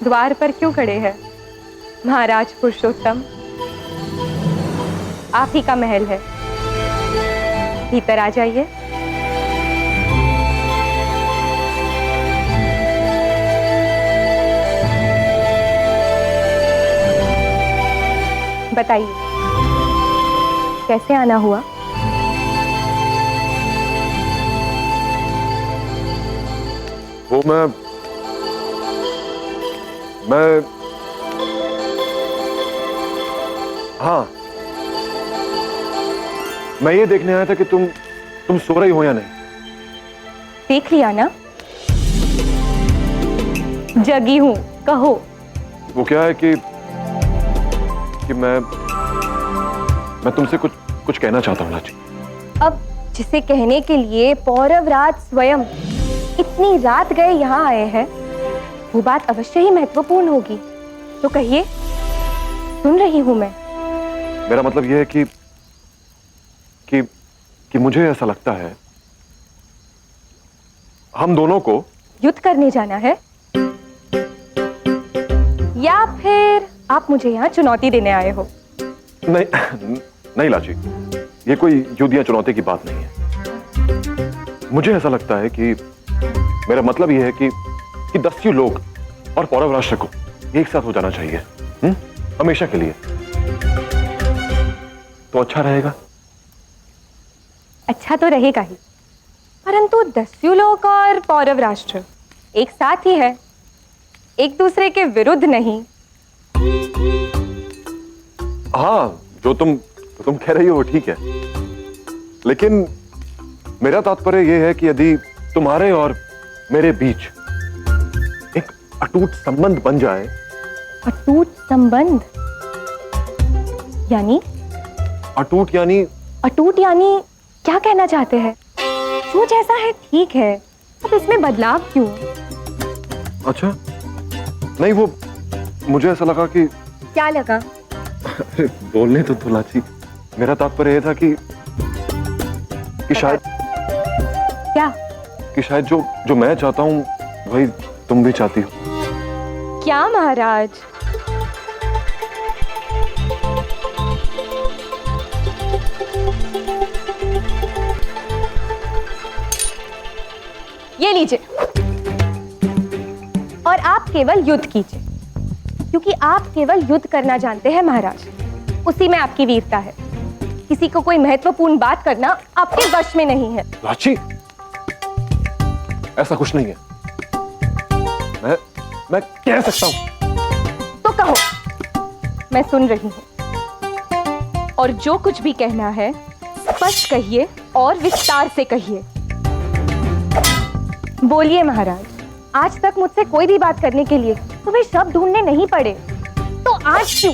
द्वार पर क्यों खड़े हैं? महाराज पुरुषोत्तम, आप ही का महल है, भीतर आ जाइए। बताइए, कैसे आना हुआ? वो मैं हाँ, मैं ये देखने आया था कि तुम सो रही हो या नहीं। देख लिया ना, जगी हूं, कहो। वो क्या है कि मैं तुमसे कुछ कहना चाहता हूँ लाची। अब जिसे कहने के लिए पौरवराज स्वयं इतनी रात गए यहाँ आए हैं, वो बात अवश्य ही महत्वपूर्ण होगी। तो कहिए, सुन रही हूं मैं। मेरा मतलब यह है कि मुझे ऐसा लगता है हम दोनों को युद्ध करने जाना है, या फिर आप मुझे यहाँ चुनौती देने आए हो? नहीं लाची, ये कोई युद्ध या चुनौती की बात नहीं है। मुझे ऐसा लगता है कि मेरा मतलब यह है कि दस्यु लोग और पौरव राष्ट्र को एक साथ हो जाना चाहिए, हमेशा के लिए। तो अच्छा रहेगा। अच्छा तो रहेगा ही, परंतु दस्यु लोग और पौरव राष्ट्र एक साथ ही है, एक दूसरे के विरुद्ध नहीं। हाँ, जो तुम कह रही हो वो ठीक है, लेकिन मेरा तात्पर्य यह है कि यदि तुम्हारे और मेरे बीच एक अटूट संबंध बन जाए। अटूट संबंध यानी? अटूट यानी क्या कहना चाहते हैं? जो जैसा है ठीक है, अब इसमें बदलाव क्यों? अच्छा, नहीं, वो मुझे ऐसा लगा कि क्या लगा? अरे बोलने तो लाची, मेरा तात्पर्य यह था कि शायद क्या? कि शायद जो मैं चाहता हूं वही तुम भी चाहती हो। क्या महाराज? ये लीजिए, और आप केवल युद्ध कीजिए, क्योंकि आप केवल युद्ध करना जानते हैं महाराज। उसी में आपकी वीरता है। किसी को कोई महत्वपूर्ण बात करना आपके वश में नहीं है। लाची, ऐसा कुछ नहीं है। मैं कह सकता हूं। तो कहो, मैं सुन रही हूं। और जो कुछ भी कहना है स्पष्ट कहिए और विस्तार से कहिए। बोलिए महाराज। आज तक मुझसे कोई भी बात करने के लिए तुम्हें शब्द ढूंढने नहीं पड़े, तो आज क्यों?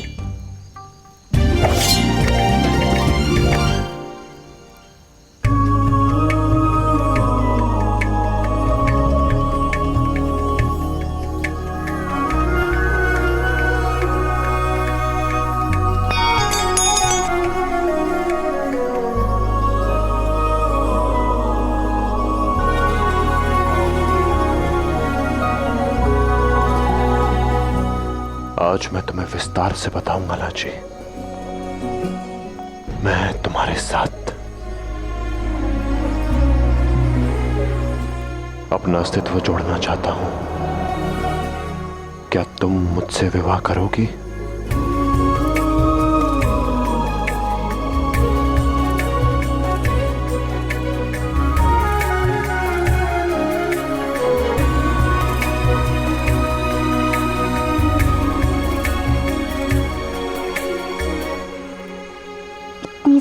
आज मैं तुम्हें विस्तार से बताऊंगा लाची। मैं तुम्हारे साथ अपना अस्तित्व जोड़ना चाहता हूं। क्या तुम मुझसे विवाह करोगी?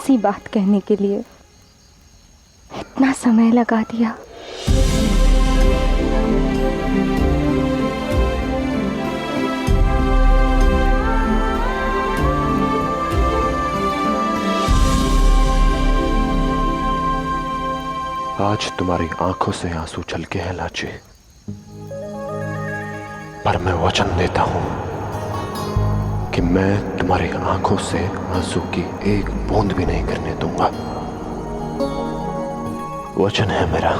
सी बात कहने के लिए इतना समय लगा दिया। आज तुम्हारी आंखों से आंसू छलके हैं लाची, पर मैं वचन देता हूं कि मैं तुम्हारी आंखों से आंसू की एक बूंद भी नहीं करने दूंगा। वचन है मेरा।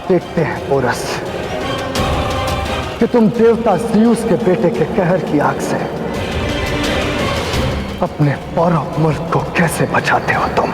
देखते हैं पोरस कि तुम देवता ज़्यूस के बेटे के कहर की आग से अपने पौरव मुल्क को कैसे बचाते हो तुम।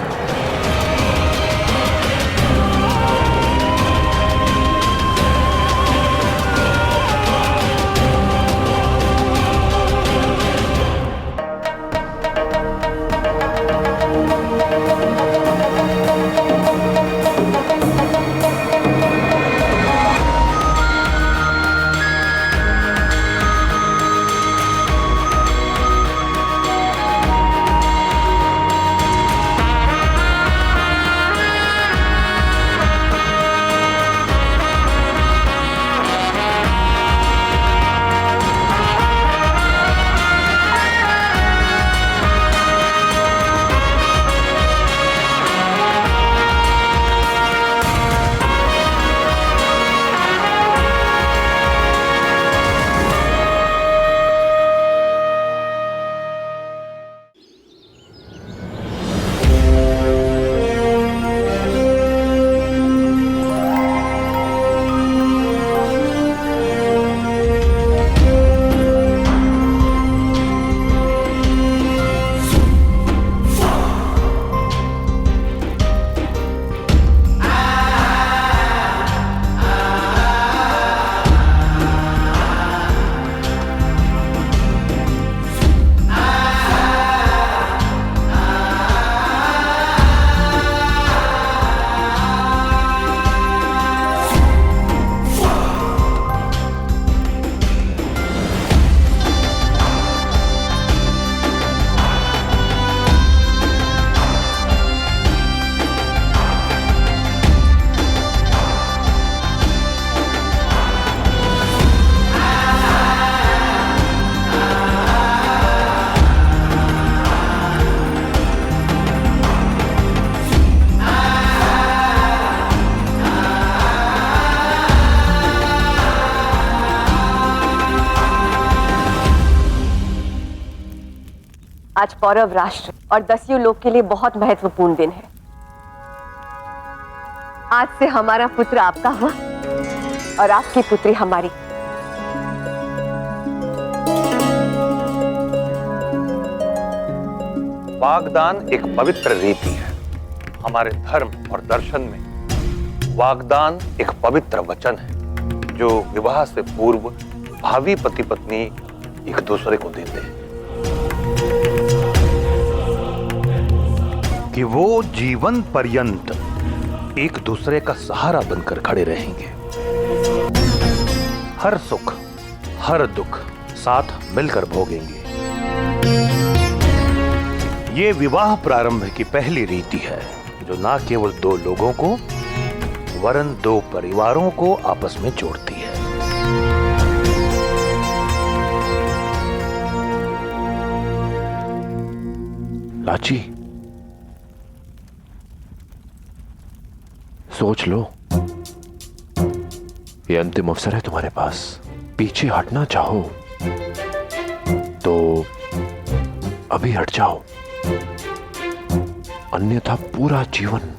आज पौरव राष्ट्र और दस्यु लोक के लिए बहुत महत्वपूर्ण दिन है। आज से हमारा पुत्र आपका हुआ और आपकी पुत्री हमारी। वागदान एक पवित्र रीति है। हमारे धर्म और दर्शन में वागदान एक पवित्र वचन है जो विवाह से पूर्व भावी पति पत्नी एक दूसरे को देते हैं कि वो जीवन पर्यंत एक दूसरे का सहारा बनकर खड़े रहेंगे। हर सुख हर दुख साथ मिलकर भोगेंगे। ये विवाह प्रारंभ की पहली रीति है जो ना केवल दो लोगों को वरन दो परिवारों को आपस में जोड़ती है। लाची, सोच लो, ये अंतिम अवसर है तुम्हारे पास। पीछे हटना चाहो तो अभी हट जाओ, अन्यथा पूरा जीवन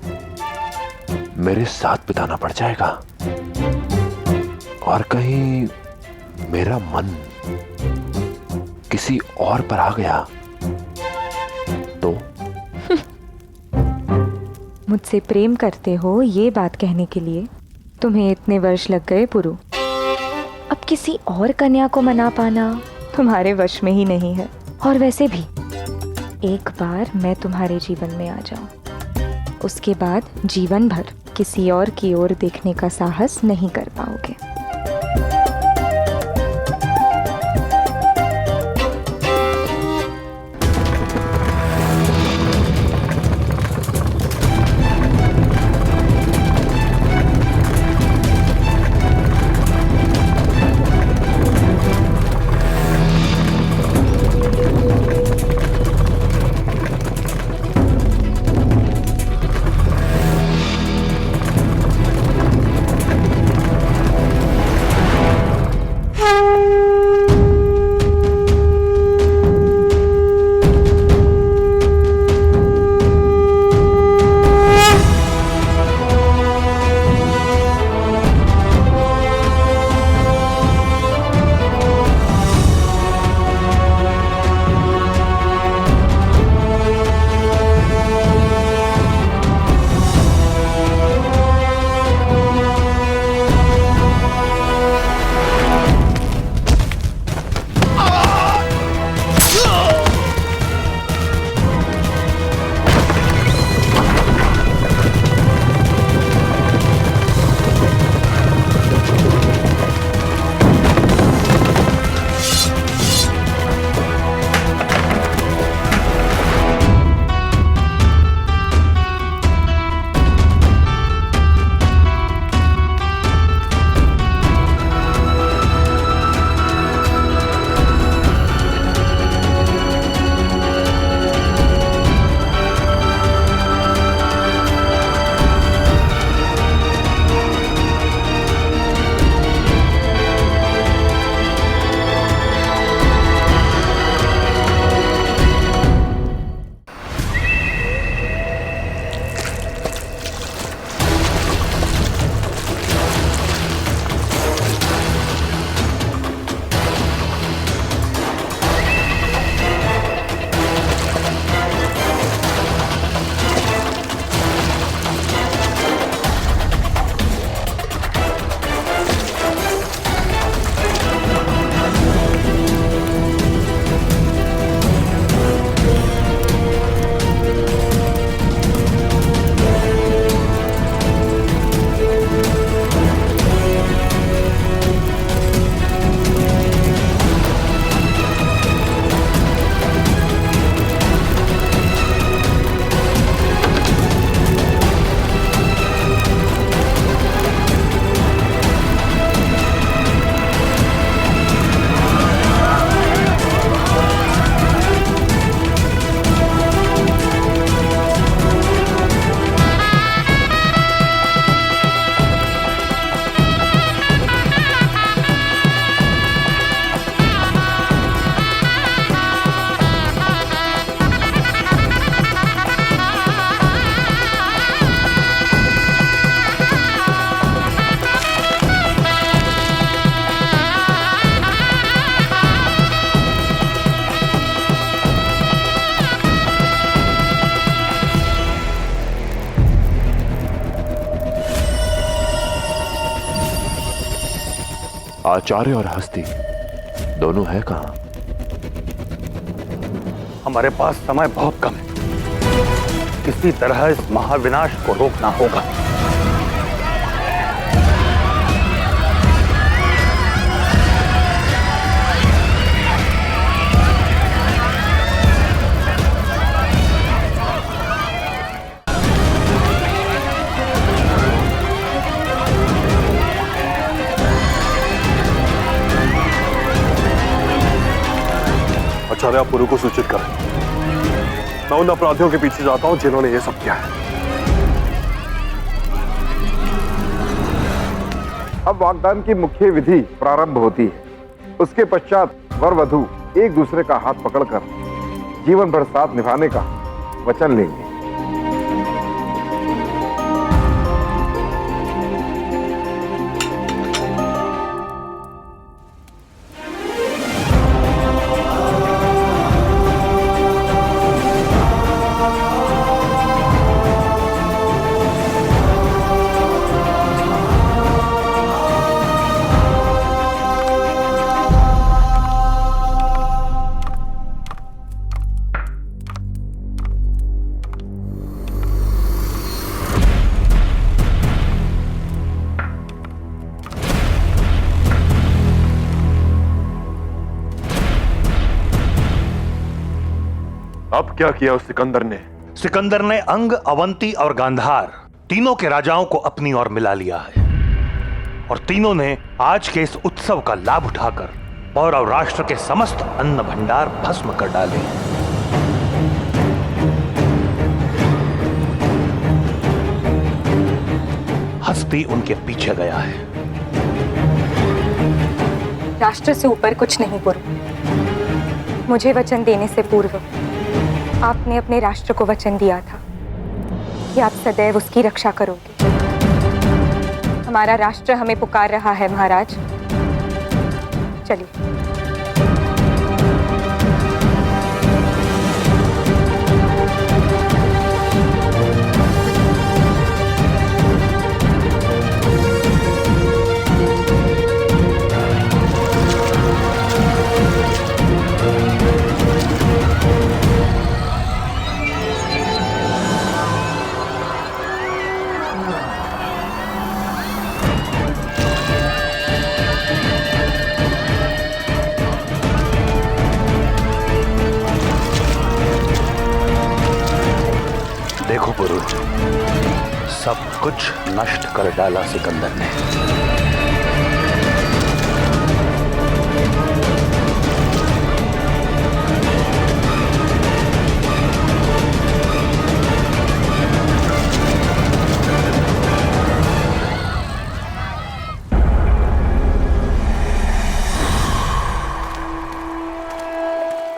मेरे साथ बिताना पड़ जाएगा। और कहीं मेरा मन किसी और पर आ गया तो? मुझसे प्रेम करते हो ये बात कहने के लिए तुम्हें इतने वर्ष लग गए पुरु। अब किसी और कन्या को मना पाना तुम्हारे वश में ही नहीं है। और वैसे भी एक बार मैं तुम्हारे जीवन में आ जाऊं, उसके बाद जीवन भर किसी और की ओर देखने का साहस नहीं कर पाओगे। आचार्य और हस्ती दोनों है कहां? हमारे पास समय बहुत कम है, किसी तरह इस महाविनाश को रोकना होगा। आचार्य, आप पुरु को सूचित करें। मैं उन अपराधियों के पीछे जाता हूं जिन्होंने ये सब किया है। अब वागदान की मुख्य विधि प्रारंभ होती है। उसके पश्चात वर वधू एक दूसरे का हाथ पकड़कर जीवन भर साथ निभाने का वचन लेंगे। अब क्या किया उस सिकंदर ने? सिकंदर ने अंग, अवंती और गांधार तीनों के राजाओं को अपनी ओर मिला लिया है और तीनों ने आज के इस उत्सव का लाभ उठाकर पौरव राष्ट्र के समस्त अन्न भंडार भस्म कर डाले। हस्ती उनके पीछे गया है। राष्ट्र से ऊपर कुछ नहीं पुरु। मुझे वचन देने से पूर्व आपने अपने राष्ट्र को वचन दिया था कि आप सदैव उसकी रक्षा करोगे। हमारा राष्ट्र हमें पुकार रहा है महाराज। चलिए। देखो पुरु, सब कुछ नष्ट कर डाला सिकंदर ने।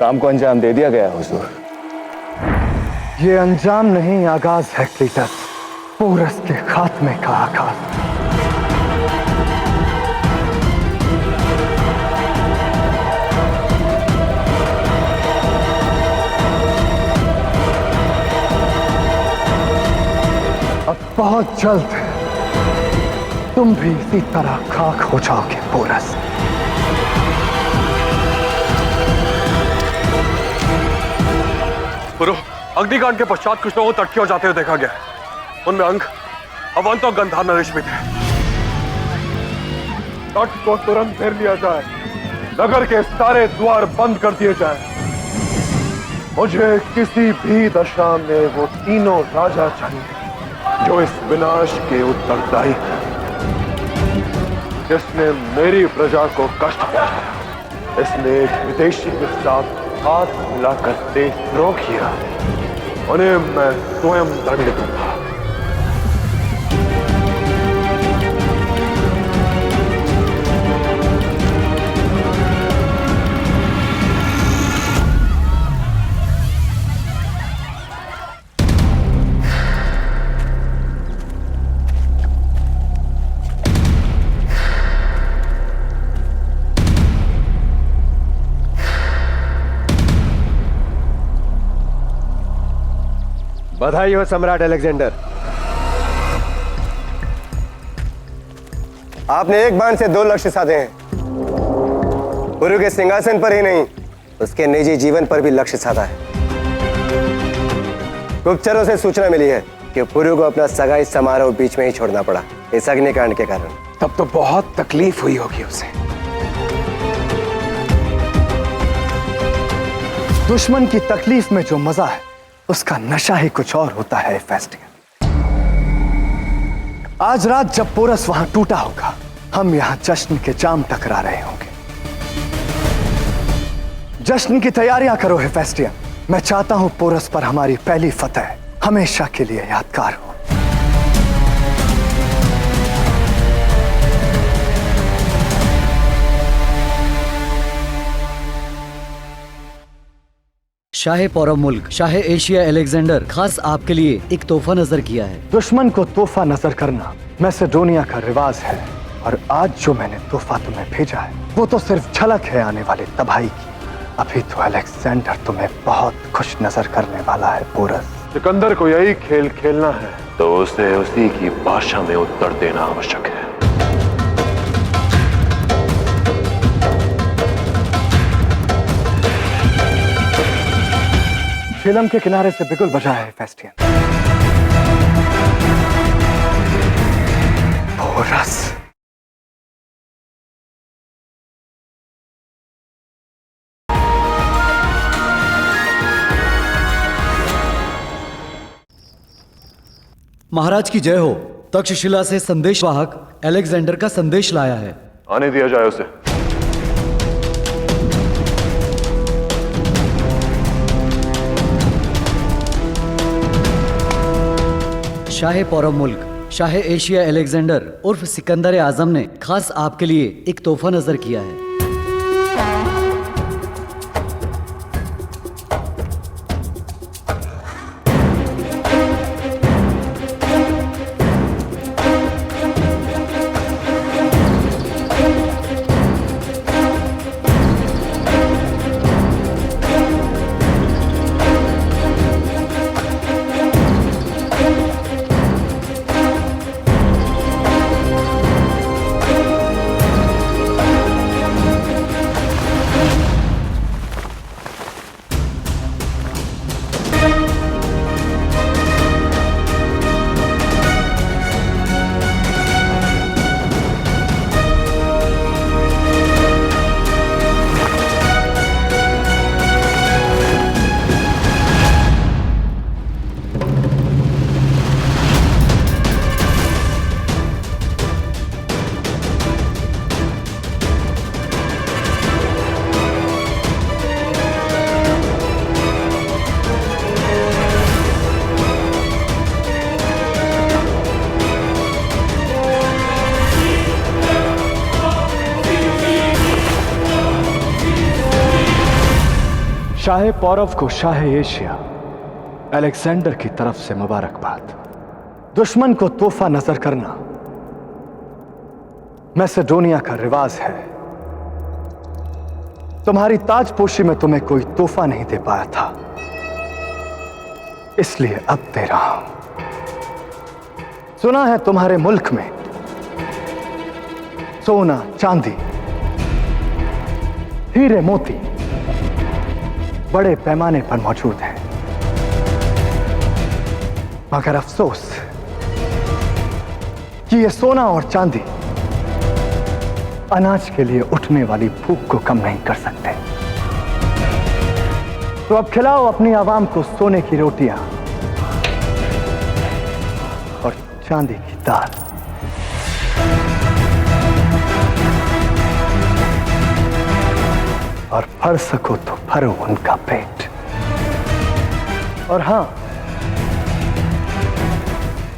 काम को अंजाम दे दिया गया हुजूर। ये अंजाम नहीं, आगाज है क्लीटस, पोरस के खात्मे का आगाज। अब बहुत जल्द तुम भी इसी तरह खाक हो जाओगे पोरस। पुरु, अग्निकांड के पश्चात कुछ लोगों तटकी हो जाते हुए देखा गया। उनमें अंग, अवंत और गंधार नरेश भी थे। तट को तुरंत घेर लिया जाए, नगर के सारे द्वार बंद कर दिए जाए। मुझे किसी भी दशा में वो तीनों राजा चाहिए जो इस विनाश के उत्तरदायी हैं, जिसने मेरी प्रजा को कष्ट पहुंचाया। इसने एक विदेशी के साथ हाथ मिलाकर देशद्रोह किया, उन्हें मैं स्वयं दंड दूंगा। बधाई हो सम्राट अलेक्जेंडर। आपने एक बाण से 2 लक्ष्य साधे हैं। पुरु के सिंहासन पर ही नहीं, उसके निजी जीवन पर भी लक्ष्य साधा है। गुप्तचरों से सूचना मिली है कि पुरु को अपना सगाई समारोह बीच में ही छोड़ना पड़ा इस अग्निकांड के कारण। तब तो बहुत तकलीफ हुई होगी उसे। दुश्मन की तकलीफ में जो मजा है उसका नशा ही कुछ और होता है फेस्टियन। आज रात जब पोरस वहां टूटा होगा, हम यहां जश्न के जाम टकरा रहे होंगे। जश्न की तैयारियां करो हेफेस्टियन। मैं चाहता हूं पोरस पर हमारी पहली फतह हमेशा के लिए यादगार हो। शाह पौरव मुल्क शाह एशिया अलेक्जेंडर खास आपके लिए एक तोहफा नजर किया है। दुश्मन को तोहफा नजर करना मैसेडोनिया का रिवाज है, और आज जो मैंने तोहफा तुम्हें भेजा है वो तो सिर्फ झलक है आने वाली तबाही की। अभी तो अलेक्जेंडर तुम्हें बहुत खुश नजर करने वाला है पोरस। सिकंदर को यही खेल खेलना है तो उसे उसी की भाषा में उत्तर देना आवश्यक है। झेलम के किनारे से बिगुल बजा है फेस्टियन। पोरस महाराज की जय हो। तक्षशिला से संदेशवाहक अलेक्जेंडर का संदेश लाया है। आने दिया जाए उसे। शाह पौरव मुल्क शाह एशिया अलेक्जेंडर उर्फ सिकंदर आजम ने खास आपके लिए एक तोहफा नजर किया है। शाह पौरव को शाह एशिया अलेक्जेंडर की तरफ से मुबारकबाद। दुश्मन को तोहफा नजर करना मैसेडोनिया का रिवाज है। तुम्हारी ताजपोशी में तुम्हें कोई तोहफा नहीं दे पाया था, इसलिए अब दे रहा हूं। सुना है तुम्हारे मुल्क में सोना, चांदी, हीरे मोती बड़े पैमाने पर मौजूद है, मगर अफसोस कि ये सोना और चांदी अनाज के लिए उठने वाली भूख को कम नहीं कर सकते। तो अब खिलाओ अपनी आवाम को सोने की रोटियां और चांदी की दाल। और भर सको तो भरो उनका पेट। और हां,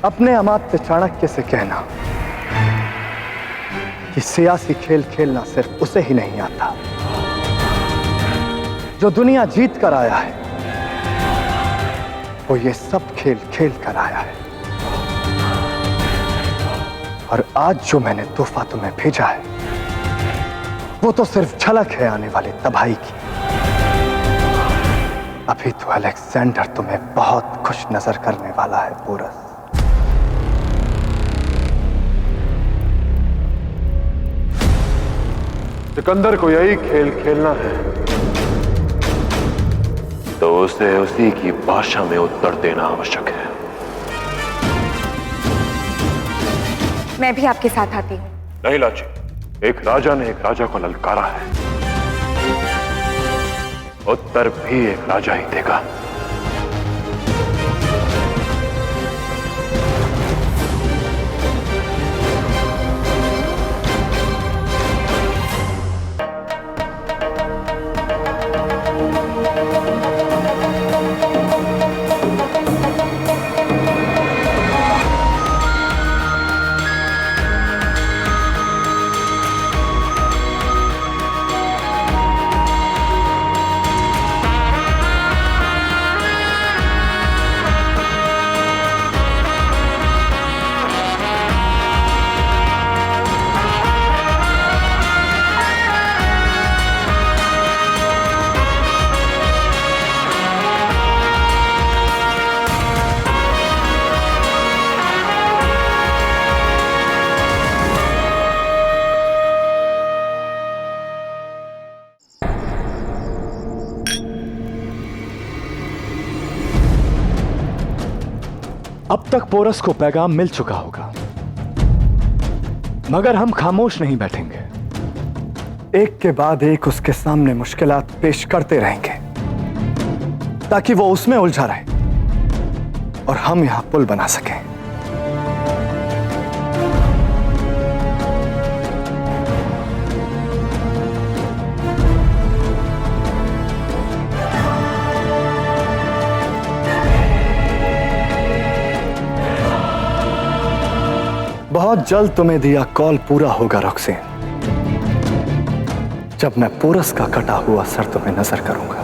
अपने अमात्य चाणक्य से कहना कि सियासी खेल खेलना सिर्फ उसे ही नहीं आता जो दुनिया जीत कर आया है, वो ये सब खेल खेल कर आया है। और आज जो मैंने तोहफा तुम्हें भेजा है वो तो सिर्फ झलक है आने वाली तबाही की। अभी तो अलेक्जेंडर तुम्हें बहुत खुश नजर करने वाला है पोरस। सिकंदर को यही खेल खेलना है तो उसे उसी की भाषा में उत्तर देना आवश्यक है। मैं भी आपके साथ आती हूँ। नहीं लाची, एक राजा ने एक राजा को ललकारा है, उत्तर भी एक राजा ही देगा। अब तक पोरस को पैगाम मिल चुका होगा, मगर हम खामोश नहीं बैठेंगे। एक के बाद एक उसके सामने मुश्किलात पेश करते रहेंगे ताकि वो उसमें उलझा रहे और हम यहां पुल बना सकें। बहुत जल्द तुम्हें दिया कॉल पूरा होगा रॉक्सेन, जब मैं पोरस का कटा हुआ सर तुम्हें नजर करूंगा।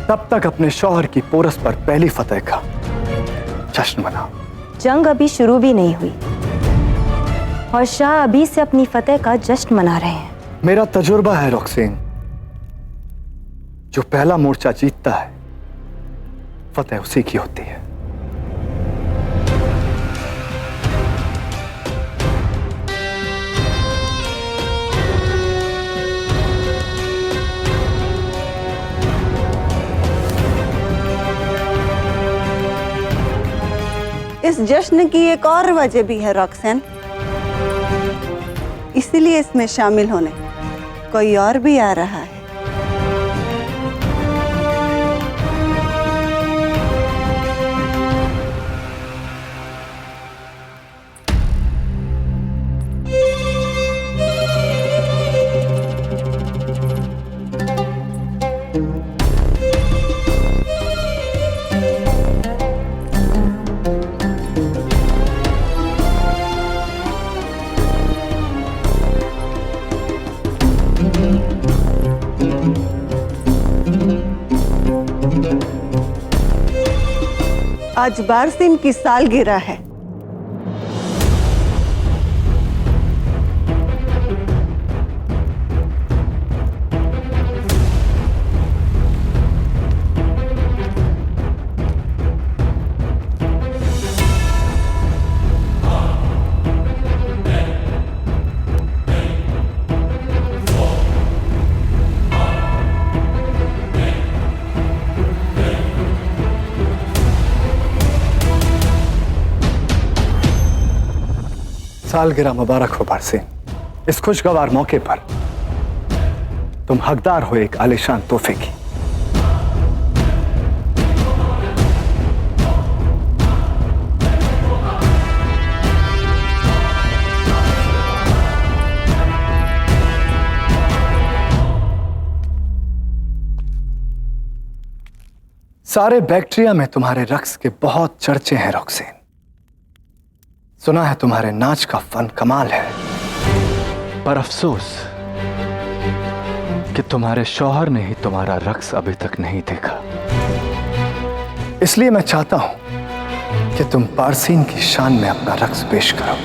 तब तक अपने शौहर की पोरस पर पहली फतेह का जश्न मनाओ। जंग अभी शुरू भी नहीं हुई और शाह अभी से अपनी फतेह का जश्न मना रहे हैं। मेरा तजुर्बा है रॉक्सेन, जो पहला मोर्चा जीतता है फतेह उसी की होती है। इस जश्न की एक और वजह भी है रॉक्सेन, इसीलिए इसमें शामिल होने कोई और भी आ रहा है। आज बारसिन की सालगिरह है। सालगिरह मुबारक हो बारसिन। इस खुशगवार मौके पर तुम हकदार हो एक आलीशान तोहफे की। सारे बैक्टीरिया में तुम्हारे रक्स के बहुत चर्चे हैं रॉक्सेन। सुना है तुम्हारे नाच का फन कमाल है, पर अफसोस कि तुम्हारे शौहर ने ही तुम्हारा रक्स अभी तक नहीं देखा। इसलिए मैं चाहता हूं कि तुम बारसिन की शान में अपना रक्स पेश करो।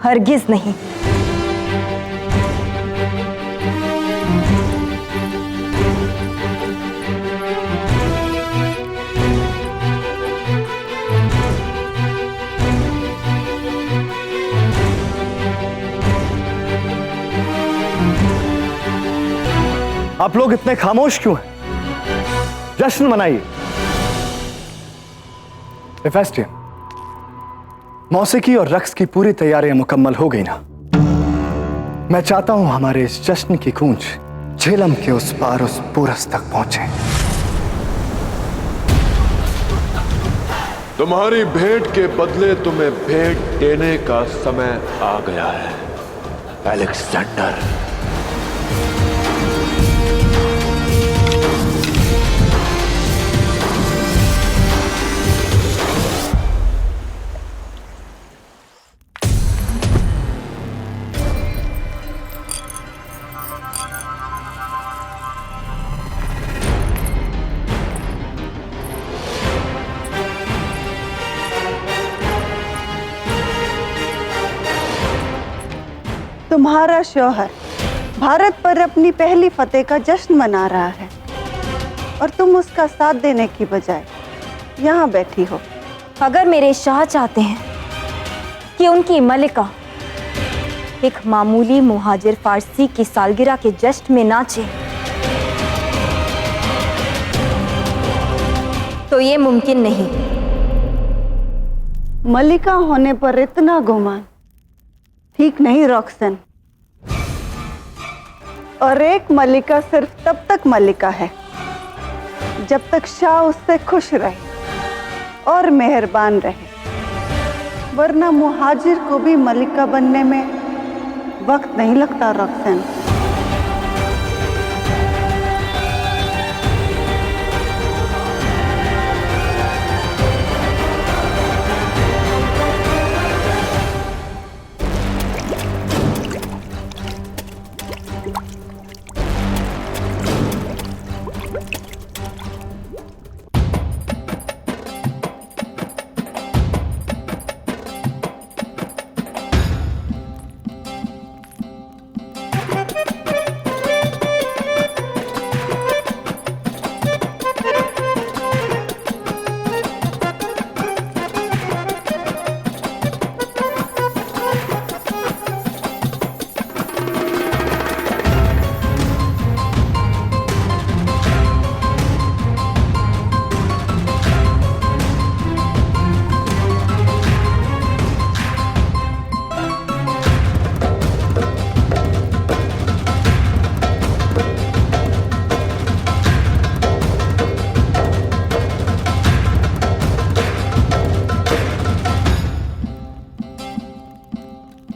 हरगिज नहीं। आप लोग इतने खामोश क्यों हैं? जश्न मनाइए। हेफेस्टियन, मौसीकी और रक्स की पूरी तैयारियां मुकम्मल हो गई ना? मैं चाहता हूं हमारे इस जश्न की गूंज झेलम के उस पार उस पूरस तक पहुंचे। तुम्हारी भेंट के बदले तुम्हें भेंट देने का समय आ गया है, अलेक्जेंडर। तुम्हारा शौहर भारत पर अपनी पहली फतेह का जश्न मना रहा है और तुम उसका साथ देने की बजाय यहाँ बैठी हो। अगर मेरे शाह चाहते हैं कि उनकी मलिका एक मामूली मुहाजिर फारसी की सालगिरह के जश्न में नाचे, तो ये मुमकिन नहीं। मलिका होने पर इतना गुमान ठीक नहीं रॉक्सन। और एक मलिका सिर्फ तब तक मलिका है जब तक शाह उससे खुश रहे और मेहरबान रहे, वरना मुहाजिर को भी मलिका बनने में वक्त नहीं लगता रॉक्सन।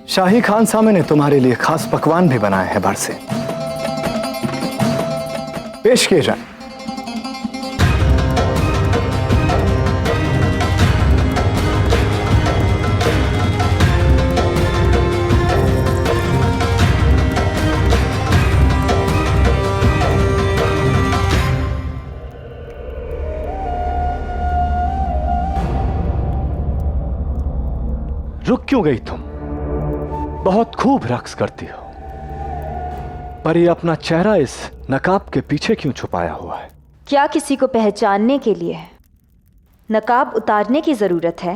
शाही खानसामे ने तुम्हारे लिए खास पकवान भी बनाए हैं बाहर से, पेश किए जाएं। रुक क्यों गई तुम? बहुत खूब रक्स करती हो, पर ये अपना चेहरा इस नकाब के पीछे क्यों छुपाया हुआ है? क्या किसी को पहचानने के लिए नकाब उतारने की जरूरत है?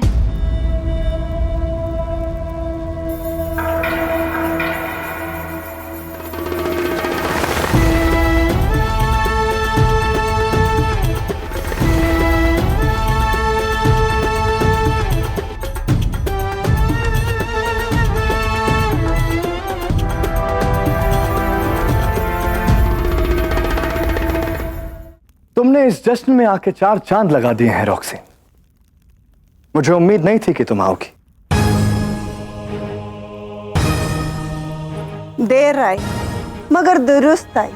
तुमने इस जश्न में आके 4 चांद लगा दिए हैं रॉक्सिन। मुझे उम्मीद नहीं थी कि तुम आओगी। देर आई मगर दुरुस्त आई।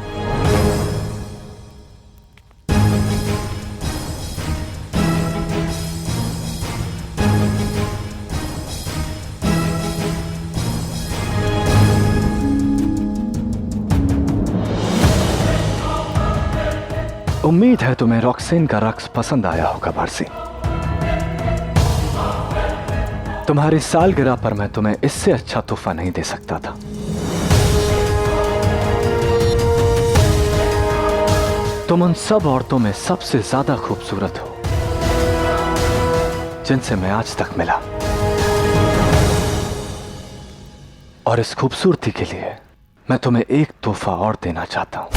उम्मीद है तुम्हें रॉक्सिन का रक्स पसंद आया होगा बारसी। तुम्हारी सालगिरह पर मैं तुम्हें इससे अच्छा तोहफा नहीं दे सकता था। तुम उन सब औरतों में सबसे ज्यादा खूबसूरत हो जिनसे मैं आज तक मिला, और इस खूबसूरती के लिए मैं तुम्हें एक तोहफा और देना चाहता हूं।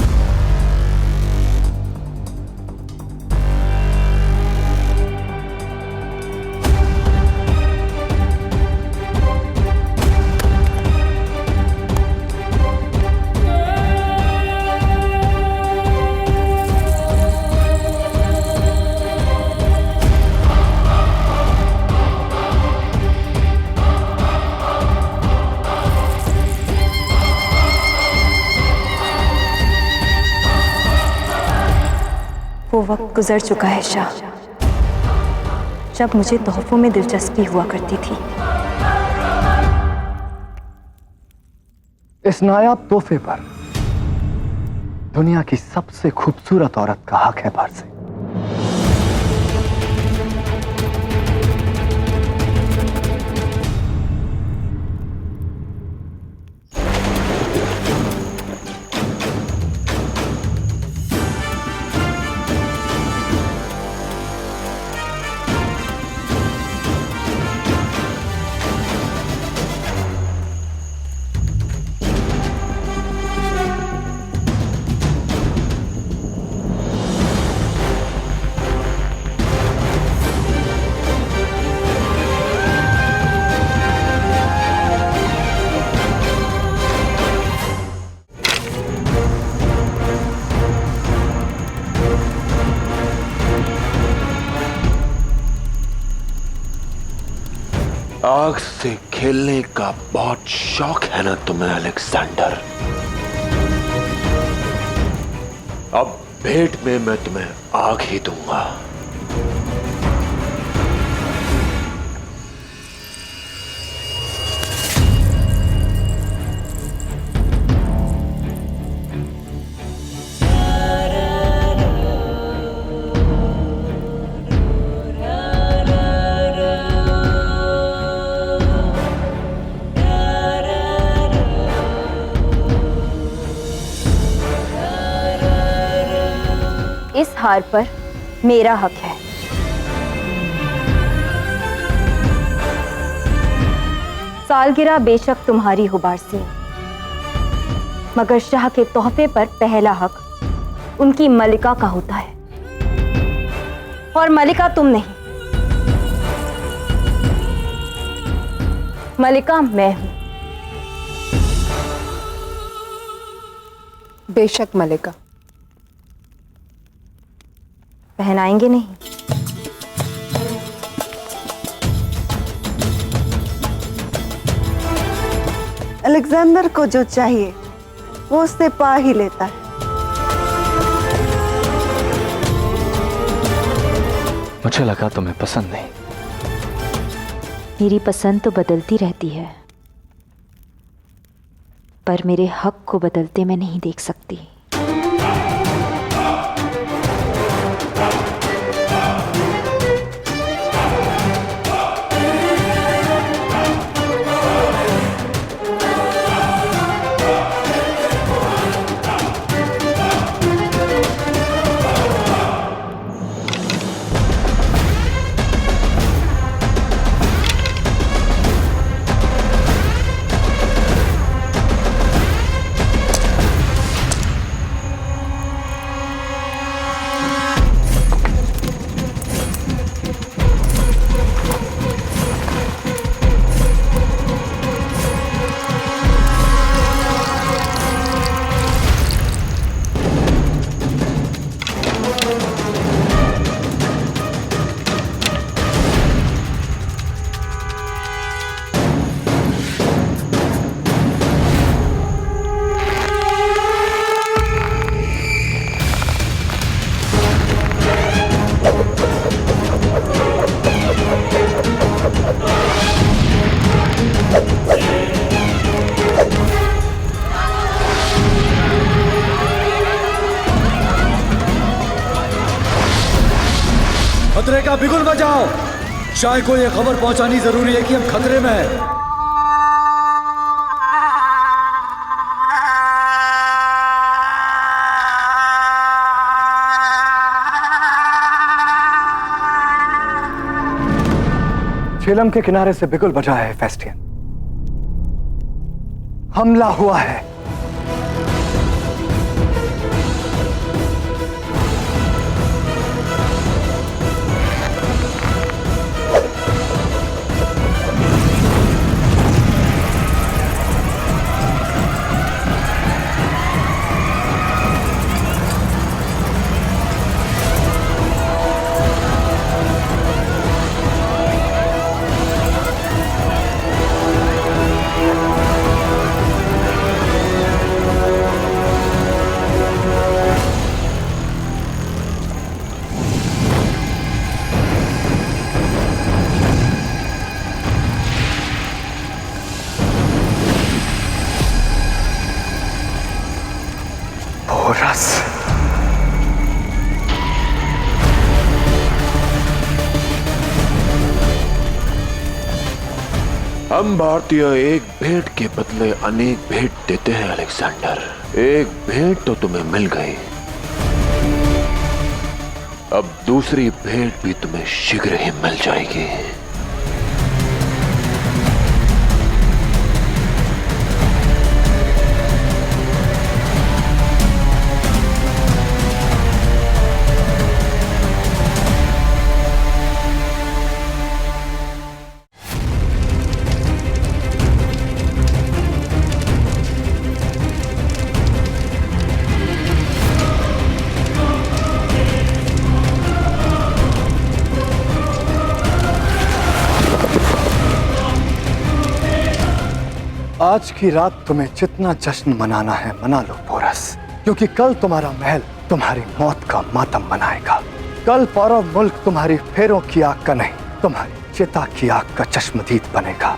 वक्त गुजर चुका है शाह, जब मुझे तोहफों में दिलचस्पी हुआ करती थी। इस नायाब तोहफे पर दुनिया की सबसे खूबसूरत औरत का हक है फारसी। आग से खेलने का बहुत शौक है ना तुम्हें अलेक्जेंडर? अब भेंट में मैं तुम्हें आग ही दूंगा। इस हार पर मेरा हक है। सालगिरह बेशक तुम्हारी हो बारसी, मगर शाह के तोहफे पर पहला हक उनकी मलिका का होता है, और मलिका तुम नहीं, मलिका मैं हूं। बेशक मलिका। पहनाएंगे नहीं? अलेक्जेंडर को जो चाहिए वो उससे पा ही लेता है। मुझे लगा तुम्हें पसंद नहीं। मेरी पसंद तो बदलती रहती है, पर मेरे हक को बदलते मैं नहीं देख सकती। खतरे का बिगुल बजाओ। शाह को यह खबर पहुंचानी जरूरी है कि हम खतरे में हैं। झेलम के किनारे से बिगुल बजा है फेस्टियन। हमला हुआ है। हम भारतीय एक भेंट के बदले अनेक भेंट देते हैं अलेक्जेंडर। एक भेंट तो तुम्हें मिल गई, अब दूसरी भेंट भी तुम्हें शीघ्र ही मिल जाएगी। आज की रात तुम्हें जितना जश्न मनाना है मना लो पोरस, क्योंकि कल तुम्हारा महल तुम्हारी मौत का मातम मनाएगा। कल पौरव मुल्क तुम्हारी फेरों की आग का नहीं, तुम्हारी चिता की आग का चश्मदीद बनेगा।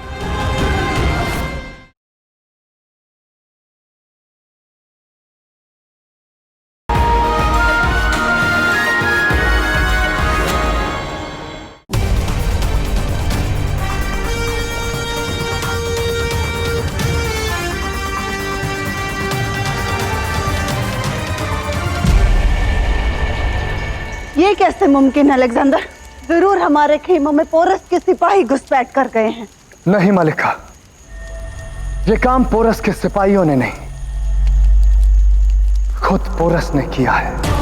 ये कैसे मुमकिन है अलेक्जेंडर? जरूर हमारे खेमों में पोरस के सिपाही घुसपैठ कर गए हैं। नहीं मलिका, ये काम पोरस के सिपाहियों ने नहीं, खुद पोरस ने किया है।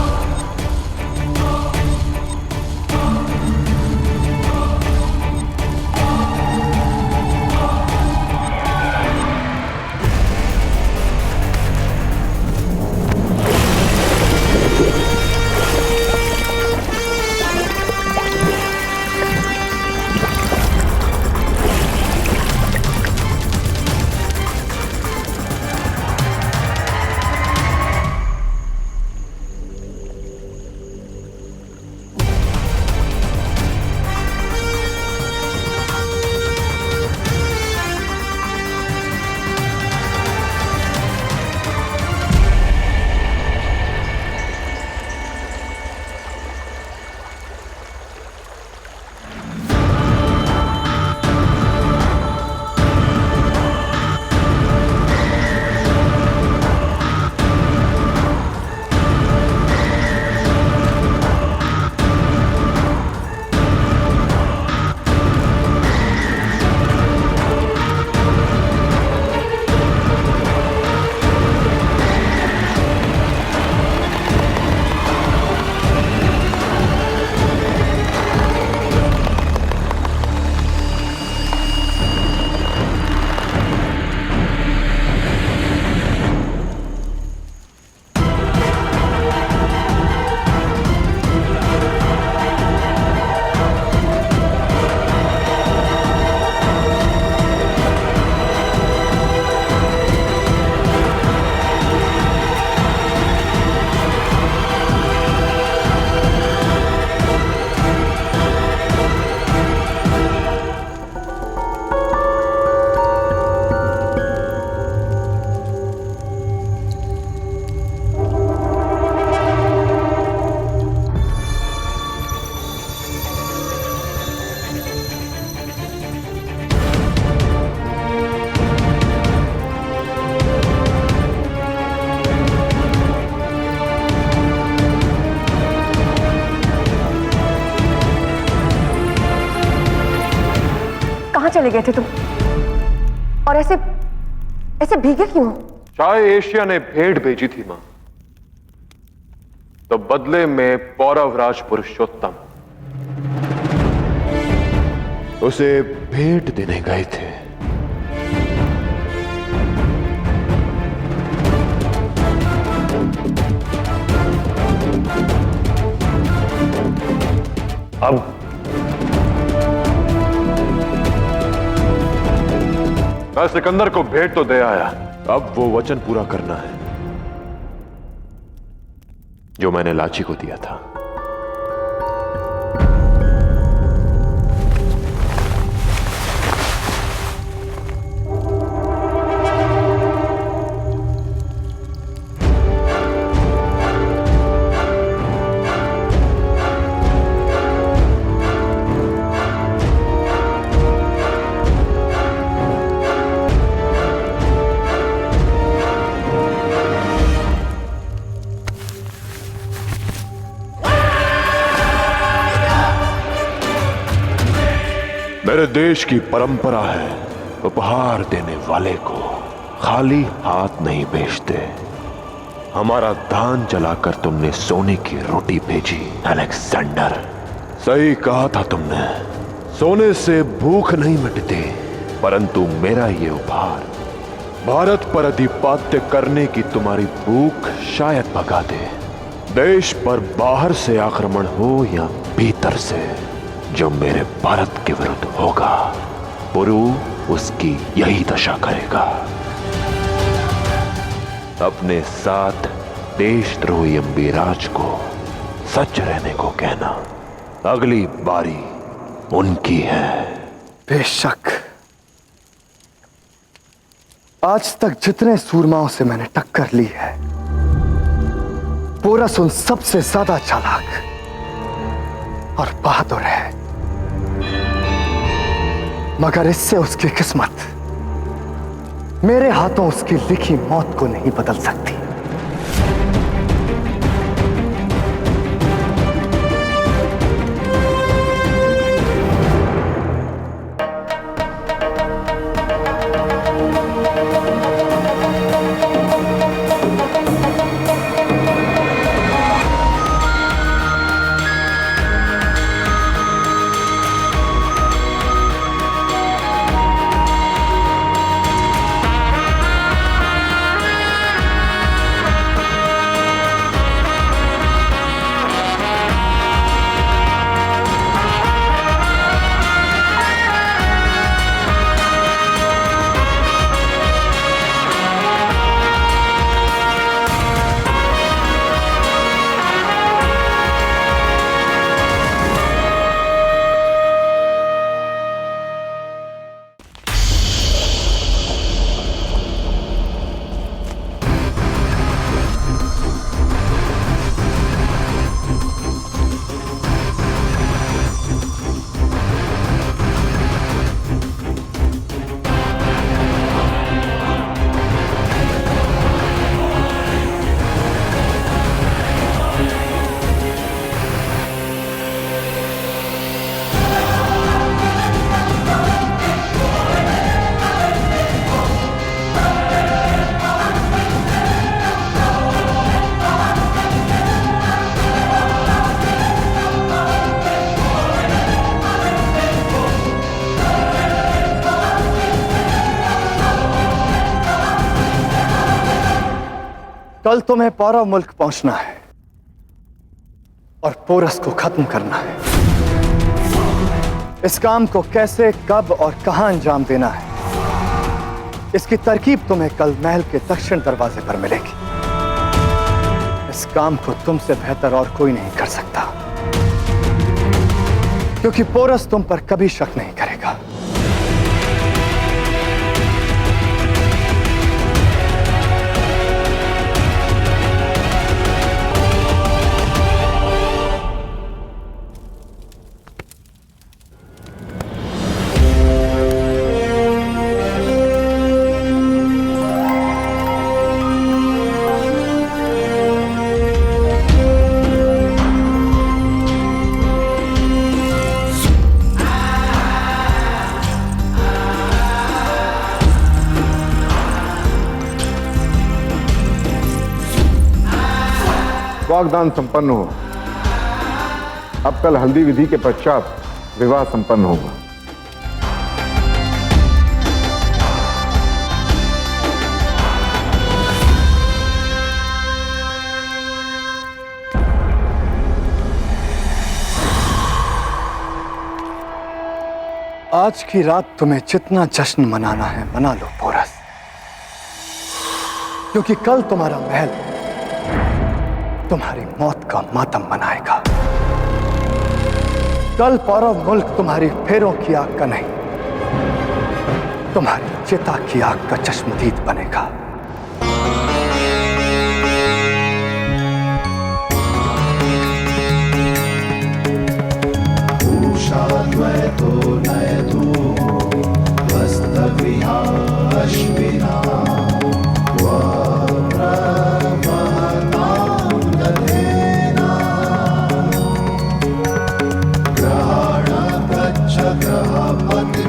चले गए थे तुम? और ऐसे ऐसे भीगे क्यों? चाहे एशिया ने भेंट भेजी थी मां, तो बदले में पौरवराज पुरुषोत्तम उसे भेंट देने गए थे। अब मैं सिकंदर को भेंट तो दे आया, अब वो वचन पूरा करना है जो मैंने लाची को दिया था। मेरे देश की परंपरा है उपहार देने वाले को खाली हाथ नहीं भेजते। हमारा दान जलाकर तुमने सोने की रोटी भेजी अलेक्जेंडर। सही कहा था तुमने, सोने से भूख नहीं मिटती, परंतु मेरा ये उपहार भारत पर अधिपत्य करने की तुम्हारी भूख शायद भगा दे। देश पर बाहर से आक्रमण हो या भीतर से, जो मेरे भारत के विरुद्ध होगा पुरु उसकी यही दशा करेगा। अपने साथ देशद्रोही अम्बिराज को सच रहने को कहना, अगली बारी उनकी है। बेशक आज तक जितने सूरमाओं से मैंने टक्कर ली है, पोरस उन सबसे ज्यादा चालाक और बहादुर है, मगर इससे उसकी किस्मत मेरे हाथों उसकी लिखी मौत को नहीं बदल सकती। कल तुम्हें पौरव मुल्क पहुंचना है और पोरस को खत्म करना है। इस काम को कैसे, कब और कहां अंजाम देना है, इसकी तरकीब तुम्हें कल महल के दक्षिण दरवाजे पर मिलेगी। इस काम को तुमसे बेहतर और कोई नहीं कर सकता, क्योंकि पोरस तुम पर कभी शक नहीं करेगा। वागदान संपन्न हुआ। अब कल हल्दी विधि के पश्चात विवाह संपन्न होगा। आज की रात तुम्हें जितना जश्न मनाना है मना लो पोरस, क्योंकि कल तुम्हारा महल तुम्हारी मौत का मातम मनाएगा। कल पौरव मुल्क तुम्हारी फेरों की आग का नहीं, तुम्हारी चिता की आग का चश्मदीद बनेगा। ग्रहण गच्छ ग्रहपति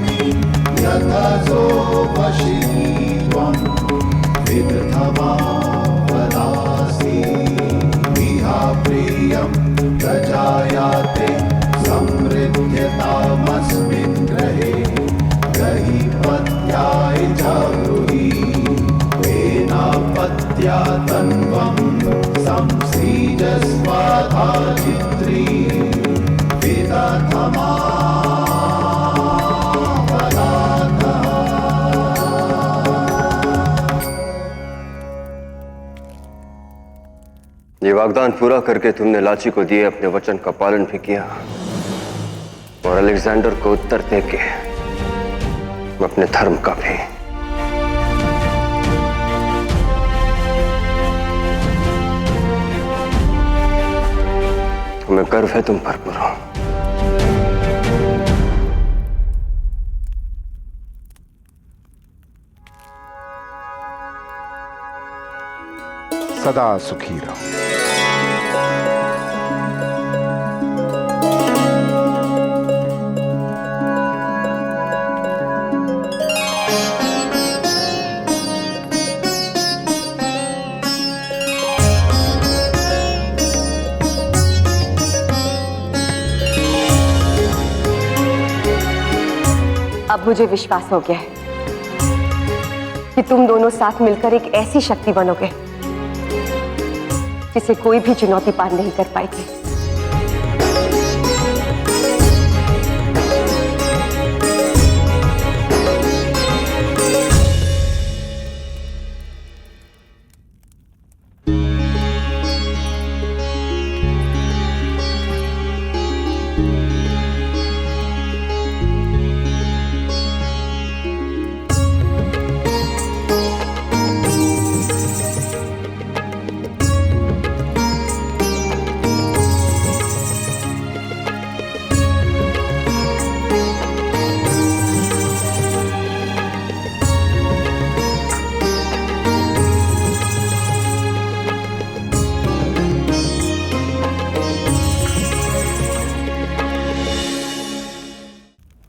ये वाग्दान पूरा करके तुमने लाची को दिए अपने वचन का पालन भी किया और अलेक्जेंडर को उत्तर देके अपने धर्म का भी। तुम्हें गर्व है तुम पर पुरु। सदा सुखी रहो। अब मुझे विश्वास हो गया है कि तुम दोनों साथ मिलकर एक ऐसी शक्ति बनोगे जिसे कोई भी चुनौती पार नहीं कर पाएगी।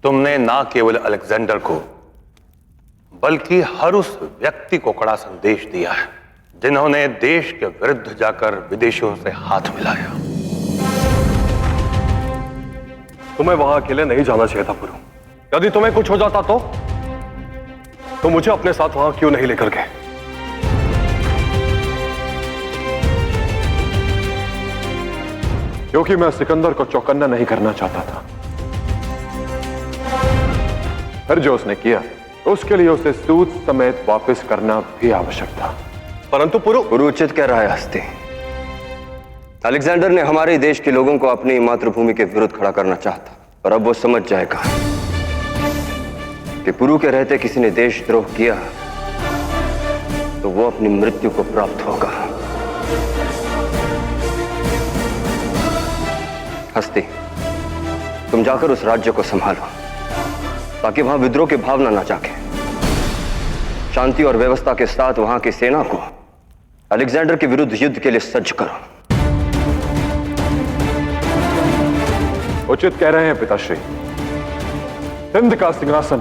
तुमने ना केवल अलेक्जेंडर को बल्कि हर उस व्यक्ति को कड़ा संदेश दिया है जिन्होंने देश के विरुद्ध जाकर विदेशियों से हाथ मिलाया। तुम्हें वहां अकेले नहीं जाना चाहिए था पुरु। यदि तुम्हें कुछ हो जाता तो मुझे अपने साथ वहां क्यों नहीं लेकर गए? क्योंकि मैं सिकंदर को चौकन्ना नहीं करना चाहता था। फिर जो उसने किया उसके लिए उसे सूद समेत वापस करना भी आवश्यक था। परंतु पुरु उचित कह रहा है हस्ती। अलेक्जेंडर ने हमारे देश के लोगों को अपनी मातृभूमि के विरुद्ध खड़ा करना चाहता, पर अब वो समझ जाएगा कि पुरु के रहते किसी ने देशद्रोह किया तो वो अपनी मृत्यु को प्राप्त होगा। हस्ती, तुम जाकर उस राज्य को संभालो ताकि वहां विद्रोह की भावना ना जागे। शांति और व्यवस्था के साथ वहां की सेना को अलेक्जेंडर के विरुद्ध युद्ध के लिए सज्ज करो। उचित कह रहे हैं पिताश्री। सिंध का सिंहासन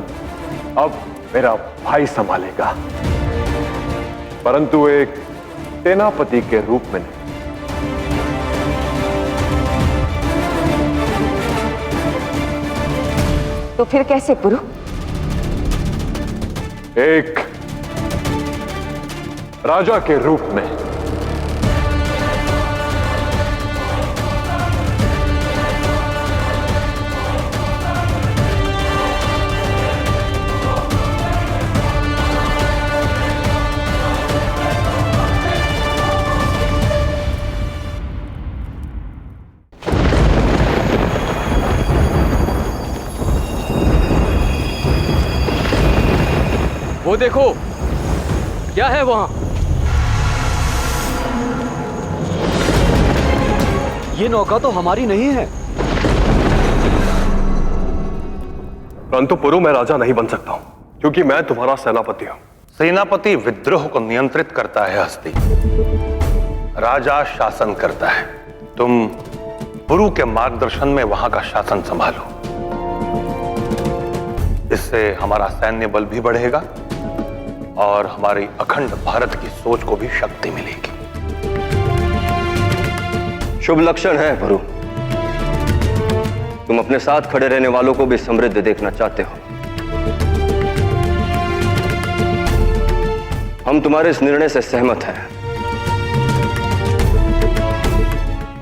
अब मेरा भाई संभालेगा, परंतु एक सेनापति के रूप में नहीं। तो फिर कैसे पुरु? एक राजा के रूप में। वो देखो, क्या है वहां? ये नौका तो हमारी नहीं है। परंतु पुरु मैं राजा नहीं बन सकता हूं क्योंकि मैं तुम्हारा सेनापति हूं। सेनापति विद्रोह को नियंत्रित करता है हस्ती, राजा शासन करता है। तुम पुरु के मार्गदर्शन में वहां का शासन संभालो। इससे हमारा सैन्य बल भी बढ़ेगा और हमारी अखंड भारत की सोच को भी शक्ति मिलेगी। शुभ लक्षण है पुरु। तुम अपने साथ खड़े रहने वालों को भी समृद्ध देखना चाहते हो। हम तुम्हारे इस निर्णय से सहमत हैं।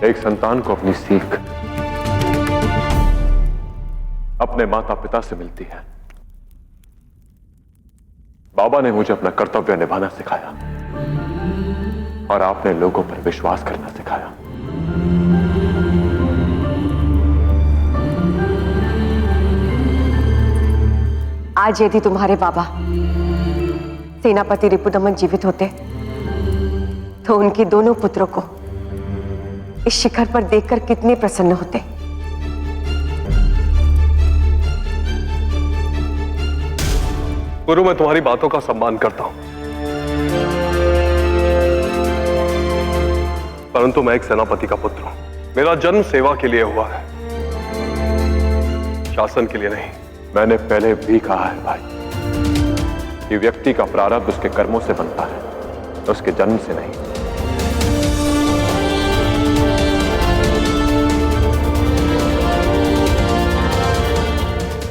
एक संतान को अपनी सीख अपने माता पिता से मिलती है। बाबा ने मुझे अपना कर्तव्य निभाना सिखाया और आपने लोगों पर विश्वास करना सिखाया। आज यदि तुम्हारे बाबा सेनापति रिपुदमन जीवित होते तो उनके दोनों पुत्रों को इस शिखर पर देखकर कितने प्रसन्न होते। गुरु, मैं तुम्हारी बातों का सम्मान करता हूं, परंतु मैं एक सेनापति का पुत्र हूं। मेरा जन्म सेवा के लिए हुआ है, शासन के लिए नहीं। मैंने पहले भी कहा है भाई कि व्यक्ति का प्रारब्ध उसके कर्मों से बनता है, उसके जन्म से नहीं।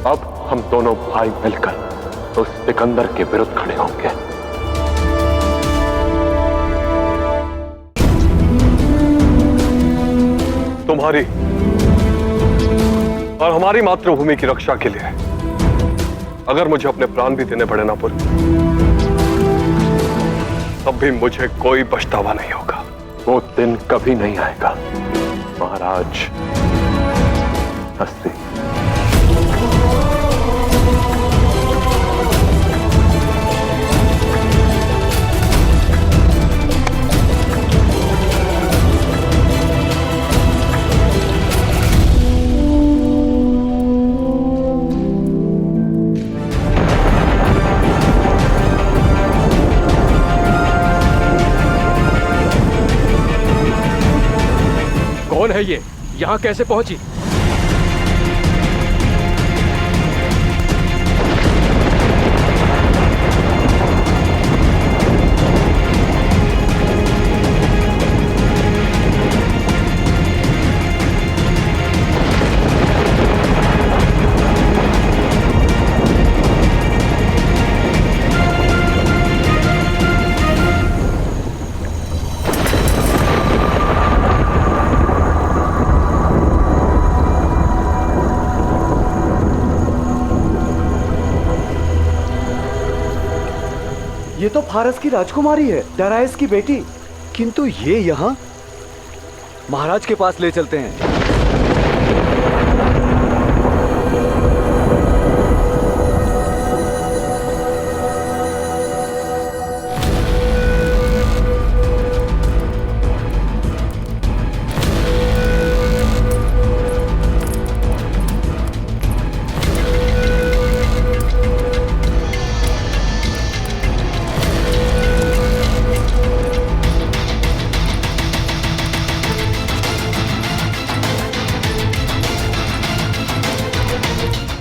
अब हम दोनों भाई मिलकर उस सिकंदर के विरुद्ध खड़े होंगे। तुम्हारी और हमारी मातृभूमि की रक्षा के लिए अगर मुझे अपने प्राण भी देने पड़े ना पुर, तब भी मुझे कोई पछतावा नहीं होगा। वो दिन कभी नहीं आएगा महाराज। हस्ती कौन है ये? यहाँ कैसे पहुंची? ये तो फारस की राजकुमारी है, दराइस की बेटी। किंतु ये यहाँ महाराज के पास ले चलते हैं।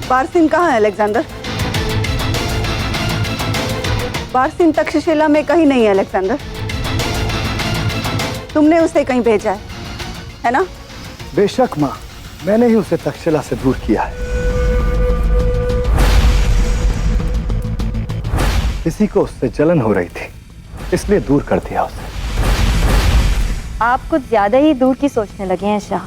बारसिन कहाँ है अलेक्जेंडर? बारसिन तक्षशिला में कहीं नहीं है अलेक्जेंडर। तुमने उसे कहीं भेजा है ना? बेशक माँ, मैंने ही उसे तक्षशिला से दूर किया है। किसी को उससे जलन हो रही थी, इसलिए दूर कर दिया उसे। आप कुछ ज्यादा ही दूर की सोचने लगे हैं शाह,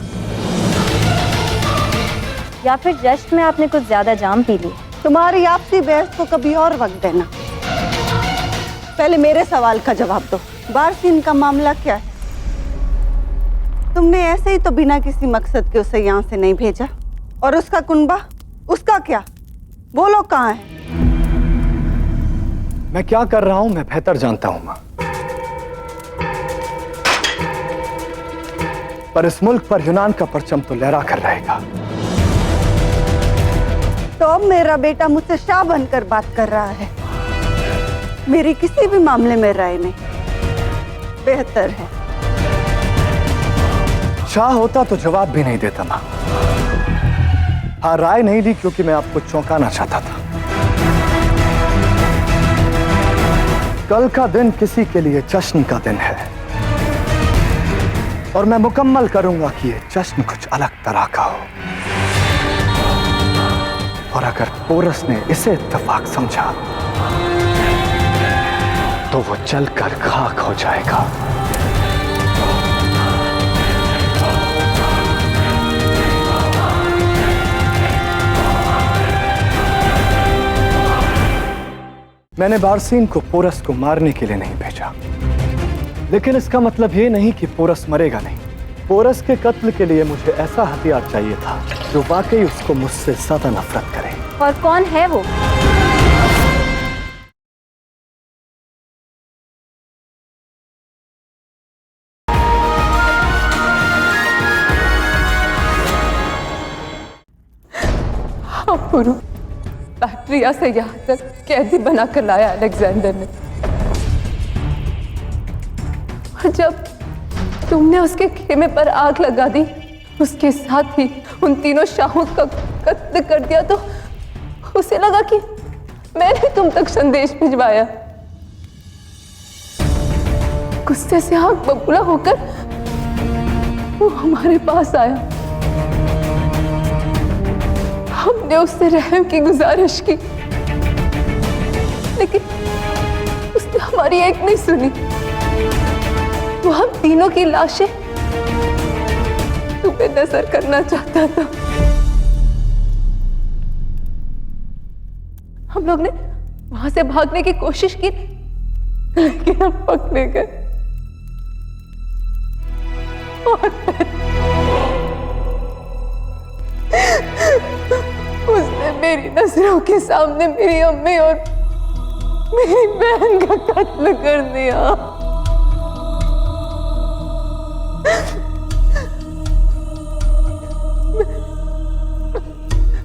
या फिर जश्न में आपने कुछ ज्यादा जाम पी ली? तुम्हारी आपसी बहस को कभी और वक्त देना, पहले मेरे सवाल का जवाब दो। बारसिन का मामला क्या है? तुमने ऐसे ही तो बिना किसी मकसद के उसे यहाँ से नहीं भेजा। और उसका कुनबा, उसका क्या? वो लोग कहाँ हैं? मैं क्या कर रहा हूं मैं बेहतर जानता हूं मां, पर इस मुल्क पर यूनान का परचम तो लहरा कर रहेगा। तो अब मेरा बेटा मुझसे शाह बनकर बात कर रहा है। मेरी किसी भी मामले में राय नहीं, बेहतर है। शाह होता तो जवाब भी नहीं देता मां। हाँ, राय नहीं ली क्योंकि मैं आपको चौंकाना चाहता था। कल का दिन किसी के लिए जश्न का दिन है और मैं मुकम्मल करूंगा कि ये जश्न कुछ अलग तरह का हो। और अगर पोरस ने इसे इत्तेफाक समझा तो वो जलकर खाक हो जाएगा। मैंने बारसीन को पोरस को मारने के लिए नहीं भेजा, लेकिन इसका मतलब ये नहीं कि पोरस मरेगा नहीं। पोरस के कत्ल के लिए मुझे ऐसा हथियार चाहिए था जो वाकई उसको मुझसे ज्यादा नफरत करे। और कौन है वो? हाँ पुरु, बैक्टीरिया से यहाँ तक कैदी बनाकर लाया अलेक्जेंडर ने। और जब तुमने उसके खेमे पर आग लगा दी, उसके साथ ही उन तीनों शाहों का कत्ल कर दिया, तो उसे लगा कि मैंने तुम तक संदेश भिजवाया। गुस्से से आग बबूला होकर वो हमारे पास आया। हमने उससे रहम की गुजारिश की, लेकिन उसने हमारी एक नहीं सुनी। वो हम तीनों की लाशें तुम्हें नजर करना चाहता था। हम लोग ने वहां से भागने की कोशिश की, लेकिन हम पकड़े गए। और उसने मेरी नजरों के सामने मेरी अम्मी और मेरी बहन का कत्ल कर दिया।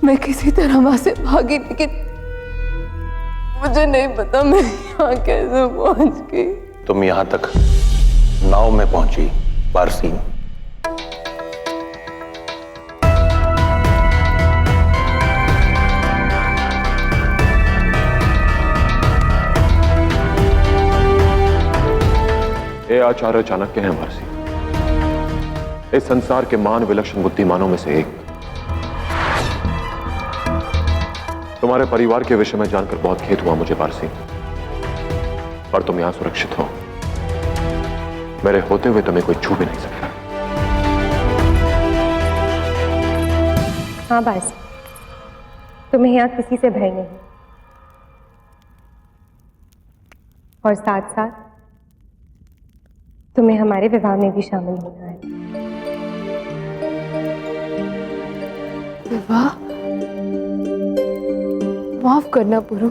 मैं किसी तरह वहां से भागी, लेकिन मुझे नहीं पता मैं यहाँ कैसे पहुंच गई। तुम यहाँ तक नाव में पहुंची बारसीन। ये आचार्य चाणक्य हैं बारसीन, इस संसार के मान विलक्षण बुद्धिमानों में से एक। तुम्हारे परिवार के विषय में जानकर बहुत खेद हुआ मुझे बारसीन, पर तुम यहां सुरक्षित हो। मेरे होते हुए तुम्हें कोई छू भी नहीं सकता। हाँ बारसीन, तुम्हें यहाँ किसी से भय नहीं, और साथ साथ तुम्हें हमारे विवाह में भी शामिल होना है। विवाह? माफ करना पुरु,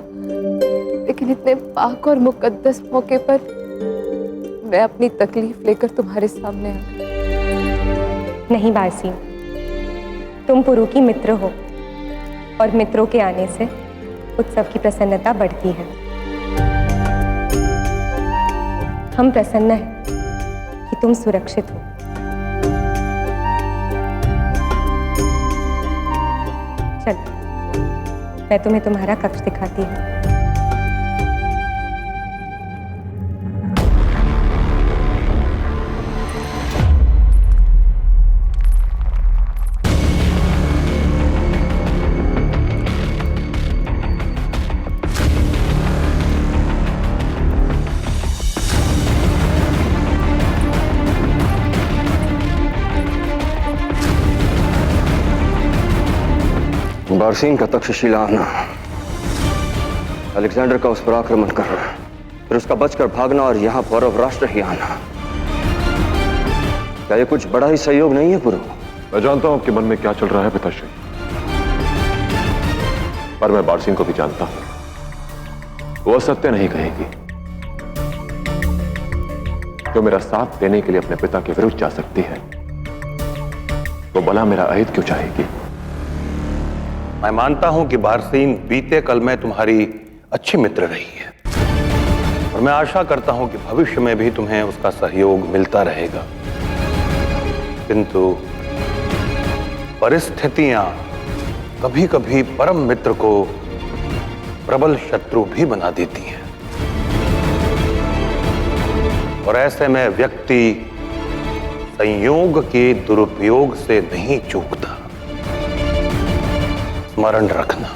लेकिन इतने पाक और मुकद्दस मौके पर मैं अपनी तकलीफ लेकर तुम्हारे सामने आ गई। नहीं बारसीन, तुम पुरु की मित्र हो, और मित्रों के आने से उत्सव की प्रसन्नता बढ़ती है। हम प्रसन्न हैं कि तुम सुरक्षित हो। चलो, मैं तुम्हें तुम्हारा कक्ष दिखाती हूँ। बारसीन का तक्षशिला आना, अलेक्जेंडर का उस पर आक्रमण करना, फिर उसका बचकर भागना और यहां पौरव राष्ट्र ही आना, क्या ये कुछ बड़ा ही सहयोग नहीं है पुरु? मैं जानता हूं आपके मन में क्या चल रहा है पिताश्री, पर मैं बारसीन को भी जानता हूं। वो सत्य नहीं कहेगी। जो मेरा साथ देने के लिए अपने पिता के विरुद्ध जा सकती है, वो भला मेरा अहित क्यों चाहेगी? मैं मानता हूं कि बारसीन बीते कल में तुम्हारी अच्छी मित्र रही है, और मैं आशा करता हूं कि भविष्य में भी तुम्हें उसका सहयोग मिलता रहेगा। किंतु परिस्थितियां कभी कभी परम मित्र को प्रबल शत्रु भी बना देती हैं, और ऐसे में व्यक्ति संयोग के दुरुपयोग से नहीं चूकता। स्मरण रखना।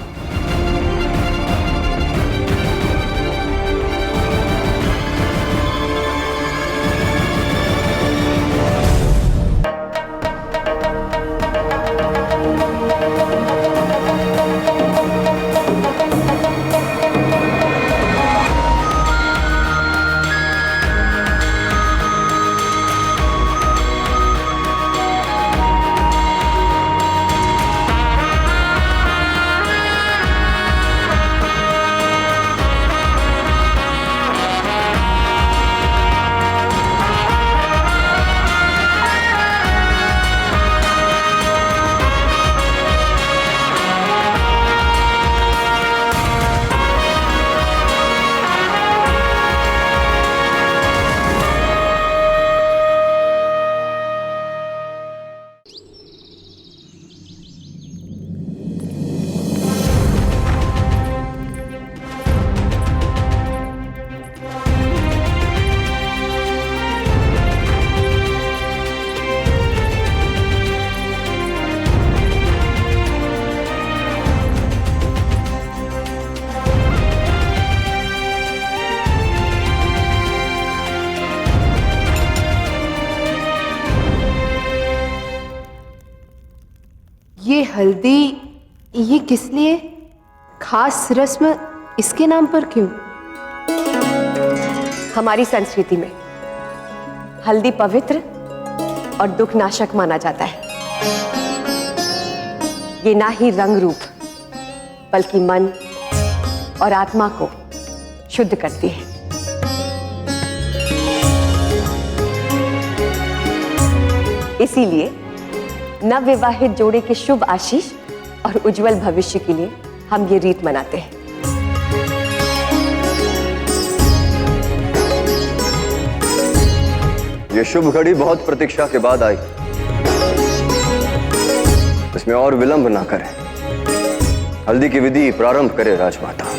ये हल्दी, ये किस लिए? खास रस्म इसके नाम पर क्यों? हमारी संस्कृति में हल्दी पवित्र और दुख नाशक माना जाता है। ये ना ही रंग रूप बल्कि मन और आत्मा को शुद्ध करती है। इसीलिए नवविवाहित जोड़े के शुभ आशीष और उज्जवल भविष्य के लिए हम ये रीत मनाते हैं। ये शुभ घड़ी बहुत प्रतीक्षा के बाद आई। इसमें और विलंब ना करें। हल्दी की विधि प्रारंभ करे राजमाता।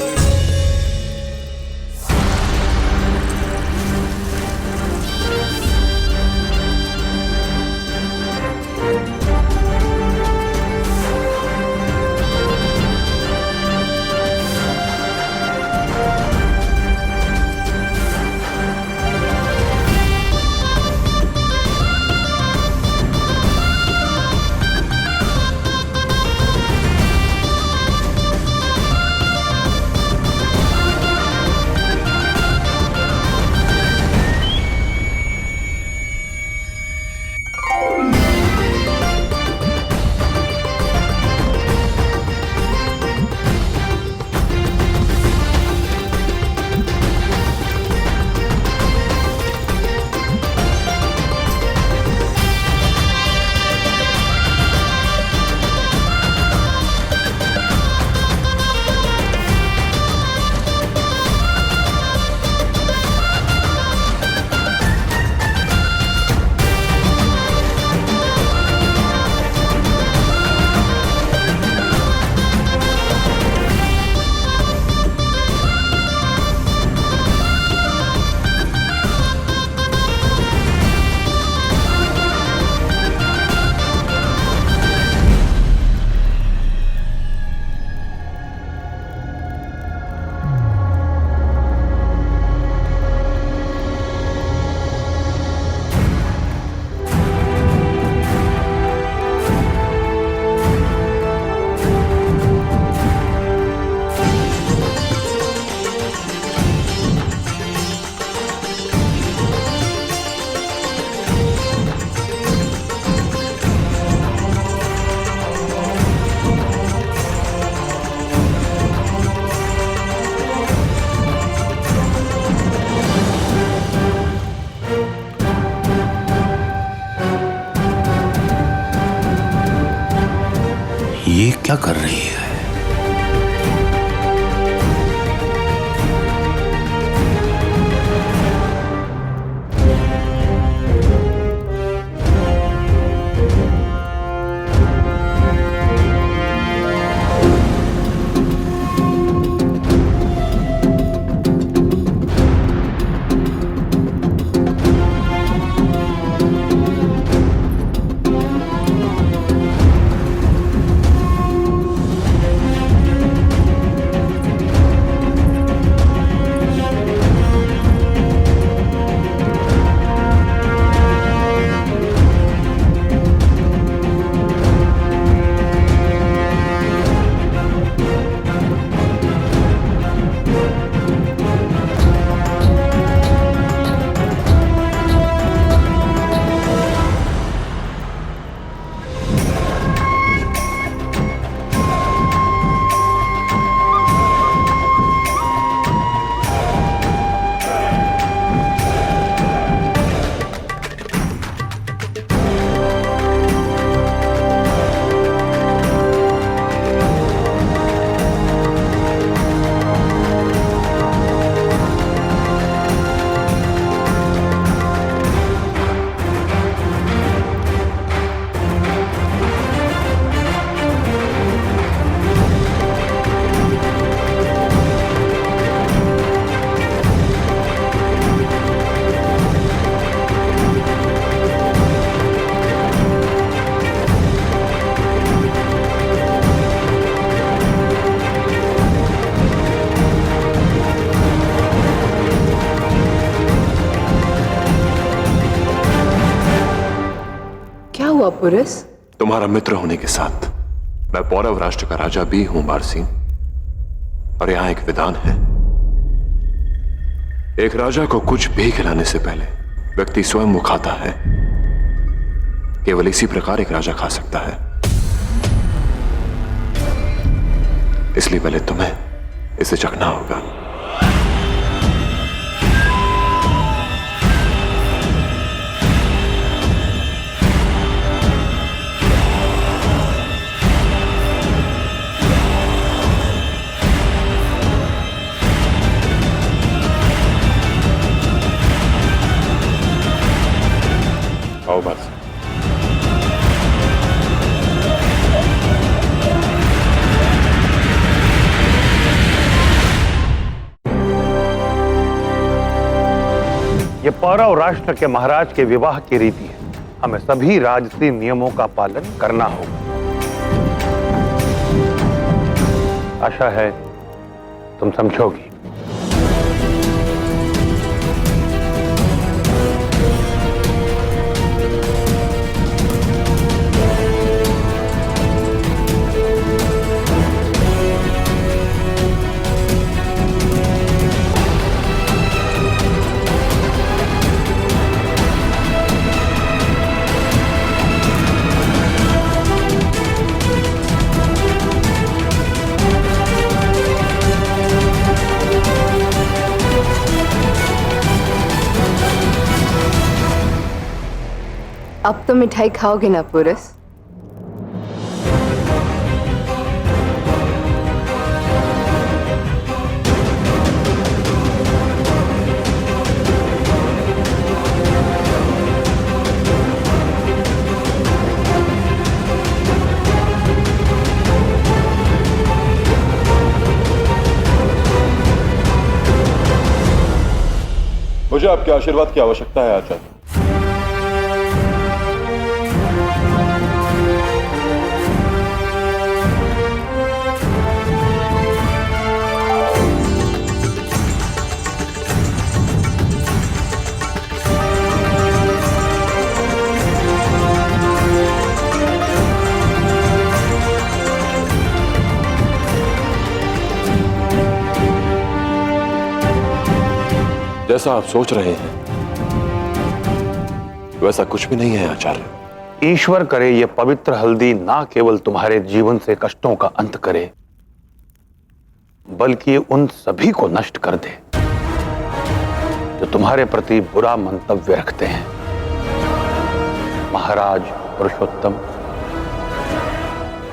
ये क्या कर रही है? पुरुष? तुम्हारा मित्र होने के साथ मैं पौरव राष्ट्र का राजा भी हूं बारसीन, और यहां एक विधान है, एक राजा को कुछ भी खिलाने से पहले व्यक्ति स्वयं वो खाता है। केवल इसी प्रकार एक राजा खा सकता है। इसलिए पहले तुम्हें इसे चखना होगा। आओ बस। ये पौरव राष्ट्र के महाराज के विवाह की रीति है। हमें सभी राजसी नियमों का पालन करना होगा। आशा है तुम समझोगी। अब तो मिठाई खाओगे ना पुरस? मुझे आपके आशीर्वाद की आवश्यकता है आचार्य। जैसा आप सोच रहे हैं वैसा कुछ भी नहीं है आचार्य। ईश्वर करे ये पवित्र हल्दी ना केवल तुम्हारे जीवन से कष्टों का अंत करे, बल्कि ये उन सभी को नष्ट कर दे जो तुम्हारे प्रति बुरा मंतव्य रखते हैं। महाराज पुरुषोत्तम,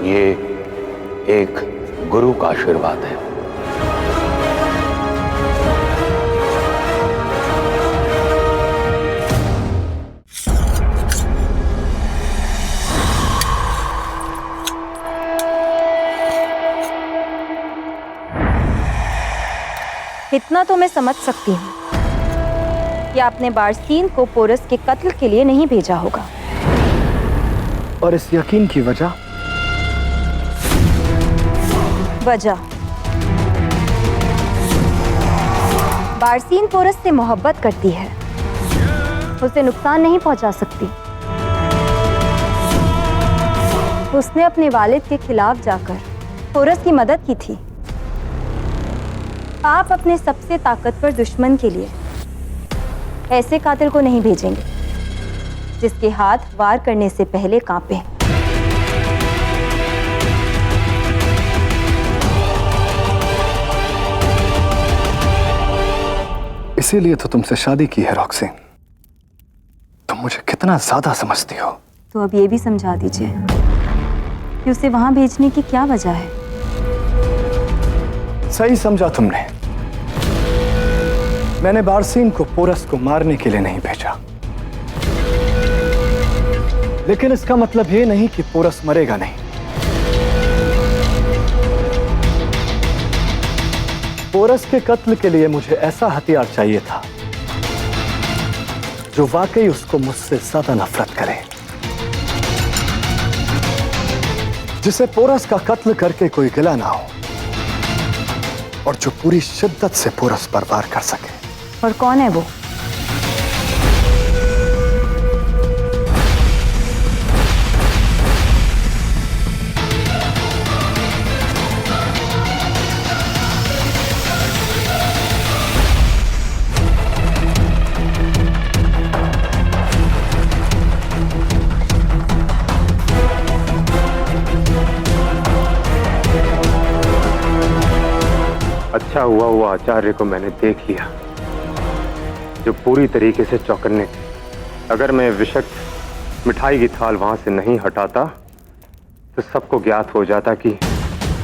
ये एक गुरु का आशीर्वाद है। इतना तो मैं समझ सकती हूँ कि आपने बारसीन को पोरस के कत्ल के लिए नहीं भेजा होगा। और इस यकीन की वजह बारसीन पोरस से मोहब्बत करती है, उसे नुकसान नहीं पहुंचा सकती। उसने अपने वालिद के खिलाफ जाकर पोरस की मदद की थी। आप अपने सबसे ताकतवर दुश्मन के लिए ऐसे कातिल को नहीं भेजेंगे जिसके हाथ वार करने से पहले कांपे। इसीलिए तो तुमसे शादी की है रॉक्सिन। तुम मुझे कितना ज्यादा समझती हो। तो अब ये भी समझा दीजिए कि उसे वहां भेजने की क्या वजह है। सही समझा तुमने। मैंने बारसीन को पोरस को मारने के लिए नहीं भेजा, लेकिन इसका मतलब ये नहीं कि पोरस मरेगा नहीं। पोरस के कत्ल के लिए मुझे ऐसा हथियार चाहिए था जो वाकई उसको मुझसे ज्यादा नफरत करे, जिसे पोरस का कत्ल करके कोई गिला ना हो और जो पूरी शिद्दत से पोरस पर वार कर सके। और कौन है वो? हुआ हुआ आचार्य को मैंने देख लिया, जो पूरी तरीके से चौकन्ने थे। अगर मैं विषक्त मिठाई की थाल वहां से नहीं हटाता तो सबको ज्ञात हो जाता कि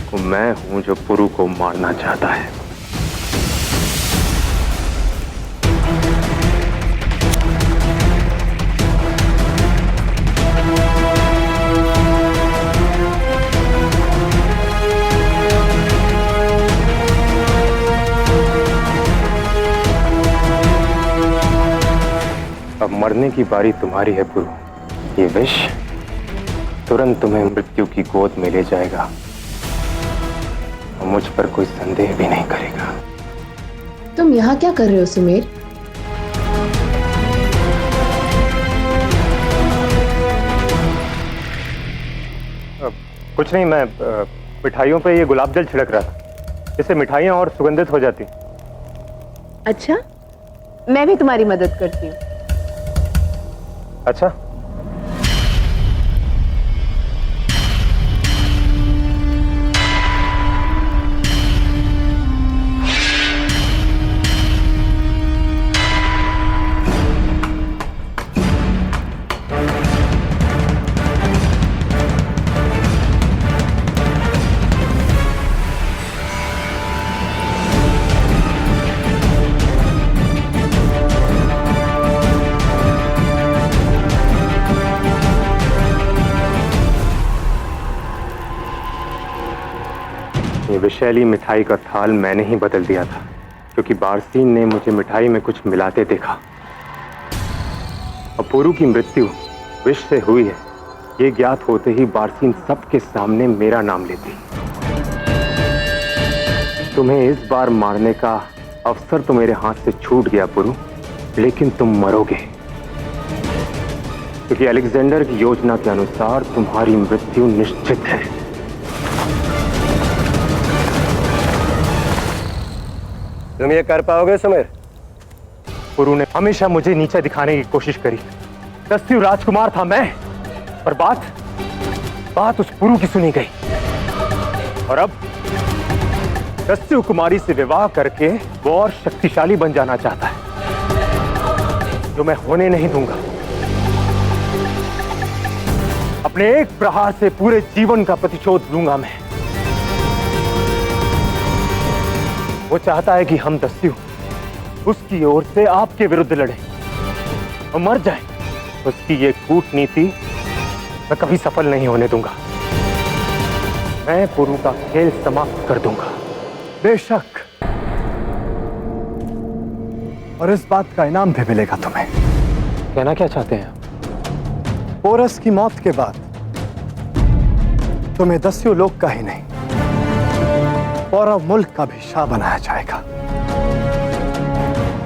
वो मैं हूं जो पुरु को मारना चाहता है। अब मरने की बारी तुम्हारी है पुरु। ये विष तुरंत तुम्हें मृत्यु की गोद में ले जाएगा और मुझ पर कोई संदेह भी नहीं करेगा। तुम यहाँ क्या कर रहे हो सुमेर? कुछ नहीं, मैं मिठाइयों पे ये गुलाब जल छिड़क रहा था, इससे मिठाइयाँ और सुगंधित हो जाती। अच्छा, मैं भी तुम्हारी मदद करती हूँ। अच्छा, ये विषैली मिठाई का थाल मैंने ही बदल दिया था, क्योंकि बारसीन ने मुझे मिठाई में कुछ मिलाते देखा। और पुरु की मृत्यु विष से हुई है, ये ज्ञात होते ही बारसीन सबके सामने मेरा नाम लेती। तुम्हें इस बार मारने का अवसर तो मेरे हाथ से छूट गया पुरु, लेकिन तुम मरोगे, क्योंकि अलेक्जेंडर की योजना के अनुसार तुम्हारी मृत्यु निश्चित है। तुम ये कर पाओगे सुमेर? पुरु ने हमेशा मुझे नीचा दिखाने की कोशिश करी। दस्यु राजकुमार था मैं, पर बात उस पुरु की सुनी गई। और अब दस्यु कुमारी से विवाह करके वो और शक्तिशाली बन जाना चाहता है, जो मैं होने नहीं दूंगा। अपने एक प्रहार से पूरे जीवन का प्रतिशोध लूंगा मैं। वो चाहता है कि हम दस्यु उसकी ओर से आपके विरुद्ध लड़े और मर जाए। उसकी ये कूटनीति मैं कभी सफल नहीं होने दूंगा। मैं पुरु का खेल समाप्त कर दूंगा। बेशक, और इस बात का इनाम भी मिलेगा तुम्हें। कहना क्या चाहते हैं? पोरस की मौत के बाद तुम्हें दस्यु लोक का ही नहीं, पौरव मुल्क का भी शाह बनाया जाएगा।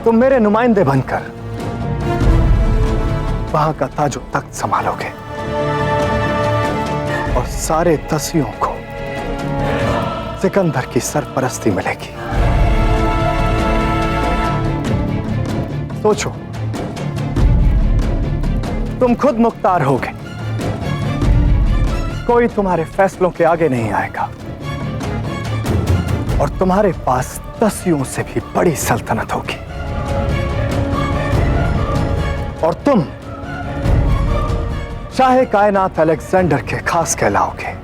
तुम मेरे नुमाइंदे बनकर वहां का ताजो तख्त संभालोगे और सारे दस्युओं को सिकंदर की सरपरस्ती मिलेगी। सोचो, तुम खुद मुख्तार होगे, कोई तुम्हारे फैसलों के आगे नहीं आएगा और तुम्हारे पास दस्युओं से भी बड़ी सल्तनत होगी। और तुम शाहे कायनात अलेक्जेंडर के खास कहलाओगे।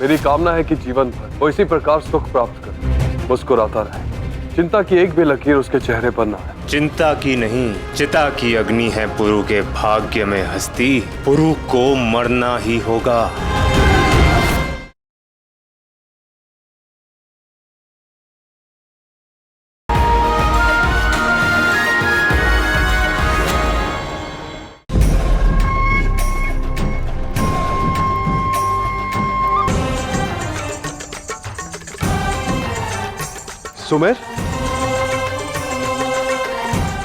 मेरी कामना है कि जीवन भर वो इसी प्रकार सुख प्राप्त कर मुस्कुराता रहे, चिंता की एक भी लकीर उसके चेहरे पर ना है। चिंता की नहीं, चिता की अग्नि है पुरु के भाग्य में हस्ती। पुरु को मरना ही होगा। सुमेर,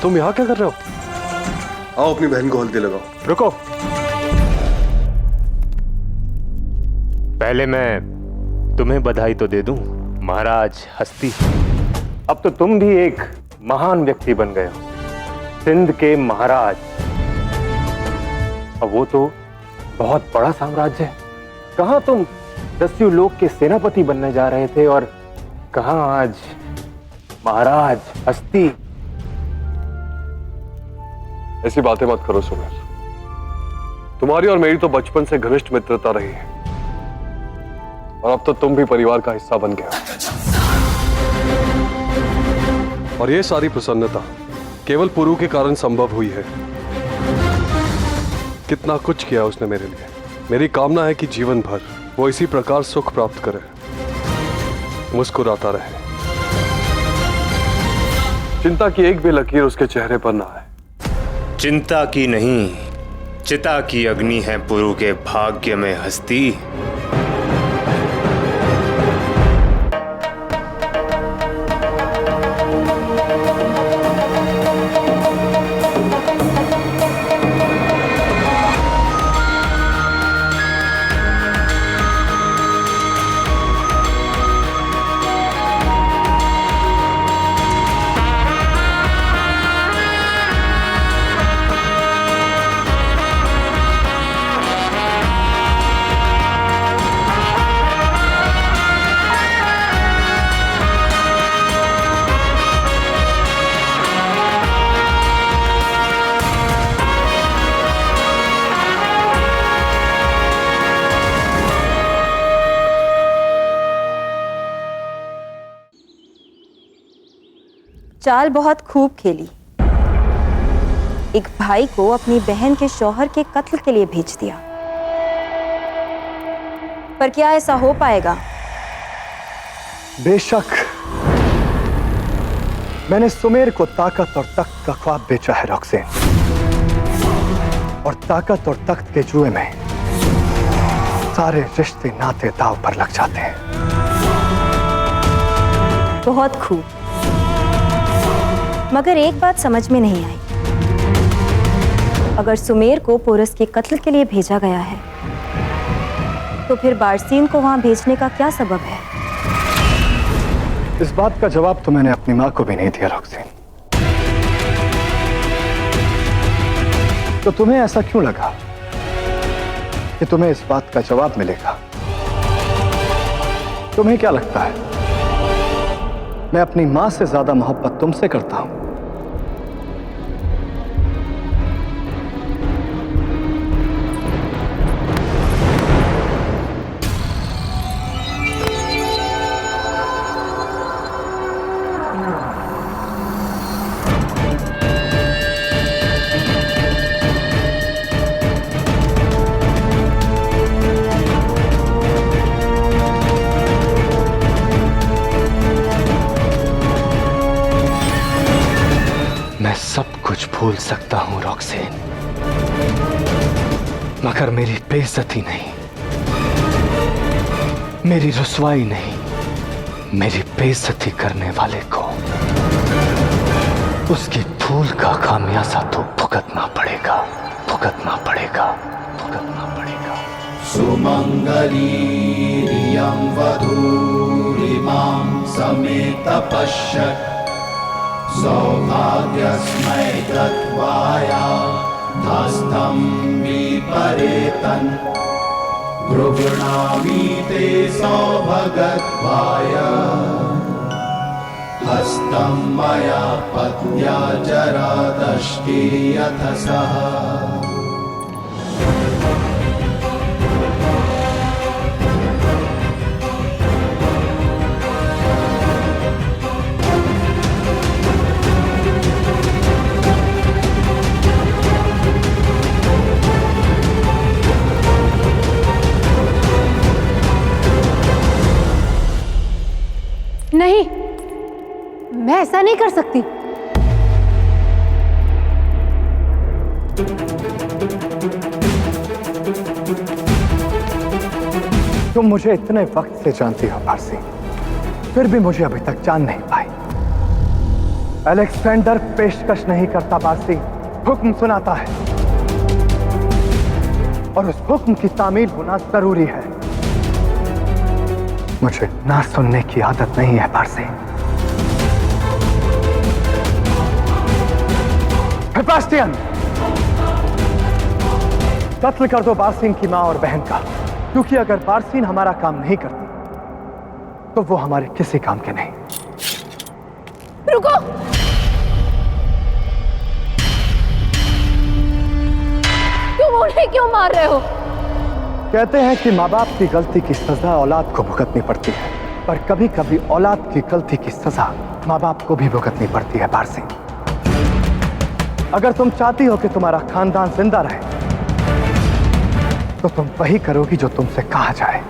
तुम यहाँ क्या कर रहे हो? आओ अपनी बहन को हल्दी लगाओ। रुको, पहले मैं तुम्हें बधाई तो दे दूं। महाराज हस्ती, अब तो तुम भी एक महान व्यक्ति बन गए हो, सिंध के महाराज। अब वो तो बहुत बड़ा साम्राज्य है। कहाँ तुम दस्यु लोक के सेनापति बनने जा रहे थे और कहाँ आज महाराज हस्ती। ऐसी बातें मत करो सुमेर। तुम्हारी और मेरी तो बचपन से घनिष्ठ मित्रता रही है और अब तो तुम भी परिवार का हिस्सा बन गए हो। और ये सारी प्रसन्नता केवल पुरु के कारण संभव हुई है। कितना कुछ किया उसने मेरे लिए। मेरी कामना है कि जीवन भर वो इसी प्रकार सुख प्राप्त करे, मुस्कुराता रहे, चिंता की एक भी लकीर उसके चेहरे पर ना आए। चिंता की नहीं, चिता की अग्नि है पुरु के भाग्य में हस्ती। चाल बहुत खूब खेली। एक भाई को अपनी बहन के शौहर के कत्ल के लिए भेज दिया, पर क्या ऐसा हो पाएगा? बेशक मैंने सुमेर को ताकत और तख्त का ख्वाब बेचा है रॉक्सेन, और ताकत और तख्त के जुए में सारे रिश्ते नाते दांव पर लग जाते हैं। बहुत खूब, मगर एक बात समझ में नहीं आई। अगर सुमेर को पोरस के कत्ल के लिए भेजा गया है, तो फिर बारसीन को वहां भेजने का क्या सबब है? इस बात का जवाब तो मैंने अपनी मां को भी नहीं दिया रॉक्सेन। तो तुम्हें ऐसा क्यों लगा कि तुम्हें इस बात का जवाब मिलेगा? तुम्हें क्या लगता है मैं अपनी मां से ज्यादा मोहब्बत तुमसे करता हूं? मैं सब कुछ भूल सकता हूं रॉक्सेन, मगर मेरी बेइज्जती नहीं, मेरी रुसवाई नहीं, मेरी बेइज्जती करने वाले को उसकी भूल का खामियाजा तो भुगतना पड़ेगा, भुगतना पड़ेगा, भुगतना पड़ेगा। सुमंगलीरियं वधूरिमां समेत पश्यत् सौभाग्यस्मै तत्त्वाया हस्तं विपरेतन् गृह्णामि ते सौभगत्वाय हस्तं मया पत्या जरादष्टे यथ सः। नहीं, मैं ऐसा नहीं कर सकती। तुम मुझे इतने वक्त से जानती हो पारसी, फिर भी मुझे अभी तक जान नहीं पाई। अलेक्जेंडर पेशकश नहीं करता पारसी, हुक्म सुनाता है, और उस हुक्म की तामील होना जरूरी है। मुझे ना सुनने की आदत नहीं है पारसी। सेबास्टियन, कत्ल कर दो बारसीन की मां और बहन का, क्योंकि अगर बारसीन हमारा काम नहीं करती तो वो हमारे किसी काम के नहीं। रुको, तुम उन्हें क्यों मार रहे हो? कहते हैं कि माँ बाप की गलती की सजा औलाद को भुगतनी पड़ती है, पर कभी कभी औलाद की गलती की सजा माँ बाप को भी भुगतनी पड़ती है बारसीन। अगर तुम चाहती हो कि तुम्हारा खानदान जिंदा रहे तो तुम वही करोगी जो तुमसे कहा जाए।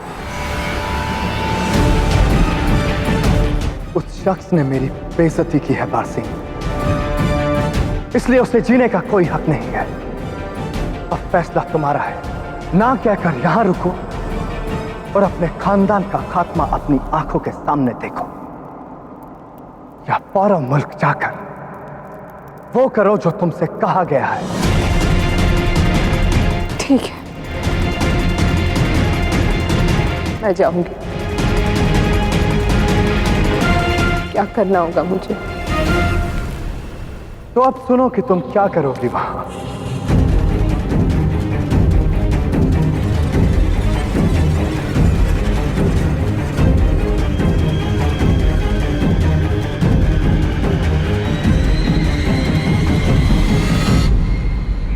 उस शख्स ने मेरी बेइज्जती की है बारसीन, इसलिए उसे जीने का कोई हक नहीं है। अब फैसला तुम्हारा है, ना कहकर यहां रुको और अपने खानदान का खात्मा अपनी आंखों के सामने देखो, या पौरव मुल्क जाकर वो करो जो तुमसे कहा गया है। ठीक है, मैं जाऊंगी। क्या करना होगा मुझे? तो अब सुनो कि तुम क्या करोगी वहां।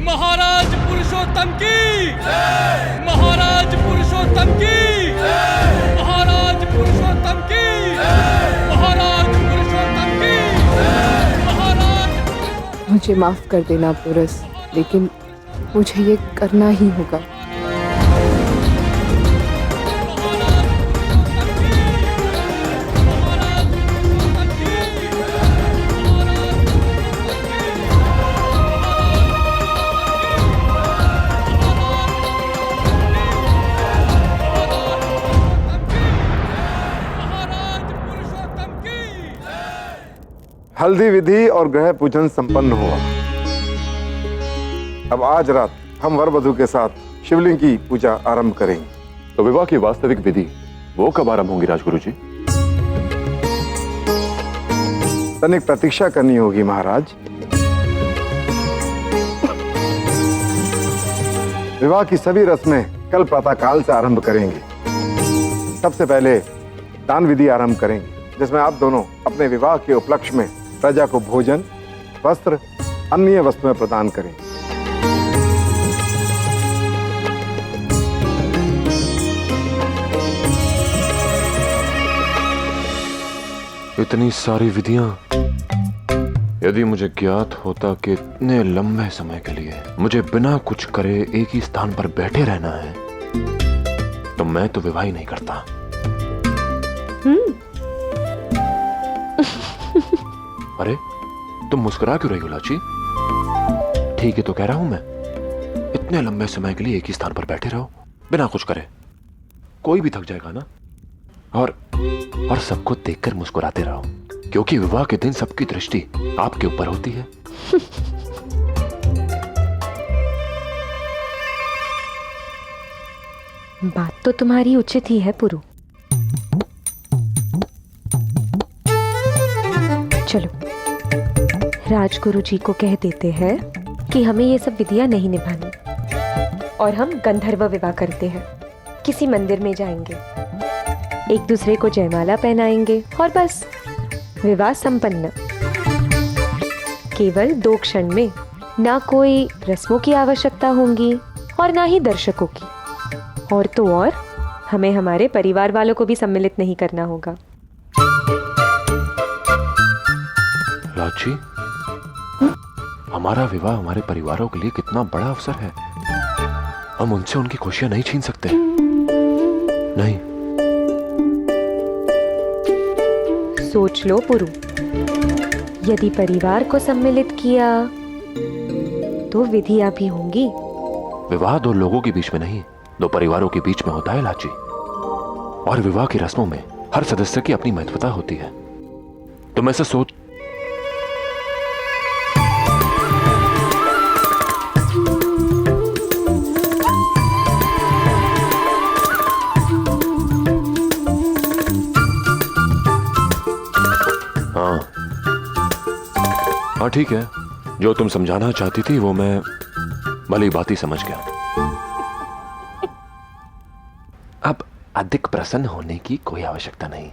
महाराज पुरुषोत्तम की, महाराज पुरुषोत्तम की, महाराज पुरुषोत्तम की, महाराज पुरुषोत्तम की, महाराज। मुझे माफ कर देना पुरस, लेकिन मुझे ये करना ही होगा। हल्दी विधि और ग्रह पूजन संपन्न हुआ। अब आज रात हम वर वधू के साथ शिवलिंग की पूजा आरंभ करेंगे। तो विवाह की वास्तविक विधि वो कब आरंभ होंगी राजगुरु जी? तनिक प्रतीक्षा करनी होगी महाराज। विवाह की सभी रस्में कल प्रातःकाल से आरंभ करेंगे। सबसे पहले दान विधि आरंभ करेंगे, जिसमें आप दोनों अपने विवाह के उपलक्ष्य में प्रजा को भोजन, वस्त्र, अन्य वस्तुएं प्रदान करें। इतनी सारी विधियां, यदि मुझे ज्ञात होता कि इतने लंबे समय के लिए मुझे बिना कुछ करे एक ही स्थान पर बैठे रहना है, तो मैं तो विवाह ही नहीं करता। अरे तुम मुस्कुरा क्यों रही हो लाची? ठीक है तो कह रहा हूं मैं, इतने लंबे समय के लिए एक ही स्थान पर बैठे रहो बिना कुछ करे, कोई भी थक जाएगा ना। और सबको देखकर मुस्कुराते रहो, क्योंकि विवाह के दिन सबकी दृष्टि आपके ऊपर होती है। बात तो तुम्हारी उचित ही है पुरु। चलो राजगुरु जी को कह देते हैं कि हमें ये सब विधियां नहीं निभानी और हम गंधर्व विवाह करते हैं। किसी मंदिर में जाएंगे, एक दूसरे को जयमाला पहनाएंगे और बस विवाह संपन्न। केवल 2 क्षण में, ना कोई रस्मों की आवश्यकता होगी और ना ही दर्शकों की। और तो और हमें हमारे परिवार वालों को भी सम्मिलित नहीं करना होगा। लाची, हमारा विवाह हमारे परिवारों के लिए कितना बड़ा अवसर है। हम उनसे उनकी खुशियां नहीं छीन सकते। नहीं। सोच लो पुरु, यदि परिवार को सम्मिलित किया तो विधियां भी होंगी। विवाह 2 लोगों के बीच में नहीं, 2 परिवारों के बीच में होता है लाची। और विवाह की रस्मों में हर सदस्य की अपनी महत्वता होती है। तुम ऐसा सोच। ठीक है, जो तुम समझाना चाहती थी वो मैं भली बात ही समझ गया। अब अधिक प्रसन्न होने की कोई आवश्यकता नहीं।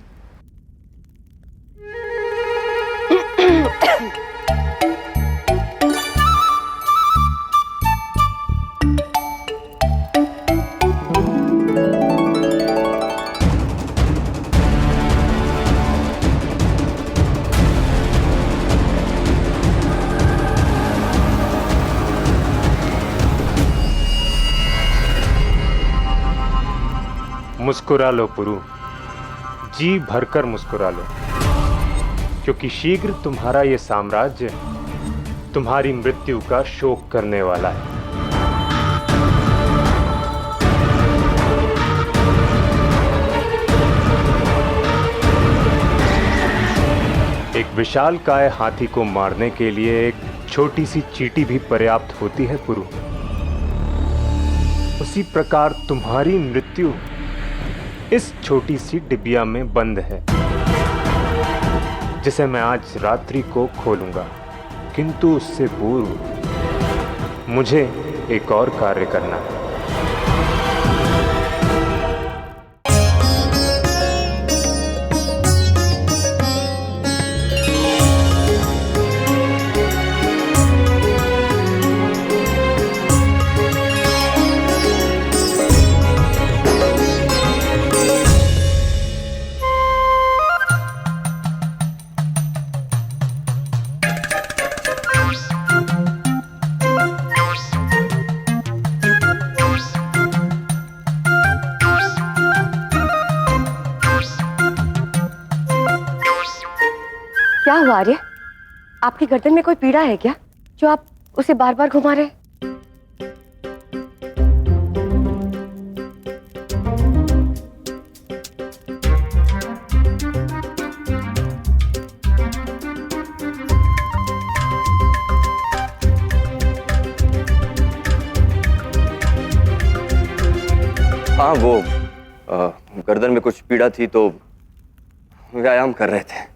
मुस्कुरा लो पुरु, जी भरकर मुस्कुरा लो, क्योंकि शीघ्र तुम्हारा ये साम्राज्य तुम्हारी मृत्यु का शोक करने वाला है। एक विशालकाय हाथी को मारने के लिए एक छोटी सी चींटी भी पर्याप्त होती है पुरु। उसी प्रकार तुम्हारी मृत्यु इस छोटी सी डिबिया में बंद है, जिसे मैं आज रात्रि को खोलूंगा। किंतु उससे पूर्व मुझे एक और कार्य करना है। क्या हुआ आर्य? आपकी गर्दन में कोई पीड़ा है क्या, जो आप उसे बार बार घुमा रहे? हाँ, वो गर्दन में कुछ पीड़ा थी तो व्यायाम कर रहे थे।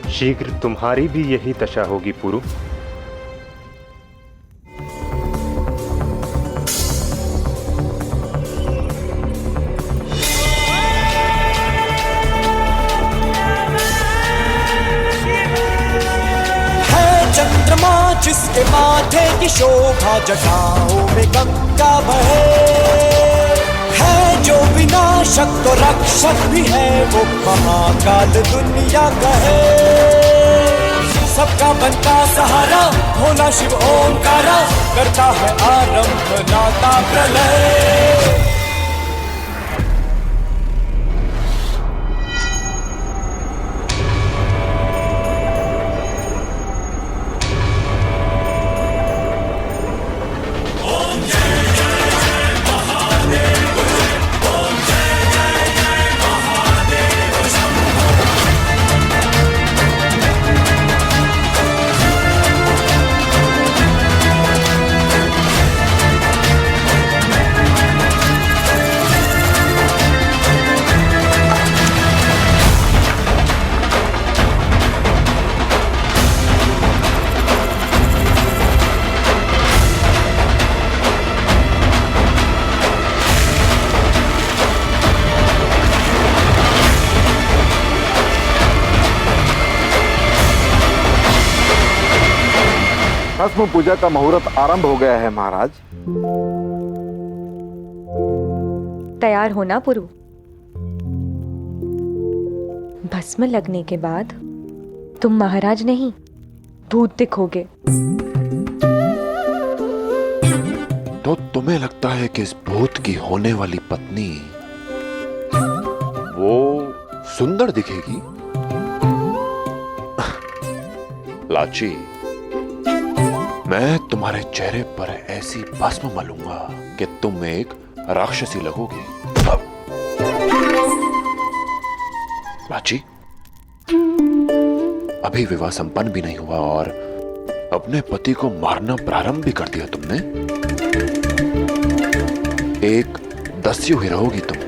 शीघ्र तुम्हारी भी यही दशा होगी पुरु। के माथे की शोभा जटाओं में गंगा बहे, है जो विनाशक तो रक्षक भी है, वो महाकाल दुनिया कहे। सबका बनता सहारा भोला शिव ओंकारा, करता है आरंभ लाता प्रलय। भस्म पूजा का मुहूर्त आरंभ हो गया है महाराज। तैयार होना पुरु। भस्म लगने के बाद तुम महाराज नहीं भूत दिखोगे। तो तुम्हें लगता है कि इस भूत की होने वाली पत्नी वो सुंदर दिखेगी? लाची, मैं तुम्हारे चेहरे पर ऐसी भस्म मलूंगा कि तुम एक राक्षसी लगोगी। लाची, अभी विवाह संपन्न भी नहीं हुआ और अपने पति को मारना प्रारंभ भी कर दिया तुमने। एक दस्यु ही रहोगी तुम।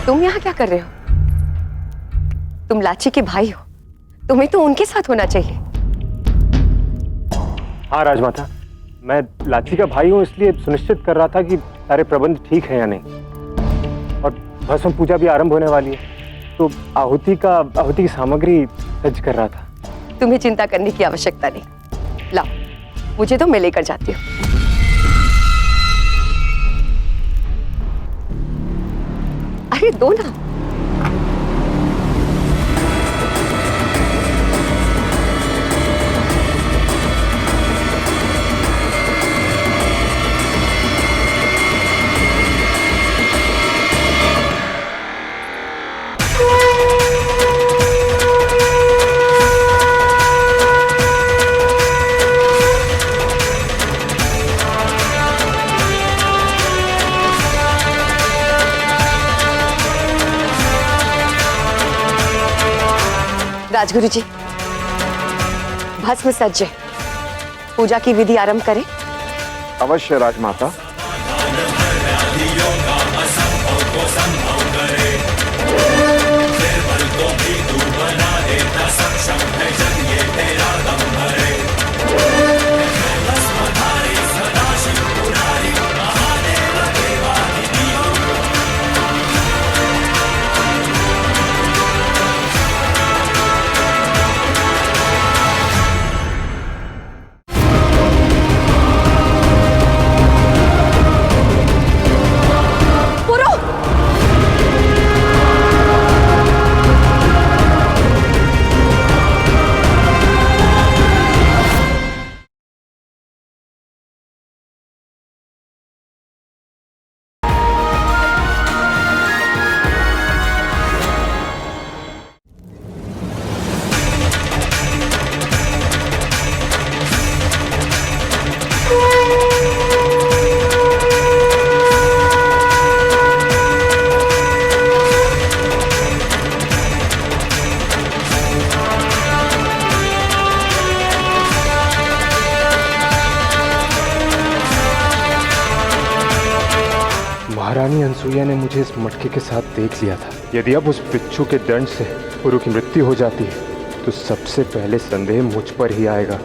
तुम यहाँ क्या कर रहे हो? तुम लाची के भाई हो, तुम्हें तो उनके साथ होना चाहिए। हाँ राजमाता, मैं लाची का भाई हूँ, इसलिए सुनिश्चित कर रहा था कि सारे प्रबंध ठीक है या नहीं। और भस्म पूजा भी आरंभ होने वाली है, तो आहुति की सामग्री सज्ज कर रहा था। तुम्हें चिंता करने की आवश्यकता नहीं। लाओ, मुझे तो मैं लेकर जाती हूँ। अरे दो ना। राजगुरु जी, भस्म सज्ज है, पूजा की विधि आरंभ करें। अवश्य राजमाता। महारानी अनसुईया ने मुझे इस मटके के साथ देख लिया था। यदि अब उस बिच्छू के दंड से पुरु की मृत्यु हो जाती है तो सबसे पहले संदेह मुझ पर ही आएगा।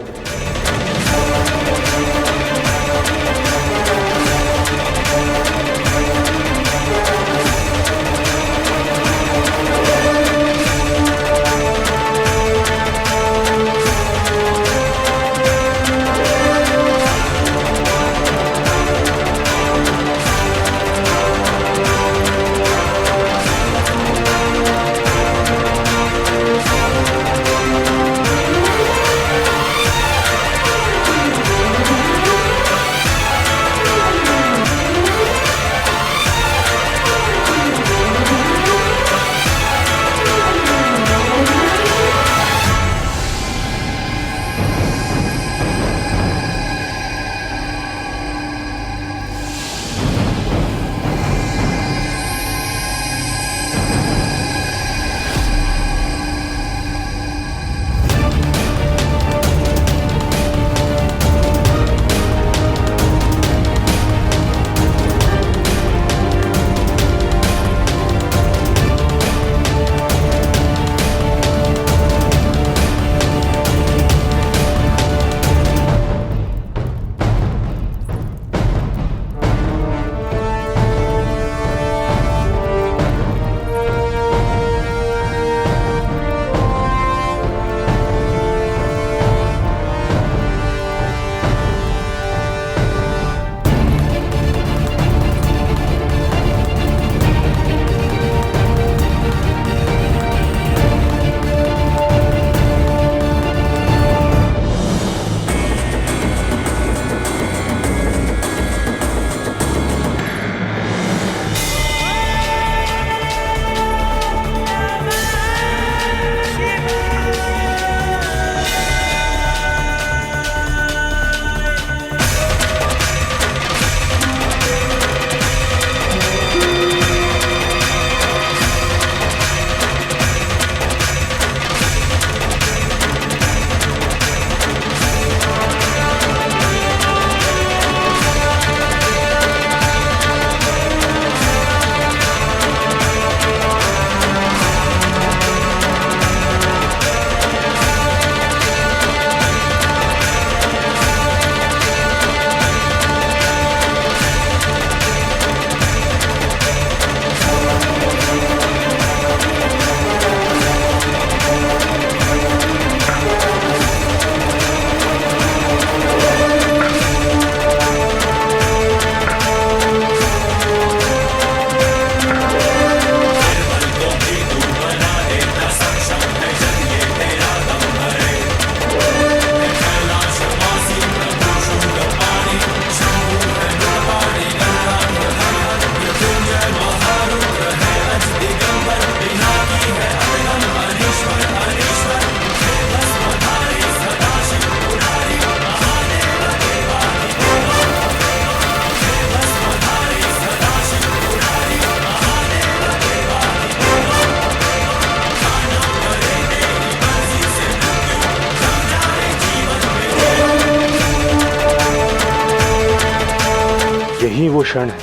यही वो क्षण है,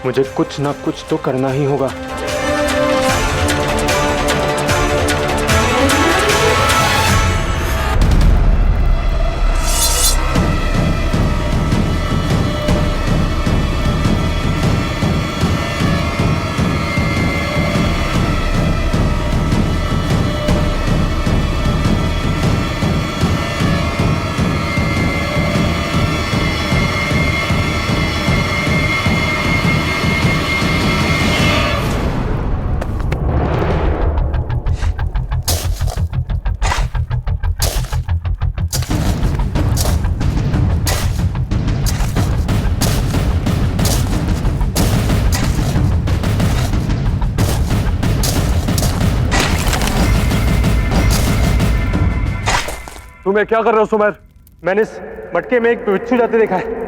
मुझे कुछ ना कुछ तो करना ही होगा। तुम्हें क्या कर रहे हो सुमेर? मैंने इस मटके में एक बिच्छू जाते देखा है।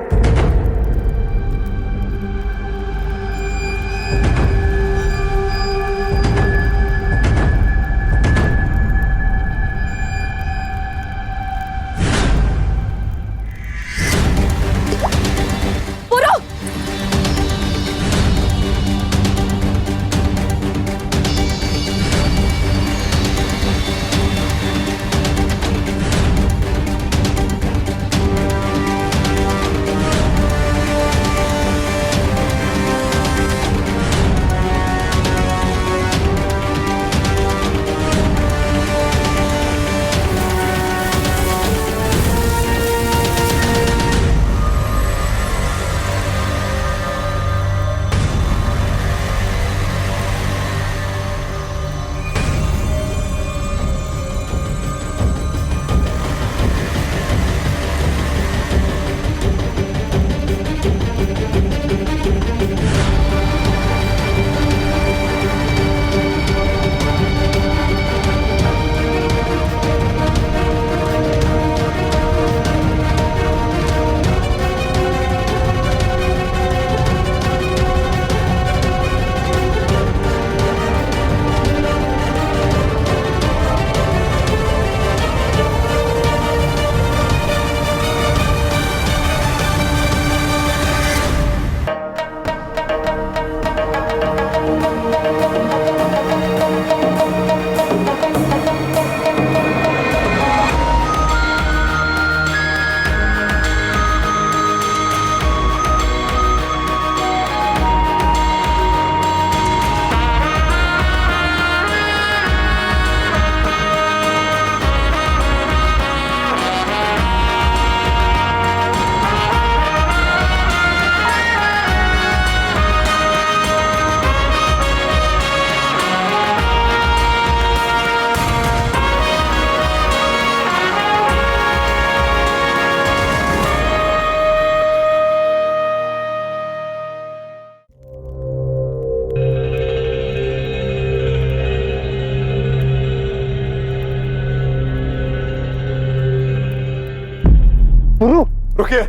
रुकिए।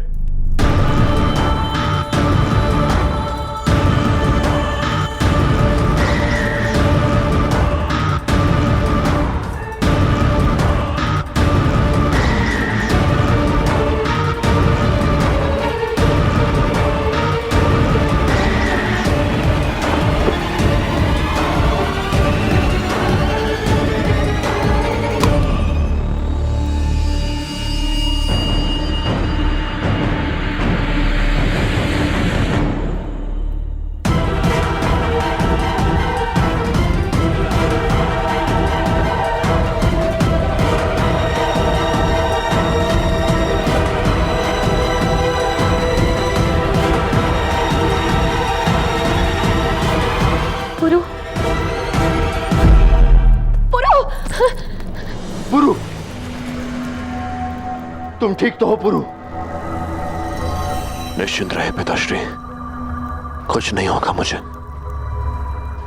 पुरु, तुम ठीक तो हो पुरु? निश्चिंत रहे पिताश्री, कुछ नहीं होगा मुझे।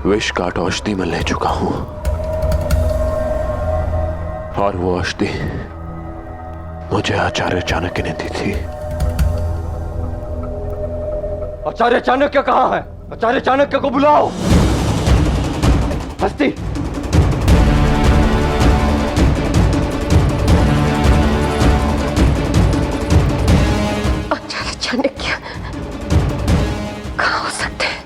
विष काट औषधि में ले चुका हूं और वो औषधि मुझे आचार्य चाणक्य ने दी थी। आचार्य चाणक्य कहाँ है? आचार्य चाणक्य को बुलाओ। हस्ती, चाणक्य कहाँ हो सकते हैं?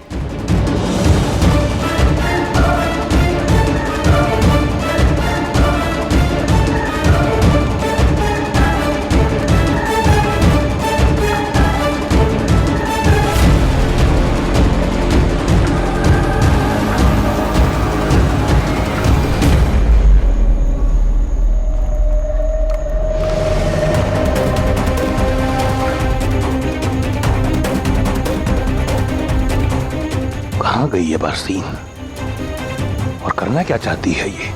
कहाँ गई है बरसीन और करना क्या चाहती है ये,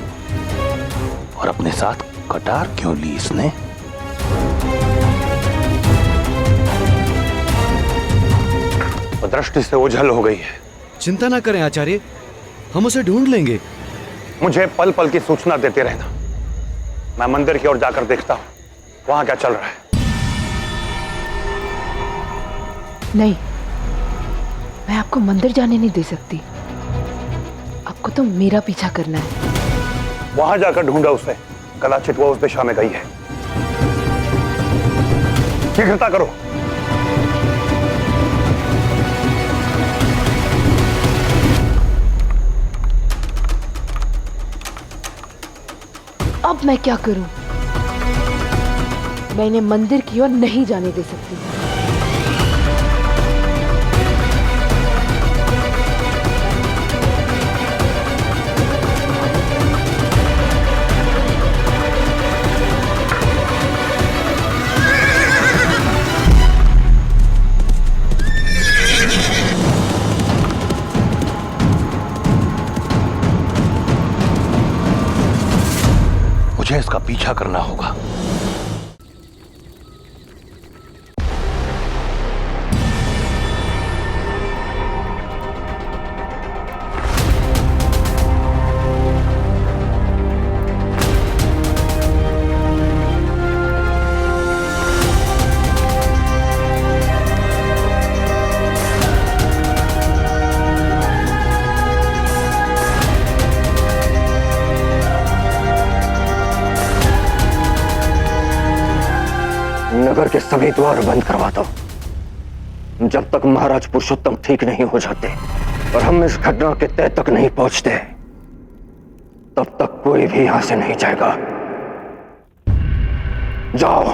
और अपने साथ कटार क्यों ली इसने? वो दृष्टि से ओझल हो गई है। चिंता ना करें आचार्य, हम उसे ढूंढ लेंगे। मुझे पल पल की सूचना देते रहना। मैं मंदिर की ओर जाकर देखता हूं वहां क्या चल रहा है। नहीं, मैं आपको मंदिर जाने नहीं दे सकती। आपको तो मेरा पीछा करना है। वहां जाकर ढूंढा उसे, कदाचित वो उस दिशा में गई है। शीघ्रता करो। अब मैं क्या करूं? मैं इन्हें मंदिर की ओर नहीं जाने दे सकती। मुझे इसका पीछा करना होगा। नगर के सभी द्वार बंद करवा दो जब तक महाराज पुरुषोत्तम ठीक नहीं हो जाते और हम इस घटना के तय तक नहीं पहुंचते, तब तक कोई भी यहां से नहीं जाएगा। जाओ।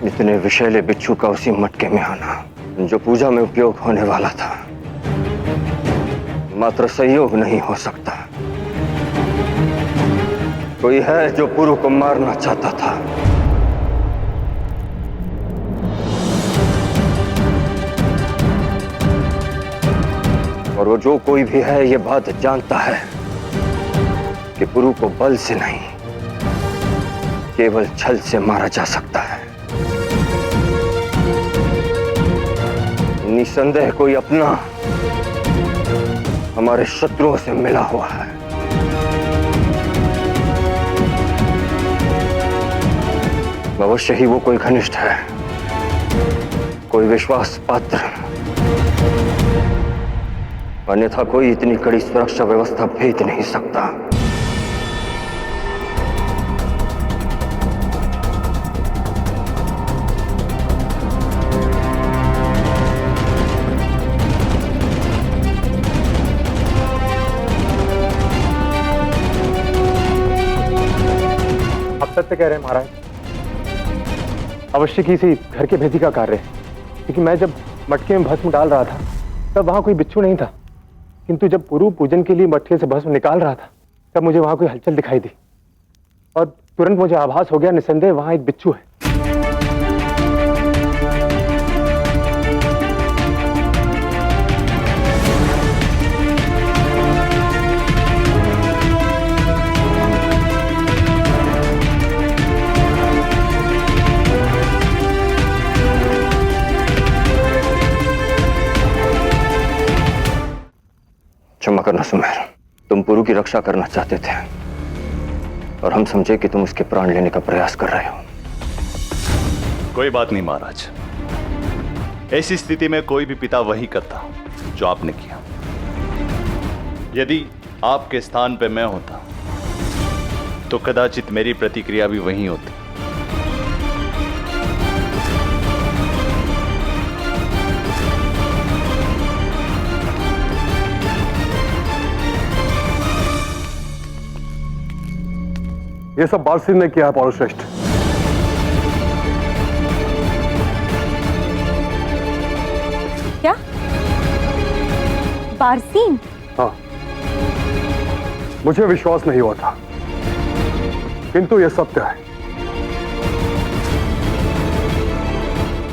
इतने विषैले बिच्छू का उसी मटके में आना जो पूजा में उपयोग होने वाला था, मात्र संयोग नहीं हो सकता। कोई है जो पुरु को मारना चाहता था। और वो जो कोई भी है ये बात जानता है कि पुरु को बल से नहीं, केवल छल से मारा जा सकता है। निसंदेह कोई अपना हमारे शत्रुओं से मिला हुआ है। अवश्य ही वो कोई घनिष्ठ है, कोई विश्वास पात्र, अन्यथा कोई इतनी कड़ी सुरक्षा व्यवस्था भेज नहीं सकता। आप सत्य कह रहे हैं महाराज, अवश्य किसी घर के भेदी का कार्य है, क्योंकि मैं जब मटके में भस्म डाल रहा था तब वहां कोई बिच्छू नहीं था, किंतु जब पुरु पूजन के लिए मटके से भस्म निकाल रहा था तब मुझे वहां कोई हलचल दिखाई दी और तुरंत मुझे आभास हो गया, निसंदेह वहां एक बिच्छू है। क्षमा करना सुमेर, तुम पुरु की रक्षा करना चाहते थे और हम समझे कि तुम उसके प्राण लेने का प्रयास कर रहे हो। कोई बात नहीं महाराज, ऐसी स्थिति में कोई भी पिता वही करता जो आपने किया। यदि आपके स्थान पे मैं होता तो कदाचित मेरी प्रतिक्रिया भी वही होती। ये सब बारसीन ने किया है पौरुश्रेष्ठ। क्या? बारसीन? हाँ, मुझे विश्वास नहीं हुआ था, किंतु यह सत्य है।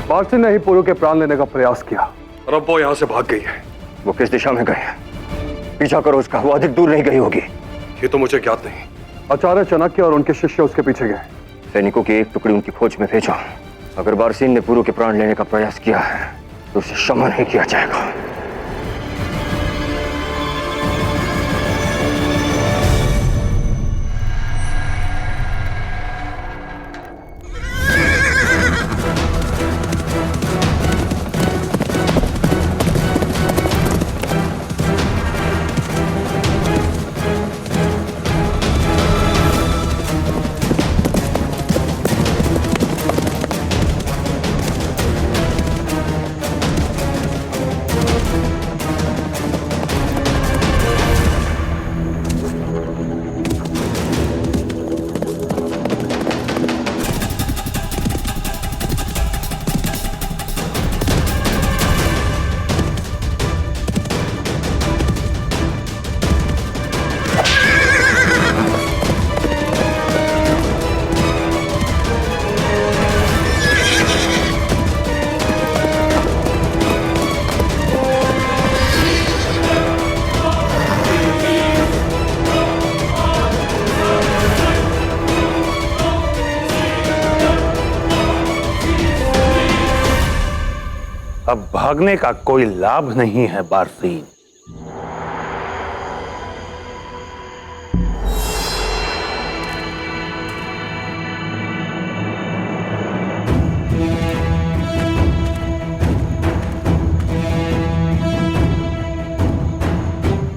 बारसीन ने ही पुरु के प्राण लेने का प्रयास किया और अब वो यहां से भाग गई है। वो किस दिशा में गई है? पीछा करो उसका, वो अधिक दूर नहीं गई होगी। ये तो मुझे ज्ञात नहीं। आचार्य चाणक्य और उनके शिष्य उसके पीछे गए। सैनिकों की एक टुकड़ी उनकी खोज में भेजा। अगर बारसीन ने पुरु के प्राण लेने का प्रयास किया है तो उसे क्षमा नहीं किया जाएगा। अब भागने का कोई लाभ नहीं है बारसीन।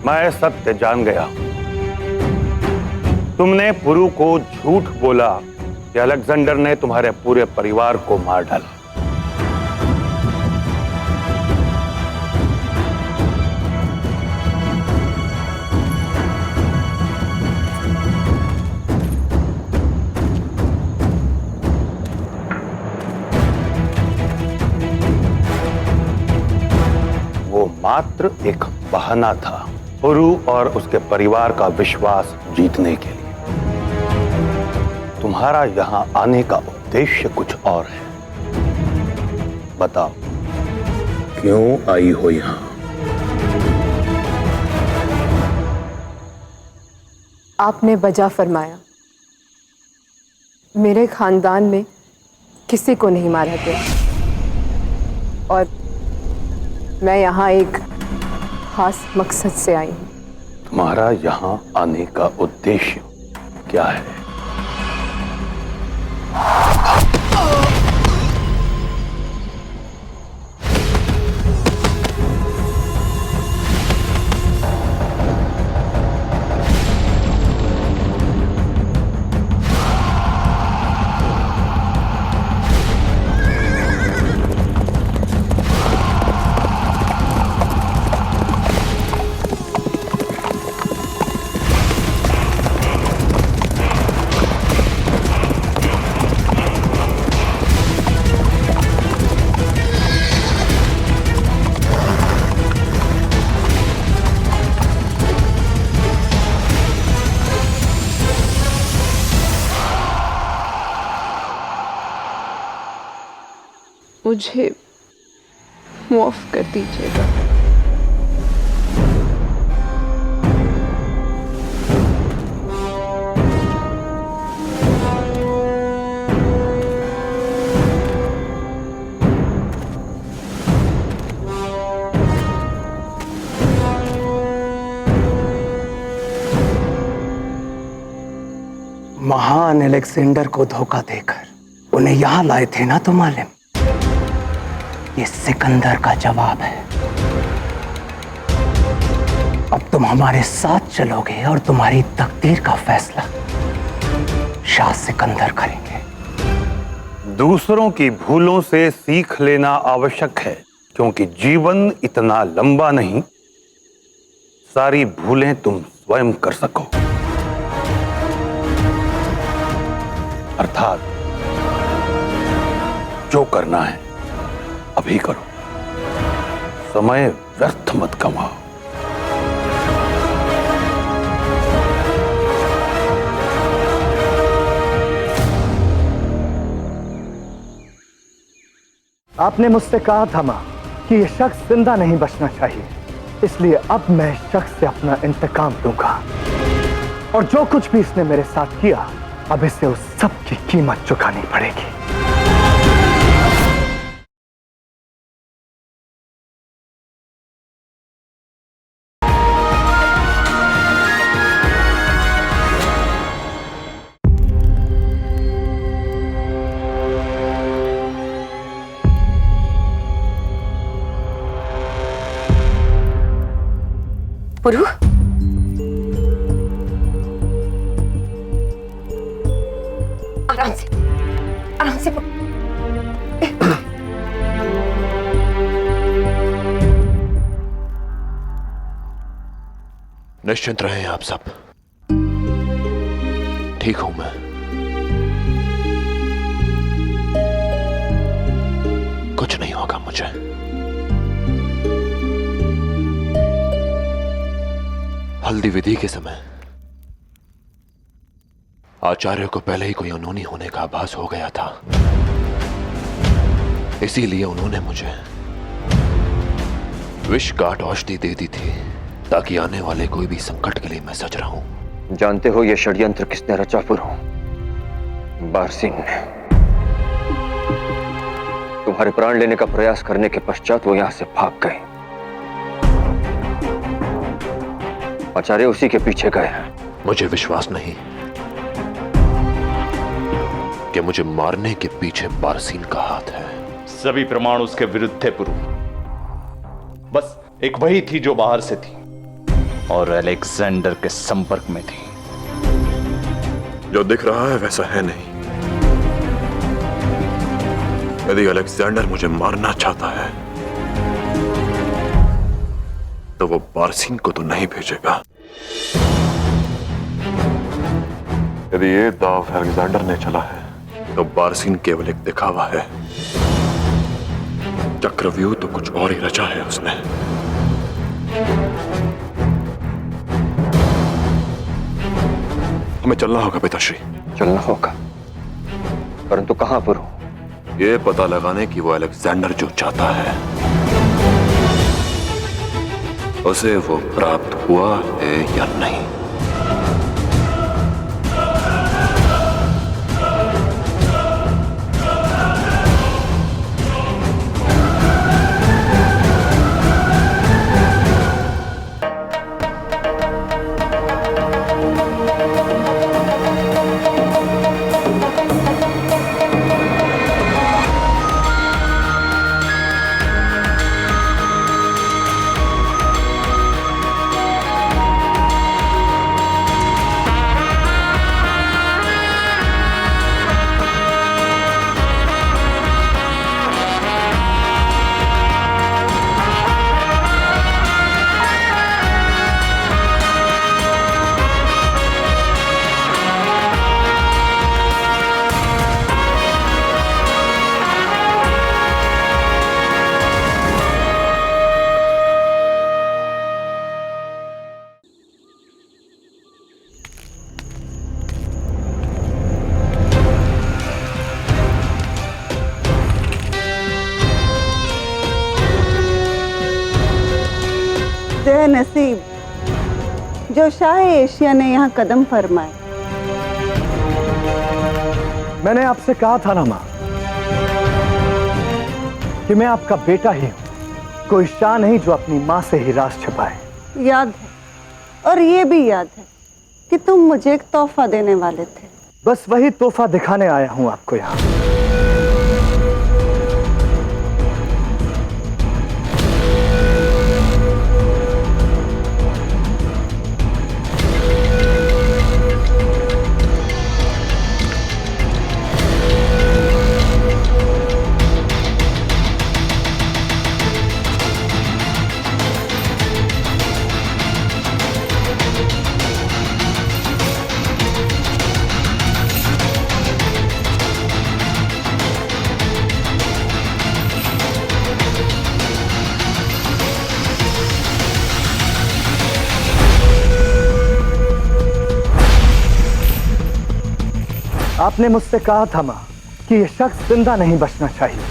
मैं सत्य जान गया। तुमने पुरु को झूठ बोला कि अलेक्जेंडर ने तुम्हारे पूरे परिवार को मार डाला। वो मात्र एक बहाना था पुरु और उसके परिवार का विश्वास जीतने के लिए। तुम्हारा यहां आने का उद्देश्य कुछ और है। बताओ, क्यों आई हो यहां? आपने बजा फरमाया, मेरे खानदान में किसी को नहीं मारा गया और मैं यहाँ एक खास मकसद से आई हूँ। तुम्हारा यहां आने का उद्देश्य क्या है? मुझे माफ कर दीजिएगा। महान अलेक्जेंडर को धोखा देकर उन्हें यहां लाए थे ना तुम मालिम? ये सिकंदर का जवाब है। अब तुम हमारे साथ चलोगे और तुम्हारी तकदीर का फैसला शाह सिकंदर करेंगे। दूसरों की भूलों से सीख लेना आवश्यक है, क्योंकि जीवन इतना लंबा नहीं सारी भूलें तुम स्वयं कर सको। अर्थात जो करना है अभी करो, समय व्यर्थ मत गंवाओ। आपने मुझसे कहा था मां कि ये शख्स जिंदा नहीं बचना चाहिए, इसलिए अब मैं इस शख्स से अपना इंतकाम लूंगा और जो कुछ भी इसने मेरे साथ किया अब इसे उस सब की कीमत चुकानी पड़ेगी। पुरु, आराम से, आराम से। निश्चिंत रहें आप सब, ठीक हूं मैं। कुछ नहीं होगा मुझे। हल्दी विधि के समय आचार्य को पहले ही कोई अनहोनी होने का आभास हो गया था, इसीलिए उन्होंने मुझे विषकाट औषधि दे दी थी ताकि आने वाले कोई भी संकट के लिए मैं सज रहूं। जानते हो यह षड्यंत्र किसने रचा पुरु? बारसिंह ने। तुम्हारे प्राण लेने का प्रयास करने के पश्चात वो यहां से भाग गए। आचार्य उसी के पीछे गए हैं। मुझे विश्वास नहीं कि मुझे मारने के पीछे बारसीन का हाथ है। सभी प्रमाण उसके विरुद्ध थे पुरु। बस एक वही थी जो बाहर से थी और अलेक्जेंडर के संपर्क में थी। जो दिख रहा है वैसा है नहीं। यदि अलेक्जेंडर मुझे मारना चाहता है तो वो बारसीन को तो नहीं भेजेगा। यदि ये दाव अलेक्जेंडर ने चला है तो बारसीन केवल एक दिखावा है। चक्रव्यूह तो कुछ और ही रचा है उसने। हमें चलना होगा पिताश्री। चलना होगा, परंतु कहां पुरु? ये पता लगाने की वो अलेक्जेंडर जो चाहता है उसे वो प्राप्त हुआ है या नहीं। है नसीब जो शाह एशिया ने यहाँ कदम फरमाए। मैंने आपसे कहा था ना मां कि मैं आपका बेटा ही हूं, कोई शाह नहीं जो अपनी मां से ही राज छिपाए। याद है, और ये भी याद है कि तुम मुझे एक तोहफा देने वाले थे। बस वही तोहफा दिखाने आया हूं आपको यहां। आपने मुझसे कहा था मां कि यह शख्स जिंदा नहीं बचना चाहिए,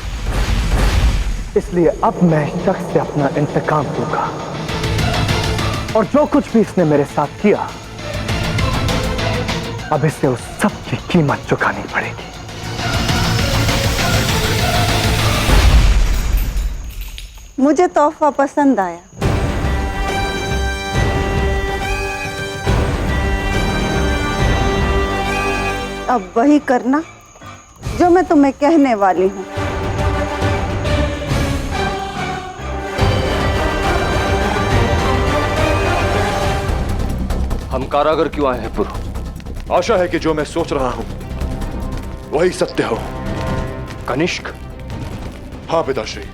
इसलिए अब मैं इस शख्स से अपना इंतकाम लूंगा और जो कुछ भी इसने मेरे साथ किया अब इसे उस सब की कीमत चुकानी पड़ेगी। मुझे तोहफा पसंद आया। अब वही करना जो मैं तुम्हें कहने वाली हूं। हम कारागर क्यों आए हैं पुरु? आशा है कि जो मैं सोच रहा हूं वही सत्य हो। कनिष्क? हाँ पिताश्री,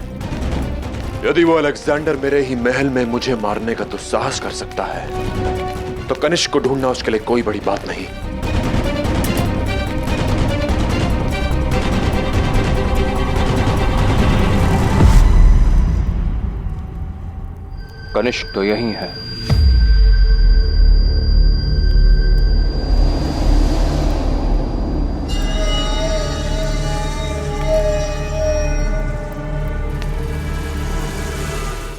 यदि वो अलेक्जेंडर मेरे ही महल में मुझे मारने का दुस्साहस कर सकता है तो कनिष्क को ढूंढना उसके लिए कोई बड़ी बात नहीं। कनिष्क तो यही है।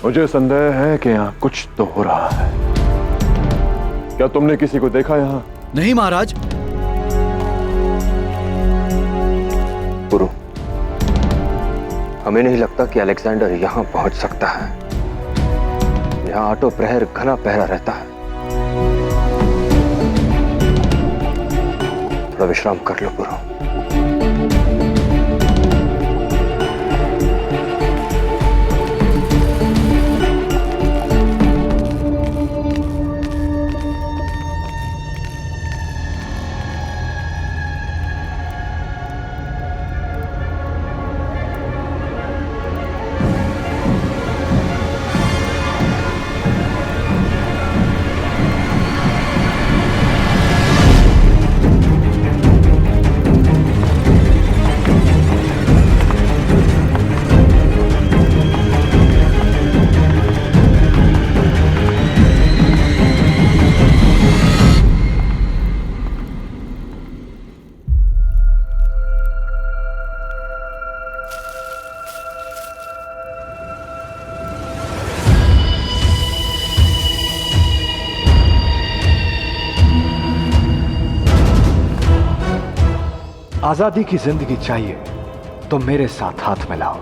मुझे संदेह है कि यहाँ कुछ तो हो रहा है। क्या तुमने किसी को देखा यहाँ? नहीं महाराज। पुरु, हमें नहीं लगता कि अलेक्जेंडर यहाँ पहुंच सकता है। यहाँ आठों प्रहर घना पहरा रहता है। थोड़ा विश्राम कर लो पुरु। आजादी की जिंदगी चाहिए तो मेरे साथ हाथ मिलाओ।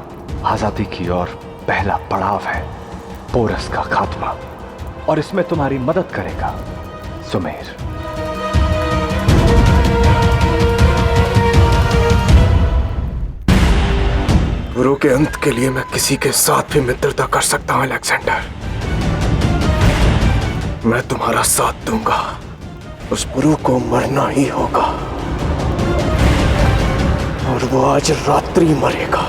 आजादी की ओर पहला पड़ाव है पोरस का खात्मा, और इसमें तुम्हारी मदद करेगा सुमेर। पुरु के अंत के लिए मैं किसी के साथ भी मित्रता कर सकता हूं अलेक्जेंडर। मैं तुम्हारा साथ दूंगा। उस पुरु को मरना ही होगा और वो आज रात्रि मरेगा।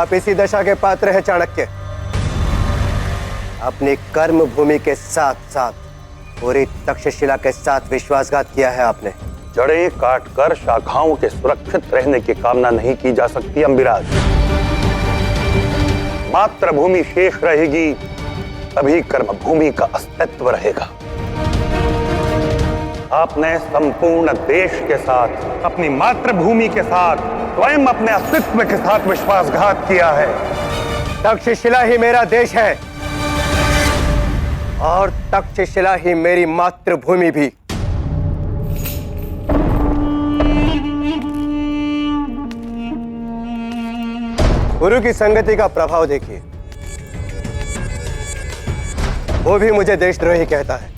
आप इसी दशा के पात्र हैं चाणक्य। अपनी कर्म भूमि के साथ साथ पूरी तक्षशिला के साथ विश्वासघात किया है आपने। जड़ें काटकर शाखाओं के सुरक्षित रहने की कामना नहीं की जा सकती अम्बिराज। मातृभूमि शेष रहेगी तभी कर्मभूमि का अस्तित्व रहेगा। आपने संपूर्ण देश के साथ, अपनी मातृभूमि के साथ, स्वयं अपने अस्तित्व के साथ विश्वासघात किया है। तक्षशिला ही मेरा देश है और तक्षशिला ही मेरी मातृभूमि भी। गुरु की संगति का प्रभाव देखिए, वो भी मुझे देशद्रोही कहता है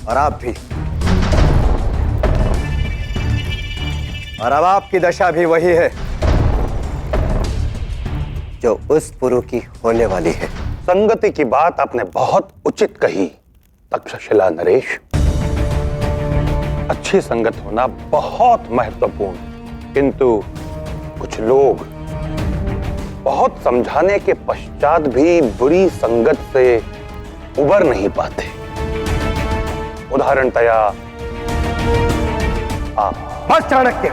और आप भी। और अब आपकी दशा भी वही है जो उस पुरु की होने वाली है। संगति की बात आपने बहुत उचित कही तक्षशिला नरेश। अच्छी संगत होना बहुत महत्वपूर्ण, किंतु कुछ लोग बहुत समझाने के पश्चात भी बुरी संगत से उबर नहीं पाते। उदाहरणतया आप। बस चाणक्य,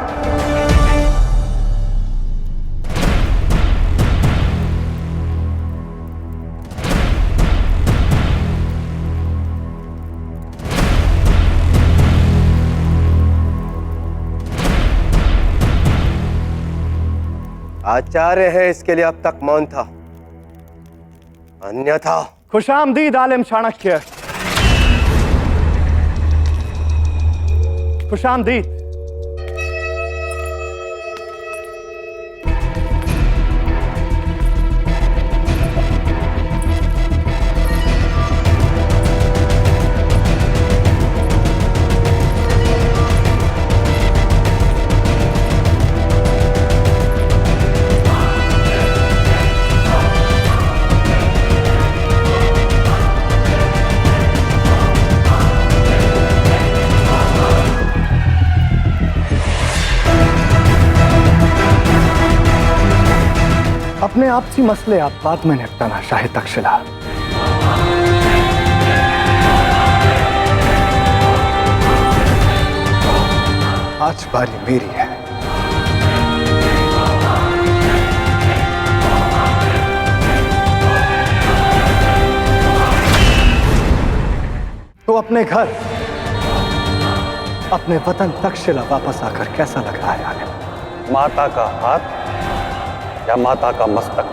आचार्य है इसके लिए अब तक मौन था, अन्यथा। खुशामदीद आलिम चाणक्य। खुशामदीद। अपने आपसी मसले आप बाद में निपटाना शाहे तक्षशिला। आज बारी मेरी है। तो अपने घर, अपने वतन तक्षशिला वापस आकर कैसा लग रहा है आलिम? माता का हाथ या माता का मस्तक,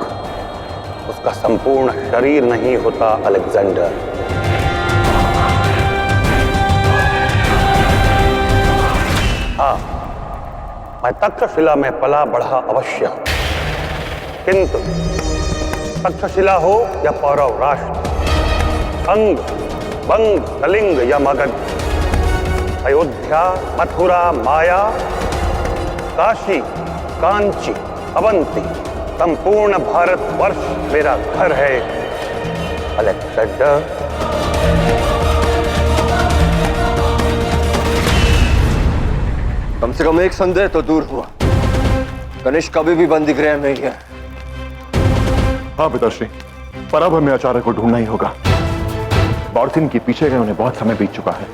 उसका संपूर्ण शरीर नहीं होता अलेक्जेंडर। हाँ, मैं तक्षशिला में पला बढ़ा अवश्य हूं, किंतु तक्षशिला हो या पौरव राष्ट्र, अंग, बंग, कलिंग या मगध, अयोध्या, मथुरा, माया, काशी, कांची, अवंती, संपूर्ण भारतवर्ष मेरा घर है अलेक्जेंडर। कम से कम एक संदेह तो दूर हुआ। कनिष्क कभी भी बंदी गृह में ही है। हाँ पिताश्री, पर अब हमें आचार्य को ढूंढना ही होगा। बारसिन के पीछे गए उन्हें बहुत समय बीत चुका है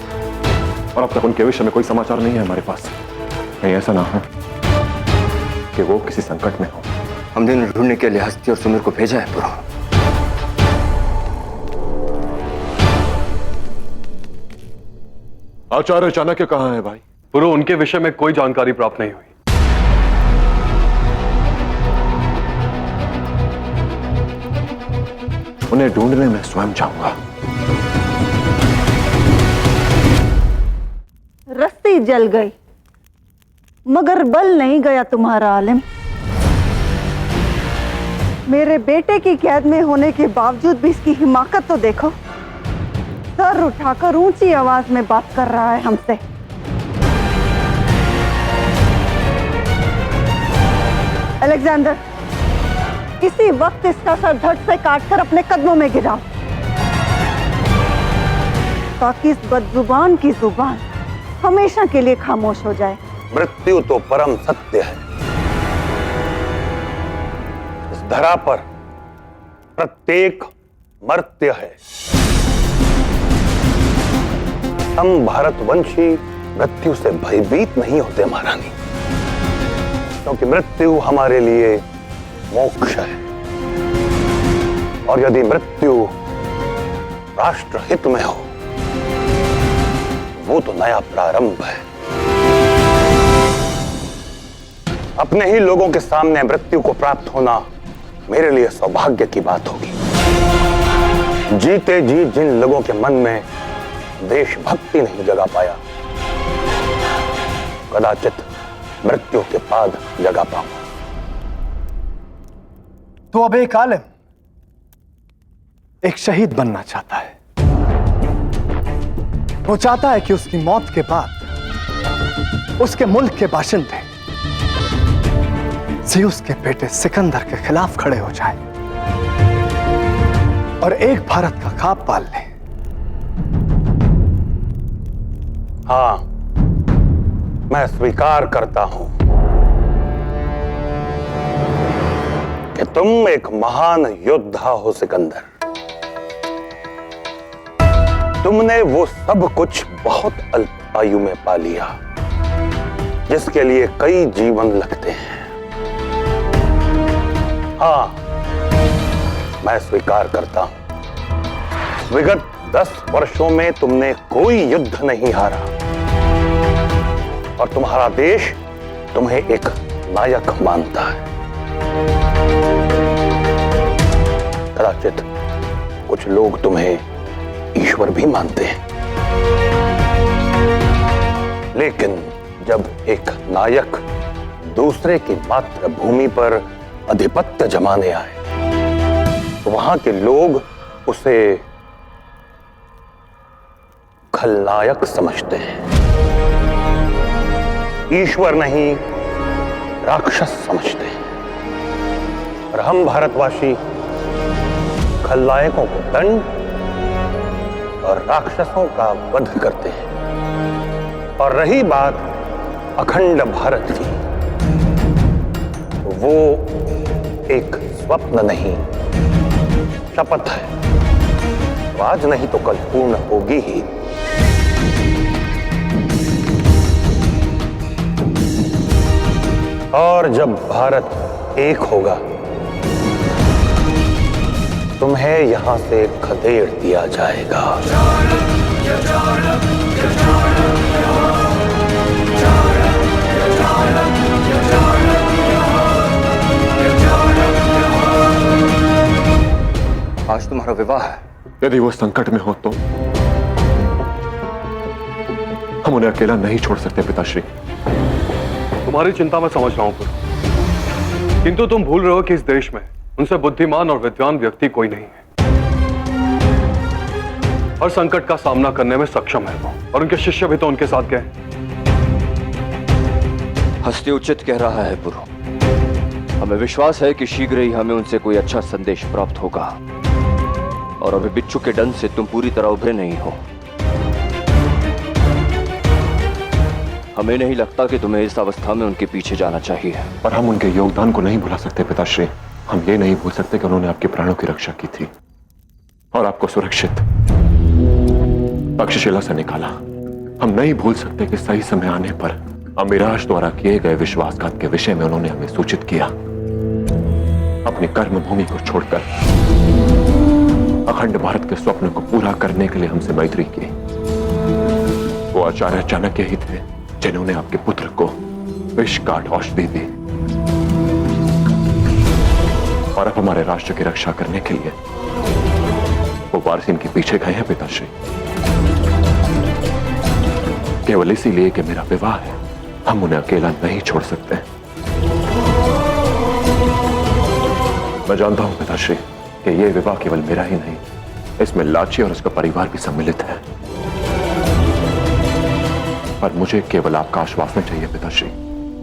और अब तक उनके विषय में कोई समाचार नहीं है हमारे पास। कहीं ऐसा ना हो कि वो किसी संकट में हो। हमने उन्हें ढूंढने के लिए हस्ती और सुमिर को भेजा है पुरु। आचार्य चाणक्य कहाँ है भाई? पुरु, उनके विषय में कोई जानकारी प्राप्त नहीं हुई। उन्हें ढूंढने में स्वयं जाऊंगा। रस्सी जल गई मगर बल नहीं गया तुम्हारा आलिम। मेरे बेटे की कैद में होने के बावजूद भी इसकी हिमाकत तो देखो। सर उठाकर ऊंची आवाज में बात कर रहा है हमसे। अलेक्जेंडर, किसी वक्त इसका सर धड़ से काटकर अपने कदमों में गिराओ ताकि इस बदजुबान की जुबान हमेशा के लिए खामोश हो जाए। मृत्यु तो परम सत्य है, धरा पर प्रत्येक मर्त्य है। हम भारतवंशी मृत्यु से भयभीत नहीं होते महारानी, क्योंकि मृत्यु हमारे लिए मोक्ष है। और यदि मृत्यु राष्ट्र हित में हो, वो तो नया प्रारंभ है। अपने ही लोगों के सामने मृत्यु को प्राप्त होना मेरे लिए सौभाग्य की बात होगी। जीते जी जिन लोगों के मन में देशभक्ति नहीं जगा पाया, कदाचित मृत्यु के बाद जगा पाऊं। तो अब एक आलिम एक शहीद बनना चाहता है। वो चाहता है कि उसकी मौत के बाद उसके मुल्क के बाशिंदे ज़ियुस के बेटे सिकंदर के खिलाफ खड़े हो जाए और एक भारत का ख्वाब पाल ले। हाँ, मैं स्वीकार करता हूं कि तुम एक महान योद्धा हो सिकंदर। तुमने वो सब कुछ बहुत अल्प आयु में पा लिया जिसके लिए कई जीवन लगते हैं। हाँ, मैं स्वीकार करता हूं, विगत 10 वर्षों में तुमने कोई युद्ध नहीं हारा और तुम्हारा देश तुम्हें एक नायक मानता है। कदाचित कुछ लोग तुम्हें ईश्वर भी मानते हैं, लेकिन जब एक नायक दूसरे की मातृभूमि पर आधिपत्य जमाने आए तो वहां के लोग उसे खलनायक समझते हैं, ईश्वर नहीं राक्षस समझते हैं। और हम भारतवासी खलनायकों को दंड और राक्षसों का वध करते हैं। और रही बात अखंड भारत की, तो वो एक स्वप्न नहीं, शपथ है। आज नहीं तो कल पूर्ण होगी ही। और जब भारत एक होगा, तुम्हें यहां से खदेड़ दिया जाएगा। आज तुम्हारा विवाह है। यदि वो संकट में हो तो हम उन्हें अकेला नहीं छोड़ सकते पिताश्री। तुम्हारी चिंता मैं समझ रहा हूं पुरु, किंतु तुम भूल रहे हो कि इस देश में उनसे बुद्धिमान और विद्वान व्यक्ति कोई नहीं है। हर संकट का सामना करने में सक्षम है वो, और उनके शिष्य भी तो उनके साथ गए। हस्ती उचित कह रहा है पुरु। हमें विश्वास है कि शीघ्र ही हमें उनसे कोई अच्छा संदेश प्राप्त होगा, और अभी बिच्छू के डंक से तुम पूरी तरह उभरे नहीं हो। हमें नहीं लगता कि तुम्हें इस अवस्था में उनके पीछे जाना चाहिए। पर हम उनके योगदान को नहीं भुला सकते पिताश्री। हम ये नहीं भूल सकते कि उन्होंने आपके प्राणों की रक्षा की थी और आपको सुरक्षित तक्षशिला से निकाला। हम नहीं भूल सकते कि सही समय आने पर अमिराज द्वारा किए गए विश्वासघात के विषय में उन्होंने हमें सूचित किया। अपनी कर्म भूमि को छोड़कर अखंड भारत के स्वप्न को पूरा करने के लिए हमसे मैत्री की। वो आचार्य चाणक्य ही थे जिन्होंने आपके पुत्र को विष काट औषधि दी, और अब हमारे राष्ट्र की रक्षा करने के लिए वो वारसी इनके पीछे गए हैं पिताश्री। केवल इसीलिए कि मेरा विवाह है, हम उन्हें अकेला नहीं छोड़ सकते। मैं जानता हूं पिताश्री कि यह विवाह केवल मेरा ही नहीं, इसमें लाची और उसका परिवार भी सम्मिलित है। पर मुझे केवल आपका आश्वासन चाहिए पिताश्री।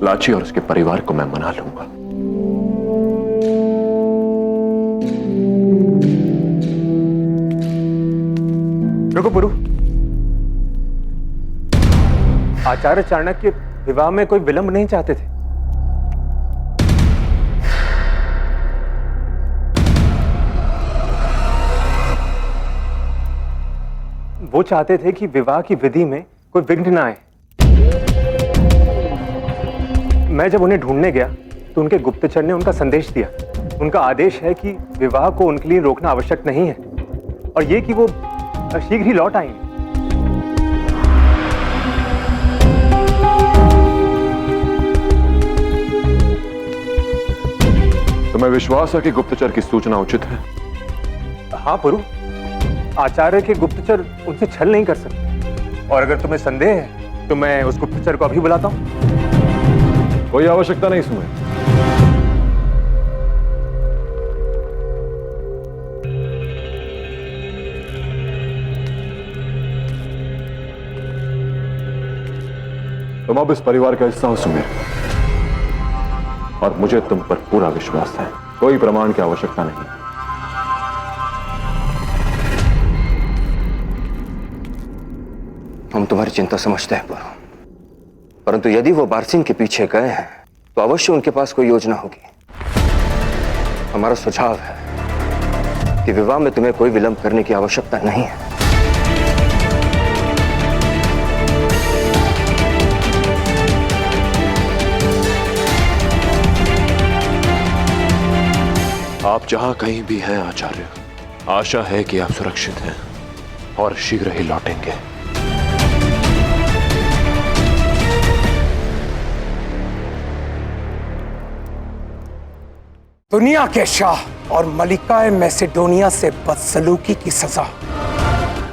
लाची और उसके परिवार को मैं मना लूंगा। रुको पुरु, आचार्य चाणक्य विवाह में कोई विलंब नहीं चाहते थे। वो चाहते थे कि विवाह की विधि में कोई विघ्न ना आए। मैं जब उन्हें ढूंढने गया तो उनके गुप्तचर ने उनका संदेश दिया। उनका आदेश है कि विवाह को उनके लिए रोकना आवश्यक नहीं है और ये कि वो शीघ्र ही लौट आएंगे। तुम्हें विश्वास है कि गुप्तचर की सूचना उचित है? हाँ पुरु, आचार्य के गुप्तचर उनसे छल नहीं कर सकते। और अगर तुम्हें संदेह है तो मैं उस गुप्तचर को अभी बुलाता हूं। कोई आवश्यकता नहीं सुमे। तुम अब इस परिवार का हिस्सा हो सुमेर, और मुझे तुम पर पूरा विश्वास है। कोई प्रमाण की आवश्यकता नहीं। हम तुम्हारी चिंता समझते हैं पुरु, परंतु यदि वो बारसिंह के पीछे गए हैं तो अवश्य उनके पास कोई योजना होगी। हमारा सुझाव है कि विवाह में तुम्हें कोई विलंब करने की आवश्यकता नहीं है। आप जहां कहीं भी हैं आचार्य, आशा है कि आप सुरक्षित हैं और शीघ्र ही लौटेंगे। दुनिया के शाह और मलिकाए मैसेडोनिया से बदसलूकी की सजा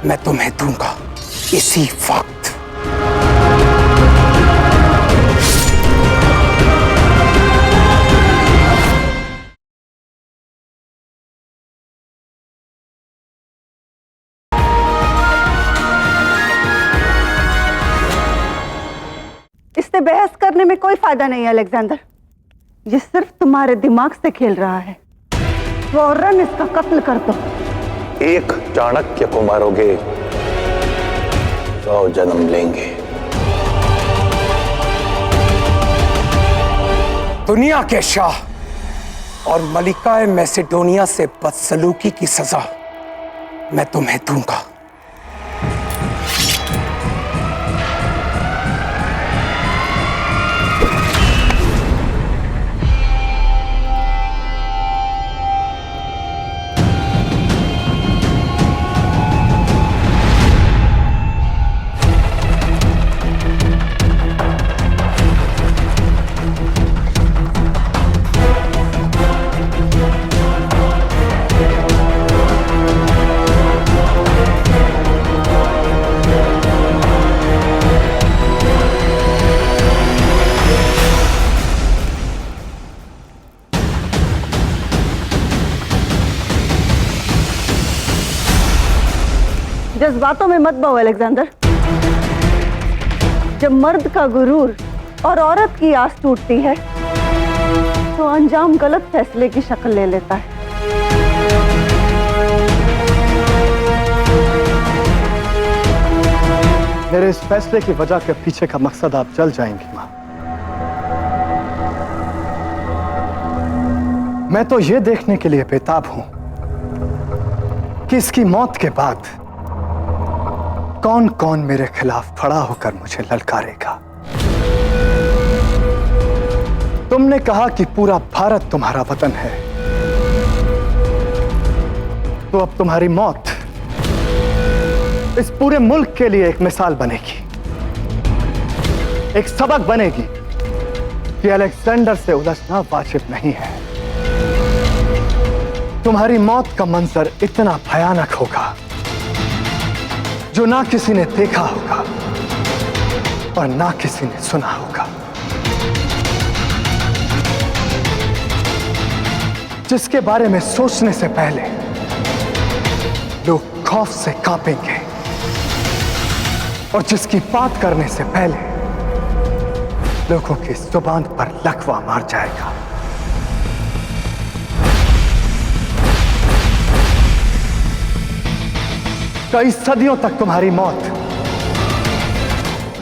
मैं तुम्हें दूंगा इसी वक्त। इससे बहस करने में कोई फायदा नहीं है अलेक्जेंडर। ये सिर्फ तुम्हारे दिमाग से खेल रहा है। फौरन इसका कत्ल कर दो। एक चाणक्य को मारोगे 100 जन्म लेंगे। दुनिया के शाह और मलिकाए मैसेडोनिया से बदसलूकी की सजा मैं तुम्हें दूंगा। जज्बातों में मत बहो अलेक्जेंडर। जब मर्द का गुरूर और औरत की आस टूटती है तो अंजाम गलत फैसले की शक्ल ले लेता है। मेरे इस फैसले की वजह के पीछे का मकसद आप जल जाएंगी मां। मैं तो ये देखने के लिए बेताब हूं कि इसकी मौत के बाद कौन कौन मेरे खिलाफ खड़ा होकर मुझे ललकारेगा। तुमने कहा कि पूरा भारत तुम्हारा वतन है, तो अब तुम्हारी मौत इस पूरे मुल्क के लिए एक मिसाल बनेगी, एक सबक बनेगी कि अलेक्जेंडर से उलझना वाजिब नहीं है। तुम्हारी मौत का मंजर इतना भयानक होगा जो ना किसी ने देखा होगा और ना किसी ने सुना होगा, जिसके बारे में सोचने से पहले लोग खौफ से कांपेंगे और जिसकी बात करने से पहले लोगों की जुबान पर लकवा मार जाएगा। कई सदियों तक तुम्हारी मौत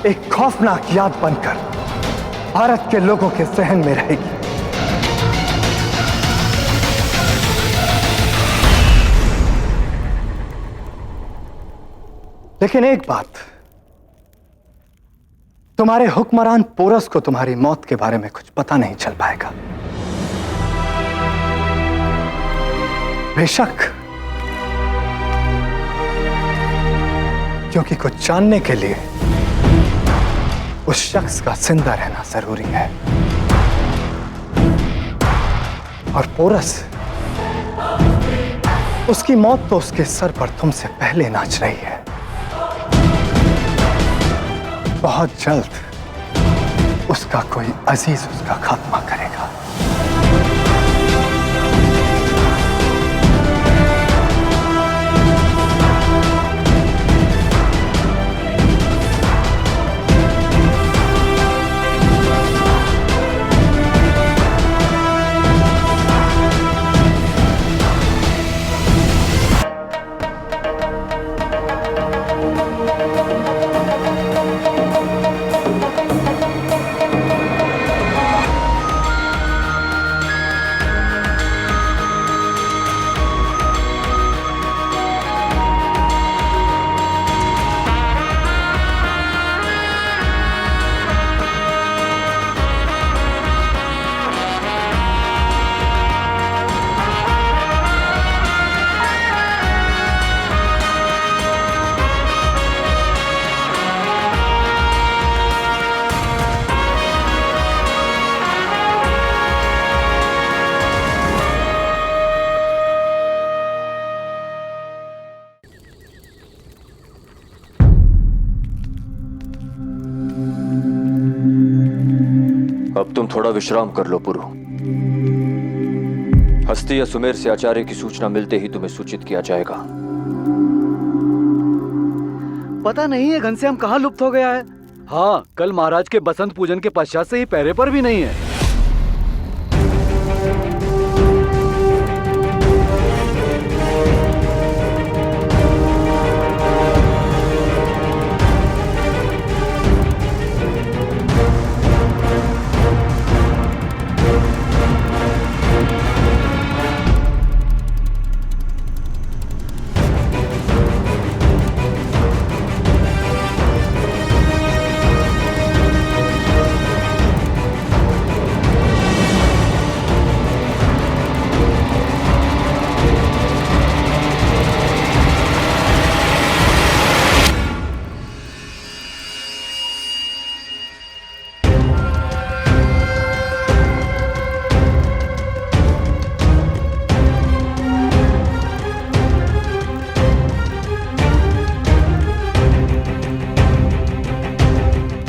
एक खौफनाक याद बनकर भारत के लोगों के जहन में रहेगी। लेकिन एक बात, तुम्हारे हुक्मरान पोरस को तुम्हारी मौत के बारे में कुछ पता नहीं चल पाएगा। बेशक, क्योंकि कुछ जानने के लिए उस शख्स का जिंदा रहना जरूरी है। और पोरस, उसकी मौत तो उसके सर पर तुमसे पहले नाच रही है। बहुत जल्द उसका कोई अजीज उसका खात्मा करेगा। अब तुम थोड़ा विश्राम कर लो पुरु। हस्ती या सुमेर से आचार्य की सूचना मिलते ही तुम्हें सूचित किया जाएगा। पता नहीं है घनश्याम कहाँ लुप्त हो गया है। हाँ, कल महाराज के बसंत पूजन के पश्चात से ही पहरे पर भी नहीं है।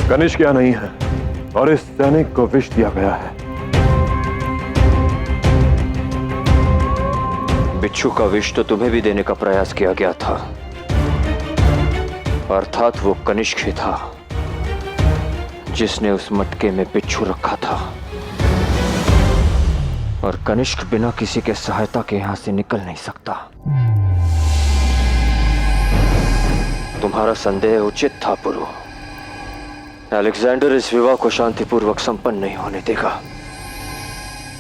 कनिष्क यहाँ नहीं है और इस सैनिक को विष दिया गया है। बिच्छू का विष तो तुम्हें भी देने का प्रयास किया गया था, अर्थात वो कनिष्क ही था जिसने उस मटके में बिच्छू रखा था। और कनिष्क बिना किसी के सहायता के यहां से निकल नहीं सकता। तुम्हारा संदेह उचित था पुरु। अलेक्जेंडर इस विवाह को शांतिपूर्वक संपन्न नहीं होने देगा।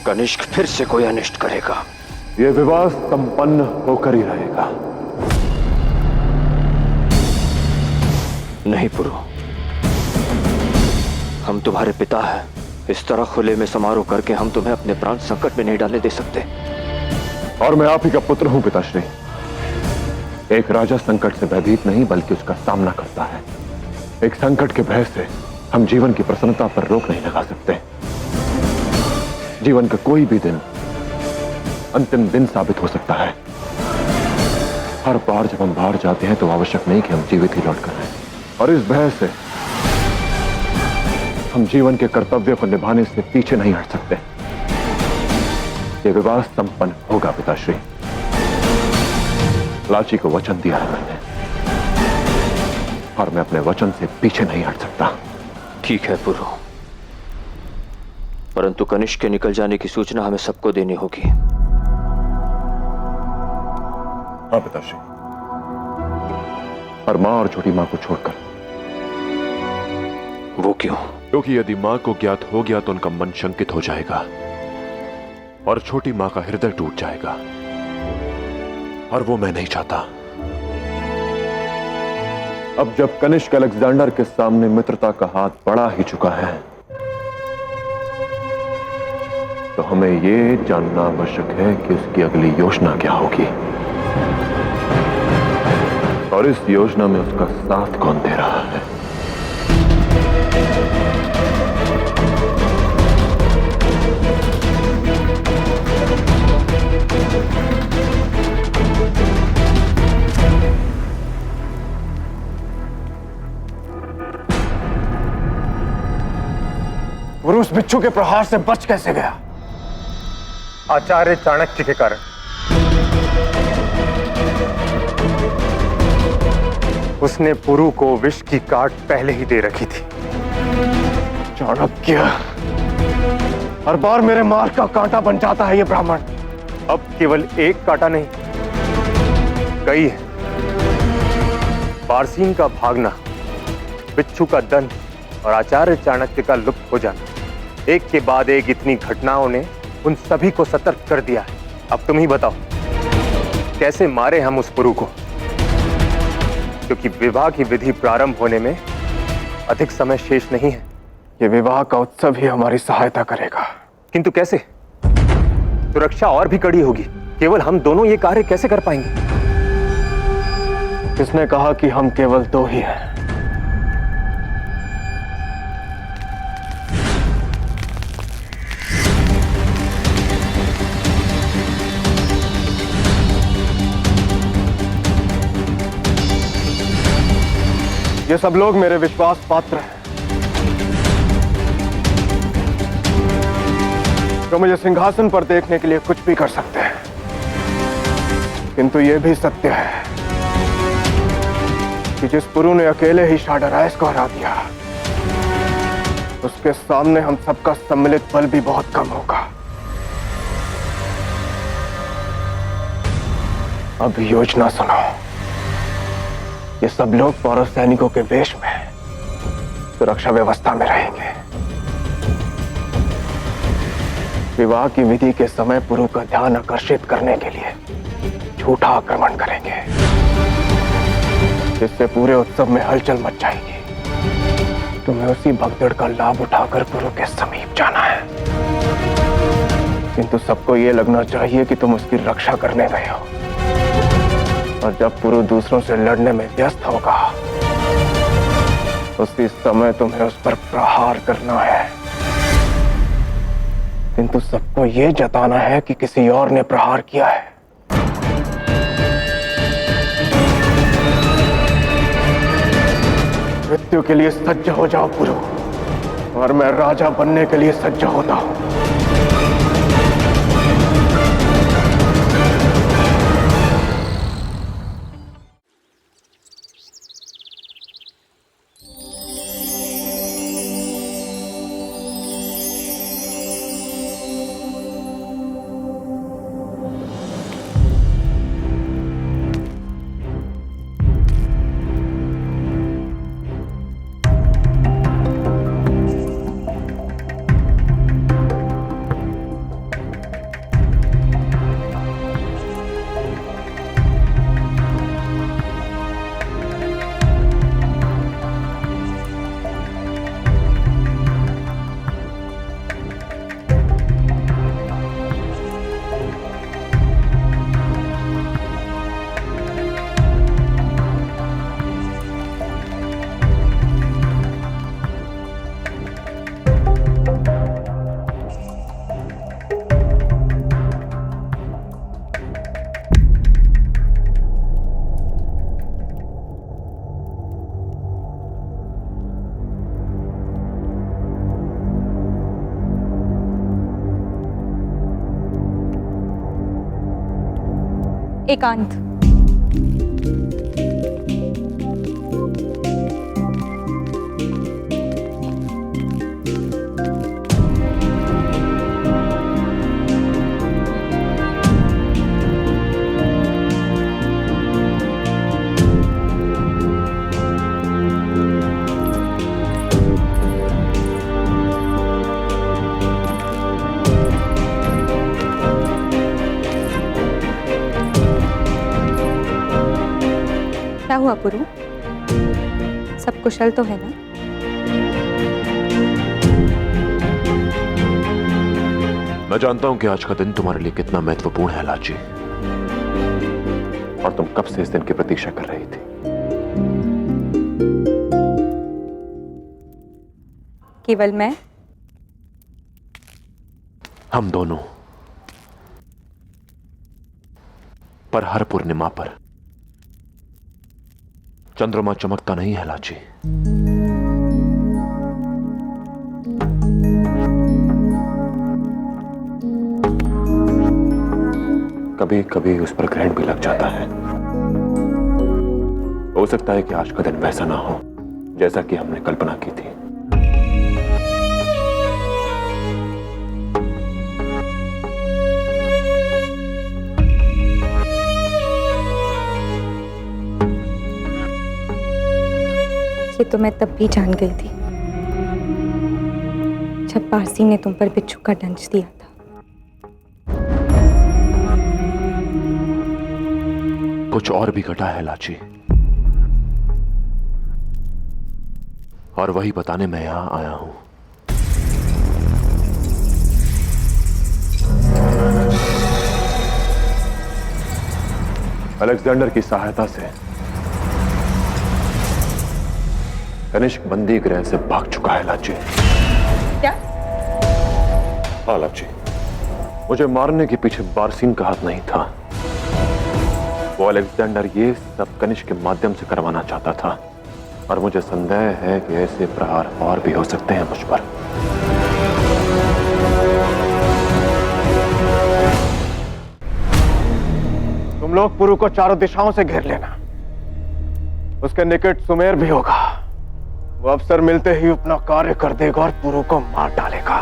कनिष्क फिर से कोई अनिष्ट करेगा। यह विवाह संपन्न होकर ही रहेगा। नहीं पुरु, हम तुम्हारे पिता हैं। इस तरह खुले में समारोह करके हम तुम्हें अपने प्राण संकट में नहीं डालने दे सकते। और मैं आप ही का पुत्र हूं पिताश्री। एक राजा संकट से भयभीत नहीं बल्कि उसका सामना करता है। एक संकट के भय से हम जीवन की प्रसन्नता पर रोक नहीं लगा सकते। जीवन का कोई भी दिन अंतिम दिन साबित हो सकता है। हर बार जब हम बाहर जाते हैं तो आवश्यक नहीं कि हम जीवित ही लौट कर रहें। और इस भय से हम जीवन के कर्तव्य को निभाने से पीछे नहीं हट सकते। यह विवाह संपन्न होगा पिताश्री। लाची को वचन दिया है मैंने और मैं अपने वचन से पीछे नहीं हट सकता। ठीक है पुरु, परंतु कनिष्क के निकल जाने की सूचना हमें सबको देनी होगी। हाँ पिताश्री, और मां और छोटी मां को छोड़कर। वो क्यों? क्योंकि यदि मां को ज्ञात हो गया तो उनका मन शंकित हो जाएगा और छोटी मां का हृदय टूट जाएगा, और वो मैं नहीं चाहता। अब जब कनिष्क अलेक्जेंडर के सामने मित्रता का हाथ बढ़ा ही चुका है, तो हमें यह जानना आवश्यक है कि उसकी अगली योजना क्या होगी और इस योजना में उसका साथ कौन दे रहा है। पुरुष बिच्छू के प्रहार से बच कैसे गया? आचार्य चाणक्य के कारण। उसने पुरु को विष की काट पहले ही दे रखी थी। चाणक्य, हर बार मेरे मार का कांटा बन जाता है ये ब्राह्मण। अब केवल एक कांटा नहीं, कई है। पारसीन का भागना, बिच्छू का दंड और आचार्य चाणक्य का लुप्त हो जाना, एक के बाद एक इतनी घटनाओं ने उन सभी को सतर्क कर दिया है। अब तुम ही बताओ, कैसे मारे हम उस पुरु को? क्योंकि विवाह की विधि प्रारंभ होने में अधिक समय शेष नहीं है। ये विवाह का उत्सव ही हमारी सहायता करेगा। किंतु कैसे? सुरक्षा और भी कड़ी होगी। केवल हम दोनों ये कार्य कैसे कर पाएंगे? किसने कहा कि हम केवल दो ही हैं? ये सब लोग मेरे विश्वास पात्र हैं, जो मुझे सिंहासन पर देखने के लिए कुछ भी कर सकते हैं। किंतु यह भी सत्य है कि जिस पुरु ने अकेले ही शाडरायस को हरा दिया, उसके सामने हम सबका सम्मिलित बल भी बहुत कम होगा। अब योजना सुनो। ये सब लोग पौरव सैनिकों के वेश में सुरक्षा व्यवस्था में रहेंगे। विवाह की विधि के समय पुरु का ध्यान आकर्षित करने के लिए झूठा आक्रमण करेंगे, जिससे पूरे उत्सव में हलचल मच जाएगी। तुम्हें उसी भगदड़ का लाभ उठाकर पुरु के समीप जाना है, किंतु सबको यह लगना चाहिए कि तुम उसकी रक्षा करने गए हो। और जब पुरु दूसरों से लड़ने में व्यस्त होगा, उसी समय तुम्हें उस पर प्रहार करना है। किंतु सबको यह जताना है कि किसी और ने प्रहार किया है। मृत्यु के लिए सज्ज हो जाओ पुरु, और मैं राजा बनने के लिए सज्ज होता हूं। एकांत। क्या हुआ पुरु? सब कुशल तो है ना? मैं जानता हूं कि आज का दिन तुम्हारे लिए कितना महत्वपूर्ण है लाची, और तुम कब से इस दिन की प्रतीक्षा कर रही थी। केवल मैं? हम दोनों। पर हर पूर्णिमा पर चंद्रमा चमकता नहीं है लाची। कभी कभी उस पर ग्रहण भी लग जाता है। हो सकता है कि आज का दिन वैसा ना हो जैसा कि हमने कल्पना की थी। ये तो मैं तब भी जान गई थी जब पारसी ने तुम पर बिच्छू का डंच दिया था। कुछ और भी घटा है लाची, और वही बताने मैं यहां आया हूं। अलेक्जेंडर की सहायता से कनिष्क बंदी गृह से भाग चुका है लाची। क्या? हाँ लाची, मुझे मारने के पीछे बारसीन का हाथ नहीं था। वो अलेक्जेंडर ये सब कनिष्क के माध्यम से करवाना चाहता था, और मुझे संदेह है कि ऐसे प्रहार और भी हो सकते हैं मुझ पर। तुम लोग पुरु को चारों दिशाओं से घेर लेना। उसके निकट सुमेर भी होगा। वो अवसर मिलते ही अपना कार्य कर देगा और पुरु को मार डालेगा।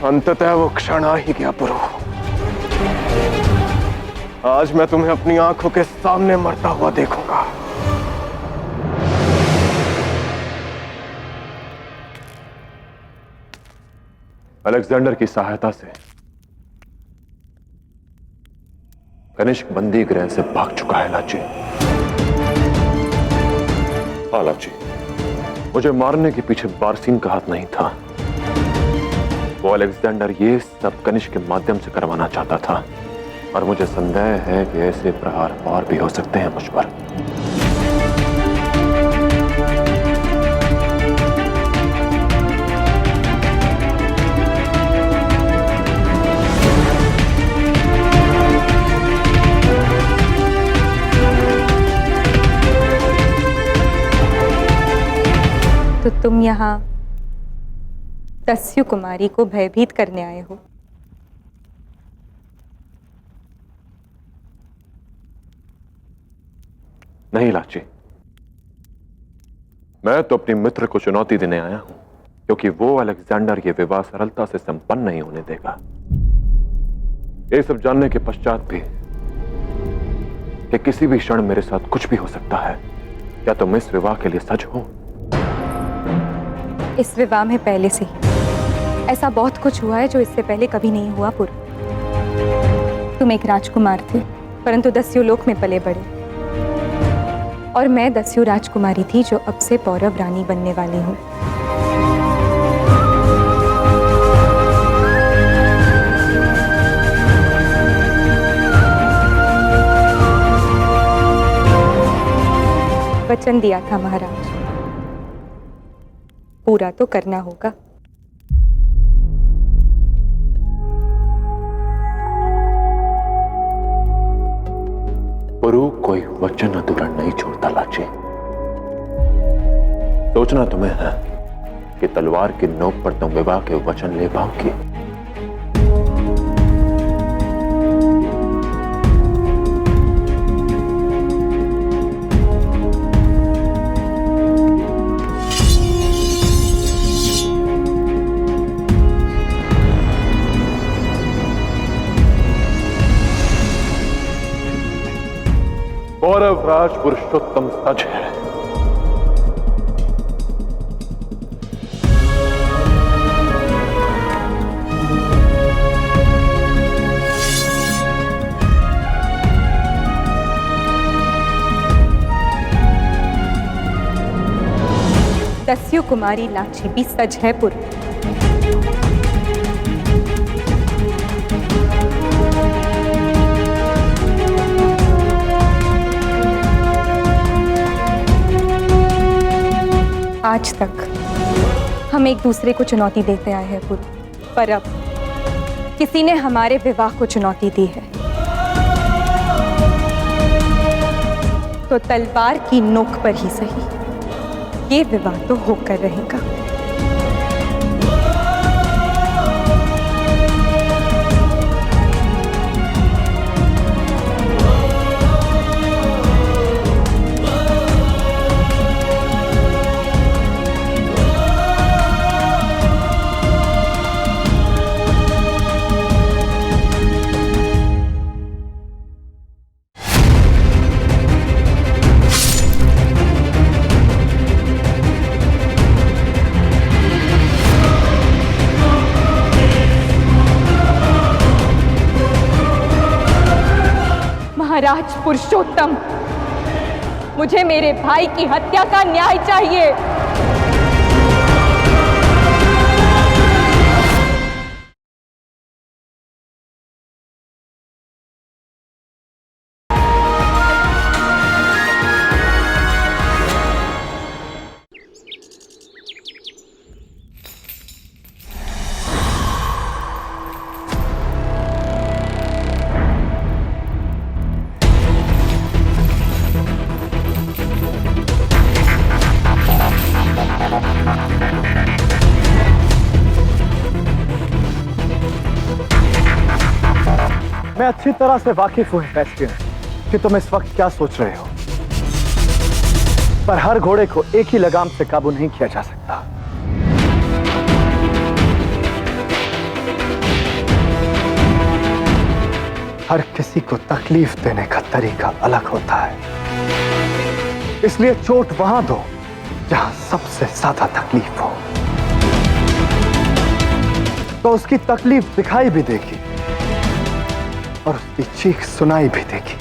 अंततः वो क्षण आ ही गया पुरु। आज मैं तुम्हें अपनी आंखों के सामने मरता हुआ देखूंगा। अलेक्जेंडर की सहायता से कनिष्क बंदी गृह से भाग चुका है लाची। हाँ लाची, मुझे मारने के पीछे बारसीन का हाथ नहीं था। वो अलेक्जेंडर ये सब कनिष्क के माध्यम से करवाना चाहता था, और मुझे संदेह है कि ऐसे प्रहार और भी हो सकते हैं मुझ पर। तो तुम यहाँ दस्यु कुमारी को भयभीत करने आए हो? नहीं लाची, मैं तो अपने मित्र को चुनौती देने आया हूं, क्योंकि वो अलेक्जेंडर ये विवाह सरलता से संपन्न नहीं होने देगा। ये सब जानने के पश्चात भी कि किसी भी क्षण मेरे साथ कुछ भी हो सकता है, क्या तुम इस विवाह के लिए सज हो? इस विवाह में पहले से ही ऐसा बहुत कुछ हुआ है जो इससे पहले कभी नहीं हुआ पुरु। तुम एक राजकुमार थे, परंतु दस्यु लोक में पले बड़े, और मैं दस्यु राजकुमारी थी जो अब से पौरव रानी बनने वाली हूं। वचन दिया था महाराज, पूरा तो करना होगा। पुरु कोई वचन अधूरा नहीं छोड़ता लाची। सोचना तुम्हें है कि तलवार की नोक पर तुम विवाह के वचन ले पाओगी। पौरवराज पुरुषोत्तम सच है। दस्यु कुमारी लाची भी सच है पुरु। आज तक हम एक दूसरे को चुनौती देते आए हैं पुरु, पर अब किसी ने हमारे विवाह को चुनौती दी है, तो तलवार की नोक पर ही सही ये विवाह तो होकर रहेगा। महाराज पुरुषोत्तम, मुझे मेरे भाई की हत्या का न्याय चाहिए। मैं अच्छी तरह से वाकिफ हूं कैस्पियन कि तुम इस वक्त क्या सोच रहे हो, पर हर घोड़े को एक ही लगाम से काबू नहीं किया जा सकता। हर किसी को तकलीफ देने का तरीका अलग होता है, इसलिए चोट वहां दो जहां सबसे ज्यादा तकलीफ हो, तो उसकी तकलीफ दिखाई भी देगी और उसकी चीख सुनाई भी देगी।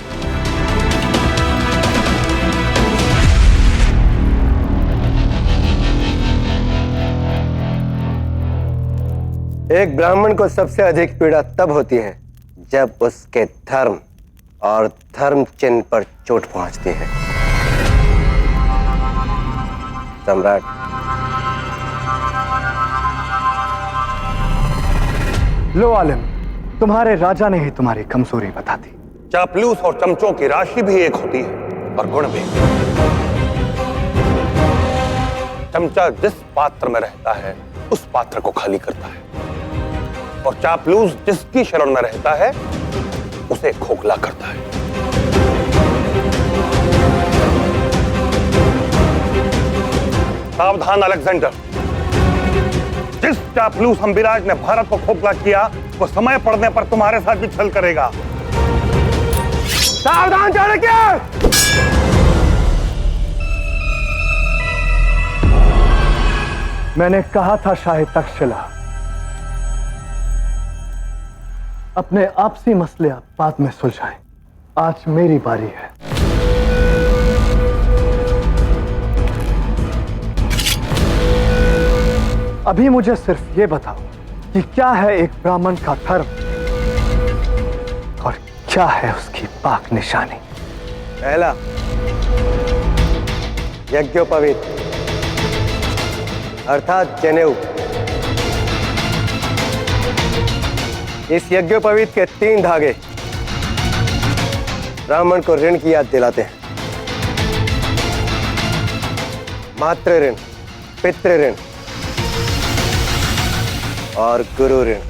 एक ब्राह्मण को सबसे अधिक पीड़ा तब होती है जब उसके धर्म और धर्म चिन्ह पर चोट पहुंचती है। सम्राट, लो आलिम, तुम्हारे राजा ने ही तुम्हारी कमजोरी बता दी। चापलूस और चमचों की राशि भी एक होती है और गुण भी। चमचा जिस पात्र में रहता है उस पात्र को खाली करता है, और चापलूस जिसकी शरण में रहता है उसे खोखला करता है। सावधान अलेक्जेंडर, जिस चापलूस हम्बिराज ने भारत को खोखला किया वो समय पड़ने पर तुम्हारे साथ भी छल करेगा। सावधान चाणक्य! मैंने कहा था शाहिद तक्षशिला, अपने आपसी मसले आप बाद में सुलझाएं। आज मेरी बारी है। अभी मुझे सिर्फ ये बताओ कि क्या है एक ब्राह्मण का धर्म और क्या है उसकी पाक निशानी। पहला, यज्ञोपवीत अर्थात जनेऊ। इस यज्ञोपवीत के 3 धागे ब्राह्मण को ऋण की याद दिलाते हैं। मातृ ऋण, पितृ ऋण और गुरु ऋण।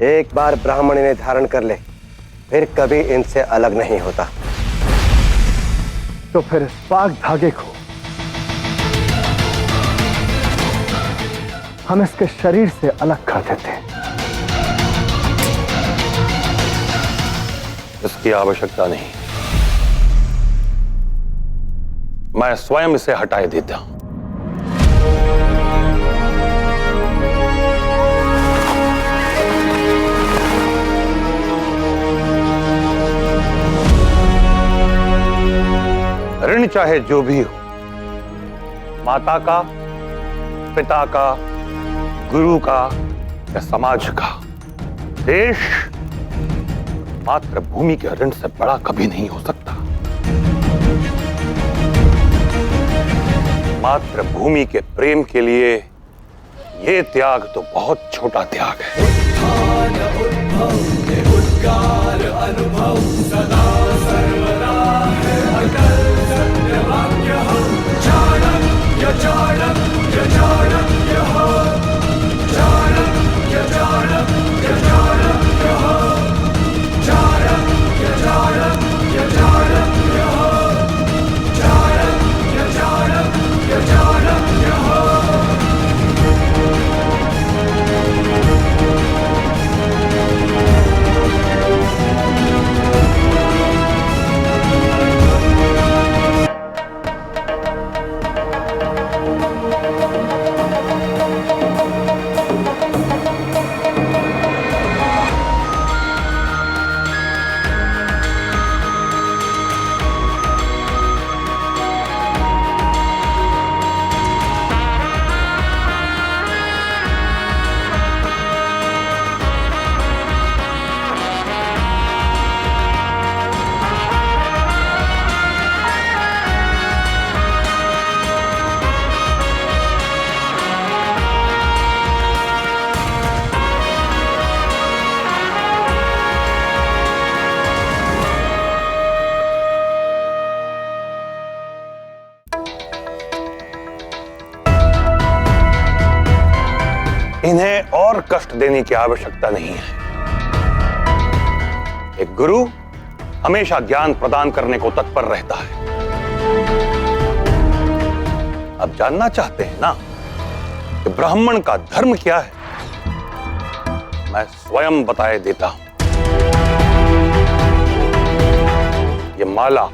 एक बार ब्राह्मण इन्हें धारण कर ले फिर कभी इनसे अलग नहीं होता। तो फिर इस पाक धागे को हम इसके शरीर से अलग कर देते हैं। इसकी आवश्यकता नहीं, मैं स्वयं इसे हटाए देता हूं। ऋण चाहे जो भी हो, माता का, पिता का, गुरु का या समाज का, देश, मातृभूमि के ऋण से बड़ा कभी नहीं हो सकता। मातृभूमि के प्रेम के लिए ये त्याग तो बहुत छोटा त्याग है। उद्गार अनुभव सदा सर्वदा है अटल सत्यवाक्य हो, चाणक्य चाणक्य चाणक्य हो, चाणक्य चाणक्य चाणक्य हो, चाणक्य चाणक्य चाणक्य हो, चाणक्य चाणक्य चाणक्य हो। इन्हें और कष्ट देने की आवश्यकता नहीं है। एक गुरु हमेशा ज्ञान प्रदान करने को तत्पर रहता है। अब जानना चाहते हैं ना कि ब्राह्मण का धर्म क्या है? मैं स्वयं बताए देता हूं। ये माला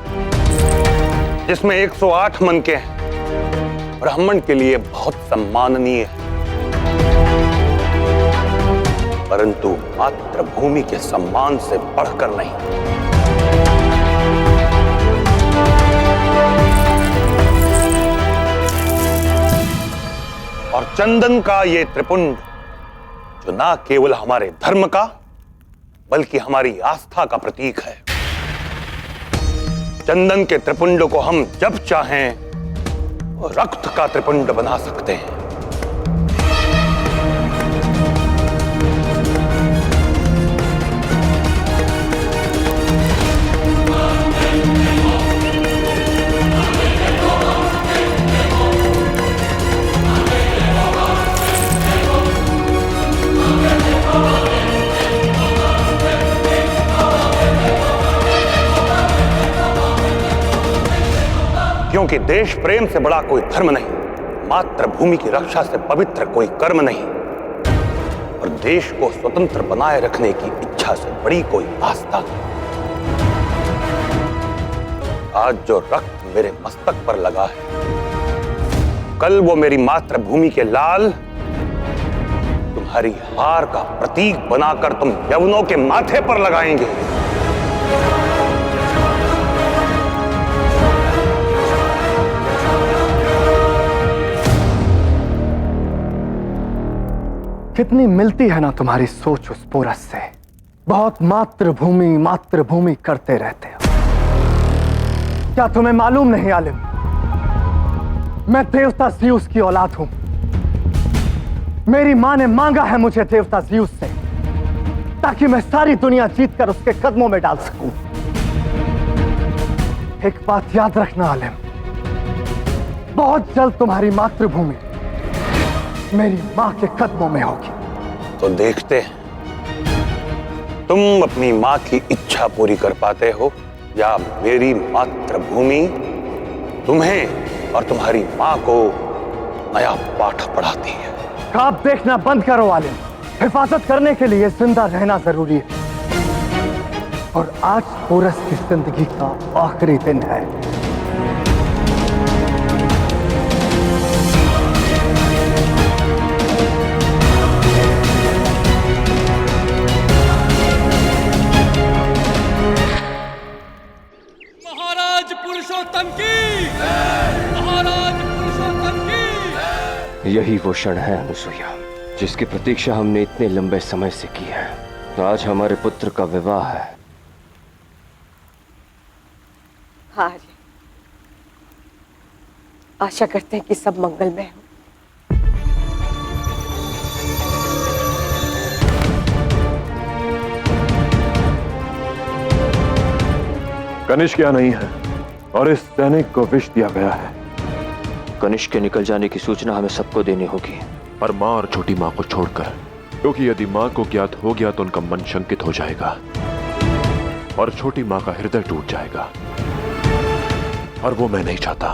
जिसमें 108 मनके हैं, ब्राह्मण के लिए बहुत सम्माननीय है, परंतु मातृभूमि के सम्मान से बढ़कर नहीं। और चंदन का ये त्रिपुंड जो ना केवल हमारे धर्म का बल्कि हमारी आस्था का प्रतीक है। चंदन के त्रिपुंड को हम जब चाहें रक्त का त्रिपुंड बना सकते हैं। क्योंकि देश प्रेम से बड़ा कोई धर्म नहीं, मातृभूमि की रक्षा से पवित्र कोई कर्म नहीं, और देश को स्वतंत्र बनाए रखने की इच्छा से बड़ी कोई आस्था नहीं। आज जो रक्त मेरे मस्तक पर लगा है, कल वो मेरी मातृभूमि के लाल तुम्हारी हार का प्रतीक बनाकर तुम यवनों के माथे पर लगाएंगे। कितनी मिलती है ना तुम्हारी सोच उस पोरस से। बहुत मातृभूमि मातृभूमि करते रहते हो। क्या तुम्हें मालूम नहीं आलिम, मैं देवता ज़्यूस की औलाद हूं। मेरी मां ने मांगा है मुझे देवता ज़्यूस से, ताकि मैं सारी दुनिया जीतकर उसके कदमों में डाल सकूं। एक बात याद रखना आलिम, बहुत जल्द तुम्हारी मातृभूमि मेरी मां के कदमों में होगी। तो देखते हैं तुम अपनी मां की इच्छा पूरी कर पाते हो या मेरी मातृभूमि तुम्हें और तुम्हारी मां को नया पाठ पढ़ाती है। ख्वाब देखना बंद करो आलिम। हिफाजत करने के लिए जिंदा रहना जरूरी है। और आज पोरस की जिंदगी का आखिरी दिन है। महाराज पुरुषोत्तम की, महाराज पुरुषोत्तम की। यही वो क्षण है अनुसुईया, जिसकी प्रतीक्षा हमने इतने लंबे समय से की है। आज हमारे पुत्र का विवाह है। हाँ आर्य, आशा करते हैं कि सब मंगलमय हो। कनिष्क यहाँ नहीं है और इस सैनिक को विष दिया गया है। कनिष्क के निकल जाने की सूचना हमें सबको देनी होगी, पर माँ और छोटी माँ को छोड़कर, क्योंकि यदि माँ को ज्ञात हो गया तो उनका मन शंकित हो जाएगा और छोटी माँ का हृदय टूट जाएगा, और वो मैं नहीं चाहता।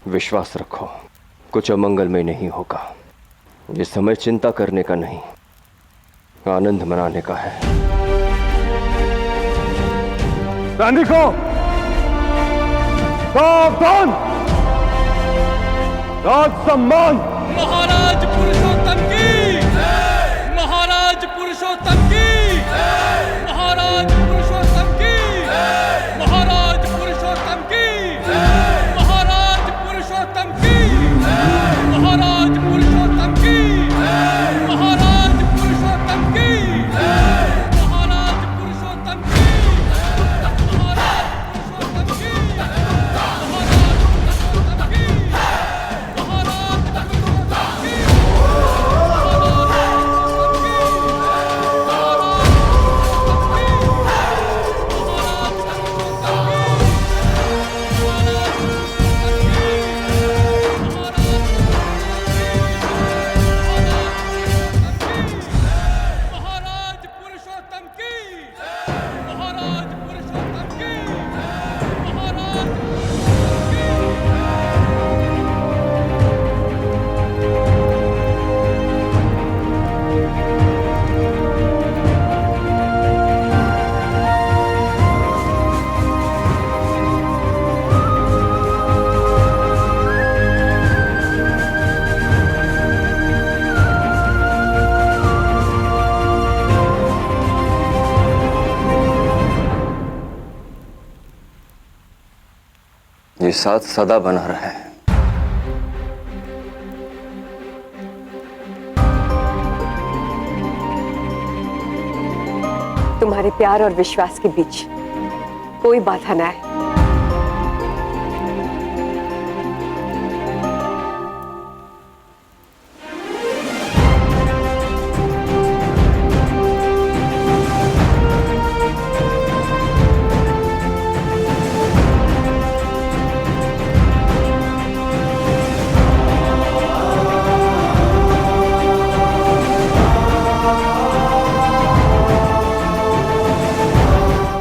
विश्वास रखो, कुछ अमंगलमय नहीं होगा। ये समय चिंता करने का नहीं, आनंद मनाने का है। सैनिकों, सावधान! राज सम्मान! महाराज पुरुषोत्तम की, महाराज पुरुषोत्तम की, महाराज पुरुषोत्तम की, महाराज पुरुषोत्तम की, महाराज पुरुषोत्तम की, महाराज पुरुषोत्तम की, महाराज पुरुषोत्तम की, महाराज पुरुषोत्तम की। ये साथ सदा बना रहे। तुम्हारे प्यार और विश्वास के बीच कोई बाधा ना है।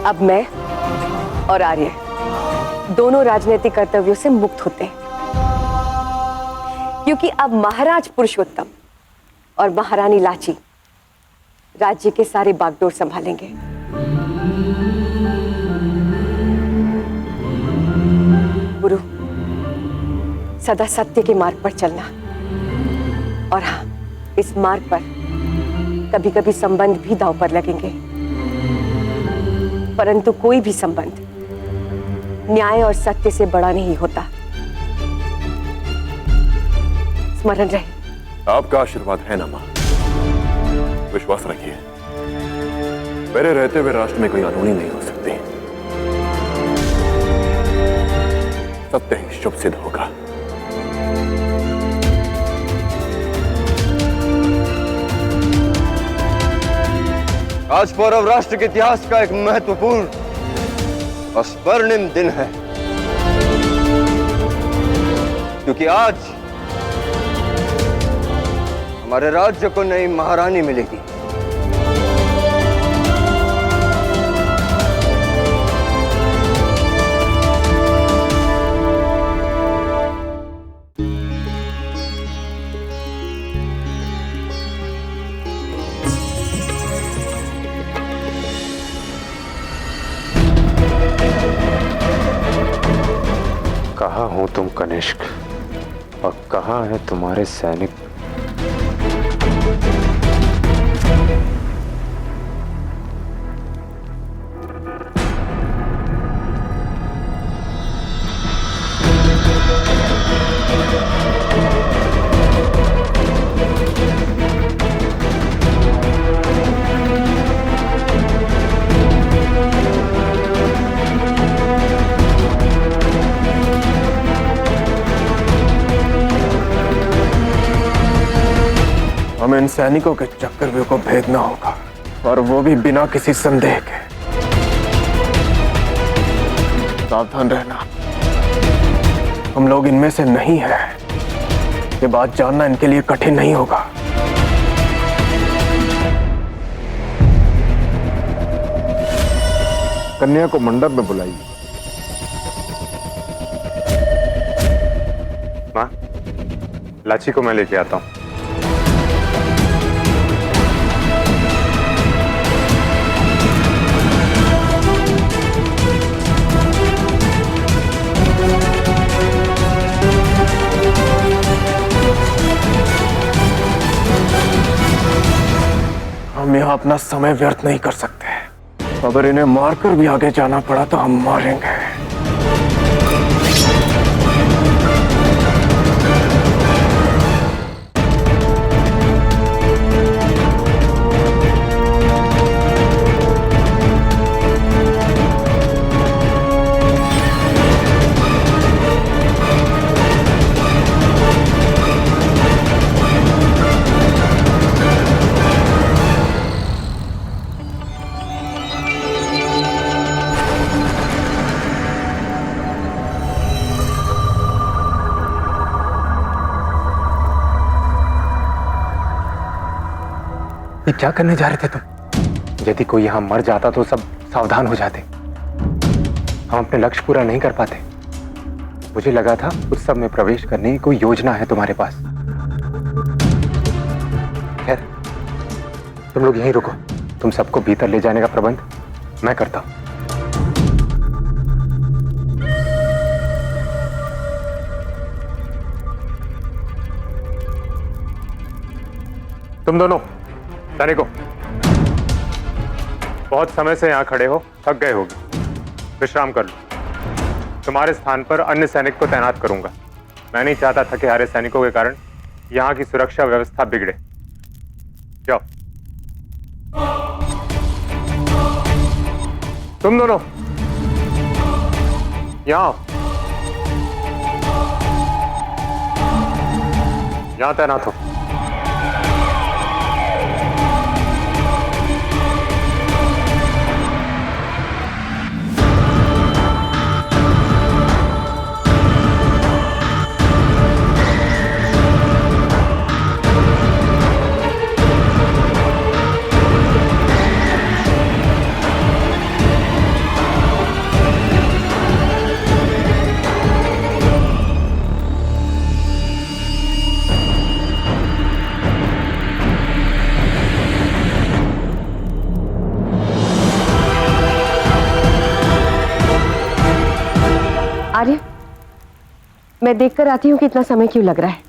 अब मैं और आर्य दोनों राजनीतिक कर्तव्यों से मुक्त होते हैं, क्योंकि अब महाराज पुरुषोत्तम और महारानी लाची राज्य के सारे बागडोर संभालेंगे। गुरु, सदा सत्य के मार्ग पर चलना, और हाँ, इस मार्ग पर कभी कभी संबंध भी दांव पर लगेंगे, परंतु कोई भी संबंध न्याय और सत्य से बड़ा नहीं होता। स्मरण रहे। आपका आशीर्वाद है ना मां, विश्वास रखिए, मेरे रहते हुए राष्ट्र में कोई अनहोनी नहीं हो सकती। सत्य ही शुभ सिद्ध होगा। आज पौरव राष्ट्र के इतिहास का एक महत्वपूर्ण और स्वर्णिम दिन है, क्योंकि आज हमारे राज्य को नई महारानी मिलेगी। कहाँ हो तुम कनिष्क, और कहाँ है तुम्हारे सैनिक? हमें इन सैनिकों के चक्रव्यूह को भेदना होगा, और वो भी बिना किसी संदेह के। सावधान रहना, हम लोग इनमें से नहीं हैं। ये बात जानना इनके लिए कठिन नहीं होगा। कन्या को मंडप में बुलाइए। माँ, लाची को मैं लेके आता हूँ। हम यहाँ अपना समय व्यर्थ नहीं कर सकते। अगर इन्हें मारकर भी आगे जाना पड़ा तो हम मारेंगे। ये क्या करने जा रहे थे तुम? यदि कोई यहां मर जाता तो सब सावधान हो जाते। हम अपने लक्ष्य पूरा नहीं कर पाते। मुझे लगा था उत्सव में प्रवेश करने की कोई योजना है तुम्हारे पास। खैर, तुम लोग यहीं रुको। तुम सबको भीतर ले जाने का प्रबंध मैं करता हूं। तुम दोनों सैनिकों, बहुत समय से यहां खड़े हो, थक गए होगे, विश्राम कर लो। तुम्हारे स्थान पर अन्य सैनिक को तैनात करूंगा। मैं नहीं चाहता थके हारे सैनिकों के कारण यहां की सुरक्षा व्यवस्था बिगड़े। जाओ। तुम दोनों यहां आओ। यहां तैनात हो। आर्य, मैं देखकर आती हूँ कि इतना समय क्यों लग रहा है।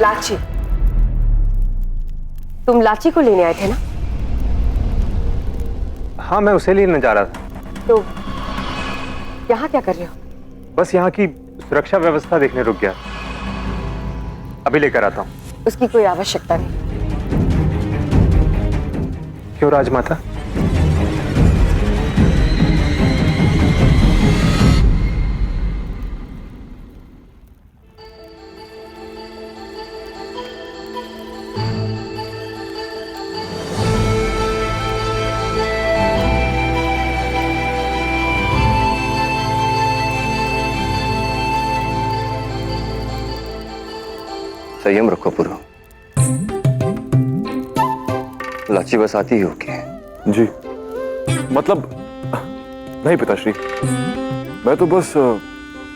लाची, तुम लाची को लेने आए थे ना? हाँ, मैं उसे लेने जा रहा था। तो यहाँ क्या कर रहे हो? बस यहाँ की सुरक्षा व्यवस्था देखने रुक गया। अभी लेकर आता हूँ। उसकी कोई आवश्यकता नहीं। क्यों राजमाता? संयम रखो पुरु। लाची बस आती ही होगी। जी मतलब नहीं पिताश्री, मैं तो बस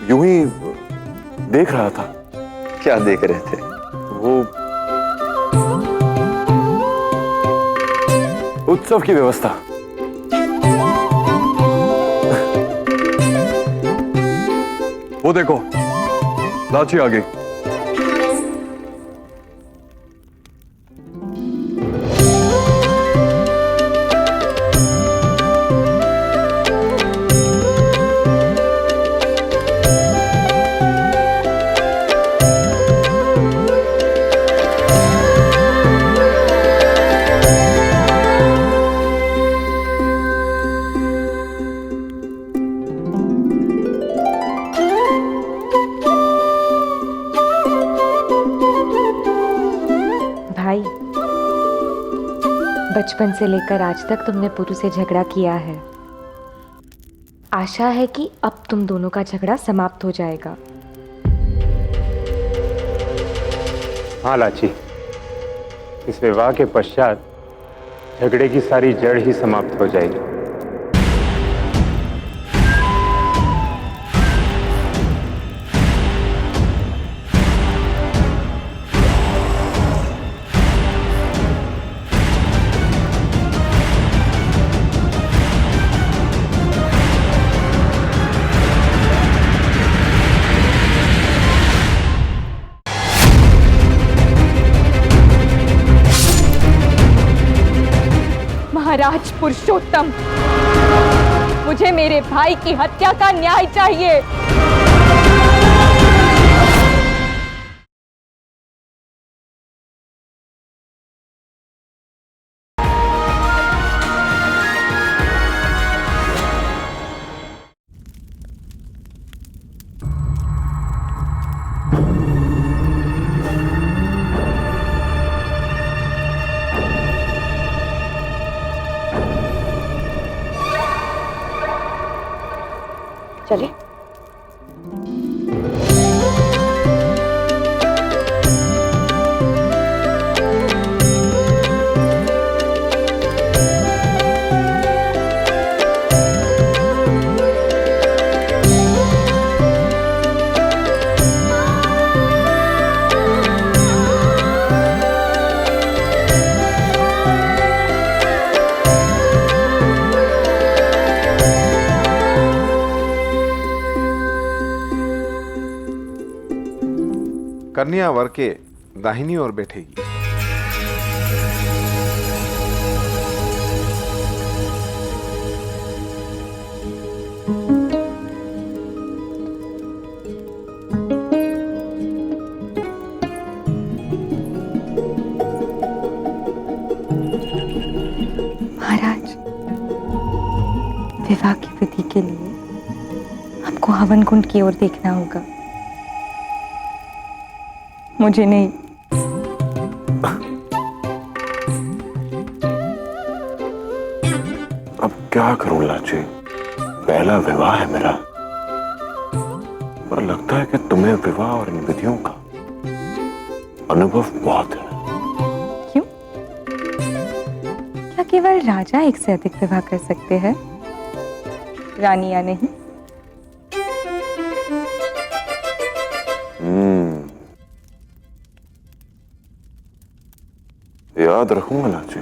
यूं ही देख रहा था। क्या देख रहे थे? वो उत्सव की व्यवस्था। वो देखो, लाची आ गई। भाई, बचपन से लेकर आज तक तुमने पुरु से झगड़ा किया है। आशा है कि अब तुम दोनों का झगड़ा समाप्त हो जाएगा। हाँ लाची, इस विवाह के पश्चात झगड़े की सारी जड़ ही समाप्त हो जाएगी। महाराज पुरुषोत्तम, मुझे मेरे भाई की हत्या का न्याय चाहिए। चलिए। कन्या वर के दाहिनी ओर बैठेगी। महाराज, विवाह की विधि के लिए हमको हवन कुंड की ओर देखना होगा, मुझे नहीं। अब क्या करूं लाची, पहला विवाह है मेरा, पर लगता है कि तुम्हें विवाह और इन विधियों का अनुभव बहुत है। क्यों? क्या केवल राजा एक से अधिक विवाह कर सकते हैं, रानियां नहीं? याद रखूंगा लाची।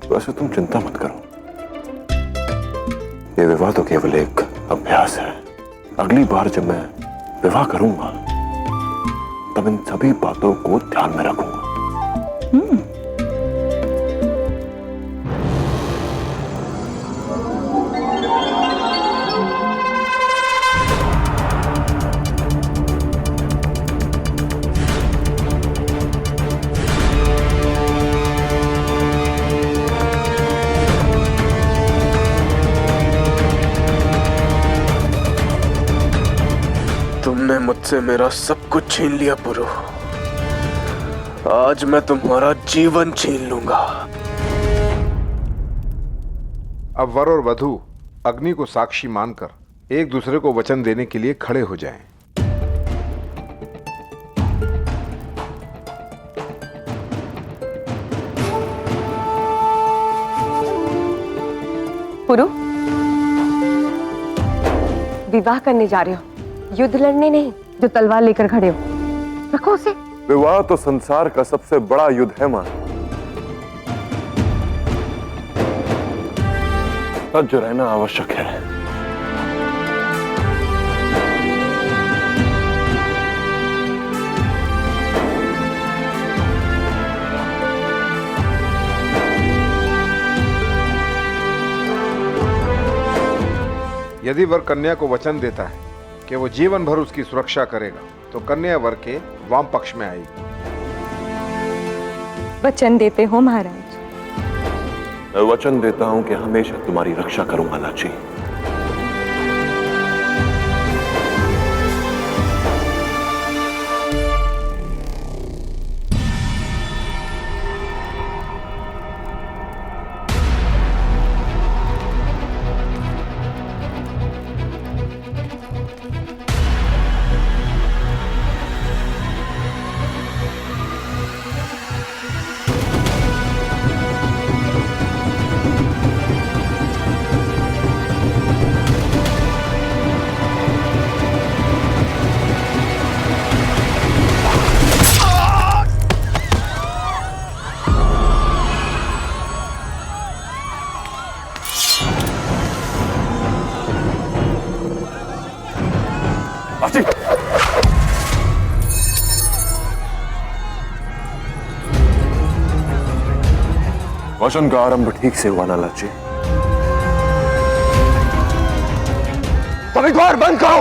वैसे तुम चिंता मत करो, ये विवाह तो केवल एक अभ्यास है। अगली बार जब मैं विवाह करूंगा तब इन सभी बातों को ध्यान में रखूंगा। तुमने मुझसे मेरा सब कुछ छीन लिया पुरु। आज मैं तुम्हारा जीवन छीन लूंगा। अब वर और वधू अग्नि को साक्षी मानकर एक दूसरे को वचन देने के लिए खड़े हो जाएं। पुरु, विवाह करने जा रहे हो, युद्ध लड़ने नहीं जो तलवार लेकर खड़े हो। रखो उसे। विवाह तो संसार का सबसे बड़ा युद्ध है मां। सज रहना आवश्यक है। यदि वर कन्या को वचन देता है कि वो जीवन भर उसकी सुरक्षा करेगा, तो कन्या वर के वाम पक्ष में आएगी। वचन देते हो महाराज? मैं वचन देता हूं कि हमेशा तुम्हारी रक्षा करूंगा लाची। वचन का आरंभ ठीक से हुआ ना लाची। तुम एक बार बंद करो,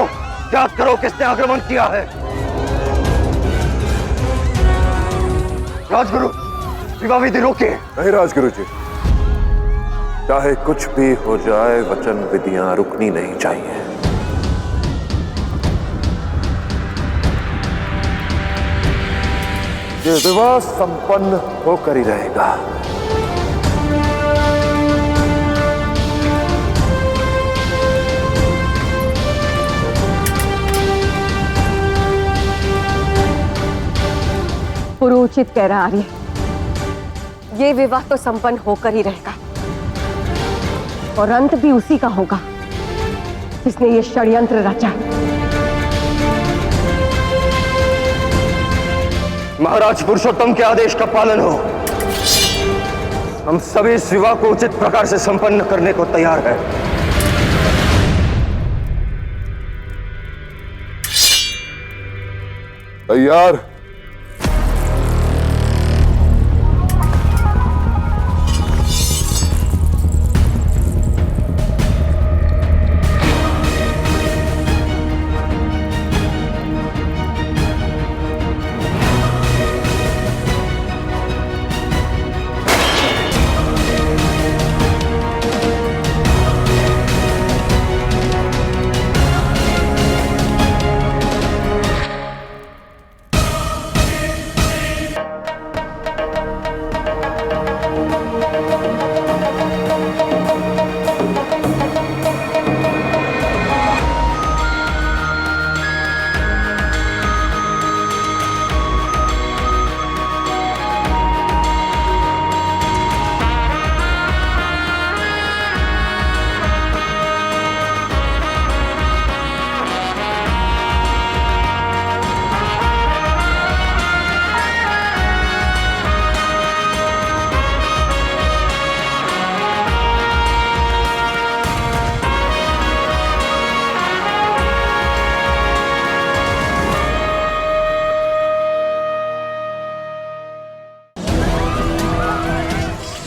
याद करो किसने आक्रमण किया है। राजगुरु, विवाह विधि रोके। नहीं राजगुरु जी, चाहे कुछ भी हो जाए, वचन विधियां रुकनी नहीं चाहिए। ये विवाह संपन्न होकर ही रहेगा। पुरोचित कह रहा आर्य, ये विवाह तो संपन्न होकर ही रहेगा और अंत भी उसी का होगा जिसने ये षड्यंत्र रचा। महाराज पुरुषोत्तम के आदेश का पालन हो। हम सभी इस विवाह को उचित प्रकार से संपन्न करने को तैयार हैं। तैयार।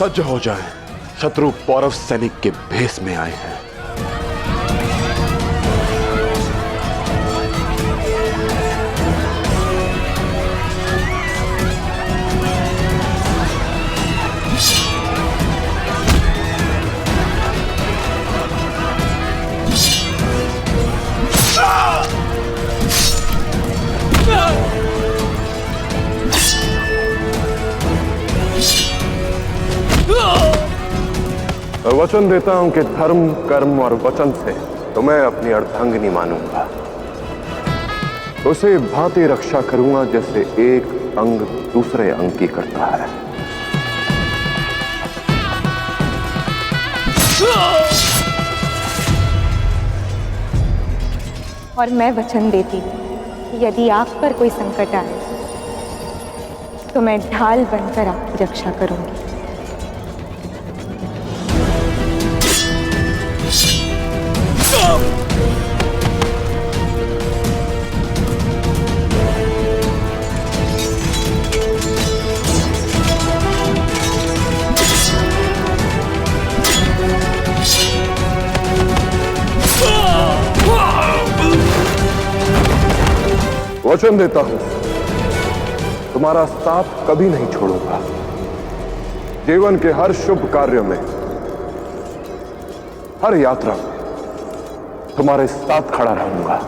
सज्ज हो जाए, शत्रु पौरव सैनिक के भेष में आए हैं। मैं वचन देता हूं कि धर्म, कर्म और वचन से तो मैं अपनी अर्धांगिनी मानूंगा। उसे भांति रक्षा करूंगा जैसे एक अंग दूसरे अंग की करता है। और मैं वचन देती हूँ कि यदि आप पर कोई संकट आए तो मैं ढाल बनकर आपकी रक्षा करूंगी। वचन देता हूं तुम्हारा साथ कभी नहीं छोड़ूंगा। जीवन के हर शुभ कार्य में, हर यात्रा में तुम्हारे साथ खड़ा रहूंगा।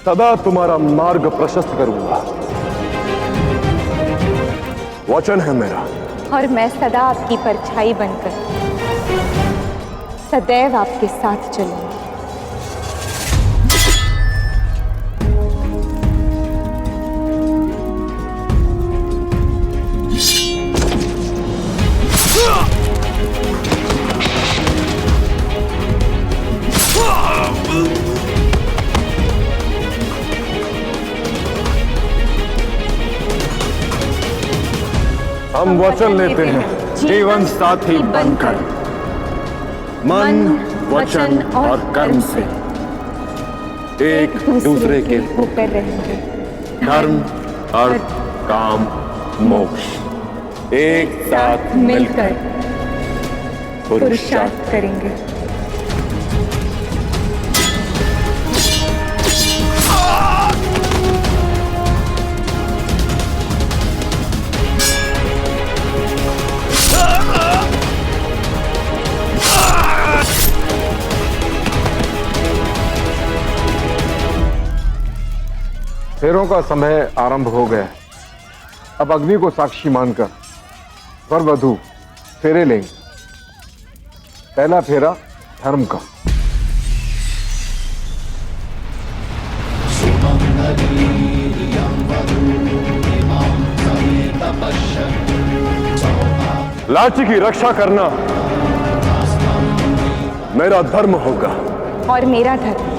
सदा तुम्हारा मार्ग प्रशस्त करूंगा। वचन है मेरा। और मैं सदा आपकी परछाई बनकर सदैव आपके साथ चलूंगी। हम वचन लेते हैं जीवन साथी बनकर, मन, वचन और कर्म से एक दूसरे के होकर रहेंगे। धर्म, अर्थ, काम, मोक्ष एक साथ मिलकर पुरुषार्थ करेंगे। फेरों का समय आरंभ हो गया। अब अग्नि को साक्षी मानकर वर वधू फेरे लेंगे। पहला फेरा धर्म का। लाची की रक्षा करना मेरा धर्म होगा। और मेरा धर्म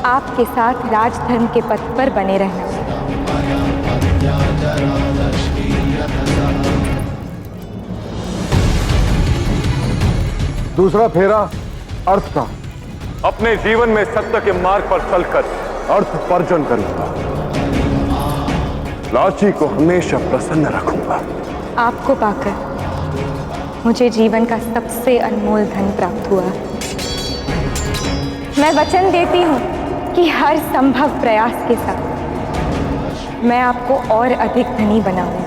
आपके साथ राजधर्म के पथ पर बने रहना। दूसरा फेरा अर्थ का। अपने जीवन में सत्य के मार्ग पर चलकर अर्थोपार्जन करूंगा। लाची को हमेशा प्रसन्न रखूंगा। आपको पाकर मुझे जीवन का सबसे अनमोल धन प्राप्त हुआ। मैं वचन देती हूँ कि हर संभव प्रयास के साथ मैं आपको और अधिक धनी बनाऊंगी।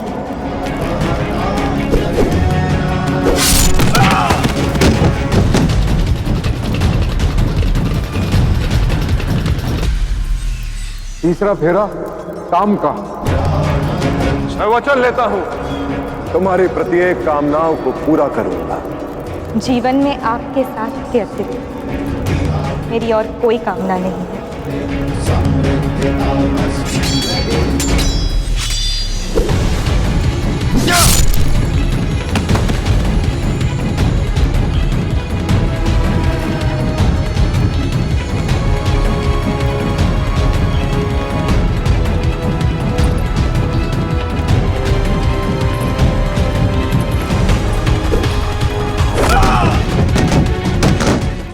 तीसरा फेरा काम का। मैं वचन लेता हूं तुम्हारी प्रत्येक कामनाओं को पूरा करूंगा। जीवन में आपके साथ के अतिरिक्त मेरी और कोई कामना नहीं है।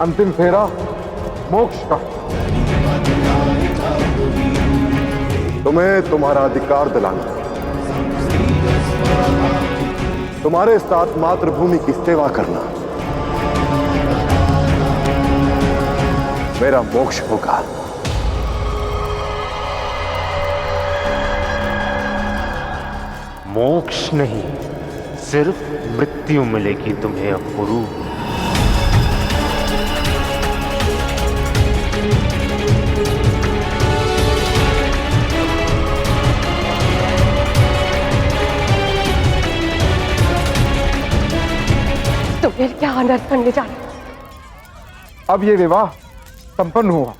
अंतिम फेरा मोक्ष का। तुम्हें तुम्हारा अधिकार दिलाना, तुम्हारे साथ मातृभूमि की सेवा करना मेरा मोक्ष होगा। मोक्ष नहीं, सिर्फ मृत्यु मिलेगी तुम्हें अपुरू। तो फिर क्या अनर्थ करने जाना? अब ये विवाह संपन्न हुआ।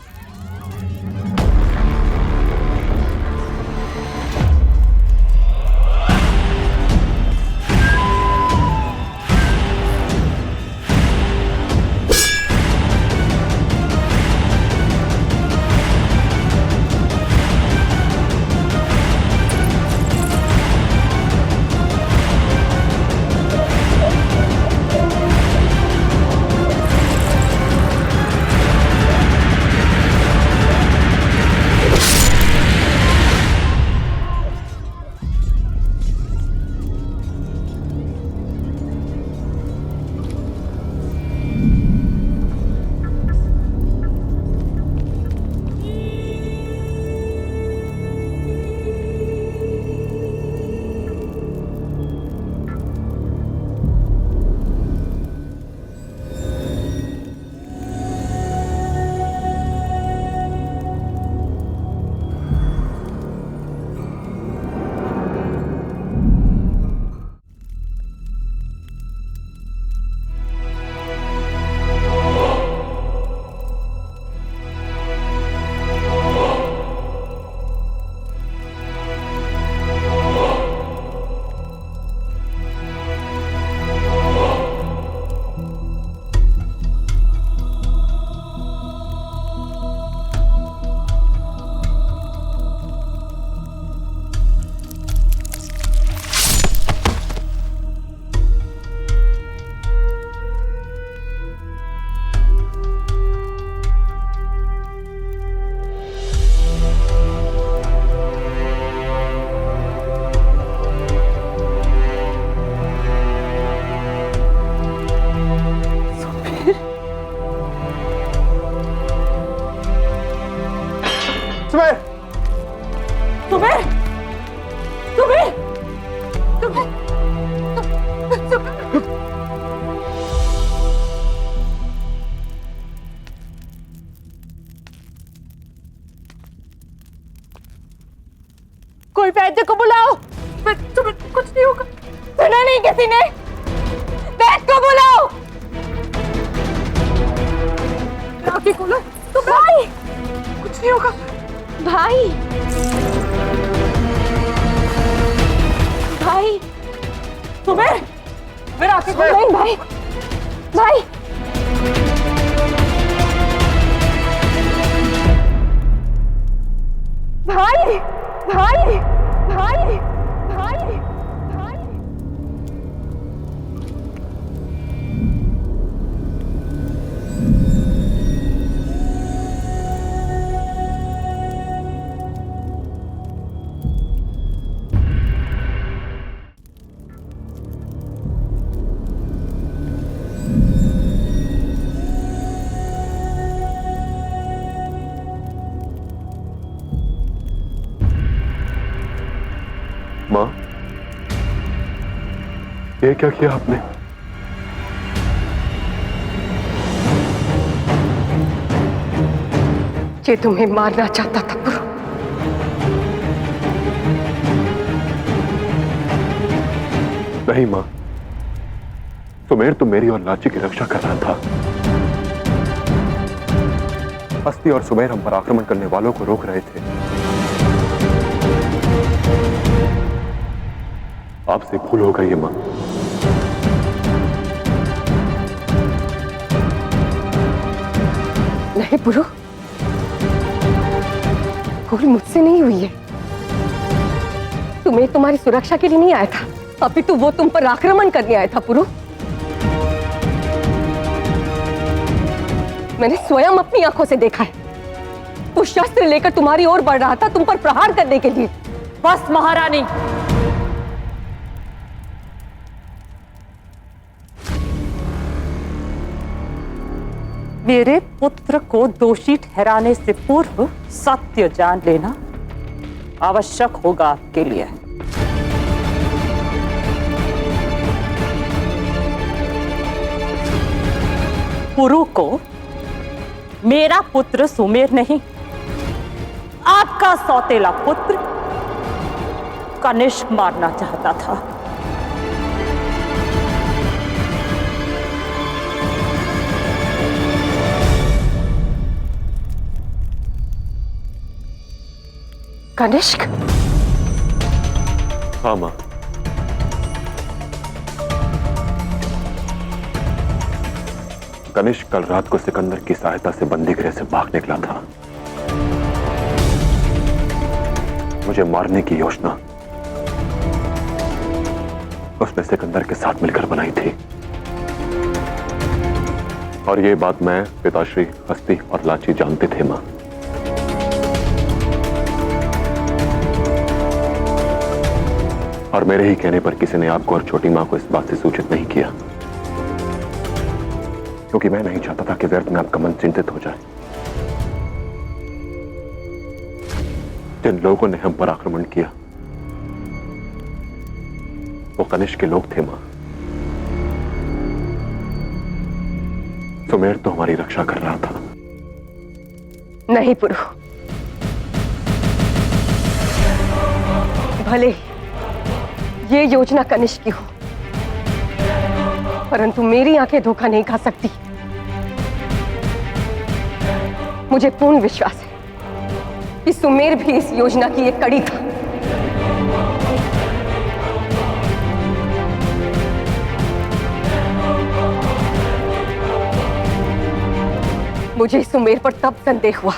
कोई वैद्य को बुलाओ। तुम्हें कुछ नहीं होगा। सुना नहीं किसी ने? वैद्य को बुलाओ। राखी को तो भाई कुछ नहीं होगा। भाई भाई तुम्हें मैं राखी को नहीं। भाई भाई भाई भाई भाई भाई भाई माँ, ये क्या किया आपने? ये तुम्हें मारना चाहता था पुरु। नहीं माँ, सुमेर तो मेरी और लाची की रक्षा कर रहा था। अस्ति और सुमेर हम पर आक्रमण करने वालों को रोक रहे थे। आपसे भूल हो गई है मां। नहीं पुरु, भूल मुझसे नहीं हुई है। तुम्हें तुम्हारी सुरक्षा के लिए नहीं आया था, अपितु वो तुम पर आक्रमण करने आया था पुरु। मैंने स्वयं अपनी आंखों से देखा है। वो शस्त्र लेकर तुम्हारी ओर बढ़ रहा था, तुम पर प्रहार करने के लिए। बस महारानी, मेरे पुत्र को दोषी ठहराने से पूर्व सत्य जान लेना आवश्यक होगा आपके लिए। पुरु को मेरा पुत्र सुमेर नहीं, आपका सौतेला पुत्र कनिष्क मारना चाहता था। कनिष्क? हाँ मां, कनिष्क कल रात को सिकंदर की सहायता से बंदी गृह से भाग निकला था। मुझे मारने की योजना उसने सिकंदर के साथ मिलकर बनाई थी। और ये बात मैं, पिताश्री, हस्ती और लाची जानते थे मां। और मेरे ही कहने पर किसी ने आपको और छोटी मां को इस बात से सूचित नहीं किया, क्योंकि मैं नहीं चाहता था कि व्यर्थ में आपका मन चिंतित हो जाए। जिन लोगों ने हम पर आक्रमण किया वो कनिष्क के लोग थे मां। सुमेर तो हमारी रक्षा कर रहा था। नहीं पुरु, भले ये योजना कनिष्क की हो, परंतु मेरी आंखें धोखा नहीं खा सकती। मुझे पूर्ण विश्वास है कि सुमेर भी इस योजना की एक कड़ी था। मुझे सुमेर पर तब संदेह हुआ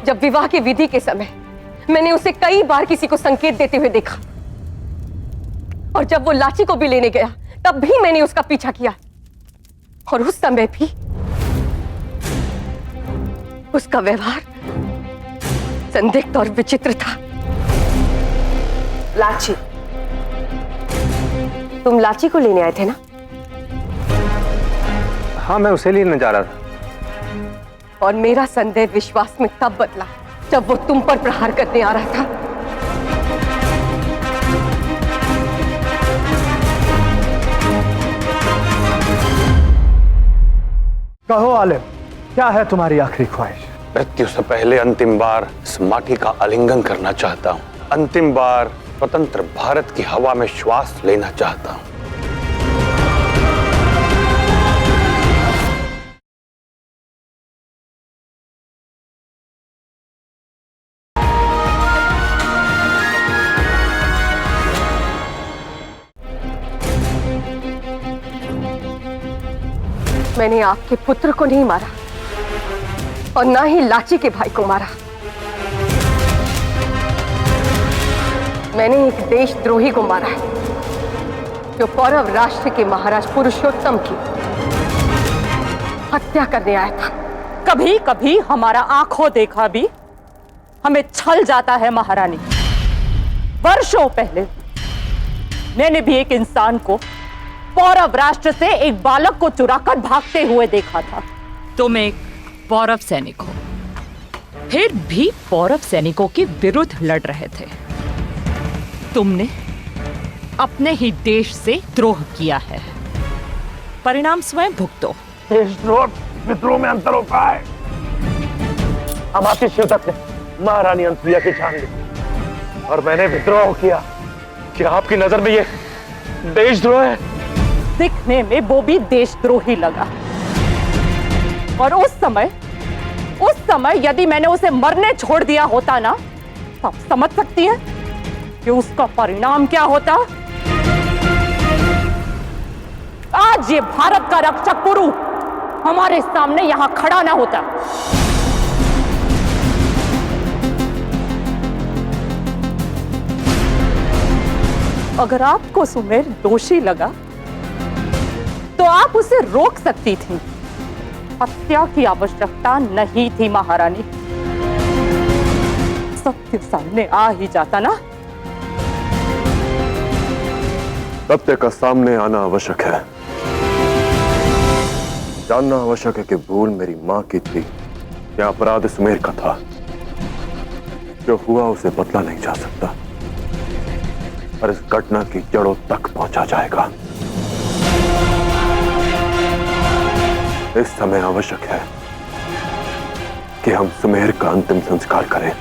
जब विवाह की विधि के समय मैंने उसे कई बार किसी को संकेत देते हुए देखा, और जब वो लाची को भी लेने गया तब भी मैंने उसका पीछा किया, और उस समय भी उसका व्यवहार संदिग्ध और विचित्र था। लाची, तुम लाची को लेने आए थे ना? हाँ, मैं उसे लेने जा रहा था। और मेरा संदेह विश्वास में तब बदला जब वो तुम पर प्रहार करने आ रहा था। कहो आलिम, क्या है तुम्हारी आखिरी ख्वाहिश? मृत्यु से पहले अंतिम बार इस माटी का आलिंगन करना चाहता हूँ। अंतिम बार स्वतंत्र भारत की हवा में श्वास लेना चाहता हूँ। मैंने आपके पुत्र को नहीं मारा और ना ही लाची के भाई को मारा। मैंने एक देशद्रोही को मारा है जो पौरव राष्ट्र के महाराज पुरुषोत्तम की हत्या करने आया था। कभी कभी हमारा आंखों देखा भी हमें छल जाता है महारानी। वर्षों पहले मैंने भी एक इंसान को पौरव राष्ट्र से एक बालक को चुराकर भागते हुए देखा था। तुम एक पौरव सैनिक हो, फिर भी पौरव सैनिकों के विरुद्ध लड़ रहे थे। तुमने अपने ही देश से द्रोह किया है, परिणाम स्वयं भुगतो। देशद्रोह विद्रोह में अंतर होता है। हम आपके शिवदत्त ने महारानी अनसुईया की जान ली और मैंने विद्रोह किया। क्या आपकी नजर में ये देशद्रोह है? दिखने में वो भी देशद्रोही लगा, और उस समय यदि मैंने उसे मरने छोड़ दिया होता ना, तो आप समझ सकती हैं कि उसका परिणाम क्या होता। आज ये भारत का रक्षक पुरु हमारे सामने यहां खड़ा ना होता। अगर आपको सुमेर दोषी लगा तो आप उसे रोक सकती थी। हत्या की आवश्यकता नहीं थी महारानी। सत्य सामने आ ही जाता ना। सत्य का सामने आना आवश्यक है। जानना आवश्यक है कि भूल मेरी मां की थी या अपराध सुमेर का था। जो हुआ उसे बदला नहीं जा सकता, और इस घटना की जड़ों तक पहुंचा जाएगा। इस समय आवश्यक है कि हम सुमेर का अंतिम संस्कार करें।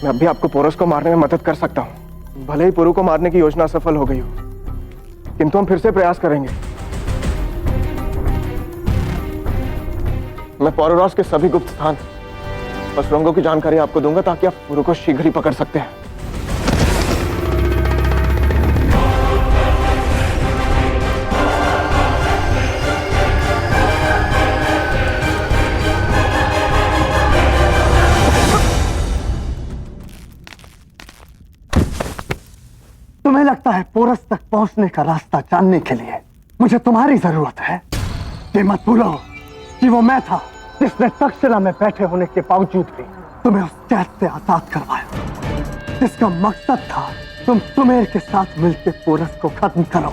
मैं अब भी आपको पोरस को मारने में मदद कर सकता हूँ। भले ही पुरु को मारने की योजना सफल हो गई हो, किंतु हम फिर से प्रयास करेंगे। मैं पौरवास के सभी गुप्त स्थान और सुरंगों की जानकारी आपको दूंगा ताकि आप पुरु को शीघ्र ही पकड़ सकते हैं। तुम्हें लगता है पोरस तक पहुंचने का रास्ता जानने के लिए मुझे तुम्हारी जरूरत है? ये मत भूलो कि वो मैं था जिसने तक्षशिला में बैठे होने के बावजूद भी तुम्हें उस कैद से आजाद करवाया, जिसका मकसद था तुम सुमेर के साथ मिलकर पोरस को खत्म करो।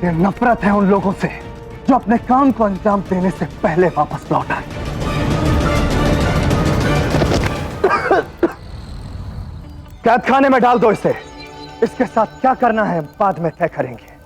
ये नफरत है उन लोगों से जो अपने काम को अंजाम देने से पहले वापस लौट आए। कैद खाने में डाल दो इसे। इसके साथ क्या करना है बाद में तय करेंगे।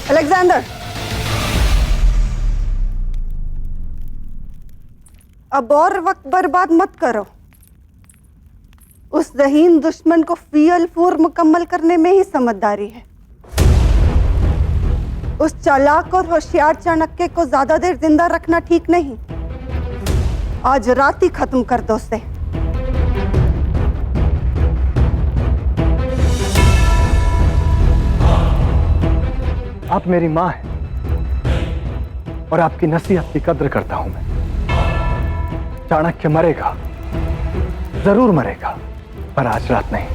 अलेक्जेंडर, अब और वक्त बर्बाद मत करो। उस ज़हीन दुश्मन को फियल फूर मुकम्मल करने में ही समझदारी है। उस चालाक और होशियार चाणक्य को ज्यादा देर जिंदा रखना ठीक नहीं। आज रात ही खत्म कर दो उसे। आप मेरी मां हैं और आपकी नसीहत की कद्र करता हूं मैं। चाणक्य मरेगा, जरूर मरेगा, पर आज रात नहीं।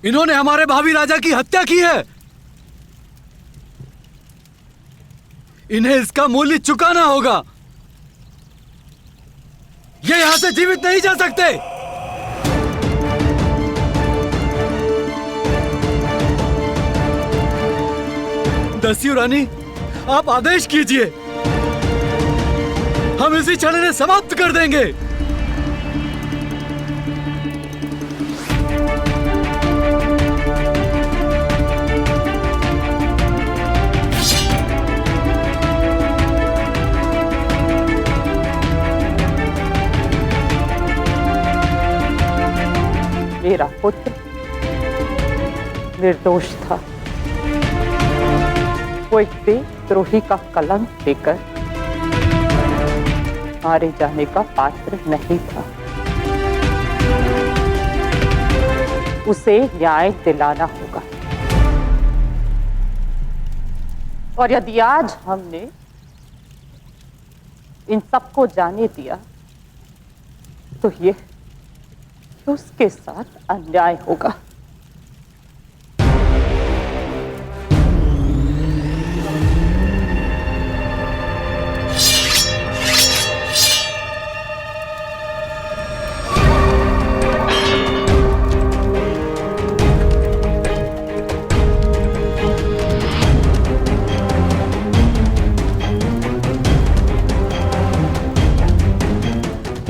इन्होंने हमारे भावी राजा की हत्या की है। इन्हें इसका मूल्य चुकाना होगा। ये यहां से जीवित नहीं जा सकते। दस्यु रानी, आप आदेश कीजिए, हम इसी क्षण इन्हें समाप्त कर देंगे। मेरा पुत्र निर्दोष था। वो एक देशद्रोही का कलंक लेकर मारे जाने का पात्र नहीं था। उसे न्याय दिलाना होगा। और यदि आज हमने इन सबको जाने दिया तो ये उसके साथ अन्याय होगा।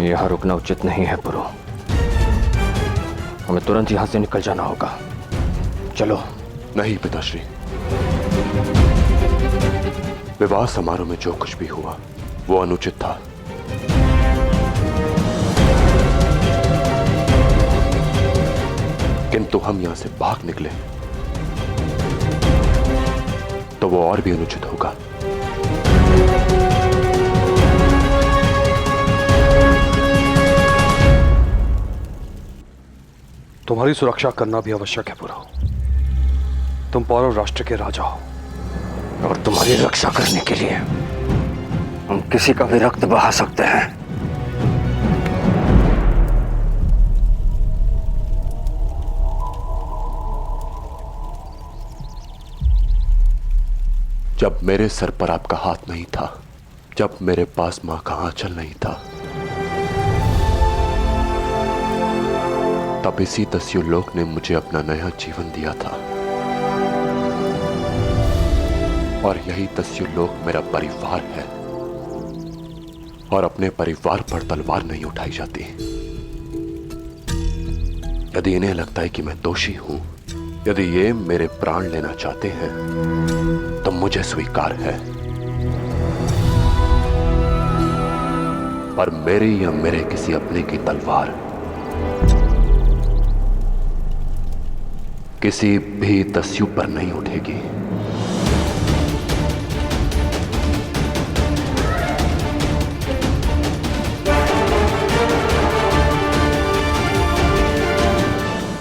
यहां रुकना उचित नहीं है पुरु। हमें तुरंत यहां से निकल जाना होगा। चलो। नहीं पिताश्री, विवाह समारोह में जो कुछ भी हुआ वो अनुचित था। किंतु हम यहां से भाग निकले तो वो और भी अनुचित होगा। तुम्हारी सुरक्षा करना भी आवश्यक है पुरु। तुम पौरव राष्ट्र के राजा हो, और तुम्हारी रक्षा करने के लिए हम किसी का भी रक्त बहा सकते हैं। जब मेरे सर पर आपका हाथ नहीं था, जब मेरे पास मां का आंचल नहीं था, तब इसी दस्यु लोक ने मुझे अपना नया जीवन दिया था। और यही दस्यु लोक मेरा परिवार है। और अपने परिवार पर तलवार नहीं उठाई जाती। यदि इन्हें लगता है कि मैं दोषी हूं, यदि ये मेरे प्राण लेना चाहते हैं, तो मुझे स्वीकार है। पर मेरी या मेरे किसी अपने की तलवार किसी भी दस्यु पर नहीं उठेगी।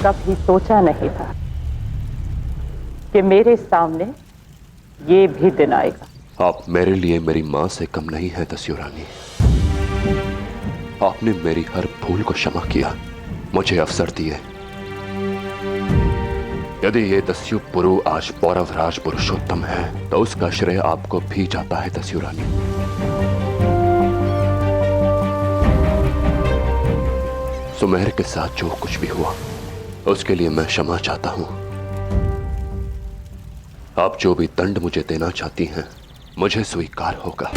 कभी सोचा नहीं था कि मेरे सामने ये भी दिन आएगा। आप मेरे लिए मेरी मां से कम नहीं है दस्यु रानी। आपने मेरी हर भूल को क्षमा किया, मुझे अवसर दिए। यदि ये दस्यु पुरु आज पौरवराज पुरुषोत्तम है, तो उसका श्रेय आपको भी जाता है दस्यु रानी। सुमेर के साथ जो कुछ भी हुआ उसके लिए मैं क्षमा चाहता हूं। आप जो भी दंड मुझे देना चाहती हैं, मुझे स्वीकार होगा।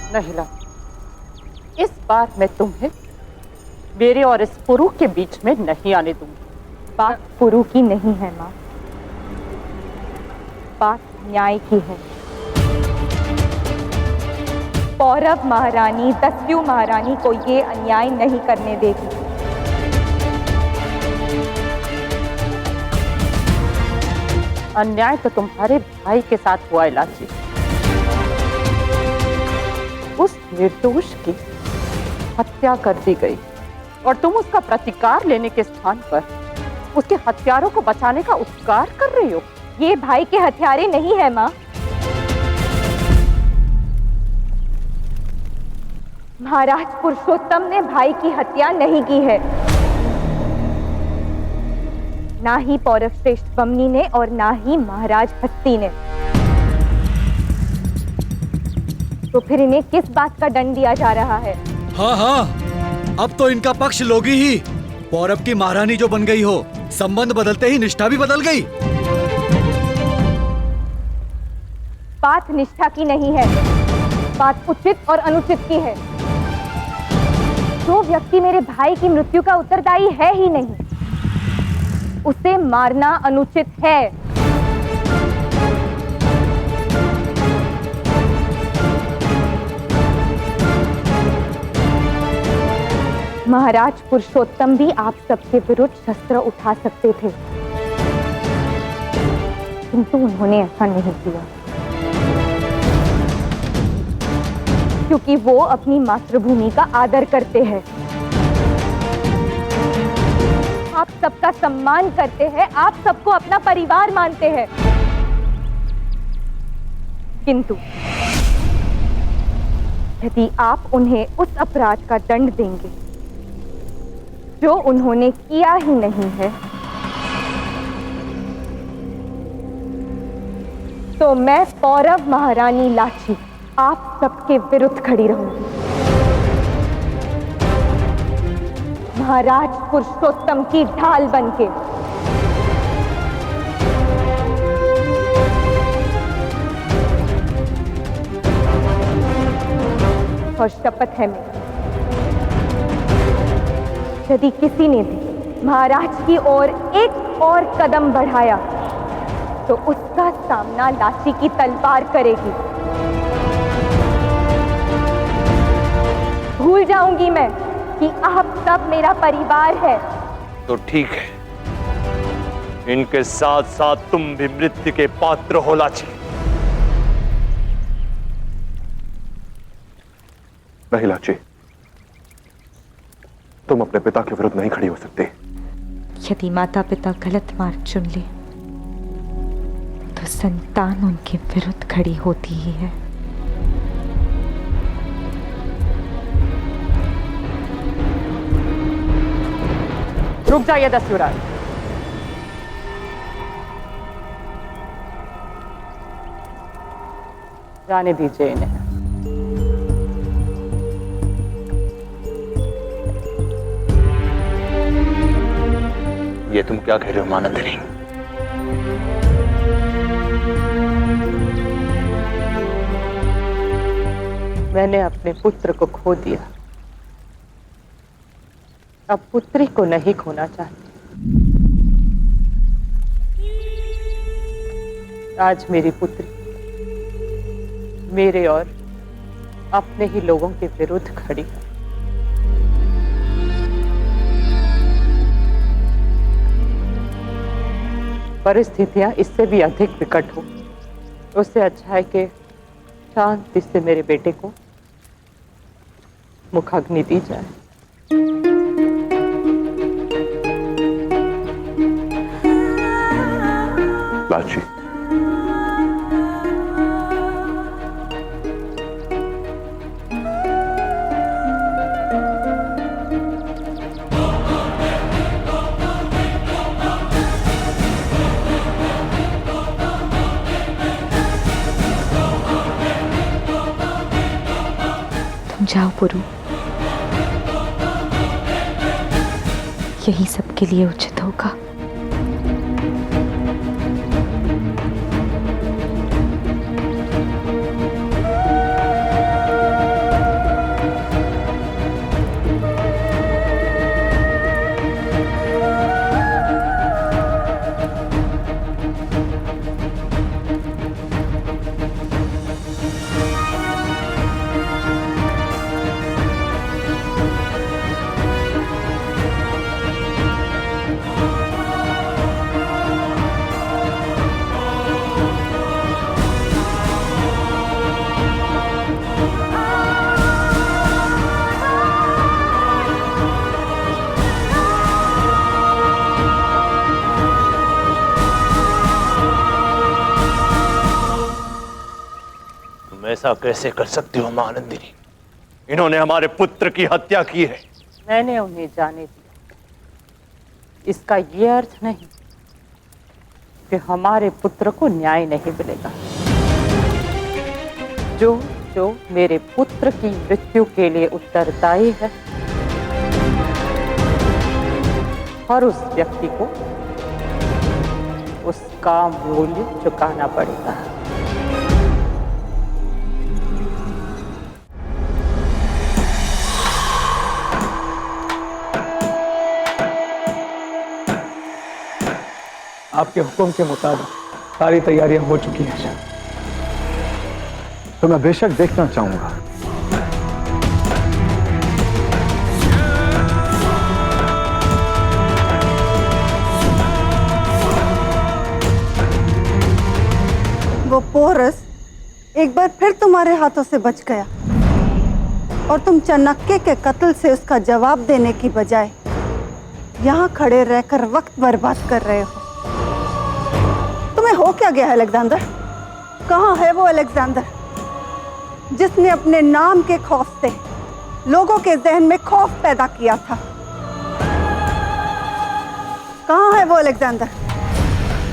नहिला, इस बार मैं तुम्हें मेरे और इस पुरु के बीच में नहीं आने दूंगी। बात पुरु की नहीं है माँ, बात न्याय की है। पौरव महारानी दस्यु महारानी को ये अन्याय नहीं करने देगी। अन्याय तो तुम्हारे भाई के साथ हुआ है लाची। उस निर्दोष की हत्या कर दी गई और तुम उसका प्रतिकार लेने के स्थान पर उसके हत्यारों को बचाने का उपकार कर रही हो। ये भाई के हत्यारे नहीं है माँ। महाराज पुरुषोत्तम ने भाई की हत्या नहीं की है, ना ही पौरव श्रेष्ठ बमनी ने और ना ही महाराज हस्ती ने। तो फिर इन्हें किस बात का दंड दिया जा रहा है? हाँ हाँ, अब तो इनका पक्ष लोगी ही। पौरव की महारानी जो बन गई हो, संबंध बदलते ही निष्ठा भी बदल गई। बात निष्ठा की नहीं है, बात उचित और अनुचित की है। जो व्यक्ति मेरे भाई की मृत्यु का उत्तरदायी है ही नहीं, उसे मारना अनुचित है। महाराज पुरुषोत्तम भी आप सबके विरुद्ध शस्त्र उठा सकते थे, किंतु उन्होंने ऐसा नहीं किया, क्योंकि वो अपनी मातृभूमि का आदर करते हैं, आप सबका सम्मान करते हैं, आप सबको अपना परिवार मानते हैं। किंतु यदि आप उन्हें उस अपराध का दंड देंगे जो उन्होंने किया ही नहीं है, तो मैं पौरव महारानी लाची आप सबके विरुद्ध खड़ी रहूंगी। महाराज पुरुषोत्तम की ढाल बनके। और शपथ है मेरी, यदि किसी ने भी महाराज की ओर एक और कदम बढ़ाया तो उसका सामना लाची की तलवार करेगी। भूल जाऊंगी मैं कि आप सब मेरा परिवार है। तो ठीक है, इनके साथ साथ तुम भी मृत्यु के पात्र हो लाची। नहीं लाची, तुम अपने पिता के विरुद्ध नहीं खड़ी हो सकते। यदि माता पिता गलत मार्ग चुन ले तो संतान उनके विरुद्ध खड़ी होती ही है। रुक जाइए दस्युराज। जाने दीजिए इन्हें। ये तुम क्या कह रहे हो मानंदनी? मैंने अपने पुत्र को खो दिया, अब पुत्री को नहीं खोना चाहती। आज मेरी पुत्री मेरे और अपने ही लोगों के विरुद्ध खड़ी है। परिस्थितियां इससे भी अधिक विकट हो, उससे अच्छा है कि शांति से मेरे बेटे को मुखाग्नि दी जाए। लाची, तुम जाओ पुरु, यही सबके लिए उचित होगा। तुम ऐसा कैसे कर सकती हो महानंदिनी? इन्होंने हमारे पुत्र की हत्या की है। मैंने उन्हें जाने दिया। इसका ये अर्थ नहीं कि हमारे पुत्र को न्याय नहीं मिलेगा। जो मेरे पुत्र की मृत्यु के लिए उत्तरदायी है, और उस व्यक्ति को उसका मूल्य चुकाना पड़ेगा। आपके हुक्म के मुताबिक सारी तैयारियां हो चुकी हैं शाह। तो मैं बेशक देखना चाहूंगा। वो पोरस एक बार फिर तुम्हारे हाथों से बच गया और तुम चाणक्य के कत्ल से उसका जवाब देने की बजाय यहाँ खड़े रहकर वक्त बर्बाद कर रहे हो। तुम्हें हो क्या गया अलेक्जेंडर? कहाँ है वो अलेक्जेंडर जिसने अपने नाम के खौफ से लोगों के जहन में खौफ पैदा किया था? कहाँ है वो अलेक्जेंडर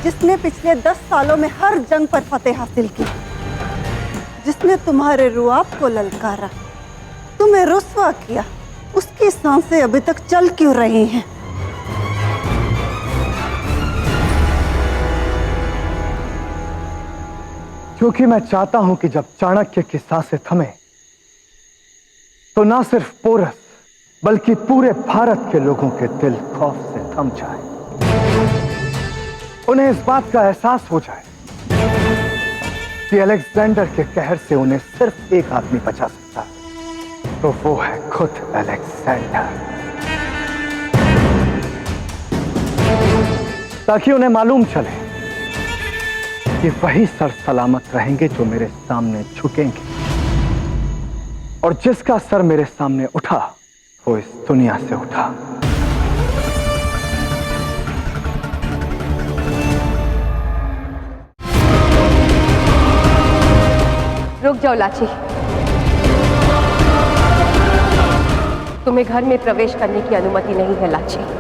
जिसने पिछले 10 सालों में हर जंग पर फतेह हासिल की, जिसने तुम्हारे रुआब को ललकारा, तुम्हें रुस्वा किया? उसकी सांसें अभी तक चल क्यों रही हैं? क्योंकि मैं चाहता हूं कि जब चाणक्य की सांसें थमे तो ना सिर्फ पोरस बल्कि पूरे भारत के लोगों के दिल खौफ से थम जाए। उन्हें इस बात का एहसास हो जाए कि अलेक्जेंडर के कहर से उन्हें सिर्फ एक आदमी बचा सकता है, तो वो है खुद अलेक्जेंडर। ताकि उन्हें मालूम चले कि वही सर सलामत रहेंगे जो मेरे सामने झुकेंगे, और जिसका सर मेरे सामने उठा वो इस दुनिया से उठा। रुक जाओ लाची, तुम्हें घर में प्रवेश करने की अनुमति नहीं है लाची।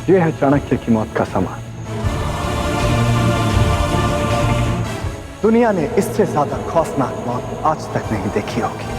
ये है चाणक्य की मौत का सामान। दुनिया ने इससे ज्यादा खौफनाक मौत आज तक नहीं देखी होगी।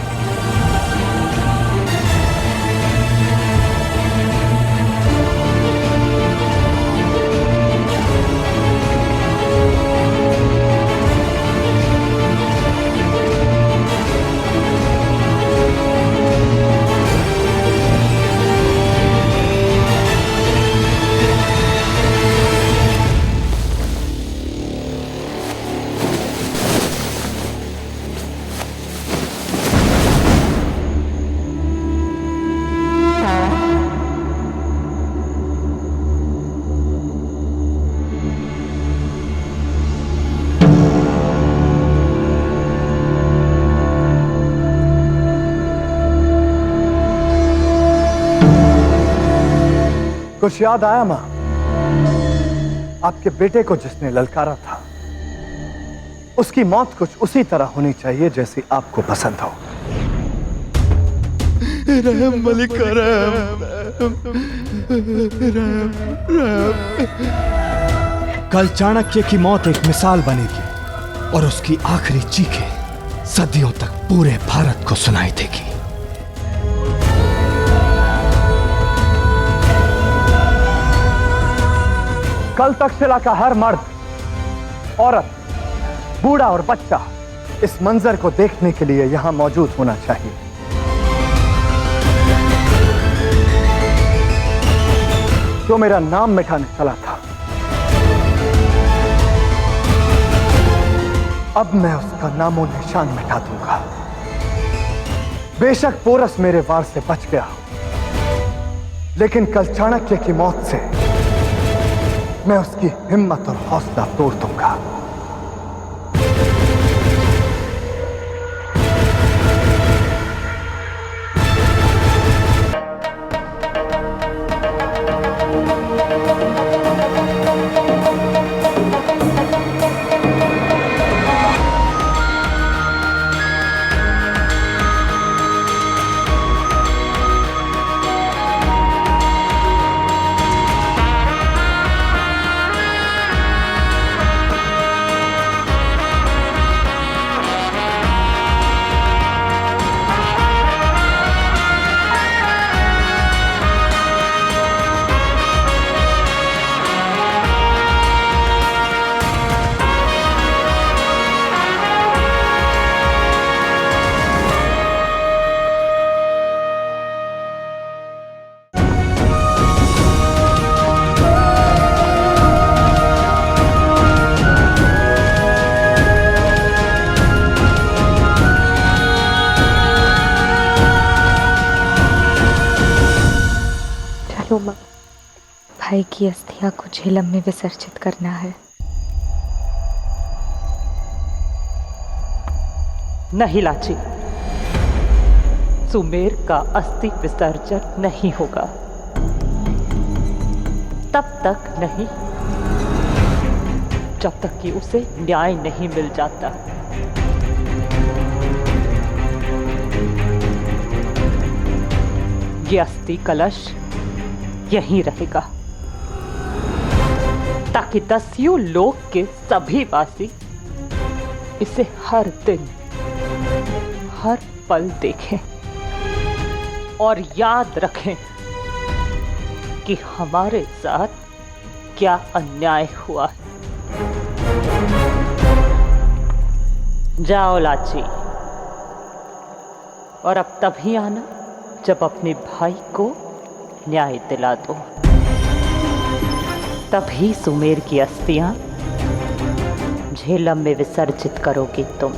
कुछ याद आया मां? आपके बेटे को जिसने ललकारा था उसकी मौत कुछ उसी तरह होनी चाहिए जैसी आपको पसंद हो। रहम मलिक रहम। कल चाणक्य की मौत एक मिसाल बनेगी और उसकी आखिरी चीखें सदियों तक पूरे भारत को सुनाई देगी। कल तक्षशिला का हर मर्द, औरत, बूढ़ा और बच्चा इस मंजर को देखने के लिए यहां मौजूद होना चाहिए। जो मेरा नाम मिटाने चला था, अब मैं उसका नामो निशान मिटा दूंगा। बेशक पोरस मेरे वार से बच गया हो, लेकिन कल चाणक्य की मौत से मैं उसकी हिम्मत और हौसला तोड़ दूंगा। भाई की अस्थियां को झेलम में विसर्जित करना है। नहीं लाची, सुमेर का अस्थि विसर्जन नहीं होगा, तब तक नहीं जब तक कि उसे न्याय नहीं मिल जाता। ये अस्थि कलश यहीं रहेगा ताकि दस्यु लोक के सभी वासी इसे हर दिन हर पल देखें और याद रखें कि हमारे साथ क्या अन्याय हुआ है। जाओ लाची, और अब तभी आना जब अपने भाई को न्याय दिला दो, तभी सुमेर की अस्थियां झेलम में विसर्जित करोगी तुम।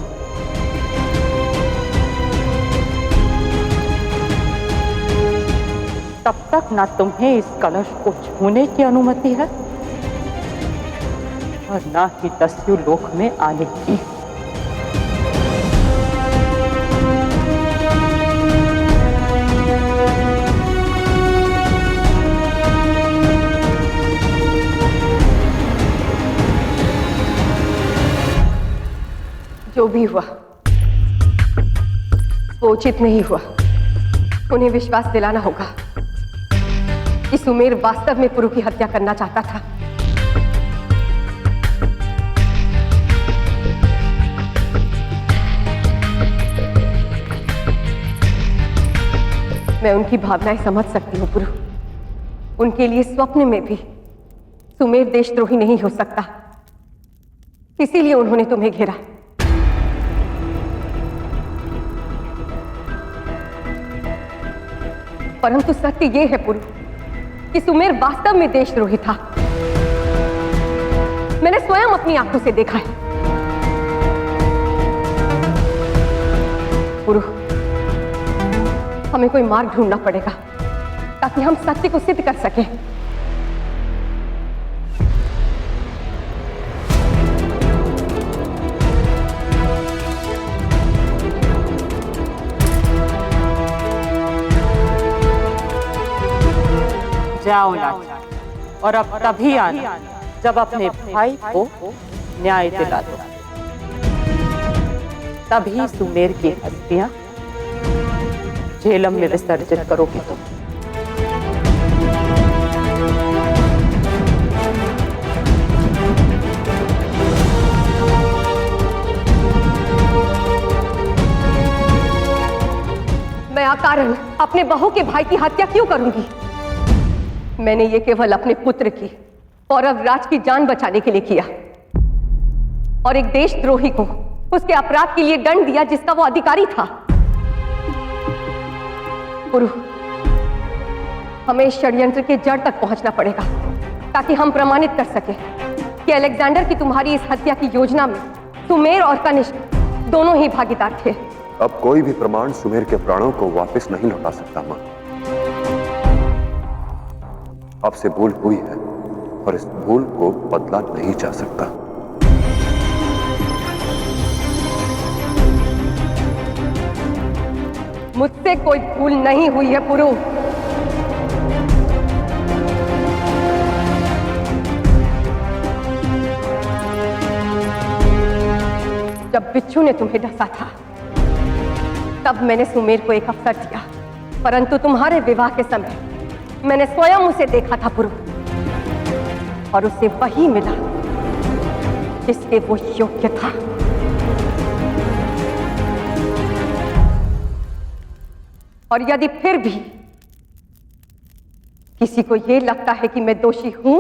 तब तक ना तुम्हें इस कलश को छूने की अनुमति है और ना ही दस्यु लोक में आने की। जो भी हुआ वो उचित नहीं हुआ। उन्हें विश्वास दिलाना होगा कि सुमेर वास्तव में पुरु की हत्या करना चाहता था। मैं उनकी भावनाएं समझ सकती हूँ पुरु। उनके लिए स्वप्न में भी सुमेर देशद्रोही नहीं हो सकता, इसीलिए उन्होंने तुम्हें घेरा। परंतु सत्य यह है पुरु कि सुमेर वास्तव में देशद्रोही था। मैंने स्वयं अपनी आंखों से देखा है। पुरु, हमें कोई मार्ग ढूंढना पड़ेगा ताकि हम सत्य को सिद्ध कर सकें। जाओ लाची, और अब तभी आना जब अपने भाई को न्याय दिला दो, तभी सुमेर की अस्थियां झेलम में विसर्जित करोगे तुम। मैं अकारण अपने बहू के भाई की हत्या क्यों करूंगी? मैंने ये केवल अपने पुत्र की पौरव राज की जान बचाने के लिए किया और एक देशद्रोही को उसके अपराध के लिए दंड दिया जिसका वो अधिकारी था। गुरु, हमें इस षड्यंत्र के जड़ तक पहुंचना पड़ेगा ताकि हम प्रमाणित कर सकें कि अलेक्जेंडर की तुम्हारी इस हत्या की योजना में सुमेर और कनिष्क दोनों ही भागीदार थे। अब कोई भी प्रमाण सुमेर के प्राणों को वापस नहीं लौटा सकता मां। आपसे भूल हुई है और इस भूल को बदला नहीं जा सकता। मुझसे कोई भूल नहीं हुई है पुरु। जब बिच्छू ने तुम्हें डसा था तब मैंने सुमेर को एक अवसर दिया, परंतु तुम्हारे विवाह के समय मैंने स्वयं उसे देखा था पुरु, और उसे वही मिला जिसके वो योग्य था। और यदि फिर भी किसी को यह लगता है कि मैं दोषी हूं,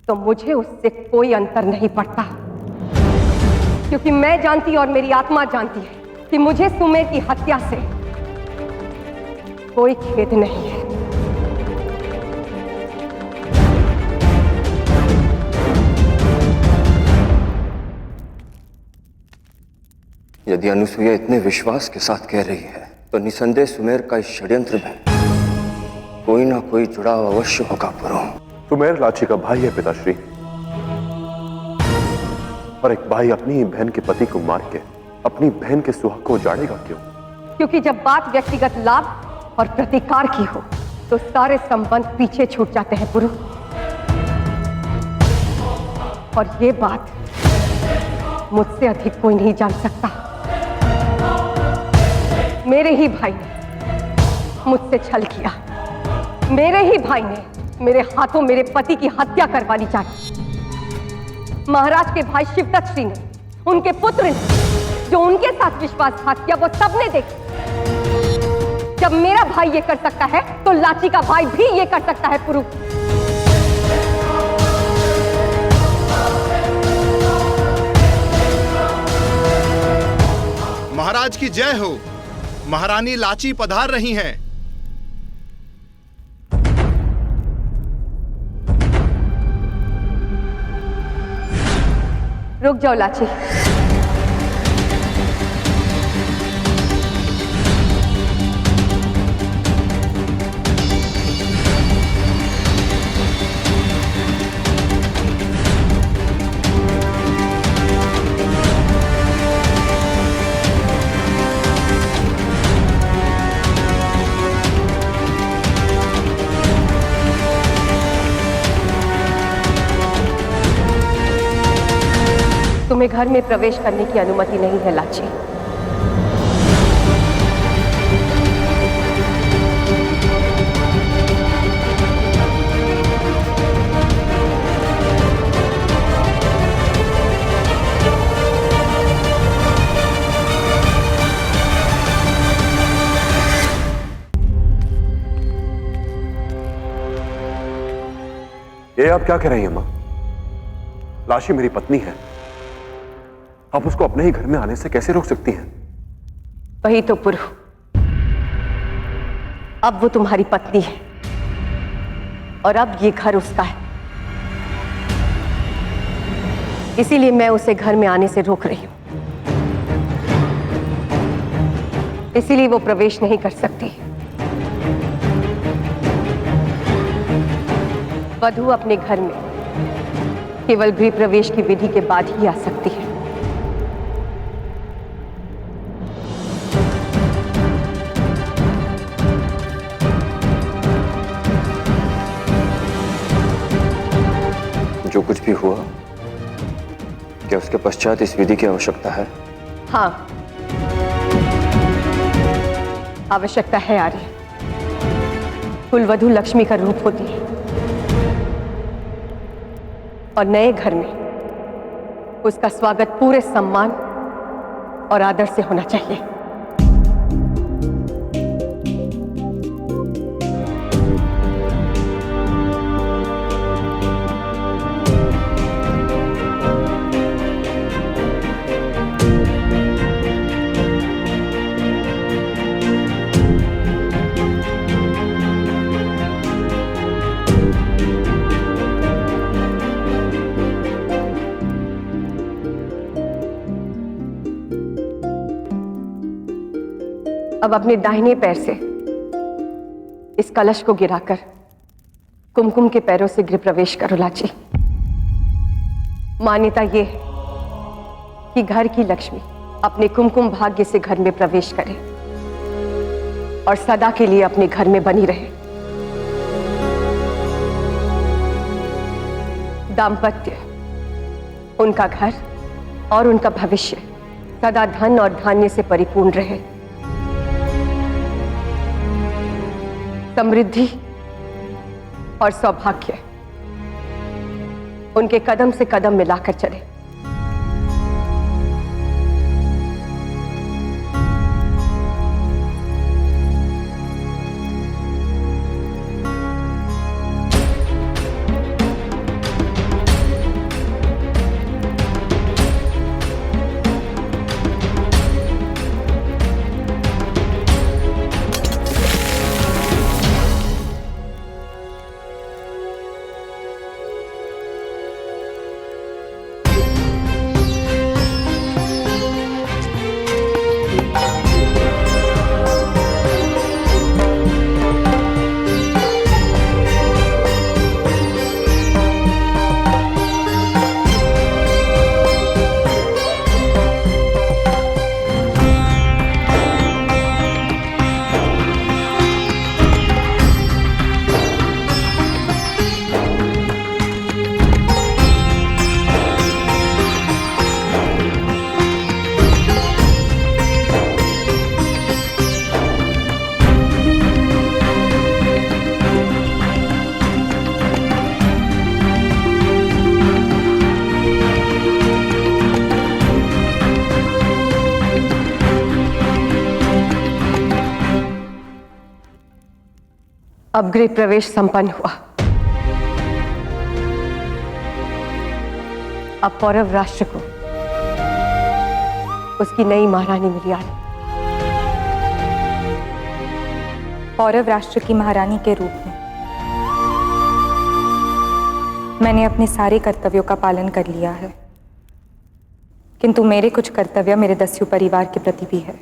तो मुझे उससे कोई अंतर नहीं पड़ता, क्योंकि मैं जानती और मेरी आत्मा जानती है कि मुझे सुमेर की हत्या से कोई खेद नहीं है। यदि अनुसुईया इतने विश्वास के साथ कह रही है तो निसंदेह सुमेर का इस षड्यंत्र में कोई ना कोई जुड़ाव अवश्य होगा पुरु। सुमेर लाची का भाई है पिताश्री, और एक भाई अपनी ही बहन के पति को मार के अपनी बहन के सुहाग को उजाड़ेगा क्यों? क्योंकि जब बात व्यक्तिगत लाभ और प्रतिकार की हो तो सारे संबंध पीछे छूट जाते हैं पुरु। और ये बात मुझसे अधिक कोई नहीं जान सकता। मेरे ही भाई ने मुझसे छल किया, मेरे ही भाई ने मेरे हाथों मेरे पति की हत्या करवा ली चाहिए। महाराज के भाई शिवदत्त श्री ने, उनके पुत्र ने, जो उनके साथ विश्वासघात किया, वो सबने देखा। जब मेरा भाई ये कर सकता है तो लाची का भाई भी ये कर सकता है पुरु। महाराज की जय हो। महारानी लाची पधार रही हैं। रुक जाओ लाची। तुम्हें घर में प्रवेश करने की अनुमति नहीं है लाची। ये आप क्या कह रही हैं मां? लाशी मेरी पत्नी है, आप उसको अपने ही घर में आने से कैसे रोक सकती हैं? वही तो पुरु, अब वो तुम्हारी पत्नी है और अब ये घर उसका है, इसीलिए मैं उसे घर में आने से रोक रही हूं। इसीलिए वो प्रवेश नहीं कर सकती। वधू अपने घर में केवल गृह प्रवेश की विधि के बाद ही आ सकती है। जो कुछ भी हुआ, क्या उसके पश्चात इस विधि की आवश्यकता है? हाँ, आवश्यकता है आर्य। कुलवधू लक्ष्मी का रूप होती है और नए घर में उसका स्वागत पूरे सम्मान और आदर से होना चाहिए। अब अपने दाहिने पैर से इस कलश को गिराकर कुमकुम के पैरों से गृह प्रवेश करो लाची। मान्यता ये है कि घर की लक्ष्मी अपने कुमकुम भाग्य से घर में प्रवेश करे और सदा के लिए अपने घर में बनी रहे। दाम्पत्य, उनका घर और उनका भविष्य सदा धन और धान्य से परिपूर्ण रहे। समृद्धि और सौभाग्य उनके कदम से कदम मिलाकर चले। अब गृह प्रवेश संपन्न हुआ। अब पौरव राष्ट्र को उसकी नई महारानी मिली आने। पौरव राष्ट्र की महारानी के रूप में मैंने अपने सारे कर्तव्यों का पालन कर लिया है, किंतु मेरे कुछ कर्तव्य मेरे दस्यु परिवार के प्रति भी है।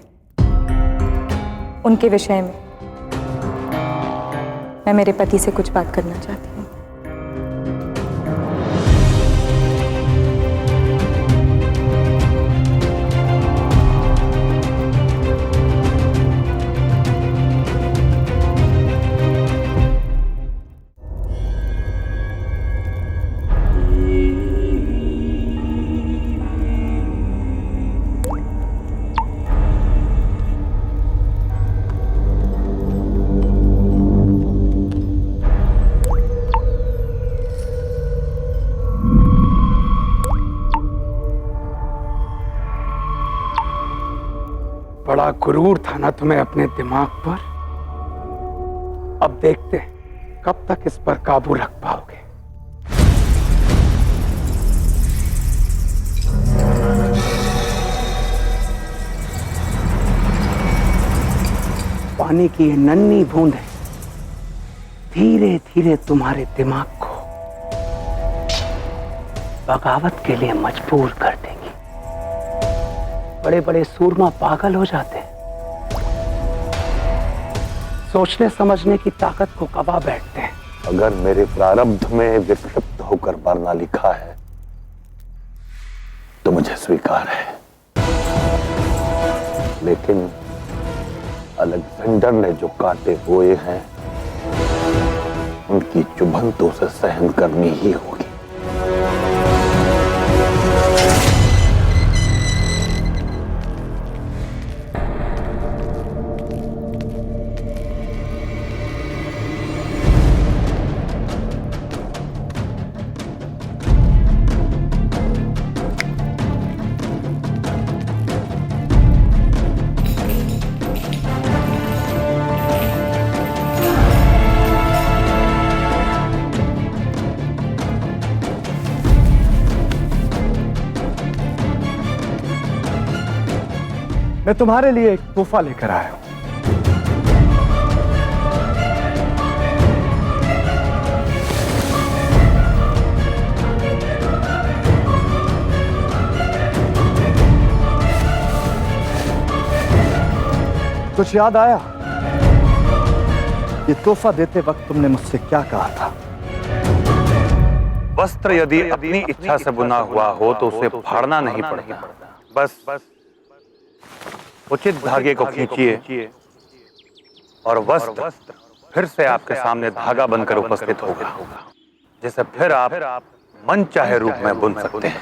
उनके विषय में मैं मेरे पति से कुछ बात करना चाहती हूँ। बड़ा गुरूर था ना तुम्हें अपने दिमाग पर। अब देखते हैं कब तक इस पर काबू रख पाओगे। पानी की ये नन्ही बूंदें धीरे धीरे तुम्हारे दिमाग को बगावत के लिए मजबूर कर देंगी। बड़े बड़े सूरमा पागल हो जाते हैं, सोचने समझने की ताकत को गवा बैठते हैं। अगर मेरे प्रारब्ध में विक्षिप्त होकर मरना लिखा है तो मुझे स्वीकार है, लेकिन अलेक्जेंडर ने जो कांटे बोए हैं उनकी चुभन तो उसे सहन करनी ही होगी। मैं तुम्हारे लिए एक तोहफा लेकर आया हूं। कुछ याद आया? ये तोहफा देते वक्त तुमने मुझसे क्या कहा था? वस्त्र यदि अपनी इच्छा से बुना हुआ हो तो उसे फाड़ना नहीं पड़ता। बस उचित धागे को खींचिए और वस्त्र फिर से आपके सामने धागा बनकर उपस्थित होगा, जिसे फिर आप मन चाहे रूप में बुन सकते हैं।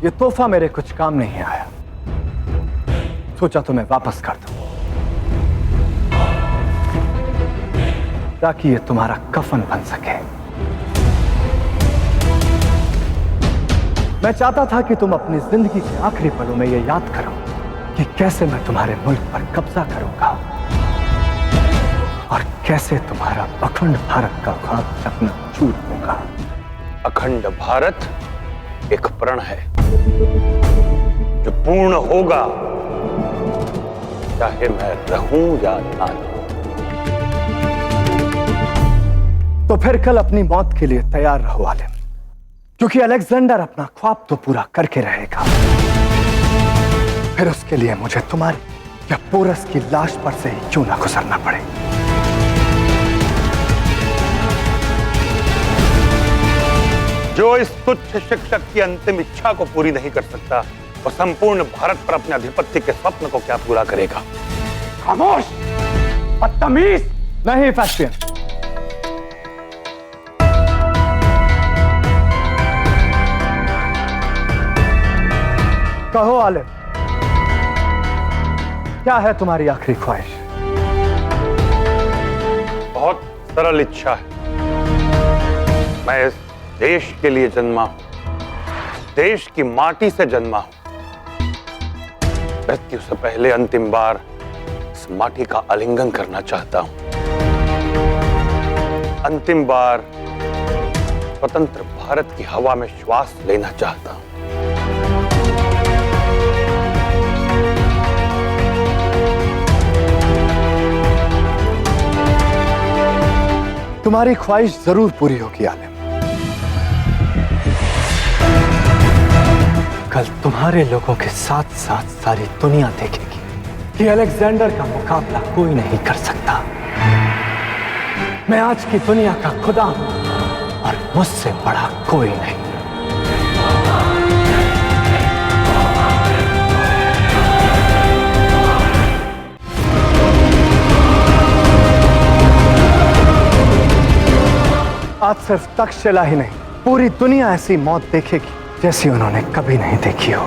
ये तोहफा मेरे कुछ काम नहीं आया, सोचा तो मैं वापस कर दूं ताकि ये तुम्हारा कफन बन सके। मैं चाहता था कि तुम अपनी जिंदगी के आखिरी पलों में ये याद करो कि कैसे मैं तुम्हारे मुल्क पर कब्जा करूंगा और कैसे तुम्हारा अखंड भारत का ख्वाब चकनाचूर होगा। अखंड भारत एक प्रण है जो पूर्ण होगा, चाहे मैं रहूं या ना रहूं। तो फिर कल अपनी मौत के लिए तैयार रहो आलिम, क्योंकि अलेक्जेंडर अपना ख्वाब तो पूरा करके रहेगा। फिर उसके लिए मुझे तुम्हारी या पोरस की लाश पर से ही क्यों ना गुजरना पड़े। जो इस तुच्छ शिक्षक की अंतिम इच्छा को पूरी नहीं कर सकता, वो संपूर्ण भारत पर अपने आधिपत्य के स्वप्न को क्या पूरा करेगा? खामोश, बदतमीज! नहीं फैस्टियन, कहो आलिम, क्या है तुम्हारी आखिरी ख्वाहिश? बहुत सरल इच्छा है। मैं इस देश के लिए जन्मा हूं, देश की माटी से जन्मा हूं। मृत्यु से पहले अंतिम बार इस माटी का आलिंगन करना चाहता हूं। अंतिम बार स्वतंत्र भारत की हवा में श्वास लेना चाहता हूं। तुम्हारी ख्वाहिश जरूर पूरी होगी आलिम। कल तुम्हारे लोगों के साथ साथ सारी दुनिया देखेगी कि अलेक्जेंडर का मुकाबला कोई नहीं कर सकता। मैं आज की दुनिया का खुदा हूं और मुझसे बड़ा कोई नहीं। आज सिर्फ तक्षशिला ही नहीं, पूरी दुनिया ऐसी मौत देखेगी जैसी उन्होंने कभी नहीं देखी हो।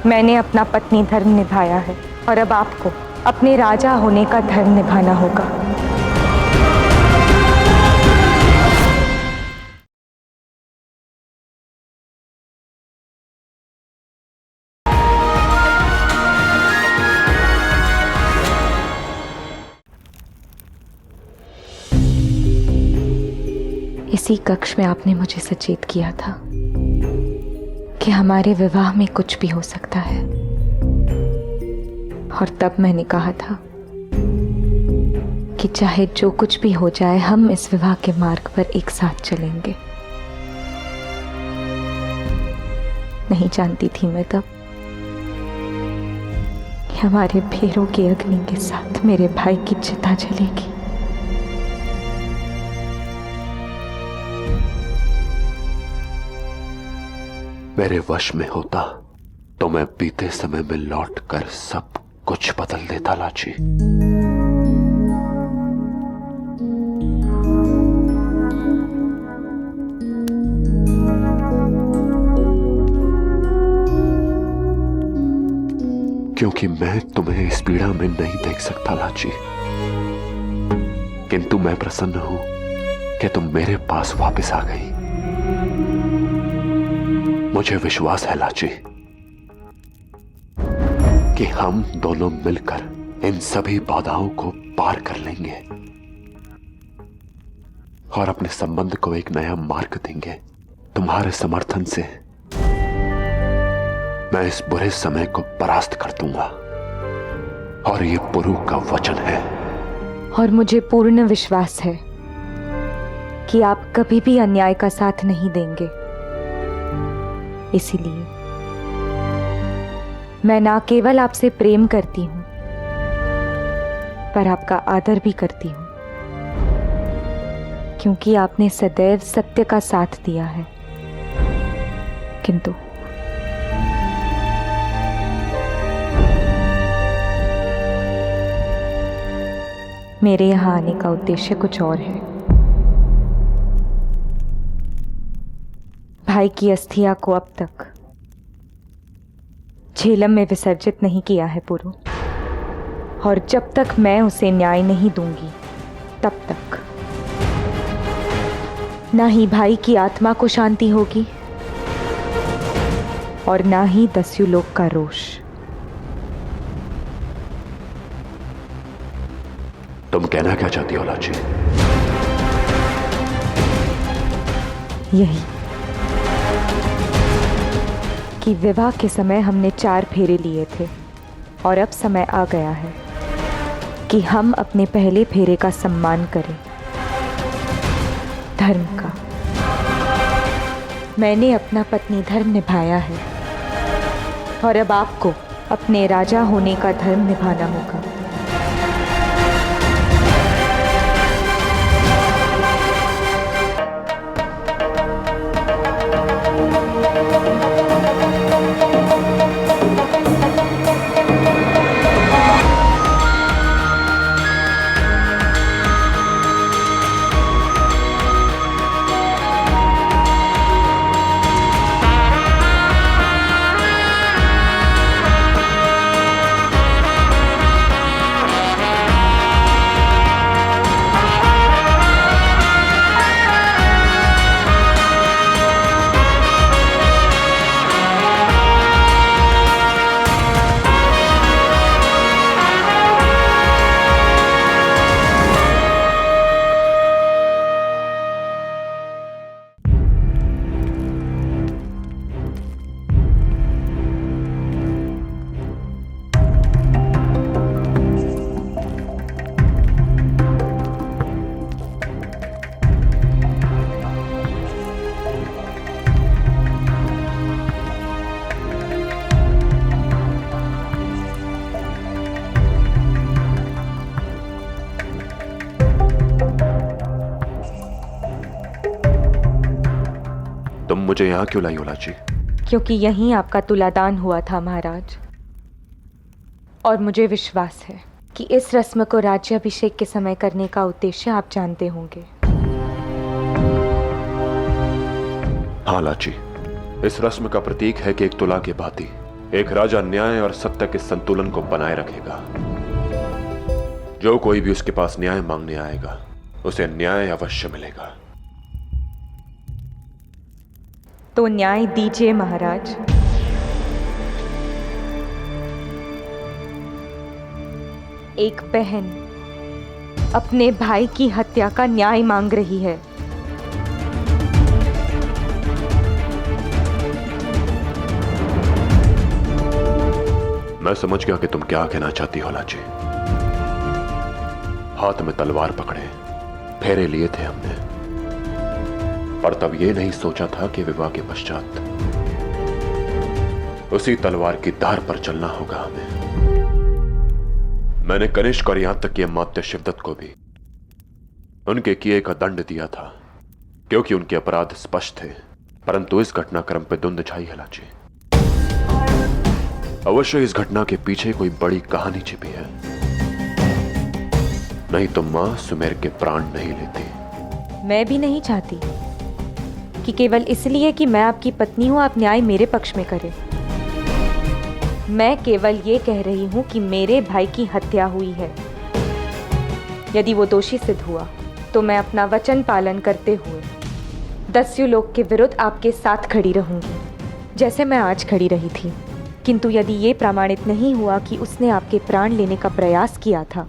मैंने अपना पत्नी धर्म निभाया है और अब आपको अपने राजा होने का धर्म निभाना होगा। इसी कक्ष में आपने मुझे सचेत किया था कि हमारे विवाह में कुछ भी हो सकता है, और तब मैंने कहा था कि चाहे जो कुछ भी हो जाए हम इस विवाह के मार्ग पर एक साथ चलेंगे। नहीं जानती थी मैं तब कि हमारे भेरों की अग्नि के साथ मेरे भाई की चिता जलेगी। मेरे वश में होता तो मैं बीते समय में लौटकर सब कुछ बदल देता लाची। क्योंकि मैं तुम्हें इस पीड़ा में नहीं देख सकता लाची, किंतु मैं प्रसन्न हूं कि तुम मेरे पास वापस आ गई। मुझे विश्वास है लाची कि हम दोनों मिलकर इन सभी बाधाओं को पार कर लेंगे और अपने संबंध को एक नया मार्ग देंगे। तुम्हारे समर्थन से मैं इस बुरे समय को परास्त कर दूंगा और ये पुरु का वचन है। और मुझे पूर्ण विश्वास है कि आप कभी भी अन्याय का साथ नहीं देंगे। इसीलिए मैं ना केवल आपसे प्रेम करती हूं, पर आपका आदर भी करती हूं, क्योंकि आपने सदैव सत्य का साथ दिया है। किंतु मेरे यहां आने का उद्देश्य कुछ और है। भाई की अस्थियां को अब तक झेलम में विसर्जित नहीं किया है पुरु, और जब तक मैं उसे न्याय नहीं दूंगी तब तक ना ही भाई की आत्मा को शांति होगी और ना ही दस्युलोक का रोष। तुम कहना क्या चाहती हो लाची? यही कि विवाह के समय हमने 4 फेरे लिए थे और अब समय आ गया है कि हम अपने पहले फेरे का सम्मान करें, धर्म का। मैंने अपना पत्नी धर्म निभाया है और अब आपको अपने राजा होने का धर्म निभाना होगा। तुम मुझे यहां क्यों लाई हो लाची? क्योंकि यहीं आपका तुलादान हुआ था महाराज, और मुझे विश्वास है कि इस रस्म को राज्याभिषेक के समय करने का उद्देश्य आप जानते होंगे। हाँ लाची, इस रस्म का प्रतीक है कि एक तुला के भांति एक राजा न्याय और सत्य के संतुलन को बनाए रखेगा। जो कोई भी उसके पास न्याय मांगने आएगा उसे न्याय अवश्य मिलेगा। तो न्याय दीजिए महाराज। एक बहन अपने भाई की हत्या का न्याय मांग रही है। मैं समझ गया कि तुम क्या कहना चाहती हो लाची। हाथ में तलवार पकड़े फेरे लिए थे हमने, पर तब ये नहीं सोचा था कि विवाह के पश्चात उसी तलवार की धार पर चलना होगा हमें। मैंने कनिष्क और यहां तक कि अमात्य शिवदत्त को भी उनके किए का दंड दिया था, क्योंकि उनके अपराध स्पष्ट थे। परंतु इस घटनाक्रम पे धुंध छाई है लाची। अवश्य इस घटना के पीछे कोई बड़ी कहानी छिपी है, नहीं तो मां सुमेर के प्राण नहीं लेती। मैं भी नहीं चाहती कि केवल इसलिए कि मैं आपकी पत्नी हूं आप न्याय मेरे पक्ष में करें। मैं केवल ये कह रही हूं कि मेरे भाई की हत्या हुई है। यदि वो दोषी सिद्ध हुआ तो मैं अपना वचन पालन करते हुए दस्युलोक के विरुद्ध आपके साथ खड़ी रहूंगी, जैसे मैं आज खड़ी रही थी। किंतु यदि ये प्रमाणित नहीं हुआ कि उसने आपके प्राण लेने का प्रयास किया था,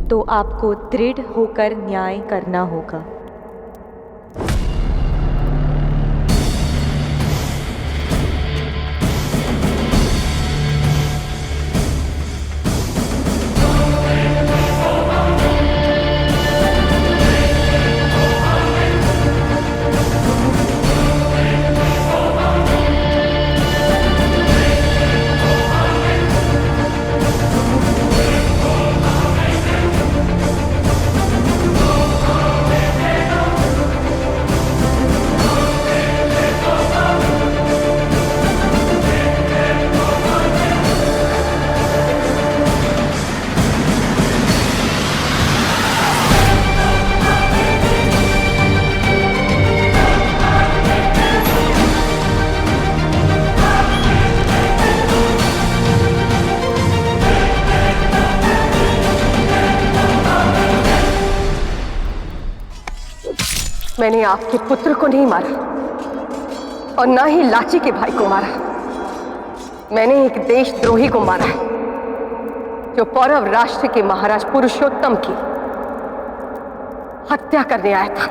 तो आपको दृढ़ होकर न्याय करना होगा। मैंने आपके पुत्र को नहीं मारा और ना ही लाची के भाई को मारा। मैंने एक देशद्रोही को मारा है जो पौरव राष्ट्र के महाराज पुरुषोत्तम की हत्या करने आया था।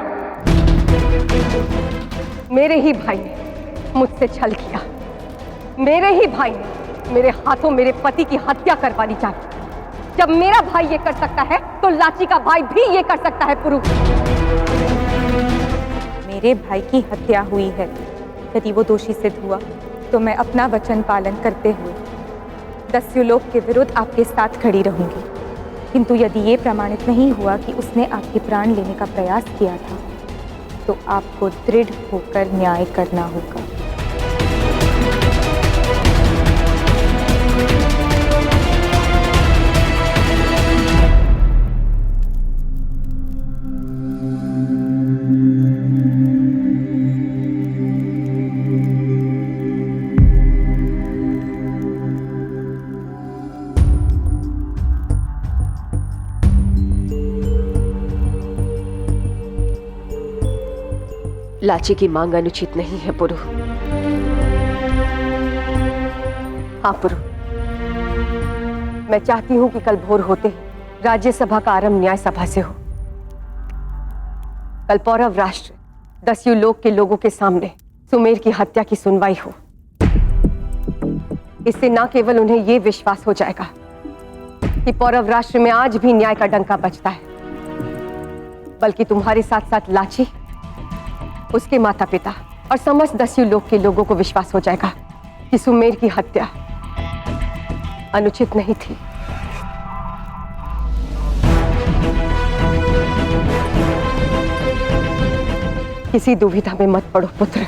मेरे ही भाई ने मुझसे छल किया। मेरे ही भाई ने मेरे हाथों मेरे पति की हत्या करवानी चाहिए। जब मेरा भाई ये कर सकता है तो लाची का भाई भी ये कर सकता है। पुरु, मेरे भाई की हत्या हुई है। यदि वो दोषी सिद्ध हुआ तो मैं अपना वचन पालन करते हुए दस्युलोक के विरुद्ध आपके साथ खड़ी रहूंगी। किंतु यदि ये प्रमाणित नहीं हुआ कि उसने आपके प्राण लेने का प्रयास किया था तो आपको दृढ़ होकर न्याय करना होगा। लाची की मांग अनुचित नहीं है पुरु। हाँ पुरु, मैं चाहती हूं कि कल भोर होते ही राज्यसभा का आरंभ न्याय सभा से हो। कल पौरव राष्ट्र दस्युलोक के लोगों के सामने सुमेर की हत्या की सुनवाई हो। इससे न केवल उन्हें यह विश्वास हो जाएगा कि पौरव राष्ट्र में आज भी न्याय का डंका बजता है, बल्कि तुम्हारे साथ साथ लाची, उसके माता पिता और समस्त दस्युलोक के लोगों को विश्वास हो जाएगा कि सुमेर की हत्या अनुचित नहीं थी। किसी दुविधा में मत पड़ो पुत्र।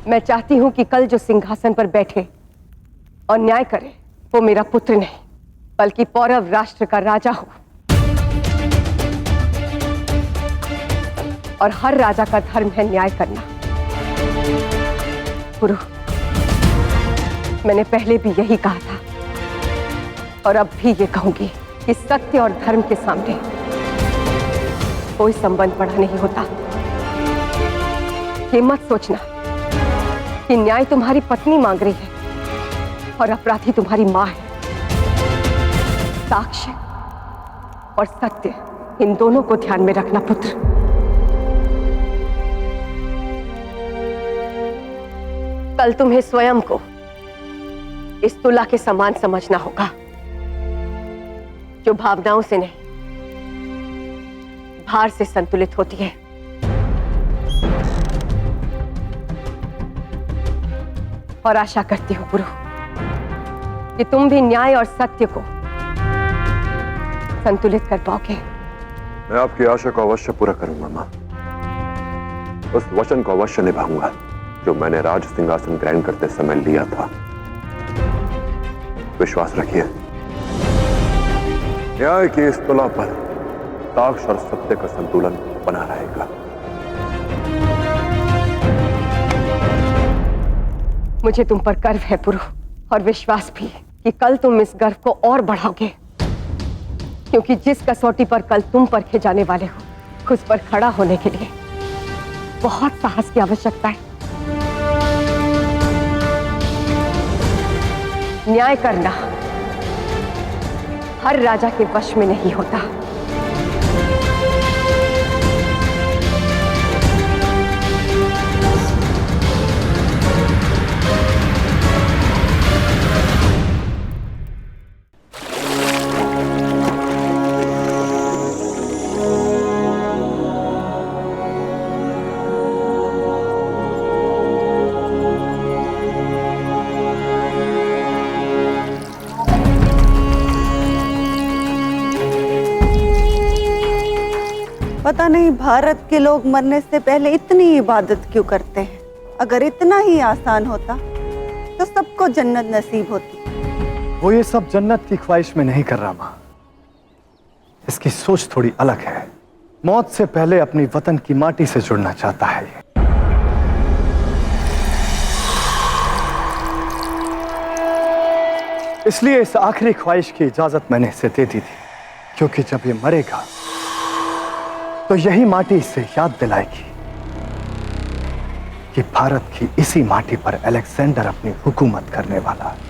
मैं चाहती हूं कि कल जो सिंहासन पर बैठे और न्याय करे वो मेरा पुत्र नहीं बल्कि पौरव राष्ट्र का राजा हो। और हर राजा का धर्म है न्याय करना। पुरु, मैंने पहले भी यही कहा था और अब भी ये कहूंगी कि सत्य और धर्म के सामने कोई संबंध बड़ा नहीं होता। ये मत सोचना कि न्याय तुम्हारी पत्नी मांग रही है और अपराधी तुम्हारी मां है। साक्ष्य और सत्य, इन दोनों को ध्यान में रखना पुत्र। कल तुम्हें स्वयं को इस तुला के समान समझना होगा जो भावनाओं से नहीं भार से संतुलित होती है। और आशा करती हूं पुरु कि तुम भी न्याय और सत्य को संतुलित कर पाओगे। मैं आपकी आशा को अवश्य पूरा करूंगा मां। उस वचन को अवश्य निभाऊंगा जो मैंने राज सिंहासन ग्रहण करते समय लिया था। विश्वास रखिए, न्याय की इस तुला पर साक्ष्य और सत्य का संतुलन बना रहेगा। मुझे तुम पर गर्व है पुरु और विश्वास भी कि कल तुम इस गर्व को और बढ़ाओगे, क्योंकि जिस कसौटी पर कल तुम परखे जाने वाले हो उस पर खड़ा होने के लिए बहुत साहस की आवश्यकता है। न्याय करना हर राजा के वश में नहीं होता। पता नहीं भारत के लोग मरने से पहले इतनी इबादत क्यों करते हैं। अगर इतना ही आसान होता तो सबको जन्नत नसीब होती। वो ये सब जन्नत की ख्वाहिश में नहीं कर रहा मां। इसकी सोच थोड़ी अलग है। मौत से पहले अपनी वतन की माटी से जुड़ना चाहता है ये। इसलिए इस आखिरी ख्वाहिश की इजाजत मैंने इसे दे दी थी, क्योंकि जब ये मरेगा तो यही माटी इससे याद दिलाएगी कि भारत की इसी माटी पर अलेक्जेंडर अपनी हुकूमत करने वाला है।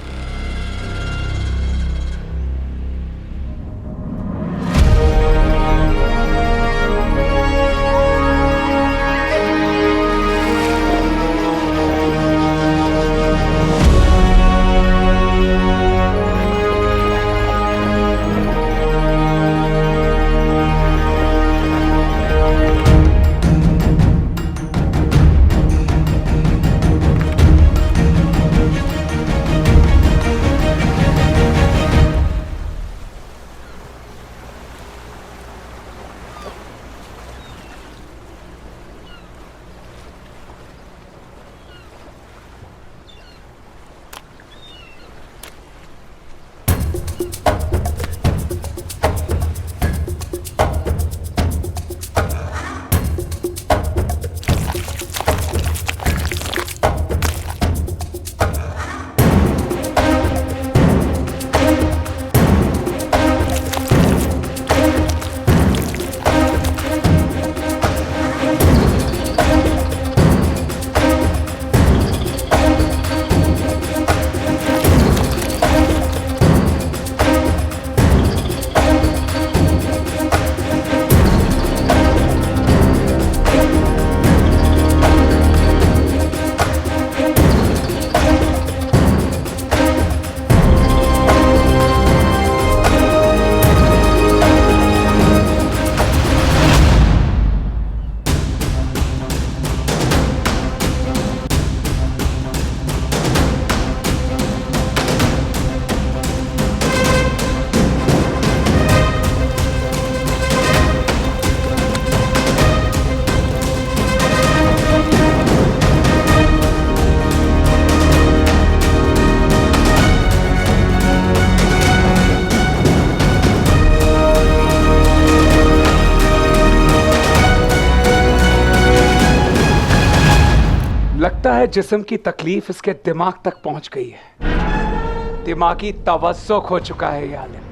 लगता है जिस्म की तकलीफ इसके दिमाग तक पहुंच गई है। दिमागी तवज्जो खो चुका है ये आलिम।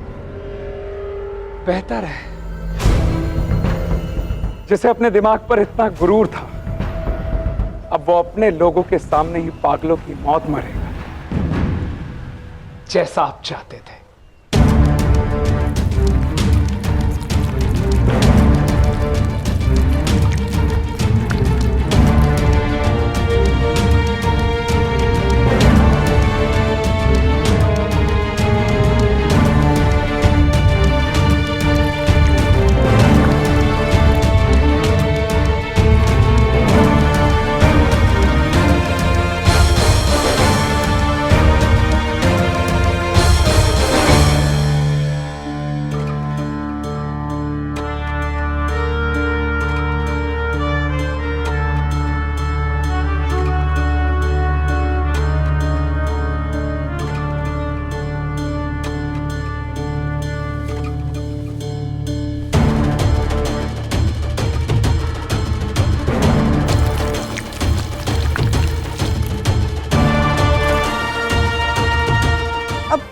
बेहतर है, जिसे अपने दिमाग पर इतना गुरूर था, अब वो अपने लोगों के सामने ही पागलों की मौत मरेगा, जैसा आप चाहते थे।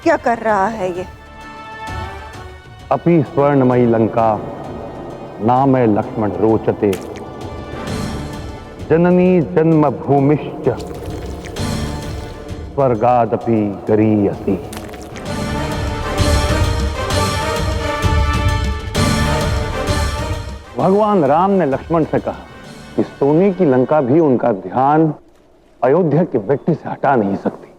क्या कर रहा है ये? अपि स्वर्णमयी लंका नाम लक्ष्मण रोचते, जननी जन्म भूमिश्च स्वर्गादपि गरीयसी। भगवान राम ने लक्ष्मण से कहा कि सोने की लंका भी उनका ध्यान अयोध्या की मिट्टी से हटा नहीं सकती,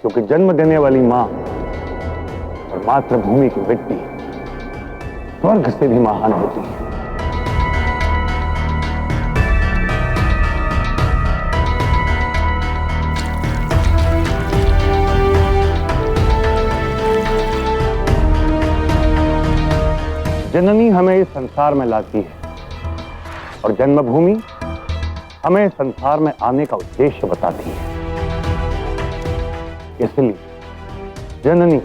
क्योंकि जन्म देने वाली मां और मातृभूमि की मिट्टी स्वर्ग से भी महान होती है। जननी हमें इस संसार में लाती है और जन्मभूमि हमें संसार में आने का उद्देश्य बताती है। इसलिए जननी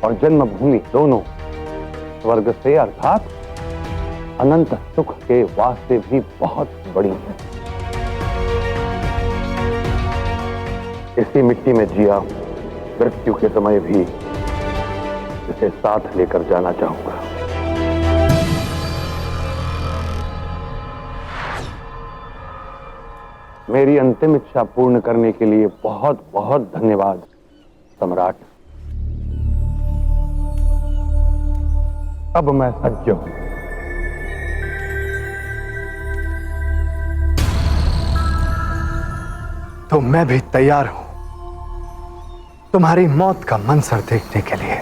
और जन्मभूमि दोनों स्वर्ग से अर्थात अनंत सुख के वास्ते भी बहुत बड़ी है। इसी मिट्टी में जिया मृत्यु के समय भी इसे साथ लेकर जाना चाहूंगा। मेरी अंतिम इच्छा पूर्ण करने के लिए बहुत बहुत धन्यवाद सम्राट। अब मैं सज्ज हूं। तो मैं भी तैयार हूं तुम्हारी मौत का मंजर देखने के लिए।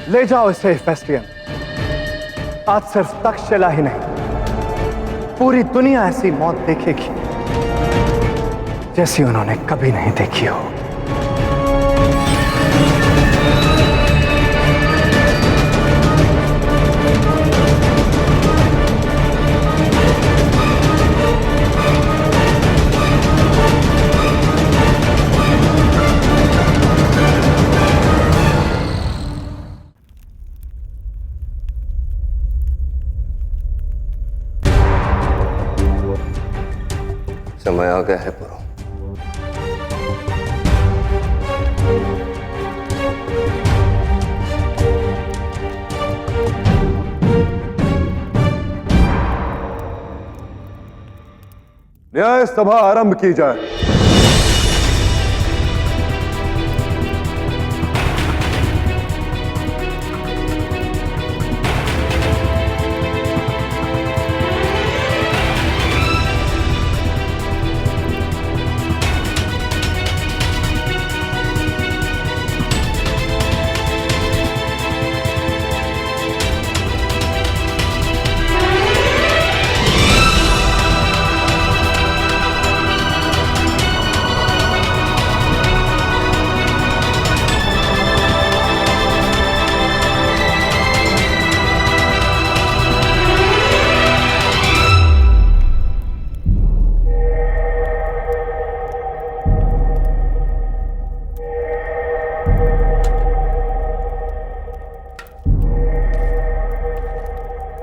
ले जाओ इसे हेफेस्टियन। आज सिर्फ तक्षशिला ही नहीं, पूरी दुनिया ऐसी मौत देखेगी जैसी उन्होंने कभी नहीं देखी हो। समय आ गया है पुरो। न्याय सभा आरंभ की जाए।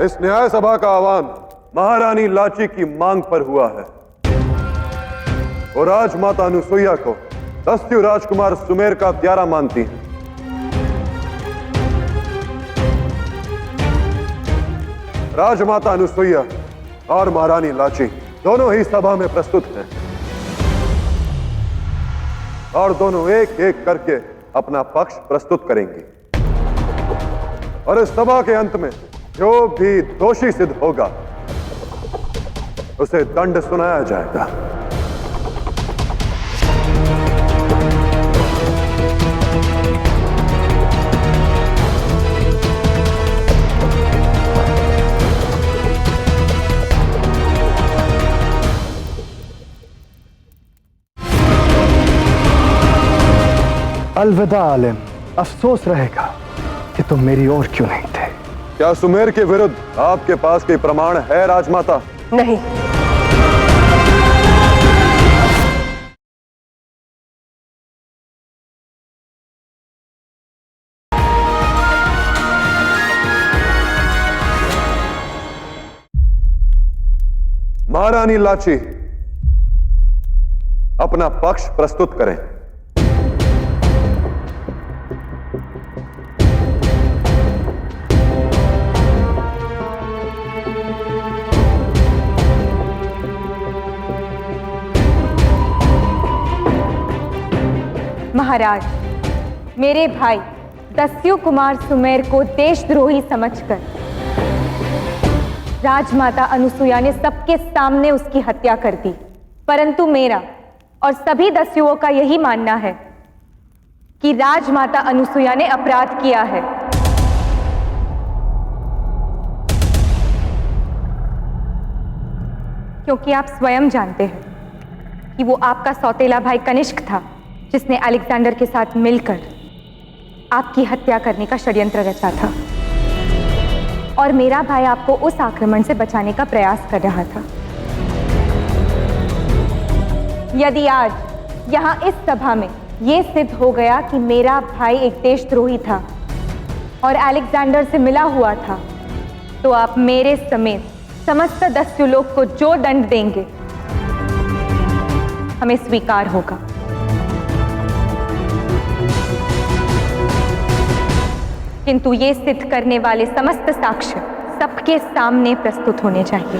इस न्याय सभा का आह्वान महारानी लाची की मांग पर हुआ है और राजमाता अनुसुईया को दस्यु राजकुमार सुमेर का प्यारा मानती है। राजमाता अनुसुईया और महारानी लाची दोनों ही सभा में प्रस्तुत हैं और दोनों एक एक करके अपना पक्ष प्रस्तुत करेंगी और इस सभा के अंत में जो भी दोषी सिद्ध होगा उसे दंड सुनाया जाएगा। अलविदा आलिम, अफसोस रहेगा कि तुम मेरी ओर क्यों नहीं थे। क्या सुमेर के विरुद्ध आपके पास कोई प्रमाण है राजमाता? नहीं। महारानी लाची अपना पक्ष प्रस्तुत करें। महाराज, मेरे भाई दस्यु कुमार सुमेर को देशद्रोही समझकर राजमाता अनुसुईया ने सबके सामने उसकी हत्या कर दी, परंतु मेरा और सभी दस्युओं का यही मानना है कि राजमाता अनुसुईया ने अपराध किया है। क्योंकि आप स्वयं जानते हैं कि वो आपका सौतेला भाई कनिष्क था जिसने अलेक्जेंडर के साथ मिलकर आपकी हत्या करने का षड्यंत्र रचा था और मेरा भाई आपको उस आक्रमण से बचाने का प्रयास कर रहा था। यदि आज यहां इस सभा में यह सिद्ध हो गया कि मेरा भाई एक देशद्रोही था और अलेक्जेंडर से मिला हुआ था, तो आप मेरे समेत समस्त दस्युलोक को जो दंड देंगे हमें स्वीकार होगा। किंतु ये सिद्ध करने वाले समस्त साक्ष्य सबके सामने प्रस्तुत होने चाहिए।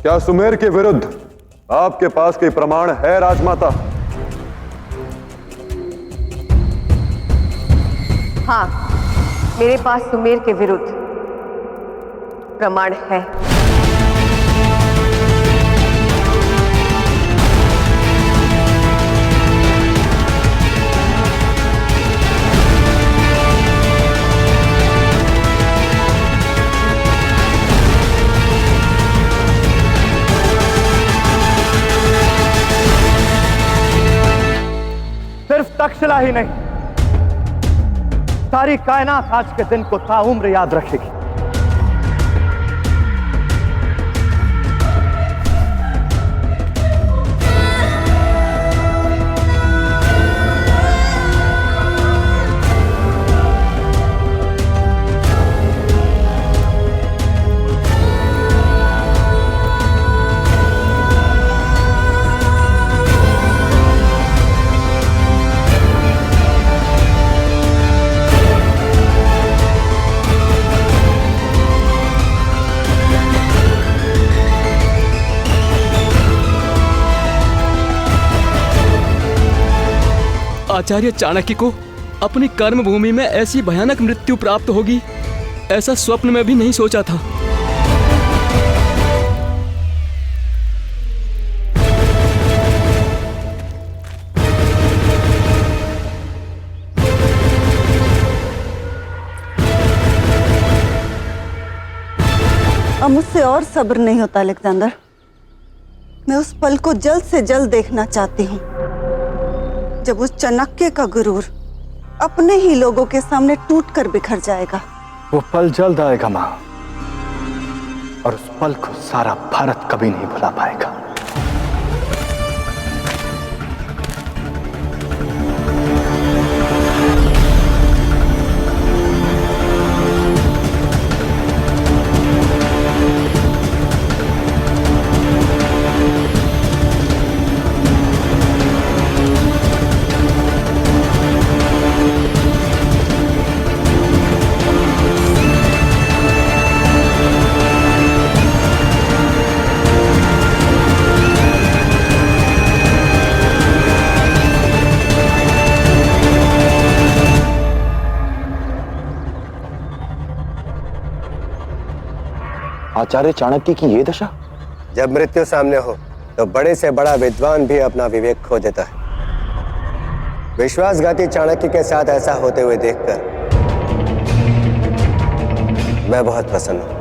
क्या सुमेर के विरुद्ध आपके पास कोई प्रमाण है राजमाता? हाँ, मेरे पास सुमेर के विरुद्ध प्रमाण है। सिर्फ तक्षशिला ही नहीं, सारी कायनात आज के दिन को ताउम्र याद रखेगी। आचार्य चाणक्य को अपनी कर्म भूमि में ऐसी भयानक मृत्यु प्राप्त होगी, ऐसा स्वप्न में भी नहीं सोचा था। अब मुझसे और सब्र नहीं होता अलेक्जेंडर। मैं उस पल को जल्द से जल्द देखना चाहती हूँ जब उस चाणक्य का गुरूर अपने ही लोगों के सामने टूटकर बिखर जाएगा। वो पल जल्द आएगा मां, और उस पल को सारा भारत कभी नहीं भुला पाएगा। आचार्य चाणक्य की ये दशा? जब मृत्यु सामने हो तो बड़े से बड़ा विद्वान भी अपना विवेक खो देता है। विश्वासघाती चाणक्य के साथ ऐसा होते हुए देखकर मैं बहुत प्रसन्न हूं।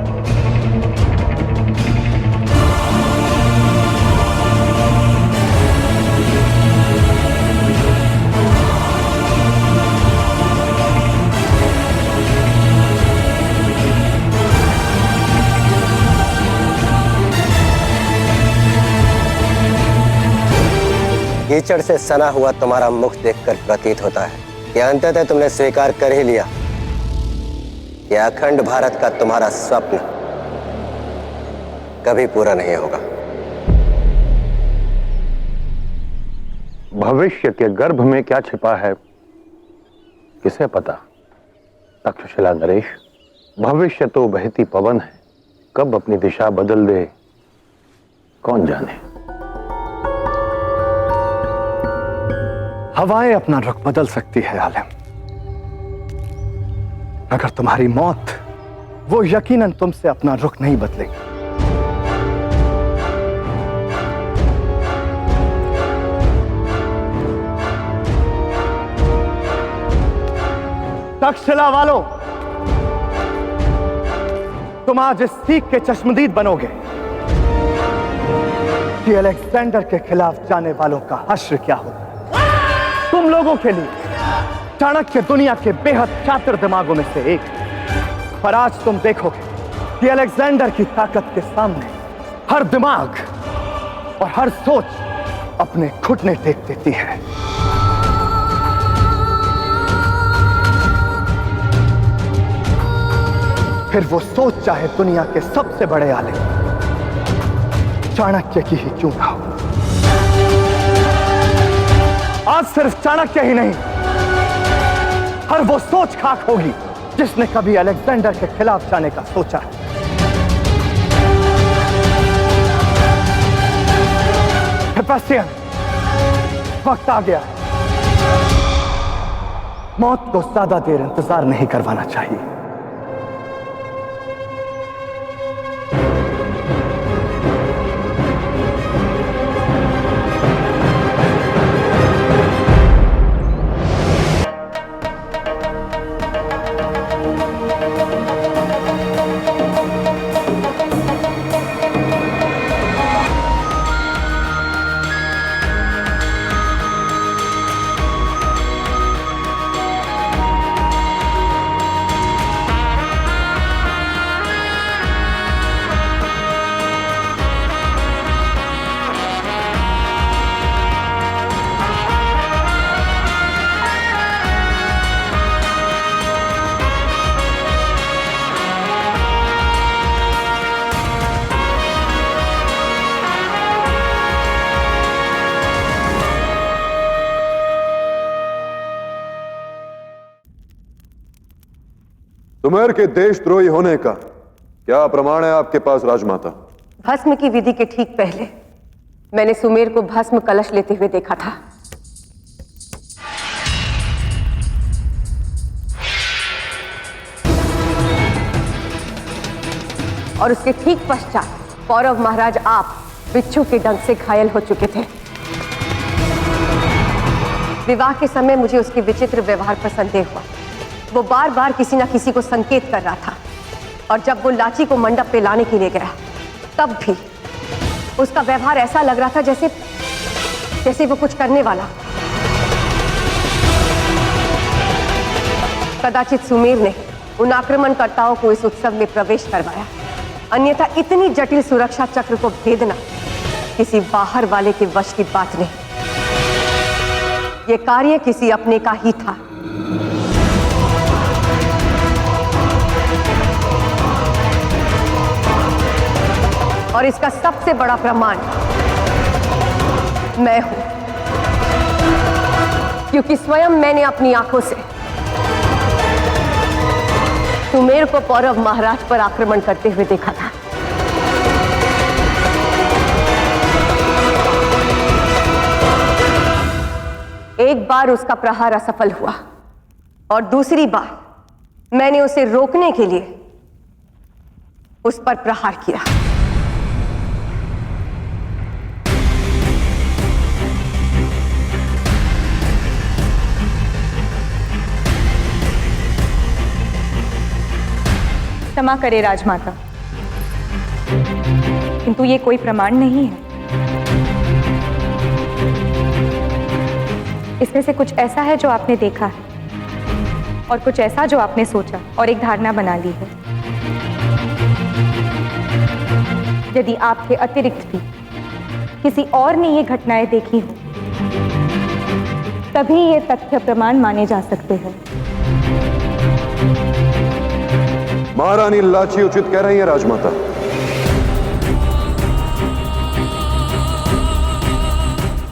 कीचड़ से सना हुआ तुम्हारा मुख देखकर प्रतीत होता है कि अंततः तुमने स्वीकार कर ही लिया कि अखंड भारत का तुम्हारा स्वप्न कभी पूरा नहीं होगा। भविष्य के गर्भ में क्या छिपा है किसे पता? तक्षशिला नरेश, भविष्य तो बहती पवन है, कब अपनी दिशा बदल दे कौन जाने। हवाएं अपना रुख बदल सकती है आलम, मगर तुम्हारी मौत वो यकीनन तुमसे अपना रुख नहीं बदलेगी। तक्षशिला वालों, तुम आज इस सीख के चश्मदीद बनोगे कि अलेक्जेंडर के खिलाफ जाने वालों का हश्र क्या होगा। तुम लोगों के लिए चाणक्य दुनिया के बेहद चातुर दिमागों में से एक, पर आज तुम देखोगे कि अलेक्जेंडर की ताकत के सामने हर दिमाग और हर सोच अपने घुटने टेक देती है। फिर वो सोच चाहे दुनिया के सबसे बड़े आलिम चाणक्य की ही क्यों ना हो। आज सिर्फ चाणक्य ही नहीं, हर वो सोच खाक होगी जिसने कभी अलेक्जेंडर के खिलाफ जाने का सोचा है। सेबेस्टियन, वक्त आ गया। मौत को ज्यादा देर इंतजार नहीं करवाना चाहिए। सुमेर के देशद्रोही होने का क्या प्रमाण है आपके पास राजमाता? भस्म की विधि के ठीक पहले मैंने सुमेर को भस्म कलश लेते हुए देखा था। और उसके ठीक पश्चात पौरव महाराज आप बिच्छू के डंक से घायल हो चुके थे। विवाह के समय मुझे उसके विचित्र व्यवहार पर संदेह हुआ। वो बार बार किसी ना किसी को संकेत कर रहा था, और जब वो लाची को मंडप पे लाने के लिए गया तब भी उसका व्यवहार ऐसा लग रहा था जैसे वो कुछ करने वाला। कदाचित सुमेर ने उन आक्रमणकर्ताओं को इस उत्सव में प्रवेश करवाया, अन्यथा इतनी जटिल सुरक्षा चक्र को भेदना किसी बाहर वाले के वश की बात नहीं। ये कार्य किसी अपने का ही था। और इसका सबसे बड़ा प्रमाण मैं हूं, क्योंकि स्वयं मैंने अपनी आंखों से सुमेर को पौरव महाराज पर आक्रमण करते हुए देखा था। एक बार उसका प्रहार असफल हुआ और दूसरी बार मैंने उसे रोकने के लिए उस पर प्रहार किया। क्षमा करे राजमाता, किंतु ये कोई प्रमाण नहीं है। इसमें से कुछ ऐसा है जो आपने देखा है और कुछ ऐसा जो आपने सोचा और एक धारणा बना ली है। यदि आपके अतिरिक्त भी किसी और ने ये घटनाएं देखी हो, तभी ये तथ्य प्रमाण माने जा सकते हैं। महारानी लाची उचित कह रही है राजमाता।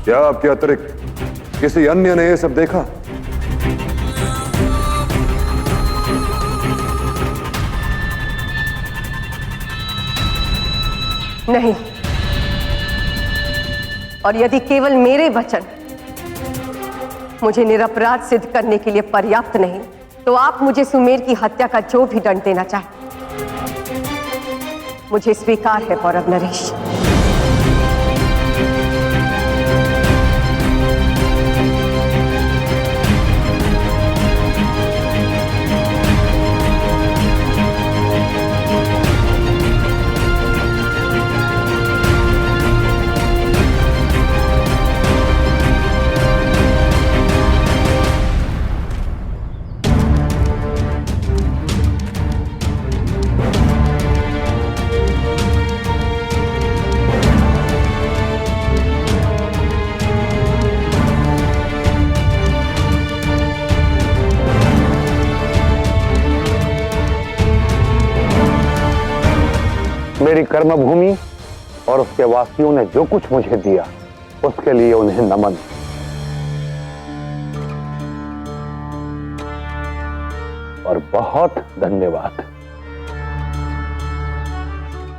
क्या आपके अतिरिक्त किसी अन्य ने यह सब देखा? नहीं, और यदि केवल मेरे वचन मुझे निरपराध सिद्ध करने के लिए पर्याप्त नहीं, तो आप मुझे सुमेर की हत्या का जो भी दंड देना चाहें, मुझे स्वीकार है पौरव नरेश। मेरी कर्मभूमि और उसके वासियों ने जो कुछ मुझे दिया, उसके लिए उन्हें नमन। और बहुत धन्यवाद।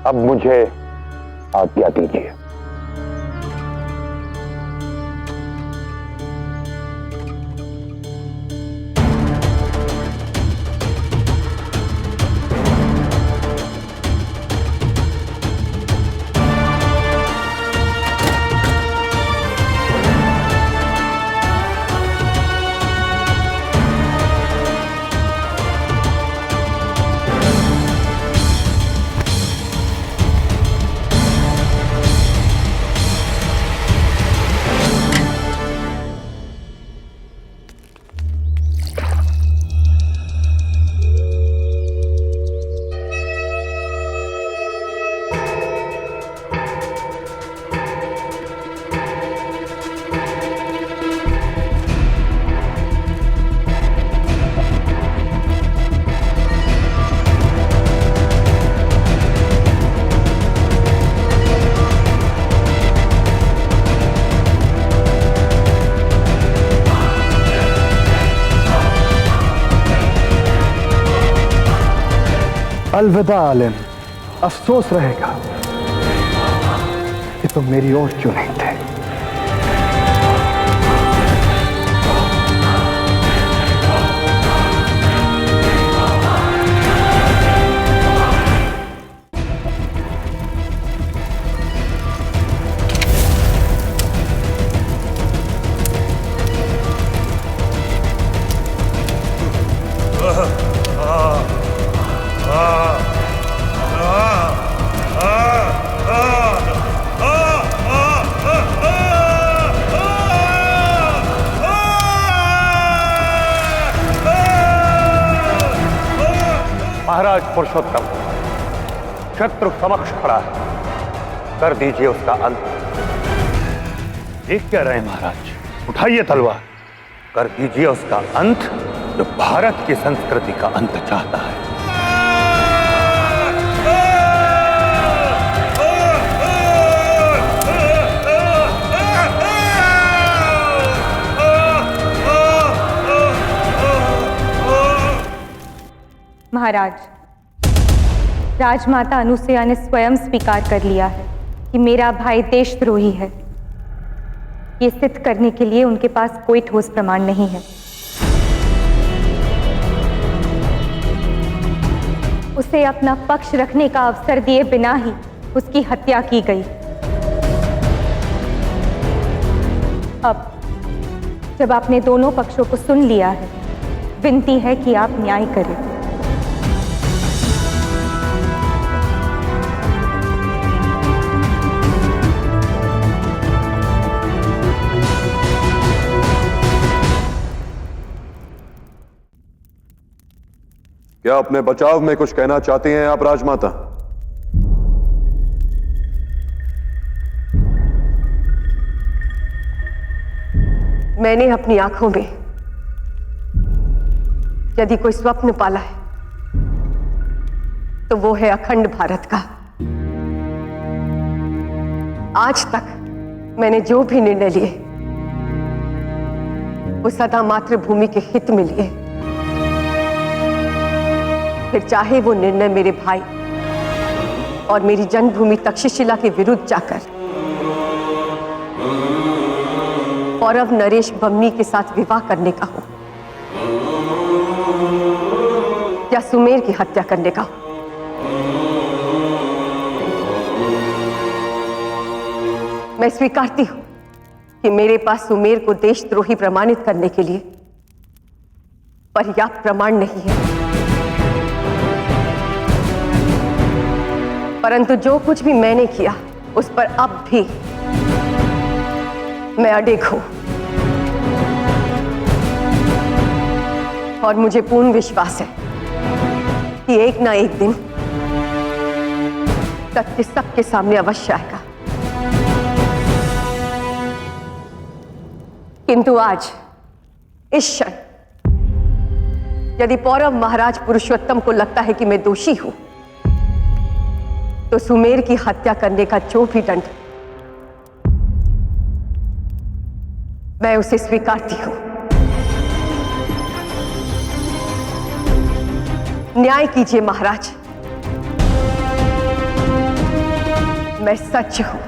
अब मुझे आज्ञा दीजिए। अलविदा आलिम, अफसोस रहेगा कि तुम मेरी ओर क्यों नहीं थे। महाराज पुरुषोत्तम शत्रु समक्ष खड़ा है, कर दीजिए उसका अंत। देख क्या रहे महाराज, उठाइए तलवार, कर दीजिए उसका अंत, जो भारत की संस्कृति का अंत चाहता है। महाराज, राजमाता अनुसुईया ने स्वयं स्वीकार कर लिया है कि मेरा भाई देशद्रोही है। ये सिद्ध करने के लिए उनके पास कोई ठोस प्रमाण नहीं है। उसे अपना पक्ष रखने का अवसर दिए बिना ही उसकी हत्या की गई। अब जब आपने दोनों पक्षों को सुन लिया है, विनती है कि आप न्याय करें। क्या अपने बचाव में कुछ कहना चाहती हैं आप राजमाता? मैंने अपनी आंखों में यदि कोई स्वप्न पाला है तो वो है अखंड भारत का। आज तक मैंने जो भी निर्णय लिए वो सदा मातृभूमि के हित में लिए, फिर चाहे वो निर्णय मेरे भाई और मेरी जन्मभूमि तक्षशिला के विरुद्ध जाकर पौरव नरेश बमनी के साथ विवाह करने का हो या सुमेर की हत्या करने का हो। मैं स्वीकारती हूं कि मेरे पास सुमेर को देशद्रोही प्रमाणित करने के लिए पर्याप्त प्रमाण नहीं है, परंतु जो कुछ भी मैंने किया उस पर अब भी मैं अडिग हूं और मुझे पूर्ण विश्वास है कि एक ना एक दिन सत्य सबके सामने अवश्य आएगा। किंतु आज इस क्षण यदि पौरव महाराज पुरुषोत्तम को लगता है कि मैं दोषी हूं तो सुमेर की हत्या करने का जो भी दंड मैं उसे स्वीकारती हूं। न्याय कीजिए महाराज, मैं सच हूं।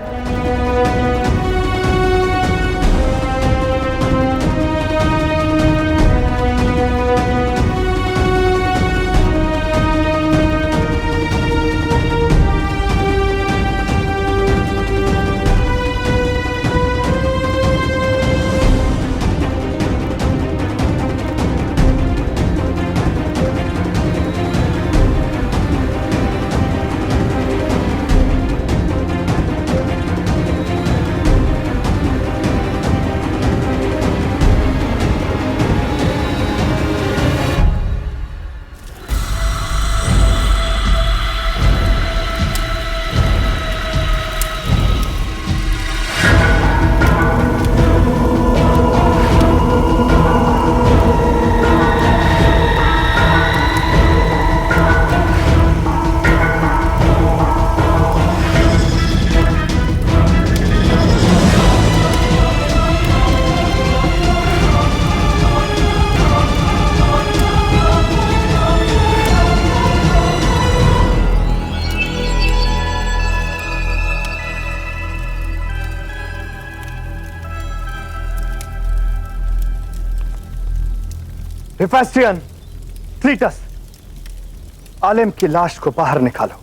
हिफेस्टियन, क्लीटस, आलिम की लाश को बाहर निकालो।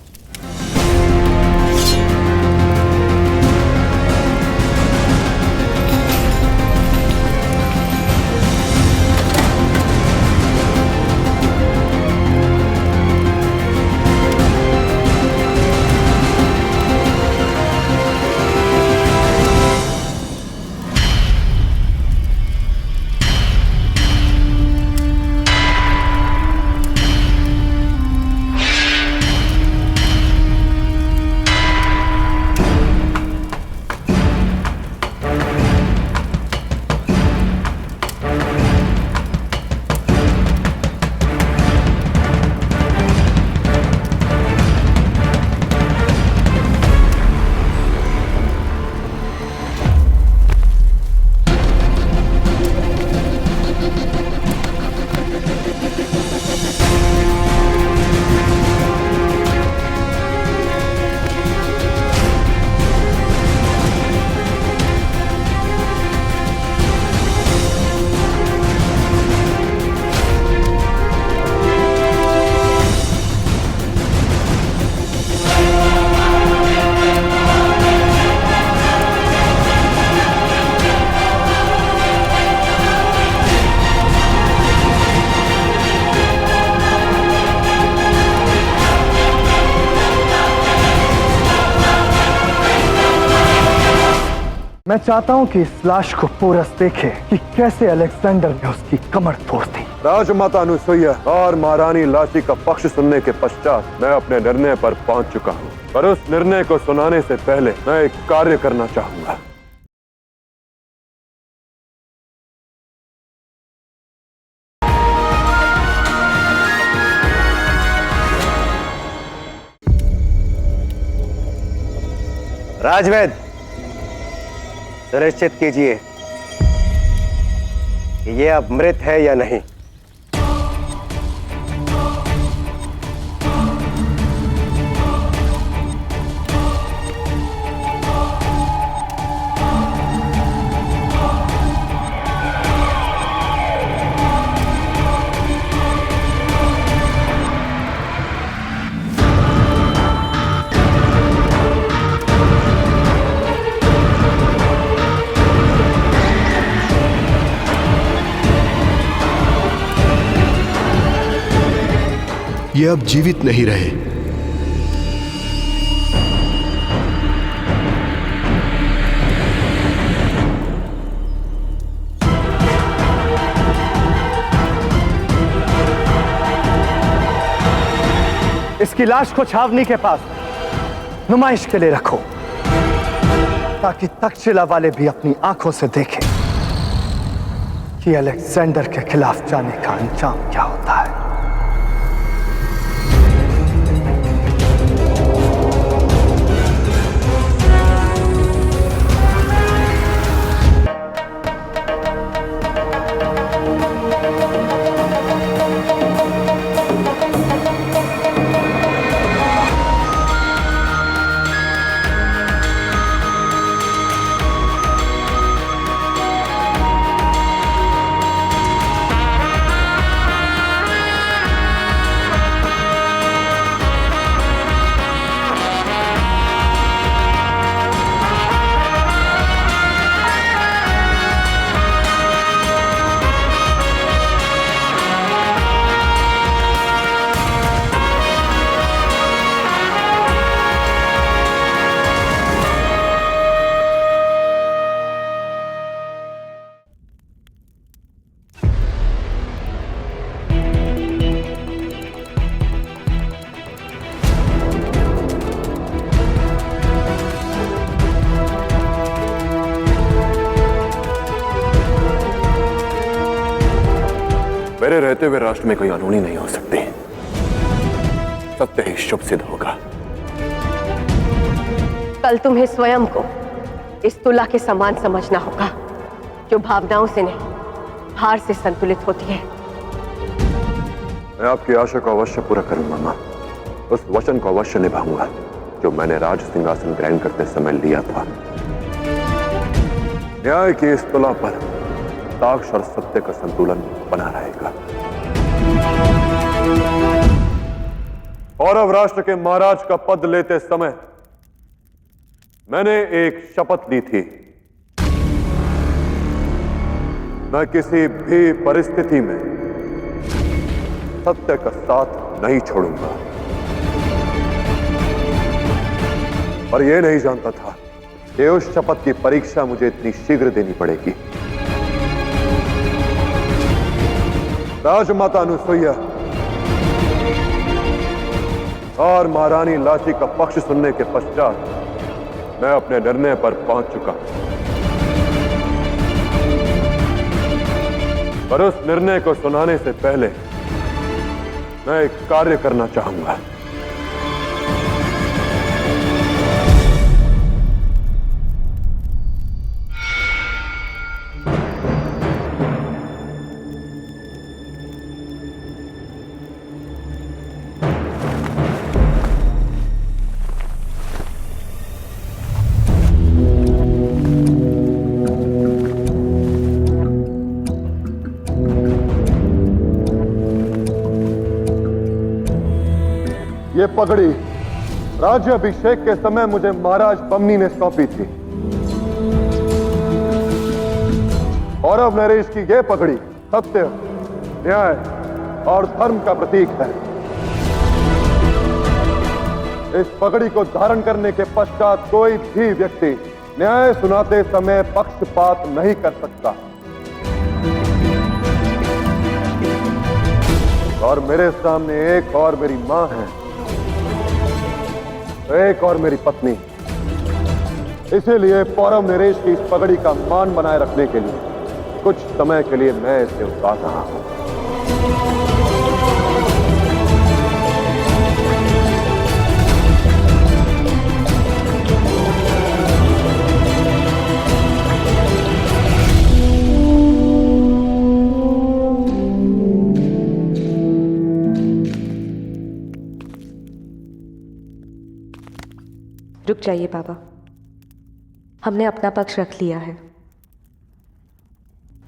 मैं चाहता हूं कि इस लाश को पोरस देखे कि कैसे अलेक्जेंडर ने उसकी कमर तोड़ दी। राजमाता अनुसुईया और महारानी लाची का पक्ष सुनने के पश्चात मैं अपने निर्णय पर पहुंच चुका हूं, पर उस निर्णय को सुनाने से पहले मैं एक कार्य करना चाहूंगा। राजवेद, सुनिश्चित कीजिए कि ये अब मृत है या नहीं। ये अब जीवित नहीं रहे। इसकी लाश को छावनी के पास नुमाइश के लिए रखो, ताकि तक्षशिला वाले भी अपनी आंखों से देखें कि अलेक्जेंडर के खिलाफ जाने का अंजाम क्या होता है। मेरे रहते हुए राष्ट्र में कोई अनहोनी नहीं हो सकती। सत्य ही शुभ सिद्ध होगा। कल तुम्हें स्वयं को इस तुला के समान समझना होगा, जो भावनाओं से नहीं भार से संतुलित होती है। मैं आपकी आशा को अवश्य पूरा करूंगा मां। उस वचन को अवश्य निभाऊंगा जो मैंने राज सिंहासन ग्रहण करते समय लिया था। न्याय की इस तुला पर कटाक्ष और सत्य का संतुलन बना रहेगा। कौरव राष्ट्र के महाराज का पद लेते समय मैंने एक शपथ ली थी, मैं किसी भी परिस्थिति में सत्य का साथ नहीं छोड़ूंगा। पर यह नहीं जानता था कि उस शपथ की परीक्षा मुझे इतनी शीघ्र देनी पड़ेगी। राजमाता अनुसुईया और महारानी लाची का पक्ष सुनने के पश्चात मैं अपने निर्णय पर पहुंच चुका हूं। पर उस निर्णय को सुनाने से पहले मैं एक कार्य करना चाहूंगा। ये पगड़ी राज्याभिषेक के समय मुझे महाराज बमनी ने सौंपी थी। कौरव नरेश की यह पगड़ी सत्य, न्याय और धर्म का प्रतीक है। इस पगड़ी को धारण करने के पश्चात कोई भी व्यक्ति न्याय सुनाते समय पक्षपात नहीं कर सकता। और मेरे सामने एक और मेरी मां है, एक और मेरी पत्नी। इसीलिए पौरव नरेश की इस पगड़ी का मान बनाए रखने के लिए कुछ समय के लिए मैं इसे उतार रहा हूं। रुक जाइए बाबा, हमने अपना पक्ष रख लिया है।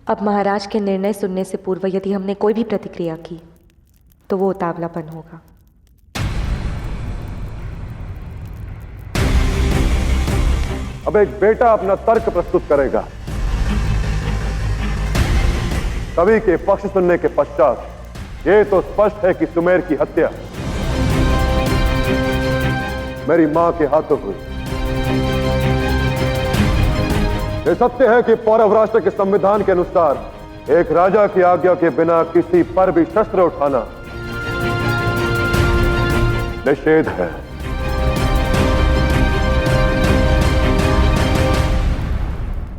अब महाराज के निर्णय सुनने से पूर्व यदि हमने कोई भी प्रतिक्रिया की तो वो उतावलापन होगा। अब एक बेटा अपना तर्क प्रस्तुत करेगा, सभी के पक्ष सुनने के पश्चात यह तो स्पष्ट है कि सुमेर की हत्या मेरी मां के हाथों हुई। यह सत्य है कि पौरव राष्ट्र के संविधान के अनुसार एक राजा की आज्ञा के बिना किसी पर भी शस्त्र उठाना निषेध है।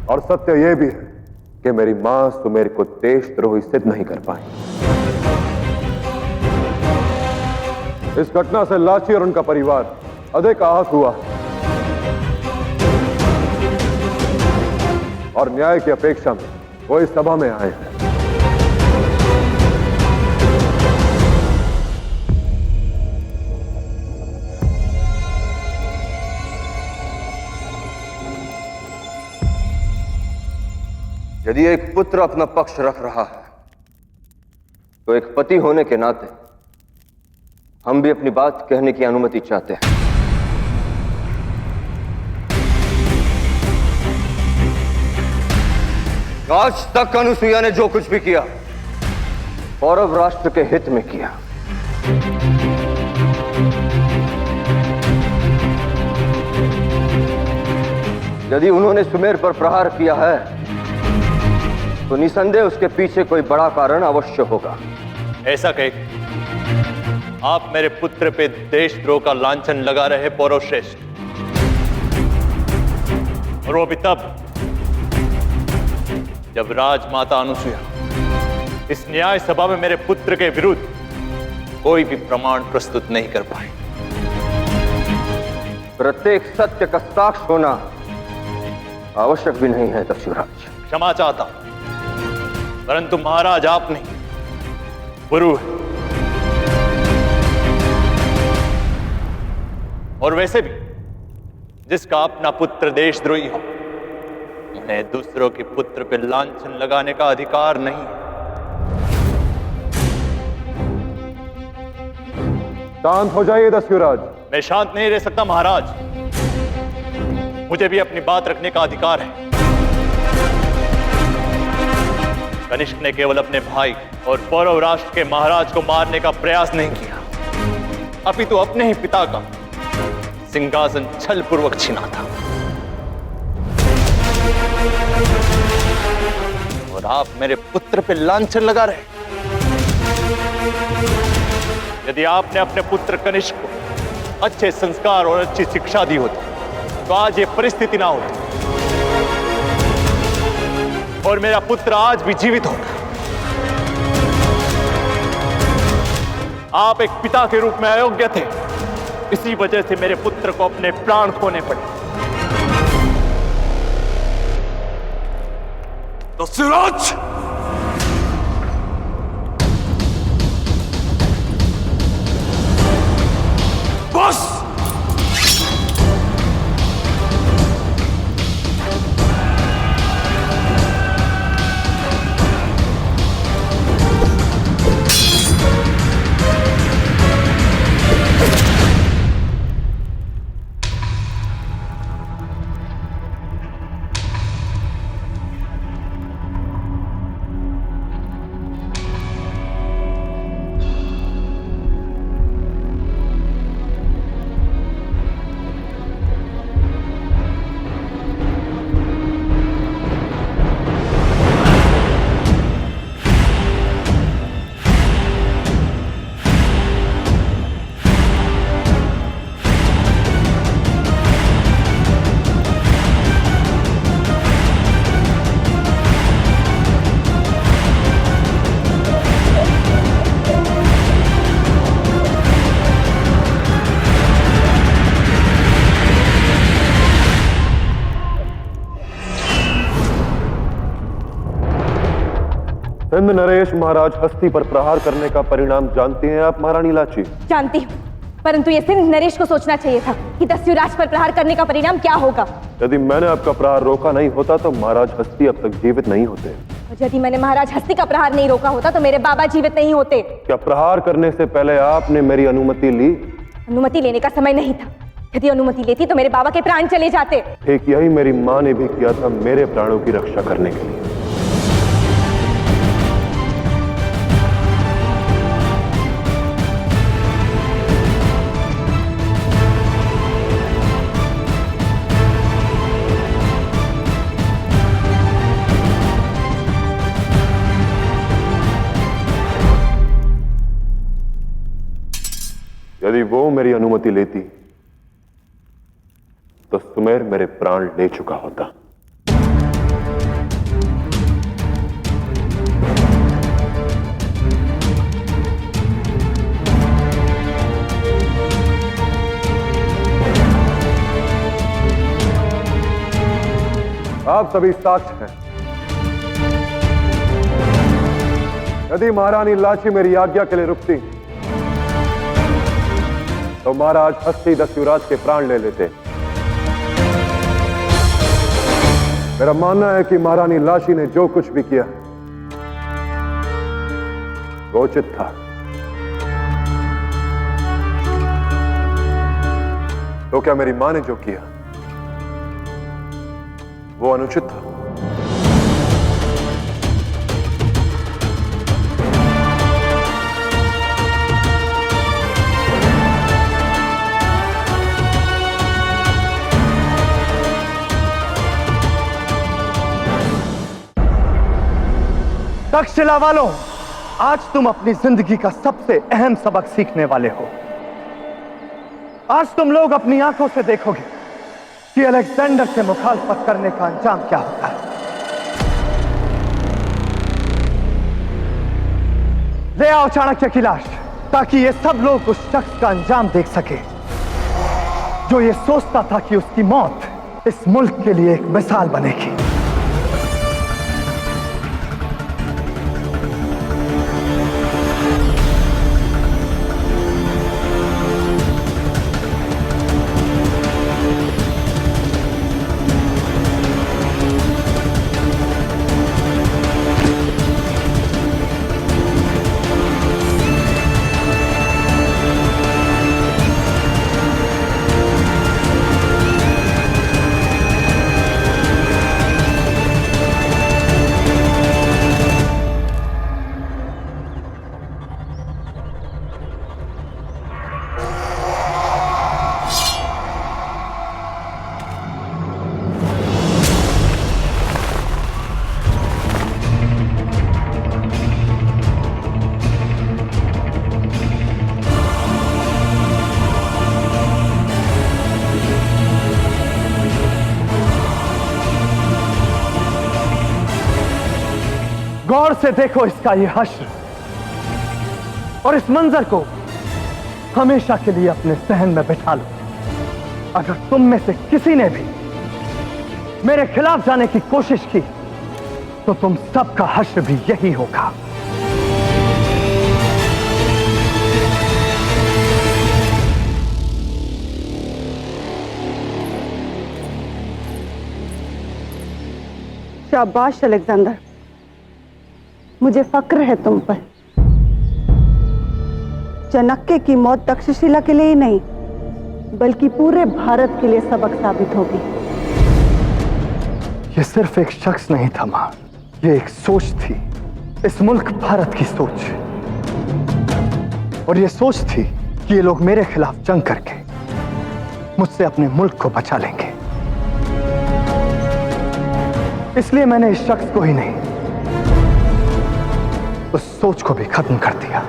और सत्य यह भी है कि मेरी मां सुमेर को देशद्रोही सिद्ध नहीं कर पाई। इस घटना से लाची और उनका परिवार अधिक आहत हुआ और न्याय की अपेक्षा में वो इस सभा में आए हैं। यदि एक पुत्र अपना पक्ष रख रहा है तो एक पति होने के नाते हम भी अपनी बात कहने की अनुमति चाहते हैं। आज तक अनुसुईया ने जो कुछ भी किया कौरव राष्ट्र के हित में किया। यदि उन्होंने सुमेर पर प्रहार किया है तो निसंदेह उसके पीछे कोई बड़ा कारण अवश्य होगा। ऐसा कहे आप मेरे पुत्र पे देशद्रोह का लांछन लगा रहे पौरव श्रेष्ठ, और वो भी तब जब राजमाता अनुसुईया इस न्याय सभा में मेरे पुत्र के विरुद्ध कोई भी प्रमाण प्रस्तुत नहीं कर पाए। प्रत्येक सत्य का साक्ष्य होना आवश्यक भी नहीं है दस्युराज। क्षमा चाहता हूं, परंतु महाराज आप नहीं, गुरु है। और वैसे भी जिसका अपना पुत्र देशद्रोही हो तुम्हें दूसरों के पुत्र पे लांछन लगाने का अधिकार नहीं। शांत हो जाइए दस्युराज। मैं शांत नहीं रह सकता महाराज। मुझे भी अपनी बात रखने का अधिकार है। कनिष्क ने केवल अपने भाई और पौरव राष्ट्र के महाराज को मारने का प्रयास नहीं किया, अपितु अपने ही पिता का सिंहासन छलपूर्वक छीना था। और आप मेरे पुत्र पे लांछन लगा रहे। यदि आपने अपने पुत्र कनिष्क को अच्छे संस्कार और अच्छी शिक्षा दी होती तो आज ये परिस्थिति ना होती और मेरा पुत्र आज भी जीवित होता। आप एक पिता के रूप में अयोग्य थे, इसी वजह से मेरे पुत्र को अपने प्राण खोने पड़े। दस्युराज, बस। सिंध नरेश महाराज हस्ती पर प्रहार करने का परिणाम जानती हैं आप महारानी लाची? जानती हूँ, परंतु ये सिंध नरेश को सोचना चाहिए था कि दस्युराज पर प्रहार करने का परिणाम क्या होगा। यदि मैंने आपका प्रहार रोका नहीं होता तो महाराज हस्ती अब तक जीवित नहीं होते। और यदि मैंने महाराज हस्ती का प्रहार नहीं रोका होता तो मेरे बाबा जीवित नहीं होते। क्या प्रहार करने से पहले आपने मेरी अनुमति ली? अनुमति लेने का समय नहीं था। यदि अनुमति लेती तो मेरे बाबा के प्राण चले जाते। ठीक यही मेरी माँ ने भी किया था मेरे प्राणों की रक्षा करने के लिए। यदि वो मेरी अनुमति लेती तो सुमेर मेरे प्राण ले चुका होता। आप सभी साक्ष्य हैं। यदि महारानी लाची मेरी आज्ञा के लिए रुकती तो महाराज हस्ती दस्युराज के प्राण ले लेते। मेरा मानना है कि महारानी लाची ने जो कुछ भी किया वो उचित था। तो क्या मेरी मां ने जो किया वो अनुचित था? तक्षशिला वालों, आज तुम अपनी जिंदगी का सबसे अहम सबक सीखने वाले हो। आज तुम लोग अपनी आंखों से देखोगे कि अलेक्जेंडर से मुखालफत करने का अंजाम क्या होता है। ले आओ चाणक्य की लाश, ताकि ये सब लोग उस शख्स का अंजाम देख सके जो ये सोचता था कि उसकी मौत इस मुल्क के लिए एक मिसाल बनेगी। से देखो इसका ये हश्र और इस मंजर को हमेशा के लिए अपने सहन में बिठा लो। अगर तुम में से किसी ने भी मेरे खिलाफ जाने की कोशिश की तो तुम सबका हश्र भी यही होगा। शाबाश अलेक्जेंडर, मुझे फक्र है तुम पर। चाणक्य की मौत तक्षशिला के लिए ही नहीं बल्कि पूरे भारत के लिए सबक साबित होगी। ये सिर्फ एक शख्स नहीं था मां, ये एक सोच थी, इस मुल्क भारत की सोच। और ये सोच थी कि ये लोग मेरे खिलाफ जंग करके मुझसे अपने मुल्क को बचा लेंगे। इसलिए मैंने इस शख्स को ही नहीं, उस सोच को भी खत्म कर दिया।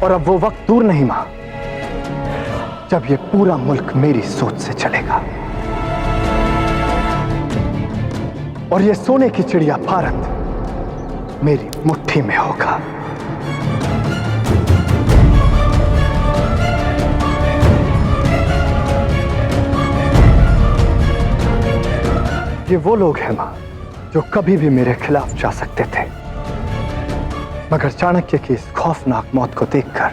और अब वो वक्त दूर नहीं मां जब ये पूरा मुल्क मेरी सोच से चलेगा और ये सोने की चिड़िया भारत मेरी मुट्ठी में होगा। ये वो लोग हैं मां जो कभी भी मेरे खिलाफ जा सकते थे, मगर चाणक्य की इस खौफनाक मौत को देखकर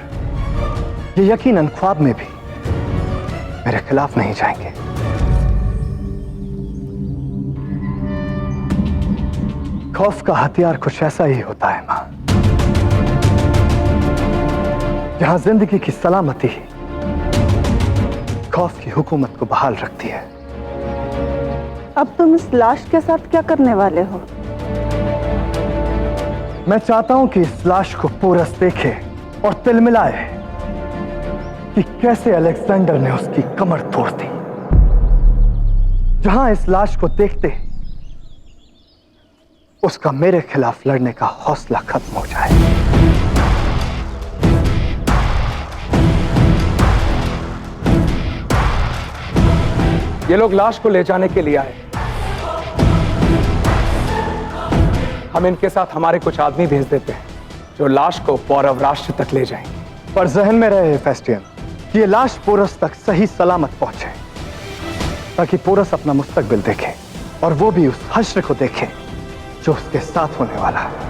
ये यकीनन ख्वाब में भी मेरे खिलाफ नहीं जाएंगे। खौफ का हथियार कुछ ऐसा ही होता है मां, जहां जिंदगी की सलामती ही खौफ की हुकूमत को बहाल रखती है। अब तुम इस लाश के साथ क्या करने वाले हो? मैं चाहता हूं कि इस लाश को पोरस देखे और तिलमिलाए कि कैसे अलेक्जेंडर ने उसकी कमर तोड़ दी। जहां इस लाश को देखते उसका मेरे खिलाफ लड़ने का हौसला खत्म हो जाए। ये लोग लाश को ले जाने के लिए आए। हम इनके साथ हमारे कुछ आदमी भेज देते हैं जो लाश को पौरव राष्ट्र तक ले जाएंगे। पर जहन में रहे फेस्टियन, ये लाश पोरस तक सही सलामत पहुंचे ताकि पोरस अपना मुस्तकबिल देखे और वो भी उस हश्र को देखे जो उसके साथ होने वाला है।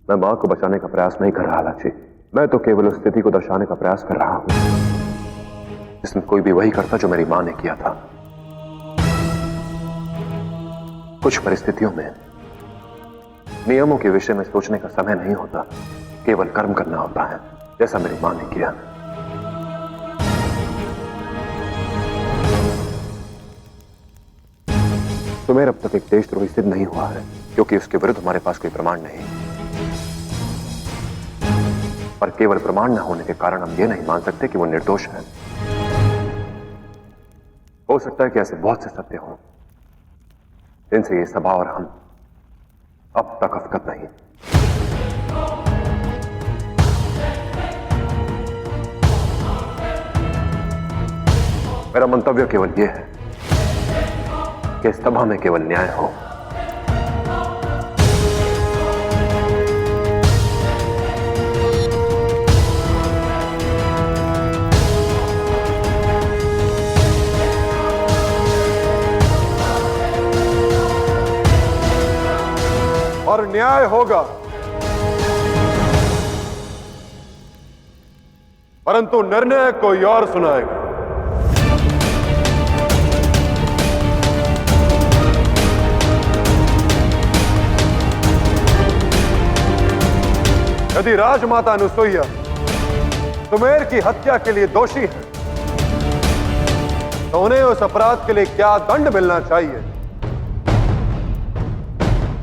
मैं मां को बचाने का प्रयास नहीं कर रहा लाची, मैं तो केवल उस स्थिति को दर्शाने का प्रयास कर रहा हूं जिसमें कोई भी वही करता जो मेरी मां ने किया था। कुछ परिस्थितियों में नियमों के विषय में सोचने का समय नहीं होता, केवल कर्म करना होता है, जैसा मेरी मां ने किया। सुमेर अब तक एक देशद्रोही सिद्ध नहीं हुआ है क्योंकि उसके विरुद्ध हमारे पास कोई प्रमाण नहीं। पर केवल प्रमाण न होने के कारण हम ये नहीं मान सकते कि वो निर्दोष है। हो सकता है कि ऐसे बहुत से सत्य हों जिनसे ये सभा और हम अब तक अवगत नहीं। मेरा मंतव्य केवल यह है कि इस सभा में केवल न्याय हो। और न्याय होगा, परंतु निर्णय कोई और सुनाएगा। यदि राजमाता अनुसुईया सुमेर की हत्या के लिए दोषी है तो उन्हें उस अपराध के लिए क्या दंड मिलना चाहिए,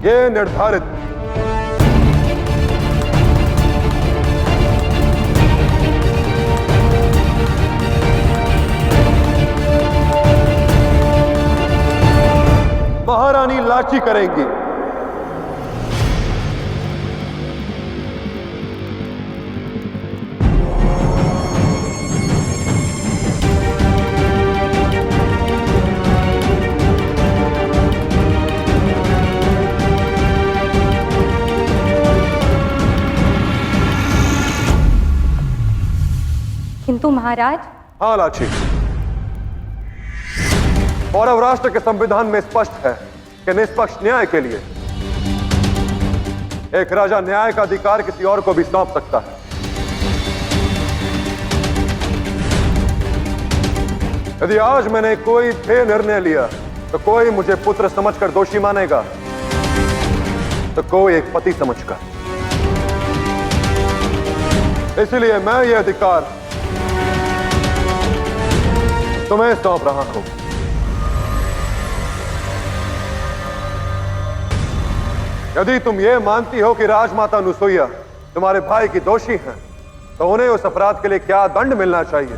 यह निर्धारित। महारानी लाची करेंगी। किंतु महाराज। हाँ लाची, पौरव राष्ट्र के संविधान में स्पष्ट है कि निष्पक्ष न्याय के लिए एक राजा न्याय का अधिकार किसी और को भी सौंप सकता है। यदि आज मैंने कोई भी निर्णय लिया तो कोई मुझे पुत्र समझकर दोषी मानेगा, तो कोई एक पति समझकर। इसलिए मैं ये अधिकार तुम्हें सौंप रहा हूं। यदि तुम ये मानती हो कि राजमाता अनुसुईया तुम्हारे भाई की दोषी हैं, तो उन्हें उस अपराध के लिए क्या दंड मिलना चाहिए,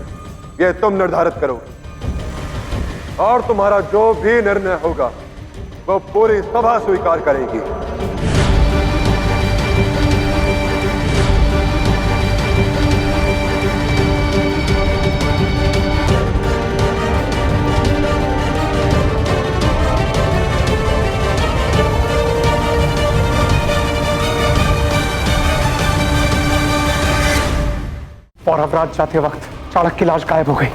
यह तुम निर्धारित करोगे। और तुम्हारा जो भी निर्णय होगा वो पूरी सभा स्वीकार करेगी। पौरवराज जाते वक्त चाणक्य की लाश गायब हो गई।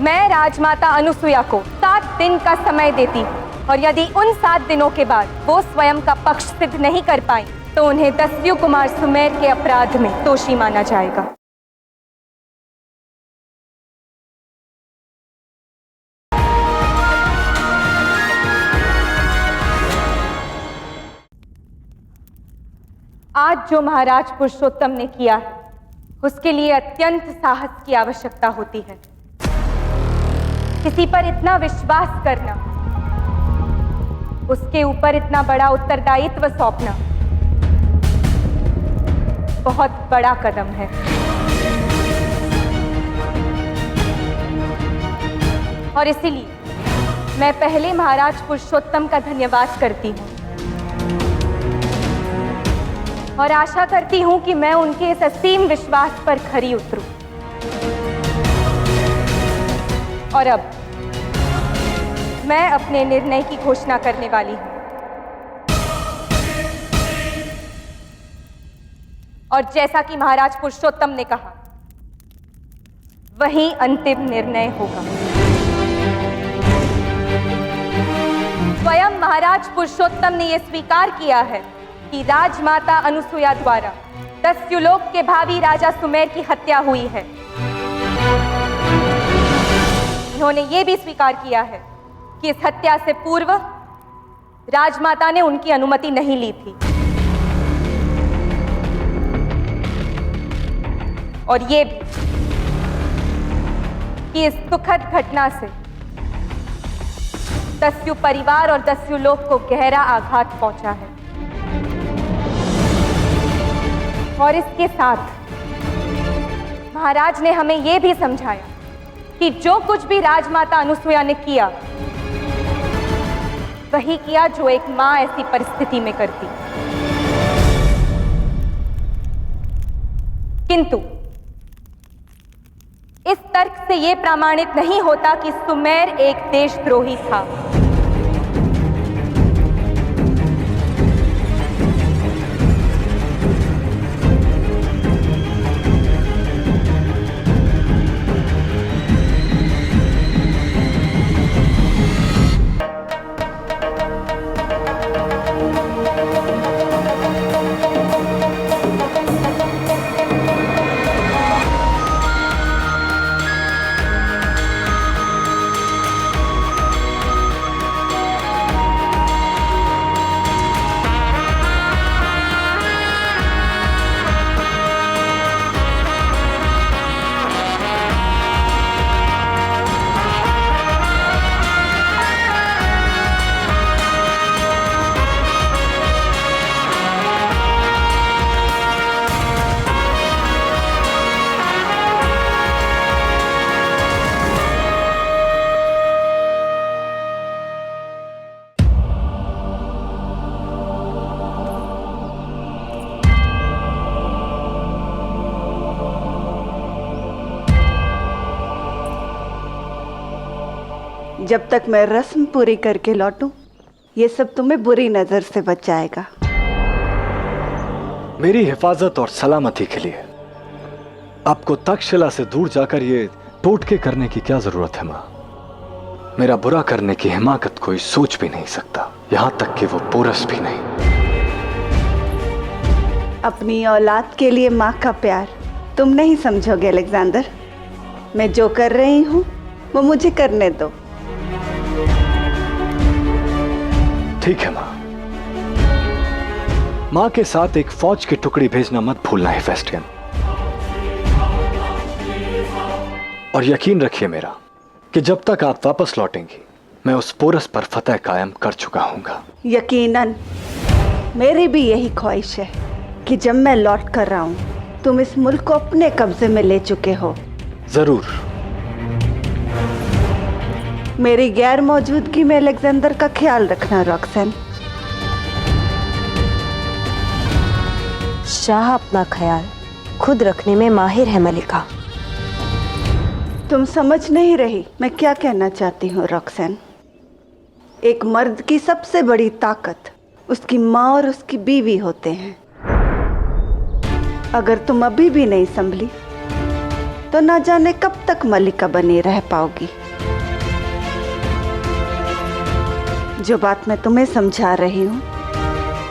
मैं राजमाता अनुसुईया को 7 दिन का समय देती, और यदि उन 7 दिनों के बाद वो स्वयं का पक्ष सिद्ध नहीं कर पाई तो उन्हें दस्यु कुमार सुमेर के अपराध में दोषी माना जाएगा। आज जो महाराज पुरुषोत्तम ने किया है, उसके लिए अत्यंत साहस की आवश्यकता होती है। किसी पर इतना विश्वास करना, उसके ऊपर इतना बड़ा उत्तरदायित्व सौंपना बहुत बड़ा कदम है। और इसीलिए मैं पहले महाराज पुरुषोत्तम का धन्यवाद करती हूं और आशा करती हूं कि मैं उनके इस असीम विश्वास पर खरी उतरूं। और अब मैं अपने निर्णय की घोषणा करने वाली हूं। और जैसा कि महाराज पुरुषोत्तम ने कहा, वही अंतिम निर्णय होगा। स्वयं महाराज पुरुषोत्तम ने यह स्वीकार किया है कि राजमाता अनुसुईया द्वारा दस्युलोक के भावी राजा सुमेर की हत्या हुई है। उन्होंने यह भी स्वीकार किया है कि इस हत्या से पूर्व राजमाता ने उनकी अनुमति नहीं ली थी। और यह भी कि इस दुखद घटना से दस्यु परिवार और दस्युलोक को गहरा आघात पहुंचा है। और इसके साथ महाराज ने हमें यह भी समझाया कि जो कुछ भी राजमाता अनुसुईया ने किया, वही किया जो एक मां ऐसी परिस्थिति में करती। किंतु इस तर्क से यह प्रमाणित नहीं होता कि सुमेर एक देशद्रोही था। जब तक मैं रस्म पूरी करके लौटूं, ये सब तुम्हें बुरी नजर से बचाएगा। मेरी हिफाजत और सलामती के लिए आपको तक्षशिला से दूर जाकर ये टोटके करने की क्या जरूरत है माँ? मेरा बुरा करने की हिमाकत कोई सोच भी नहीं सकता, यहां तक कि वो पोरस भी नहीं। अपनी औलाद के लिए माँ का प्यार तुम नहीं समझोगे अलेक्जेंडर। मैं जो कर रही हूँ वो मुझे करने दो। ठीक है माँ। माँ के साथ एक फौज की टुकड़ी भेजना मत भूलना है फेस्टियन। और यकीन रखिए मेरा कि जब तक आप वापस लौटेंगी मैं उस पोरस पर फतह कायम कर चुका हूंगा। यकीनन मेरी भी यही ख्वाहिश है कि जब मैं लौट कर आऊं तुम इस मुल्क को अपने कब्जे में ले चुके हो। जरूर। मेरी गैर मौजूदगी में अलेक्जेंडर का ख्याल रखना रॉक्सन। शाह अपना ख्याल खुद रखने में माहिर है मलिका। तुम समझ नहीं रही मैं क्या कहना चाहती हूँ रॉक्सन। एक मर्द की सबसे बड़ी ताकत उसकी माँ और उसकी बीवी होते हैं। अगर तुम अभी भी नहीं संभली तो ना जाने कब तक मलिका बनी रह पाओगी। जो बात मैं तुम्हें समझा रही हूँ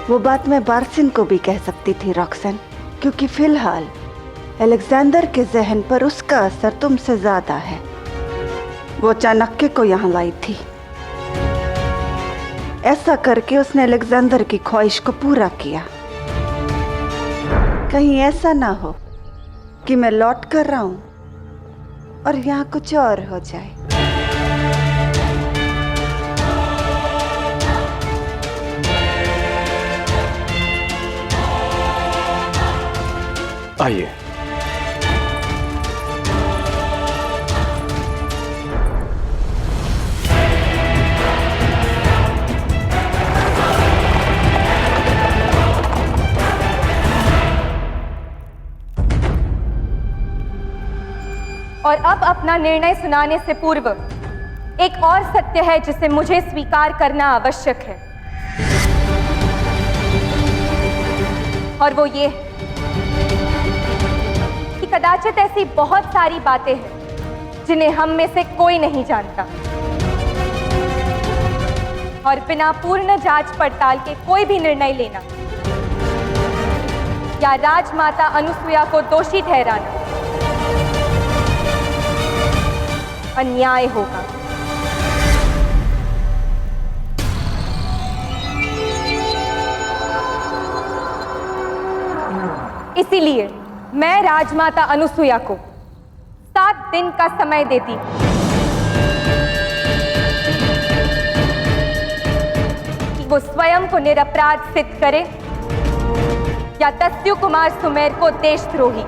वो बात मैं बारसिन को भी कह सकती थी रॉक्सन, क्योंकि फिलहाल अलेक्जेंडर के जहन पर उसका असर तुमसे ज्यादा है। वो चाणक्य को यहाँ लाई थी। ऐसा करके उसने अलेक्जेंडर की ख्वाहिश को पूरा किया। कहीं ऐसा ना हो कि मैं लौट कर आऊं और यहाँ कुछ और हो जाए। आइए। और अब अपना निर्णय सुनाने से पूर्व एक और सत्य है जिसे मुझे स्वीकार करना आवश्यक है, और वो ये है कि कदाचित ऐसी बहुत सारी बातें हैं जिन्हें हम में से कोई नहीं जानता, और बिना पूर्ण जांच पड़ताल के कोई भी निर्णय लेना या राजमाता अनुसुईया को दोषी ठहराना अन्याय होगा। इसीलिए मैं राजमाता अनुसुईया को 7 दिन का समय देती हूं कि वो स्वयं को निरपराध सिद्ध करे या दस्यु कुमार सुमेर को देशद्रोही।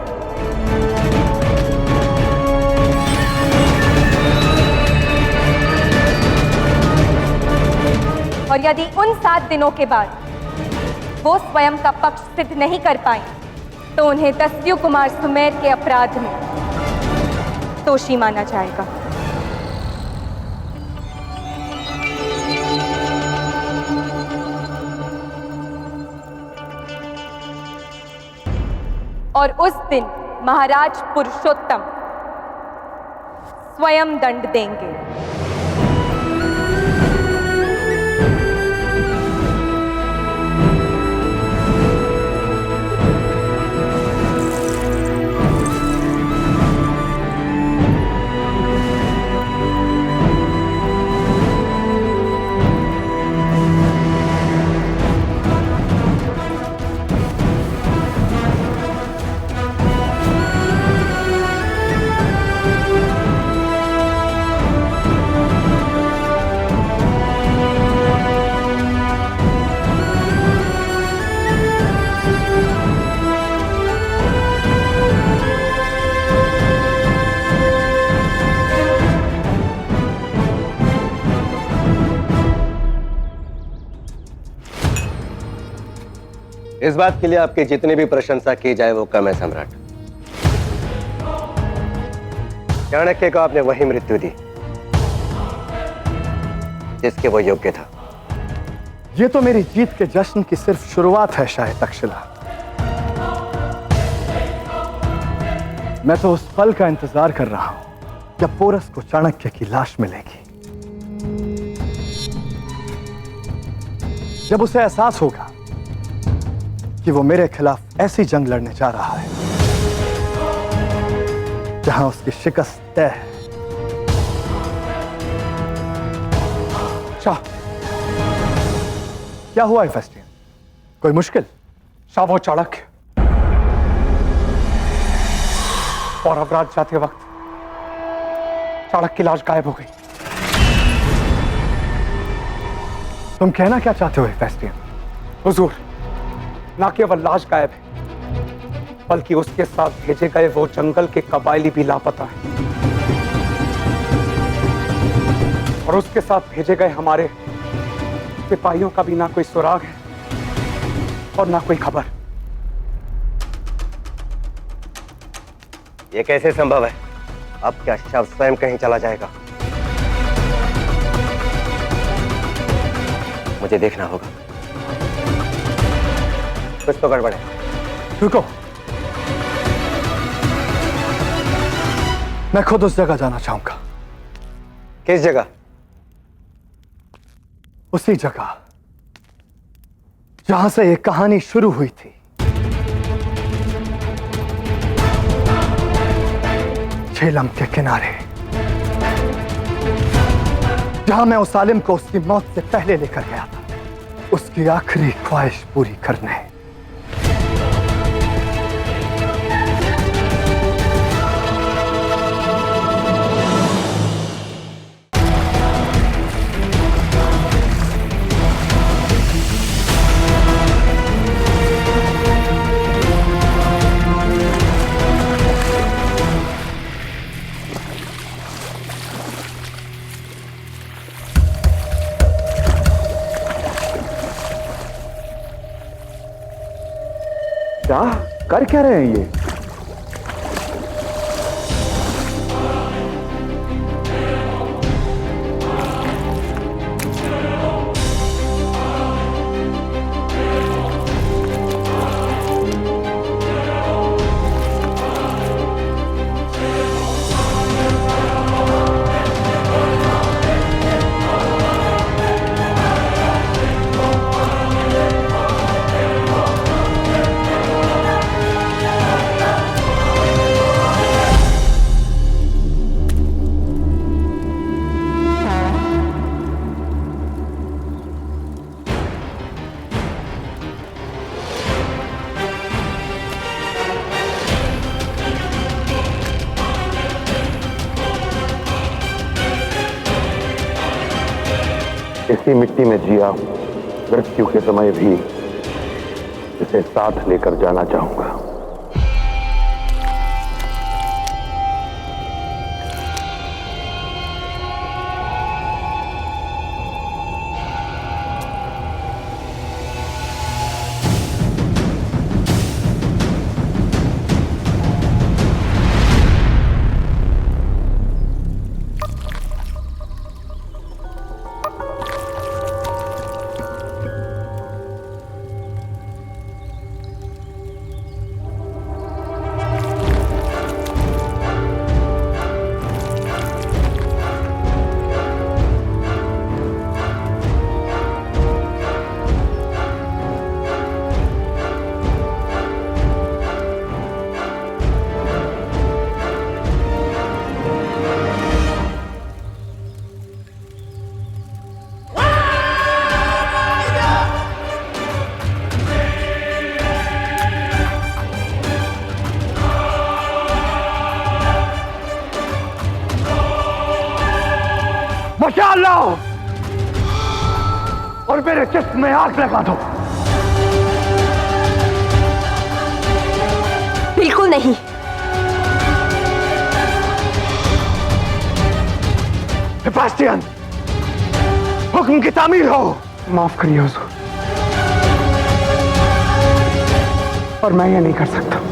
और यदि उन 7 दिनों के बाद वो स्वयं का पक्ष सिद्ध नहीं कर पाए तो उन्हें दस्यु कुमार सुमेर के अपराध में दोषी माना जाएगा। और उस दिन महाराज पुरुषोत्तम स्वयं दंड देंगे। इस बात के लिए आपकी जितनी भी प्रशंसा की जाए वो कम है सम्राट। चाणक्य को आपने वही मृत्यु दी जिसके वो योग्य था। ये तो मेरी जीत के जश्न की सिर्फ शुरुआत है शाह तक्षशिला। मैं तो उस पल का इंतजार कर रहा हूं जब पोरस को चाणक्य की लाश मिलेगी, जब उसे एहसास होगा कि वो मेरे खिलाफ ऐसी जंग लड़ने जा रहा है जहां उसकी शिकस्त तय है। शाह, क्या हुआ हेफेस्टियन? कोई मुश्किल? शाह, वो चाणक्य पौरव राज जाते वक्त चाणक्य की लाश गायब हो गई। तुम कहना क्या चाहते हो हेफेस्टियन? हुजूर, ना केवल लाश गायब है बल्कि उसके साथ भेजे गए वो जंगल के कबायली भी लापता है, और उसके साथ भेजे गए हमारे सिपाहियों का भी ना कोई सुराग है और ना कोई खबर। ये कैसे संभव है? अब क्या शव स्वयं कहीं चला जाएगा? मुझे देखना होगा, कुछ तो गड़बड़ है। रुको, मैं खुद उस जगह जाना चाहूंगा। किस जगह? उसी जगह जहां से ये कहानी शुरू हुई थी। झेलम के किनारे, जहां मैं उस आलिम को उसकी मौत से पहले लेकर गया था, उसकी आखिरी ख्वाहिश पूरी करने। क्या कर क्या रहे हैं ये? इसी मिट्टी में जिया मृत्यु के समय भी इसे साथ लेकर जाना चाहूंगा। मशाल लाओ और मेरे जिस्म में आग लगा दो। बिल्कुल नहीं। सेबास्टियन, हुक्म की तामील हो। माफ करिए हुजूर, और मैं ये नहीं कर सकता।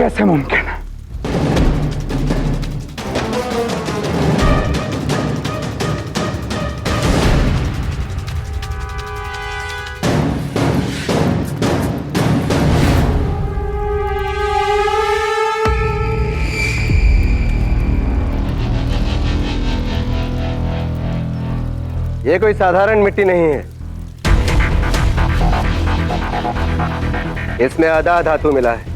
कैसे मुमकिन है? ये कोई साधारण मिट्टी नहीं है, इसमें आधा धातु मिला है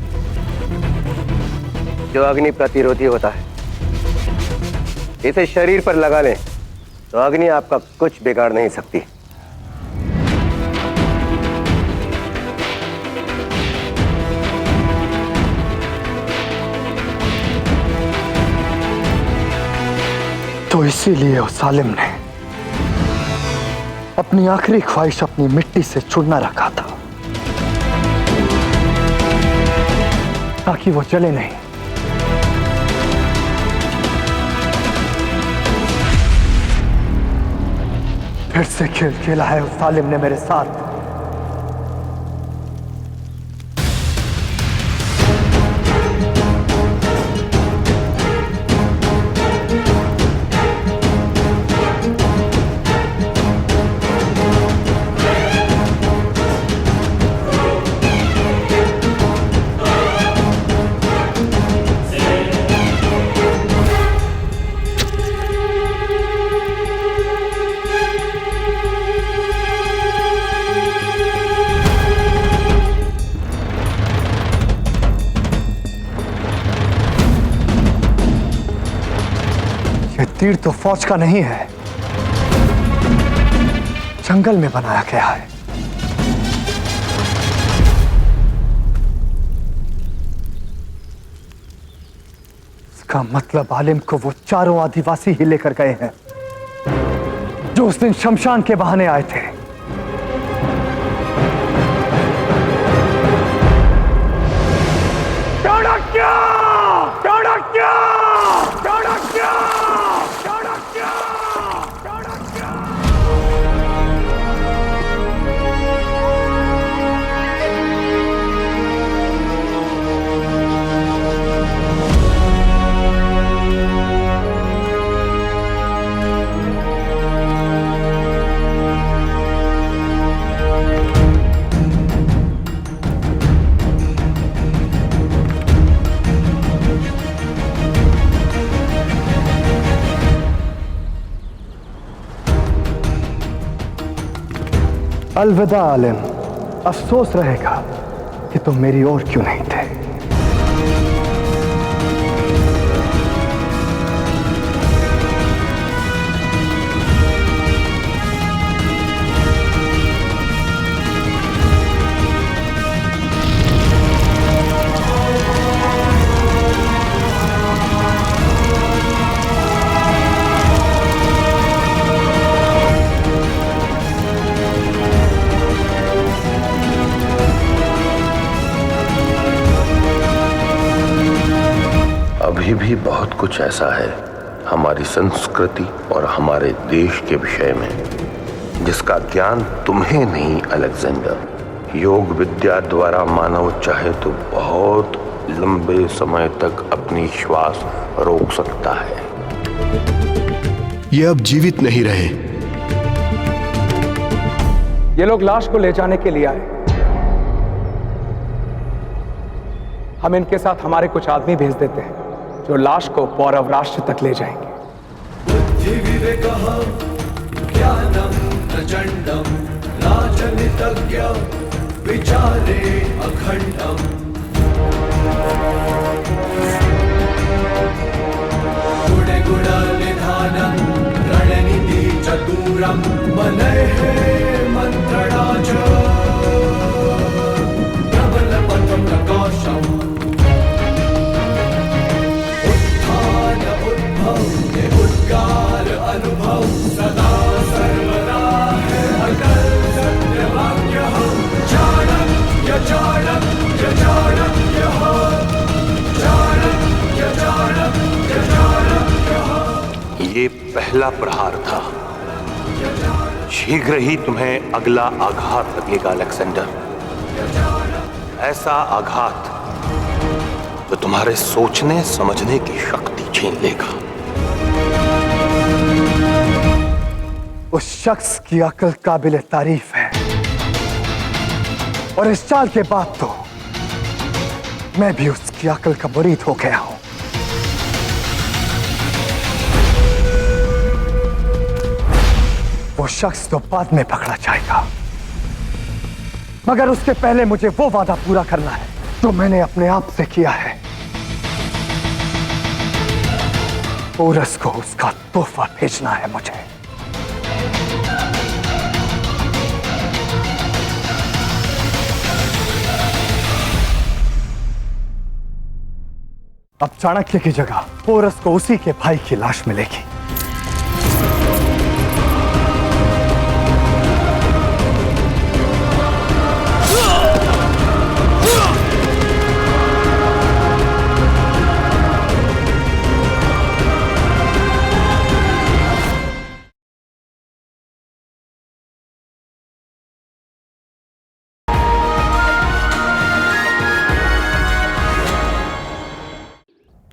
जो अग्नि प्रतिरोधी होता है। इसे शरीर पर लगा लें तो अग्नि आपका कुछ बिगाड़ नहीं सकती। तो इसीलिए उस सालिम ने अपनी आखिरी ख्वाहिश अपनी मिट्टी से चुनना रखा था, ताकि वो जले नहीं। फिर से खेल खेला है उस सालिम ने मेरे साथ। तीर तो फौज का नहीं है, जंगल में बनाया गया है। इसका मतलब आलिम को वो चारों आदिवासी ही लेकर गए हैं जो उस दिन शमशान के बहाने आए थे। चाणक्य! चाणक्य! चाणक्य! अलविदा आलिम, अफसोस रहेगा कि तुम मेरी ओर क्यों नहीं थे। अभी भी बहुत कुछ ऐसा है हमारी संस्कृति और हमारे देश के विषय में जिसका ज्ञान तुम्हें नहीं अलेक्जेंडर। योग विद्या द्वारा मानव चाहे तो बहुत लंबे समय तक अपनी श्वास रोक सकता है। ये अब जीवित नहीं रहे। ये लोग लाश को ले जाने के लिए आए। हम इनके साथ हमारे कुछ आदमी भेज देते हैं जो लाश को पौरव राष्ट्र तक ले जाएंगे। ज्ञानम प्रचंडम राजनीतज्ञ विचारे अखंडम। गुणे गुण निधानम रणनीति चतुरम मनैः मंत्रणाच प्रबल पटम प्रकाशम। उद्गार अनुभव सदा सर्वदा है अटल सत्यवाक्य। चाणक्य चाणक्य चाणक्य चाणक्य चाणक्य चाणक्य। ये पहला प्रहार था, शीघ्र ही तुम्हें अगला आघात लगेगा अलेक्जेंडर। ऐसा आघात तो तुम्हारे सोचने समझने की शक्ति छीन लेगा। उस शख्स की अकल काबिल तारीफ है और इस चाल के बाद तो मैं भी उसकी अकल का मुरीद हो गया हूं। वो शख्स तो बाद में पकड़ा जाएगा, मगर उसके पहले मुझे वो वादा पूरा करना है जो मैंने अपने आप से किया है। पोरस को उसका तोहफा भेजना है मुझे। अब चाणक्य की जगह पोरस को उसी के भाई की लाश मिलेगी।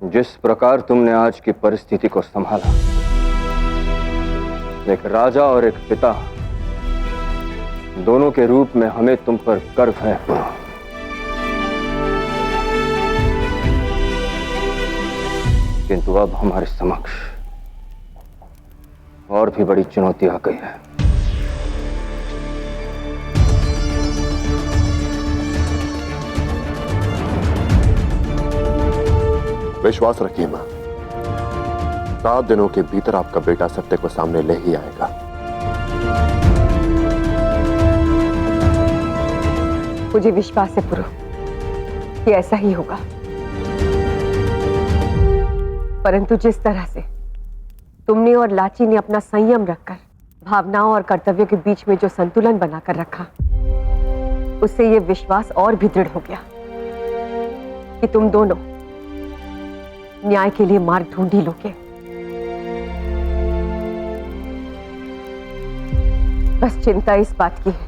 जिस प्रकार तुमने आज की परिस्थिति को संभाला, एक राजा और एक पिता दोनों के रूप में हमें तुम पर गर्व है। किंतु अब हमारे समक्ष और भी बड़ी चुनौती आ गई है। विश्वास रखिए मां, 7 दिनों के भीतर आपका बेटा सत्य को सामने ले ही आएगा। मुझे विश्वास है पुरु कि ऐसा ही होगा, परंतु जिस तरह से तुमने और लाची ने अपना संयम रखकर भावनाओं और कर्तव्यों के बीच में जो संतुलन बनाकर रखा, उससे यह विश्वास और भी दृढ़ हो गया कि तुम दोनों न्याय के लिए मार्ग ढूंढ ही लोगे। बस चिंता इस बात की है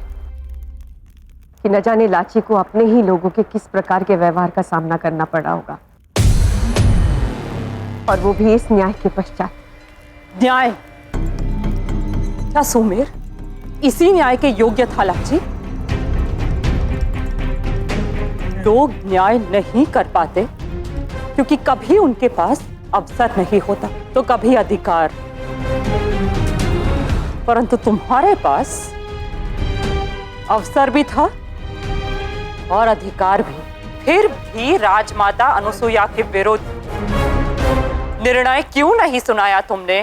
कि न जाने लाची को अपने ही लोगों के किस प्रकार के व्यवहार का सामना करना पड़ा होगा, और वो भी इस न्याय के पश्चात। न्याय? क्या सुमेर इसी न्याय के योग्य था लाची? लोग न्याय नहीं कर पाते क्योंकि कभी उनके पास अवसर नहीं होता, तो कभी अधिकार। परंतु तुम्हारे पास अवसर भी था और अधिकार भी, फिर भी राजमाता अनुसुईया के विरुद्ध निर्णय क्यों नहीं सुनाया तुमने?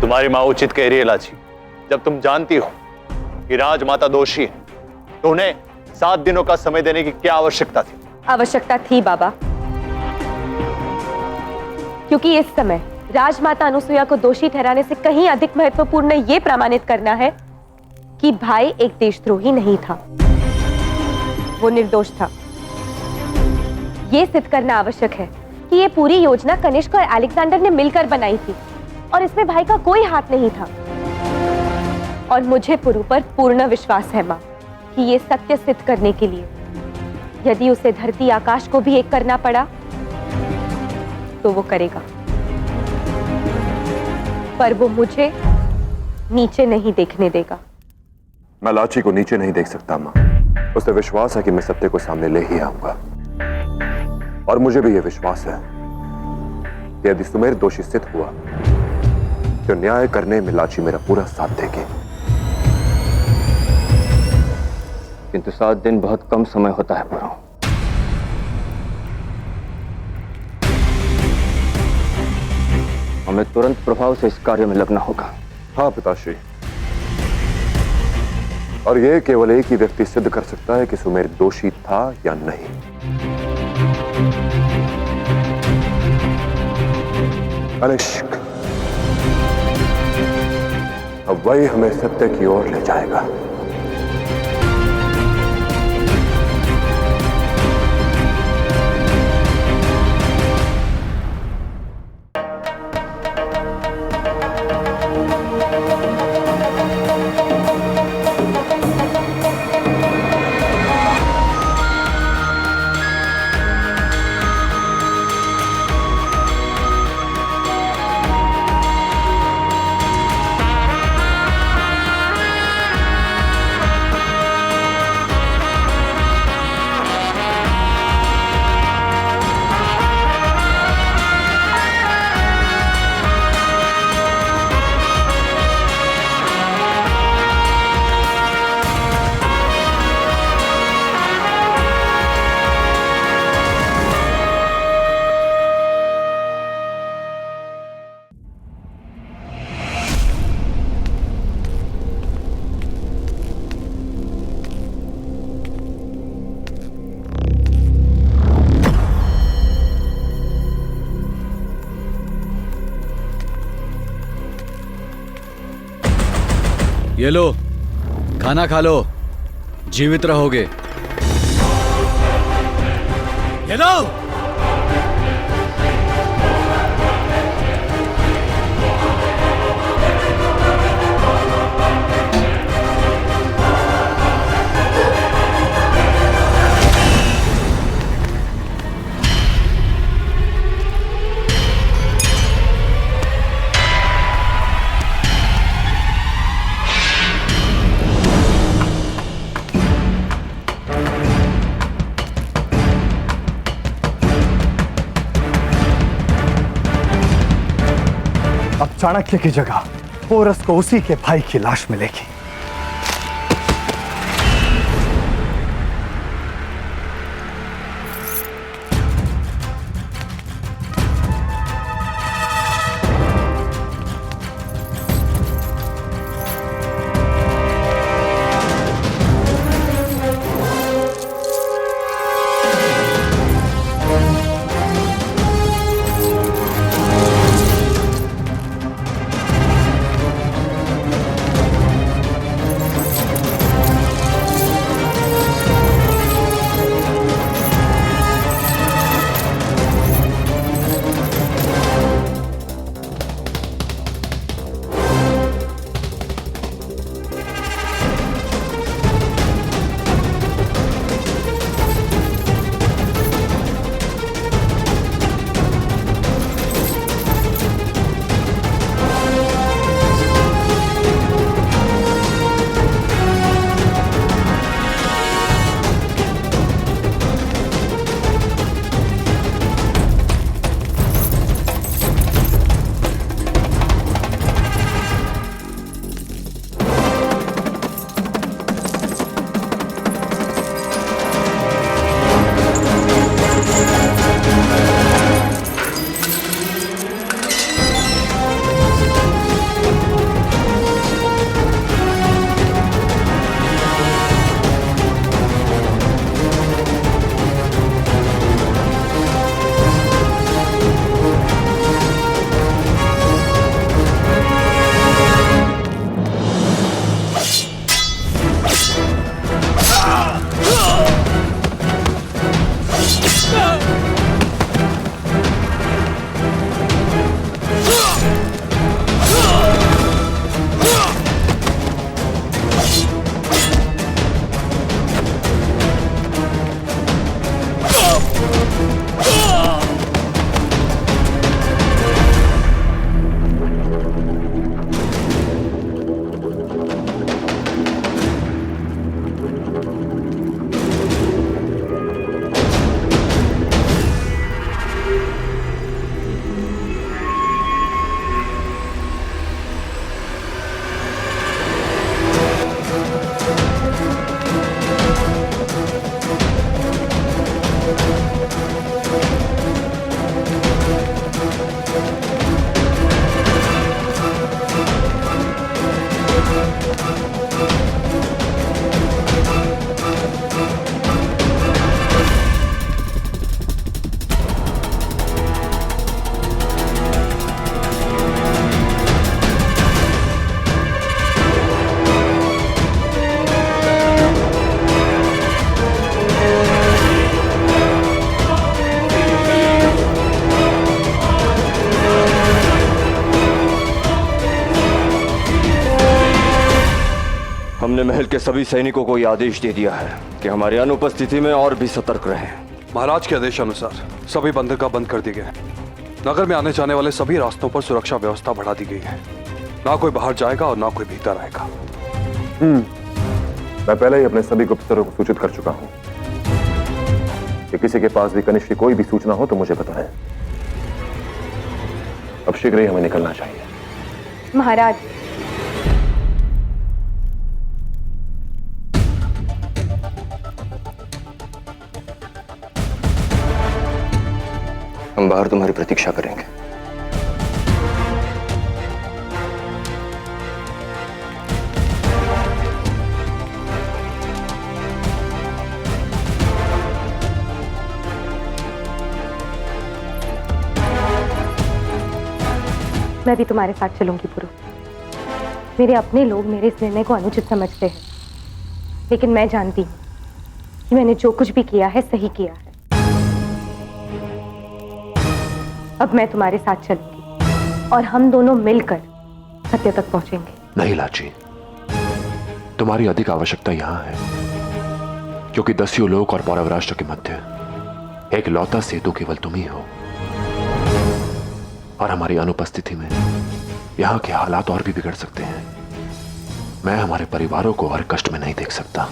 तुम्हारी माँ उचित कह रही है लाची। जब तुम जानती हो कि राजमाता दोषी है, तो उन्हें 7 दिनों का समय देने की क्या आवश्यकता थी? आवश्यकता थी बाबा, क्योंकि इस समय राजमाता अनुसुईया को दोषी ठहराने से कहीं अधिक महत्वपूर्ण यह प्रमाणित करना है कि भाई एक देशद्रोही नहीं था, वो निर्दोष था। यह सिद्ध करना आवश्यक है कि यह पूरी योजना कनिष्क और अलेक्जेंडर ने मिलकर बनाई थी और इसमें भाई का कोई हाथ नहीं था। और मुझे पुरु पर पूर्ण विश्वास है मां कि ये सत्य सिद्ध करने के लिए यदि उसे धरती आकाश को भी एक करना पड़ा तो वो करेगा, पर वो मुझे नीचे नहीं देखने देगा। मैं लाची को नीचे नहीं देख सकता मां। उसे विश्वास है कि मैं सत्य को सामने ले ही आऊंगा, और मुझे भी यह विश्वास है कि यदि सुमेर दोषी सिद्ध हुआ तो न्याय करने में लाची मेरा पूरा साथ देगी। किंतु 7 दिन बहुत कम समय होता है पुरु। हमें तुरंत प्रभाव से इस कार्य में लगना होगा। हाँ पिताश्री, और यह केवल एक ही व्यक्ति सिद्ध कर सकता है कि सुमेर दोषी था या नहीं। कनिष्क, अब वही हमें सत्य की ओर ले जाएगा। ये लो, खाना खा लो, जीवित रहोगे। ये लो। अब चाणक्य की जगह पोरस को उसी के भाई की लाश मिलेगी। हमने महल के सभी सैनिकों को यह आदेश दे दिया है कि हमारी अनुपस्थिति में और भी सतर्क रहें। महाराज के आदेशानुसार सभी बंदरगाह बंद कर दिए गए। नगर में आने जाने वाले सभी रास्तों पर सुरक्षा व्यवस्था बढ़ा दी गई है। ना कोई बाहर जाएगा और ना कोई भीतर आएगा। मैं पहले ही अपने सभी गुप्तचरों को सूचित कर चुका हूं कि किसी के पास भी कनिष्क की कोई भी सूचना हो तो मुझे बताएं। अब शीघ्र ही हमें निकलना चाहिए। महाराज, हम बाहर तुम्हारी प्रतीक्षा करेंगे। मैं भी तुम्हारे साथ चलूंगी पुरु। मेरे अपने लोग मेरे इस निर्णय को अनुचित समझते हैं, लेकिन मैं जानती हूँ कि मैंने जो कुछ भी किया है सही किया है। अब मैं तुम्हारे साथ चलूंगी और हम दोनों मिलकर सत्य तक पहुंचेंगे। नहीं लाची, तुम्हारी अधिक आवश्यकता यहां है क्योंकि दस्यु लोक और पौरव राष्ट्र के मध्य एक लौता सेतु केवल तुम ही हो, और हमारी अनुपस्थिति में यहां के हालात और भी बिगड़ सकते हैं। मैं हमारे परिवारों को हर कष्ट में नहीं देख सकता।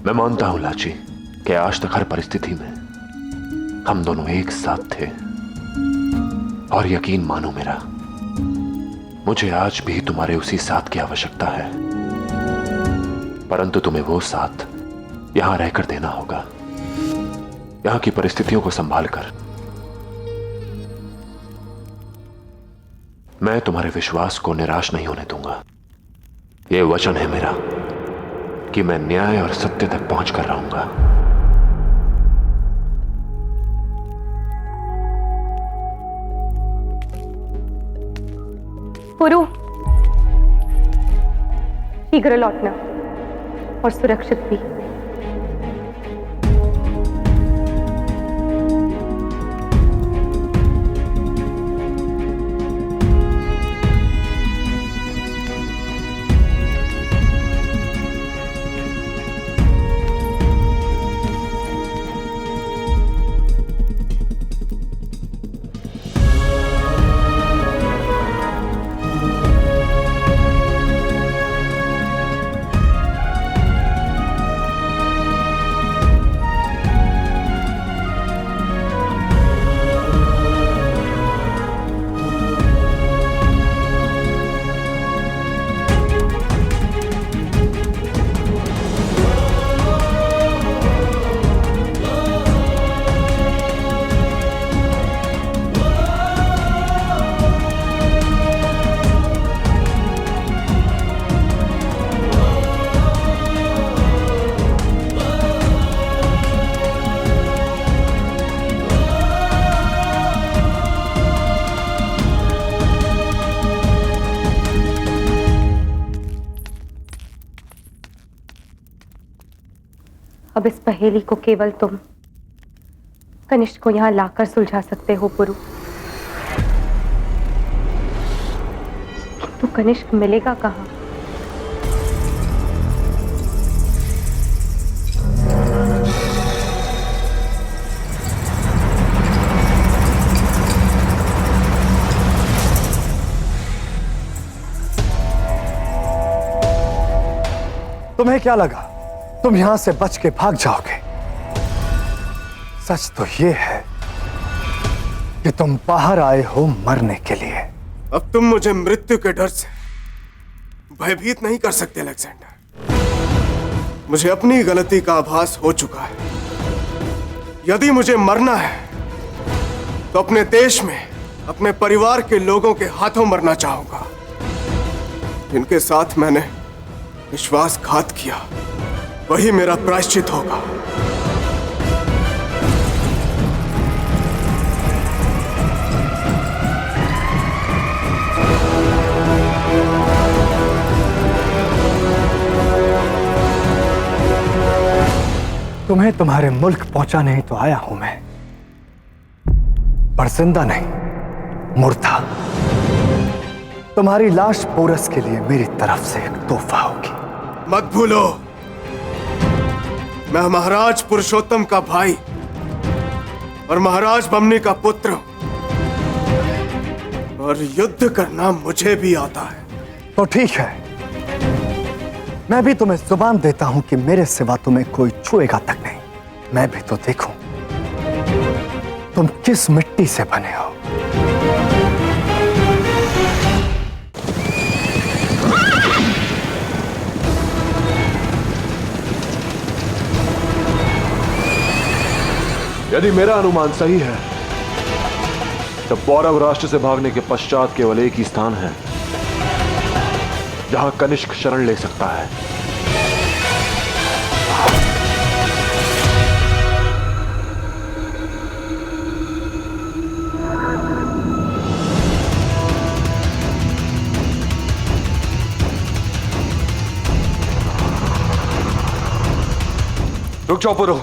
मैं मानता हूं लाची कि आज तक हर परिस्थिति में हम दोनों एक साथ थे, और यकीन मानो मेरा, मुझे आज भी तुम्हारे उसी साथ की आवश्यकता है, परंतु तुम्हें वो साथ यहां रहकर देना होगा, यहां की परिस्थितियों को संभालकर। मैं तुम्हारे विश्वास को निराश नहीं होने दूंगा। यह वचन है मेरा कि मैं न्याय और सत्य तक पहुंचकर रहूंगा। पुरु, शीघ्र लौटना और सुरक्षित भी। अब इस पहेली को केवल तुम कनिष्क को यहां लाकर सुलझा सकते हो पुरु। तो कनिष्क मिलेगा कहां? तुम्हें क्या लगा तुम यहां से बच के भाग जाओगे? सच तो यह है कि तुम बाहर आए हो मरने के लिए। अब तुम मुझे मृत्यु के डर से भयभीत नहीं कर सकते अलेक्जेंडर। मुझे अपनी गलती का आभास हो चुका है। यदि मुझे मरना है तो अपने देश में अपने परिवार के लोगों के हाथों मरना चाहूंगा, जिनके साथ मैंने विश्वासघात किया। वही मेरा प्रायश्चित होगा। तुम्हें तुम्हारे मुल्क पहुंचाने ही तो आया हूं मैं, पर जिंदा नहीं, मुर्दा। तुम्हारी लाश पोरस के लिए मेरी तरफ से एक तोहफा होगी। मत भूलो, मैं महाराज पुरुषोत्तम का भाई और महाराज बमनी का पुत्र हूं, और युद्ध करना मुझे भी आता है। तो ठीक है, मैं भी तुम्हें जुबान देता हूं कि मेरे सिवा तुम्हें कोई छुएगा तक नहीं। मैं भी तो देखूं तुम किस मिट्टी से बने हो। यदि मेरा अनुमान सही है तो पौरव राष्ट्र से भागने के पश्चात केवल एक ही स्थान है जहां कनिष्क शरण ले सकता है। रुक जाओ पुरो,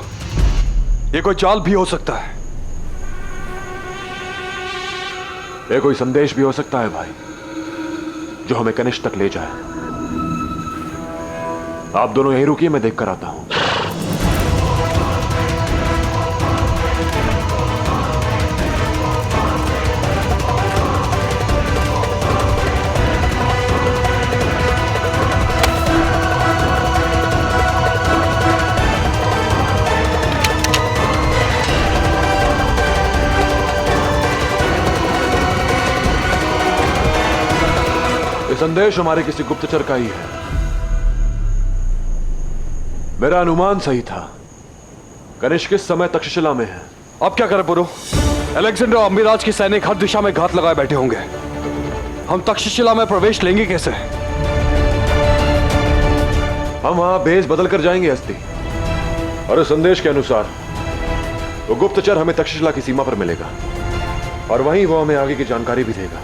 ये कोई चाल भी हो सकता है। ये कोई संदेश भी हो सकता है भाई, जो हमें कनिष्क तक ले जाए। आप दोनों यहीं रुकिए, मैं देखकर आता हूं। संदेश हमारे किसी गुप्तचर का ही है। मेरा अनुमान सही था, कनिष्क इस समय तक्षशिला में है। अब क्या करें पुरो? अलेक्जेंडर और अम्बिराज की सैनिक हर दिशा में घात लगाए बैठे होंगे। हम तक्षशिला में प्रवेश लेंगे कैसे? हम वहां भेष बदल कर जाएंगे हस्ती, और उस संदेश के अनुसार वो गुप्तचर हमें तक्षशिला की सीमा पर मिलेगा, और वहीं वो हमें आगे की जानकारी भी देगा।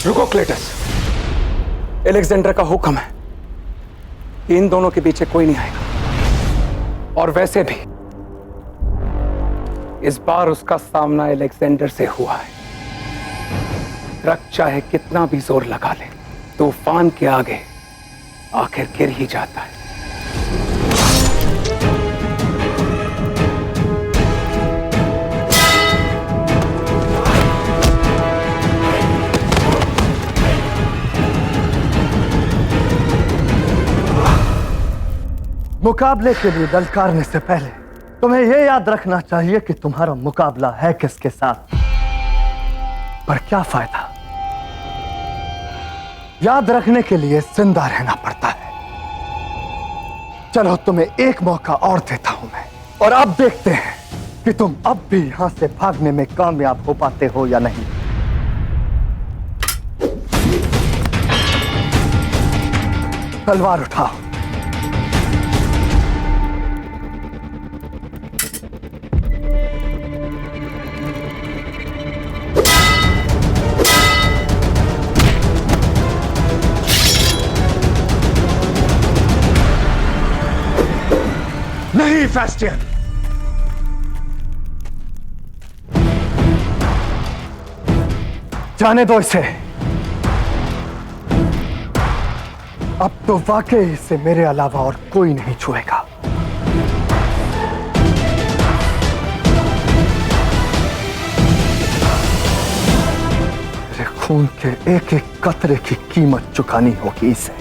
रुको क्लेटस, एलेक्जेंडर का हुक्म है कि इन दोनों के पीछे कोई नहीं आएगा। और वैसे भी इस बार उसका सामना एलेक्जेंडर से हुआ है। ट्रक चाहे कितना भी जोर लगा ले, तूफान के आगे आखिर गिर ही जाता है। मुकाबले के लिए ललकारने से पहले तुम्हें यह याद रखना चाहिए कि तुम्हारा मुकाबला है किसके साथ। पर क्या फायदा, याद रखने के लिए जिंदा रहना पड़ता है। चलो तुम्हें एक मौका और देता हूं मैं, और अब देखते हैं कि तुम अब भी यहां से भागने में कामयाब हो पाते हो या नहीं। तलवार उठाओ। नहीं फेस्टियन, जाने दो इसे। अब तो वाकई इसे मेरे अलावा और कोई नहीं छुएगा। मेरे खून के एक एक कतरे की कीमत चुकानी होगी इसे।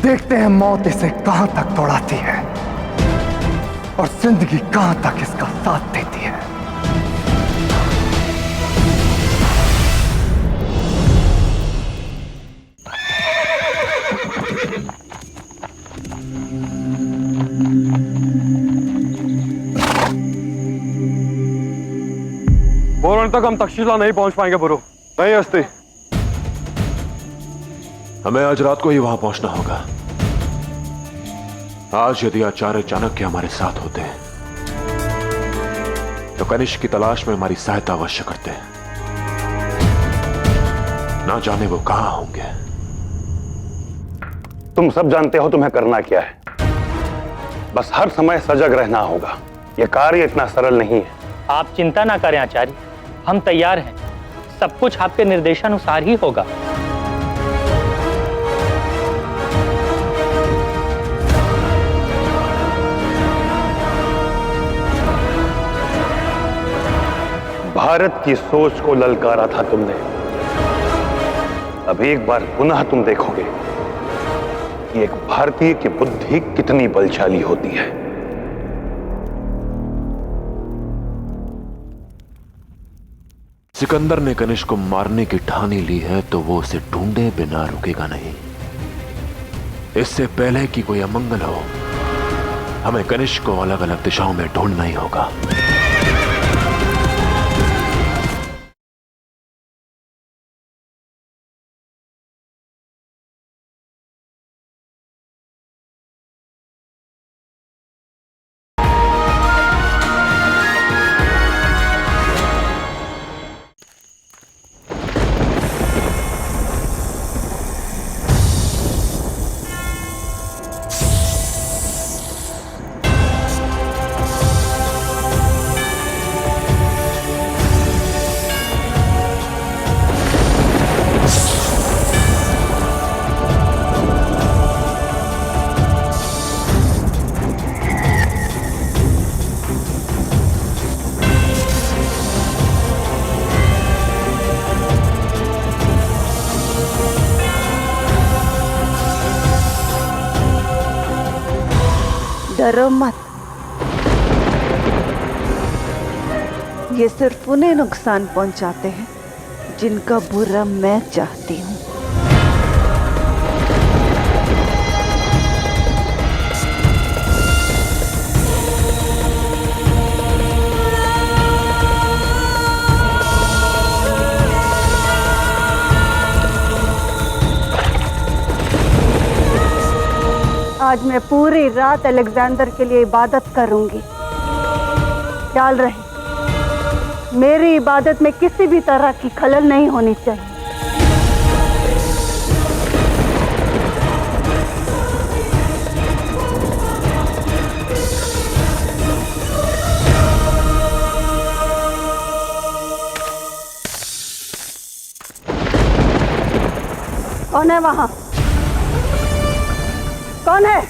देखते हैं मौत इसे कहां तक दौड़ाती है और जिंदगी कहां तक इसका साथ देती है। बोरण तक हम तक्षशिला नहीं पहुंच पाएंगे बुरो। नहीं हस्ती, हमें आज रात को ही वहां पहुंचना होगा। आज यदि आचार्य चाणक्य हमारे साथ होते हैं तो कनिष्क की तलाश में हमारी सहायता अवश्य करते हैं। ना जाने वो कहां होंगे। तुम सब जानते हो तुम्हें करना क्या है। बस हर समय सजग रहना होगा। यह कार्य इतना सरल नहीं है। आप चिंता ना करें आचार्य, हम तैयार हैं। सब कुछ आपके निर्देशानुसार ही होगा। भारत की सोच को ललकारा था तुमने, अब एक बार पुनः तुम देखोगे कि एक भारतीय की बुद्धि कितनी बलशाली होती है। सिकंदर ने कनिष्क को मारने की ठानी ली है तो वो उसे ढूंढे बिना रुकेगा नहीं। इससे पहले कि कोई अमंगल हो, हमें कनिष्क को अलग अलग दिशाओं में ढूंढना ही होगा। डरो मत, ये सिर्फ उन्हें नुकसान पहुंचाते हैं जिनका बुरा मैं चाहती हूँ। आज मैं पूरी रात अलेक्जेंडर के लिए इबादत करूंगी। ख्याल रहे, मेरी इबादत में किसी भी तरह की खलल नहीं होनी चाहिए। कौन है वहां? कौन है?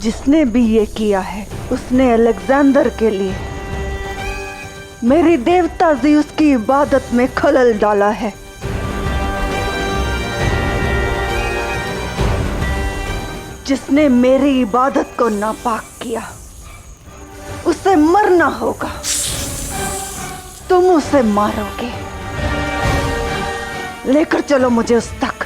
जिसने भी ये किया है उसने अलेक्जेंडर के लिए मेरी देवता ज़्यूस की इबादत में खलल डाला है। जिसने मेरी इबादत को नापाक किया उसे मरना होगा। तुम उसे मारोगे लेकर चलो मुझे उस तक।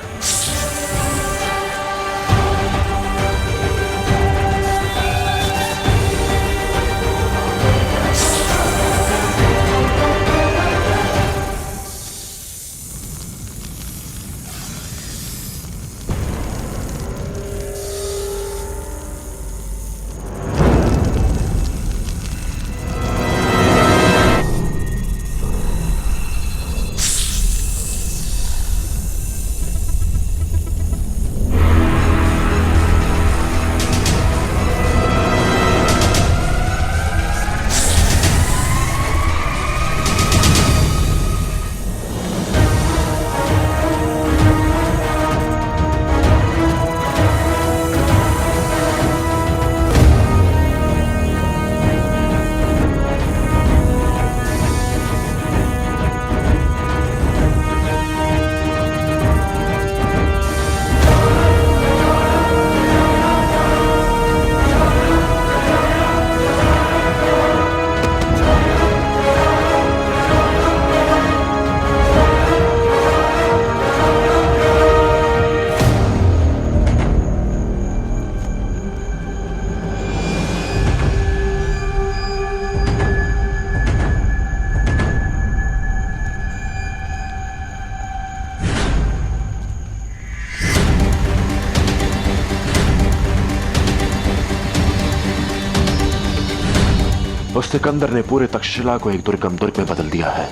उस सिकंदर ने पूरे तक्षशिला को एक दुर्गम दुर्ग में बदल दिया है।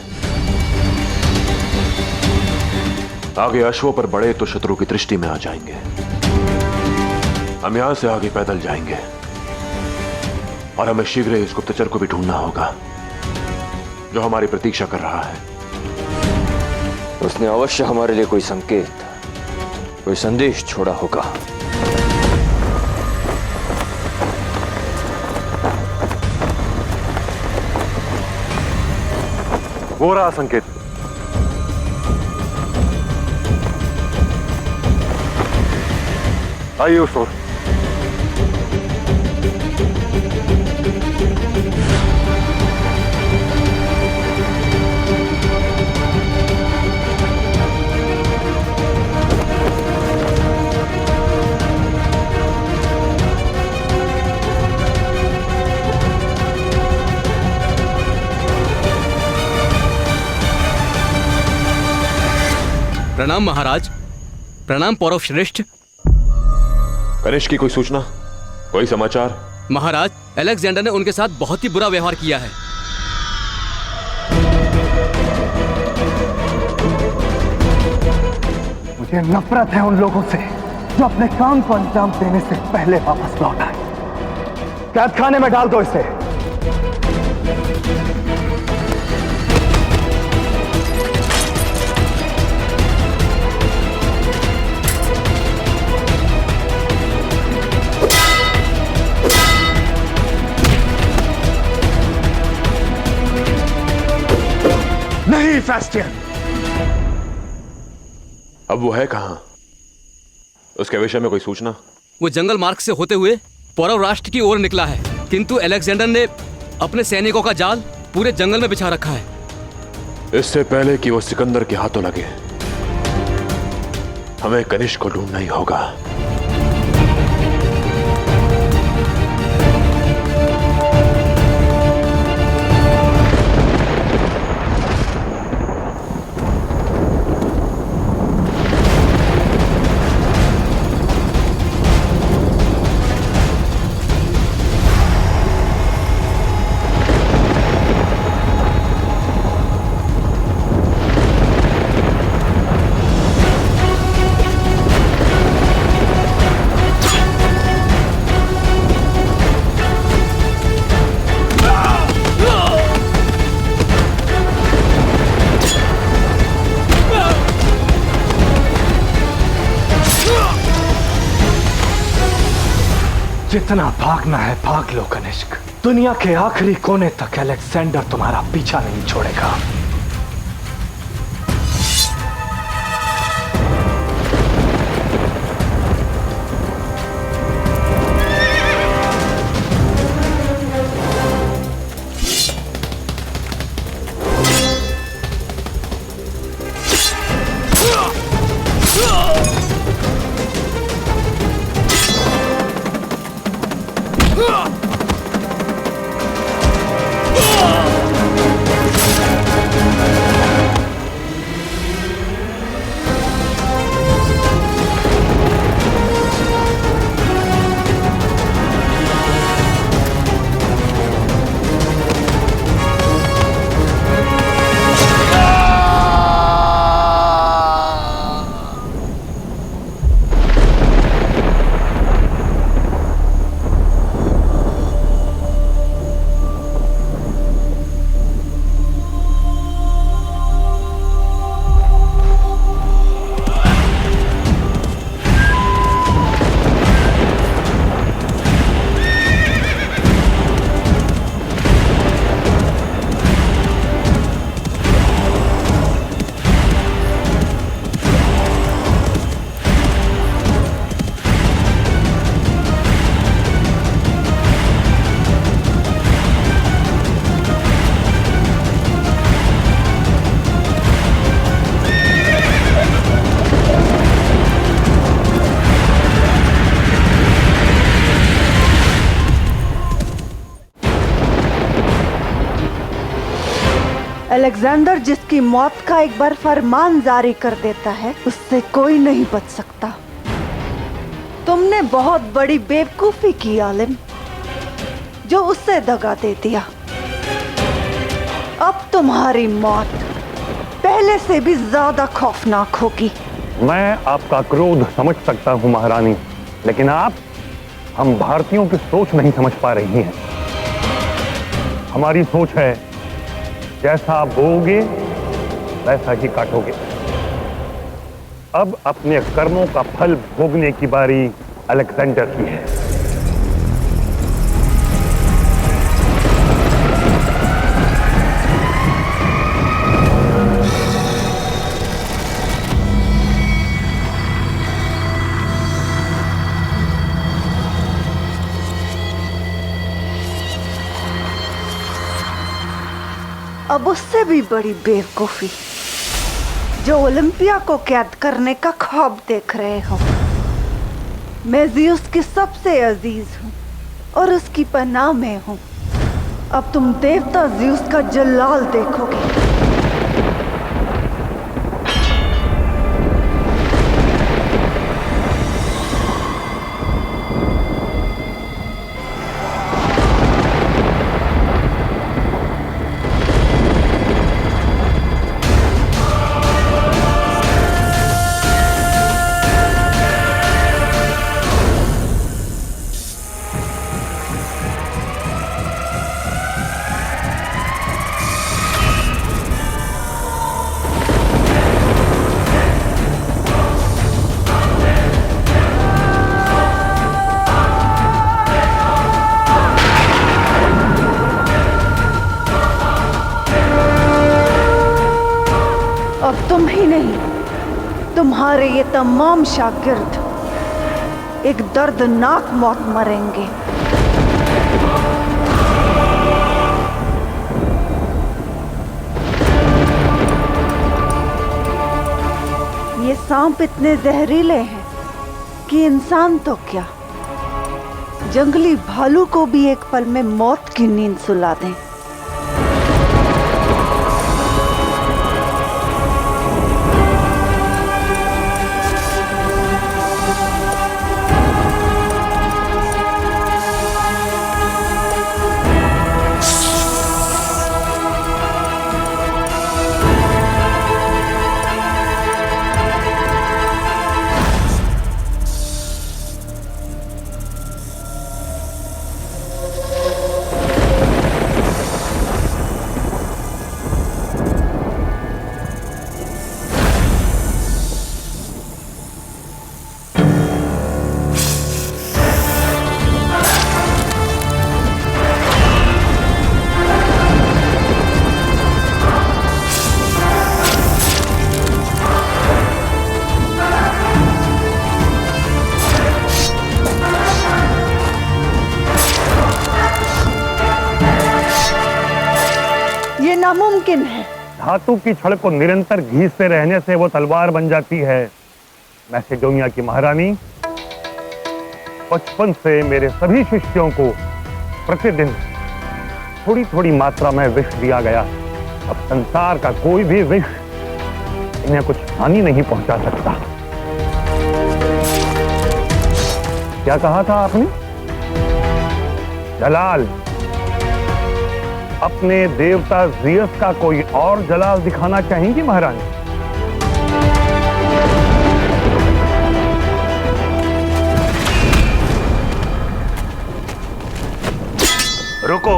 आगे अश्वों पर बड़े तो शत्रु की दृष्टि में आ जाएंगे। हम यहां से आगे पैदल जाएंगे और हमें शीघ्र इस गुप्तचर को भी ढूंढना होगा जो हमारी प्रतीक्षा कर रहा है। उसने अवश्य हमारे लिए कोई संकेत, कोई संदेश छोड़ा होगा। वो रहा संकेत। आइए उस ओर। प्रणाम महाराज। प्रणाम पौरव श्रेष्ठ। कनिष्क की कोई सूचना, कोई समाचार? महाराज, अलेक्जेंडर ने उनके साथ बहुत ही बुरा व्यवहार किया है। मुझे नफरत है उन लोगों से जो अपने काम को अंजाम देने से पहले वापस लौट आए। कैद खाने में डाल दो इसे। नहीं फेस्टियन। अब वो है कहां? उसके विषय में कोई सूचना? वो जंगल मार्ग से होते हुए पौरव राष्ट्र की ओर निकला है, किंतु अलेक्जेंडर ने अपने सैनिकों का जाल पूरे जंगल में बिछा रखा है। इससे पहले कि वो सिकंदर के हाथों लगे, हमें कनिष्क को ढूंढना ही होगा। जितना भागना है भाग लो कनिष्क। दुनिया के आखिरी कोने तक अलेक्जेंडर तुम्हारा पीछा नहीं छोड़ेगा। अलेक्जेंडर जिसकी मौत का एक बार फरमान जारी कर देता है, उससे कोई नहीं बच सकता। तुमने बहुत बड़ी बेवकूफी की आलिम, जो उससे दगा दे दिया। अब तुम्हारी मौत पहले से भी ज्यादा खौफनाक होगी। मैं आपका क्रोध समझ सकता हूं महारानी, लेकिन आप हम भारतीयों की सोच नहीं समझ पा रही हैं। हमारी सोच है जैसा आप बोओगे वैसा ही काटोगे। अब अपने कर्मों का फल भोगने की बारी अलेक्जेंडर की है। अब उससे भी बड़ी बेवकूफी, जो ओलंपिया को कैद करने का ख्वाब देख रहे हो। मैं ज़्यूस की सबसे अजीज हूँ और उसकी पनाह में हूँ। अब तुम देवता ज़्यूस का जलाल देखोगे। अब तुम ही नहीं, तुम्हारे ये तमाम शागिर्द एक दर्दनाक मौत मरेंगे। ये सांप इतने जहरीले हैं कि इंसान तो क्या, जंगली भालू को भी एक पल में मौत की नींद सुला दें। नामुमकिन है। धातु की छड़ को निरंतर घीसते रहने से वो तलवार बन जाती है। मैसेडोनिया की महारानी, बचपन से मेरे सभी शिष्यों को प्रतिदिन थोड़ी थोड़ी मात्रा में विष दिया गया। अब संसार का कोई भी विष इन्हें कुछ हानि नहीं पहुंचा सकता। क्या कहा था आपने? जलाल, अपने देवता ज़ियस का कोई और जलाल दिखाना चाहेंगी महारानी? रुको।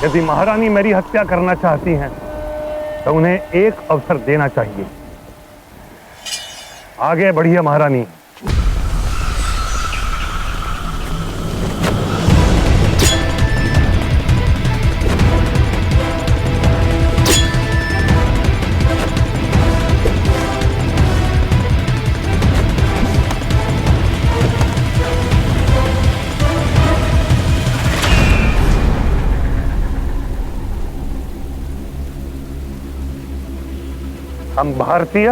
यदि महारानी मेरी हत्या करना चाहती हैं तो उन्हें एक अवसर देना चाहिए। आगे बढ़िए महारानी। हम भारतीय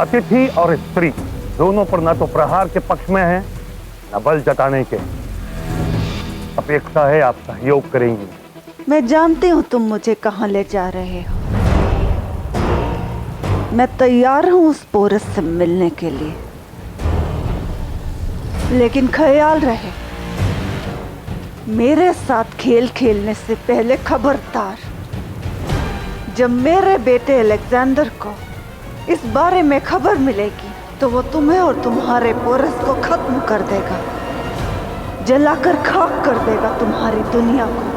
अतिथि और स्त्री दोनों पर न तो प्रहार के पक्ष में हैं, न बल जताने के। अपेक्षा है आप सहयोग करेंगी। मैं जानती हूँ तुम मुझे कहाँ ले जा रहे हो। मैं तैयार हूँ उस पोरस से मिलने के लिए, लेकिन ख्याल रहे मेरे साथ खेल खेलने से पहले खबरदार। जब मेरे बेटे अलेक्जेंडर को इस बारे में खबर मिलेगी तो वो तुम्हें और तुम्हारे पोरस को खत्म कर देगा, जलाकर खाक कर देगा तुम्हारी दुनिया को।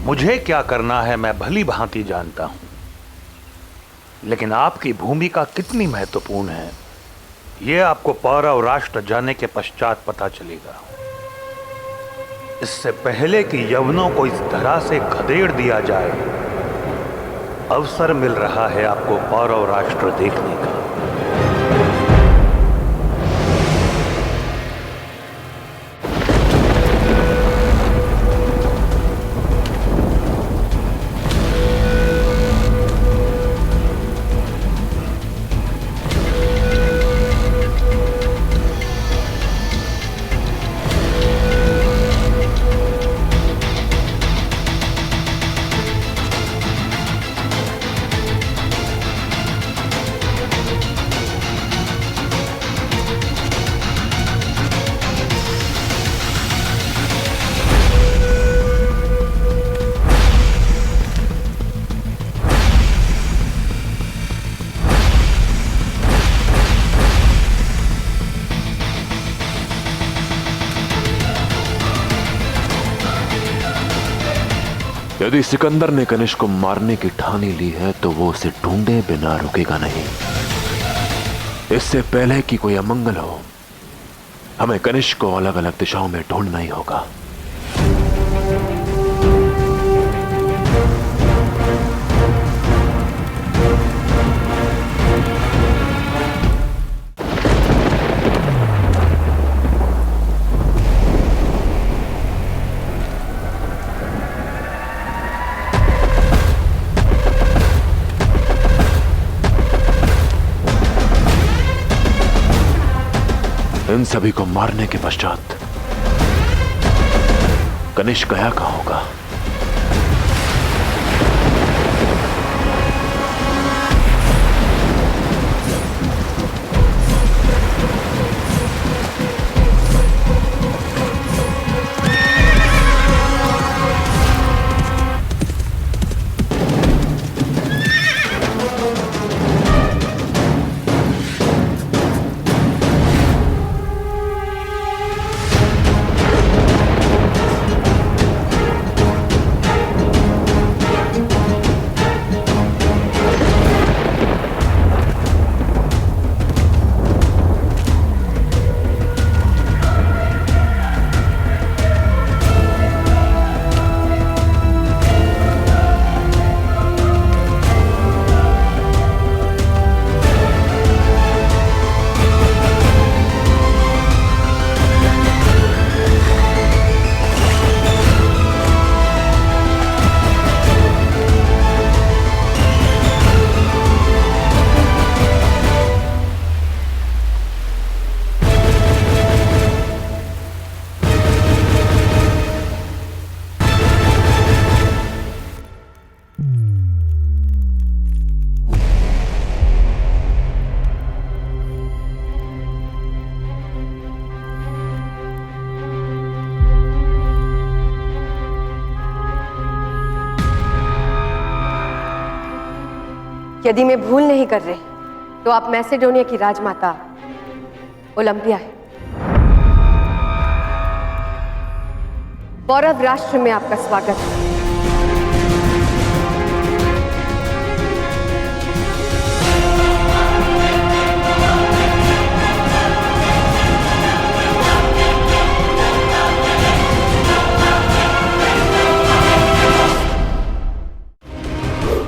मुझे क्या करना है मैं भली भांति जानता हूं, लेकिन आपकी भूमिका कितनी महत्वपूर्ण है यह आपको पौरव राष्ट्र जाने के पश्चात पता चलेगा। इससे पहले कि यवनों को इस तरह से खदेड़ दिया जाए, अवसर मिल रहा है आपको पौरव राष्ट्र देखने का। यदि सिकंदर ने कनिष्क को मारने की ठानी ली है तो वो उसे ढूंढे बिना रुकेगा नहीं। इससे पहले कि कोई अमंगल हो, हमें कनिष्क को अलग अलग दिशाओं में ढूंढना ही होगा। इन सभी को मारने के पश्चात कनिष्क गया कहां होगा? यदि मैं भूल नहीं कर रही तो आप मैसेडोनिया की राजमाता ओलंपिया है। पौरव राष्ट्र में आपका स्वागत है।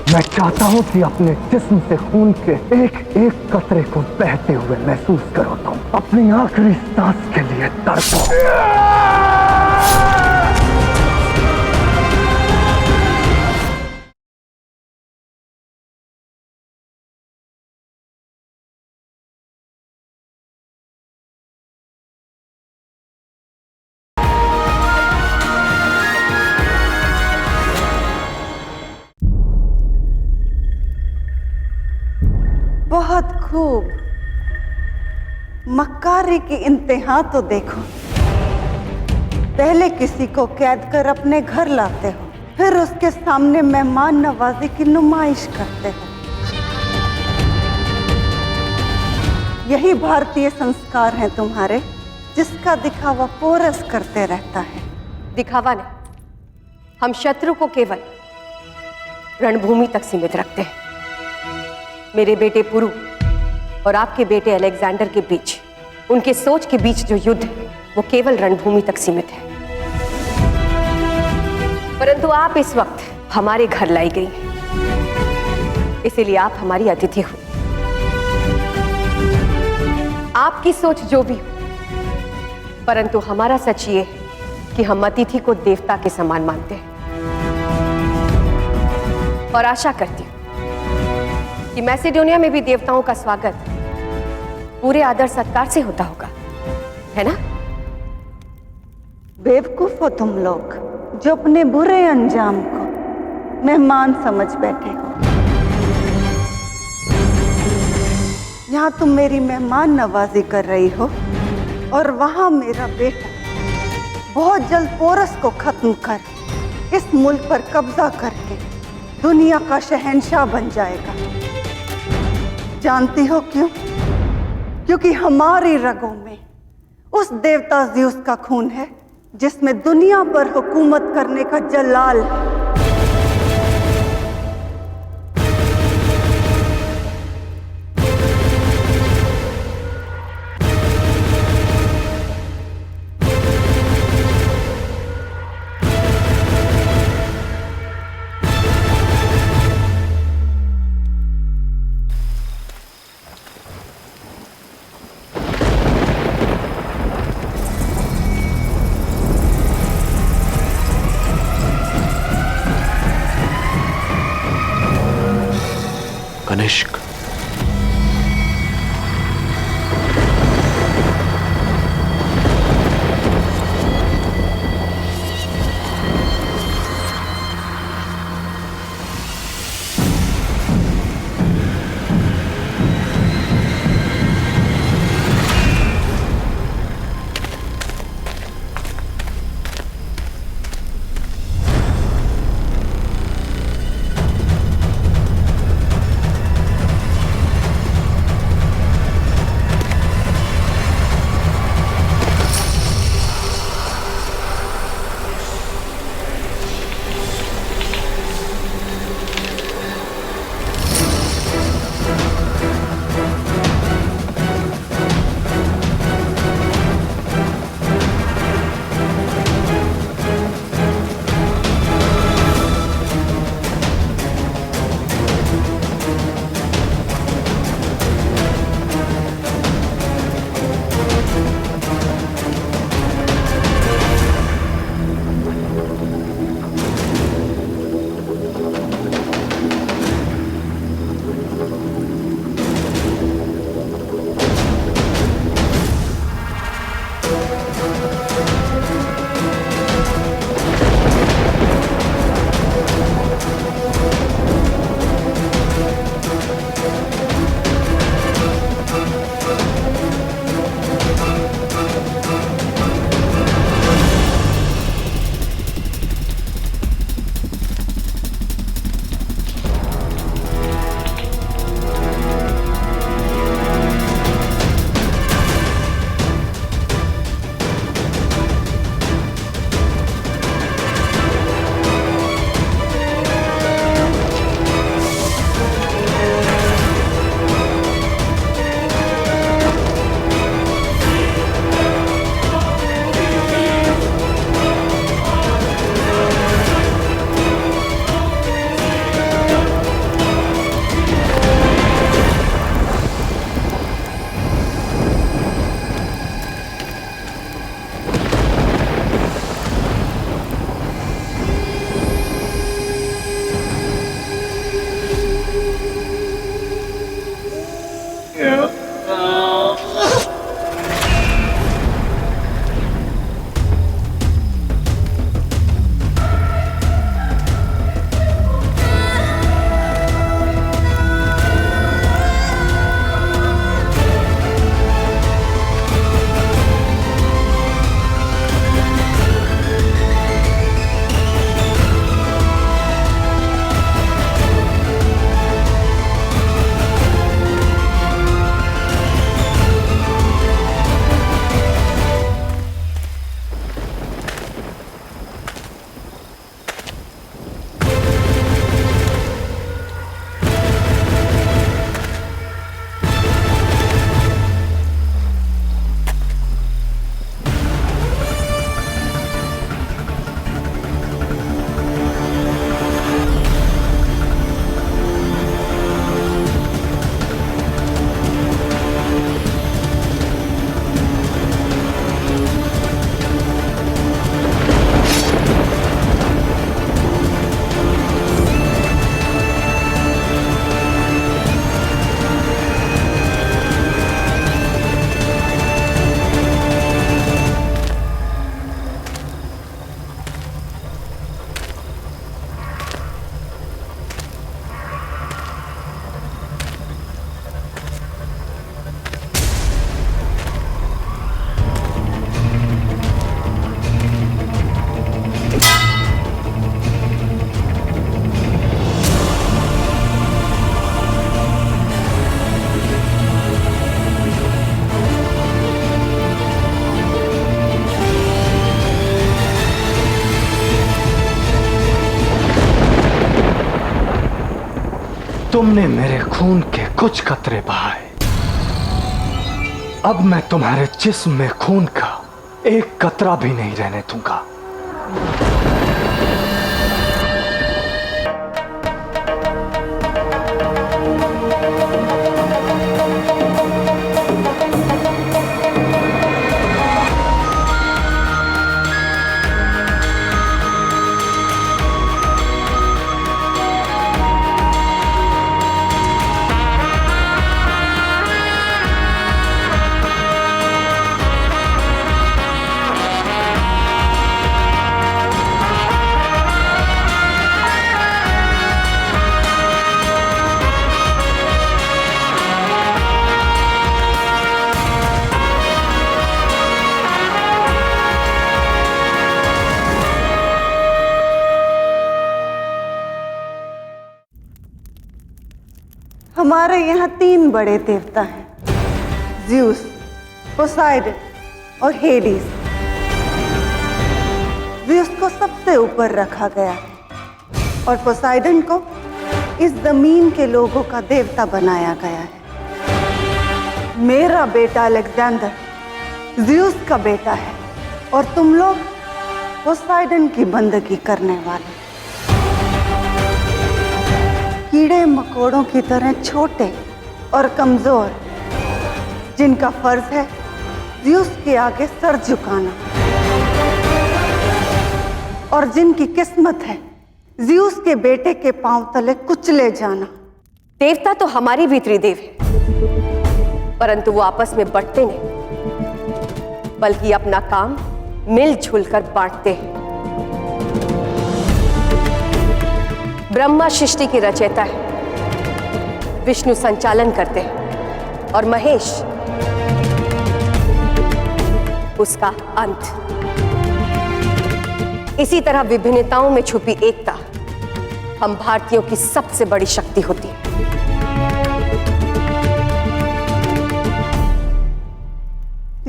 मैं चाहता हूं कि अपने जिस्म से खून के एक एक कतरे को बहते हुए महसूस करो। तुम अपनी आखिरी सांस के लिए तड़पो। खूब। मक्कारी की इंतहा तो देखो। पहले किसी को कैद कर अपने घर लाते हो, फिर उसके सामने मेहमान नवाजी की नुमाइश करते हो। यही भारतीय संस्कार हैं तुम्हारे, जिसका दिखावा पोरस करते रहता है। दिखावा नहीं, हम शत्रु को केवल रणभूमि तक सीमित रखते हैं। मेरे बेटे पुरु और आपके बेटे अलेक्जेंडर के बीच, उनके सोच के बीच जो युद्ध है वो केवल रणभूमि तक सीमित है। परंतु आप इस वक्त हमारे घर लाई गई हैं, इसीलिए आप हमारी अतिथि हुई। आपकी सोच जो भी हो, परंतु हमारा सच ये है कि हम अतिथि को देवता के समान मानते हैं और आशा करती हूं कि मैसेडोनिया में भी देवताओं का स्वागत पूरे आदर सत्कार से होता होगा, है ना? बेवकूफ हो तुम लोग, जो अपने बुरे अंजाम को मेहमान समझ बैठे हो। यहाँ तुम मेरी मेहमान नवाजी कर रही हो और वहां मेरा बेटा बहुत जल्द पोरस को खत्म कर इस मुल्क पर कब्जा करके दुनिया का शहंशाह बन जाएगा। जानती हो क्यों? क्योंकि हमारी रगों में उस देवता ज़्यूस का खून है जिसमें दुनिया पर हुकूमत करने का जलाल है। तुमने मेरे खून के कुछ कतरे बहाए, अब मैं तुम्हारे जिस्म में खून का एक कतरा भी नहीं रहने दूंगा। हमारे यहाँ 3 बड़े देवता हैं, ज़्यूस, पोसाइडन और हेडिस। ज़्यूस को सबसे ऊपर रखा गया है और पोसाइडन को इस जमीन के लोगों का देवता बनाया गया है। मेरा बेटा अलेक्जेंडर ज़्यूस का बेटा है और तुम लोग पोसाइडन की बंदगी करने वाले। कीड़े मकोड़ों की तरह छोटे और कमजोर, जिनका फर्ज है ज़्यूस के आगे सर झुकाना, और जिनकी किस्मत है ज़्यूस के बेटे के पांव तले कुचले जाना। देवता तो हमारी भी त्रिदेव है, परंतु वो आपस में बंटते नहीं, बल्कि अपना काम मिलजुल कर बांटते हैं। ब्रह्मा सृष्टि की रचयिता है, विष्णु संचालन करते हैं और महेश उसका अंत। इसी तरह विभिन्नताओं में छुपी एकता हम भारतीयों की सबसे बड़ी शक्ति होती है।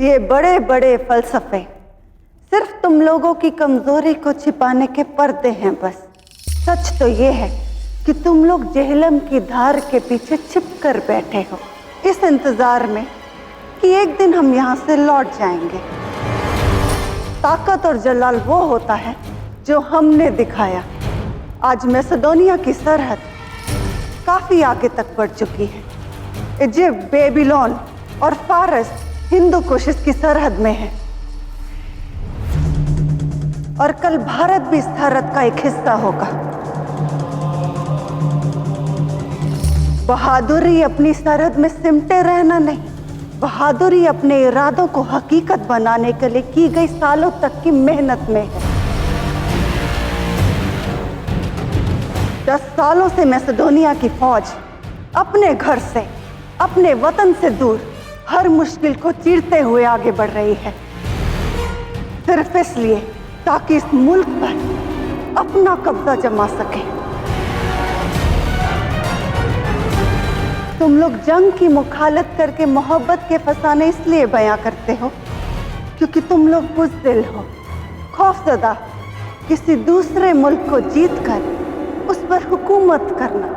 ये बड़े बड़े फलसफे सिर्फ तुम लोगों की कमजोरी को छिपाने के पर्दे हैं बस। सच तो ये है कि तुम लोग जहलम की धार के पीछे छिप कर बैठे हो, इस इंतजार में कि एक दिन हम यहाँ से लौट जाएंगे। ताकत और जलाल वो होता है जो हमने दिखाया। आज मैसेडोनिया की सरहद काफी आगे तक बढ़ चुकी है। इजिप्ट, बेबीलोन और फारस हिंदू कुश की सरहद में है, और कल भारत भी इस सरहद का एक हिस्सा होगा। बहादुरी अपनी सरहद में सिमटे रहना नहीं, बहादुरी अपने इरादों को हकीकत बनाने के लिए की गई सालों तक की मेहनत में है। 10 सालों से मैसेडोनिया की फौज अपने घर से, अपने वतन से दूर हर मुश्किल को चीरते हुए आगे बढ़ रही है, सिर्फ इसलिए ताकि इस मुल्क पर अपना कब्जा जमा सके। तुम लोग जंग की मुखालत करके मोहब्बत के फसाने इसलिए बयां करते हो क्योंकि तुम लोग बुज़दिल हो, खौफज़दा। किसी दूसरे मुल्क को जीतकर उस पर हुकूमत करना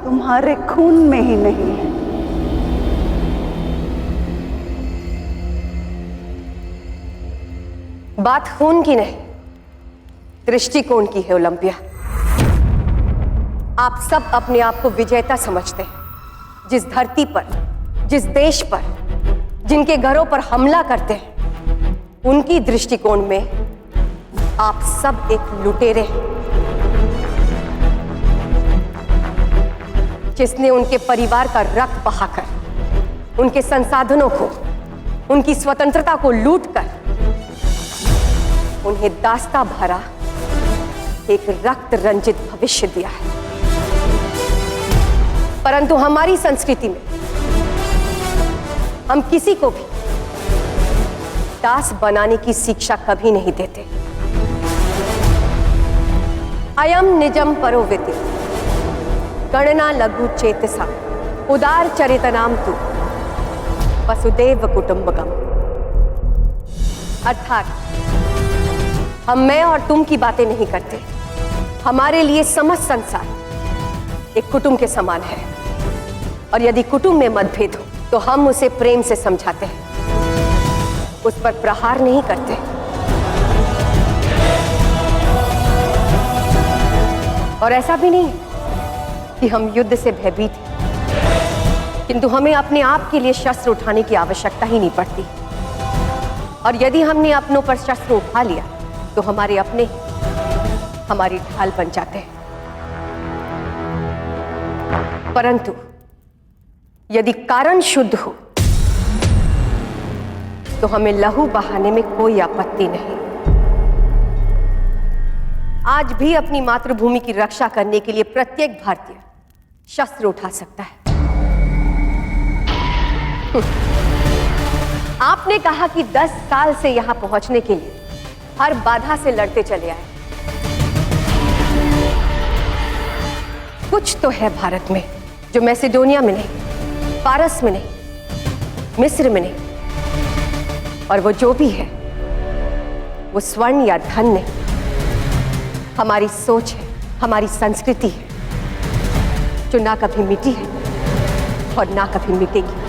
तुम्हारे खून में ही नहीं है। बात खून की नहीं, दृष्टिकोण की है ओलंपिया। आप सब अपने आप को विजेता समझते हैं। जिस धरती पर, जिस देश पर, जिनके घरों पर हमला करते हैं, उनकी दृष्टिकोण में आप सब एक लुटेरे हैं, जिसने उनके परिवार का रक्त बहाकर, उनके संसाधनों को, उनकी स्वतंत्रता को लूटकर उन्हें दास्ता भरा एक रक्त रंजित भविष्य दिया है। परंतु हमारी संस्कृति में हम किसी को भी दास बनाने की शिक्षा कभी नहीं देते। अयम निजम परोविति गणना लघु चेतसा उदार चरितनाम तु वसुदेव कुटुंबकम। अर्थात हम मैं और तुम की बातें नहीं करते। हमारे लिए समस्त संसार एक कुटुंब के समान है, और यदि कुटुंब में मतभेद हो तो हम उसे प्रेम से समझाते हैं, उस पर प्रहार नहीं करते। और ऐसा भी नहीं कि हम युद्ध से भयभीत हैं, किंतु हमें अपने आप के लिए शस्त्र उठाने की आवश्यकता ही नहीं पड़ती। और यदि हमने अपनों पर शस्त्र उठा लिया तो हमारे अपने हमारी ढाल बन जाते हैं। परंतु यदि कारण शुद्ध हो तो हमें लहू बहाने में कोई आपत्ति नहीं। आज भी अपनी मातृभूमि की रक्षा करने के लिए प्रत्येक भारतीय शस्त्र उठा सकता है। आपने कहा कि 10 साल से यहां पहुंचने के लिए हर बाधा से लड़ते चले आए। कुछ तो है भारत में जो मैसेडोनिया में नहीं, पारस में नहीं, मिस्र में नहीं, और वो जो भी है वो स्वर्ण या धन नहीं, हमारी सोच है, हमारी संस्कृति है, जो ना कभी मिटी है और ना कभी मिटेगी।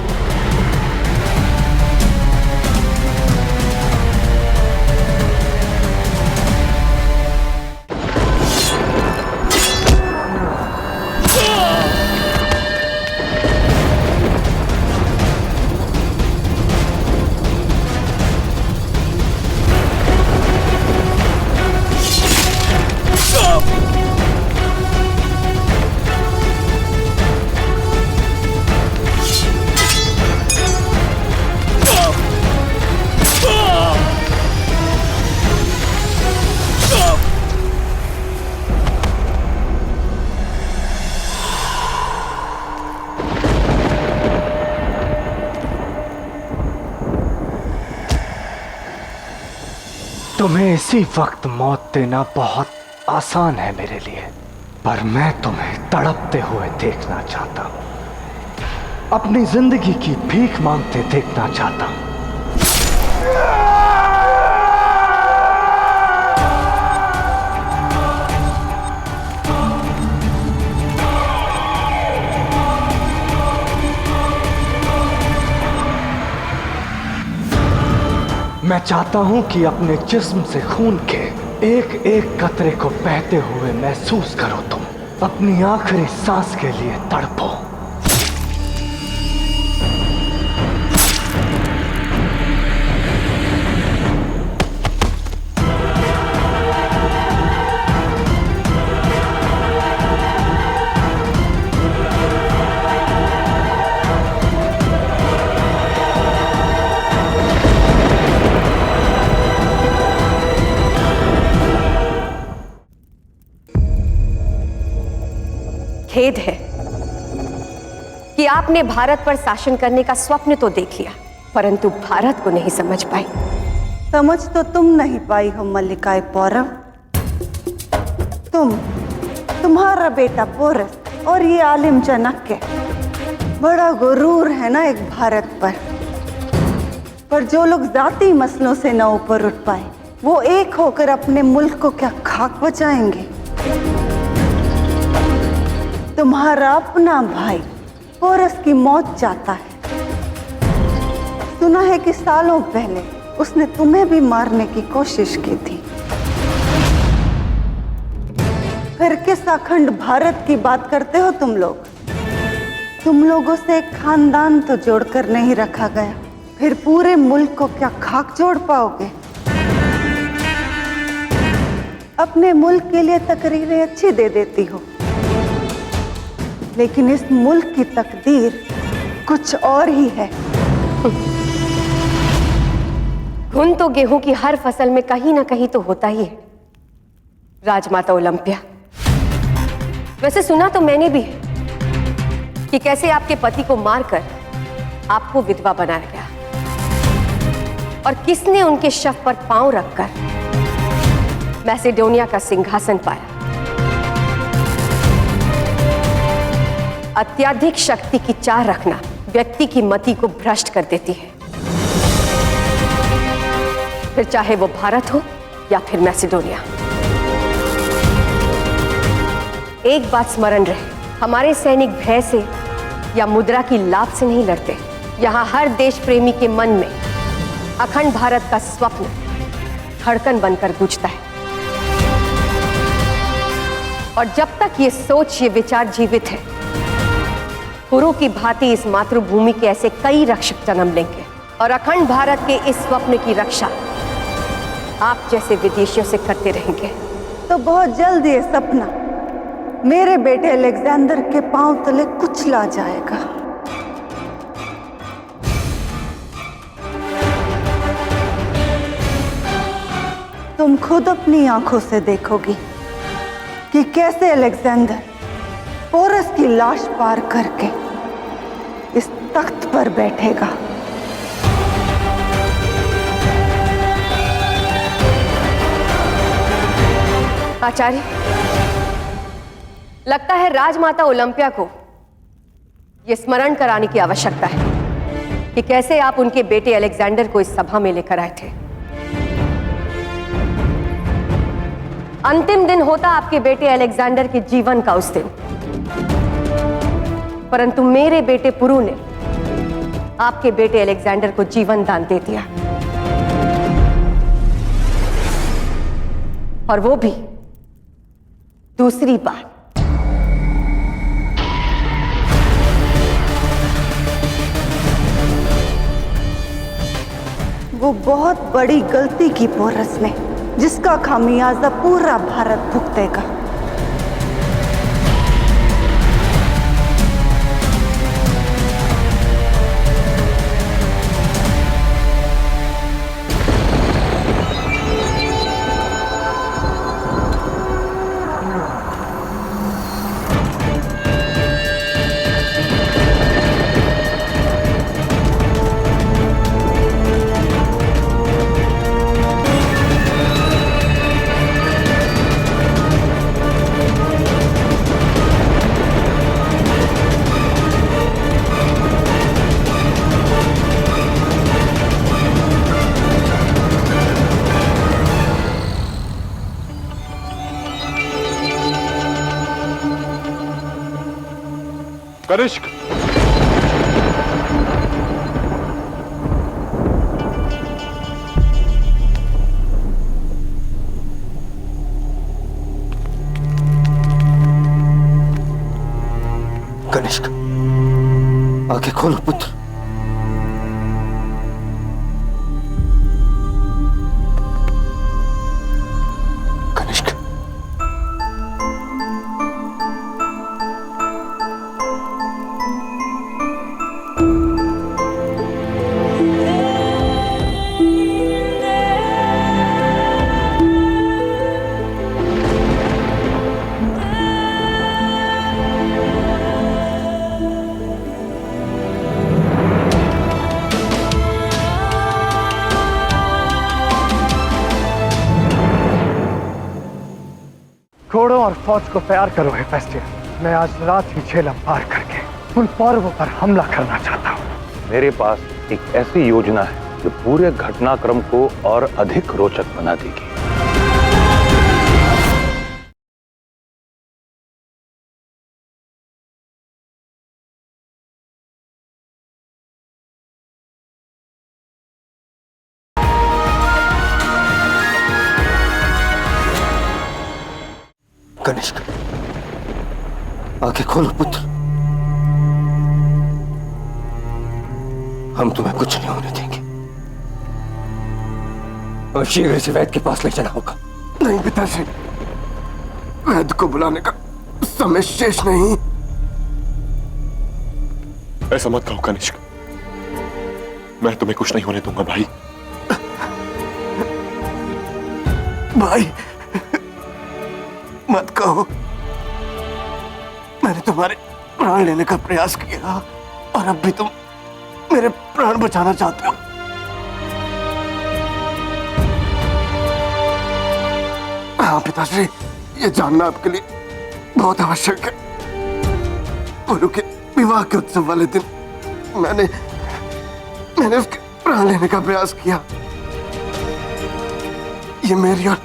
तुम्हें इसी वक्त मौत देना बहुत आसान है मेरे लिए, पर मैं तुम्हें तड़पते हुए देखना चाहता हूं, अपनी जिंदगी की भीख मांगते देखना चाहता हूं। मैं चाहता हूं कि अपने जिस्म से खून के एक एक कतरे को बहते हुए महसूस करो। तुम अपनी आखिरी सांस के लिए तड़पो। खेद है कि आपने भारत पर शासन करने का स्वप्न तो देख लिया, परंतु भारत को नहीं समझ पाई। समझ तो तुम नहीं पाई हो मल्लिकाए पौरव। तुम्हारा बेटा पोरस और ये आलिम चाणक्य, बड़ा गुरूर है ना एक भारत पर जो लोग जाति मसलों से न ऊपर उठ पाए, वो एक होकर अपने मुल्क को क्या खाक बचाएंगे। तुम्हारा अपना भाई पोरस की मौत चाहता है। सुना है कि सालों पहले उसने तुम्हें भी मारने की कोशिश की थी। फिर किस अखंड भारत की बात करते हो तुम लोग? तुम लोगों से एक खानदान तो जोड़कर नहीं रखा गया, फिर पूरे मुल्क को क्या खाक जोड़ पाओगे? अपने मुल्क के लिए तकरीरें अच्छी दे देती हो, लेकिन इस मुल्क की तकदीर कुछ और ही है। घुन तो गेहूं की हर फसल में कहीं ना कहीं तो होता ही है, राजमाता ओलंपिया। वैसे सुना तो मैंने भी है कि कैसे आपके पति को मारकर आपको विधवा बनाया गया, और किसने उनके शव पर पांव रखकर मैसेडोनिया का सिंहासन पाया। अत्यधिक शक्ति की चाह रखना व्यक्ति की मति को भ्रष्ट कर देती है, फिर चाहे वो भारत हो या फिर मैसेडोनिया। एक बात स्मरण रहे, हमारे सैनिक भय से या मुद्रा की लाभ से नहीं लड़ते। यहाँ हर देश प्रेमी के मन में अखंड भारत का स्वप्न धड़कन बनकर गूंजता है। और जब तक ये सोच, ये विचार जीवित है, पुरु की भांति इस मातृभूमि के ऐसे कई रक्षक जन्म लेंगे और अखंड भारत के इस स्वप्न की रक्षा आप जैसे विदेशियों से करते रहेंगे। तो बहुत जल्द ये सपना मेरे बेटे अलेक्जेंडर के पांव तले कुचला जाएगा। तुम खुद अपनी आंखों से देखोगी कि कैसे अलेक्जेंडर पोरस की लाश पार करके इस तख्त पर बैठेगा। आचार्य, लगता है राजमाता ओलंपिया को यह स्मरण कराने की आवश्यकता है कि कैसे आप उनके बेटे अलेक्जेंडर को इस सभा में लेकर आए थे। अंतिम दिन होता आपके बेटे अलेक्जेंडर के जीवन का उस दिन, परंतु मेरे बेटे पुरु ने आपके बेटे अलेक्जेंडर को जीवन दान दे दिया, और वो भी दूसरी बार। वो बहुत बड़ी गलती की पोरस ने, जिसका खामियाजा पूरा भारत भुगतेगा। कनिष्क, कनिष्क, आंखें खोलो पुत्र। कनिष्क, घोड़ों और फौज को तैयार करो हेफेस्टियस। मैं आज रात ही झेलम पार करके उन पौरवों पर हमला करना चाहता हूँ। मेरे पास एक ऐसी योजना है जो पूरे घटनाक्रम को और अधिक रोचक बना देगी। कनिष्क, आंखें खोलो पुत्र। हम तुम्हें कुछ नहीं होने देंगे और शीघ्र से वैद्य के पास ले जाना होगा। नहीं पिताश्री, वैद्य को बुलाने का समय शेष नहीं। ऐसा मत कहो कनिष्क, मैं तुम्हें कुछ नहीं होने दूंगा भाई। भाई मत कहो, मैंने तुम्हारे प्राण लेने का प्रयास किया और अब भी तुम मेरे प्राण बचाना चाहते हो। हाँ पिताश्री, ये जानना आपके लिए बहुत आवश्यक है। पुरु के विवाह के उत्सव वाले दिन मैंने उसके प्राण लेने का प्रयास किया। ये मेरी और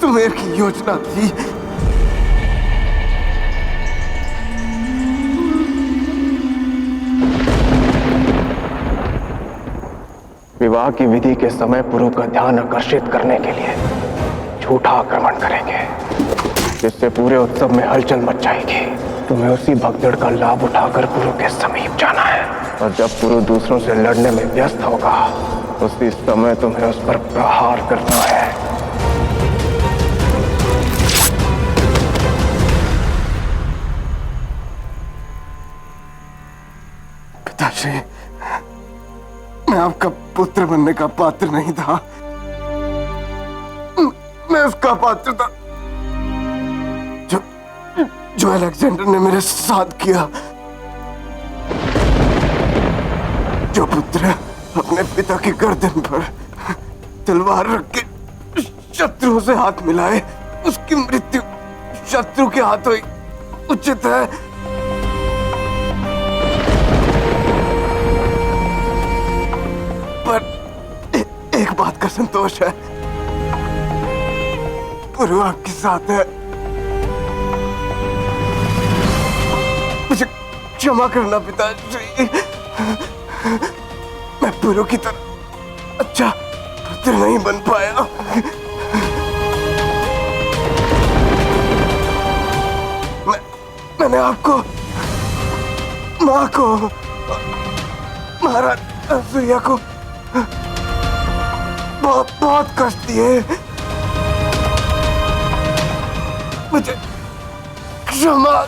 सुमेर की योजना थी। विवाह की विधि के समय पुरु का ध्यान आकर्षित करने के लिए झूठा आक्रमण करेंगे, जिससे पूरे उत्सव में हलचल मच जाएगी। तुम्हें उसी भगदड़ का लाभ उठाकर पुरु के समीप जाना है, और जब पुरु दूसरों से लड़ने में व्यस्त होगा उसी समय तुम्हें उस पर प्रहार करना है। पिताश्री, मैं आपका पुत्र बनने का पात्र नहीं था, मैं उसका पात्र था जो अलेक्जेंडर ने मेरे साथ किया। जो पुत्र अपने पिता की गर्दन पर तलवार रख के शत्रुओं से हाथ मिलाए, उसकी मृत्यु शत्रु के हाथों ही उचित है। पर एक बात का संतोष है, पुरु आपके साथ है। मुझे क्षमा करना पिताजी, मैं पुरु की तरह अच्छा पुत्र नहीं बन पाया। मैंने आपको, माँ को, महाराज असूया को बहुत कष्ट दिए। मुझे क्षमा।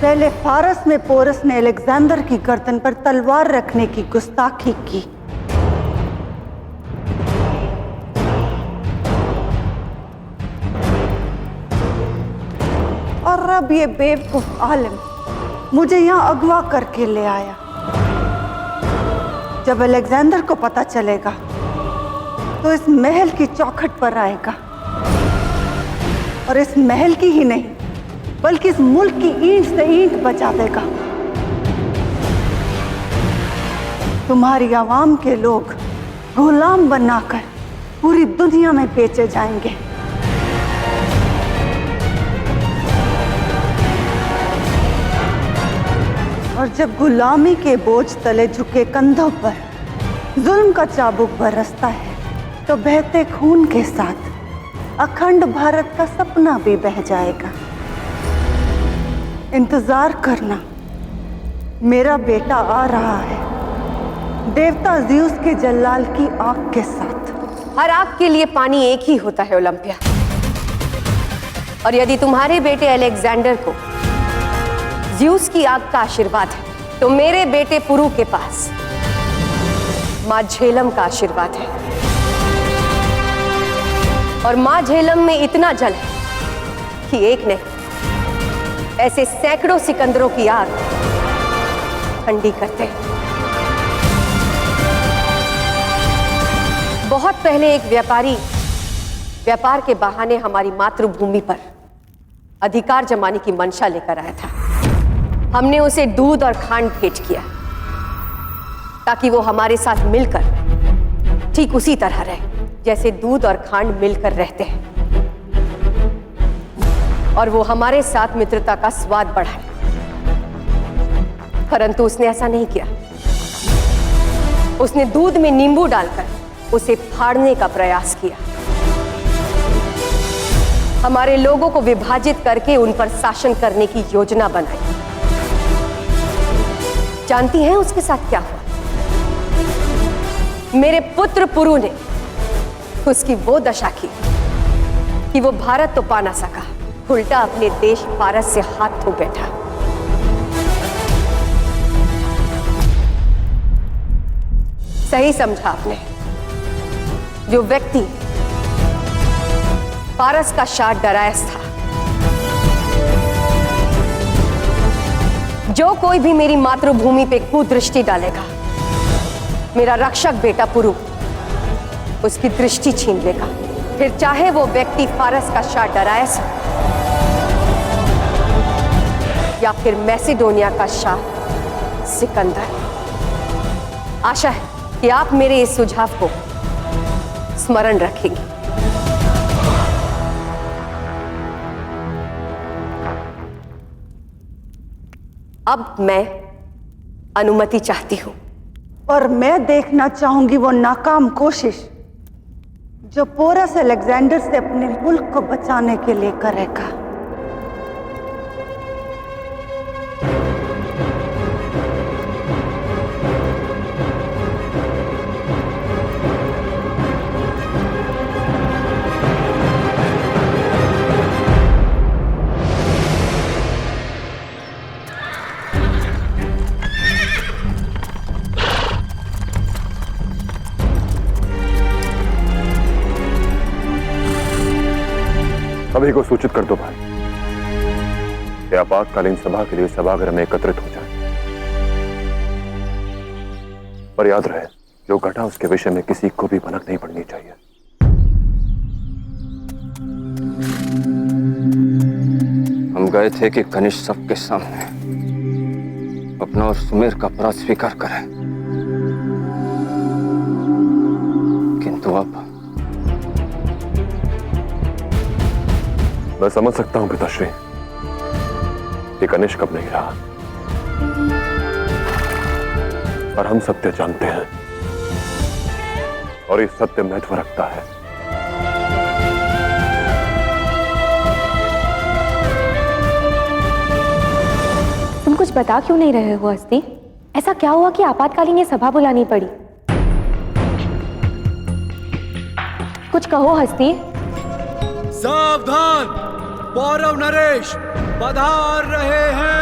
पहले फारस में पोरस ने अलेक्जेंडर की गर्दन पर तलवार रखने की गुस्ताखी की, और अब ये बेवकूफ आलिम मुझे यहाँ अगवा करके ले आया। जब अलेक्जेंडर को पता चलेगा तो इस महल की चौखट पर आएगा, और इस महल की ही नहीं बल्कि इस मुल्क की ईंट से ईंट बचा देगा। तुम्हारी आवाम के लोग गुलाम बनाकर पूरी दुनिया में बेचे जाएंगे। और जब गुलामी के बोझ तले झुके कंधों पर जुल्म का चाबुक बरसता है, तो बहते खून के साथ अखंड भारत का सपना भी बह जाएगा। इंतजार करना, मेरा बेटा आ रहा है, देवता ज़्यूस के जलाल की आग के साथ। हर आग के लिए पानी एक ही होता है ओलंपिया, और यदि तुम्हारे बेटे अलेक्जेंडर को ज्यूस की आग का आशीर्वाद है तो मेरे बेटे पुरु के पास मां झेलम का आशीर्वाद है। और मां झेलम में इतना जल है कि एक नहीं ऐसे सैकड़ों सिकंदरों की आग ठंडी करते हैं। बहुत पहले एक व्यापारी व्यापार के बहाने हमारी मातृभूमि पर अधिकार जमाने की मंशा लेकर आया था। हमने उसे दूध और खांड भेंट किया ताकि वो हमारे साथ मिलकर ठीक उसी तरह रहे जैसे दूध और खांड मिलकर रहते हैं, और वो हमारे साथ मित्रता का स्वाद बढ़ाए। परंतु उसने ऐसा नहीं किया। उसने दूध में नींबू डालकर उसे फाड़ने का प्रयास किया, हमारे लोगों को विभाजित करके उन पर शासन करने की योजना बनाई। जानती हैं उसके साथ क्या हुआ? मेरे पुत्र पुरु ने उसकी वो दशा की कि वो भारत तो पा ना सका, उल्टा अपने देश पारस से हाथ धो बैठा। सही समझा आपने। जो व्यक्ति पारस का शाह डरायस था, जो कोई भी मेरी मातृभूमि पे कुदृष्टि डालेगा, मेरा रक्षक बेटा पुरु उसकी दृष्टि छीन लेगा, फिर चाहे वो व्यक्ति फारस का शाह डरायस हो या फिर मैसिडोनिया का शाह सिकंदर। आशा है कि आप मेरे इस सुझाव को स्मरण रखेंगे। अब मैं अनुमति चाहती हूं। और मैं देखना चाहूंगी वो नाकाम कोशिश जो पोरस अलेक्जेंडर से अपने मुल्क को बचाने के लिए करेगा। सभी को सूचित कर दो भाई कि आपातकालीन सभा के लिए सभागृह में एकत्रित हो जाए। पर याद रहे, जो घटा उसके विषय में किसी को भी भनक नहीं पड़नी चाहिए। हम गए थे कि कनिष्क सबके सामने अपना और सुमेर का अपराध स्वीकार करें, किंतु अब मैं समझ सकता हूं पिताश्री कि कनिष्क अब नहीं रहा, पर हम सत्य जानते हैं और ये सत्य महत्व रखता है। तुम कुछ बता क्यों नहीं रहे हो हस्ती? ऐसा क्या हुआ कि आपातकालीन ये सभा बुलानी पड़ी? कुछ कहो हस्ती। सावधान, पौरव नरेश पधार रहे हैं।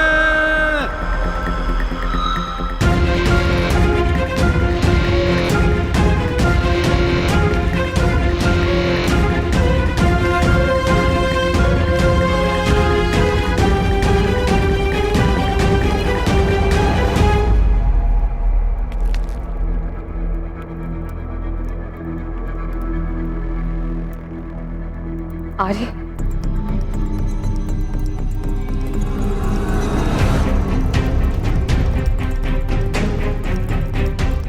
आर्य,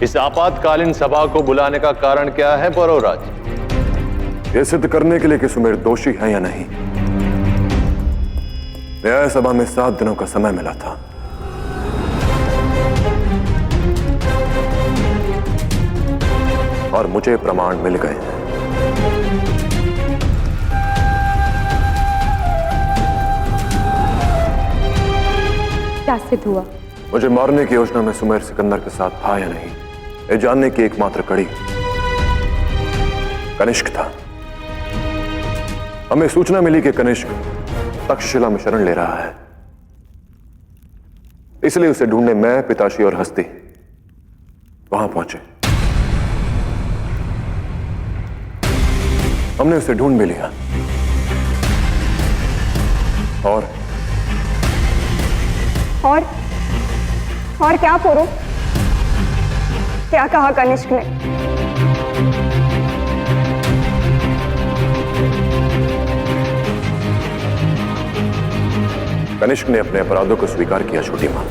इस आपातकालीन सभा को बुलाने का कारण क्या है पौरवराज? यह सिद्ध करने के लिए कि सुमेर दोषी है या नहीं। न्याय सभा में 7 दिनों का समय मिला था। और मुझे प्रमाण मिल गए हैं। क्या सिद्ध हुआ? मुझे मारने की योजना में सुमेर सिकंदर के साथ था या नहीं, यह जानने की एकमात्र कड़ी कनिष्क था। हमें सूचना मिली कि कनिष्क तक्षशिला में शरण ले रहा है। इसलिए उसे ढूंढने मैं, पिताश्री और हस्ती वहां पहुंचे। हमने उसे ढूंढ भी लिया और क्या पोरो? क्या कहा कनिष्क ने? कनिष्क ने अपने अपराधों को स्वीकार किया छोटी मां।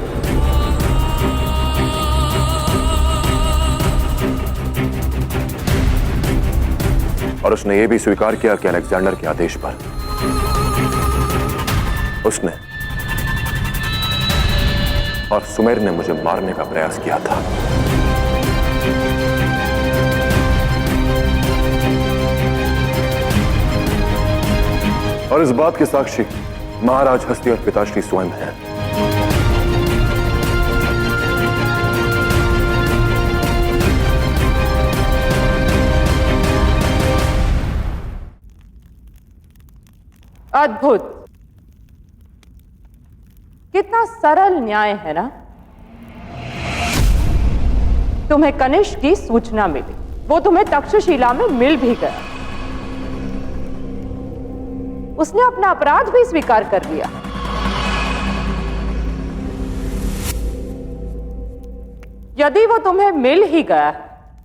और उसने यह भी स्वीकार किया कि अलेक्जेंडर के आदेश पर उसने और सुमेर ने मुझे मारने का प्रयास किया था। और इस बात के साक्षी महाराज हस्ती और पिताश्री स्वयं हैं। अद्भुत, कितना सरल न्याय है ना। तुम्हें कनिष्क की सूचना मिली, वो तुम्हें तक्षशिला में मिल भी गया, उसने अपना अपराध भी स्वीकार कर लिया। यदि वो तुम्हें मिल ही गया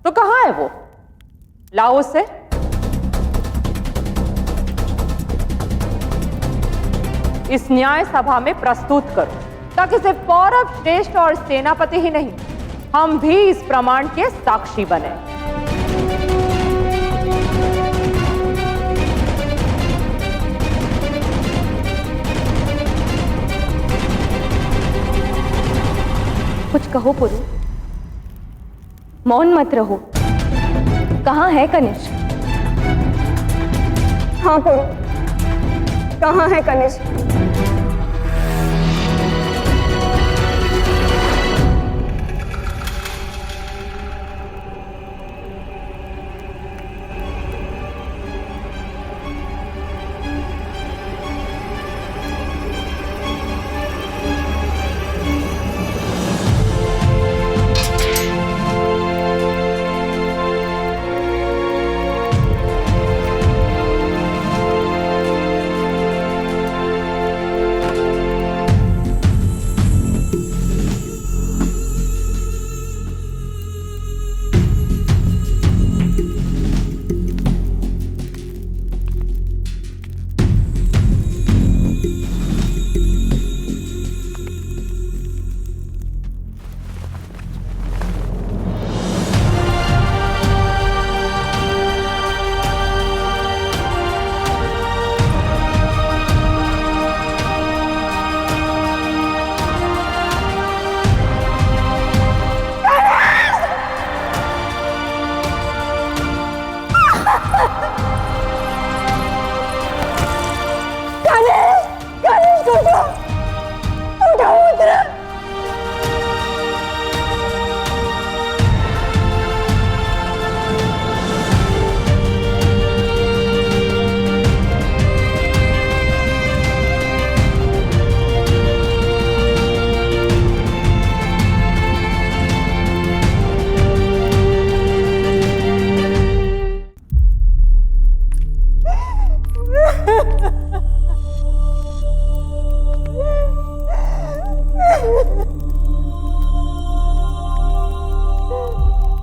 तो कहां है वो? लाओ उसे। इस न्याय सभा में प्रस्तुत करो, ताकि सिर्फ पौरव श्रेष्ठ और सेनापति ही नहीं, हम भी इस प्रमाण के साक्षी बने। कुछ कहो पुरु, मौन मत रहो। कहाँ है कनिष्क? हाँ पुरु, कहाँ है कनिष्क?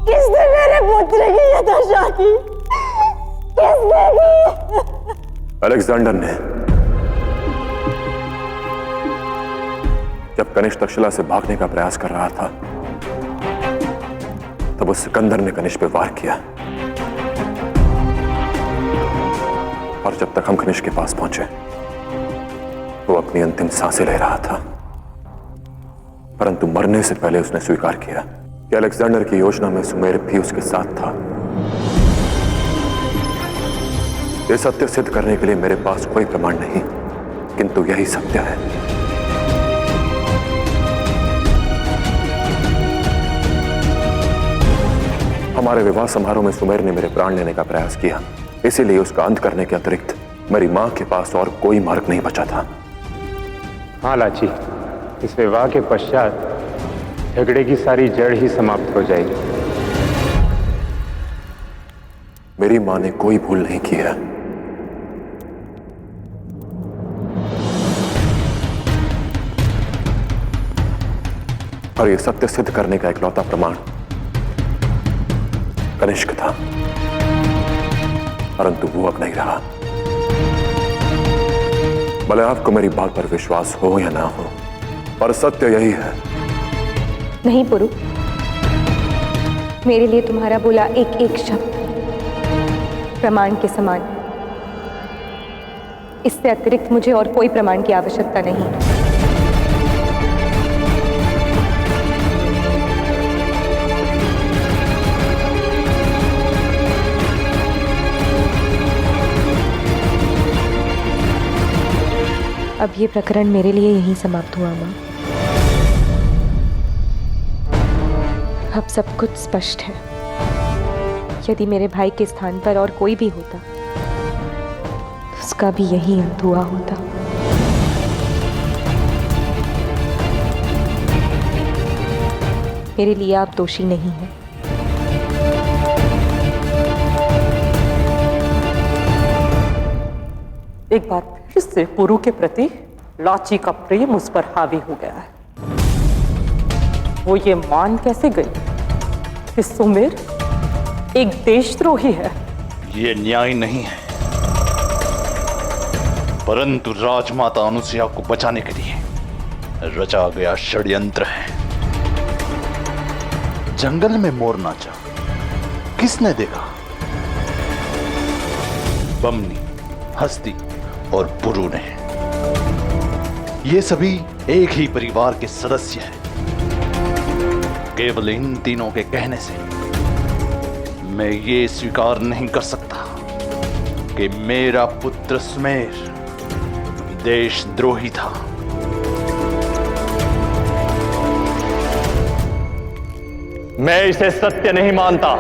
किसने मेरे पुत्र की ये दशा की? किसने की? अलेक्जेंडर ने। जब कनिष्क तक्षशिला से भागने का प्रयास कर रहा था, तब उस सिकंदर ने कनिष्क पे वार किया। और जब तक हम कनिष्क के पास पहुंचे, वो अपनी अंतिम सांसें ले रहा था। परंतु मरने से पहले उसने स्वीकार किया कि अलेक्जेंडर की योजना में सुमेर भी उसके साथ था। यह सत्य सिद्ध करने के लिए मेरे पास कोई प्रमाण नहीं, किंतु यही सत्य है। हमारे विवाह समारोह में सुमेर ने मेरे प्राण लेने का प्रयास किया, इसीलिए उसका अंत करने के अतिरिक्त मेरी मां के पास और कोई मार्ग नहीं बचा था। हाँ लाची, इस विवाह के पश्चात झगड़े की सारी जड़ ही समाप्त हो जाएगी। मेरी मां ने कोई भूल नहीं की है। और यह सत्य सिद्ध करने का इकलौता प्रमाण कनिष्क था, परंतु वो अब नहीं रहा। भले आपको मेरी बात पर विश्वास हो या ना हो, पर सत्य यही है। नहीं पुरु, मेरे लिए तुम्हारा बोला एक एक शब्द प्रमाण के समान। इससे अतिरिक्त मुझे और कोई प्रमाण की आवश्यकता नहीं। अब ये प्रकरण मेरे लिए यहीं समाप्त हुआ मां। अब सब कुछ स्पष्ट है। यदि मेरे भाई के स्थान पर और कोई भी होता तो उसका भी यही अंत हुआ होता। मेरे लिए आप दोषी नहीं हैं। एक बार फिर से पुरु के प्रति लाची का प्रेम उस पर हावी हो गया है। वो ये मान कैसे गई कि सुमेर एक देशद्रोही है? ये न्याय नहीं है, परंतु राजमाता अनुसुईया को बचाने के लिए रचा गया षड्यंत्र है। जंगल में मोर नाचा किसने देखा? बमनी, हस्ती और पुरु ने। ये सभी एक ही परिवार के सदस्य हैं। केवल इन तीनों के कहने से मैं ये स्वीकार नहीं कर सकता कि मेरा पुत्र सुमेर देशद्रोही था। मैं इसे सत्य नहीं मानता।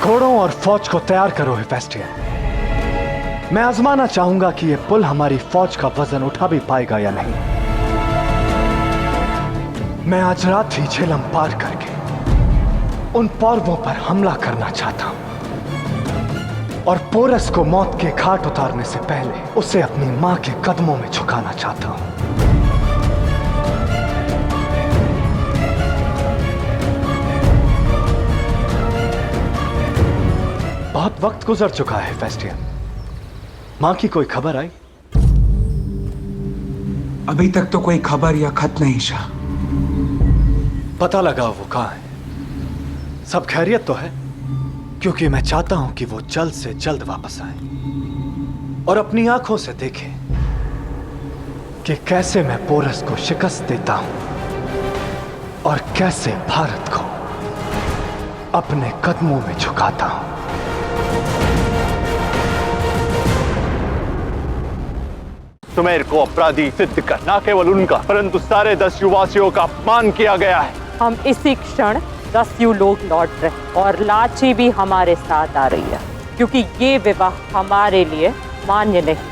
घोड़ों और फौज को तैयार करो हेफेस्टियन। मैं आजमाना चाहूंगा कि यह पुल हमारी फौज का वजन उठा भी पाएगा या नहीं। मैं आज रात ही झेलम पार करके उन पौरवों पर हमला करना चाहता हूं और पोरस को मौत के घाट उतारने से पहले उसे अपनी मां के कदमों में झुकाना चाहता हूं। बहुत वक्त गुजर चुका है हेफेस्टियन। मां की कोई खबर आई? अभी तक तो कोई खबर या खत नहीं शाह। पता लगा वो कहां है? सब खैरियत तो है? क्योंकि मैं चाहता हूं कि वो जल्द से जल्द वापस आए और अपनी आंखों से देखें कि कैसे मैं पोरस को शिकस्त देता हूं और कैसे भारत को अपने कदमों में झुकाता हूं। सुमेर को अपराधी सिद्ध कर न केवल उनका परंतु सारे 10 युवासियों का अपमान किया गया है। हम इसी क्षण 10 लोग लौट रहे और लाची भी हमारे साथ आ रही है, क्योंकि ये विवाह हमारे लिए मान्य नहीं।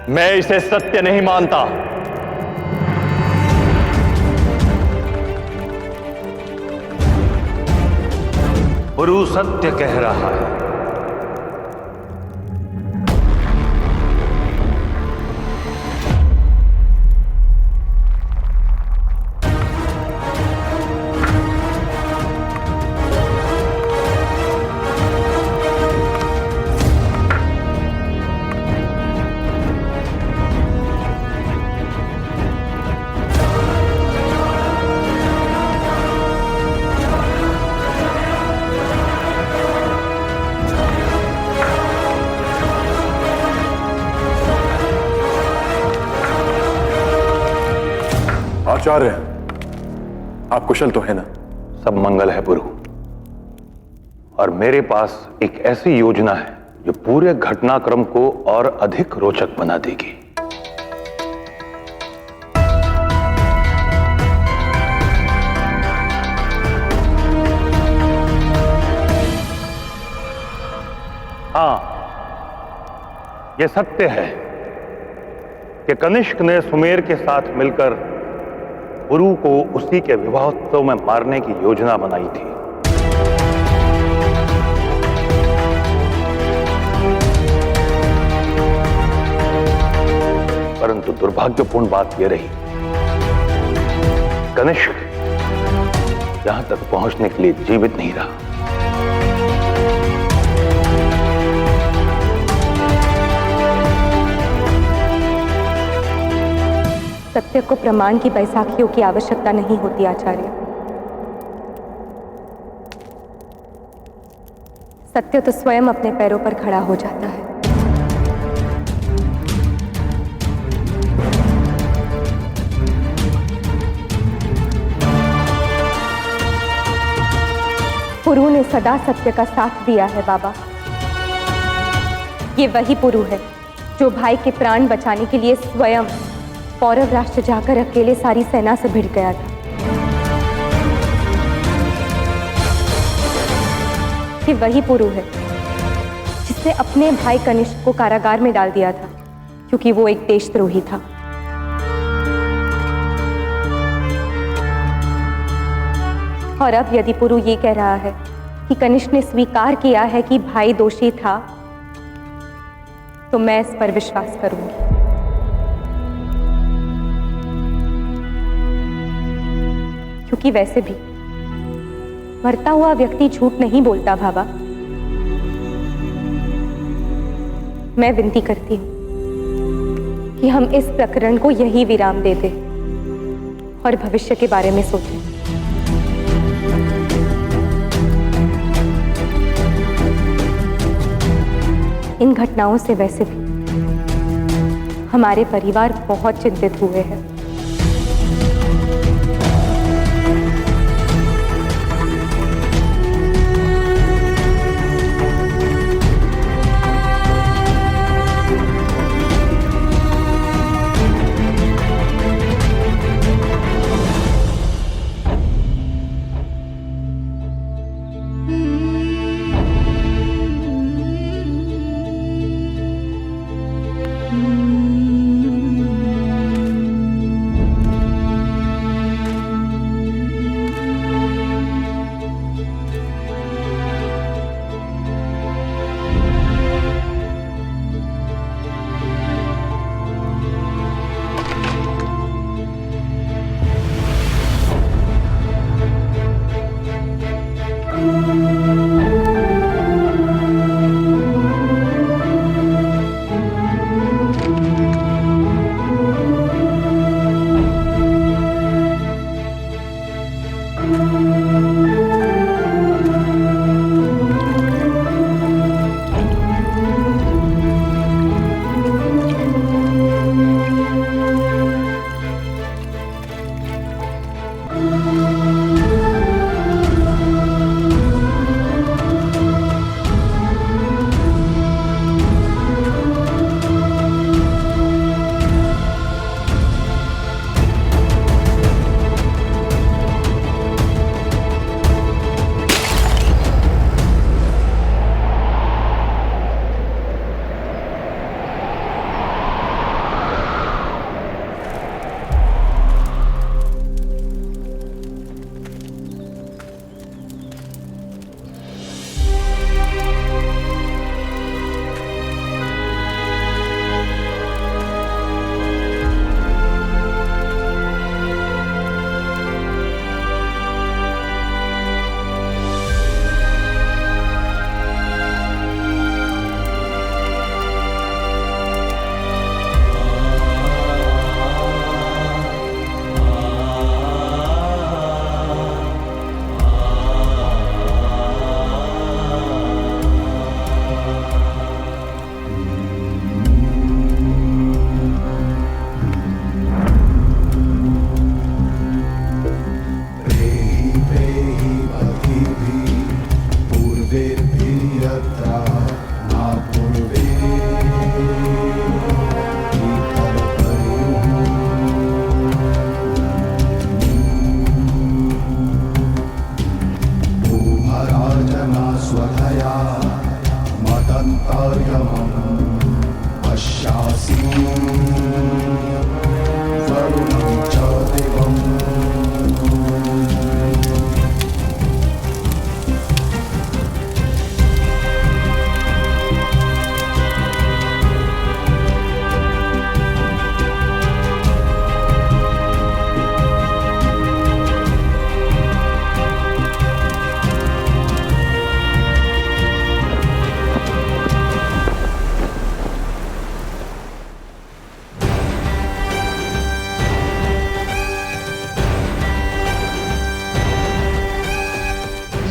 मैं इसे सत्य नहीं मानता। पुरु सत्य कह रहा है। आचार्य, आप कुशल तो है ना? सब मंगल है पुरु। और मेरे पास एक ऐसी योजना है जो पूरे घटनाक्रम को और अधिक रोचक बना देगी। हाँ, यह सत्य है कि कनिष्क ने सुमेर के साथ मिलकर पुरु को उसी के विवाहोत्सव में मारने की योजना बनाई थी। परंतु दुर्भाग्यपूर्ण बात यह रही, कनिष्क यहां तक पहुंचने के लिए जीवित नहीं रहा। सत्य को प्रमाण की बैसाखियों की आवश्यकता नहीं होती आचार्य। सत्य तो स्वयं अपने पैरों पर खड़ा हो जाता है। पुरु ने सदा सत्य का साथ दिया है बाबा। ये वही पुरु है जो भाई के प्राण बचाने के लिए स्वयं पौरव राष्ट्र जाकर अकेले सारी सेना से भिड़ गया था। ये वही पुरु है जिसने अपने भाई कनिष्क को कारागार में डाल दिया था क्योंकि वो एक देशद्रोही था। और अब यदि पुरु ये कह रहा है कि कनिष्क ने स्वीकार किया है कि भाई दोषी था, तो मैं इस पर विश्वास करूंगी। क्योंकि वैसे भी मरता हुआ व्यक्ति झूठ नहीं बोलता बाबा। मैं विनती करती हूं कि हम इस प्रकरण को यही विराम दे दें और भविष्य के बारे में सोचें। इन घटनाओं से वैसे भी हमारे परिवार बहुत चिंतित हुए हैं।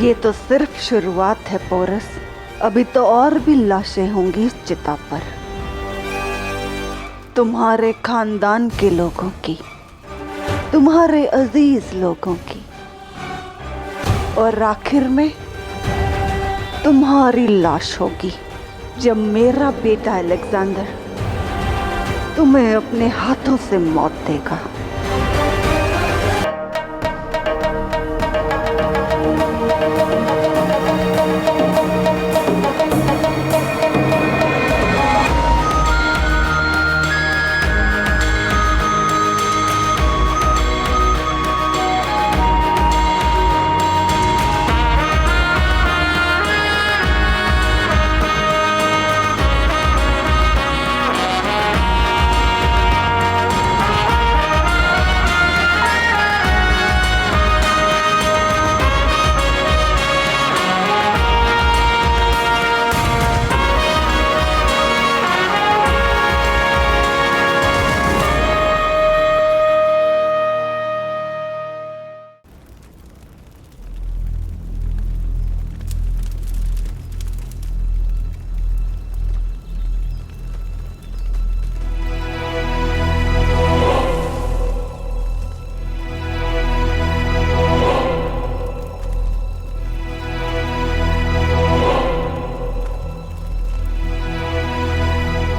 ये तो सिर्फ शुरुआत है पोरस। अभी तो और भी लाशें होंगी इस चिता पर, तुम्हारे खानदान के लोगों की, तुम्हारे अजीज लोगों की, और आखिर में तुम्हारी लाश होगी जब मेरा बेटा अलेक्जेंडर तुम्हें अपने हाथों से मौत देगा।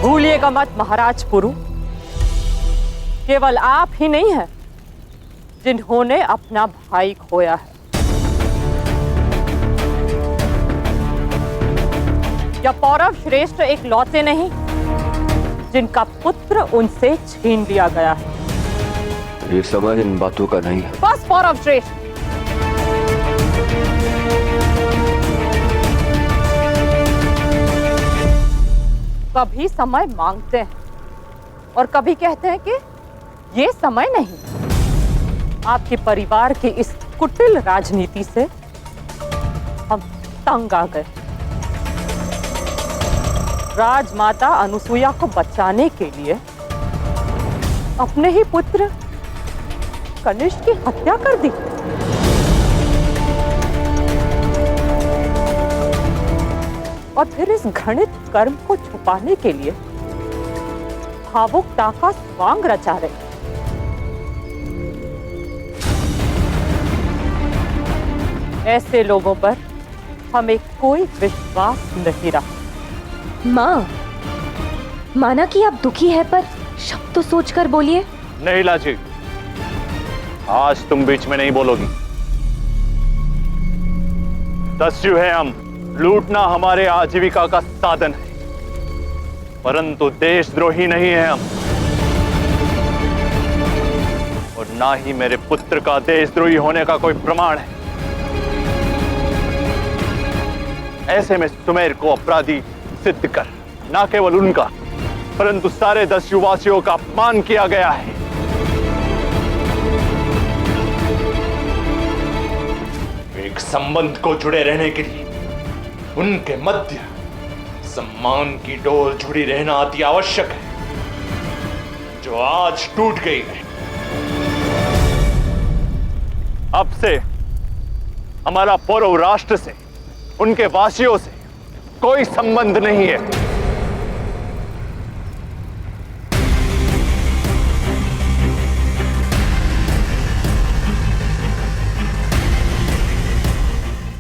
भूलिएगा मत महाराज पुरु, केवल आप ही नहीं हैं जिन्होंने अपना भाई खोया है। क्या पौरव श्रेष्ठ एक लौते नहीं जिनका पुत्र उनसे छीन लिया गया है? ये समय इन बातों का नहीं है। बस पौरव श्रेष्ठ, कभी समय मांगते हैं और कभी कहते हैं कि ये समय नहीं। आपके परिवार की इस कुटिल राजनीति से हम तंग आ गए। राजमाता अनुसुईया को बचाने के लिए अपने ही पुत्र कनिष्क की हत्या कर दी। और फिर इस घृणित कर्म को छुपाने के लिए भावुकता का स्वांग रचा रहे। ऐसे लोगों पर हमें कोई विश्वास नहीं रहा। माँ, माना कि आप दुखी है, पर शब्द तो सोचकर बोलिए। नहीं लाची, आज तुम बीच में नहीं बोलोगी। दस्यु है हम, लूटना हमारे आजीविका का साधन है, परंतु देशद्रोही नहीं है हम, और ना ही मेरे पुत्र का देशद्रोही होने का कोई प्रमाण है। ऐसे में सुमेर को अपराधी सिद्ध कर ना केवल उनका परंतु सारे दस्युवासियों का अपमान किया गया है। एक संबंध को जुड़े रहने के लिए उनके मध्य सम्मान की डोर जुड़ी रहना अति आवश्यक है, जो आज टूट गई है। अब से हमारा पौरव राष्ट्र से, उनके वासियों से कोई संबंध नहीं है।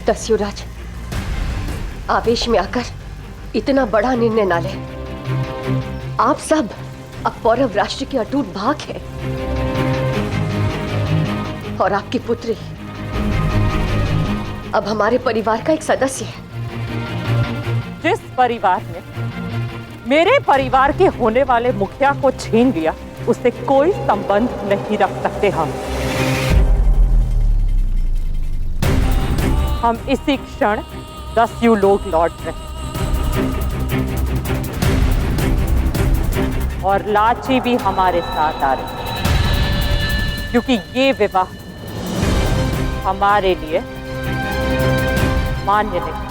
दस्युराज, आवेश में आकर इतना बड़ा निर्णय ना ले। आप सब अब पौरव राष्ट्र के अटूट भाग हैं और आपकी पुत्री अब हमारे परिवार का एक सदस्य है। जिस परिवार ने मेरे परिवार के होने वाले मुखिया को छीन लिया, उससे कोई संबंध नहीं रख सकते हम इसी क्षण दस्यु लोग लौट रहे और लाची भी हमारे साथ आ रही, क्योंकि ये विवाह हमारे लिए मान्य नहीं।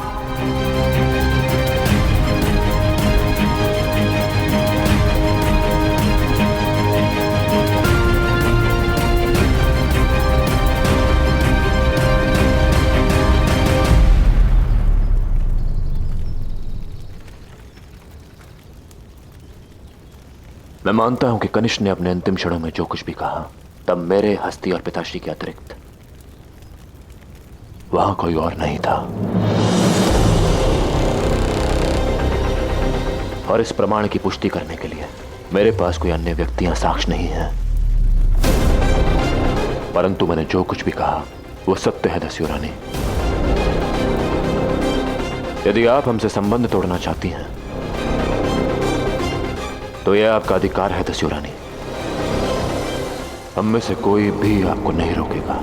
मैं मानता हूं कि कनिष्क ने अपने अंतिम क्षणों में जो कुछ भी कहा, तब मेरे, हस्ती और पिताश्री के अतिरिक्त वहां कोई और नहीं था। और इस प्रमाण की पुष्टि करने के लिए मेरे पास कोई अन्य व्यक्तियां साक्ष्य नहीं है, परंतु मैंने जो कुछ भी कहा वो सत्य है दस्यु रानी। यदि आप हमसे संबंध तोड़ना चाहती हैं तो यह आपका अधिकार है दस्यु रानी। हम में से कोई भी आपको नहीं रोकेगा।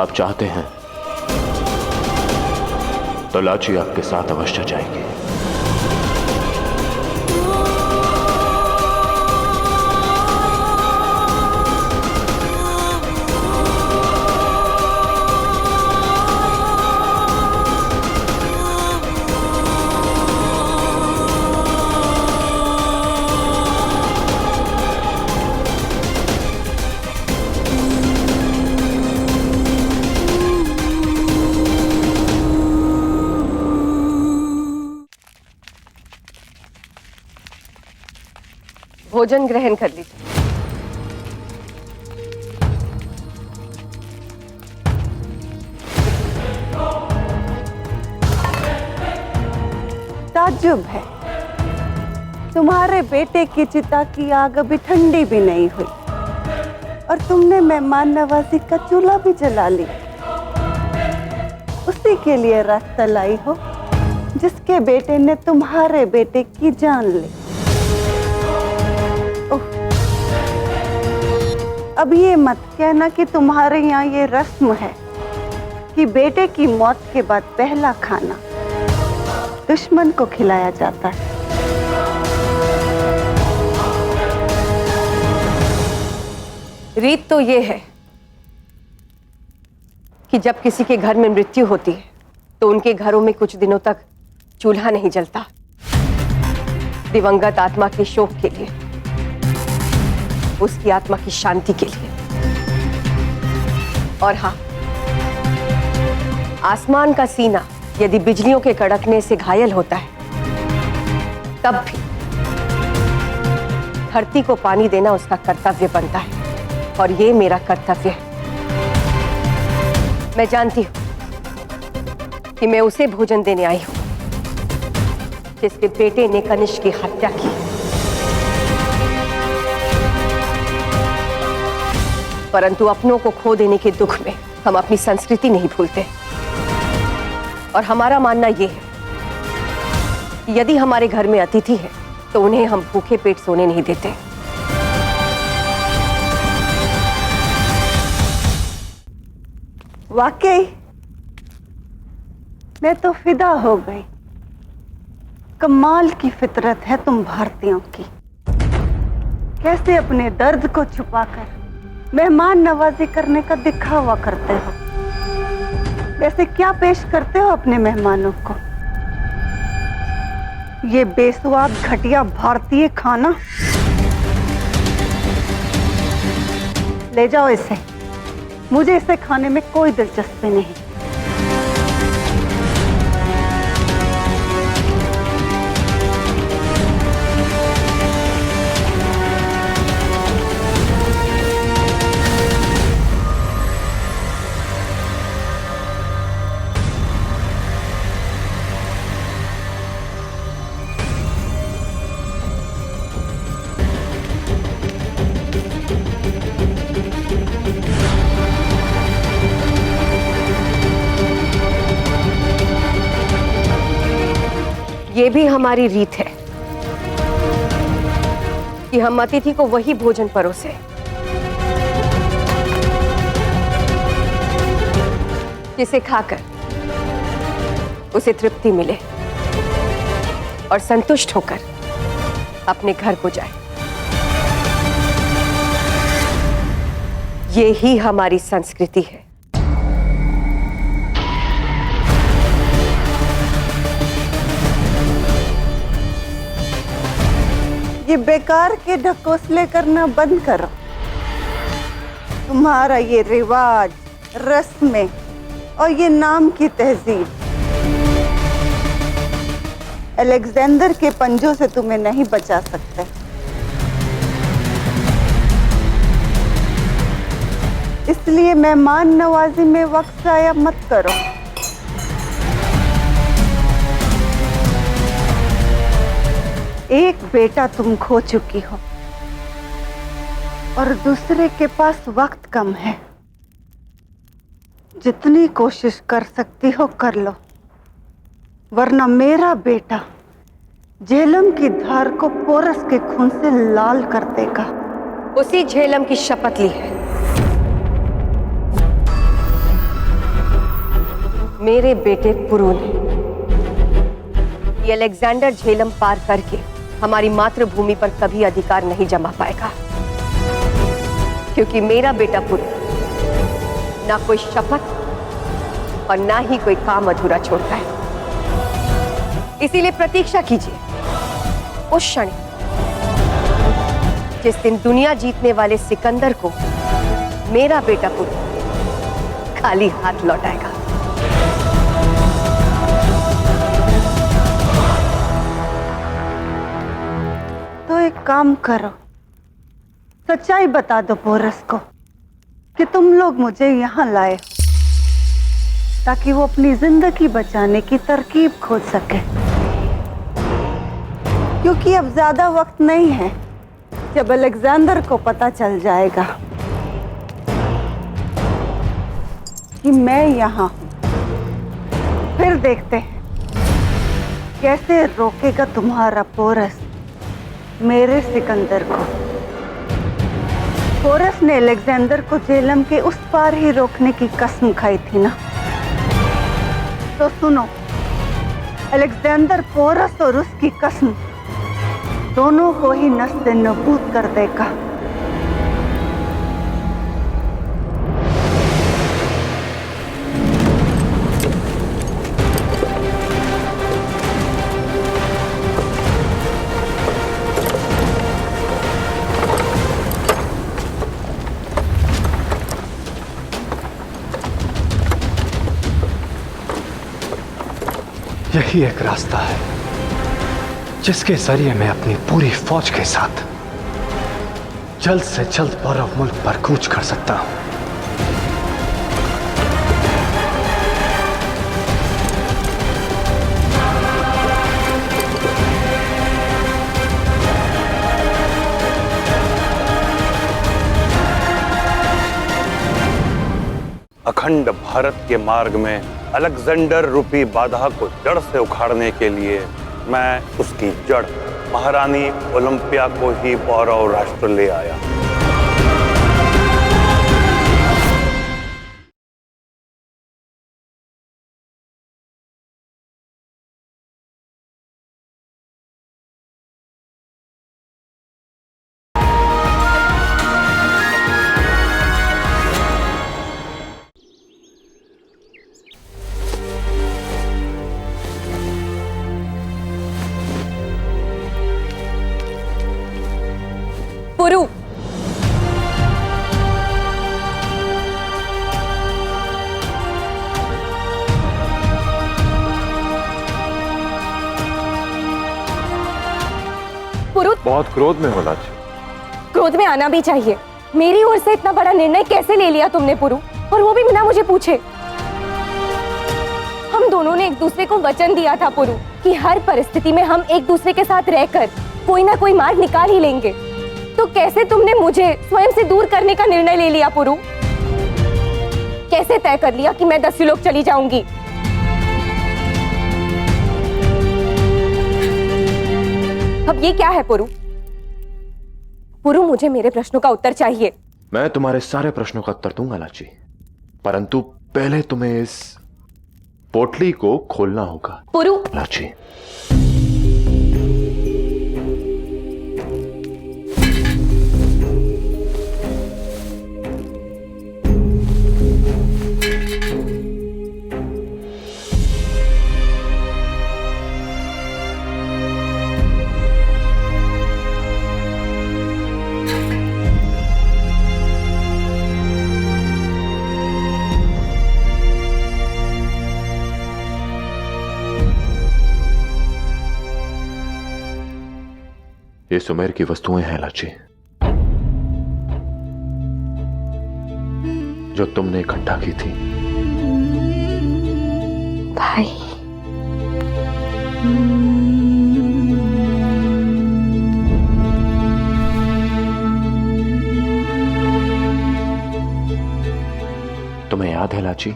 आप चाहते हैं तो लाची आपके साथ अवश्य जाएगी। भोजन ग्रहण कर लीजिए। ताज्जुब है, तुम्हारे बेटे की चिता की आग अभी ठंडी भी नहीं हुई और तुमने मेहमान नवाजी का चूल्हा भी जला लिया। उसी के लिए रास्ता लाई हो जिसके बेटे ने तुम्हारे बेटे की जान ली। अब ये मत कहना कि तुम्हारे यहाँ ये रस्म है कि बेटे की मौत के बाद पहला खाना दुश्मन को खिलाया जाता है। रीत तो ये है कि जब किसी के घर में मृत्यु होती है तो उनके घरों में कुछ दिनों तक चूल्हा नहीं जलता, दिवंगत आत्मा के शोक के लिए, उसकी आत्मा की शांति के लिए। और हाँ, आसमान का सीना यदि बिजलियों के कड़कने से घायल होता है तब भी धरती को पानी देना उसका कर्तव्य बनता है, और ये मेरा कर्तव्य है। मैं जानती हूं कि मैं उसे भोजन देने आई हूं जिसके बेटे ने कनिष्क की हत्या की। परंतु अपनों को खो देने के दुख में हम अपनी संस्कृति नहीं भूलते, और हमारा मानना यह है कि यदि हमारे घर में अतिथि है तो उन्हें हम भूखे पेट सोने नहीं देते। वाकई मैं तो फिदा हो गई। कमाल की फितरत है तुम भारतीयों की। कैसे अपने दर्द को छुपाकर मेहमान नवाजी करने का दिखावा करते हो। वैसे क्या पेश करते हो अपने मेहमानों को? ये बेस्वाद घटिया भारतीय खाना। ले जाओ इसे, मुझे इसे खाने में कोई दिलचस्पी नहीं। ये भी हमारी रीत है कि हम अतिथि को वही भोजन परोसे जिसे खाकर उसे तृप्ति मिले और संतुष्ट होकर अपने घर को जाए। ये ही हमारी संस्कृति है। ये बेकार के ढकोसले करना बंद करो। तुम्हारा ये रिवाज, रस्में और ये नाम की तहजीब अलेक्जेंडर के पंजों से तुम्हें नहीं बचा सकते। इसलिए मेहमान नवाजी में वक्त जाया मत करो। एक बेटा तुम खो चुकी हो और दूसरे के पास वक्त कम है। जितनी कोशिश कर सकती हो कर लो, वरना मेरा बेटा झेलम की धार को पोरस के खून से लाल कर देगा। उसी झेलम की शपथ ली है। मेरे बेटे पुरु ने ये अलेक्जेंडर झेलम पार करके हमारी मातृभूमि पर कभी अधिकार नहीं जमा पाएगा, क्योंकि मेरा बेटा पुरु ना कोई शपथ और ना ही कोई काम अधूरा छोड़ता है। इसीलिए प्रतीक्षा कीजिए उस क्षण जिस दिन दुनिया जीतने वाले सिकंदर को मेरा बेटा पुरु खाली हाथ लौटाएगा। तो एक काम करो, सच्चाई बता दो पोरस को कि तुम लोग मुझे यहाँ लाए ताकि वो अपनी जिंदगी बचाने की तरकीब खोज सके, क्योंकि अब ज्यादा वक्त नहीं है। जब अलेक्जेंडर को पता चल जाएगा कि मैं यहाँ हूं, फिर देखते हैं कैसे रोकेगा तुम्हारा पोरस मेरे सिकंदर को। पोरस ने अलेक्जेंडर को झेलम के उस पार ही रोकने की कसम खाई थी ना, तो सुनो, अलेक्जेंडर पोरस और उसकी कसम दोनों को ही नस्ते नबूद कर देगा। यही एक रास्ता है जिसके जरिए मैं अपनी पूरी फौज के साथ जल्द से जल्द पौरव मुल्क पर कूच कर सकता हूं। अखंड भारत के मार्ग में अलेक्जेंडर रूपी बाधा को जड़ से उखाड़ने के लिए मैं उसकी जड़ महारानी ओलंपिया को ही पौरव राष्ट्र ले आया। पुरु, पुरु, बहुत क्रोध में हो लाची। क्रोध में आना भी चाहिए। मेरी ओर से इतना बड़ा निर्णय कैसे ले लिया तुमने पुरु, और वो भी बिना मुझे पूछे। हम दोनों ने एक दूसरे को वचन दिया था पुरु कि हर परिस्थिति में हम एक दूसरे के साथ रहकर कोई ना कोई मार्ग निकाल ही लेंगे। तो कैसे तुमने मुझे स्वयं से दूर करने का निर्णय ले लिया पुरु? कैसे तय कर लिया कि मैं दस्युलोक चली जाऊंगी? अब ये क्या है पुरु? पुरु, मुझे मेरे प्रश्नों का उत्तर चाहिए। मैं तुम्हारे सारे प्रश्नों का उत्तर दूंगा लाची, परंतु पहले तुम्हें इस पोटली को खोलना होगा। पुरु, लाची, ये सुमेर की वस्तुएं हैं लाची, जो तुमने इकट्ठा की थी। भाई तुम्हें याद है लाची,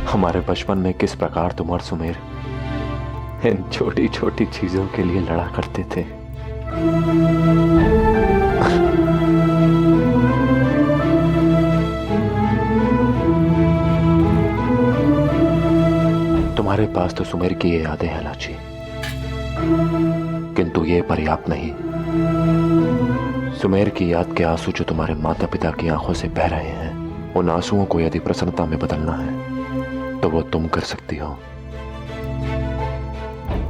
हमारे बचपन में किस प्रकार तुम और सुमेर इन छोटी छोटी चीजों के लिए लड़ा करते थे। तुम्हारे पास तो सुमेर की ये यादें हैं लाची, किंतु ये पर्याप्त नहीं। सुमेर की याद के आंसू जो तुम्हारे माता पिता की आंखों से बह रहे हैं, उन आंसुओं को यदि प्रसन्नता में बदलना है तो वो तुम कर सकती हो,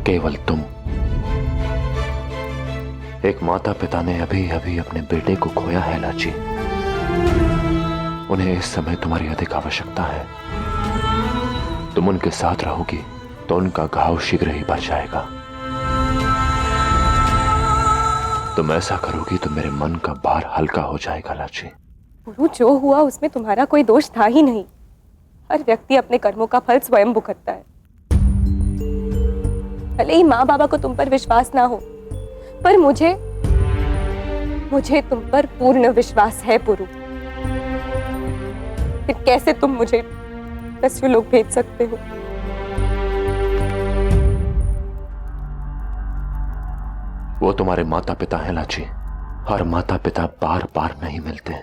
केवल तुम। एक माता पिता ने अभी अभी अपने बेटे को खोया है लाची, उन्हें इस समय तुम्हारी अधिक आवश्यकता है। तुम उनके साथ रहोगी तो उनका घाव शीघ्र ही भर जाएगा। तुम ऐसा करोगी तो मेरे मन का भार हल्का हो जाएगा लाची। गुरु, जो हुआ उसमें तुम्हारा कोई दोष था ही नहीं। हर व्यक्ति अपने कर्मों का फल स्वयं भुगतता है। भले ही माँ बाबा को तुम पर विश्वास ना हो, पर मुझे तुम पर पूर्ण विश्वास है पुरु। फिर कैसे तुम मुझे दस्युलोक भेज सकते हो? वो तुम्हारे माता पिता हैं लाची, और माता पिता बार बार नहीं मिलते।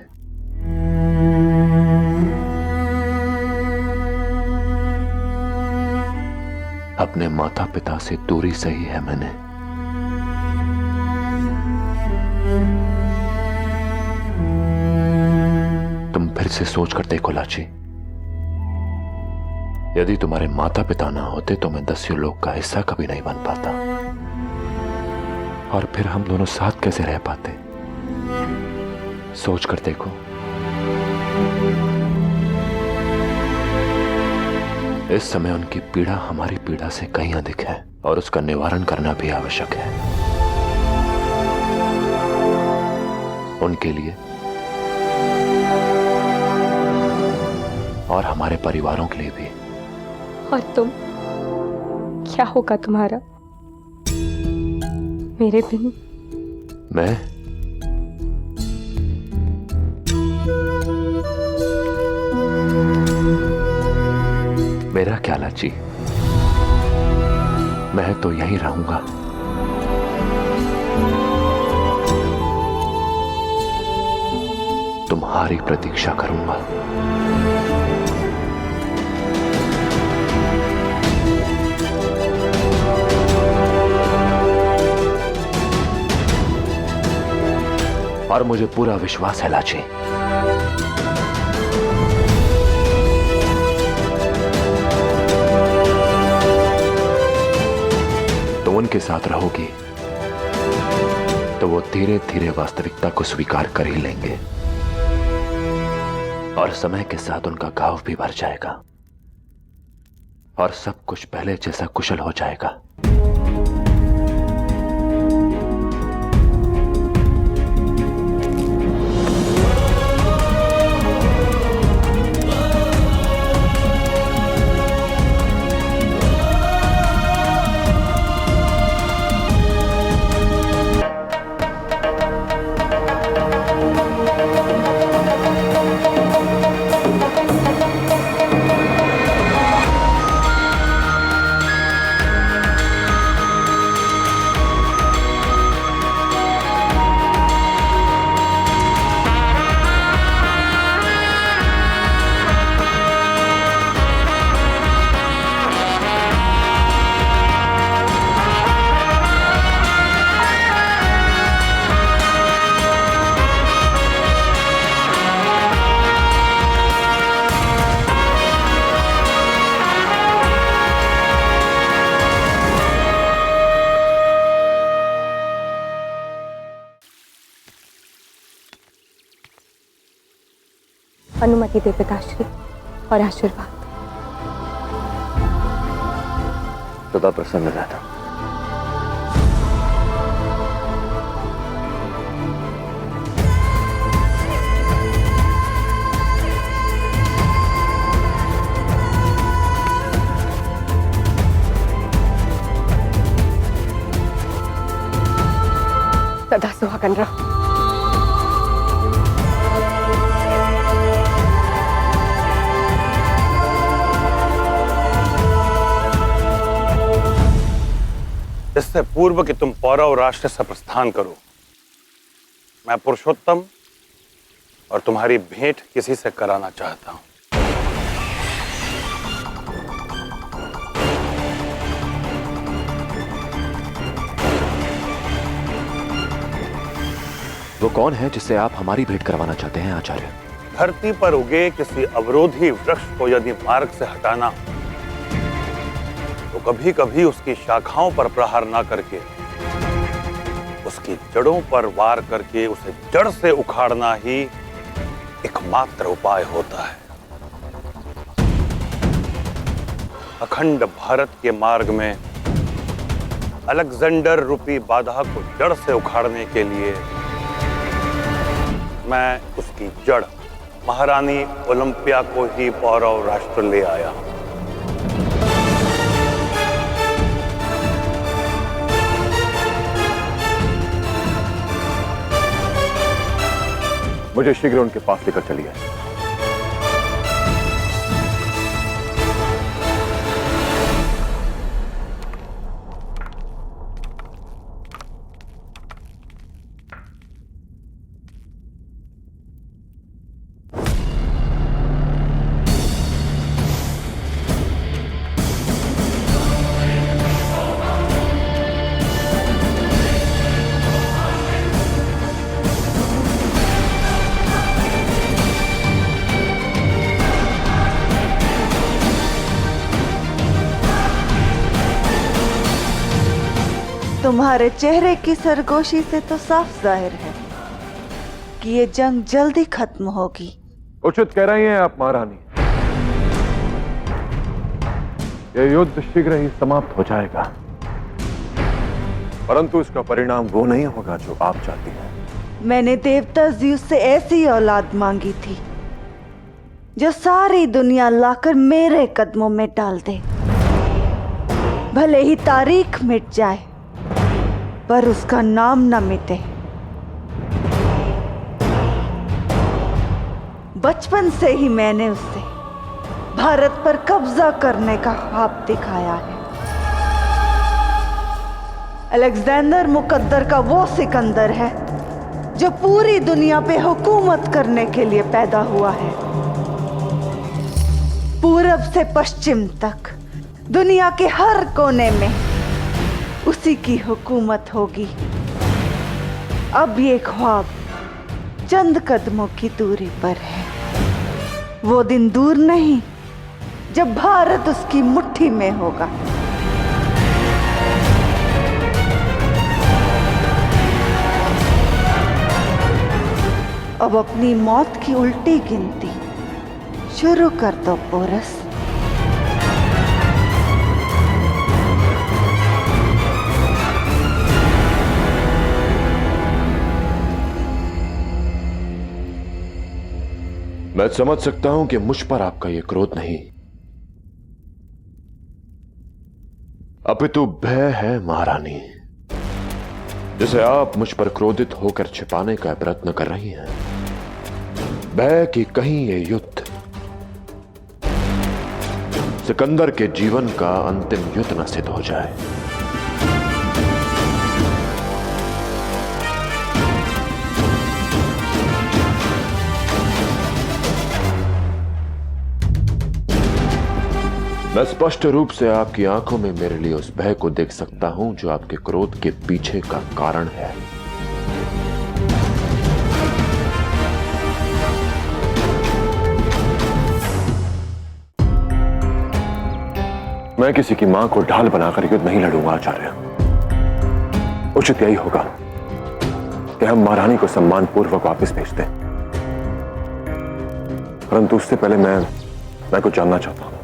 अपने माता पिता से दूरी सही है मैंने। तुम फिर से सोच कर देखो लाची, यदि तुम्हारे माता पिता ना होते तो मैं दस्युलोक का हिस्सा कभी नहीं बन पाता, और फिर हम दोनों साथ कैसे रह पाते? सोच कर देखो। इस समय उनकी पीड़ा हमारी पीड़ा से कहीं अधिक है, और उसका निवारण करना भी आवश्यक है, उनके लिए और हमारे परिवारों के लिए भी। और तुम, क्या होगा तुम्हारा मेरे बिन? मैं मेरा क्या लाची, मैं तो यहीं रहूंगा। तुम्हारी प्रतीक्षा करूंगा। और मुझे पूरा विश्वास है लाची, तुम उनके साथ रहोगी तो वो धीरे धीरे वास्तविकता को स्वीकार कर ही लेंगे, और समय के साथ उनका घाव भी भर जाएगा, और सब कुछ पहले जैसा कुशल हो जाएगा। अनुमति दे पिताश्री, और आशीर्वाद। सदा प्रसन्न रहना। सिकंदरा। इससे पूर्व कि तुम पौरव राष्ट्र से प्रस्थान करो, मैं पुरुषोत्तम और तुम्हारी भेंट किसी से कराना चाहता हूं। वो कौन है जिससे आप हमारी भेंट करवाना चाहते हैं आचार्य? धरती पर उगे किसी अवरोधी वृक्ष को यदि मार्ग से हटाना तो कभी कभी उसकी शाखाओं पर प्रहार ना करके उसकी जड़ों पर वार करके उसे जड़ से उखाड़ना ही एकमात्र उपाय होता है। अखंड भारत के मार्ग में अलेक्जेंडर रूपी बाधा को जड़ से उखाड़ने के लिए मैं उसकी जड़ महारानी ओलंपिया को ही पौरव राष्ट्र ले आया। मुझे शीघ्र उनके पास लेकर चलिए। तुम्हारे चेहरे की सरगोशी से तो साफ जाहिर है कि ये जंग जल्दी खत्म होगी। उचित कह रही हैं आप महारानी। ये युद्ध शीघ्र ही समाप्त हो जाएगा, परंतु इसका परिणाम वो नहीं होगा जो आप चाहती हैं। मैंने देवता ज़्यूस से ऐसी औलाद मांगी थी जो सारी दुनिया लाकर मेरे कदमों में डाल दे। भले ही तारीख मिट जाए पर उसका नाम न मिटे। बचपन से ही मैंने उसे भारत पर कब्जा करने का ख्वाब दिखाया है। अलेक्जेंडर मुकद्दर का वो सिकंदर है जो पूरी दुनिया पे हुकूमत करने के लिए पैदा हुआ है। पूरब से पश्चिम तक दुनिया के हर कोने में उसी की हुकूमत होगी। अब ये ख्वाब चंद कदमों की दूरी पर है। वो दिन दूर नहीं जब भारत उसकी मुट्ठी में होगा। अब अपनी मौत की उल्टी गिनती शुरू कर दो पोरस। मैं समझ सकता हूं कि मुझ पर आपका यह क्रोध नहीं, अपितु भय है महारानी, जिसे आप मुझ पर क्रोधित होकर छिपाने का प्रयत्न कर रही हैं। भय कि कहीं ये युद्ध सिकंदर के जीवन का अंतिम युद्ध न सिद्ध हो जाए। मैं स्पष्ट रूप से आपकी आंखों में मेरे लिए उस भय को देख सकता हूं जो आपके क्रोध के पीछे का कारण है। मैं किसी की मां को ढाल बनाकर युद्ध नहीं लड़ूंगा आचार्य। उचित यही होगा कि हम महारानी को सम्मान पूर्वक वापस भेज दें, परंतु उससे पहले मैं कुछ जानना चाहता हूं।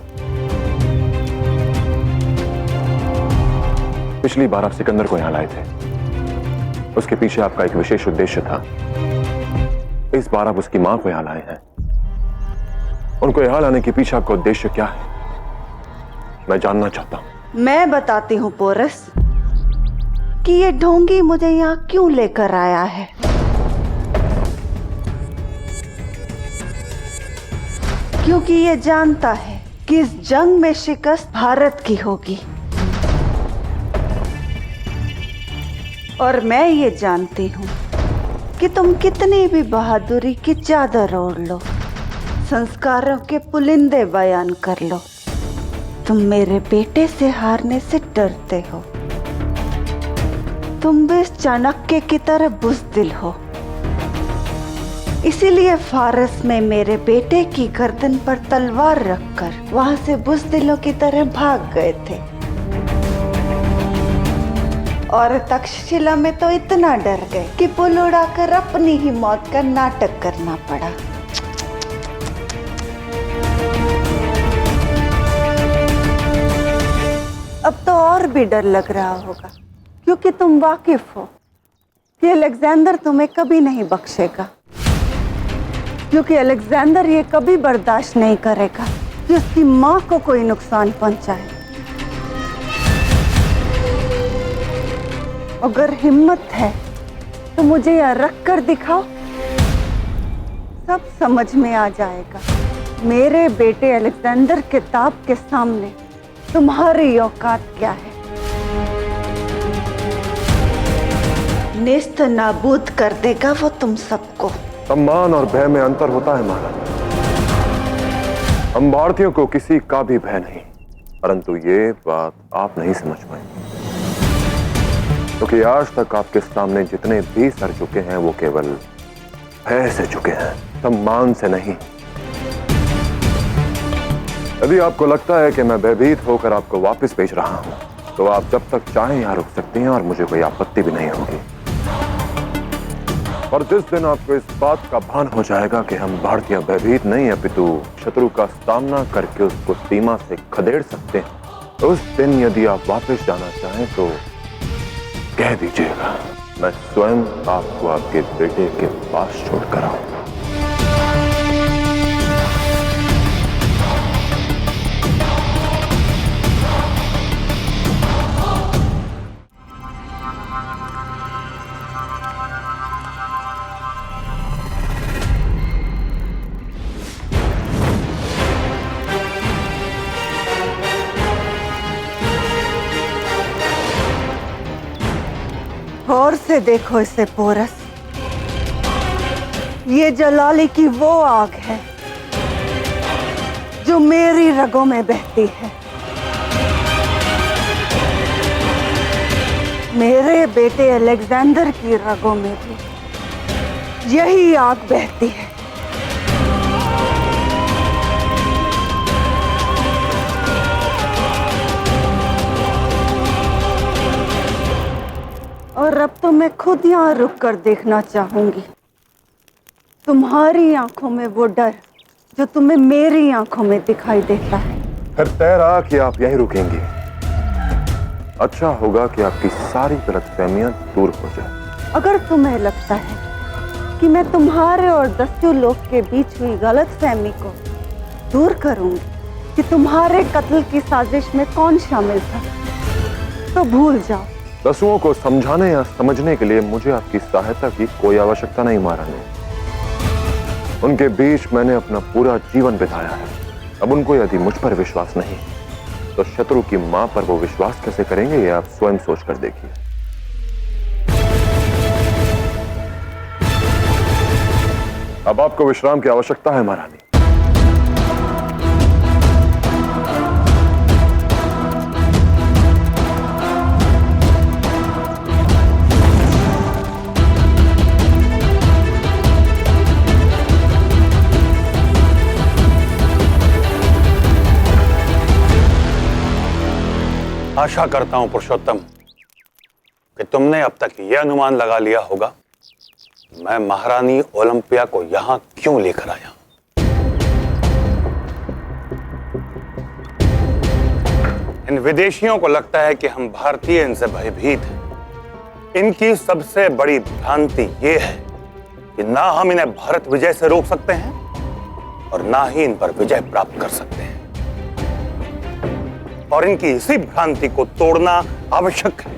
पिछली बार आप सिकंदर को यहां लाए थे, उसके पीछे आपका एक विशेष उद्देश्य था। इस बार आप उसकी मां को यहां लाए हैं, उनको यहां लाने के पीछे आपका उद्देश्य क्या है, मैं जानना चाहता हूं। मैं बताती हूं पोरस। कि ये ढोंगी मुझे यहाँ क्यों लेकर आया है। क्योंकि ये जानता है कि इस जंग में शिकस्त भारत की होगी, और मैं ये जानती हूँ कि तुम कितनी भी बहादुरी की चादर ओढ़ लो, संस्कारों के पुलिंदे बयान कर लो, तुम मेरे बेटे से हारने से डरते हो। तुम भी इस चाणक्य की तरह बुज़दिल हो, इसीलिए फारस में मेरे बेटे की गर्दन पर तलवार रखकर वहां से बुज़दिलों की तरह भाग गए थे। और तक्षशिला में तो इतना डर गए कि पुल उड़ाकर अपनी ही मौत का नाटक करना पड़ा। अब तो और भी डर लग रहा होगा, क्योंकि तुम वाकिफ हो कि अलेक्जेंडर तुम्हें कभी नहीं बख्शेगा, क्योंकि अलेक्जेंडर ये कभी बर्दाश्त नहीं करेगा कि उसकी माँ को कोई नुकसान पहुंचाए। अगर हिम्मत है तो मुझे यह रख कर दिखाओ, सब समझ में आ जाएगा। मेरे बेटे अलेक्जेंडर के ताप के सामने तुम्हारी औकात क्या है। नेस्त नाबूद कर देगा वो तुम सबको। सम्मान और भय में अंतर होता है महाराज। हम भारतीयों को किसी का भी भय नहीं, परंतु ये बात आप नहीं समझ पाए, क्योंकि आज तक आपके सामने जितने भी सर झुके हैं वो केवल भय से झुके हैं, सम्मान से नहीं। यदि आपको लगता है कि मैं भयभीत होकर आपको वापस भेज रहा हूं, तो आप जब तक चाहें यहां रुक सकती हैं और मुझे कोई आपत्ति भी नहीं होगी। और जिस दिन आपको इस बात का भान हो जाएगा कि हम भारतीय भयभीत नहीं अपितु शत्रु का सामना करके उसको सीमा से खदेड़ सकते हैं, तो उस दिन यदि आप वापस जाना चाहें तो कह दीजिएगा, मैं स्वयं आपको आपके बेटे के पास छोड़कर आऊं। गौर से देखो इसे पोरस, ये जलाली की वो आग है जो मेरी रगों में बहती है। मेरे बेटे अलेक्जेंडर की रगों में भी यही आग बहती है। और अब तो मैं खुद यहाँ रुक कर देखना चाहूंगी, तुम्हारी आंखों में वो डर जो तुम्हें मेरी आंखों में दिखाई देता है। फिर तय रहा कि आप यहीं रुकेंगी। अच्छा होगा कि आपकी सारी गलतफहमियां दूर हो जाए। अगर तुम्हें लगता है कि मैं तुम्हारे और दस्यु लोग के बीच हुई गलतफहमी को दूर करूंगी कि तुम्हारे कत्ल की साजिश में कौन शामिल था, तो भूल जाओ। दस्युओं को समझाने या समझने के लिए मुझे आपकी सहायता की कोई आवश्यकता नहीं महारानी। उनके बीच मैंने अपना पूरा जीवन बिताया है। अब उनको यदि मुझ पर विश्वास नहीं तो शत्रु की मां पर वो विश्वास कैसे करेंगे, ये आप स्वयं सोच कर देखिए। अब आपको विश्राम की आवश्यकता है महारानी। आशा करता हूं पुरुषोत्तम कि तुमने अब तक यह अनुमान लगा लिया होगा मैं महारानी ओलंपिया को यहां क्यों लेकर आया। इन विदेशियों को लगता है कि हम भारतीय इनसे भयभीत हैं। इनकी सबसे बड़ी भ्रांति यह है कि ना हम इन्हें भारत विजय से रोक सकते हैं और ना ही इन पर विजय प्राप्त कर सकते हैं, और इनकी इसी भ्रांति को तोड़ना आवश्यक है।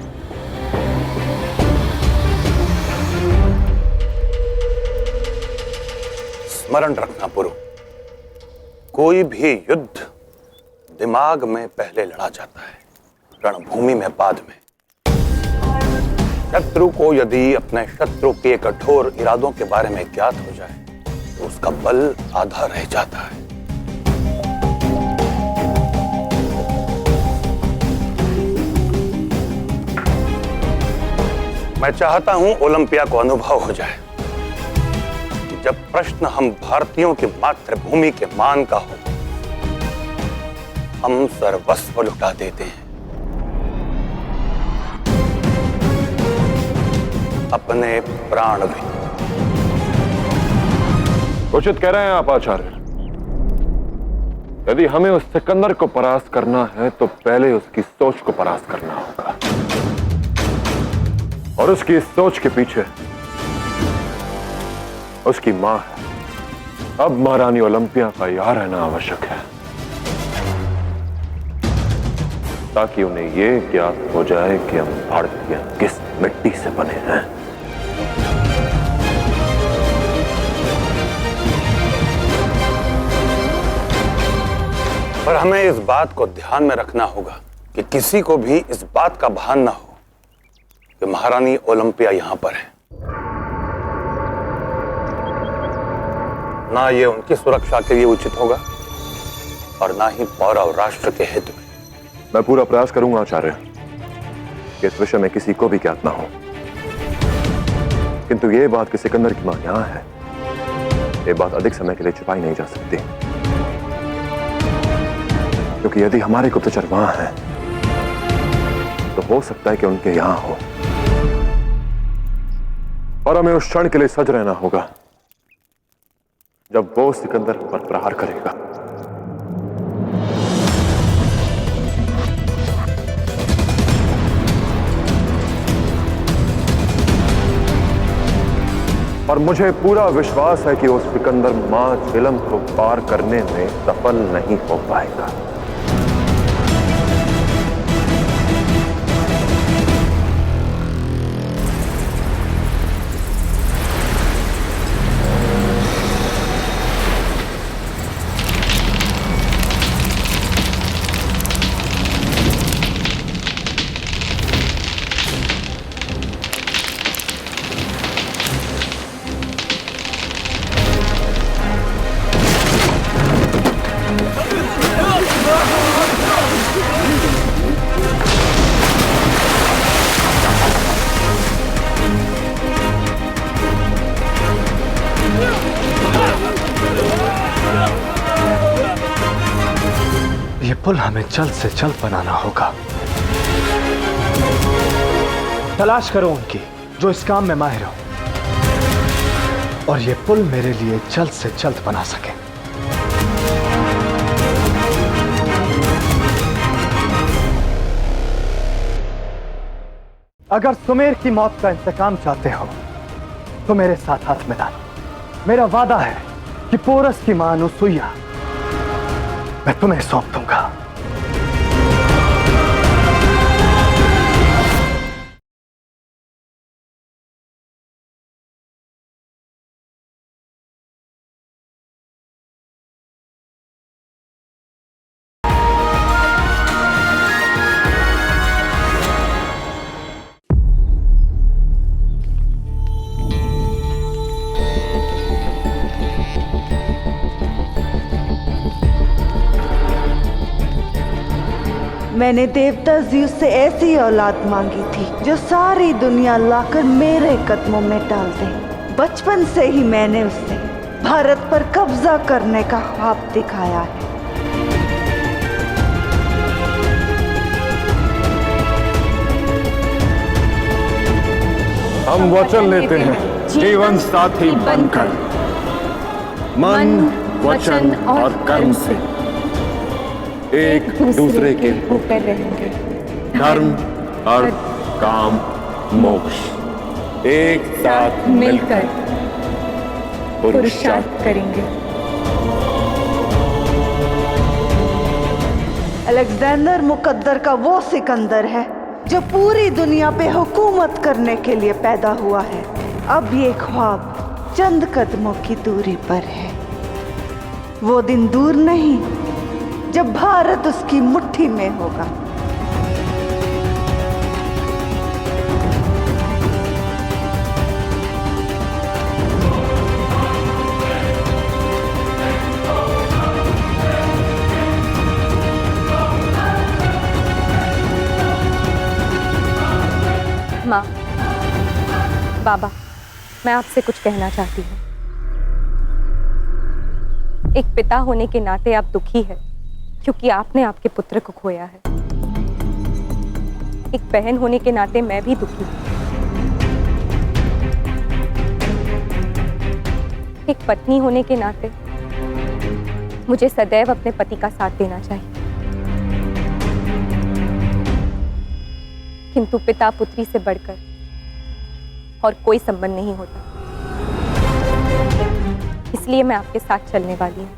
स्मरण रखना पुरु, कोई भी युद्ध दिमाग में पहले लड़ा जाता है, रणभूमि में बाद में। शत्रु को यदि अपने शत्रु के कठोर इरादों के बारे में ज्ञात हो जाए तो उसका बल आधा रह जाता है। मैं चाहता हूं ओलंपिया को अनुभव हो जाए कि जब प्रश्न हम भारतीयों की मातृभूमि के मान का हो, हम सर्वस्व लुटा देते हैं, अपने प्राण भी। उचित कह रहे हैं आप आचार्य। यदि हमें उस सिकंदर को परास्त करना है तो पहले उसकी सोच को परास्त करना होगा, और उसकी इस सोच के पीछे उसकी मां है। अब महारानी ओलंपिया का यहां रहना आवश्यक है ताकि उन्हें यह ज्ञात हो जाए कि हम भारतीय किस मिट्टी से बने हैं। पर हमें इस बात को ध्यान में रखना होगा कि किसी को भी इस बात का भान ना हो कि महारानी ओलंपिया यहां पर है। ना ये उनकी सुरक्षा के लिए उचित होगा और ना ही पौरव राष्ट्र के हित में। मैं पूरा प्रयास करूंगा आचार्य कि इस विषय में किसी को भी ज्ञात ना हो, किंतु यह बात कि सिकंदर की मां यहां है, यह बात अधिक समय के लिए छिपाई नहीं जा सकती, क्योंकि यदि हमारे गुप्तचर वहां हैं तो हो सकता है कि उनके यहां हो, और हमें उस क्षण के लिए सज रहना होगा जब वो सिकंदर पर प्रहार करेगा। और मुझे पूरा विश्वास है कि वो सिकंदर मां झेलम को पार करने में सफल नहीं हो पाएगा। पुल हमें जल्द से जल्द बनाना होगा। तलाश करो उनकी जो इस काम में माहिर हो, और ये पुल मेरे लिए जल्द से जल्द बना सके। अगर सुमेर की मौत का इंतकाम चाहते हो तो मेरे साथ हाथ मिलाओ। मेरा वादा है कि पोरस की मां अनुसुईया मैं तुम्हें सौंप दूंगा। मैंने देवता ज़्यूस से ऐसी औलाद मांगी थी जो सारी दुनिया लाकर मेरे कदमों में डाल दे। बचपन से ही मैंने उससे भारत पर कब्जा करने का ख्वाब दिखाया है। हम वचन लेते हैं जीवन साथी बनकर, मन, वचन और कर्म से एक दूसरे के ऊपर रहेंगे। धर्म, अर्थ, काम, मोक्ष एक साथ मिलकर पुरुषार्थ करेंगे। अलेक्जेंडर मुकद्दर का वो सिकंदर है जो पूरी दुनिया पे हुकूमत करने के लिए पैदा हुआ है। अब ये ख्वाब चंद कदमों की दूरी पर है। वो दिन दूर नहीं जब भारत उसकी मुट्ठी में होगा। माँ, बाबा, मैं आपसे कुछ कहना चाहती हूँ। एक पिता होने के नाते आप दुखी है क्योंकि आपने आपके पुत्र को खोया है। एक बहन होने के नाते मैं भी दुखी हूँ। एक पत्नी होने के नाते मुझे सदैव अपने पति का साथ देना चाहिए, किंतु पिता पुत्री से बढ़कर और कोई संबंध नहीं होता। इसलिए मैं आपके साथ चलने वाली हूँ।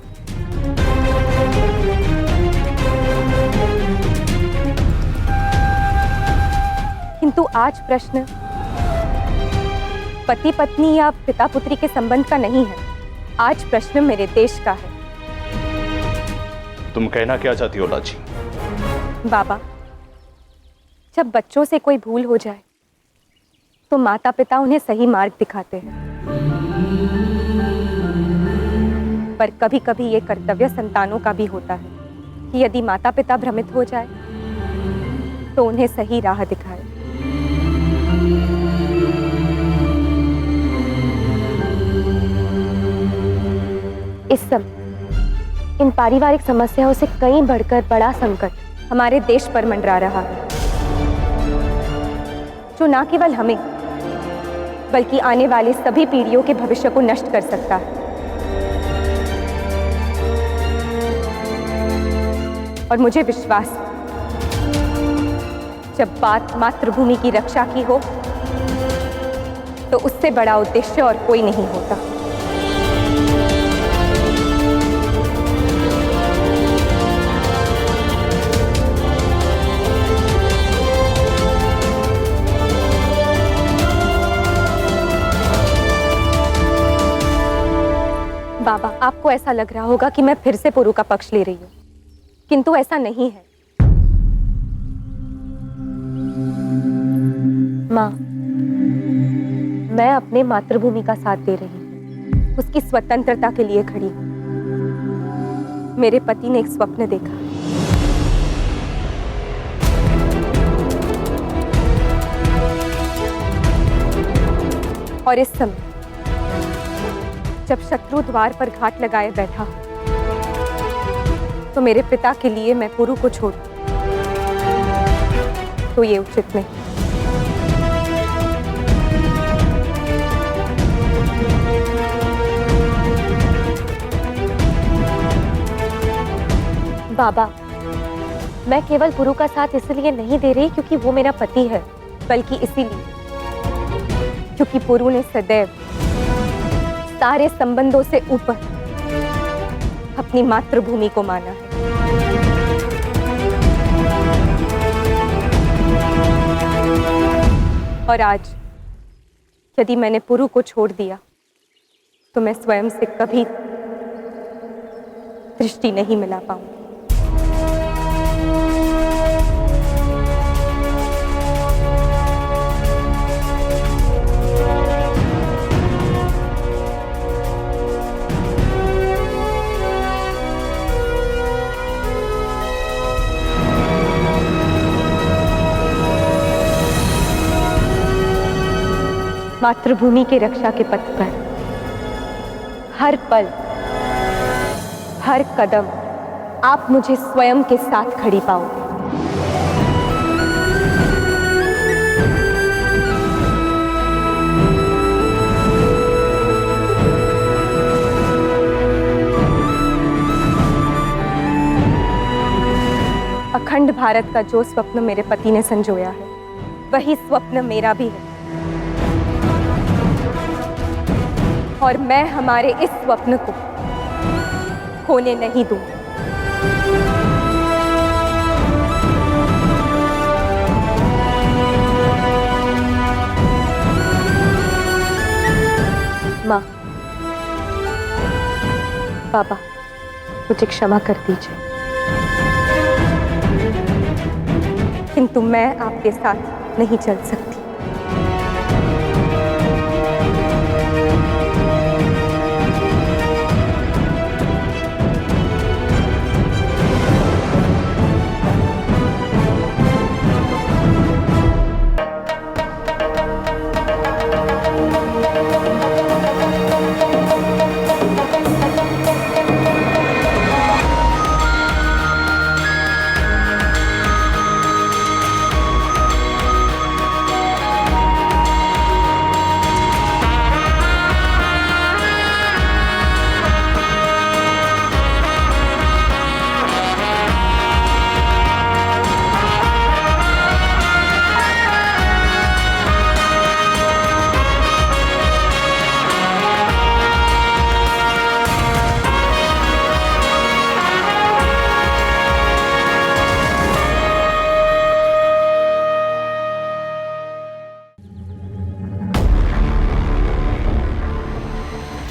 किंतु आज प्रश्न पति पत्नी या पिता पुत्री के संबंध का नहीं है। आज प्रश्न मेरे देश का है। तुम कहना क्या चाहती हो लाची? बाबा, जब बच्चों से कोई भूल हो जाए तो माता पिता उन्हें सही मार्ग दिखाते हैं, पर कभी कभी ये कर्तव्य संतानों का भी होता है कि यदि माता पिता भ्रमित हो जाए तो उन्हें सही राह दिखाए। इस समय इन पारिवारिक समस्याओं से कहीं बढ़कर बड़ा संकट हमारे देश पर मंडरा रहा है, जो न केवल हमें बल्कि आने वाले सभी पीढ़ियों के भविष्य को नष्ट कर सकता है। और मुझे विश्वास है, जब बात मातृभूमि की रक्षा की हो तो उससे बड़ा उद्देश्य और कोई नहीं होता। बाबा, आपको ऐसा लग रहा होगा कि मैं फिर से पुरु का पक्ष ले रही हूँ, किंतु ऐसा नहीं है। माँ, मैं अपने मातृभूमि का साथ दे रही हूँ, उसकी स्वतंत्रता के लिए खड़ी हूँ। मेरे पति ने एक स्वप्न देखा, और इस समय जब शत्रु द्वार पर घात लगाए बैठा हो तो मेरे पिता के लिए मैं पुरु को छोड़ूं तो ये उचित नहीं। बाबा, मैं केवल पुरु का साथ इसलिए नहीं दे रही क्योंकि वो मेरा पति है, बल्कि इसीलिए क्योंकि पुरु ने सदैव सारे संबंधों से ऊपर अपनी मातृभूमि को माना है। और आज यदि मैंने पुरु को छोड़ दिया तो मैं स्वयं से कभी दृष्टि नहीं मिला पाऊंगी। मातृभूमि के रक्षा के पथ पर हर पल हर कदम आप मुझे स्वयं के साथ खड़ी पाओगे। अखंड भारत का जो स्वप्न मेरे पति ने संजोया है वही स्वप्न मेरा भी है, और मैं हमारे इस स्वप्न को खोने नहीं दूंगी। माँ, बाबा, मुझे क्षमा कर दीजिए, किंतु मैं आपके साथ नहीं चल सकती।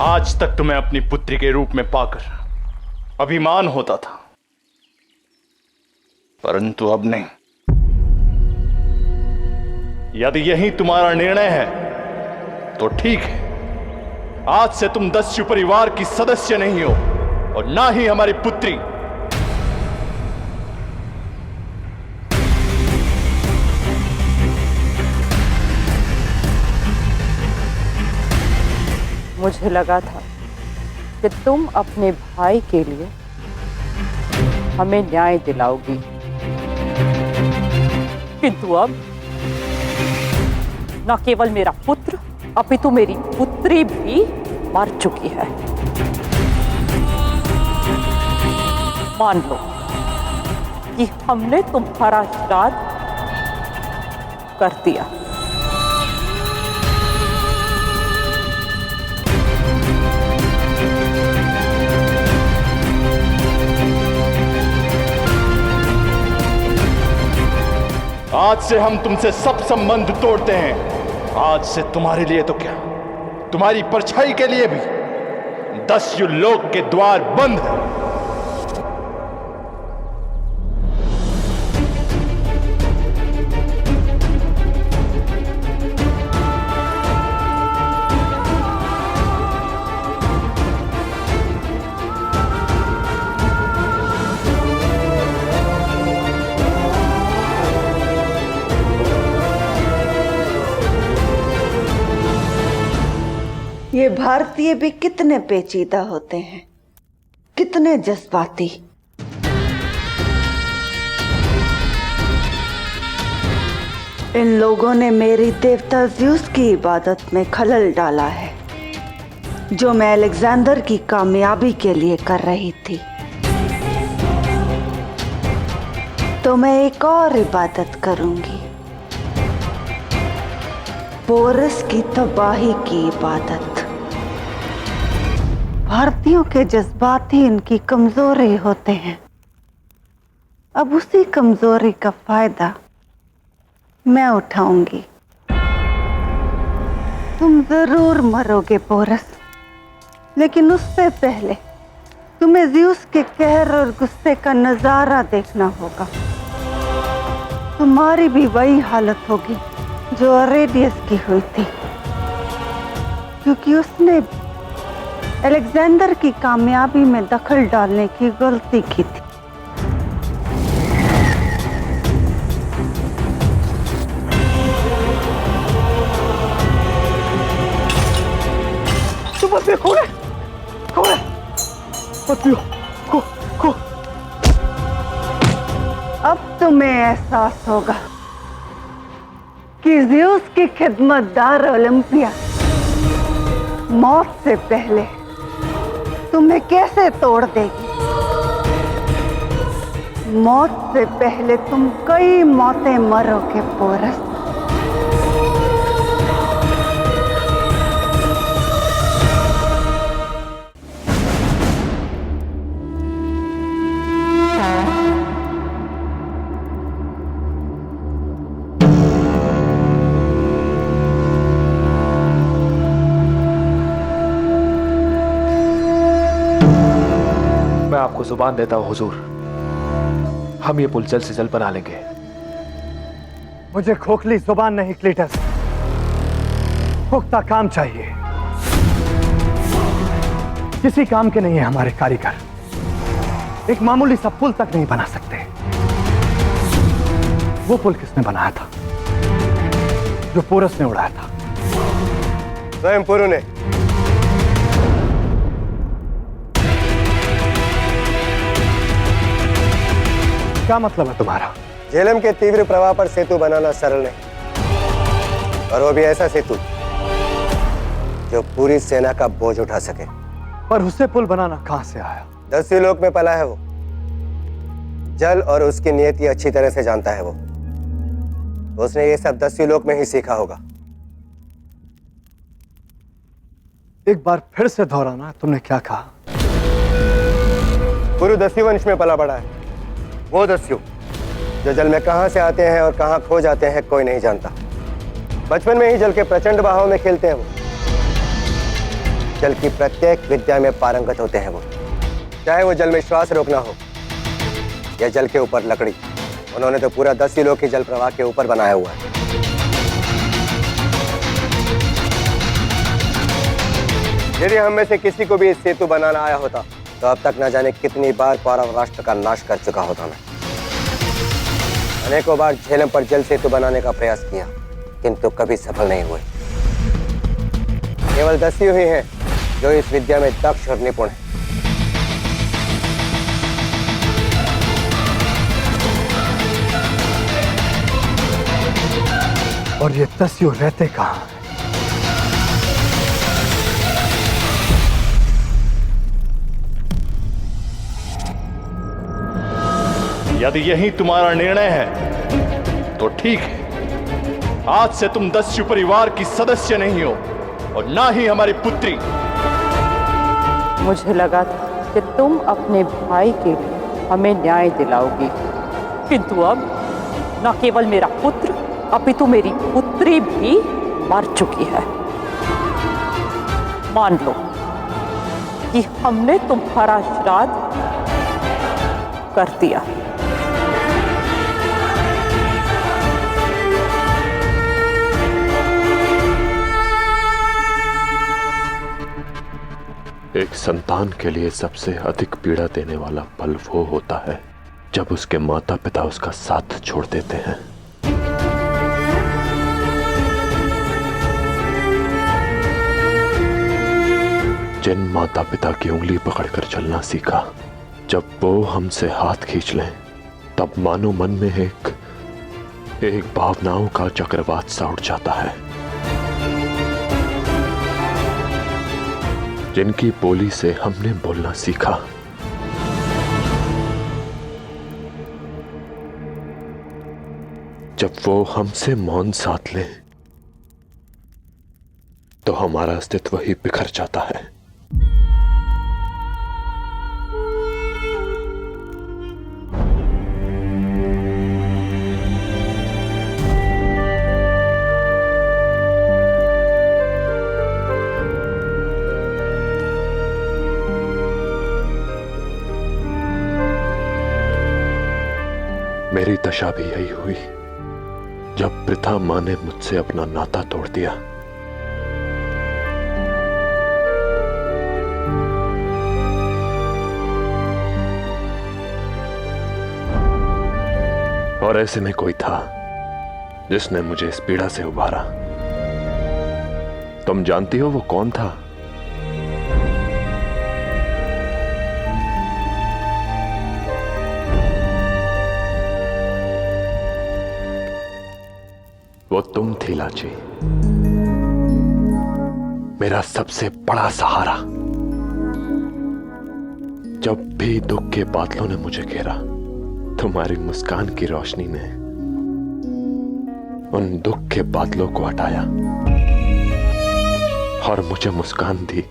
आज तक तुम्हें अपनी पुत्री के रूप में पाकर अभिमान होता था, परंतु अब नहीं। यदि यही तुम्हारा निर्णय है तो ठीक है। आज से तुम दस्यु परिवार की सदस्य नहीं हो और ना ही हमारी पुत्री। मुझे लगा था कि तुम अपने भाई के लिए हमें न्याय दिलाओगी, किंतु अब न केवल मेरा पुत्र अपितु मेरी पुत्री भी मर चुकी है। मान लो कि हमने तुम्हारा श्राद्ध कर दिया। आज से हम तुमसे सब संबंध तोड़ते हैं। आज से तुम्हारे लिए तो क्या, तुम्हारी परछाई के लिए भी दस्यु लोक के द्वार बंद हैं। ये भारतीय भी कितने पेचीदा होते हैं, कितने जज्बाती। इन लोगों ने मेरी देवता ज़्यूस की इबादत में खलल डाला है, जो मैं अलेक्जेंडर की कामयाबी के लिए कर रही थी। तो मैं एक और इबादत करूंगी, पोरस की तबाही की इबादत। भारतीयों के जज्बात ही इनकी कमजोरी होते हैं। अब उसी कमजोरी का फायदा मैं उठाऊंगी। तुम जरूर मरोगे पोरस, लेकिन उससे पहले तुम्हें ज़्यूस के कहर और गुस्से का नजारा देखना होगा। तुम्हारी भी वही हालत होगी जो अरेडियस की हुई थी, क्योंकि उसने अलेक्जेंडर की कामयाबी में दखल डालने की गलती की थी। तुम देखो रे, अब तुम्हें एहसास होगा कि ज़्यूस की खिदमतदार ओलंपिया मौत से पहले तुम्हें कैसे तोड़ देगी। मौत से पहले तुम कई मौतें मरोगे पोरस। आपको जुबान देता हूं हुजूर, हम ये पुल जल्द से जल्द बना लेंगे। मुझे खोखली जुबान नहीं क्लीटस, पुख्ता काम चाहिए। किसी काम के नहीं है हमारे कारीगर, एक मामूली सा पुल तक नहीं बना सकते। वो पुल किसने बनाया था? जो पोरस ने उड़ाया था। स्वयं पुरु ने। क्या मतलब है तुम्हारा? झेलम के तीव्र प्रवाह पर सेतु बनाना सरल नहीं, और वो भी ऐसा सेतु जो पूरी सेना का बोझ उठा सके। पर उसे पुल बनाना कहां से आया? 10वीं लोक में पला है वो। जल और उसकी नियति अच्छी तरह से जानता है वो। उसने ये सब 10वीं लोक में ही सीखा होगा। एक बार फिर से दोहराना, तुमने क्या कहा? गुरु दस्यु वंश में पला बड़ा है। वो दस्यु जो जल में कहां से आते हैं और कहां खो जाते हैं कोई नहीं जानता। बचपन में ही जल के प्रचंड बहाव में खेलते हैं वो। जल की प्रत्येक विद्या में पारंगत होते हैं वो, चाहे वो जल में श्वास रोकना हो या जल के ऊपर लकड़ी। उन्होंने तो पूरा 10वीं लोक ही जल प्रवाह के ऊपर बनाया हुआ है। यदि हम में से किसी को भी इस सेतु बनाना आया होता तो अब तक न जाने कितनी बार पौरव राष्ट्र का नाश कर चुका होता मैं। अनेकों बार झेलम पर जल सेतु बनाने का प्रयास किया, किंतु कभी सफल नहीं हुए। केवल 10 ही हैं जो इस विद्या में दक्ष और निपुण है। और ये 10 रहते कहां हैं? यदि यही तुम्हारा निर्णय है तो ठीक है। आज से तुम दस्यु परिवार की सदस्य नहीं हो और ना ही हमारी पुत्री। मुझे लगा था कि तुम अपने भाई के लिए हमें न्याय दिलाओगी, किंतु अब न केवल मेरा पुत्र अपितु मेरी पुत्री भी मर चुकी है। मान लो कि हमने तुम्हारा श्राद्ध कर दिया। एक संतान के लिए सबसे अधिक पीड़ा देने वाला पल वो होता है जब उसके माता पिता उसका साथ छोड़ देते हैं। जिन माता पिता की उंगली पकड़कर चलना सीखा, जब वो हमसे हाथ खींच लें तब मानो मन में एक भावनाओं का चक्रवात सा उठ जाता है। जिनकी बोली से हमने बोलना सीखा, जब वो हमसे मौन साध ले तो हमारा अस्तित्व ही बिखर जाता है। मेरी दशा भी यही हुई जब प्रथा मां ने मुझसे अपना नाता तोड़ दिया। और ऐसे में कोई था जिसने मुझे इस पीड़ा से उबारा। तुम जानती हो वो कौन था? वो तुम थी लाची, मेरा सबसे बड़ा सहारा। जब भी दुख के बादलों ने मुझे घेरा, तुम्हारी मुस्कान की रोशनी ने उन दुख के बादलों को हटाया और मुझे मुस्कान दी।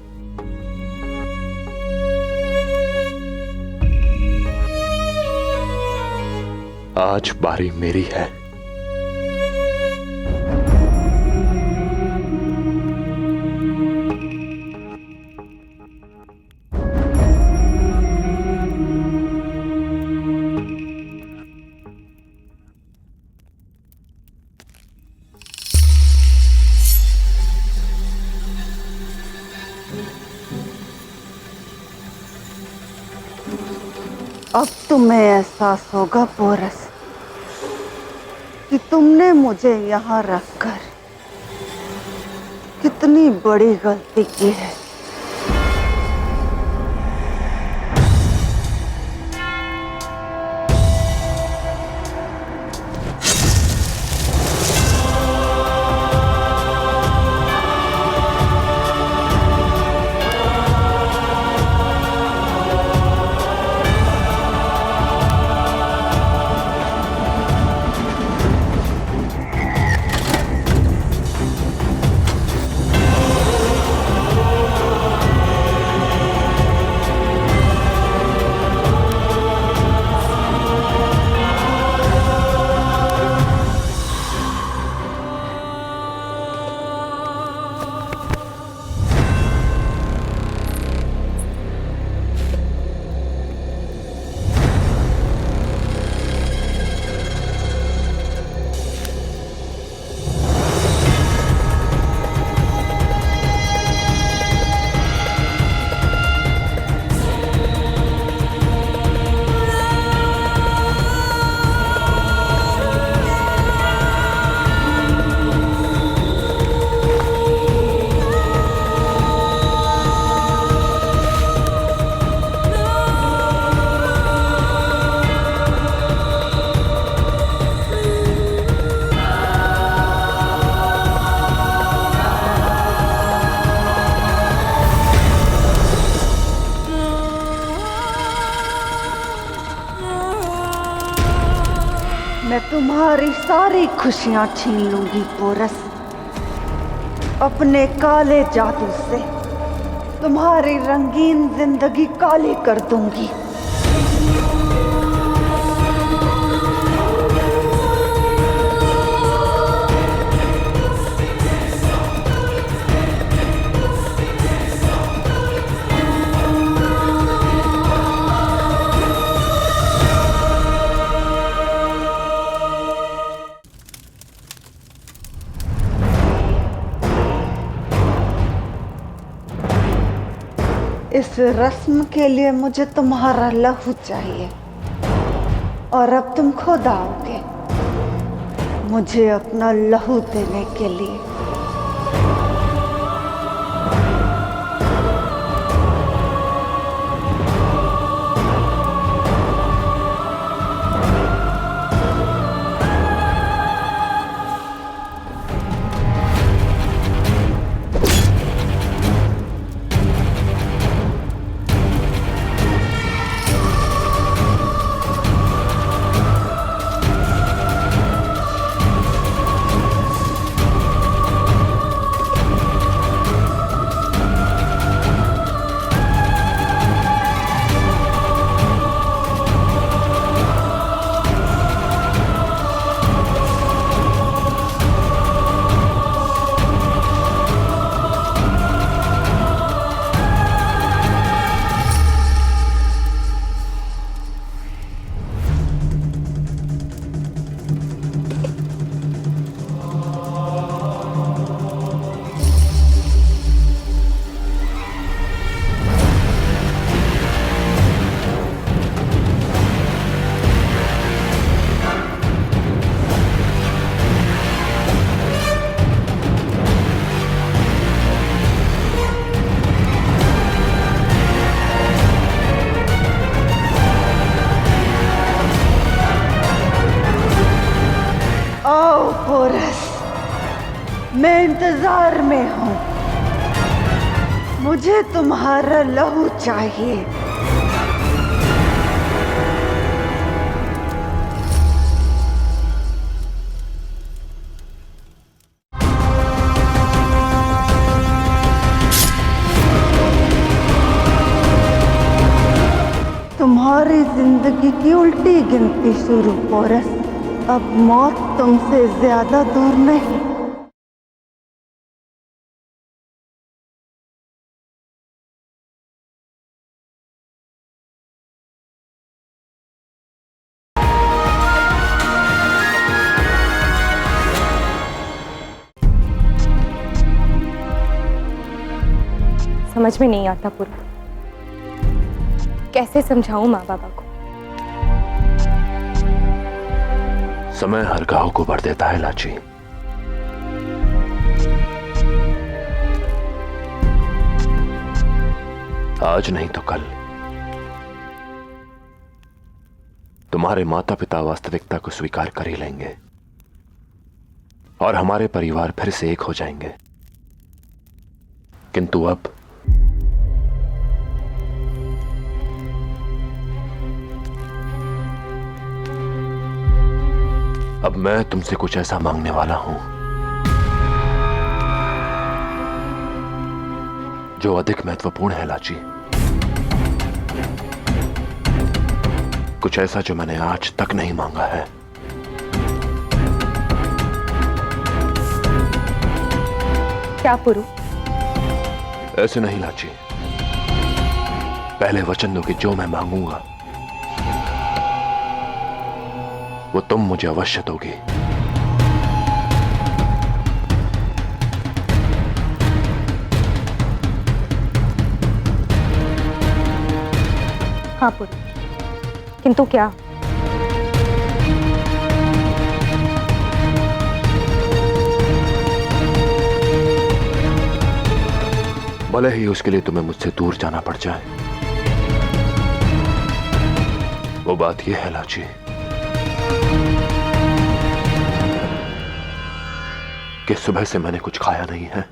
आज बारी मेरी है। अब तुम्हें एहसास होगा पोरस कि तुमने मुझे यहाँ रखकर कितनी बड़ी गलती की है। मैं तुम्हारी सारी खुशियां छीन लूंगी पोरस। अपने काले जादू से तुम्हारी रंगीन जिंदगी काली कर दूंगी। इस रस्म के लिए मुझे तुम्हारा लहू चाहिए और अब तुम खुद आओगे मुझे अपना लहू देने के लिए। मैं इंतजार में हूं। मुझे तुम्हारा लहू चाहिए। तुम्हारी जिंदगी की उल्टी गिनती शुरू पोरस। अब मौत तुमसे ज्यादा दूर नहीं। समझ में नहीं आता पूरा, कैसे समझाऊं माँ बाबा को। समय हर घाव को भर देता है लाची। आज नहीं तो कल तुम्हारे माता पिता वास्तविकता को स्वीकार कर ही लेंगे और हमारे परिवार फिर से एक हो जाएंगे। किंतु अब मैं तुमसे कुछ ऐसा मांगने वाला हूं जो अधिक महत्वपूर्ण है लाची। कुछ ऐसा जो मैंने आज तक नहीं मांगा है। क्या पुरु? ऐसे नहीं लाची, पहले वचन दो कि जो मैं मांगूंगा वो तुम मुझे अवश्य दोगी। हाँ पुरु, किंतु क्या? भले ही उसके लिए तुम्हें मुझसे दूर जाना पड़ जाए। वो बात यह है लाची, कि सुबह से मैंने कुछ खाया नहीं है।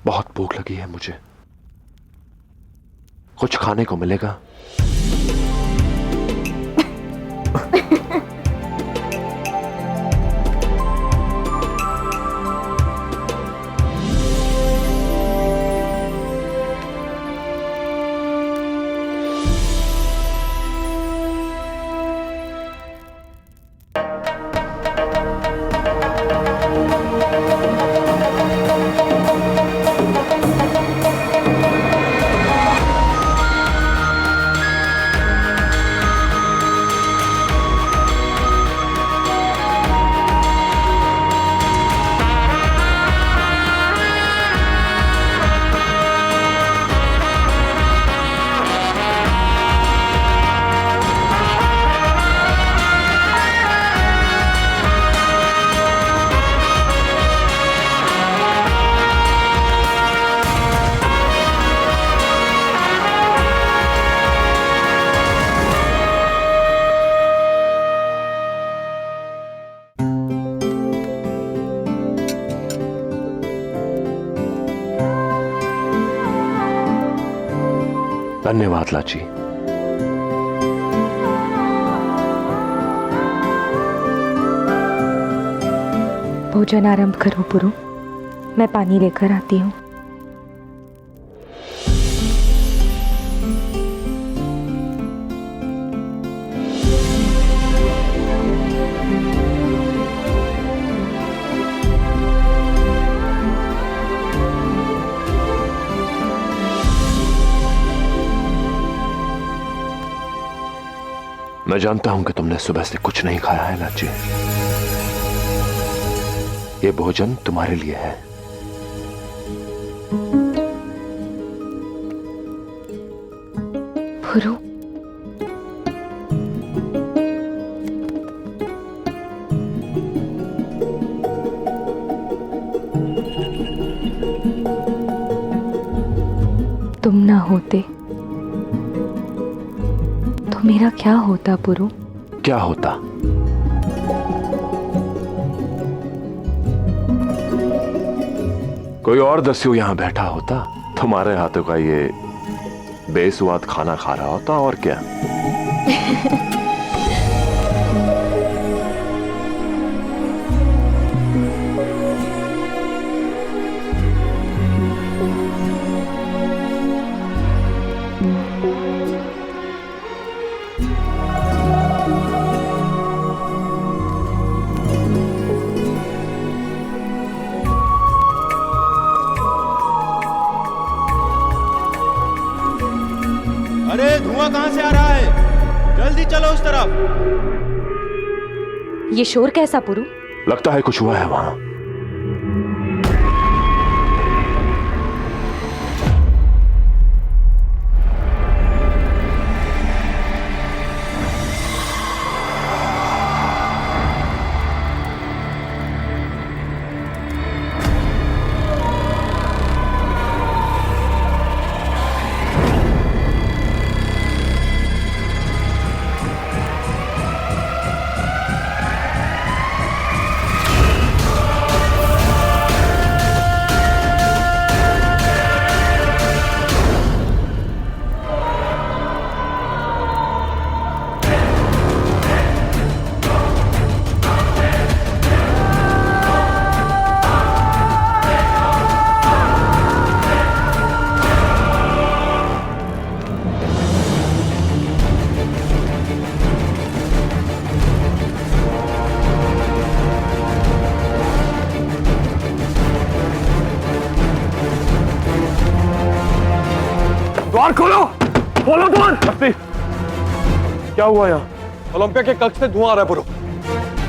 बहुत भूख लगी है मुझे। कुछ खाने को मिलेगा? धन्यवाद लाची। भोजन आरंभ करो पुरु, मैं पानी लेकर आती हूँ। मैं जानता हूं कि तुमने सुबह से कुछ नहीं खाया है लाची। ये भोजन तुम्हारे लिए है। पुरु, तुम ना होते तो मेरा क्या होता पुरु? क्या होता? कोई और दस्यु यहां बैठा होता, तुम्हारे हाथों का ये बेसुआद खाना खा रहा होता, और क्या। अरे धुआं कहां से आ रहा है? जल्दी चलो उस तरफ। ये शोर कैसा पुरु? लगता है कुछ हुआ है वहां। बोलो कौन? क्या हुआ यहाँ? ओलंपिया के कक्ष से धुआं आ रहा है पुरो,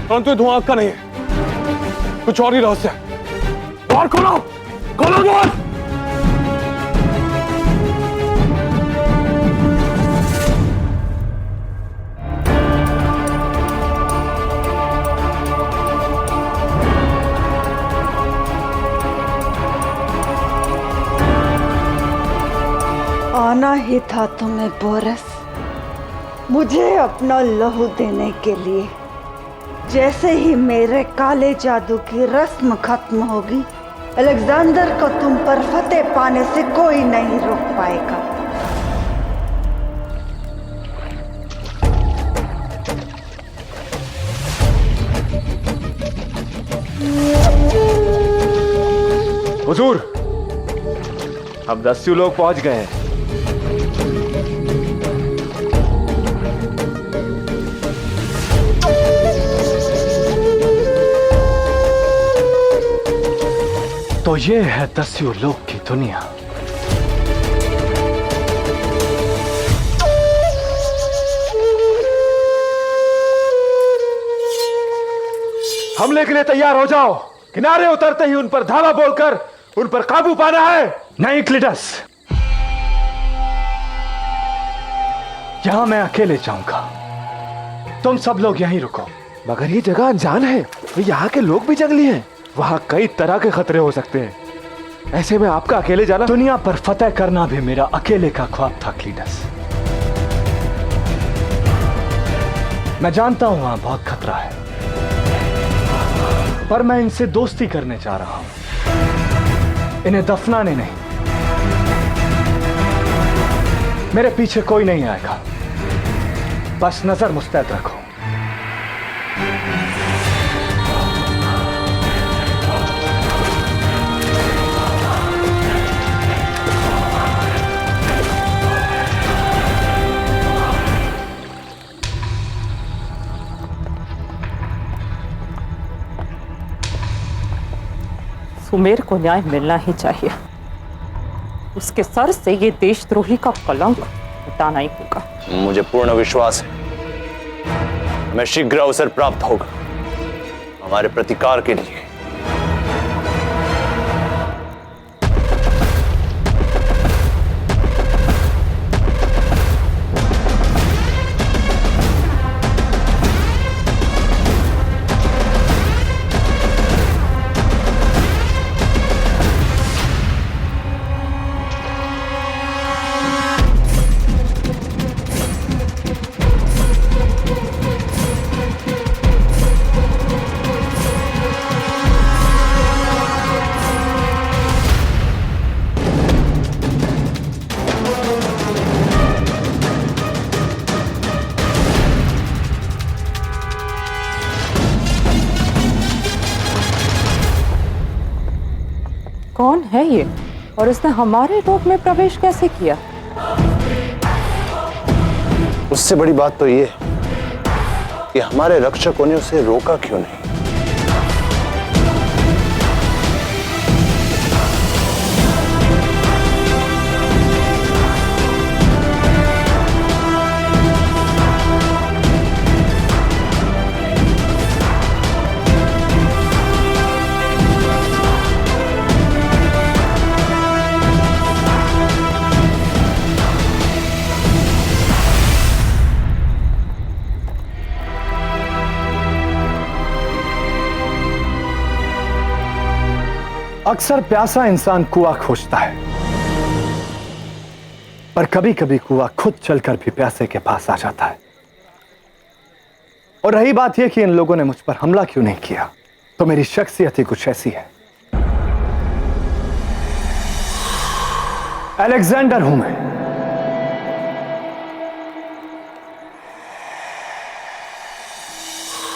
परंतु ये धुआं आग का नहीं है, कुछ और ही रहस्य है। द्वार खोलो, खोलो द्वार। आना ही था तुम्हें बोरस, मुझे अपना लहू देने के लिए। जैसे ही मेरे काले जादू की रस्म खत्म होगी, अलेक्जेंडर को तुम पर फतेह पाने से कोई नहीं रोक पाएगा। हुजूर, अब दस्यु लोग पहुंच गए हैं। तो ये है दस्यु लोक की दुनिया। हमले के लिए तैयार हो जाओ। किनारे उतरते ही उन पर धावा बोलकर उन पर काबू पाना है। नहीं क्लिटस, यहां मैं अकेले जाऊंगा, तुम सब लोग यहीं रुको। मगर ये जगह अनजान है, तो यहाँ के लोग भी जंगली हैं। वहां कई तरह के खतरे हो सकते हैं। ऐसे में आपका अकेले जाना। दुनिया पर फतेह करना भी मेरा अकेले का ख्वाब था क्लीटस। मैं जानता हूं वहां बहुत खतरा है, पर मैं इनसे दोस्ती करने जा रहा हूं, इन्हें दफनाने नहीं। मेरे पीछे कोई नहीं आएगा, बस नजर मुस्तैद रखो। सुमेर को न्याय मिलना ही चाहिए। उसके सर से ये देशद्रोही का कलंक हटाना ही होगा। मुझे पूर्ण विश्वास है हमें शीघ्र अवसर प्राप्त होगा हमारे प्रतिकार के लिए। कौन है ये और इसने हमारे लोक में प्रवेश कैसे किया? उससे बड़ी बात तो ये कि हमारे रक्षकों ने उसे रोका क्यों नहीं। अक्सर प्यासा इंसान कुआं खोजता है, पर कभी कभी कुआं खुद चलकर भी प्यासे के पास आ जाता है। और रही बात यह कि इन लोगों ने मुझ पर हमला क्यों नहीं किया, तो मेरी शख्सियत ही कुछ ऐसी है। अलेक्जेंडर हूं मैं,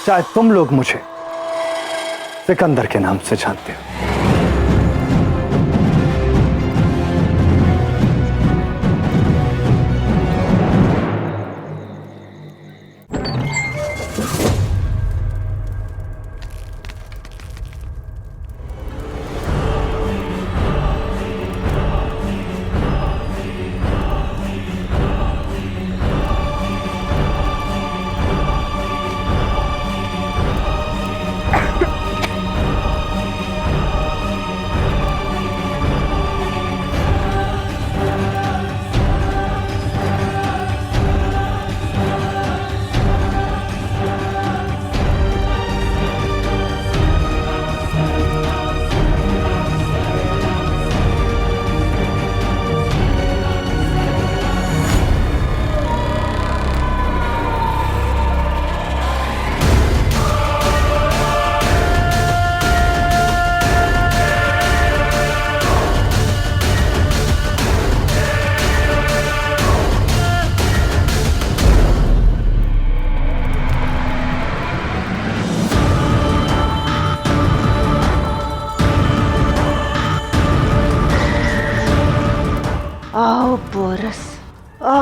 चाहे तुम लोग मुझे सिकंदर के नाम से जानते हो।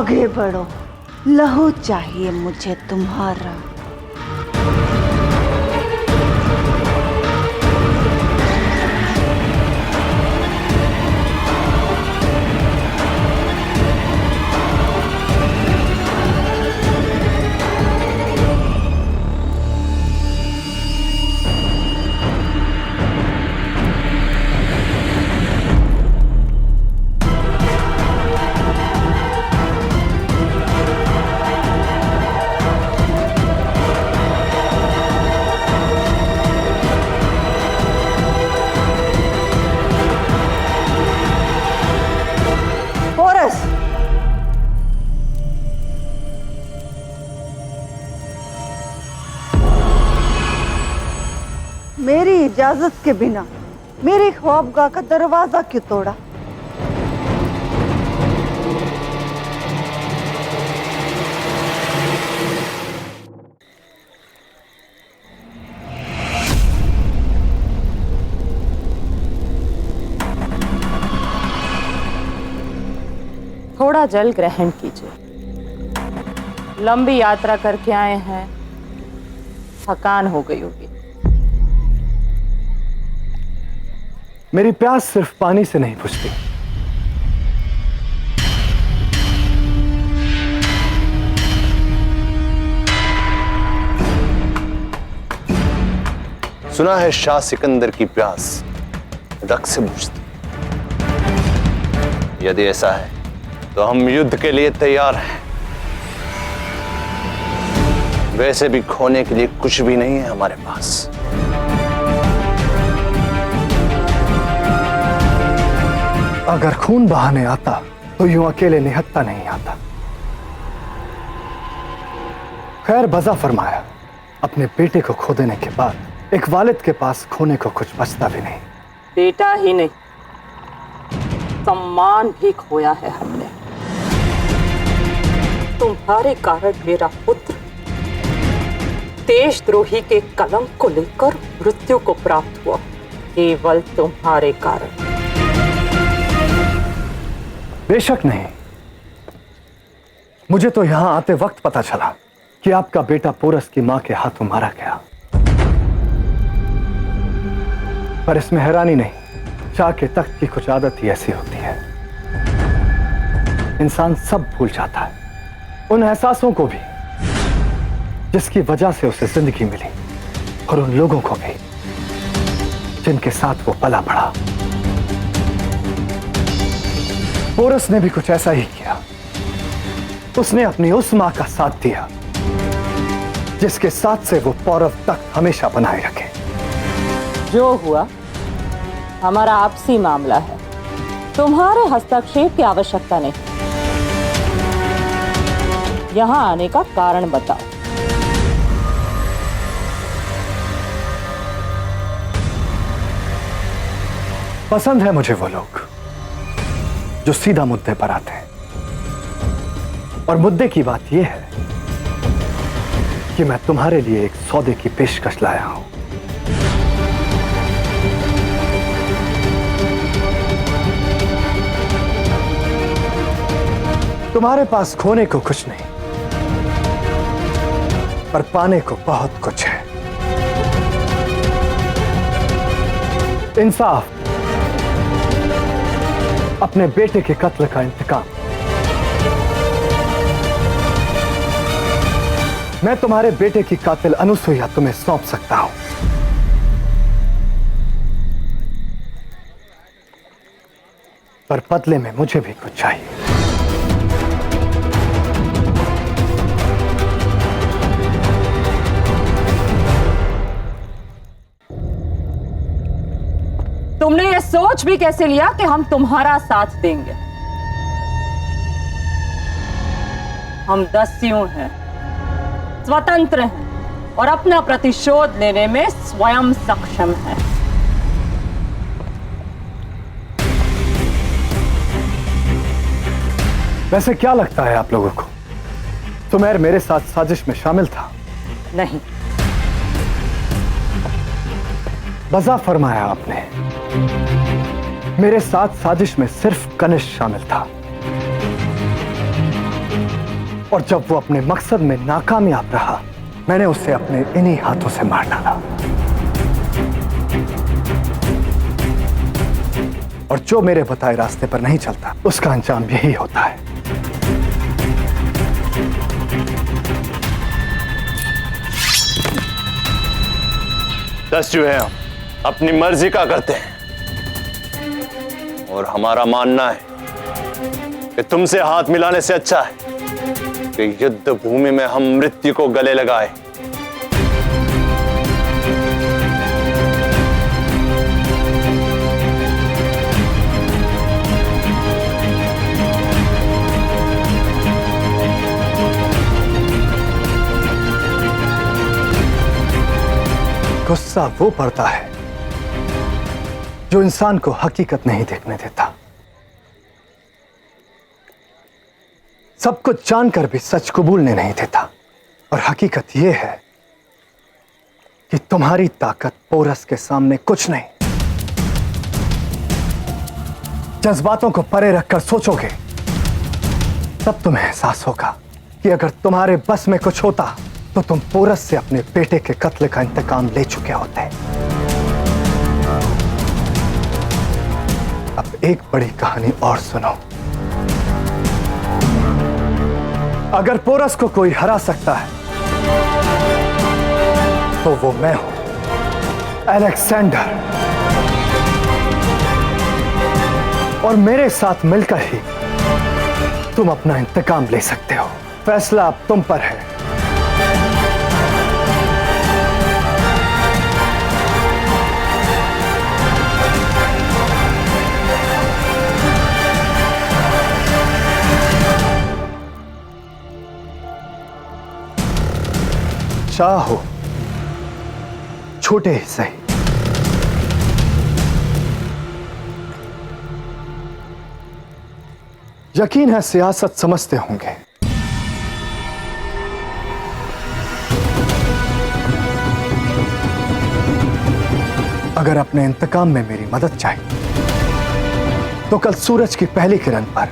आगे बढ़ो, लहू चाहिए मुझे तुम्हारा। मेरी इजाजत के बिना मेरी ख्वाबगाह का दरवाजा क्यों तोड़ा? थोड़ा जल ग्रहण कीजिए। लंबी यात्रा करके आए हैं, थकान हो गई होगी। मेरी प्यास सिर्फ पानी से नहीं बुझती। सुना है शाह सिकंदर की प्यास रक्त से बुझती। यदि ऐसा है तो हम युद्ध के लिए तैयार हैं। वैसे भी खोने के लिए कुछ भी नहीं है हमारे पास। अगर खून बहाने आता तो यूं अकेले निहत्ता नहीं आता। खैर, बजा फरमाया, अपने बेटे को खो देने के बाद एक वालिद के पास खोने को कुछ बचता भी नहीं। बेटा ही नहीं, सम्मान भी खोया है हमने। तुम्हारे कारण मेरा पुत्र देशद्रोही के कलंक को लेकर मृत्यु को प्राप्त हुआ, केवल तुम्हारे कारण। बेशक नहीं। मुझे तो यहां आते वक्त पता चला कि आपका बेटा पोरस की मां के हाथों मारा गया। पर इसमें हैरानी नहीं, शाह के तख्त की कुछ आदत ही ऐसी होती है। इंसान सब भूल जाता है, उन एहसासों को भी जिसकी वजह से उसे जिंदगी मिली, और उन लोगों को भी जिनके साथ वो पला बढ़ा। पोरस ने भी कुछ ऐसा ही किया। उसने अपनी उस मां का साथ दिया जिसके साथ से वो पौरव तक हमेशा बनाए रखे। जो हुआ हमारा आपसी मामला है, तुम्हारे हस्तक्षेप की आवश्यकता नहीं। यहां आने का कारण बताओ। पसंद है मुझे वो लोग जो सीधा मुद्दे पर आते हैं। और मुद्दे की बात यह है कि मैं तुम्हारे लिए एक सौदे की पेशकश लाया हूं। तुम्हारे पास खोने को कुछ नहीं, पर पाने को बहुत कुछ है। इंसाफ, अपने बेटे के कत्ल का इंतकाम। मैं तुम्हारे बेटे की कातिल अनुसुईया तुम्हें सौंप सकता हूं, पर बदले में मुझे भी कुछ चाहिए। तुमने ये सोच भी कैसे लिया कि हम तुम्हारा साथ देंगे? हम दस्युओं हैं, स्वतंत्र हैं और अपना प्रतिशोध लेने में स्वयं सक्षम हैं। वैसे क्या लगता है आप लोगों को, सुमेर मेरे साथ साजिश में शामिल था? नहीं। बजा फरमाया आपने, मेरे साथ साजिश में सिर्फ कनिष्क शामिल था। और जब वो अपने मकसद में नाकामयाब रहा, मैंने उसे अपने इन्हीं हाथों से मार डाला। और जो मेरे बताए रास्ते पर नहीं चलता, उसका अंजाम यही होता है। दस जो है हम अपनी मर्जी का करते हैं, और हमारा मानना है कि तुमसे हाथ मिलाने से अच्छा है कि युद्ध भूमि में हम मृत्यु को गले लगाए। गुस्सा वो पड़ता है जो इंसान को हकीकत नहीं देखने देता। सब कुछ जानकर भी सच कबूलने नहीं देता। और हकीकत यह है कि तुम्हारी ताकत पोरस के सामने कुछ नहीं। जज्बातों को परे रखकर सोचोगे तब तुम्हें एहसास होगा कि अगर तुम्हारे बस में कुछ होता तो तुम पोरस से अपने बेटे के कत्ल का इंतकाम ले चुके होते। अब एक बड़ी कहानी और सुनो। अगर पोरस को कोई हरा सकता है तो वो मैं हूं, अलेक्जेंडर। और मेरे साथ मिलकर ही तुम अपना इंतकाम ले सकते हो। फैसला अब तुम पर है। चाहो छोटे ही सही, यकीन है सियासत समझते होंगे। अगर अपने इंतकाम में मेरी मदद चाहिए तो कल सूरज की पहली किरण पर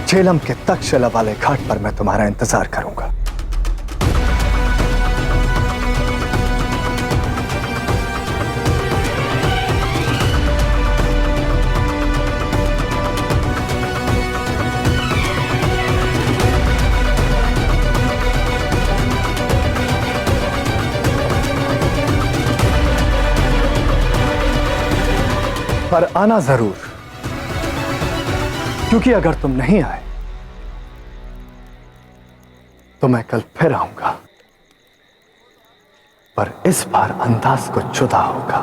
झेलम के तक्षशिला वाले घाट पर मैं तुम्हारा इंतजार करूंगा। पर आना जरूर, क्योंकि अगर तुम नहीं आए तो मैं कल फिर आऊंगा, पर इस बार अंदाज कुछ जुदा होगा।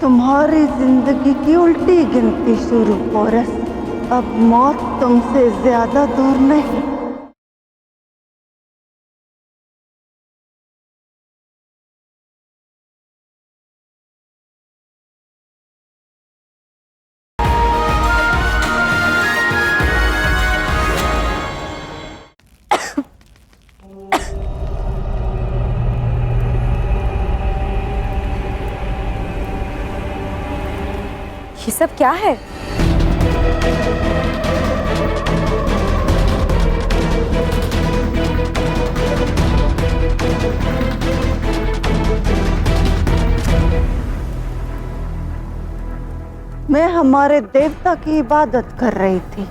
तुम्हारी जिंदगी की उल्टी गिनती शुरू पोरस। अब मौत तुमसे ज्यादा दूर नहीं। ये सब क्या है? मैं हमारे देवता की इबादत कर रही थी।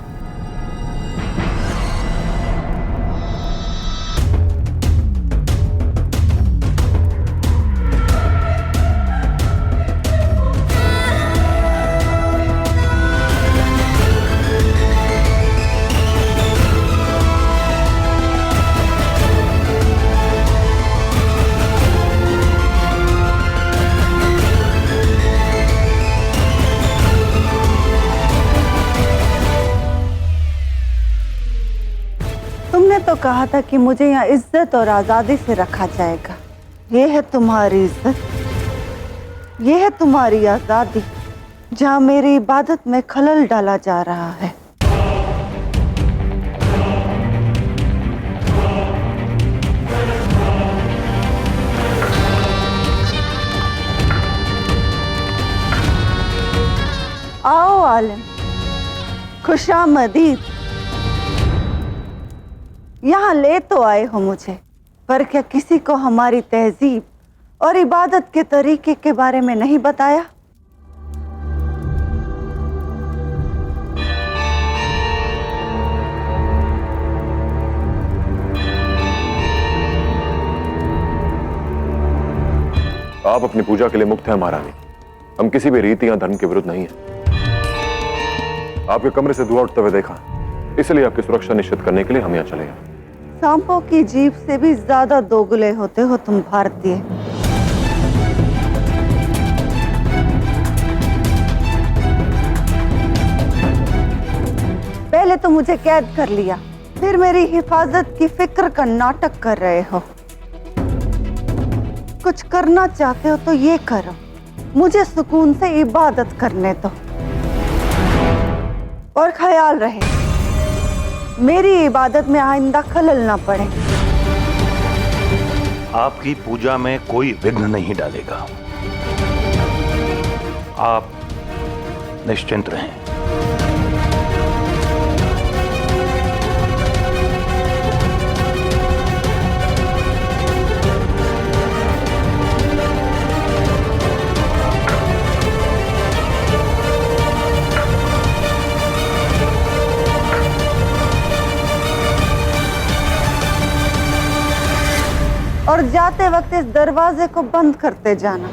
तुमने तो कहा था कि मुझे यहाँ इज्जत और आजादी से रखा जाएगा, ये है तुम्हारी इज्जत, ये है तुम्हारी आजादी, जहां मेरी इबादत में खलल डाला जा रहा है। आओ आलिम, खुशामदीद। यहाँ ले तो आए हो मुझे, पर क्या किसी को हमारी तहजीब और इबादत के तरीके के बारे में नहीं बताया? आप अपनी पूजा के लिए मुक्त हैं महारानी। हम किसी भी रीति या धर्म के विरुद्ध नहीं हैं। आपके कमरे से धुआं उठते हुए देखा, इसलिए आपकी सुरक्षा निश्चित करने के लिए हम यहाँ चले गए। सांपों की जीभ से भी ज्यादा दोगले होते हो तुम भारतीय। पहले तो मुझे कैद कर लिया, फिर मेरी हिफाजत की फिक्र का नाटक कर रहे हो। कुछ करना चाहते हो तो ये करो, मुझे सुकून से इबादत करने दो। और ख्याल रहे, मेरी इबादत में आइंदा खलल ना पड़े। आपकी पूजा में कोई विघ्न नहीं डालेगा। आप निश्चिंत रहें। और जाते वक्त इस दरवाजे को बंद करते जाना।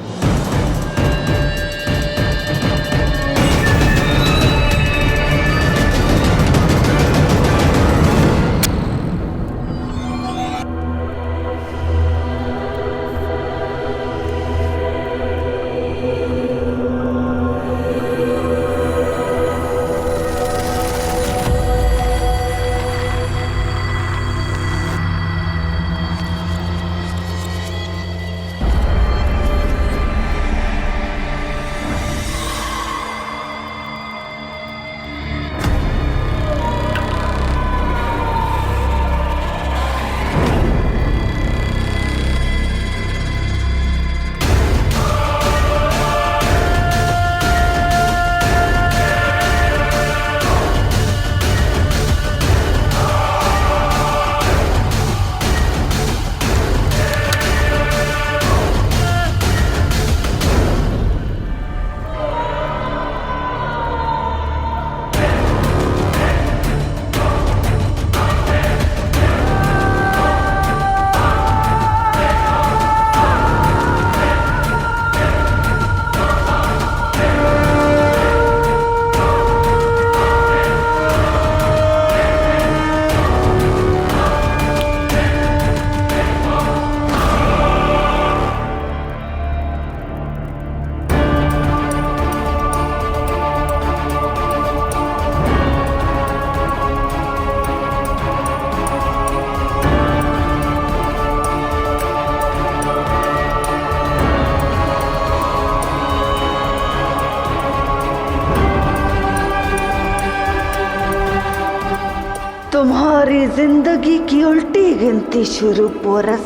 तुम्हारी जिंदगी की उल्टी गिनती शुरू पोरस।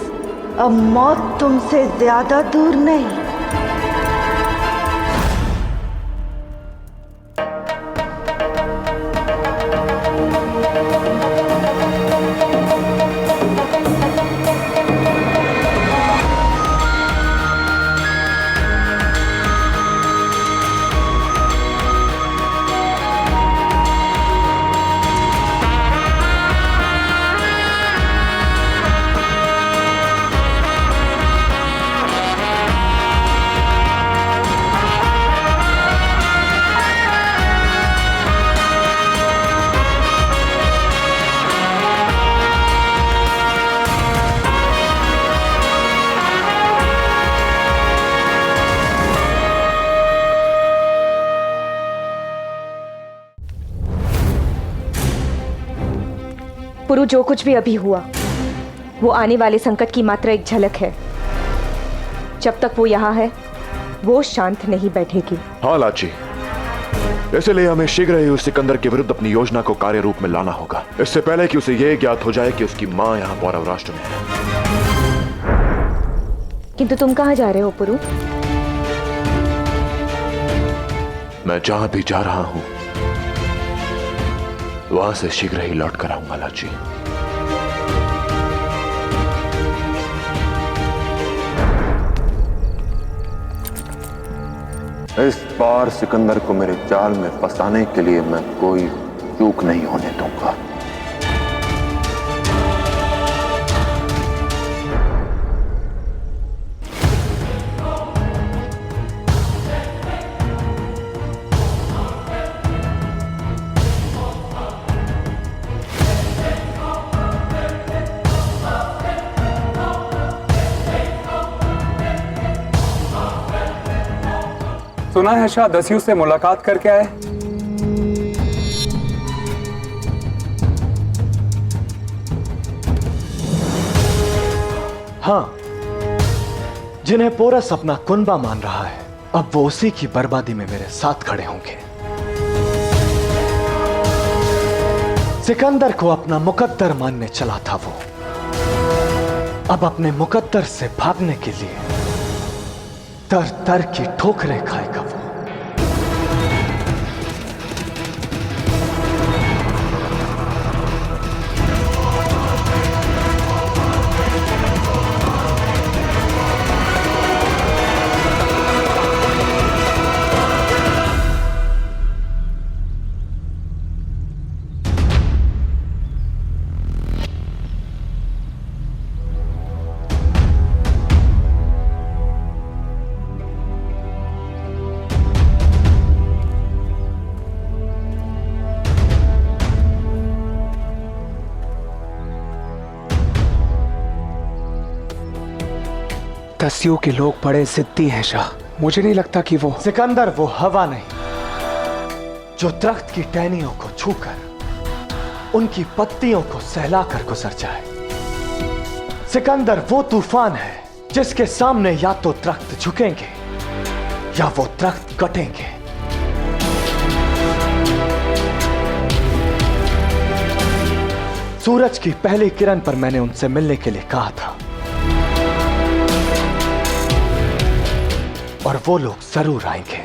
अब मौत तुमसे ज्यादा दूर नहीं। पुरु, जो कुछ भी अभी हुआ वो आने वाले संकट की मात्र एक झलक है। जब तक वो यहाँ है वो शांत नहीं बैठेगी। हाँ लाची, इसलिए हमें शीघ्र ही उस सिकंदर के विरुद्ध अपनी योजना को कार्य रूप में लाना होगा, इससे पहले कि उसे यह ज्ञात हो जाए कि उसकी मां यहाँ पौरव राष्ट्र में है। किंतु तुम कहाँ जा रहे हो पुरु? मैं जहां भी जा रहा हूं वहां से शीघ्र ही लौट कर आऊंगा लाची। इस बार सिकंदर को मेरे जाल में फंसाने के लिए मैं कोई चूक नहीं होने दूंगा। सुना है शाह दस्यु से मुलाकात करके आए। हाँ, जिन्हें पोरस अपना कुनबा मान रहा है, अब वो उसी की बर्बादी में मेरे साथ खड़े होंगे। सिकंदर को अपना मुकद्दर मानने चला था वो, अब अपने मुकद्दर से भागने के लिए तर तर की ठोकरें खाएगा वो। दस्यु के लोग बड़े जिद्दी हैं शाह, मुझे नहीं लगता कि वो सिकंदर वो हवा नहीं जो दरख्त की टहनियों को छूकर उनकी पत्तियों को सहलाकर गुजर जाए। सिकंदर वो तूफान है जिसके सामने या तो दरख्त झुकेंगे या वो दरख्त कटेंगे। सूरज की पहली किरण पर मैंने उनसे मिलने के लिए कहा था और वो लोग जरूर आएंगे।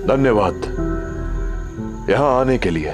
धन्यवाद यहां आने के लिए।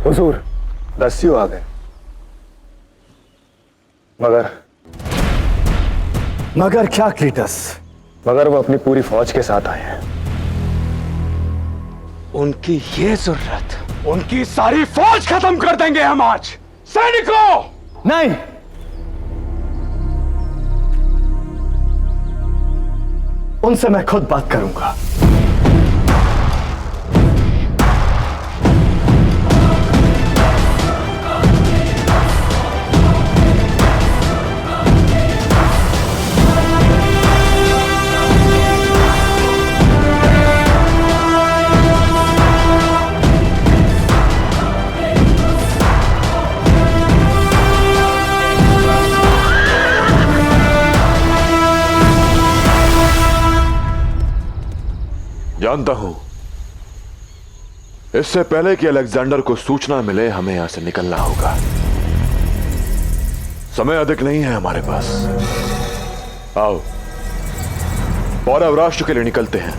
हुजूर, दस्यु आ गए। मगर क्या क्लीटस? मगर वो अपनी पूरी फौज के साथ आए हैं। उनकी ये जरूरत, उनकी सारी फौज खत्म कर देंगे हम आज। सैनिकों! नहीं, उनसे मैं खुद बात करूंगा। जानता हूं, इससे पहले कि अलेक्जेंडर को सूचना मिले हमें यहां से निकलना होगा। समय अधिक नहीं है हमारे पास। आओ, पौरव राष्ट्र के लिए निकलते हैं।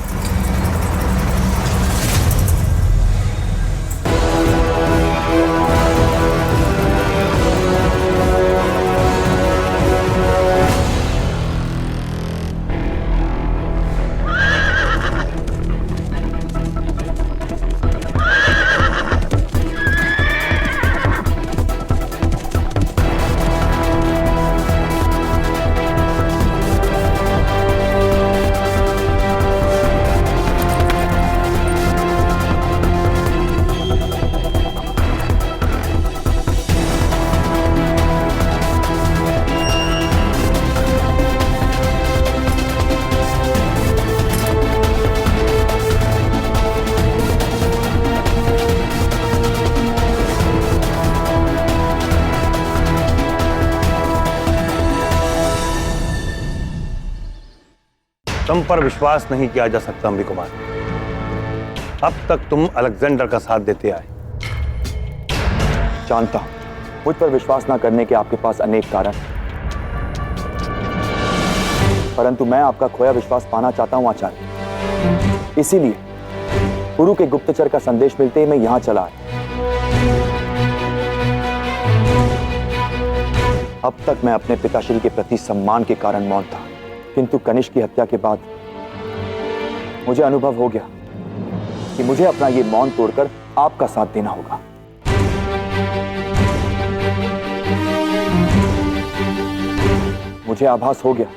तुम पर विश्वास नहीं किया जा सकता अम्बी कुमार। अब तक तुम अलेक्जेंडर का साथ देते आए। जानता हूं मुझ पर विश्वास न करने के आपके पास अनेक कारण, परंतु मैं आपका खोया विश्वास पाना चाहता हूं आचार्य। इसीलिए गुरु के गुप्तचर का संदेश मिलते ही मैं यहां चला आया। अब तक मैं अपने पिताश्री के प्रति सम्मान के कारण मौन था, किंतु कनिष्क की हत्या के बाद मुझे अनुभव हो गया कि मुझे अपना ये मौन तोड़कर आपका साथ देना होगा। मुझे आभास हो गया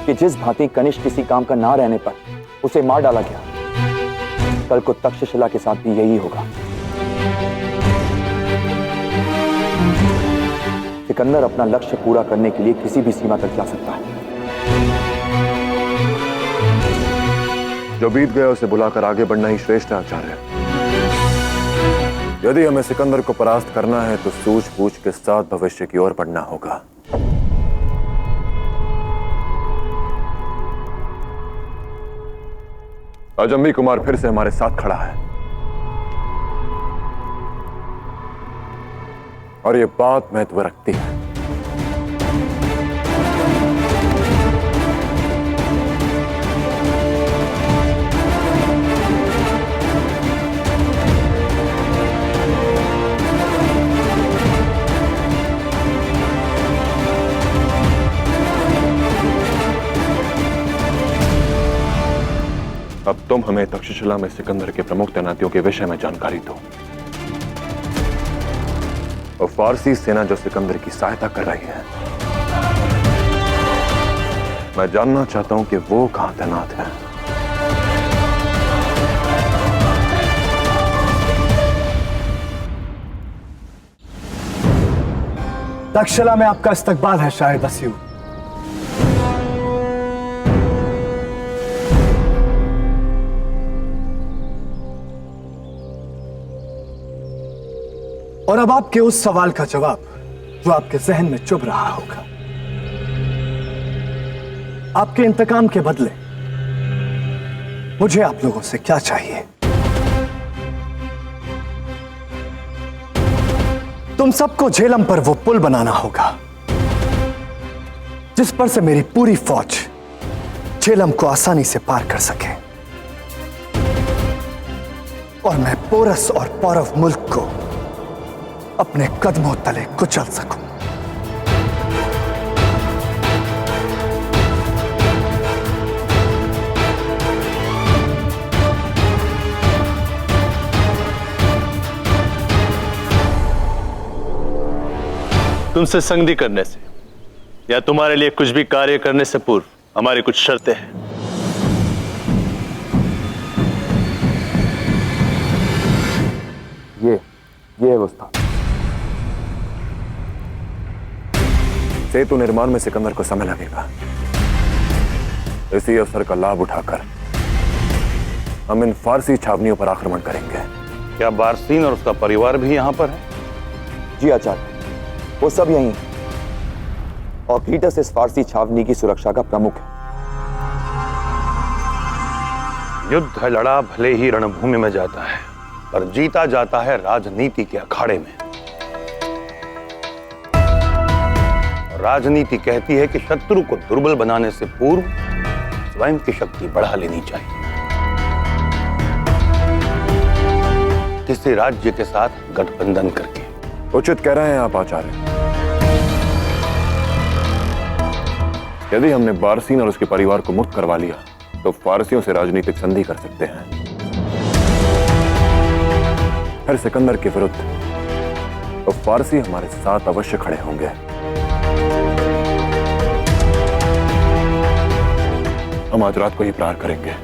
कि जिस भांति कनिष्क किसी काम का ना रहने पर उसे मार डाला गया, कल को तक्षशिला के साथ भी यही होगा। सिकंदर अपना लक्ष्य पूरा करने के लिए किसी भी सीमा तक जा सकता है। जो बीत गया उसे बुलाकर आगे बढ़ना ही श्रेष्ठ है आचार्य। यदि हमें सिकंदर को परास्त करना है तो सूझबूझ के साथ भविष्य की ओर बढ़ना होगा। आज अम्बी कुमार फिर से हमारे साथ खड़ा है और यह बात महत्व रखती है। अब तुम हमें तक्षशिला में सिकंदर के प्रमुख तैनातियों के विषय में जानकारी दो और फारसी सेना जो सिकंदर की सहायता कर रही है, मैं जानना चाहता हूं कि वो कहां तैनात है। तक्षशिला में आपका इस्तकबाल है शायर दस्यु। और अब आपके उस सवाल का जवाब जो आपके जहन में चुभ रहा होगा। आपके इंतकाम के बदले मुझे आप लोगों से क्या चाहिए? तुम सबको झेलम पर वो पुल बनाना होगा जिस पर से मेरी पूरी फौज झेलम को आसानी से पार कर सके और मैं पोरस और पौरव मुल्क को अपने कदमों तले कुचल सकूं। तुमसे संधि करने से या तुम्हारे लिए कुछ भी कार्य करने से पूर्व हमारी कुछ शर्तें हैं। ये व्यवस्था। सेतु निर्माण में सिकंदर को समय लगेगा। इसी अवसर का लाभ उठाकर हम इन फारसी छावनियों पर आक्रमण करेंगे। क्या बारसीन और उसका परिवार भी यहां पर है? जी आचार्य, वो सब यहीं हैं और क्लीटस इस फारसी छावनी की सुरक्षा का प्रमुख है। युद्ध लड़ा भले ही रणभूमि में जाता है, पर जीता जाता है राजनीति के अखाड़े में। राजनीति कहती है कि शत्रु को दुर्बल बनाने से पूर्व स्वयं की शक्ति बढ़ा लेनी चाहिए। किसी राज्य के साथ गठबंधन करके। उचित कह रहे हैं आप आचार्य। यदि हमने बारसीन और उसके परिवार को मुक्त करवा लिया तो फारसियों से राजनीतिक संधि कर सकते हैं। फिर सिकंदर के विरुद्ध तो फारसी हमारे साथ अवश्य खड़े होंगे। हम आज रात को ही प्रहार करेंगे।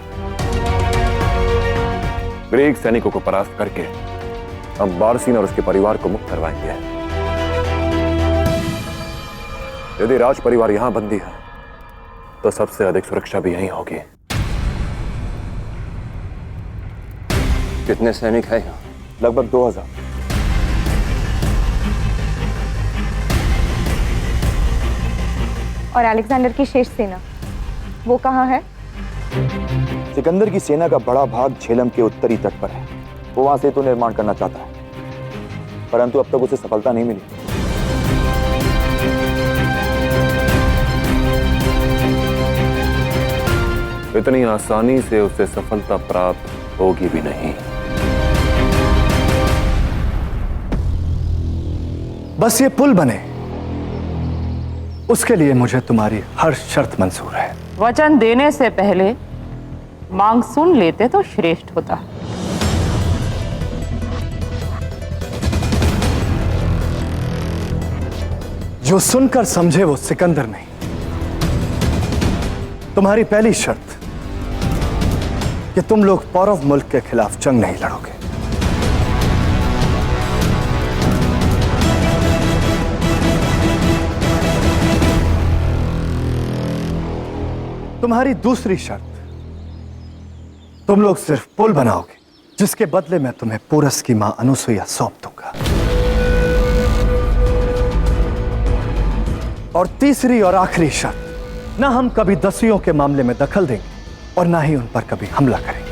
ग्रीक सैनिकों को परास्त करके हम बारसीन और उसके परिवार को मुक्त करवाएंगे। यदि राज परिवार यहां बंदी है तो सबसे अधिक सुरक्षा भी यहीं होगी। कितने सैनिक हैं यहाँ? लगभग 2000। और अलेक्जेंडर की शेष सेना वो कहाँ है? सिकंदर की सेना का बड़ा भाग झेलम के उत्तरी तट पर है। वो वहां सेतु निर्माण करना चाहता है, परंतु अब तक उसे सफलता नहीं मिली। इतनी आसानी से उसे सफलता प्राप्त होगी भी नहीं। बस ये पुल बने, उसके लिए मुझे तुम्हारी हर शर्त मंजूर है। वचन देने से पहले मांग सुन लेते तो श्रेष्ठ होता। जो सुनकर समझे वो सिकंदर नहीं। तुम्हारी पहली शर्त कि तुम लोग पौरव मुल्क के खिलाफ जंग नहीं लड़ोगे। तुम्हारी दूसरी शर्त, तुम लोग सिर्फ पुल बनाओगे, जिसके बदले मैं तुम्हें पोरस की मां अनुसुईया सौंप दूंगा। और तीसरी और आखिरी शर्त, ना हम कभी दस्युओं के मामले में दखल देंगे और ना ही उन पर कभी हमला करेंगे।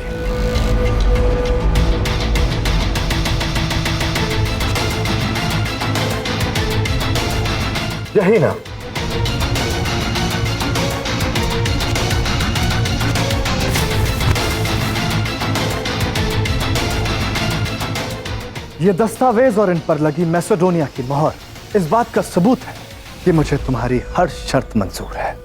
यही ना? ये दस्तावेज और इन पर लगी मैसेडोनिया की मोहर इस बात का सबूत है कि मुझे तुम्हारी हर शर्त मंजूर है।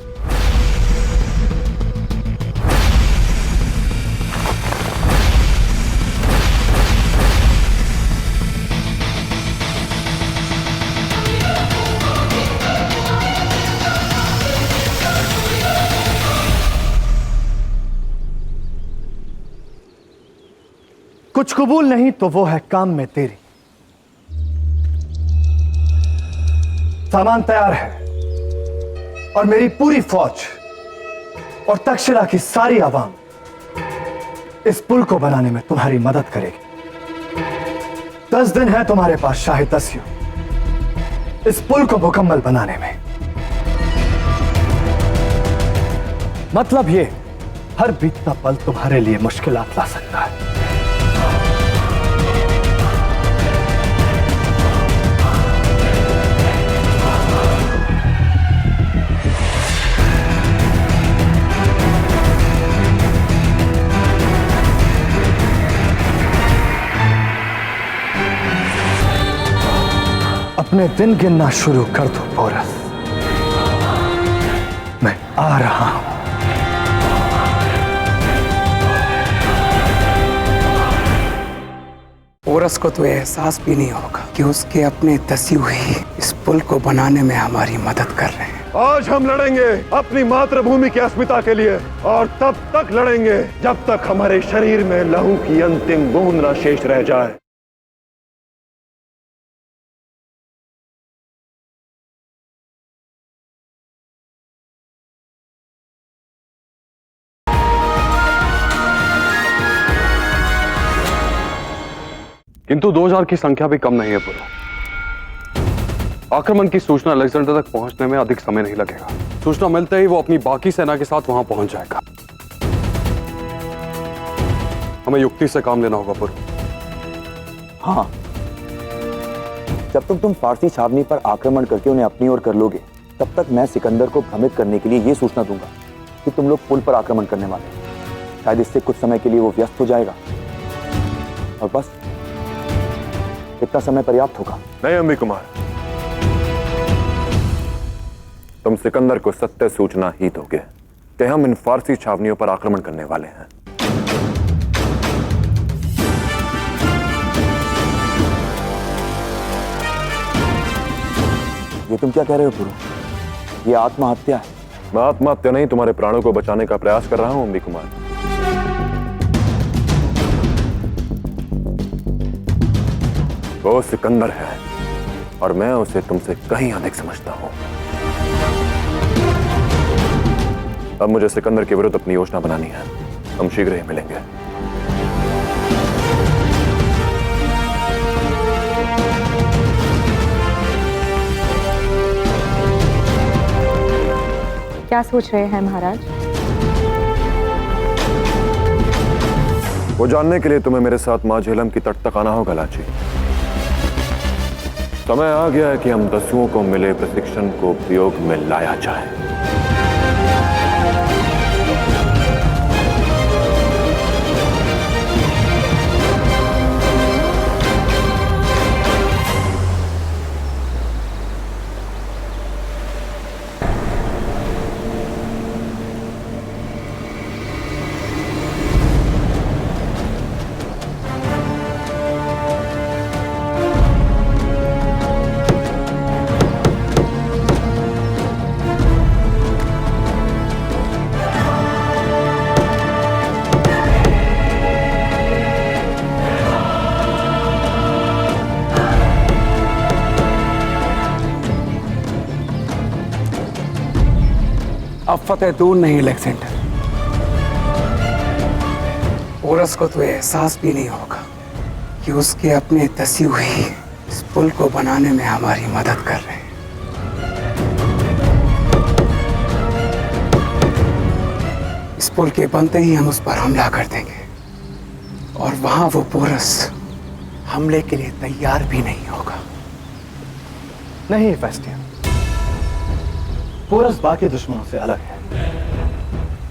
कुछ कबूल नहीं तो वो है काम में तेरी। सामान तैयार है और मेरी पूरी फौज और तक्षशिला की सारी आवाम इस पुल को बनाने में तुम्हारी मदद करेगी। 10 दिन है तुम्हारे पास शाही दस्यु इस पुल को मुकम्मल बनाने में। मतलब ये हर बीतता पल तुम्हारे लिए मुश्किलात ला सकता है। अपने दिन गिनना शुरू कर दो पोरस, मैं आ रहा हूं। पोरस को तो एहसास भी नहीं होगा कि उसके अपने दस्यु ही इस पुल को बनाने में हमारी मदद कर रहे हैं। आज हम लड़ेंगे अपनी मातृभूमि की अस्मिता के लिए, और तब तक लड़ेंगे जब तक हमारे शरीर में लहू की अंतिम बूंद न शेष रह जाए। किंतु 2000 की संख्या भी कम नहीं है पुरो। आक्रमण की सूचना अलेक्जेंडर तक पहुंचने में अधिक समय नहीं लगेगा। सूचना मिलते ही वो अपनी बाकी सेना के साथ वहां पहुंच जाएगा। हमें युक्ति से काम लेना होगा पूर्व। हाँ, जब तक तुम फारसी छावनी पर आक्रमण करके उन्हें अपनी ओर कर लोगे, तब तक मैं सिकंदर को भ्रमित करने के लिए ये सूचना दूंगा कि तुम लोग पुल पर आक्रमण करने वाले हो। शायद इससे कुछ समय के लिए वो व्यस्त हो जाएगा और बस इतना समय पर्याप्त होगा। नहीं अंबी कुमार, तुम सिकंदर को सत्य सूचना ही दोगे कि हम इन फारसी छावनियों पर आक्रमण करने वाले हैं। ये तुम क्या कह रहे हो गुरु? ये आत्महत्या है। मैं आत्महत्या नहीं, तुम्हारे प्राणों को बचाने का प्रयास कर रहा हूं अंबी कुमार। वो सिकंदर है और मैं उसे तुमसे कहीं अधिक समझता हूं। अब मुझे सिकंदर के विरुद्ध अपनी योजना बनानी है। हम शीघ्र ही मिलेंगे। क्या सोच रहे हैं महाराज? वो जानने के लिए तुम्हें मेरे साथ मां झेलम की तट तक आना होगा लाची। समय आ गया है कि हम दस्युओं को मिले प्रशिक्षण को उपयोग में लाया जाए। अब फतेह दूर नहीं अलेक्जेंडर। पोरस को तो एहसास भी नहीं होगा कि उसके अपने दसी हुई इस पुल को बनाने में हमारी मदद कर रहे हैं। इस पुल के बनते ही हम उस पर हमला कर देंगे और वहां वो पोरस हमले के लिए तैयार भी नहीं होगा। नहीं फेस्टियन, पोरस बाकी दुश्मनों से अलग है।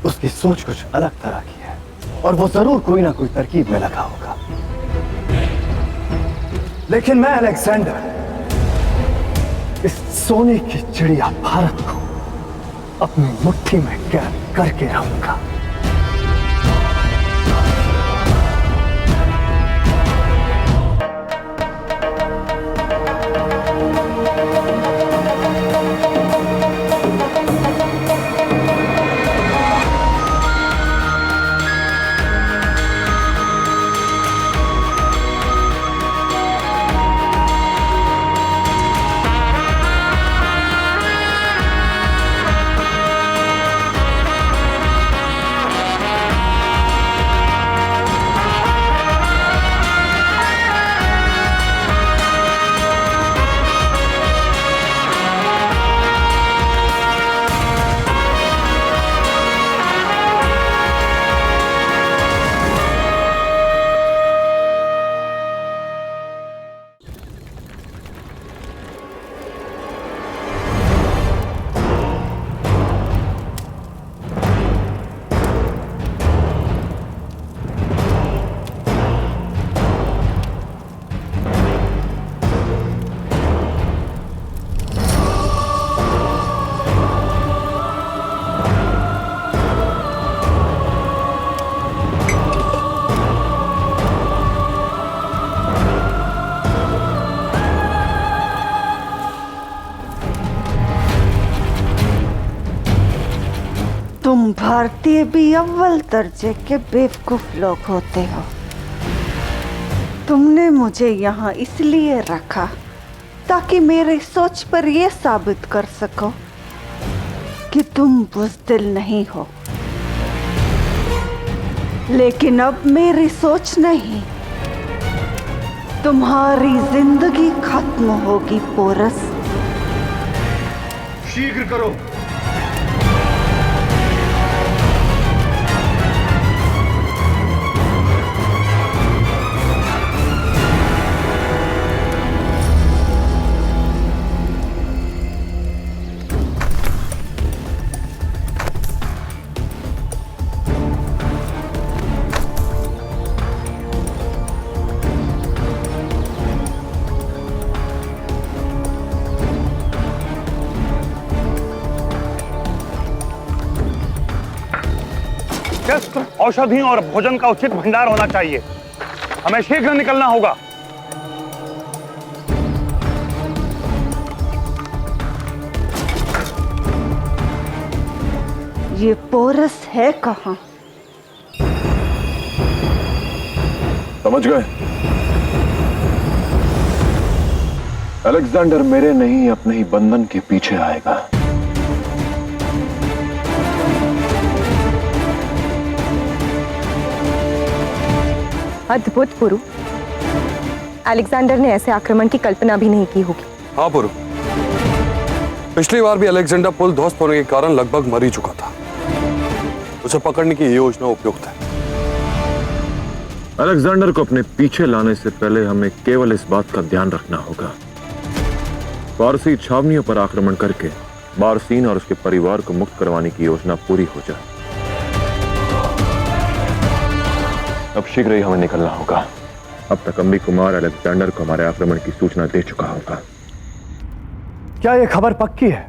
उसकी सोच कुछ अलग तरह की है और वो जरूर कोई ना कोई तरकीब में लगा होगा। लेकिन मैं अलेक्जेंडर इस सोने की चिड़िया भारत को अपनी मुट्ठी में कैद करके रहूंगा। तुम भारतीय भी अव्वल दर्जे के बेवकूफ लोग होते हो। तुमने मुझे यहाँ इसलिए रखा ताकि मेरी सोच पर यह साबित कर सको कि तुम बुज़दिल नहीं हो। लेकिन अब मेरी सोच नहीं, तुम्हारी जिंदगी खत्म होगी पोरस। शीघ्र करो। शस्त्र, औषधियों और भोजन का उचित भंडार होना चाहिए। हमें शीघ्र निकलना होगा। ये पोरस है कहाँ? समझ गए? अलेक्जेंडर मेरे नहीं अपने ही बंधन के पीछे आएगा। अद्भुत पुरु। अलेक्जेंडर ने ऐसे आक्रमण की कल्पना भी नहीं की होगी। हाँ पुरु, पिछली बार भी अलेक्जेंडर पुल ध्वस्त होने के कारण लगभग मर ही चुका था। उसे पकड़ने की ये योजना उपयुक्त है। अलेक्जेंडर को अपने पीछे लाने से पहले हमें केवल इस बात का ध्यान रखना होगा, फारसी छावनियों पर आक्रमण करके बारसीन और उसके परिवार को मुक्त करवाने की योजना पूरी हो जाए। अब शीघ्र ही हमें निकलना होगा। अब तक अंबी कुमार अलेक्जेंडर को हमारे आक्रमण की सूचना दे चुका होगा। क्या यह खबर पक्की है?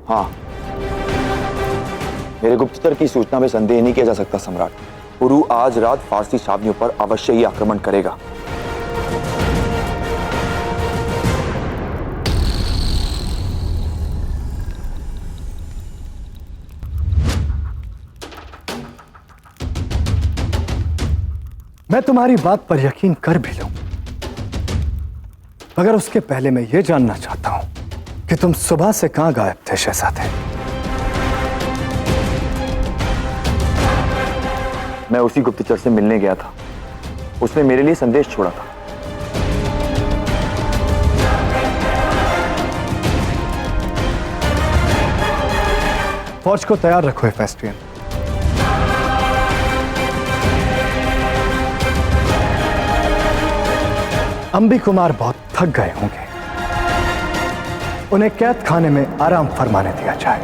हाँ, मेरे गुप्तचर की सूचना में संदेह नहीं किया जा सकता सम्राट। पुरु आज रात फारसी छावनियों पर अवश्य ही आक्रमण करेगा। मैं तुम्हारी बात पर यकीन कर भी लूं, मगर उसके पहले मैं यह जानना चाहता हूं कि तुम सुबह से कहां गायब थे शहजादे? मैं उसी गुप्तचर से मिलने गया था। उसने मेरे लिए संदेश छोड़ा था। फौज को तैयार रखो हेफेस्टियन। अंबी कुमार बहुत थक गए होंगे, उन्हें कैद खाने में आराम फरमाने दिया जाए।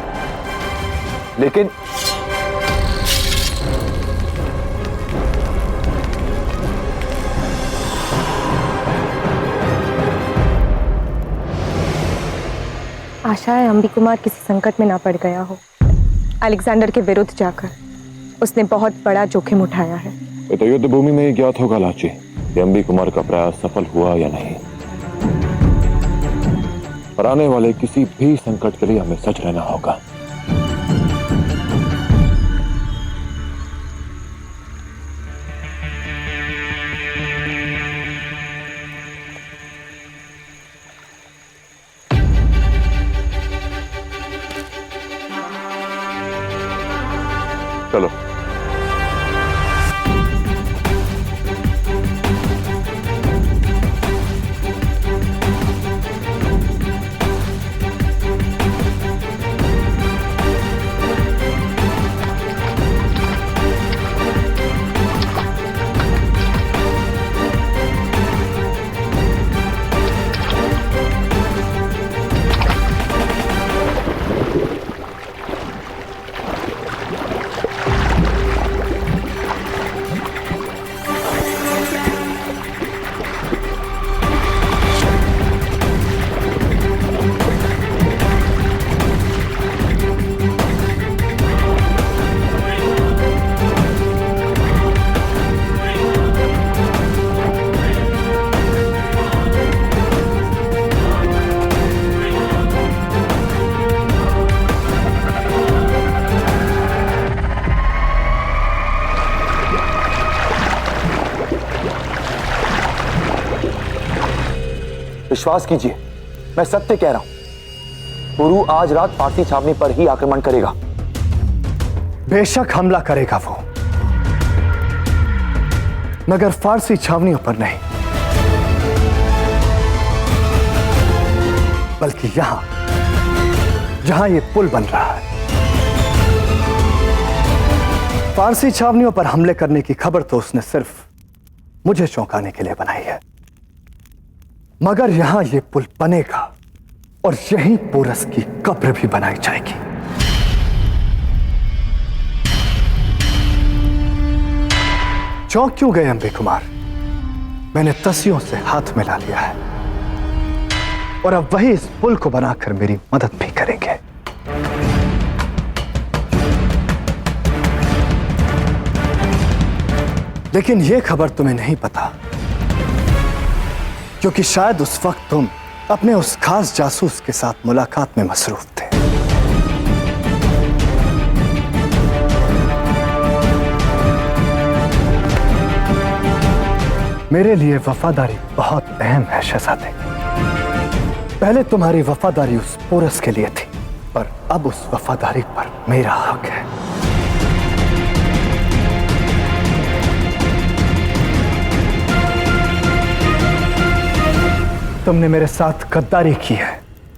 लेकिन आशा है अंबी कुमार किसी संकट में ना पड़ गया हो। अलेक्जेंडर के विरुद्ध जाकर उसने बहुत बड़ा जोखिम उठाया है। तो युद्ध भूमि में ही ज्ञात होगा लाची कि अंबी कुमार का प्रयास सफल हुआ या नहीं। पर आने वाले किसी भी संकट के लिए हमें सच रहना होगा। चलो। विश्वास कीजिए, मैं सत्य कह रहा हूं। पुरु आज रात फारसी छावनी पर ही आक्रमण करेगा। बेशक हमला करेगा वो, मगर फारसी छावनियों पर नहीं, बल्कि जहां ये पुल बन रहा है। फारसी छावनियों पर हमले करने की खबर तो उसने सिर्फ मुझे चौंकाने के लिए बनाई है, मगर यहां ये पुल बनेगा और यहीं पोरस की कब्र भी बनाई जाएगी। चौंक क्यों गए अंबी कुमार? मैंने तसियों से हाथ मिला लिया है और अब वही इस पुल को बनाकर मेरी मदद भी करेंगे। लेकिन यह खबर तुम्हें नहीं पता, क्योंकि शायद उस वक्त तुम अपने उस खास जासूस के साथ मुलाकात में मसरूफ थे। मेरे लिए वफादारी बहुत अहम है शहजादे। पहले तुम्हारी वफादारी उस पोरस के लिए थी, पर अब उस वफादारी पर मेरा हक है। तुमने मेरे साथ गद्दारी की है।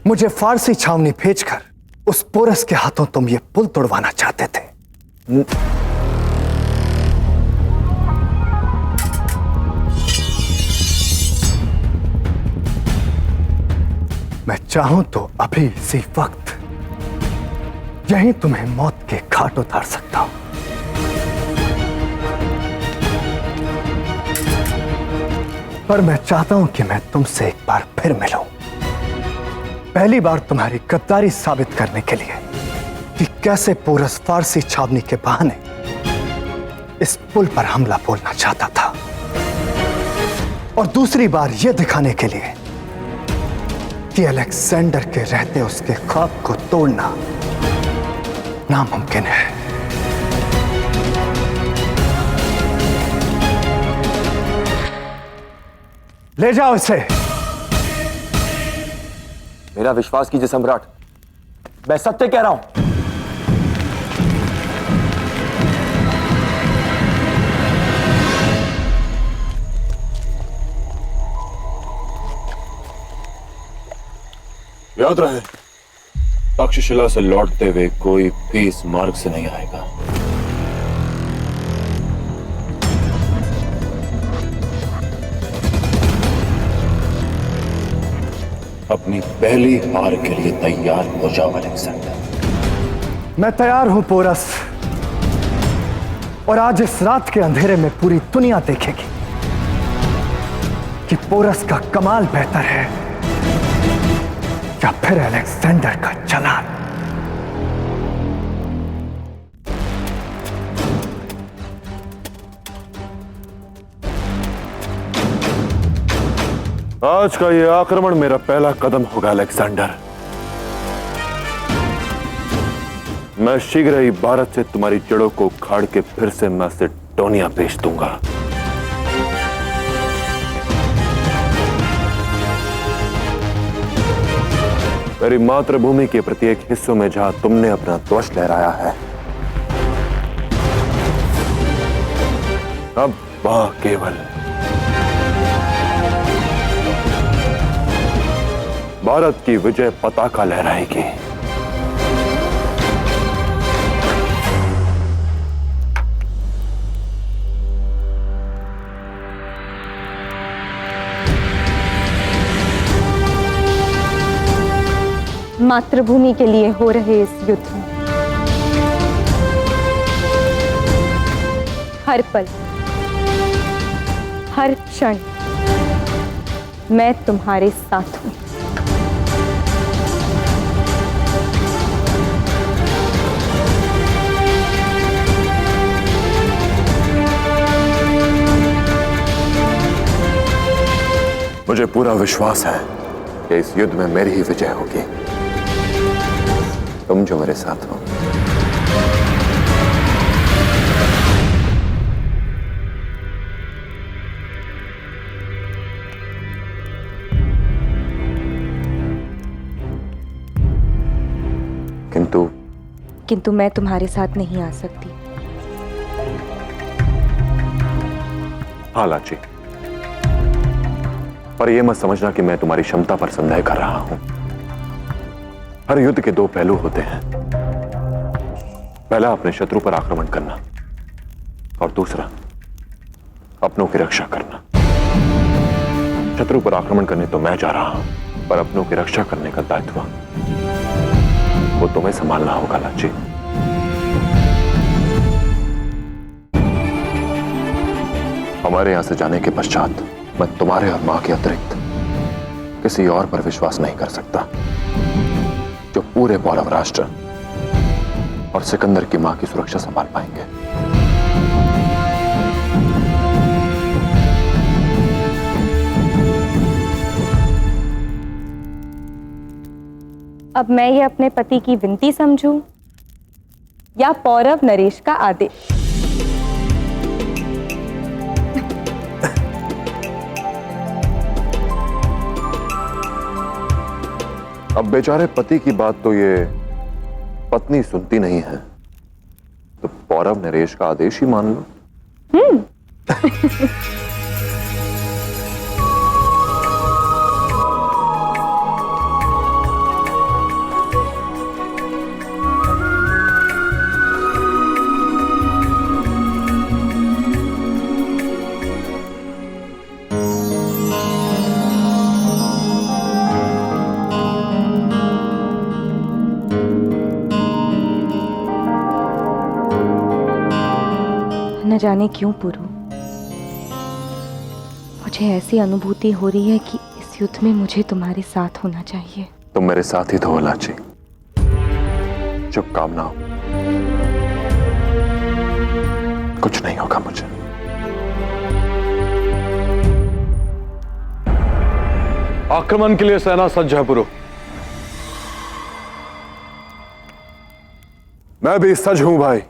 मुझे फारसी छावनी भेजकर उस पोरस के हाथों तुम ये पुल तोड़वाना चाहते थे। मैं चाहूं तो अभी इसी वक्त यहीं तुम्हें मौत के घाट उतार सकता हूं। पर मैं चाहता हूं कि मैं तुमसे एक बार फिर मिलूं। पहली बार तुम्हारी गद्दारी साबित करने के लिए कि कैसे पोरस फारसी छावनी के बहाने इस पुल पर हमला बोलना चाहता था, और दूसरी बार यह दिखाने के लिए कि अलेक्जेंडर के रहते उसके ख्वाब को तोड़ना नामुमकिन है। ले जाओ इसे। मेरा विश्वास कीजिए सम्राट, मैं सत्य कह रहा हूं। याद रहे, तक्षशिला से लौटते हुए कोई भी इस मार्ग से नहीं आएगा। अपनी पहली हार के लिए तैयार हो जाओ अलेक्जेंडर। मैं तैयार हूं पोरस, और आज इस रात के अंधेरे में पूरी दुनिया देखेगी कि पोरस का कमाल बेहतर है या फिर अलेक्जेंडर का जलाल। आज का यह आक्रमण मेरा पहला कदम होगा अलेक्जेंडर। मैं शीघ्र ही भारत से तुम्हारी जड़ों को उखाड़ के फिर से मैसेडोनिया भेज दूंगा। मेरी मातृभूमि के प्रत्येक हिस्सों में जहां तुमने अपना ध्वज लहराया है, अब वहां केवल भारत की विजय पताका लहराएगी। मातृभूमि के लिए हो रहे इस युद्ध में हर पल, हर क्षण मैं तुम्हारे साथ हूं। मुझे पूरा विश्वास है कि इस युद्ध में मेरी ही विजय होगी। तुम जो मेरे साथ हो। किंतु मैं तुम्हारे साथ नहीं आ सकती। हाँ लाची, पर यह मत समझना कि मैं तुम्हारी क्षमता पर संदेह कर रहा हूं। हर युद्ध के दो पहलू होते हैं। पहला अपने शत्रु पर आक्रमण करना, और दूसरा अपनों की रक्षा करना। शत्रु पर आक्रमण करने तो मैं जा रहा हूं, पर अपनों की रक्षा करने का दायित्व वो तुम्हें संभालना होगा लाची। हमारे यहां से जाने के पश्चात मैं तुम्हारे और मां के अतिरिक्त किसी और पर विश्वास नहीं कर सकता जो पूरे पौरव राष्ट्र और सिकंदर की मां की सुरक्षा संभाल पाएंगे। अब मैं ये अपने पति की विनती समझूं या पौरव नरेश का आदेश? अब बेचारे पति की बात तो ये पत्नी सुनती नहीं है, तो पौरव नरेश का आदेश ही मान लो। न जाने क्यों पुरु, मुझे ऐसी अनुभूति हो रही है कि इस युद्ध में मुझे तुम्हारे साथ होना चाहिए। तुम मेरे साथ ही तो हो लाची। शुभकामना। कुछ नहीं होगा मुझे। आक्रमण के लिए सेना सज्ज है पुरु। मैं भी सज हूं भाई।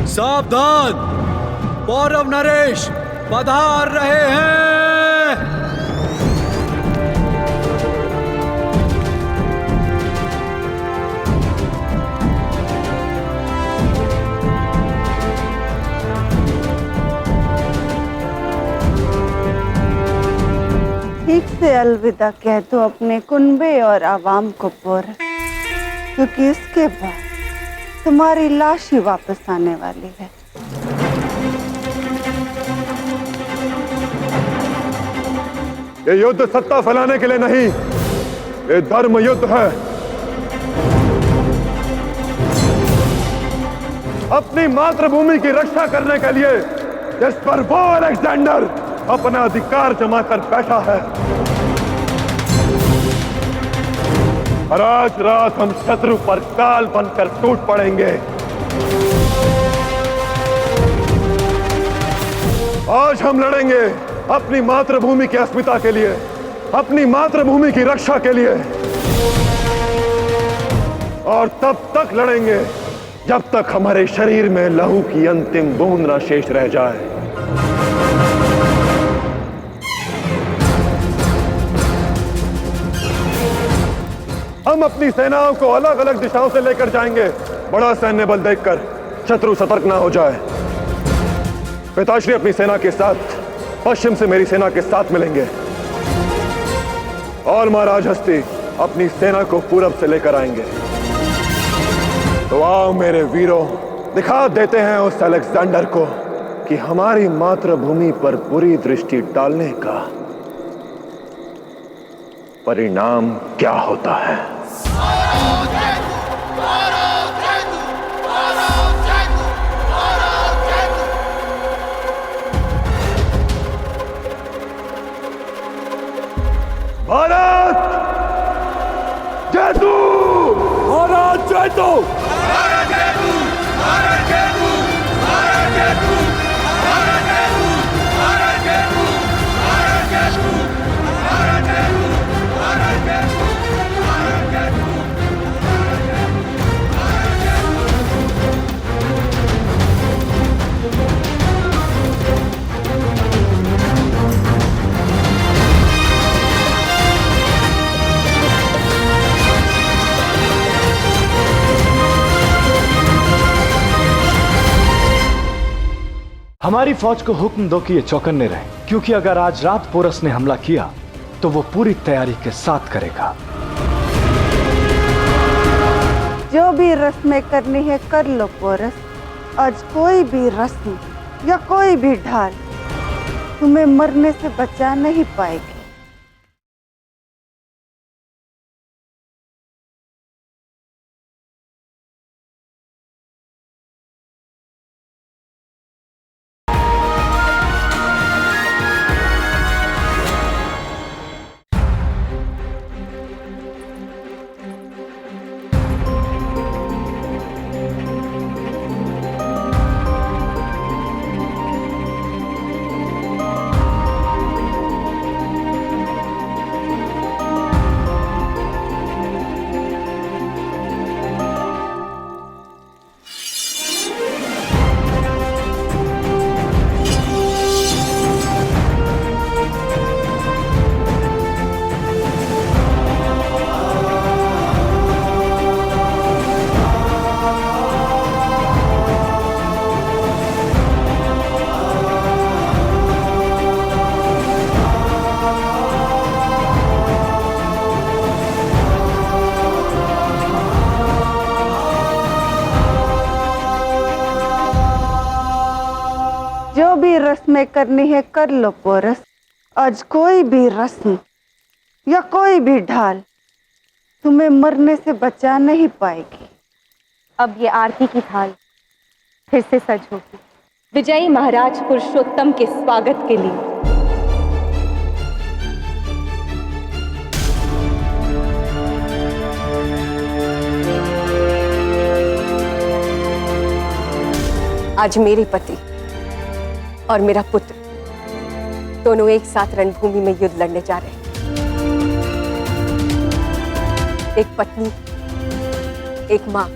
सावधान, पौरव नरेश पधार रहे हैं। ठीक से अलविदा कह दो अपने कुनबे और आवाम को पौरव, क्योंकि इसके बाद तुम्हारी लाश ही वापस आने वाली है। ये युद्ध सत्ता फैलाने के लिए नहीं, ये धर्म युद्ध है। अपनी मातृभूमि की रक्षा करने के लिए जिस पर वो अलेक्जेंडर अपना अधिकार जमा कर बैठा है, और आज रात हम शत्रु पर काल बनकर टूट पड़ेंगे। आज हम लड़ेंगे अपनी मातृभूमि की अस्मिता के लिए, अपनी मातृभूमि की रक्षा के लिए, और तब तक लड़ेंगे जब तक हमारे शरीर में लहू की अंतिम बूंद न शेष रह जाए। हम अपनी सेनाओं को अलग अलग दिशाओं से लेकर जाएंगे। बड़ा सैन्य बल देखकर शत्रु सतर्क ना हो जाए। पिताश्री अपनी सेना के साथ पश्चिम से मेरी सेना के साथ मिलेंगे, और महाराज हस्ती अपनी सेना को पूरब से लेकर आएंगे। तो आओ मेरे वीरों, दिखा देते हैं उस अलेक्जेंडर को कि हमारी मातृभूमि पर बुरी दृष्टि डालने का परिणाम क्या होता है। भारत जयतु! भारत जयतु! भारत जयतु! भारत जयतु! भारत जयतु! भारत जयतु! भारत जयतु! भारत जयतु! भारत जयतु! भारत जयतु! भारत जयतु! हमारी फौज को हुक्म दो कि ये चौकन्ने रहे, क्योंकि अगर आज रात पोरस ने हमला किया तो वो पूरी तैयारी के साथ करेगा। जो भी रस्में करनी है कर लो पोरस। आज कोई भी रस्म या कोई भी ढाल तुम्हें मरने से बचा नहीं पाएगी। रस्में करनी है कर लो पोरस। आज कोई भी रस्म या कोई भी ढाल तुम्हें मरने से बचा नहीं पाएगी। अब ये आरती की थाल फिर से सज होगी विजयी महाराज पुरुषोत्तम के स्वागत के लिए। आज मेरे पति और मेरा पुत्र दोनों एक साथ रणभूमि में युद्ध लड़ने जा रहे हैं। एक पत्नी, एक मां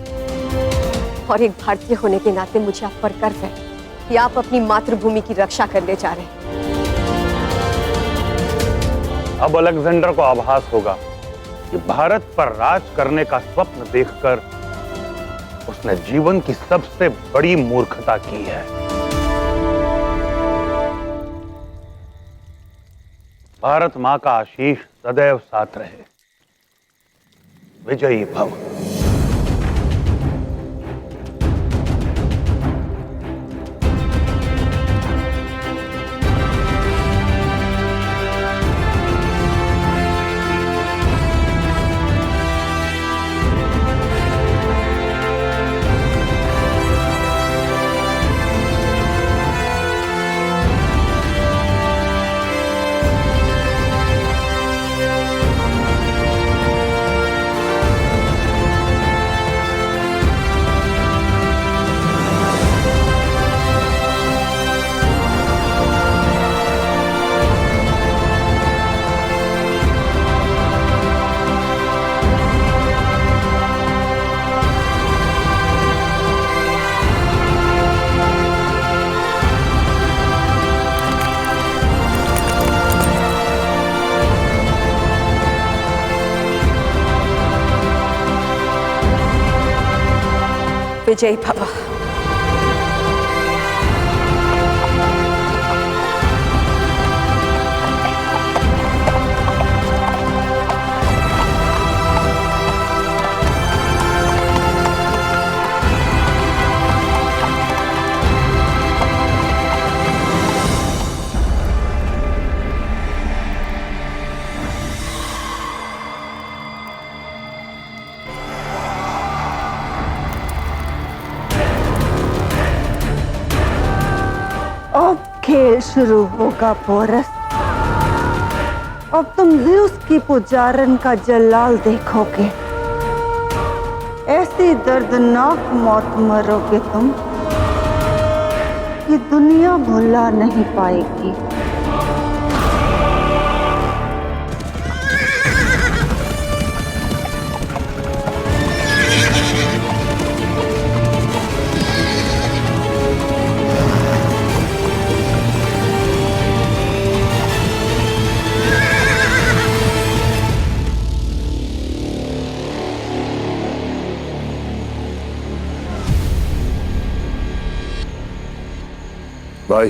और एक भारतीय होने के नाते मुझे आप पर गर्व है कि आप अपनी मातृभूमि की रक्षा करने जा रहे हैं। अब अलेक्जेंडर को आभास होगा कि भारत पर राज करने का स्वप्न देखकर उसने जीवन की सबसे बड़ी मूर्खता की है। भारत मां का आशीष सदैव साथ रहे। विजयी भव। विजयी भव। अब खेल शुरू होगा पोरस। अब तुम ज़्यूस की पुजारन का जलाल देखोगे। ऐसी दर्दनाक मौत मरोगे तुम कि दुनिया भुला नहीं पाएगी। भाई,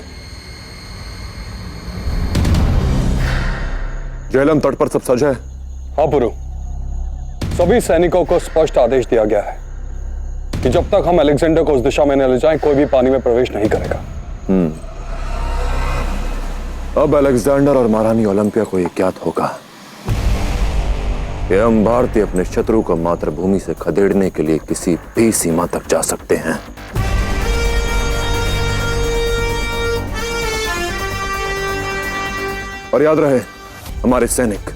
झेलम तट पर सब सज है? हाँ पुरु, सभी सैनिकों को स्पष्ट आदेश दिया गया है कि जब तक हम अलेक्जेंडर को उस दिशा में न ले जाएं, कोई भी पानी में प्रवेश नहीं करेगा। अब अलेक्जेंडर और महारानी ओलंपिया को यह ज्ञात होगा कि हम भारतीय अपने शत्रु को मातृभूमि से खदेड़ने के लिए किसी भी सीमा तक जा सकते हैं। और याद रहे, हमारे सैनिक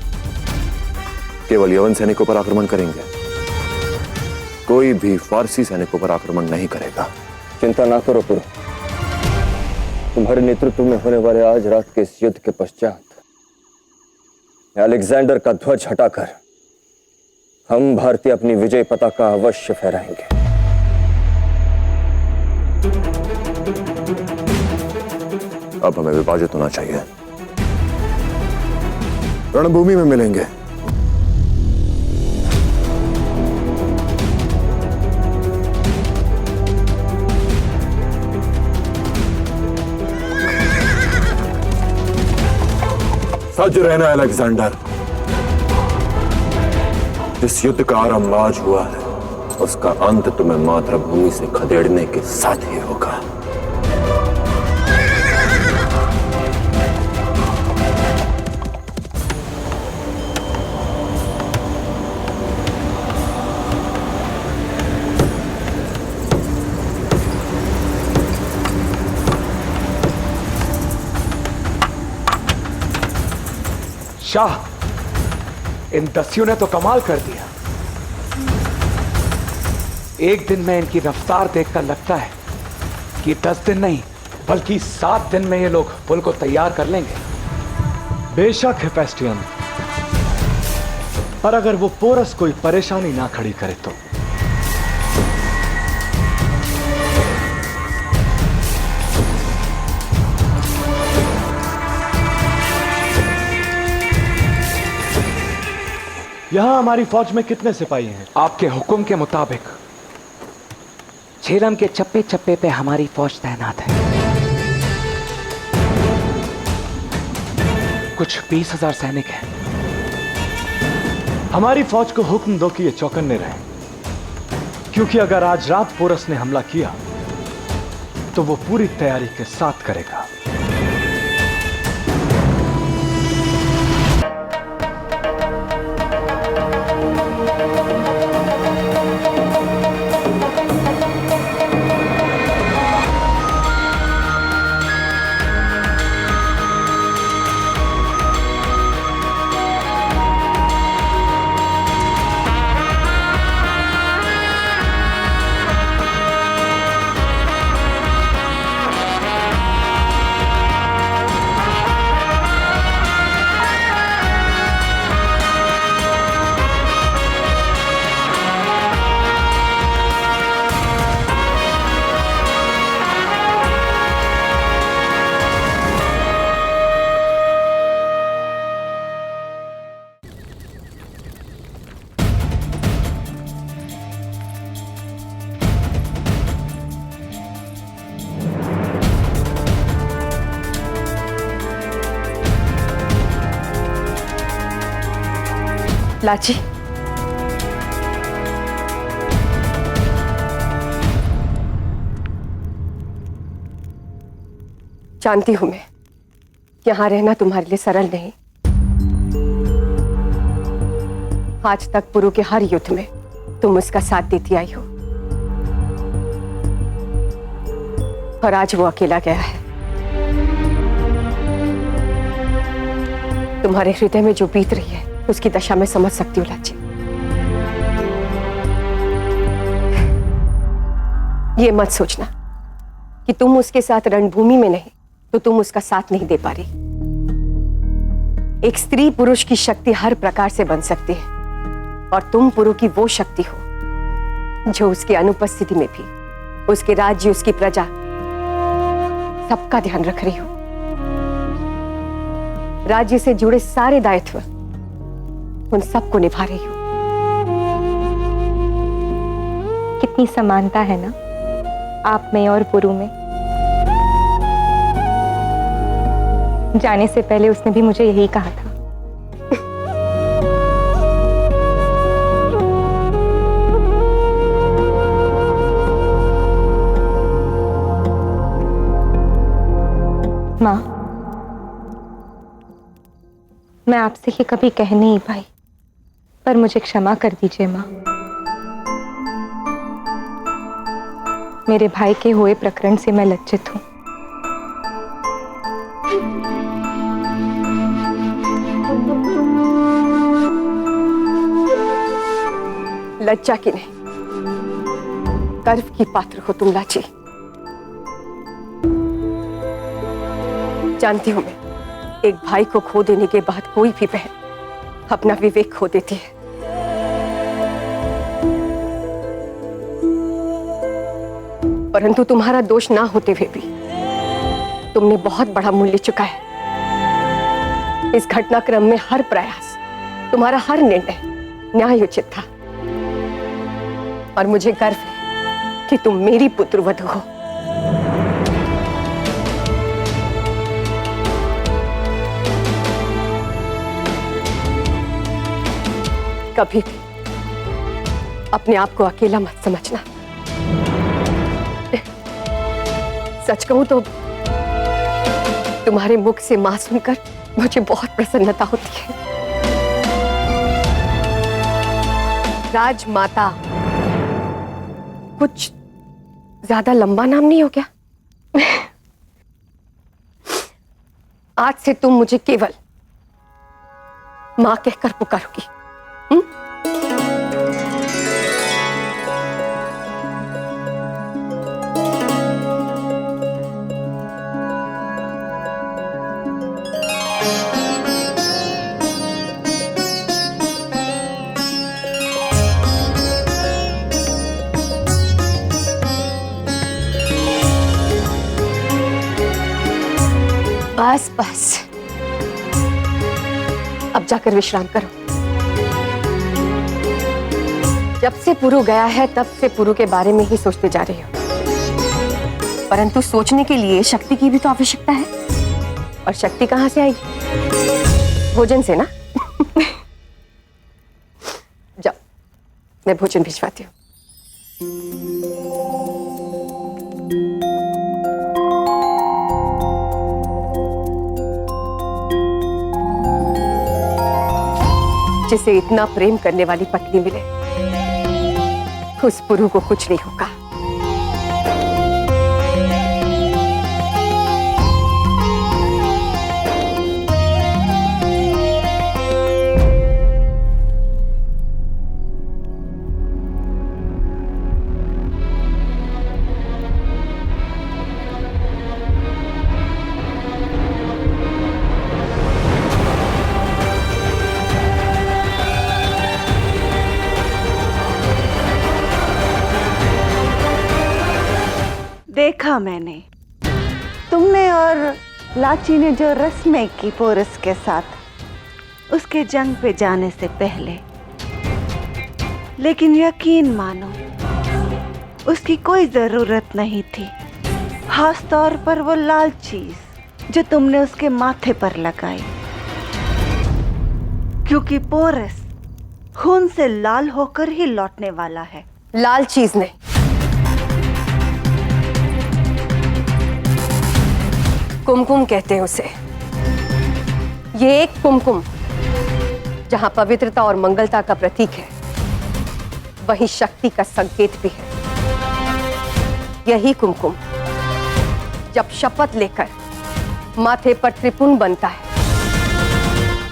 केवल यवन सैनिकों पर आक्रमण करेंगे, कोई भी फारसी सैनिकों पर आक्रमण नहीं करेगा। चिंता ना करो पुरु, तुम्हारे नेतृत्व में होने वाले आज रात के इस युद्ध के पश्चात अलेक्जेंडर का ध्वज हटाकर हम भारतीय अपनी विजय पताका अवश्य फहराएंगे। अब हमें विभाजित होना चाहिए। रणभूमि में मिलेंगे। सज रहना अलेक्जेंडर। जिस युद्ध का आरंभ आज हुआ है, उसका अंत तुम्हें मातृभूमि से खदेड़ने के साथ ही होगा। शाह, इन दस्युओं ने तो कमाल कर दिया। एक दिन में इनकी रफ्तार देखकर लगता है कि 10 दिन नहीं बल्कि 7 दिन में ये लोग पुल को तैयार कर लेंगे। बेशक हेफेस्टियन, पर अगर वो पोरस कोई परेशानी ना खड़ी करे तो। यहां हमारी फौज में कितने सिपाही हैं? आपके हुक्म के मुताबिक झेलम के चप्पे चप्पे पे हमारी फौज तैनात है। कुछ 20,000 सैनिक हैं। हमारी फौज को हुक्म दो कि ये चौकन्ने रहें, क्योंकि अगर आज रात पोरस ने हमला किया तो वो पूरी तैयारी के साथ करेगा। लाची, जानती हूं मैं यहां रहना तुम्हारे लिए सरल नहीं। आज तक पुरु के हर युद्ध में तुम उसका साथ देती आई हो, और आज वो अकेला गया है। तुम्हारे हृदय में जो बीत रही है उसकी दशा में समझ सकती हूँ लाची। ये मत सोचना कि तुम उसके साथ रणभूमि में नहीं तो तुम उसका साथ नहीं दे पा रही। एक स्त्री पुरुष की शक्ति हर प्रकार से बन सकती है, और तुम पुरु की वो शक्ति हो जो उसकी अनुपस्थिति में भी उसके राज्य, उसकी प्रजा, सबका ध्यान रख रही हो। राज्य से जुड़े सारे दायित्व उन सबको निभा रही हो। कितनी समानता है ना आप में और पुरु में। जाने से पहले उसने भी मुझे यही कहा था। माँ, मैं आपसे ये कभी कह नहीं पाई, पर मुझे क्षमा कर दीजिए माँ। मेरे भाई के हुए प्रकरण से मैं लज्जित हूं। लज्जा की नहीं, गर्व की पात्र हो तुम लाची। जानती हूं मैं, एक भाई को खो देने के बाद कोई भी बहन अपना विवेक खो देती है। परंतु तुम्हारा दोष ना होते हुए भी तुमने बहुत बड़ा मूल्य चुकाया। इस घटनाक्रम में हर प्रयास, तुम्हारा हर निर्णय न्यायोचित था, और मुझे गर्व है कि तुम मेरी पुत्रवधू हो। कभी भी अपने आप को अकेला मत समझना। सच कहूं तो तुम्हारे मुख से मां सुनकर मुझे बहुत प्रसन्नता होती है। राजमाता कुछ ज्यादा लंबा नाम नहीं हो क्या? आज से तुम मुझे केवल मां कहकर पुकारूंगी। बस बस, अब जाकर विश्राम करो। जब से पुरु गया है तब से पुरु के बारे में ही सोचते जा रही हो, परंतु सोचने के लिए शक्ति की भी तो आवश्यकता है, और शक्ति कहां से आएगी? भोजन से ना। जाओ, मैं भोजन भिजवाती हूँ। जिसे इतना प्रेम करने वाली पत्नी मिले, उस पुरु को कुछ नहीं होगा। देखा मैंने, तुमने और लाची ने जो रस्में की पोरस के साथ उसके जंग पे जाने से पहले, लेकिन यकीन मानो उसकी कोई जरूरत नहीं थी, खास तौर पर वो लाल चीज जो तुमने उसके माथे पर लगाई, क्योंकि पोरस खून से लाल होकर ही लौटने वाला है। लाल चीज नहीं, कुमकुम कहते हैं उसे। ये एक कुमकुम जहां पवित्रता और मंगलता का प्रतीक है, वहीं शक्ति का संकेत भी है। यही कुमकुम जब शपथ लेकर माथे पर त्रिपुंड बनता है,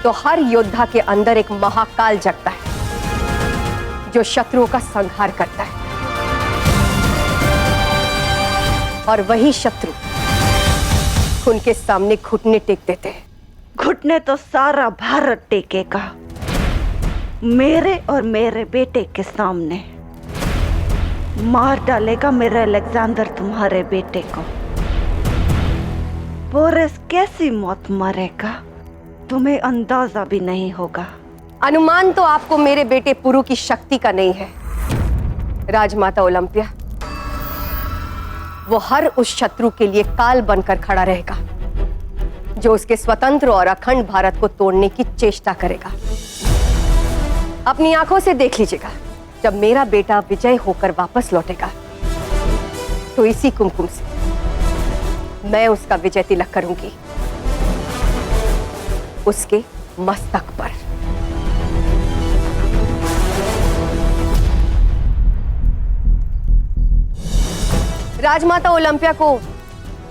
तो हर योद्धा के अंदर एक महाकाल जगता है, जो शत्रुओं का संहार करता है। और वही शत्रु उनके सामने घुटने टेक देते हैं। घुटने तो सारा भारत टेकेगा मेरे और मेरे बेटे के सामने। मार डालेगा मेरा अलेक्जेंडर तुम्हारे बेटे को। पोरस कैसी मौत मरेगा तुम्हें अंदाजा भी नहीं होगा। अनुमान तो आपको मेरे बेटे पुरु की शक्ति का नहीं है राजमाता ओलंपिया। वो हर उस शत्रु के लिए काल बनकर खड़ा रहेगा जो उसके स्वतंत्र और अखंड भारत को तोड़ने की चेष्टा करेगा। अपनी आंखों से देख लीजिएगा, जब मेरा बेटा विजय होकर वापस लौटेगा तो इसी कुमकुम से मैं उसका विजय तिलक करूंगी, उसके मस्तक पर। राजमाता ओलंपिया को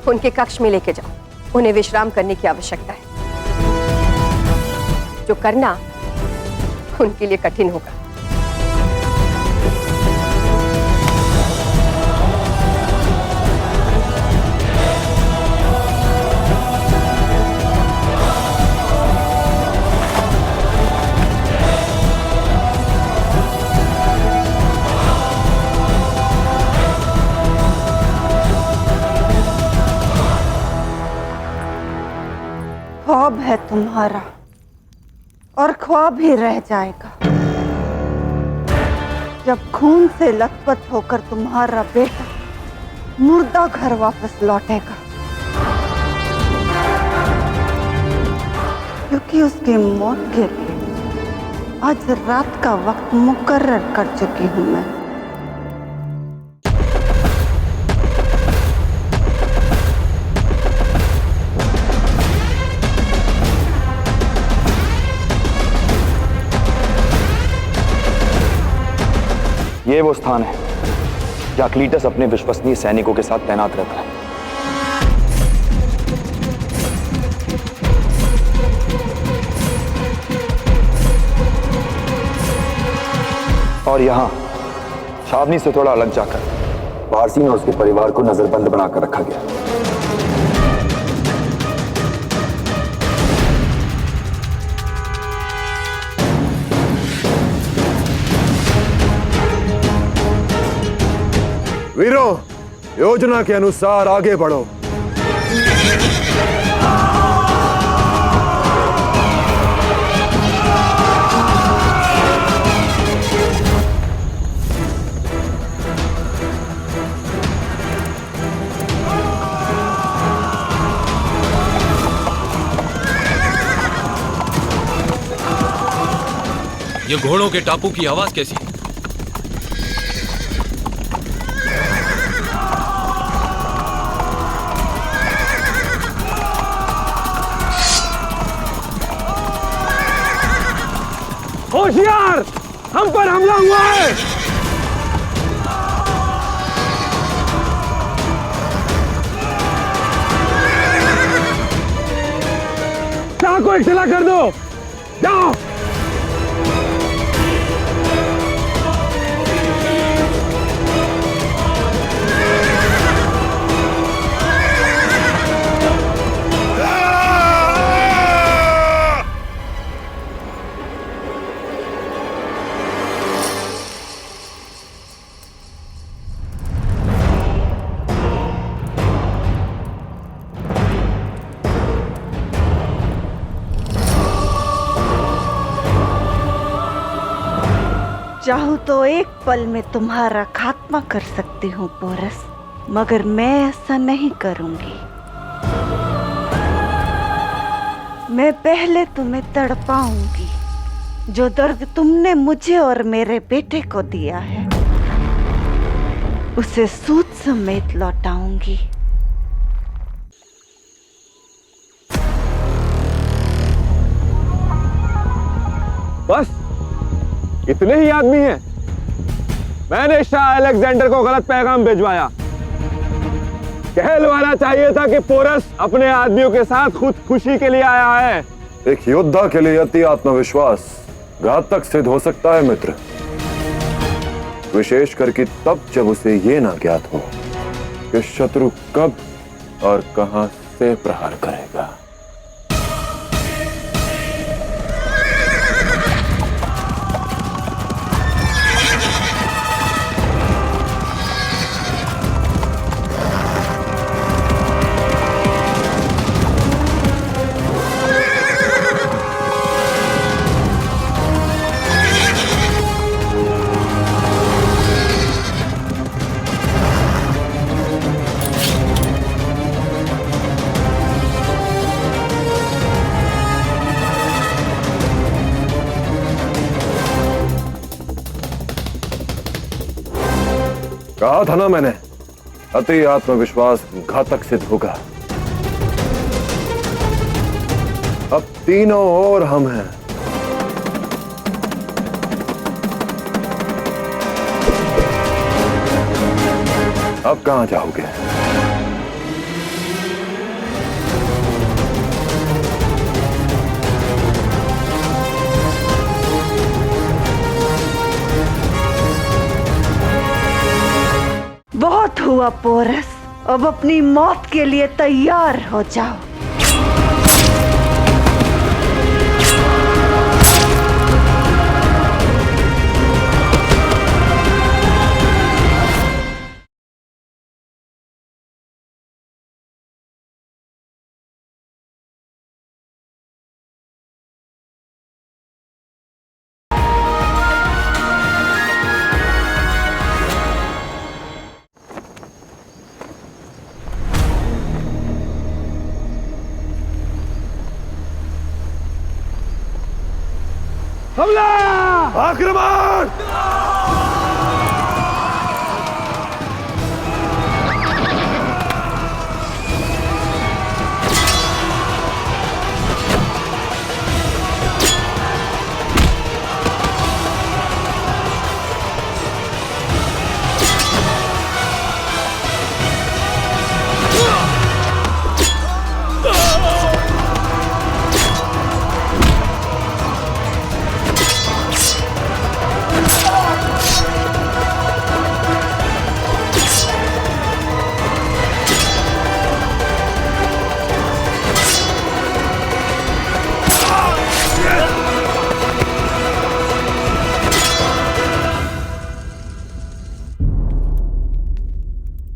उनके कक्ष में लेके जाओ, उन्हें विश्राम करने की आवश्यकता है। जो करना उनके लिए कठिन होगा। ख्वाब है तुम्हारा और ख्वाब ही रह जाएगा। जब खून से लथपथ होकर तुम्हारा बेटा मुर्दा घर वापस लौटेगा, क्योंकि उसकी मौत के लिए आज रात का वक्त मुकर्रर कर चुकी हूं मैं। ये वो स्थान है जहां क्लीटस अपने विश्वसनीय सैनिकों के साथ तैनात रहता है। और यहाँ छावनी से थोड़ा अलग जाकर वारसी में उसके परिवार को नजरबंद बनाकर रखा गया। वीरों, योजना के अनुसार आगे बढ़ो। ये घोड़ों के टापू की आवाज कैसी? होशियार, हम पर हमला हुआ है। शाह को इत्तला कर दो, जाओ। चाहूं तो एक पल में तुम्हारा खात्मा कर सकती हूँ पोरस, मगर मैं ऐसा नहीं करूंगी। मैं पहले तुम्हें तड़पाऊंगी। जो दर्द तुमने मुझे और मेरे बेटे को दिया है उसे सूद समेत लौटाऊंगी। बस इतने ही आदमी हैं। मैंने शाह अलेक्जेंडर को गलत पैगाम भिजवाया। कहलवाना चाहिए था कि पोरस अपने आदमियों के साथ खुद खुशी के लिए आया है। एक योद्धा के लिए अति आत्मविश्वास घातक सिद्ध हो सकता है मित्र, विशेष करके तब जब उसे ये ना ज्ञात हो कि शत्रु कब और कहां से प्रहार करेगा। कहा था ना मैंने, अति आत्मविश्वास घातक सिद्ध होगा। अब तीनों और हम हैं। अब कहां जाओगे? बहुत हुआ पोरस, अब अपनी मौत के लिए तैयार हो जाओ। हमला! आक्रमण!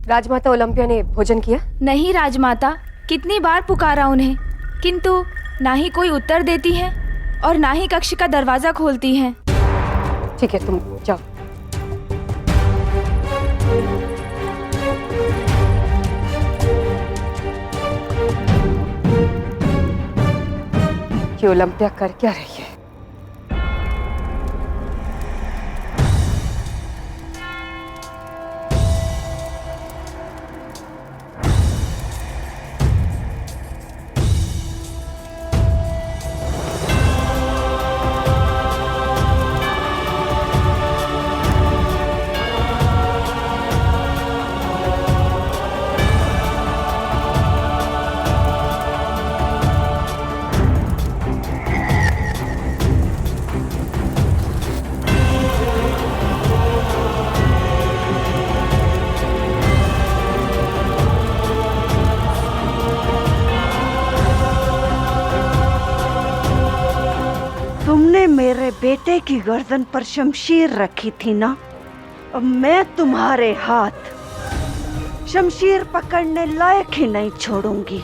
राजमाता ओलंपिया ने भोजन किया? नहीं राजमाता, कितनी बार पुकारा उन्हें, किंतु ना ही कोई उत्तर देती है और ना ही कक्ष का दरवाजा खोलती हैं। ठीक है, तुम जाओ। ये ओलंपिया कर क्या रही है? तुमने मेरे बेटे की गर्दन पर शमशीर रखी थी ना, अब मैं तुम्हारे हाथ शमशीर पकड़ने लायक ही नहीं छोड़ूंगी।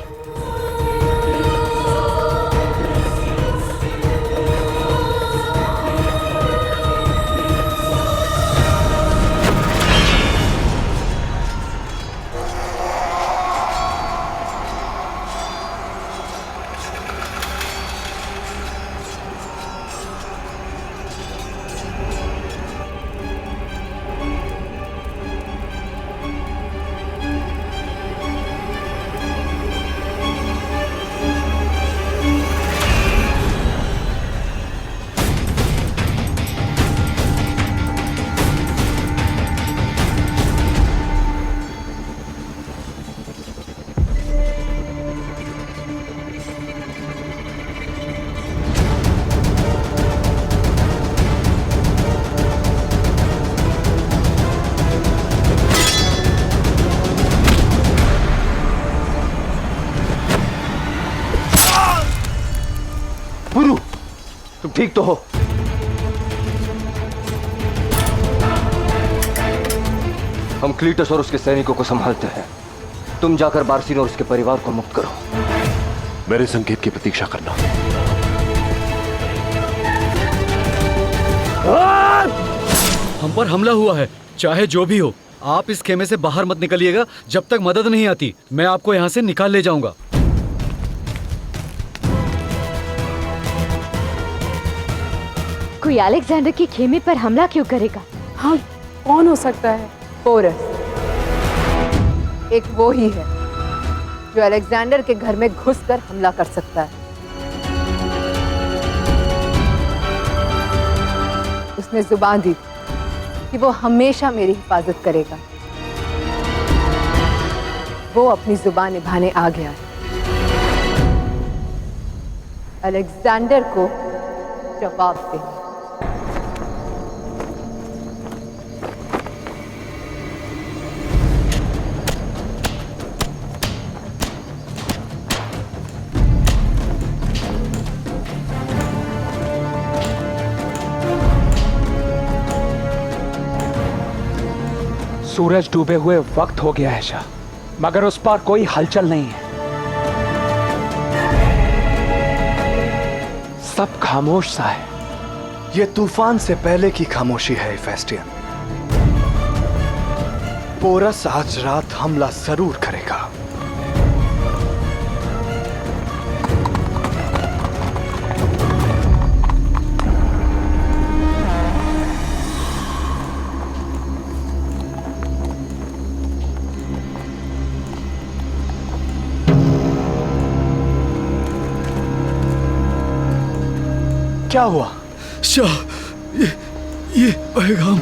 तुम ठीक तो हो? हम क्लीटस और उसके सैनिकों को संभालते हैं। तुम जाकर बार्सिन और उसके परिवार को मुक्त करो। मेरे संकेत की प्रतीक्षा करना। हम पर हमला हुआ है, चाहे जो भी हो। आप इस खेमे से बाहर मत निकलिएगा जब तक मदद नहीं आती। मैं आपको यहाँ से निकाल ले जाऊंगा। कोई अलेक्जेंडर के खेमे पर हमला क्यों करेगा? हाँ, कौन हो सकता है? पोरस। एक वो ही है जो अलेक्जेंडर के घर में घुसकर हमला कर सकता है। उसने जुबान दी कि वो हमेशा मेरी हिफाजत करेगा। वो अपनी जुबान निभाने आ गया है। अलेक्जेंडर को जवाब देना। सूरज डूबे हुए वक्त हो गया है शाह, मगर उस पर कोई हलचल नहीं है। सब खामोश सा है। ये तूफान से पहले की खामोशी है इफेस्टियन। पोरस आज रात हमला जरूर करेगा। क्या हुआ? शाह, ये पैगाम।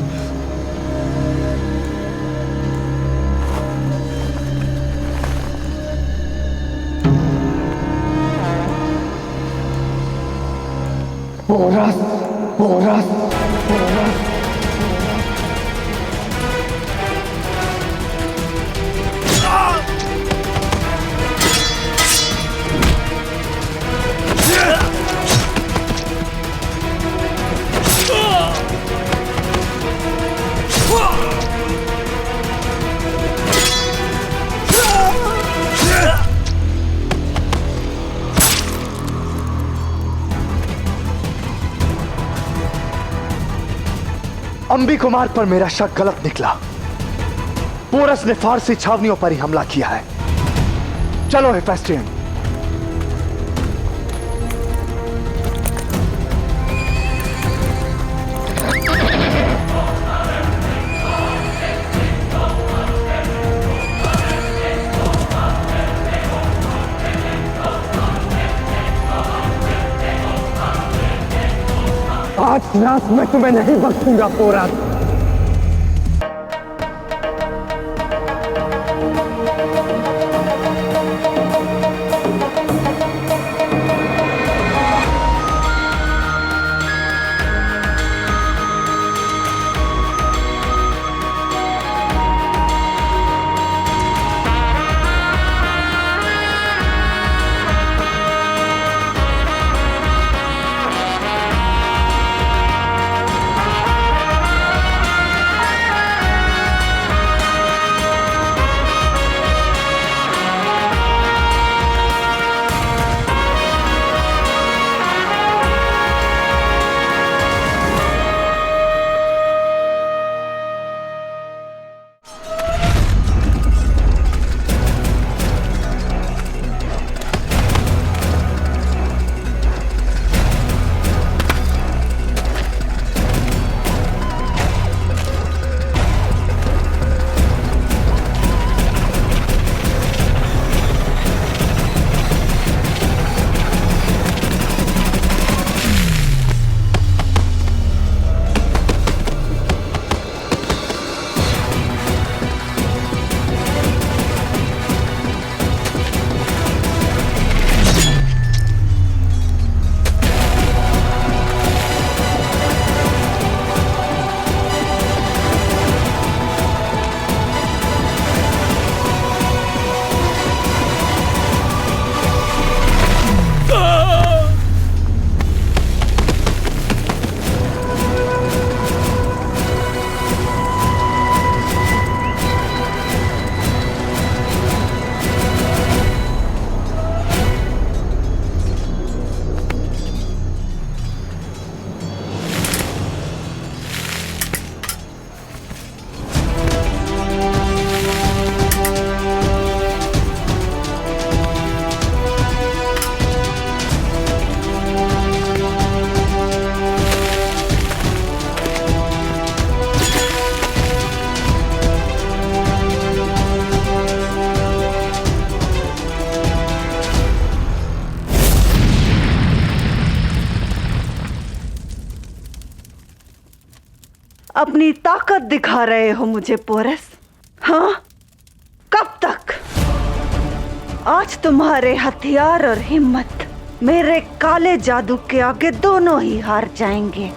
पोरस, पोरस, पोरस। अंबी कुमार पर मेरा शक गलत निकला। पोरस ने फारसी छावनियों पर ही हमला किया है। चलो हेफेस्टियन। आज रात मैं तुम्हें नहीं बख्शूंगा पोरस। अपनी ताकत दिखा रहे हो मुझे पोरस? हाँ, कब तक? आज तुम्हारे हथियार और हिम्मत मेरे काले जादू के आगे दोनों ही हार जाएंगे।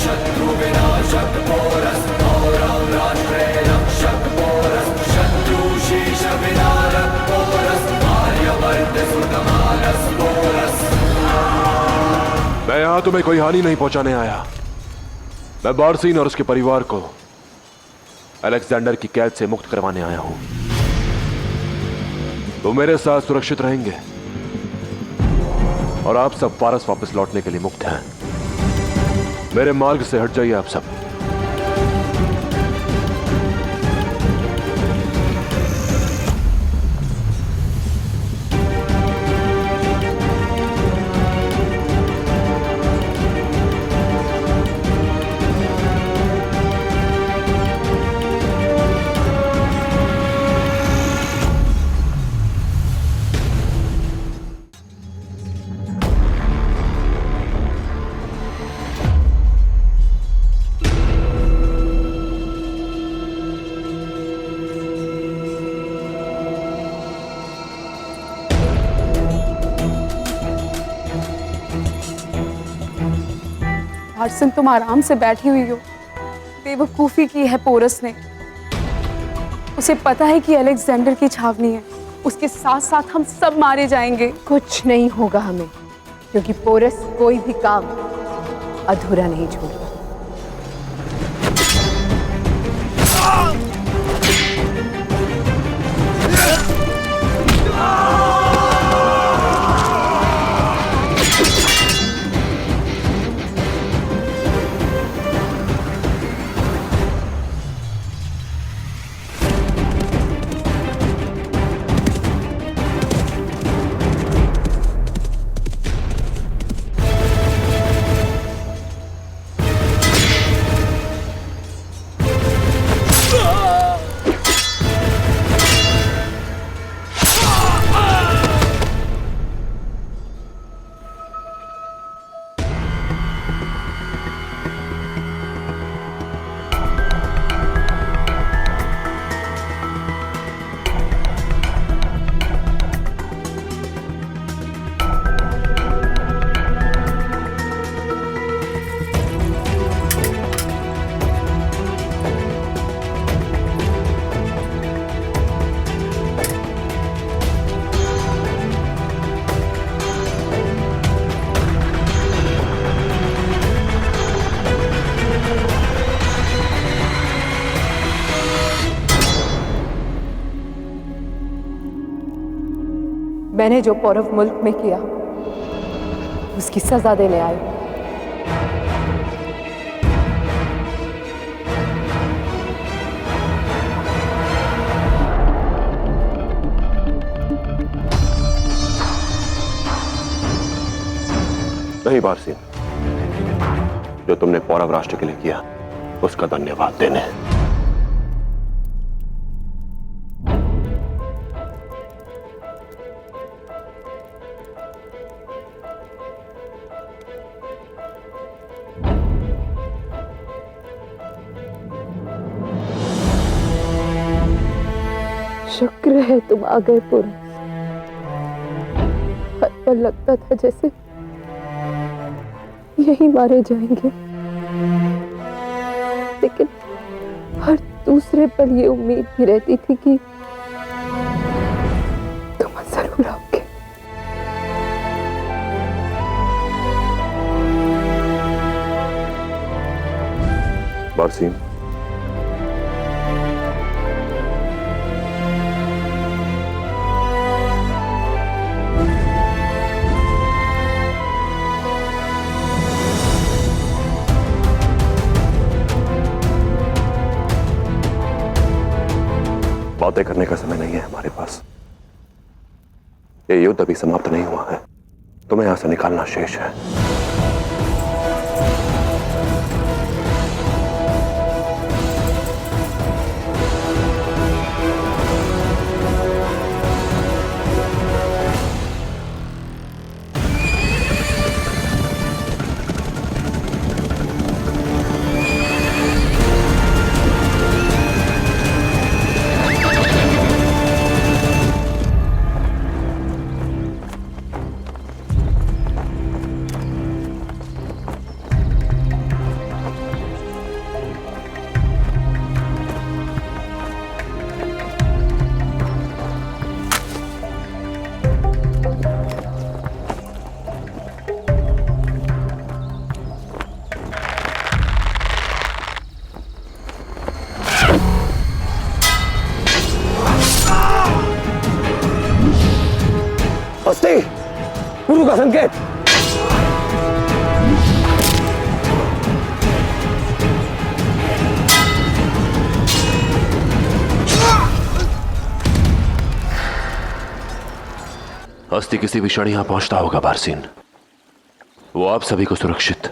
शत्रु विनाशक पोरस, गौरव राष्ट्रे रक्षक पोरस, शत्रु शीश विदारक पोरस, आर्यवर्त सुतमानस पोरस। मैं यहां तुम्हें कोई हानि नहीं पहुंचाने आया। मैं बारसीन और उसके परिवार को अलेक्जेंडर की कैद से मुक्त करवाने आया हूं। वो मेरे साथ सुरक्षित रहेंगे और आप सब फारस वापस लौटने के लिए मुक्त हैं। मेरे मार्ग से हट जाइए आप सब। हरसन, तुम आराम से बैठी हुई हो। बेवकूफी की है पोरस ने। उसे पता है कि अलेक्जेंडर की छावनी है। उसके साथ साथ हम सब मारे जाएंगे। कुछ नहीं होगा हमें, क्योंकि पोरस कोई भी काम अधूरा नहीं छोड़ता। मैंने जो पौरव मुल्क में किया उसकी सजा देने आई। नहीं बारसीन, जो तुमने पौरव राष्ट्र के लिए किया उसका धन्यवाद देने। शुक्र है तुम आ गए पुरुष। हर पल लगता था जैसे यही मारे जाएंगे, लेकिन हर दूसरे पल ये उम्मीद भी रहती थी कि तुम जरूर आओगे। बारसीन, बातें करने का समय नहीं है हमारे पास। ये युद्ध अभी समाप्त नहीं हुआ है, तुम्हें यहां से निकालना शेष है। गुरु का संकेत। हस्ती किसी भी क्षण यहां पहुंचता होगा बारसीन। वो आप सभी को सुरक्षित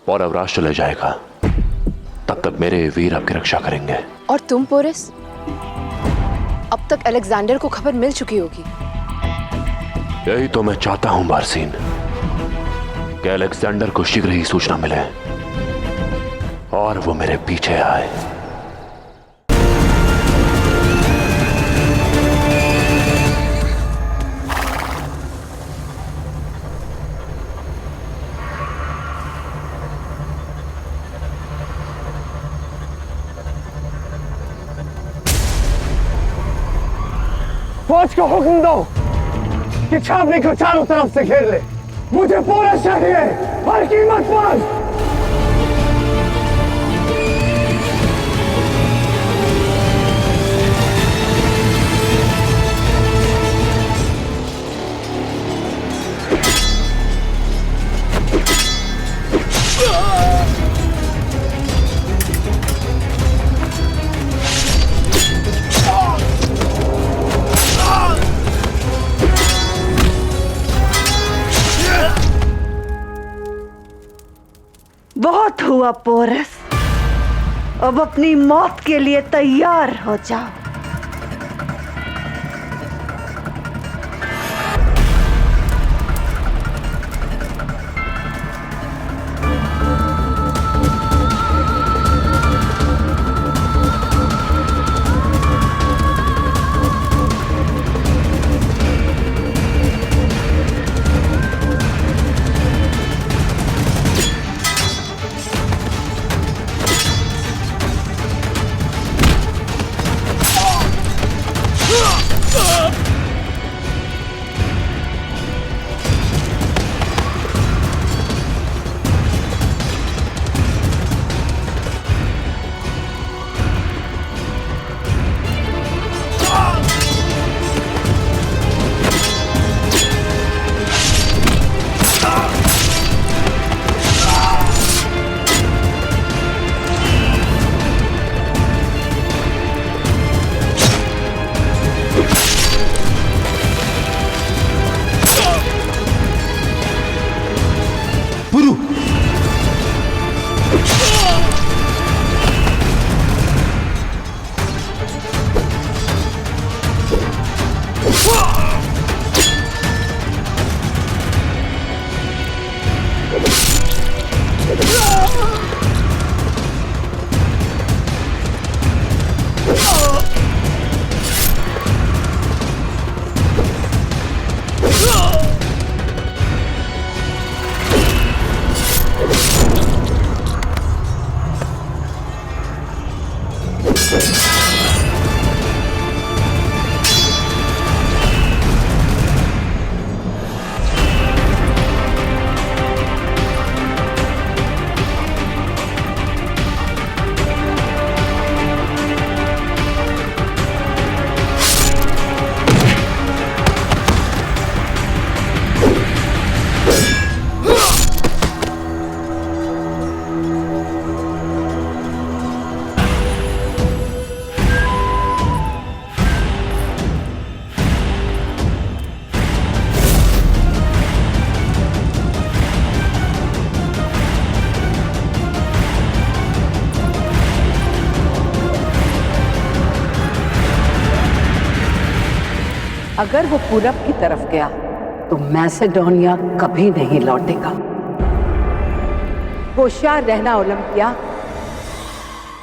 पौरव राष्ट्र ले जाएगा। तब तक मेरे वीर आपकी रक्षा करेंगे। और तुम पोरस, अब तक अलेक्जेंडर को खबर मिल चुकी होगी। यही तो मैं चाहता हूं बारसीन, कि अलेक्जेंडर को शीघ्र ही सूचना मिले और वो मेरे पीछे आए। फौज को हुक्म दो कि छावनी को चारों तरफ से घेर ले। मुझे पोरस चाहिए, हर कीमत पर। बहुत हुआ पोरस, अब अपनी मौत के लिए तैयार हो जाओ। अगर वो पूरब की तरफ गया तो मैसेडोनिया कभी नहीं लौटेगा। होशियार रहना ओलंपिया,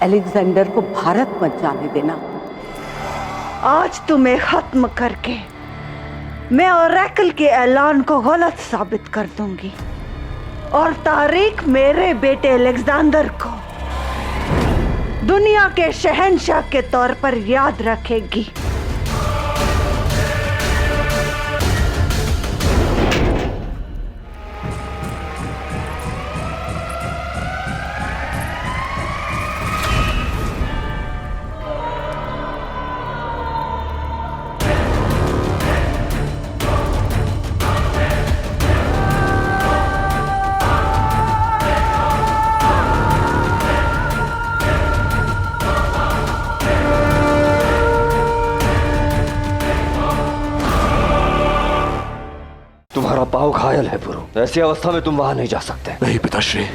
अलेक्जेंडर को भारत मत जाने देना। आज तुम्हें खत्म करके मैं ओरेकल के ऐलान को गलत साबित कर दूंगी और तारीख मेरे बेटे अलेक्जेंडर को दुनिया के शहंशाह के तौर पर याद रखेगी। तुम्हारा पाँव घायल है पुरु, ऐसी अवस्था में तुम वहां नहीं जा सकते। नहीं पिताश्री,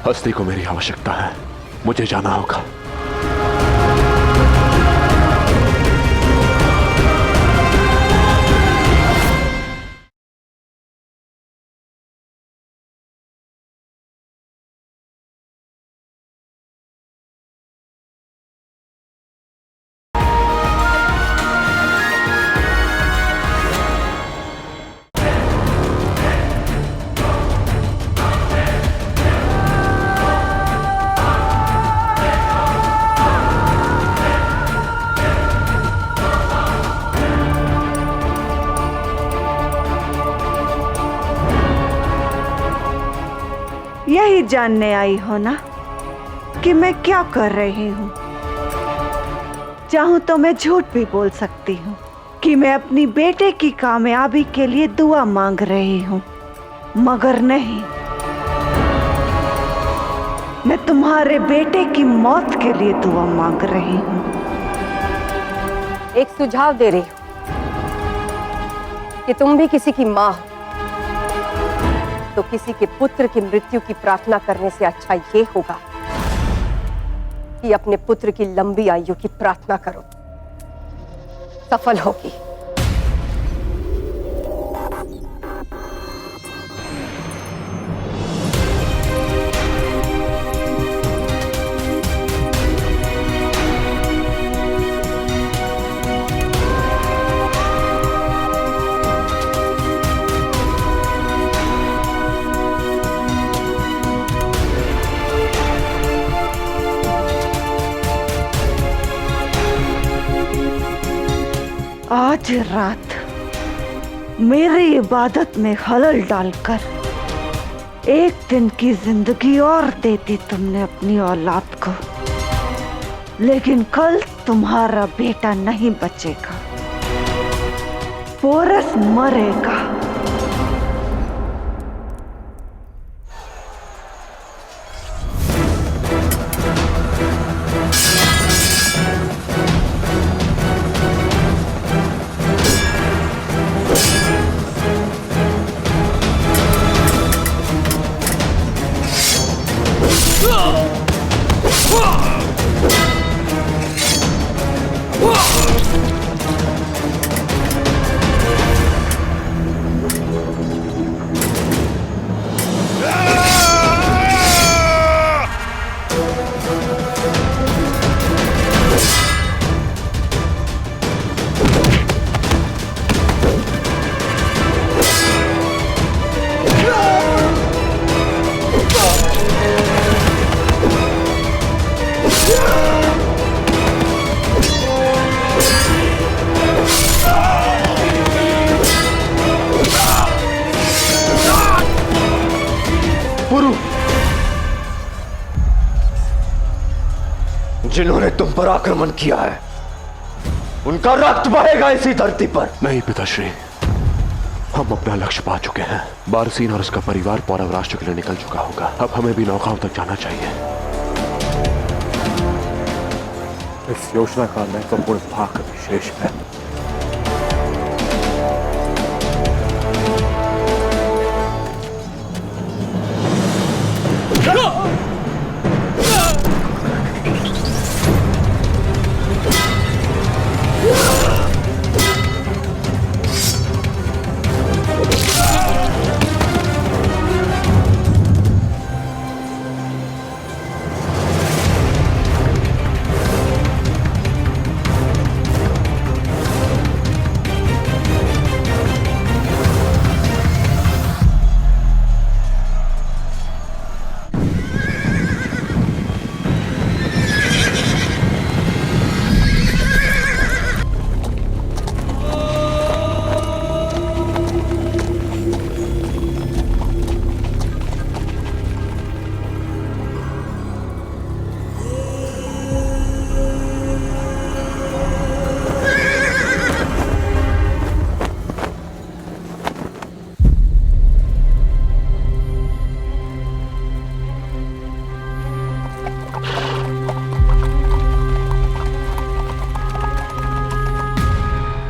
हस्ती को मेरी आवश्यकता है, मुझे जाना होगा। यही जानने आई हो ना कि मैं क्या कर रही हूँ। चाहूं तो मैं झूठ भी बोल सकती हूँ कि मैं अपनी बेटे की कामयाबी के लिए दुआ मांग रही हूँ, मगर नहीं, मैं तुम्हारे बेटे की मौत के लिए दुआ मांग रही हूँ। एक सुझाव दे रही हूँ कि तुम भी किसी की माँ हो, तो किसी के पुत्र की मृत्यु की प्रार्थना करने से अच्छा ये होगा कि अपने पुत्र की लंबी आयु की प्रार्थना करो, सफल होगी। आज रात मेरी इबादत में खलल डालकर एक दिन की जिंदगी और देती तुमने अपनी औलाद को, लेकिन कल तुम्हारा बेटा नहीं बचेगा, पोरस मरेगा। जिन्होंने तुम पर आक्रमण किया है उनका रक्त बहेगा इसी धरती पर। नहीं पिताश्री, हम अपना लक्ष्य पा चुके हैं। बारसीन और उसका परिवार पौरव राष्ट्र के लिए निकल चुका होगा। अब हमें भी नौकाओं तक जाना चाहिए। इस योजना का महत्वपूर्ण भाग विशेष है।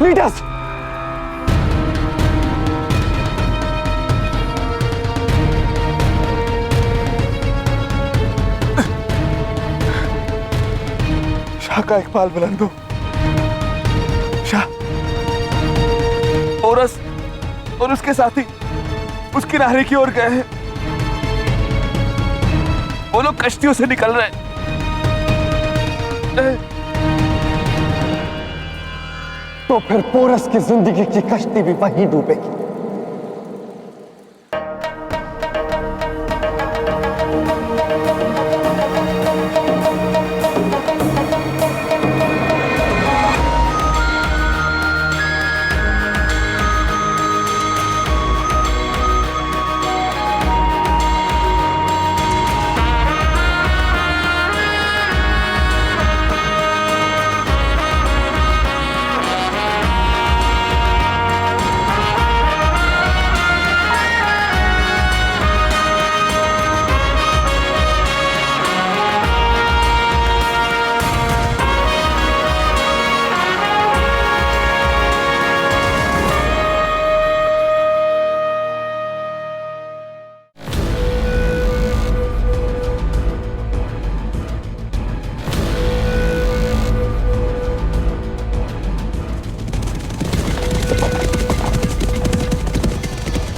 लीडर्स। शाह का इकबाल बुलंद हो। शाह पोरस और उसके साथी उस किनारे की ओर गए हैं। वो लोग कश्तियों से निकल रहे हैं। तो फिर पोरस की जिंदगी की कश्ती भी वहीं डूबेगी।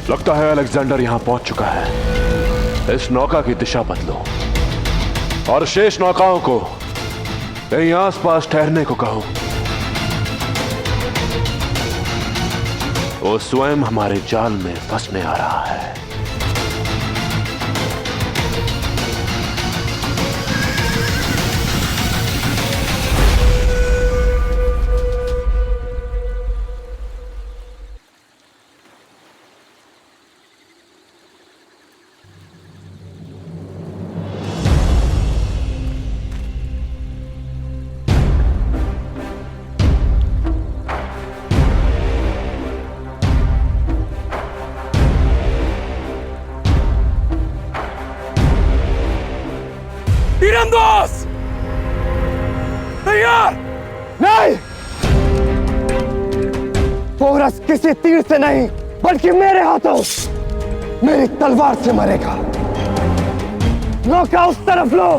लगता है अलेक्जेंडर यहां पहुंच चुका है। इस नौका की दिशा बदलो और शेष नौकाओं को यहीं आसपास ठहरने को कहो। वो स्वयं हमारे जाल में फंसने आ रहा है। तीरंदाज तैयार। नहीं, पोरस किसी तीर से नहीं बल्कि मेरे हाथों मेरी तलवार से मरेगा। नौका उस तरफ लो।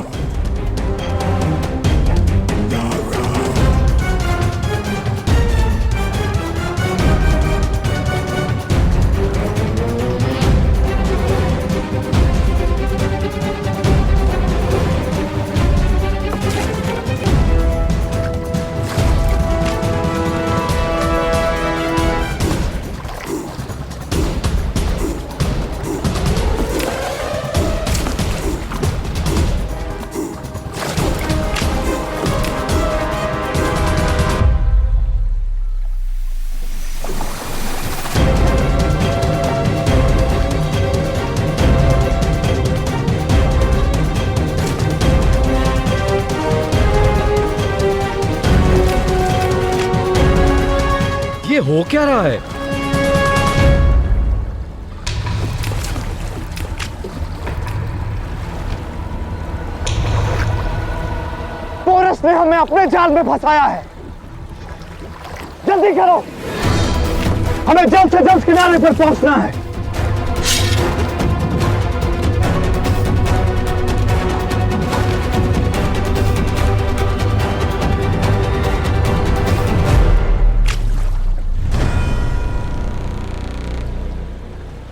ये हो क्या रहा है? पोरस ने हमें अपने जाल में फंसाया है। जल्दी करो, हमें जल्द से जल्द किनारे पर पहुंचना है।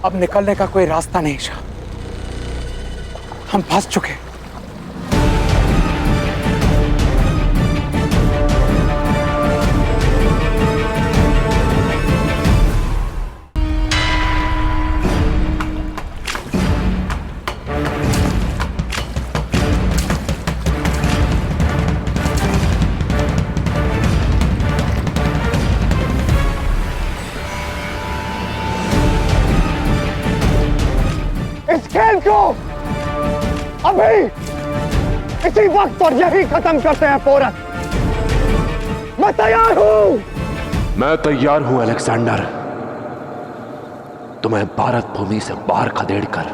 अब निकलने का कोई रास्ता नहीं शाह, हम फंस चुके। इस खेल को अभी इसी वक्त पर यही खत्म करते हैं पोरस। मैं तैयार हूं। मैं तैयार हूं अलेक्जेंडर, तुम्हें भारत भूमि से बाहर खदेड़कर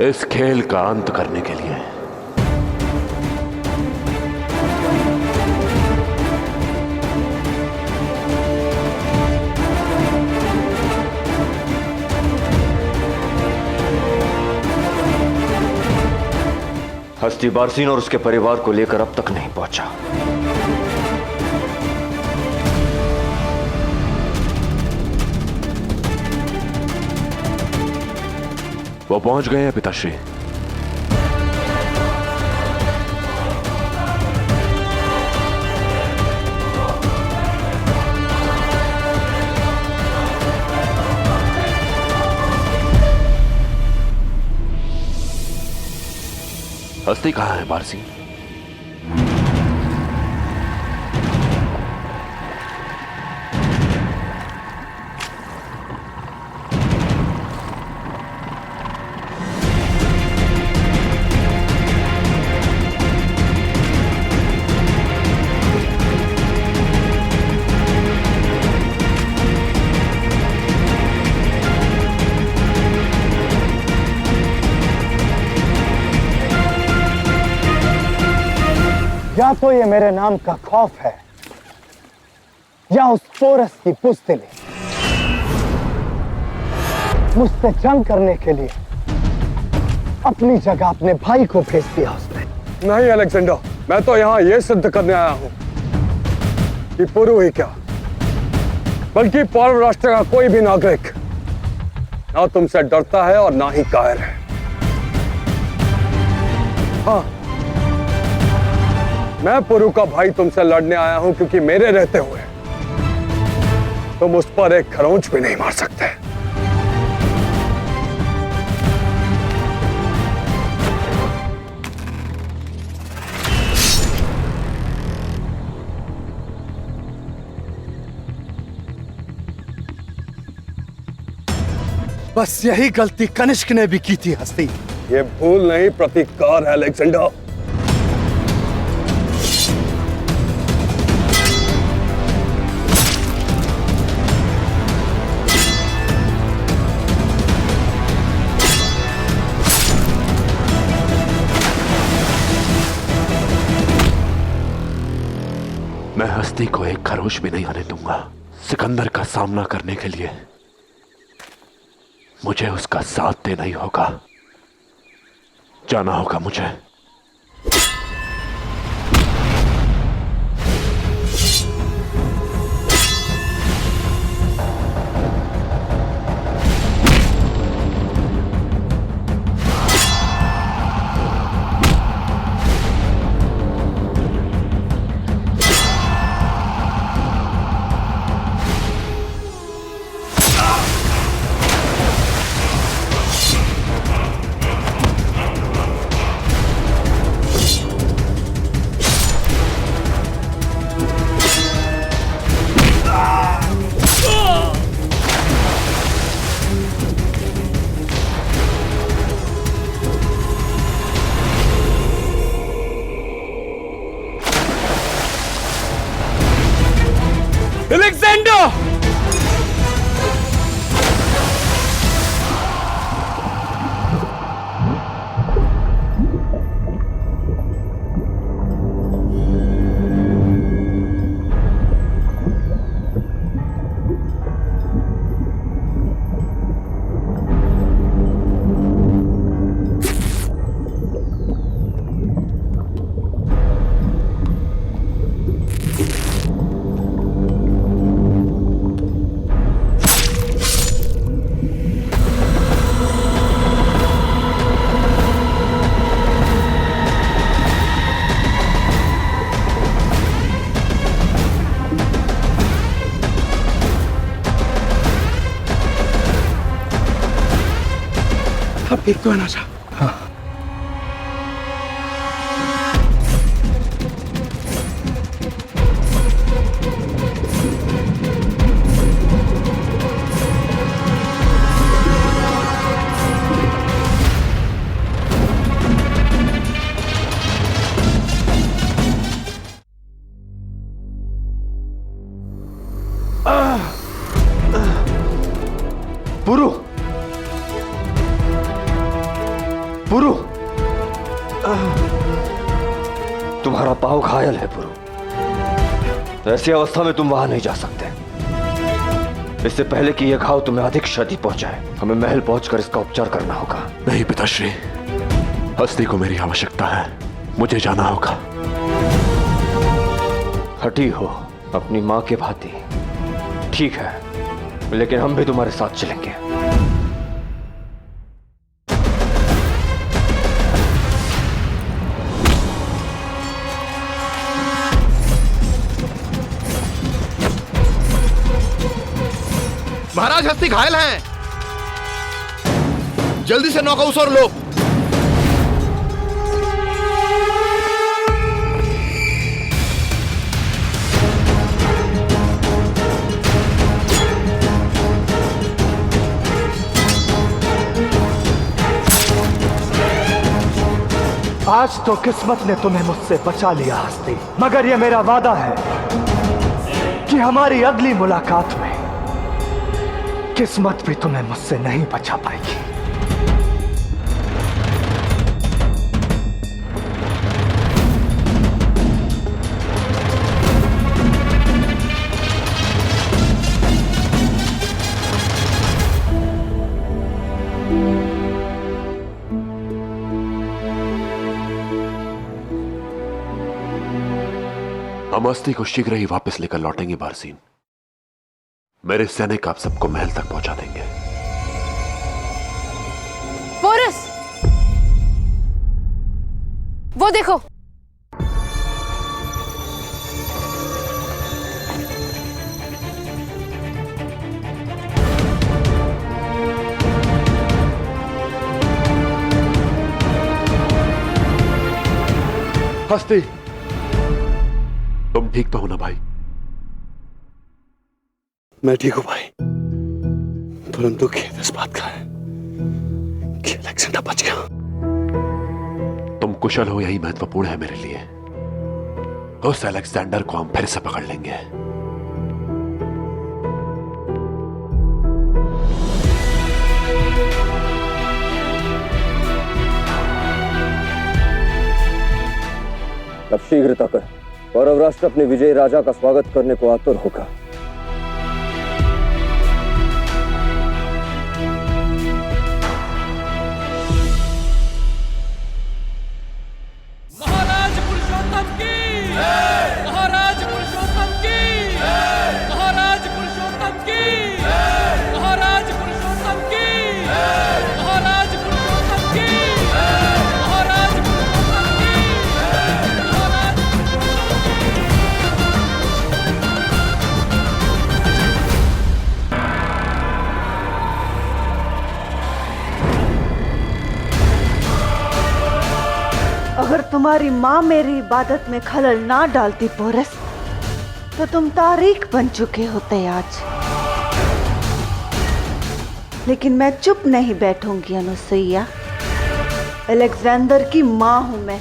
इस खेल का अंत करने के लिए। हस्ती बारसीन और उसके परिवार को लेकर अब तक नहीं पहुंचा। वो पहुंच गए हैं पिताश्री। हस्ती कहाँ है बारसी? या तो ये मेरे नाम का खौफ है या उस पोरस की बुज़दिली। मुझसे जंग करने के लिए अपनी जगह अपने भाई को भेज दिया उसने। नहीं अलेक्जेंडर, मैं तो यहाँ ये सिद्ध करने आया हूँ कि पुरु ही क्या बल्कि पौरव राष्ट्र का कोई भी नागरिक ना तुमसे डरता है और ना ही कायर है। हाँ, मैं पुरु का भाई तुमसे लड़ने आया हूं क्योंकि मेरे रहते हुए तुम उस पर एक खरोंच भी नहीं मार सकते। बस यही गलती कनिष्क ने भी की थी हस्ती। ये भूल नहीं प्रतिकार है अलेक्जेंडर। मैं हस्ती को एक खरोश भी नहीं आने दूंगा। सिकंदर का सामना करने के लिए मुझे उसका साथ देना ही होगा। जाना होगा मुझे। अब एक तो आना चाह। हाँ। पुरु, पुरु, तुम्हारा पाँव घायल है पुरु। ऐसी अवस्था में तुम वहां नहीं जा सकते। इससे पहले कि यह घाव तुम्हें अधिक क्षति पहुंचाए, हमें महल पहुंचकर इसका उपचार करना होगा। नहीं पिताश्री, हस्ती को मेरी आवश्यकता है, मुझे जाना होगा। हटी हो अपनी मां के भांति। ठीक है, लेकिन हम भी तुम्हारे साथ चलेंगे। महाराज हस्ती घायल हैं, जल्दी से नौका और लो। आज तो किस्मत ने तुम्हें मुझसे बचा लिया हस्ती, मगर यह मेरा वादा है कि हमारी अगली मुलाकात में किस्मत भी तुम्हें मुझसे नहीं बचा पाएगी। हम हस्ती को शीघ्र ही वापस लेकर लौटेंगे बारसीन। मेरे सैनिक आप सबको महल तक पहुंचा देंगे। पोरस, वो देखो। हस्ती, तुम ठीक तो हो ना भाई? मैं ठीक हूं भाई, परंतु खेद इस बात का है कि अलेक्जेंडर बच गया। तुम कुशल हो यही महत्वपूर्ण है मेरे लिए। उस अलेक्जेंडर को हम फिर से पकड़ लेंगे। अब शीघ्रता कर, पौरव राष्ट्र अपने विजयी राजा का स्वागत करने को आतुर होगा। महाराज पुरुषोत्तम की, महाराज पुरुषोत्तम की, महाराज पुरुषोत्तम की, महाराज पुरुषोत्तम की, महाराज पुरुषोत्तम की, महाराज पुरुषोत्तम की, अगर तुम्हारी माँ मेरी इबादत में खलल ना डालती पोरस, तो तुम तारीख बन चुके होते आज। लेकिन मैं चुप नहीं बैठूंगी अनुसुईया। अलेक्जेंडर की माँ हूं मैं,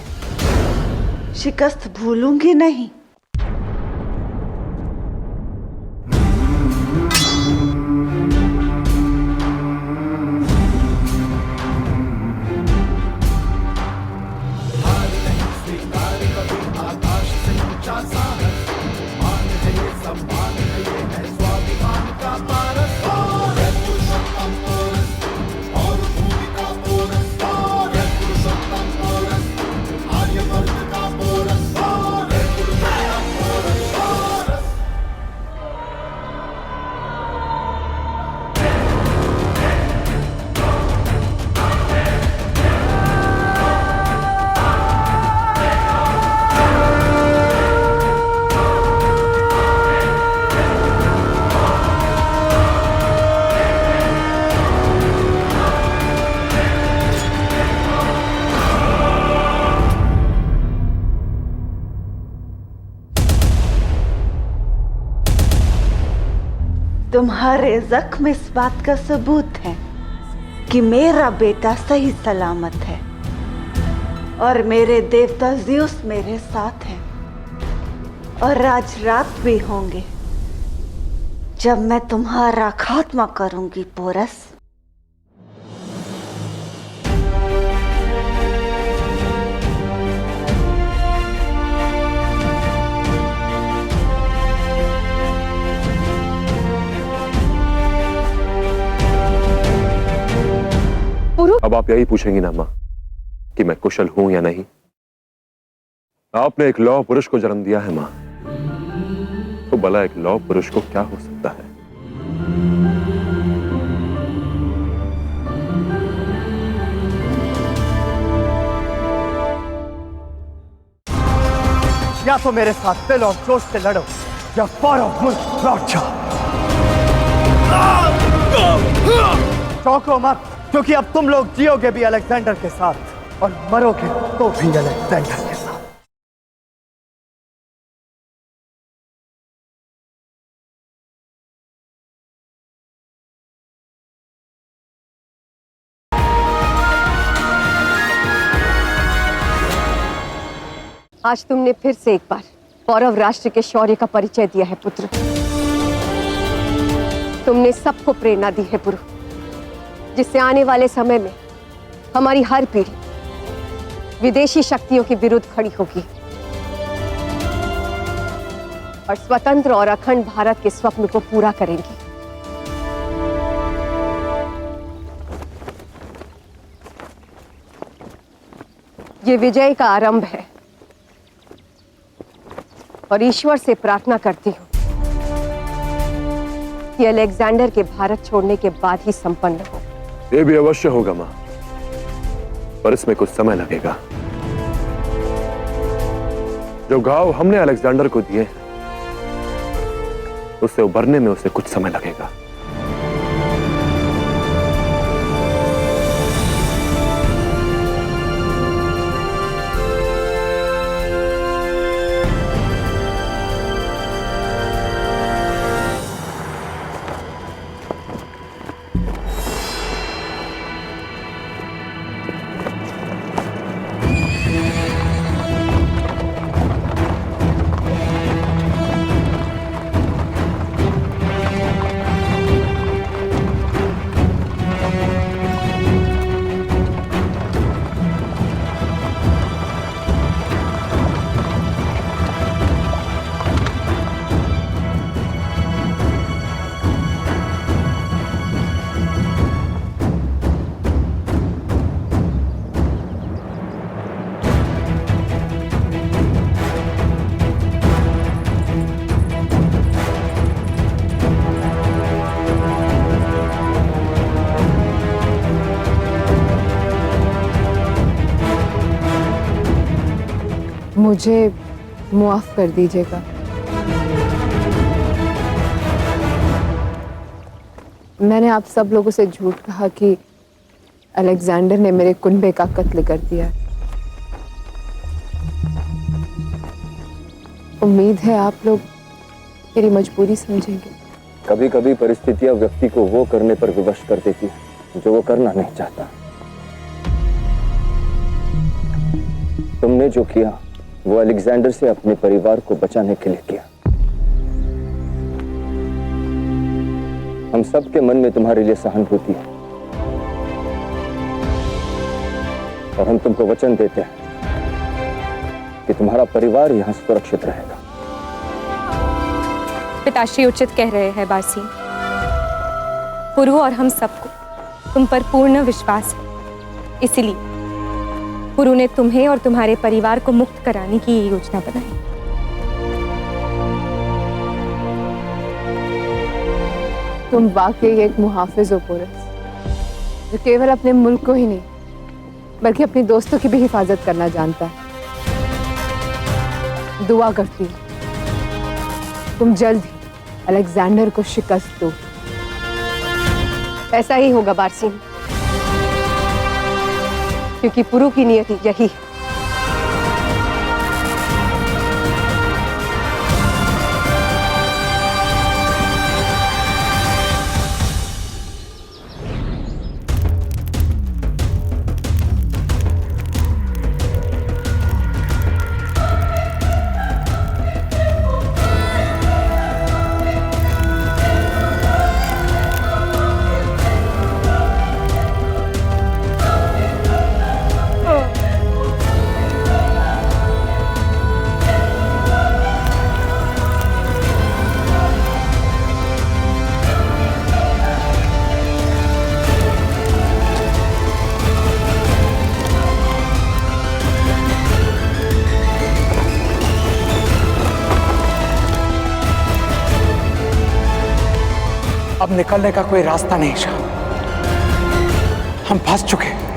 शिकस्त भूलूंगी नहीं। तुम्हारे जख्म इस बात का सबूत है कि मेरा बेटा सही सलामत है और मेरे देवता ज़्यूस मेरे साथ हैं, और आज रात भी होंगे जब मैं तुम्हारा खात्मा करूंगी पोरस। अब आप यही पूछेंगी ना माँ कि मैं कुशल हूं या नहीं। आपने एक लौह पुरुष को जन्म दिया है मां, तो भला एक लौह पुरुष को क्या हो सकता है? या तो मेरे साथ दिल और जोश से लड़ो या पौरव मुल्क लौट जाओ। चौंको मत, क्योंकि अब तुम लोग जियोगे भी अलेक्जेंडर के साथ और मरोगे तो भी अलेक्जेंडर के साथ। आज तुमने फिर से एक बार पौरव राष्ट्र के शौर्य का परिचय दिया है पुत्र। तुमने सबको प्रेरणा दी है पुरु, जिससे आने वाले समय में हमारी हर पीढ़ी विदेशी शक्तियों के विरुद्ध खड़ी होगी और स्वतंत्र और अखंड भारत के स्वप्न को पूरा करेंगी। ये विजय का आरंभ है और ईश्वर से प्रार्थना करती हूं कि अलेक्जेंडर के भारत छोड़ने के बाद ही संपन्न हो। ये भी अवश्य होगा मां, पर इसमें कुछ समय लगेगा। जो घाव हमने अलेक्जेंडर को दिए हैं, उससे उभरने में उसे कुछ समय लगेगा। मुझे मुआफ कर दीजिएगा। मैंने आप सब लोगों से झूठ कहा कि अलेक्जेंडर ने मेरे कुनबे का कत्ल कर दिया। उम्मीद है आप लोग मेरी मजबूरी समझेंगे। कभी कभी परिस्थितियां व्यक्ति को वो करने पर विवश कर देती है जो वो करना नहीं चाहता। तुमने जो किया वो अलेक्जेंडर से अपने परिवार को बचाने के लिए किया। हम सबके मन में तुम्हारे लिए सहानुभूति है और हम तुमको वचन देते हैं कि तुम्हारा परिवार यहां सुरक्षित रहेगा। पिताश्री उचित कह रहे हैं बासी। पुरु और हम सबको तुम पर पूर्ण विश्वास है, इसलिए पुरु ने तुम्हें और तुम्हारे परिवार को मुक्त कराने की ये योजना बनाई। तुम वाकई एक मुहाफिज हो पोरस, जो केवल अपने मुल्क को ही नहीं बल्कि अपने दोस्तों की भी हिफाजत करना जानता है। दुआ करती हूँ तुम जल्द ही अलेक्जेंडर को शिकस्त दो। ऐसा ही होगा बारसिंह, क्योंकि पुरु की नियति यही है। अब निकलने का कोई रास्ता नहीं शाह, हम फंस चुके हैं।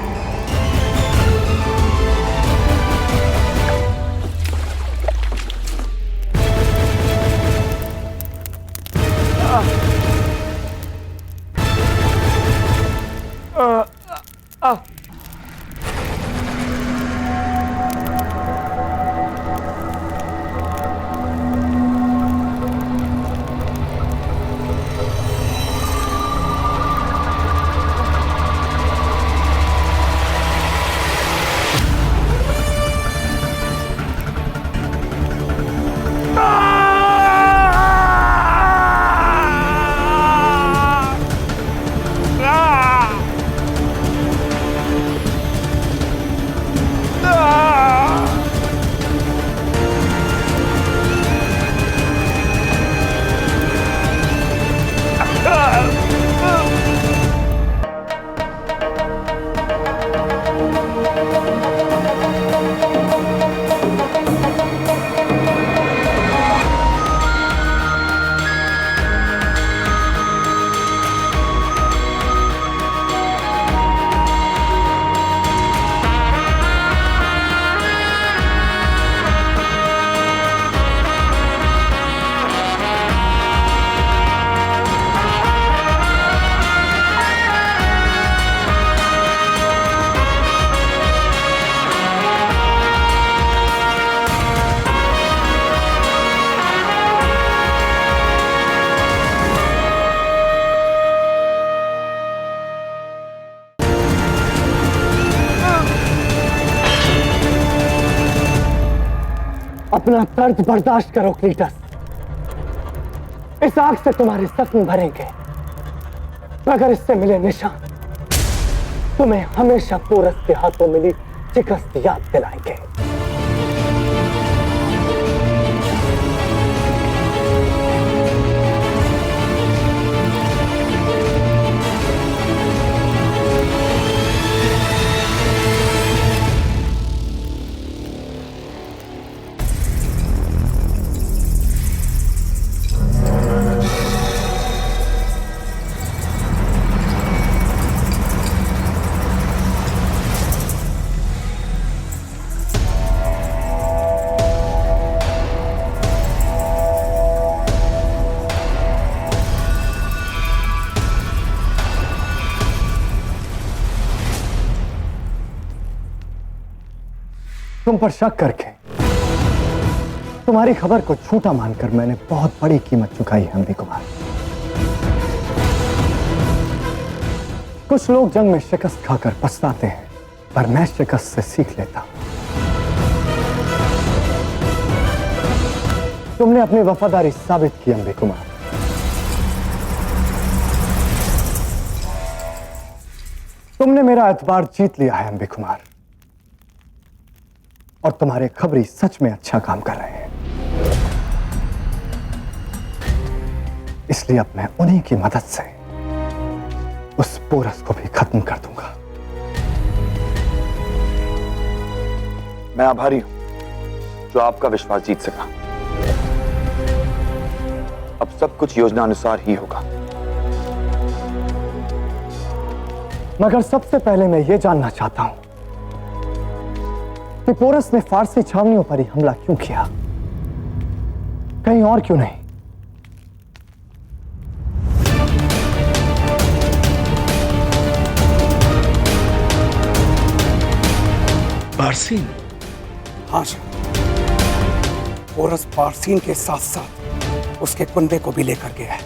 अपना दर्द बर्दाश्त करो क्लीटस। इस आग से तुम्हारे सपने भरेंगे, मगर इससे मिले निशान तुम्हें हमेशा पोरस के हाथों मिली शिकस्त याद दिलाएंगे। तुम पर शक करके तुम्हारी खबर को झूठा मानकर मैंने बहुत बड़ी कीमत चुकाई है अंबी कुमार। कुछ लोग जंग में शिकस्त खाकर पछताते हैं, पर मैं शिकस्त से सीख लेता हूं। तुमने अपनी वफादारी साबित की अंबी कुमार। तुमने मेरा एतबार जीत लिया है अंबी कुमार, और तुम्हारे खबरी सच में अच्छा काम कर रहे हैं। इसलिए अब मैं उन्हीं की मदद से उस पोरस को भी खत्म कर दूंगा। मैं आभारी हूं जो आपका विश्वास जीत सका। अब सब कुछ योजना अनुसार ही होगा। मगर सबसे पहले मैं ये जानना चाहता हूं कि पोरस ने फारसी छावनियों पर ही हमला क्यों किया, कहीं और क्यों नहीं? पारसीन? हाँ जी, पोरस पारसीन के साथ साथ उसके कुंबे को भी लेकर गया है।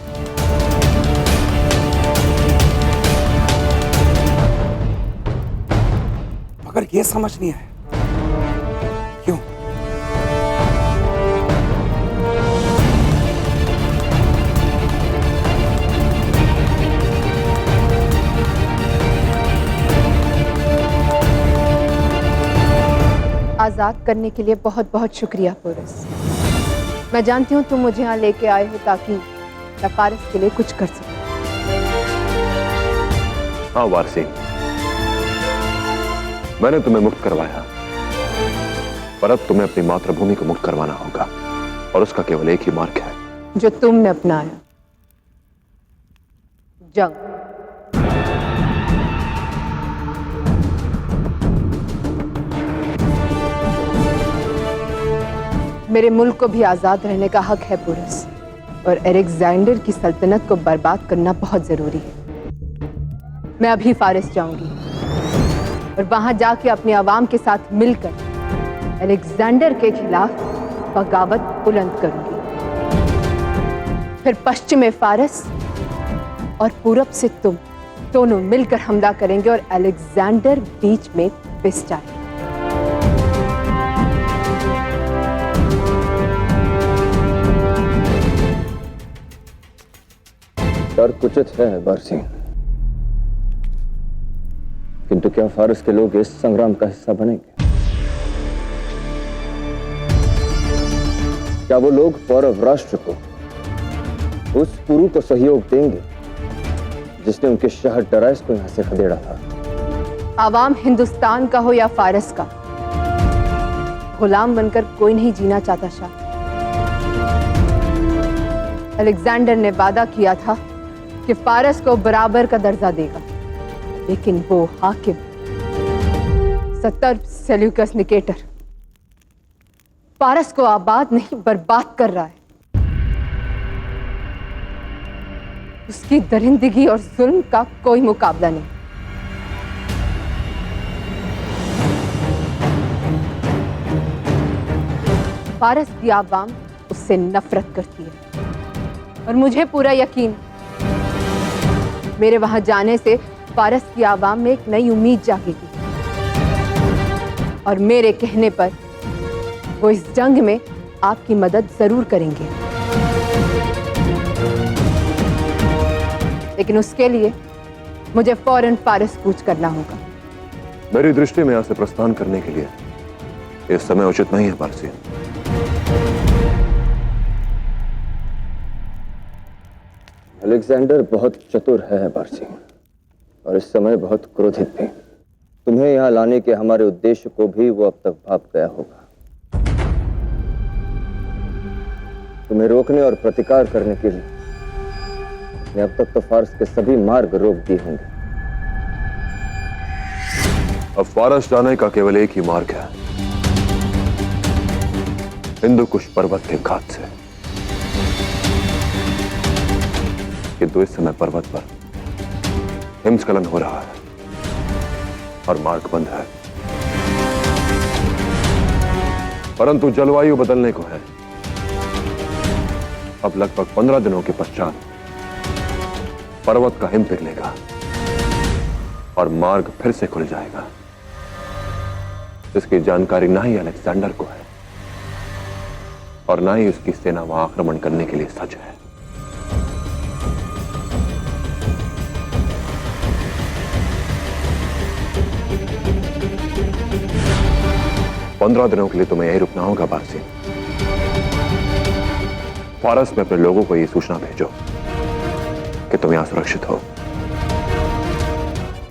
मगर यह समझ नहीं आया क्यों? आजाद करने के लिए बहुत बहुत शुक्रिया पोरस। मैं जानती हूँ तुम मुझे यहाँ लेके आए हो ताकि मैं पारस के लिए कुछ कर सकूं। हाँ वारसी, मैंने तुम्हें मुक्त करवाया, पर अब तुम्हें अपनी मातृभूमि को मुक्त करवाना होगा, और उसका केवल एक ही मार्ग है जो तुमने अपनाया। जंग। मेरे मुल्क को भी आजाद रहने का हक है पोरस, और अलेक्जेंडर की सल्तनत को बर्बाद करना बहुत जरूरी है। मैं अभी फारिस जाऊंगी और वहां जाके अपने आवाम के साथ मिलकर अलेक्जेंडर के खिलाफ बगावत बुलंद करूंगी। फिर पश्चिम में फारिस और पूरब से तुम दोनों मिलकर हमला करेंगे और अलेक्जेंडर बीच में पिस जाएगा। तर्क उचित है बारसीन, किंतु क्या फारस के लोग इस संग्राम का हिस्सा बनेंगे? क्या वो लोग पौरव राष्ट्र को, उस पुरु को सहयोग देंगे जिसने उनके शहर टराइस को यहां से खदेड़ा था? आवाम हिंदुस्तान का हो या फारस का, गुलाम बनकर कोई नहीं जीना चाहता शाह। अलेक्जेंडर ने वादा किया था कि फारस को बराबर का दर्जा देगा, लेकिन वो हाकिम सतर्प सेल्यूकस निकेटर फारस को आबाद नहीं बर्बाद कर रहा है। उसकी दरिंदगी और जुल्म का कोई मुकाबला नहीं। फारस की आवाम उससे नफरत करती है और मुझे पूरा यकीन है मेरे वहां जाने से फारस की आवाम में एक नई उम्मीद जागेगी और मेरे कहने पर वो इस जंग में आपकी मदद जरूर करेंगे। लेकिन उसके लिए मुझे फौरन फारस कूच करना होगा। मेरी दृष्टि में यहां से प्रस्थान करने के लिए इस समय उचित नहीं है बारसीन। अलेक्जेंडर बहुत चतुर है बारसीन, और इस समय बहुत क्रोधित भी। तुम्हें यहां लाने के हमारे उद्देश्य को भी वो अब तक भाप गया होगा। तुम्हें रोकने और प्रतिकार करने के लिए उसने अब तक तो फारस के सभी मार्ग रोक दिए होंगे। अब फारस जाने का केवल एक ही मार्ग है, हिंदुकुश पर्वत के घाट से। किंतु इस समय पर्वत पर हिमस्खलन हो रहा है और मार्ग बंद है। परंतु जलवायु बदलने को है। अब लगभग 15 दिनों के पश्चात पर्वत का हिम पिघलेगा और मार्ग फिर से खुल जाएगा। इसकी जानकारी ना ही अलेक्जेंडर को है और ना ही उसकी सेना वहां आक्रमण करने के लिए सज्ज है। पंद्रह दिनों के लिए तुम्हें यही रुकना होगा बारसीन। फारस में अपने लोगों को यह सूचना भेजो कि तुम यहां सुरक्षित हो,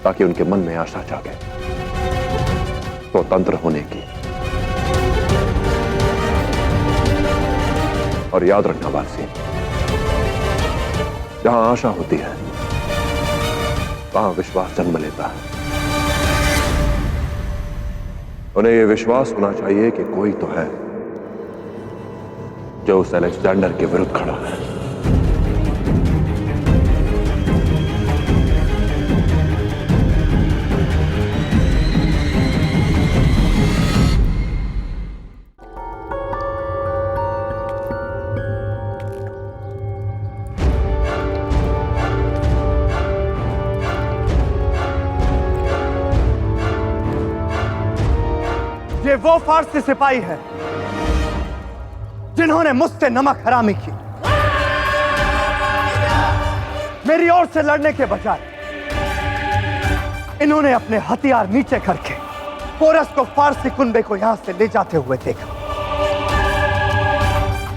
ताकि उनके मन में आशा जागे स्वतंत्र होने की। और याद रखना बारसीन, जहां आशा होती है वहां विश्वास जन्म लेता है। उन्हें यह विश्वास होना चाहिए कि कोई तो है जो उस अलेक्जेंडर के विरुद्ध खड़ा है। ये वो फारसी सिपाही है जिन्होंने मुझसे नमक हरामी की। मेरी ओर से लड़ने के बजाय इन्होंने अपने हथियार नीचे करके पोरस को फारसी कुनबे को यहां से ले जाते हुए देखा।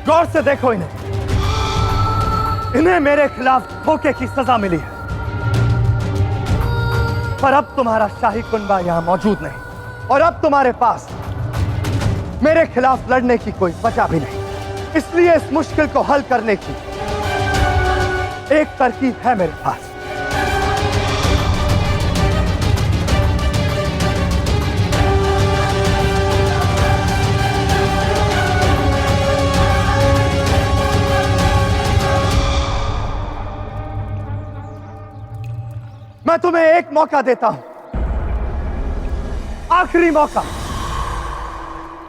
गौर से देखो इन्हें मेरे खिलाफ धोखे की सजा मिली है, पर अब तुम्हारा शाही कुनबा यहां मौजूद नहीं और अब तुम्हारे पास मेरे खिलाफ लड़ने की कोई वजह भी नहीं। इसलिए इस मुश्किल को हल करने की एक तरकीब है मेरे पास। मैं तुम्हें एक मौका देता हूं, आखिरी मौका,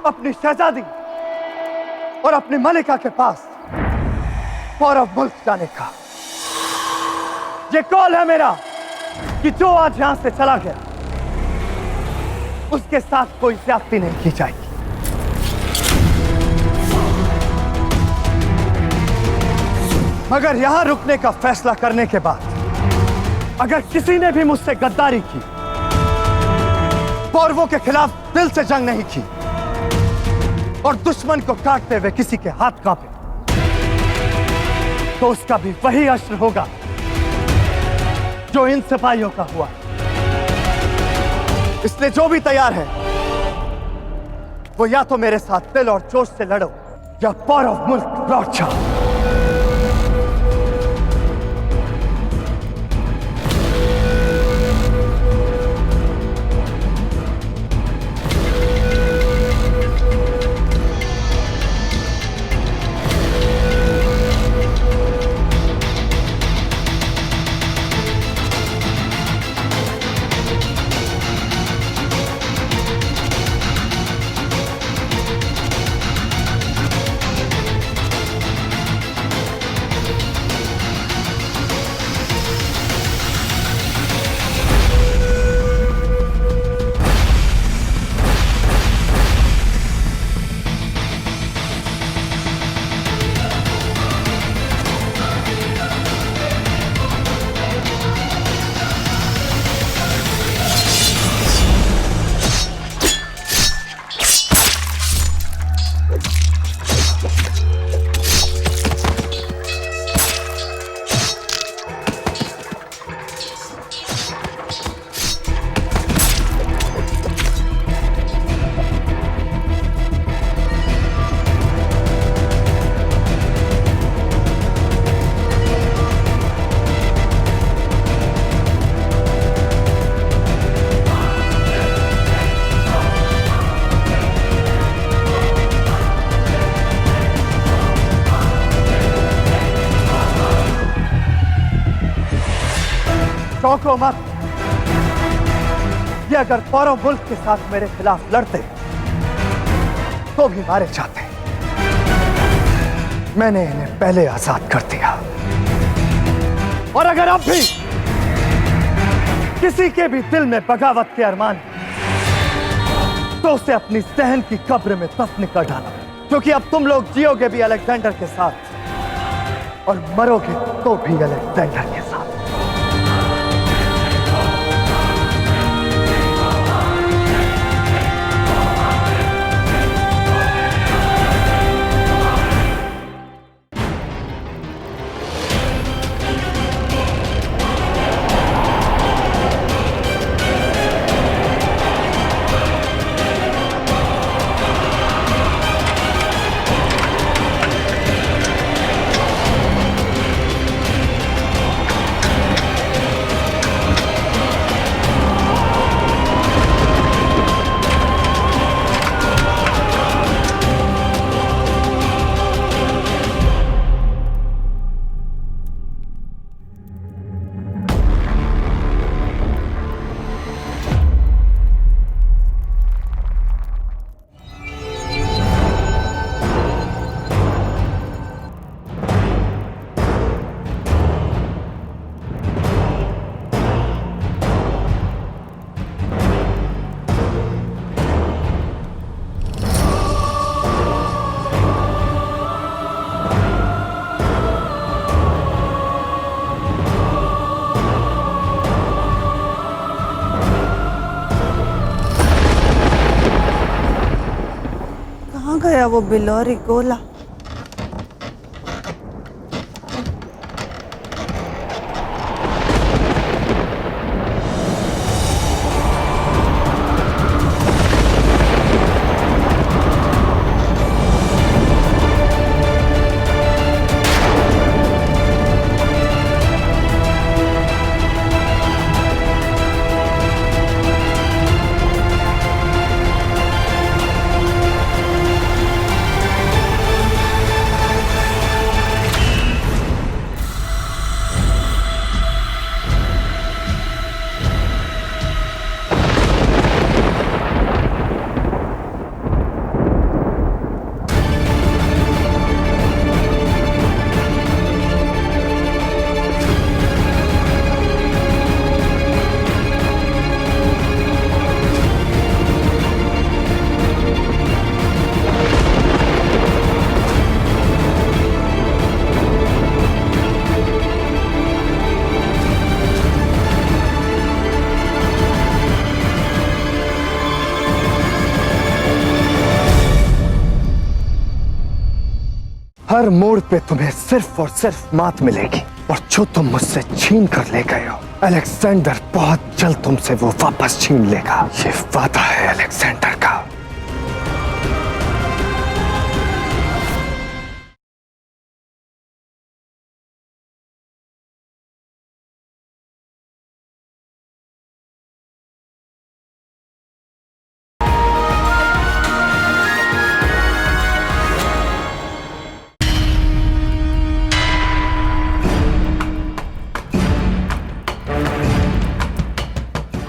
अपनी शहजादी और अपनी मलिका के पास पौरव मुल्क जाने का। ये कॉल है मेरा कि जो आज यहां से चला गया उसके साथ कोई ज्यादती नहीं की जाएगी। मगर यहां रुकने का फैसला करने के बाद अगर किसी ने भी मुझसे गद्दारी की, पौरवों के खिलाफ दिल से जंग नहीं की और दुश्मन को काटते हुए किसी के हाथ कांपे, तो उसका भी वही अश्र होगा जो इन सिपाहियों का हुआ। इसलिए जो भी तैयार है वो या तो मेरे साथ दिल और जोश से लड़ो या पौरव मुल्क लौट जाओ। चौंको मत, ये अगर पौरव मुल्क के साथ मेरे खिलाफ लड़ते तो भी मारे जाते। मैंने इन्हें पहले आजाद कर दिया और अगर अब भी किसी के भी दिल में बगावत के अरमान तो उसे अपनी सहन की कब्र में दफन कर डाला, क्योंकि अब तुम लोग जियोगे भी अलेक्जेंडर के साथ और मरोगे तो भी अलेक्जेंडर के साथ। गया वो बिलोरी गोला? हर मोड़ पे तुम्हें सिर्फ और सिर्फ मात मिलेगी, और जो तुम मुझसे छीन कर ले गए हो, अलेक्जेंडर बहुत जल्द तुमसे वो वापस छीन लेगा। ये वादा है अलेक्जेंडर का।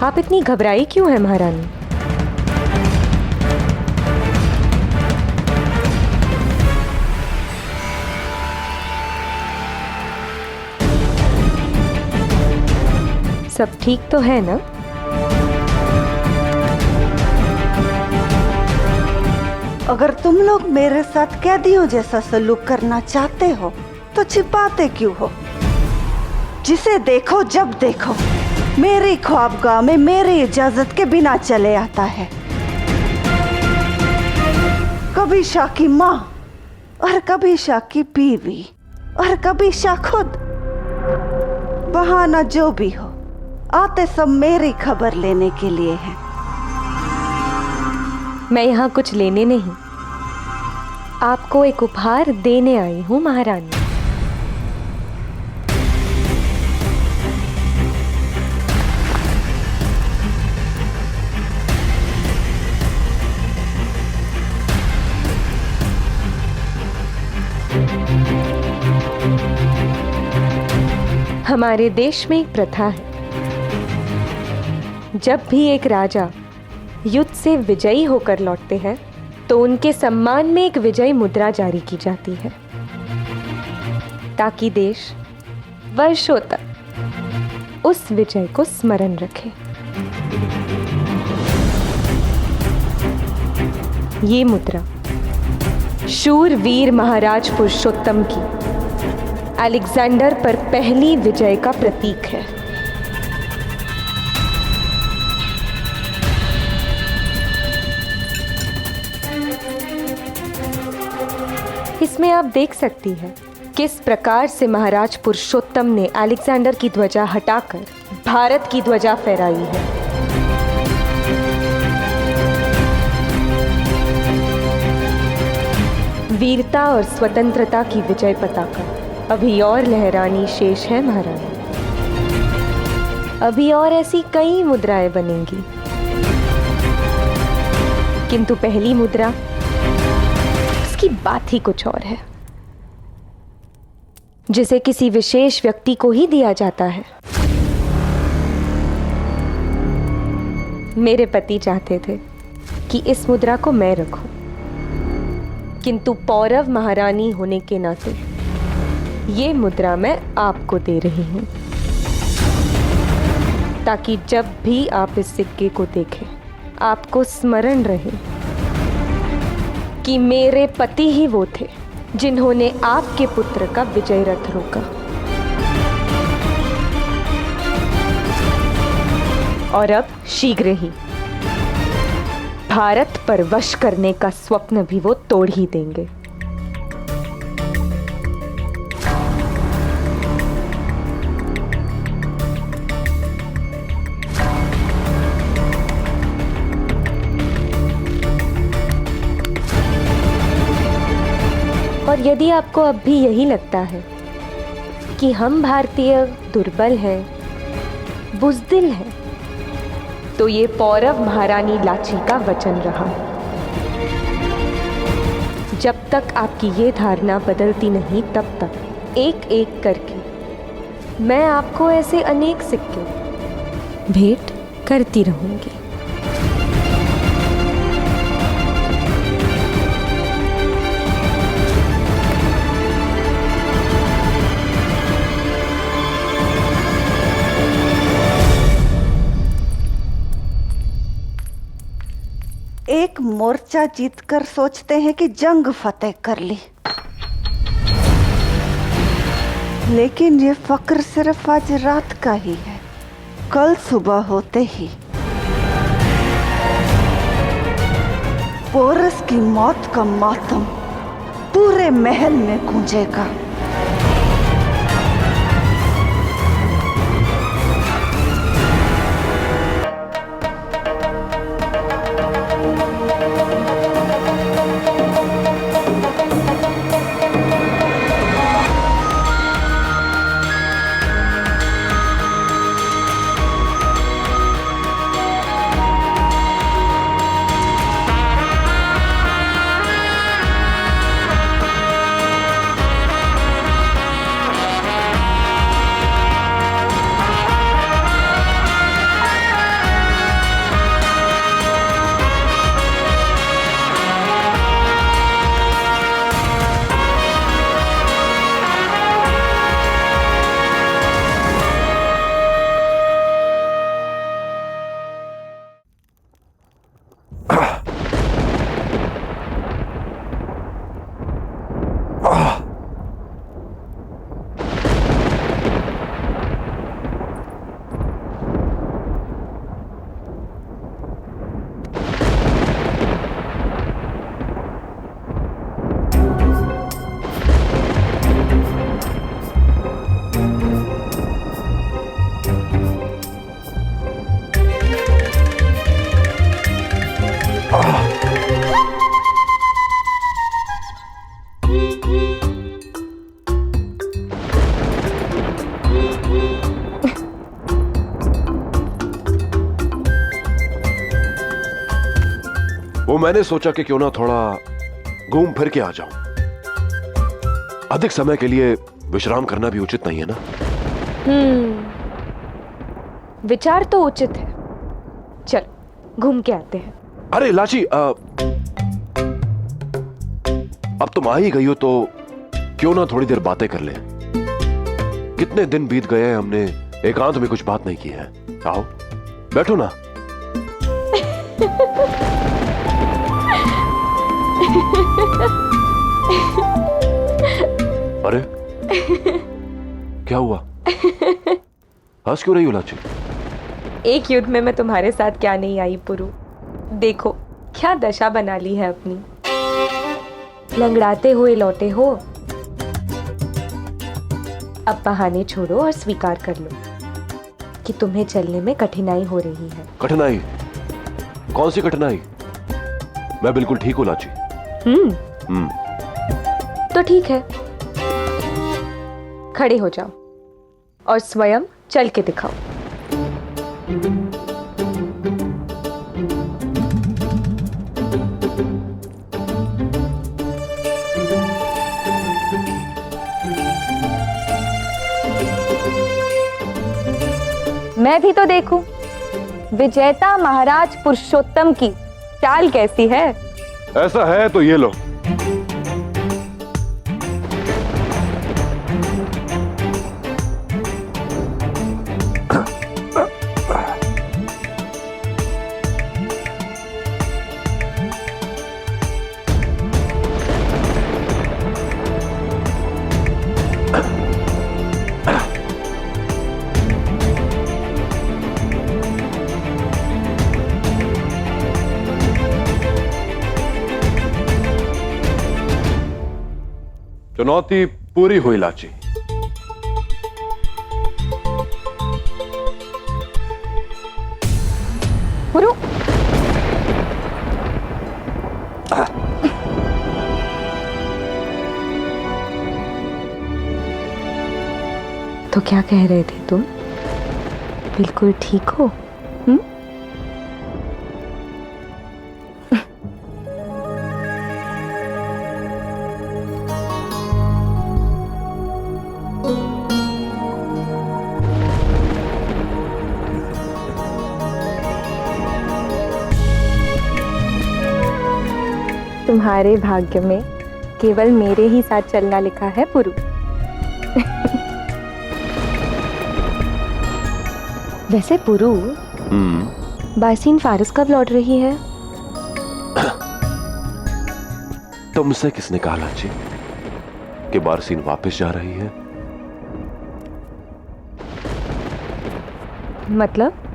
आप इतनी घबराई क्यों है महारानी? सब ठीक तो है ना? अगर तुम लोग मेरे साथ कैदियों जैसा सलूक करना चाहते हो तो छिपाते क्यों हो? जिसे देखो जब देखो मेरी ख्वाबगाह में मेरी इजाजत के बिना चले आता है। कभी शाह की माँ और कभी शाह की बीवी और कभी शाह खुद। बहाना जो भी हो, आते सब मेरी खबर लेने के लिए हैं। मैं यहाँ कुछ लेने नहीं, आपको एक उपहार देने आई हूँ महारानी। हमारे देश में एक प्रथा है, जब भी एक राजा युद्ध से विजयी होकर लौटते हैं तो उनके सम्मान में एक विजय मुद्रा जारी की जाती है, ताकि देश वर्षों तक उस विजय को स्मरण रखे। ये मुद्रा शूरवीर महाराज पुरुषोत्तम की अलेक्जेंडर पर पहली विजय का प्रतीक है। इसमें आप देख सकती हैं किस प्रकार से महाराज पुरुषोत्तम ने अलेक्जेंडर की ध्वजा हटाकर भारत की ध्वजा फहराई है। वीरता और स्वतंत्रता की विजय पताका अभी और लहरानी शेष है महारानी। अभी और ऐसी कई मुद्राएं बनेंगी, किंतु पहली मुद्रा, उसकी बात ही कुछ और है, जिसे किसी विशेष व्यक्ति को ही दिया जाता है। मेरे पति चाहते थे कि इस मुद्रा को मैं रखूं, किंतु पौरव महारानी होने के नाते ये मुद्रा मैं आपको दे रही हूं, ताकि जब भी आप इस सिक्के को देखें आपको स्मरण रहे कि मेरे पति ही वो थे जिन्होंने आपके पुत्र का विजय रथ रोका, और अब शीघ्र ही भारत पर वश करने का स्वप्न भी वो तोड़ ही देंगे। और यदि आपको अब भी यही लगता है कि हम भारतीय दुर्बल हैं, बुज़दिल हैं, तो ये पौरव महारानी लाची का वचन रहा। जब तक आपकी ये धारणा बदलती नहीं, तब तक एक एक करके मैं आपको ऐसे अनेक सिक्के भेंट करती रहूंगी। एक मोर्चा जीतकर सोचते हैं कि जंग फतेह कर ली, लेकिन ये फक्र सिर्फ आज रात का ही है। कल सुबह होते ही पोरस की मौत का मातम पूरे महल में गूंजेगा। वो मैंने सोचा कि क्यों ना थोड़ा घूम फिर के आ जाऊं। अधिक समय के लिए विश्राम करना भी उचित नहीं है ना? विचार तो उचित है। चल घूम के आते हैं। अरे लाची, अब तुम आ ही गई हो तो क्यों ना थोड़ी देर बातें कर लें। कितने दिन बीत गए हैं, हमने एकांत में कुछ बात नहीं की है। आओ बैठो ना। अरे क्या हुआ? हंस क्यों रही हो लाची? एक युद्ध में मैं तुम्हारे साथ क्या नहीं आई पुरु। देखो क्या दशा बना ली है अपनी। लंगड़ाते हुए लौटे हो। अब बहाने छोड़ो और स्वीकार कर लो कि तुम्हें चलने में कठिनाई हो रही है। कठिनाई? कौन सी कठिनाई? मैं बिल्कुल ठीक हूं लाची। तो ठीक है, खड़े हो जाओ और स्वयं चल के दिखाओ। मैं भी तो देखूं विजेता महाराज पुरुषोत्तम की चाल कैसी है। ऐसा है तो ये लो। चुनौती पूरी हुई लाची। पुरु, तो क्या कह रहे थे तुम? बिल्कुल ठीक हो? तुम्हारे भाग्य में केवल मेरे ही साथ चलना लिखा है पुरु। वैसे पुरु, बासीन फारस कब लौट रही है? तुमसे किसने कहा लाची कि बारसीन वापस जा रही है?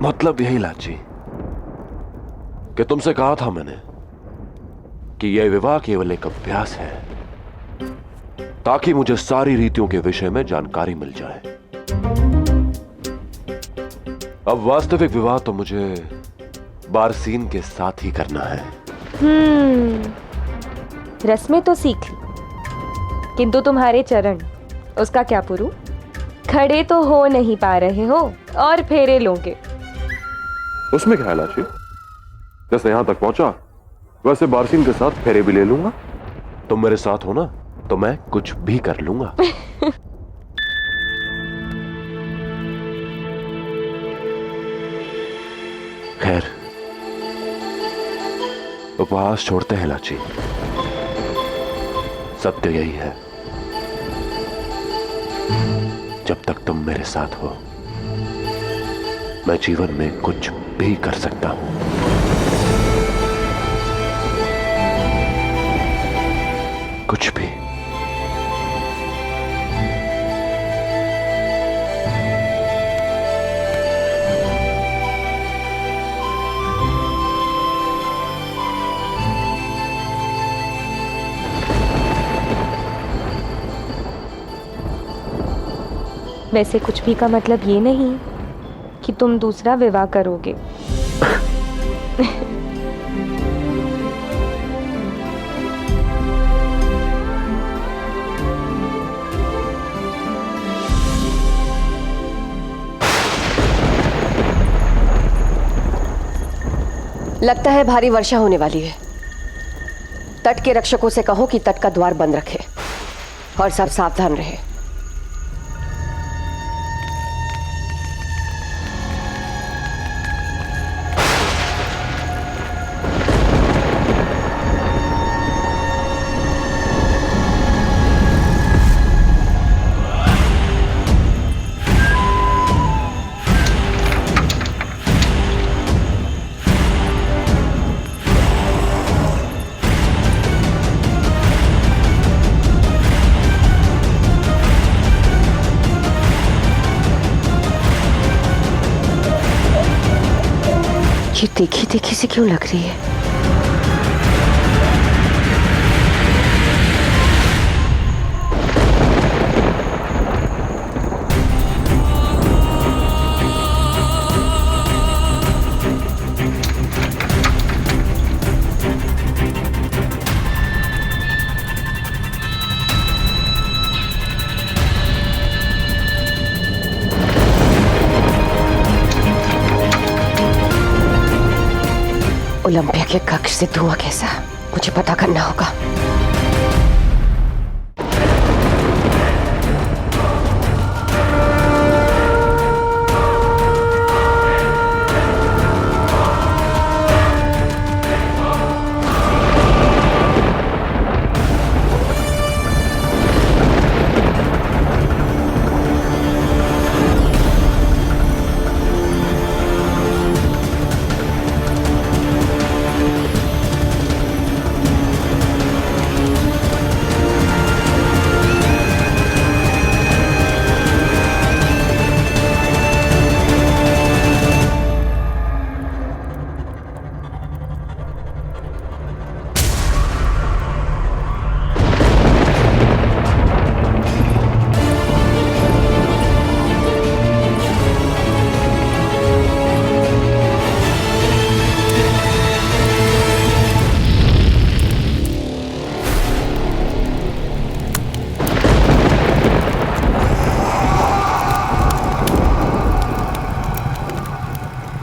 मतलब यही लाची कि तुमसे कहा था मैंने कि यह विवाह केवल एक अभ्यास है, ताकि मुझे सारी रीतियों के विषय में जानकारी मिल जाए। अब वास्तविक विवाह तो मुझे बारसीन के साथ ही करना है। रस्में तो सीख ली, किंतु तुम्हारे चरण, उसका क्या पुरु? खड़े तो हो नहीं पा रहे हो और फेरे लोगे। उसमें क्या है लाची? जैसे यहां तक पहुंचा वैसे बारसीन के साथ फेरे भी ले लूंगा। तुम मेरे साथ हो ना, तो मैं कुछ भी कर लूंगा। खैर, उपहास छोड़ते हैं लाची। सत्य यही है, जब तक तुम मेरे साथ हो मैं जीवन में कुछ भी कर सकता हूं। कुछ भी। वैसे कुछ भी का मतलब ये नहीं कि तुम दूसरा विवाह करोगे। लगता है भारी वर्षा होने वाली है। तट के रक्षकों से कहो कि तट का द्वार बंद रखे और सब सावधान रहे। ये देखी देखी से क्यों लग रही है? ओलंपिया के कक्ष से धुआं कैसा, मुझे पता करना होगा।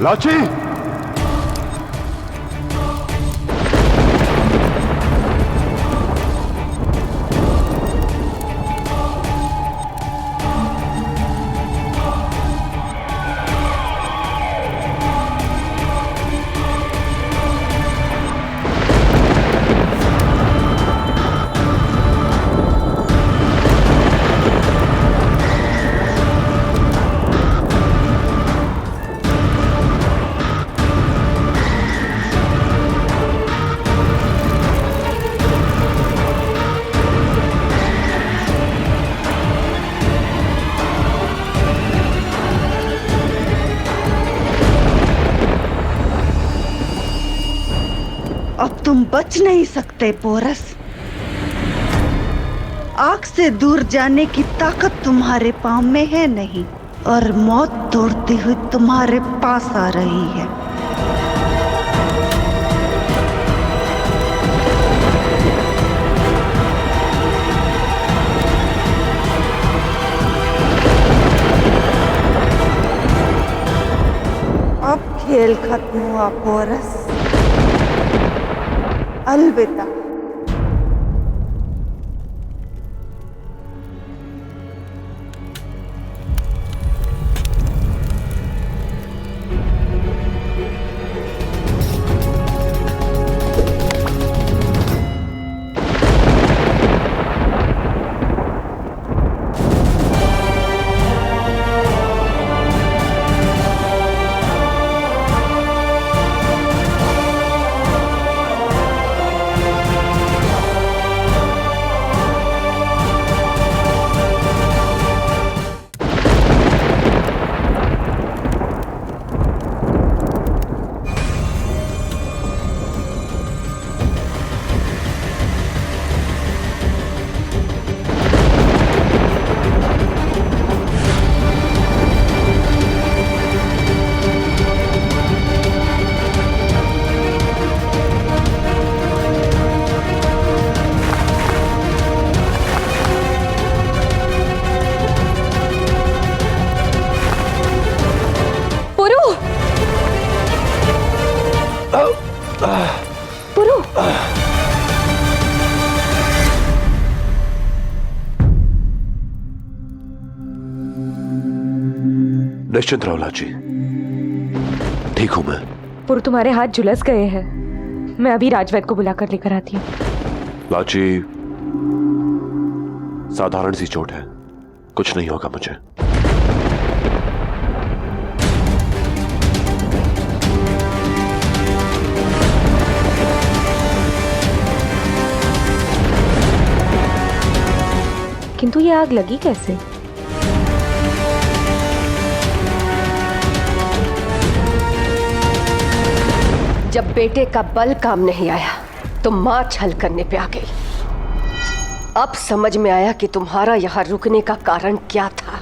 लाची, अब तुम बच नहीं सकते पोरस। आग से दूर जाने की ताकत तुम्हारे पाँव में है नहीं, और मौत दौड़ती हुई तुम्हारे पास आ रही है। अब खेल खत्म हुआ पोरस, अलविदा। निश्चिंत रहो लाची, ठीक हूं मैं। पुरु, तुम्हारे हाथ झुलस गए हैं। मैं अभी राजवैद्य को बुलाकर लेकर आती हूँ। लाची, साधारण सी चोट है, कुछ नहीं होगा मुझे। किंतु ये आग लगी कैसे? जब बेटे का बल काम नहीं आया तो मां छल करने पे आ गई। अब समझ में आया कि तुम्हारा यहां रुकने का कारण क्या था।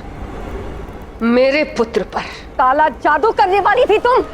मेरे पुत्र पर काला जादू करने वाली थी तुम।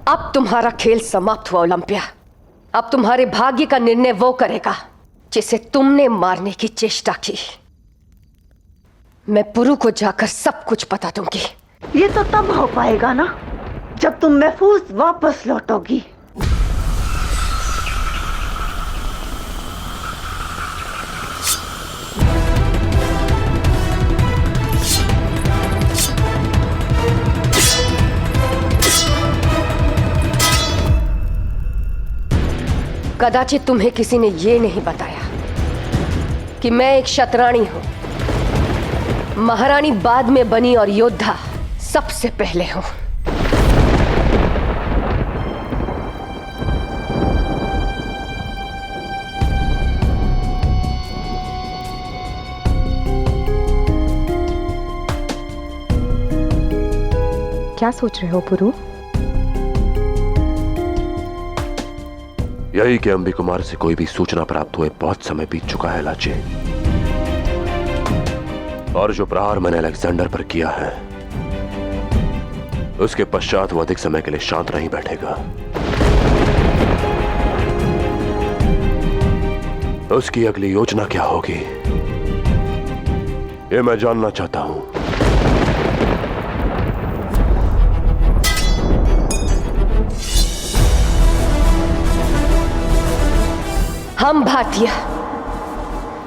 अब तुम्हारा खेल समाप्त हुआ ओलंपिया। अब तुम्हारे भाग्य का निर्णय वो करेगा जिसे तुमने मारने की चेष्टा की। मैं पुरु को जाकर सब कुछ बता दूंगी। ये तो तब हो पाएगा ना जब तुम महफूज वापस लौटोगी। कदाचित तुम्हें किसी ने यह नहीं बताया कि मैं एक शतरानी हूं। महारानी बाद में बनी और योद्धा सबसे पहले हूं। क्या सोच रहे हो पुरु? यही कि अंबी कुमार से कोई भी सूचना प्राप्त हुए बहुत समय बीत चुका है लाचे, और जो प्रहार मैंने अलेक्जेंडर पर किया है उसके पश्चात वो अधिक समय के लिए शांत नहीं बैठेगा। उसकी अगली योजना क्या होगी ये मैं जानना चाहता हूं। हम भारतीय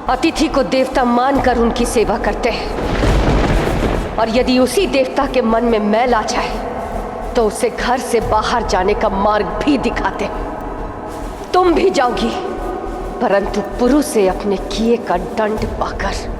अतिथि को देवता मानकर उनकी सेवा करते हैं, और यदि उसी देवता के मन में मैल आ जाए तो उसे घर से बाहर जाने का मार्ग भी दिखाते हैं। तुम भी जाओगी, परंतु पुरु से अपने किए का दंड पाकर।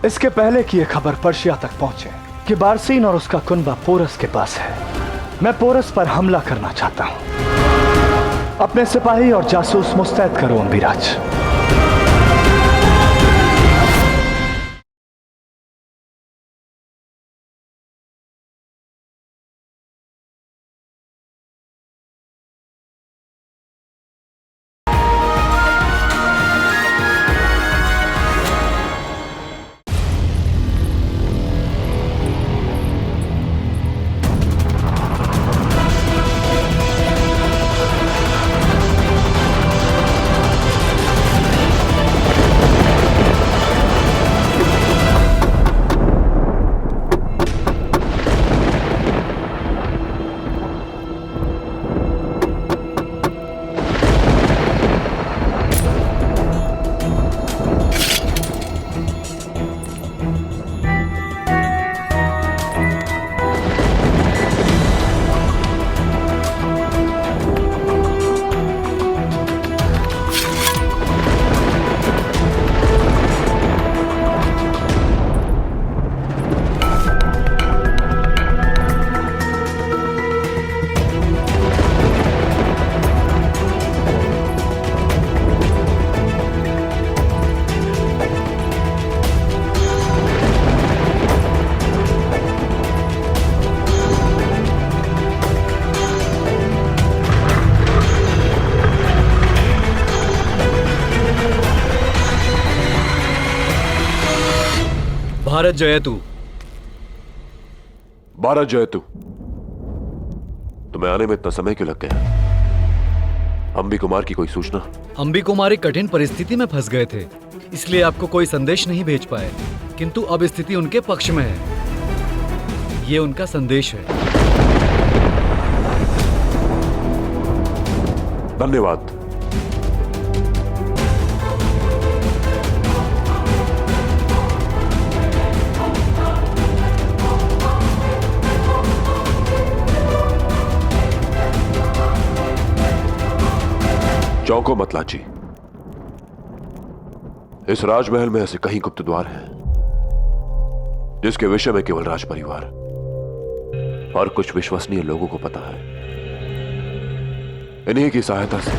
इसके पहले कि यह खबर पर्शिया तक पहुंचे कि बारसीन और उसका कुनबा पोरस के पास है, मैं पोरस पर हमला करना चाहता हूं। अपने सिपाही और जासूस मुस्तैद करो अम्बिराज। भारत जयतु। भारत जयतु। तुम्हें आने में इतना समय क्यों लग गया? अंबी कुमार की कोई सूचना? अंबी कुमार एक कठिन परिस्थिति में फंस गए थे, इसलिए आपको कोई संदेश नहीं भेज पाए, किंतु अब स्थिति उनके पक्ष में है। ये उनका संदेश है। धन्यवाद। चौंको मत लाची। इस राजमहल में ऐसे कई गुप्त द्वार हैं जिसके विषय में केवल राज परिवार और कुछ विश्वसनीय लोगों को पता है। इन्हीं की सहायता से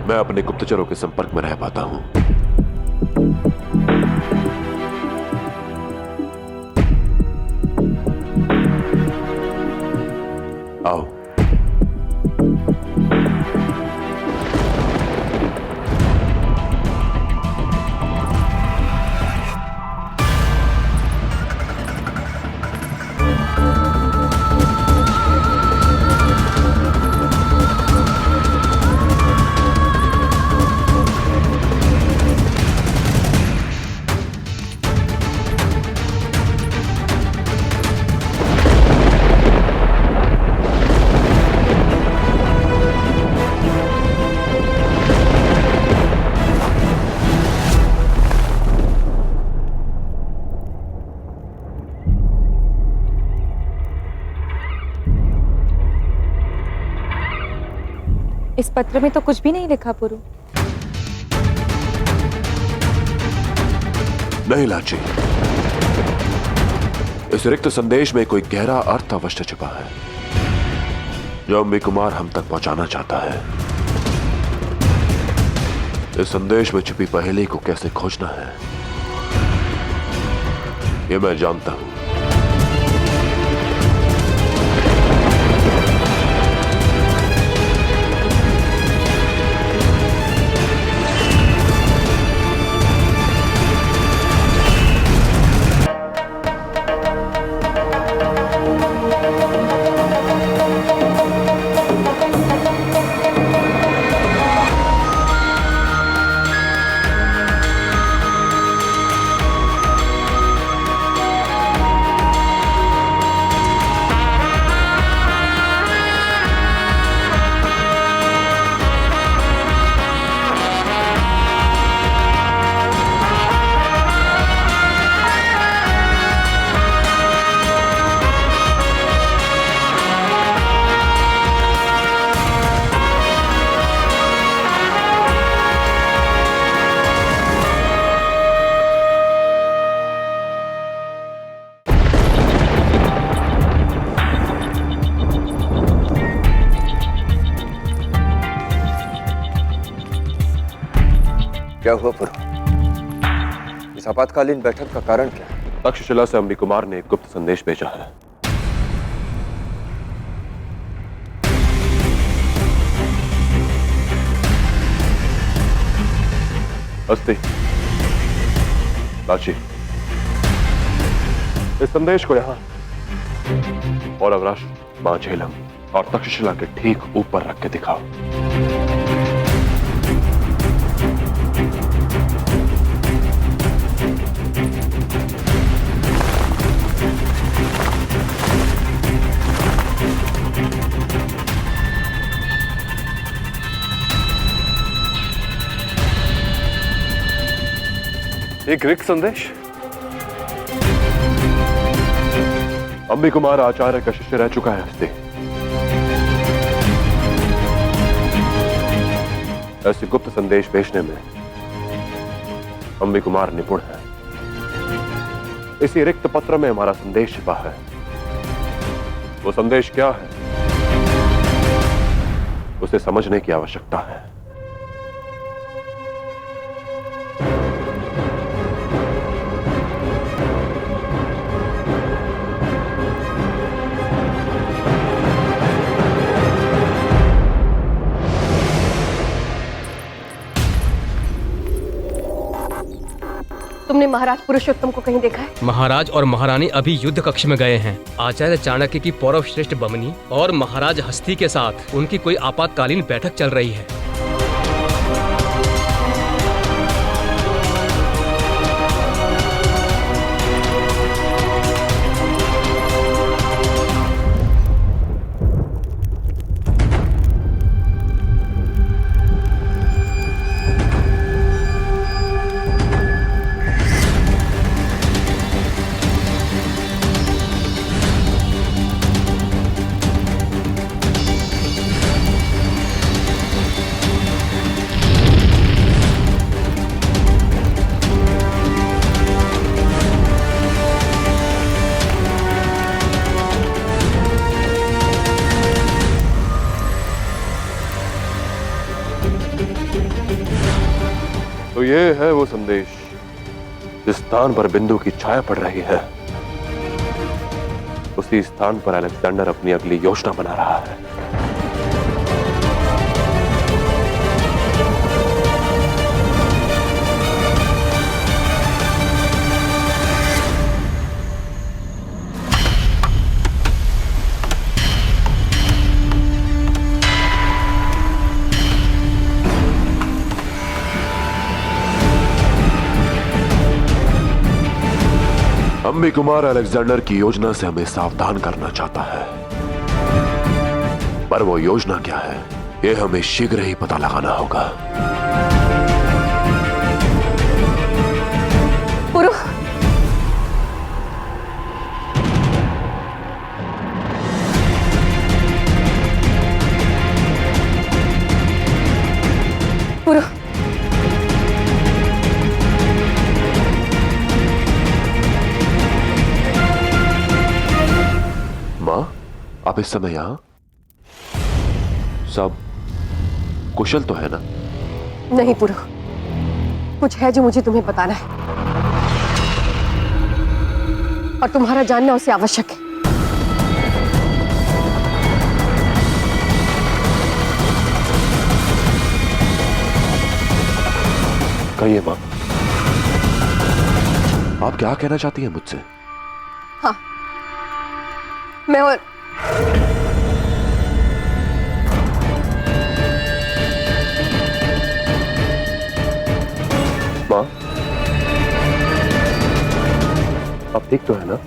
मैं अपने गुप्तचरों के संपर्क में रह पाता हूं। आओ। इस पत्र में तो कुछ भी नहीं लिखा पुरु। नहीं लाची, इस रिक्त संदेश में कोई गहरा अर्थ अवश्य छिपा है जो अंबी कुमार हम तक पहुंचाना चाहता है। इस संदेश में छिपी पहेली को कैसे खोजना है ये मैं जानता हूं। क्या हुआ पुरु? इस आपातकालीन बैठक का कारण क्या है? तक्षशिला से अम्बी कुमार ने एक गुप्त संदेश भेजा है। अस्ति, लाची, इस संदेश को यहां पौरव राष्ट्र, मां झेलम और तक्षशिला के ठीक ऊपर रख के दिखाओ। एक ग्रीक संदेश। अम्बी कुमार आचार्य का शिष्य रह चुका है अस्ति। ऐसे गुप्त संदेश भेजने में अम्बी कुमार निपुण है। इसी रिक्त पत्र में हमारा संदेश छिपा है। वो संदेश क्या है, उसे समझने की आवश्यकता है। तुमने महाराज पुरुषोत्तम को कहीं देखा है? महाराज और महारानी अभी युद्ध कक्ष में गए हैं। आचार्य चाणक्य की पौरव श्रेष्ठ बमनी और महाराज हस्ती के साथ उनकी कोई आपातकालीन बैठक चल रही है। तो ये है वो संदेश जिस स्थान पर बिंदु की छाया पड़ रही है, उसी स्थान पर अलेक्जेंडर अपनी अगली योजना बना रहा है। अम्बी कुमार अलेक्जेंडर की योजना से हमें सावधान करना चाहता है, पर वो योजना क्या है, ये हमें शीघ्र ही पता लगाना होगा। पुरु, पुरु, आप इस समय यहां सब कुशल तो है ना? नहीं पुरु, कुछ है जो मुझे तुम्हें बताना है और तुम्हारा जानना उसे आवश्यक है। कहिए मां, आप क्या कहना चाहती हैं मुझसे? हाँ, मैं और मां, आप ठीक तो है ना?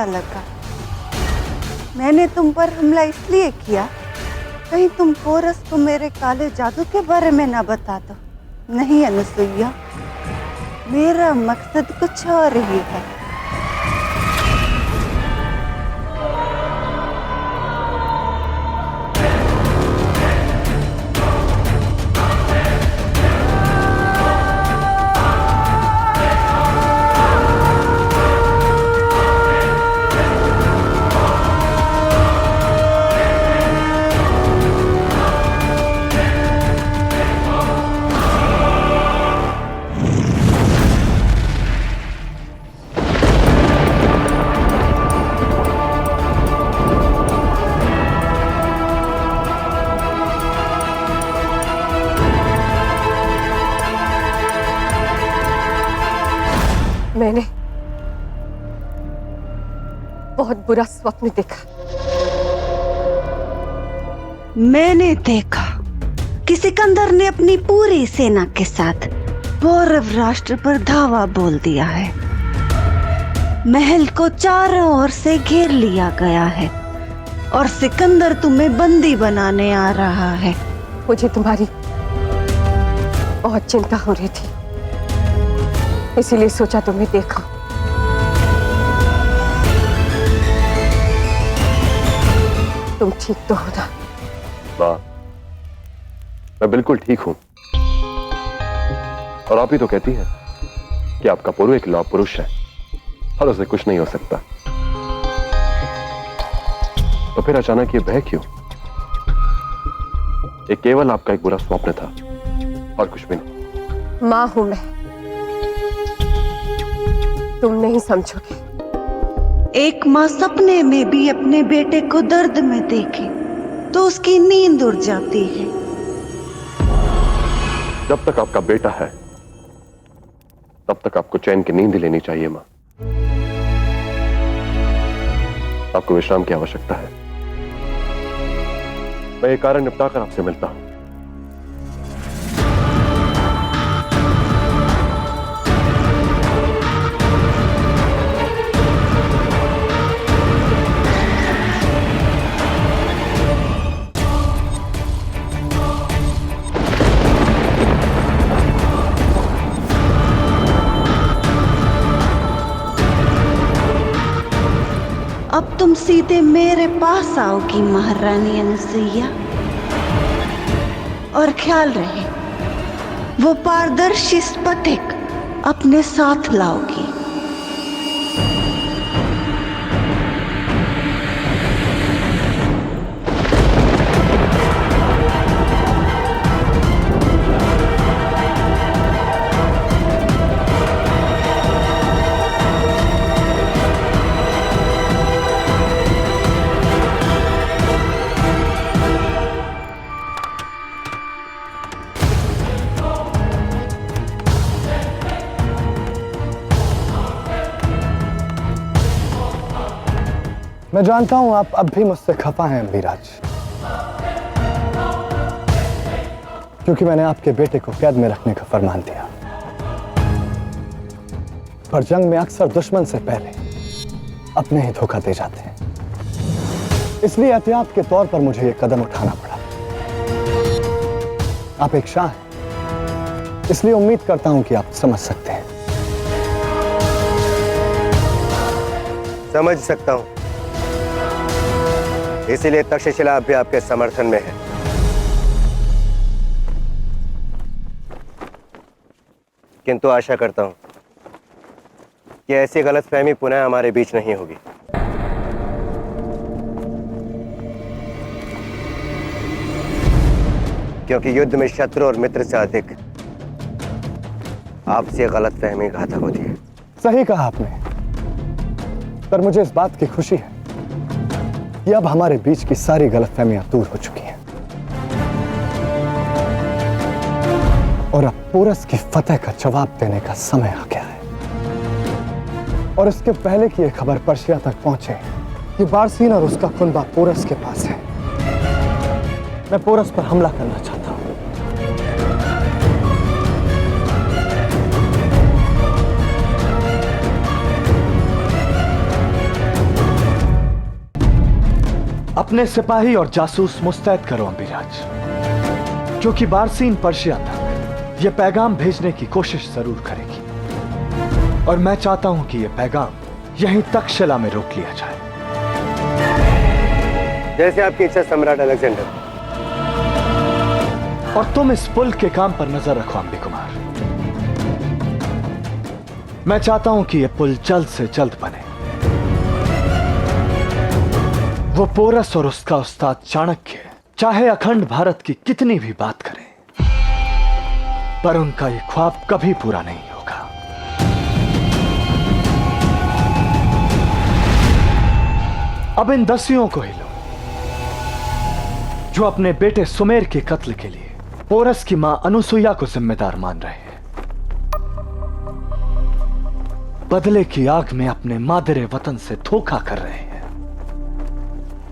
लगा। मैंने तुम पर हमला इसलिए किया कहीं तुम पोरस को मेरे काले जादू के बारे में ना बता दो। नहीं अनुसुईया, मेरा मकसद कुछ और ही है। मैंने बहुत बुरा स्वप्न देखा। मैंने देखा कि सिकंदर ने अपनी पूरी सेना के साथ पौरव राष्ट्र पर धावा बोल दिया है। महल को चारों ओर से घेर लिया गया है और सिकंदर तुम्हें बंदी बनाने आ रहा है। मुझे तुम्हारी बहुत चिंता हो रही थी, इसीलिए सोचा तुम्हें देखा। तुम ठीक तो हो ना? माँ, मैं बिल्कुल ठीक हूं। और आप ही तो कहती हैं कि आपका पुरु एक लौह पुरुष है और उसे कुछ नहीं हो सकता। तो फिर अचानक ये भय क्यों? ये केवल आपका एक बुरा स्वप्न था और कुछ भी नहीं। मां हूं मैं, तुम नहीं समझोगे। एक माँ सपने में भी अपने बेटे को दर्द में देखे तो उसकी नींद उड़ जाती है। जब तक आपका बेटा है तब तक आपको चैन की नींद ही लेनी चाहिए मां। आपको विश्राम की आवश्यकता है। मैं ये कारण निपटाकर आपसे मिलता हूं। अब तुम सीधे मेरे पास आओगी महारानी अनुसुईया, और ख्याल रहे वो पारदर्शी स्फटिक अपने साथ लाओगी। मैं जानता हूं आप अब भी मुझसे खफा हैं अम्बीराज, क्योंकि मैंने आपके बेटे को कैद में रखने का फरमान दिया। पर जंग में अक्सर दुश्मन से पहले अपने ही धोखा दे जाते हैं, इसलिए एहतियात के तौर पर मुझे यह कदम उठाना पड़ा। आप एक शाह हैं, इसलिए उम्मीद करता हूं कि आप समझ सकते हैं। समझ सकता हूं, इसीलिए तक्षशिला भी आपके समर्थन में है। किंतु आशा करता हूं कि ऐसी गलतफहमी पुनः हमारे बीच नहीं होगी। क्योंकि युद्ध में शत्रु और मित्र से अधिक आपसे गलतफहमी घातक होती है। सही कहा आपने, पर मुझे इस बात की खुशी है कि अब हमारे बीच की सारी गलतफहमियां दूर हो चुकी हैं और अब पोरस की फतेह का जवाब देने का समय आ गया है। और इसके पहले कि यह खबर पर्शिया तक पहुंचे कि बारसीन और उसका कुनबा पोरस के पास है, मैं पोरस पर हमला करना चाहता हूं। अपने सिपाही और जासूस मुस्तैद करो अम्बिराज, क्योंकि बारसीन पर्शिया तक यह पैगाम भेजने की कोशिश जरूर करेगी और मैं चाहता हूं कि यह पैगाम यहीं तक्षशिला में रोक लिया जाए। जैसे आपकी इच्छा सम्राट अलेक्जेंडर। और तुम इस पुल के काम पर नजर रखो अम्बी कुमार। मैं चाहता हूं कि यह पुल जल्द से जल्द बने। वो पोरस और उसका उस्ताद चाणक्य चाहे अखंड भारत की कितनी भी बात करें, पर उनका ये ख्वाब कभी पूरा नहीं होगा। अब इन दस्युओं को ही लो जो अपने बेटे सुमेर के कत्ल के लिए पोरस की मां अनुसुईया को जिम्मेदार मान रहे हैं। बदले की आग में अपने मादरे वतन से धोखा कर रहे हैं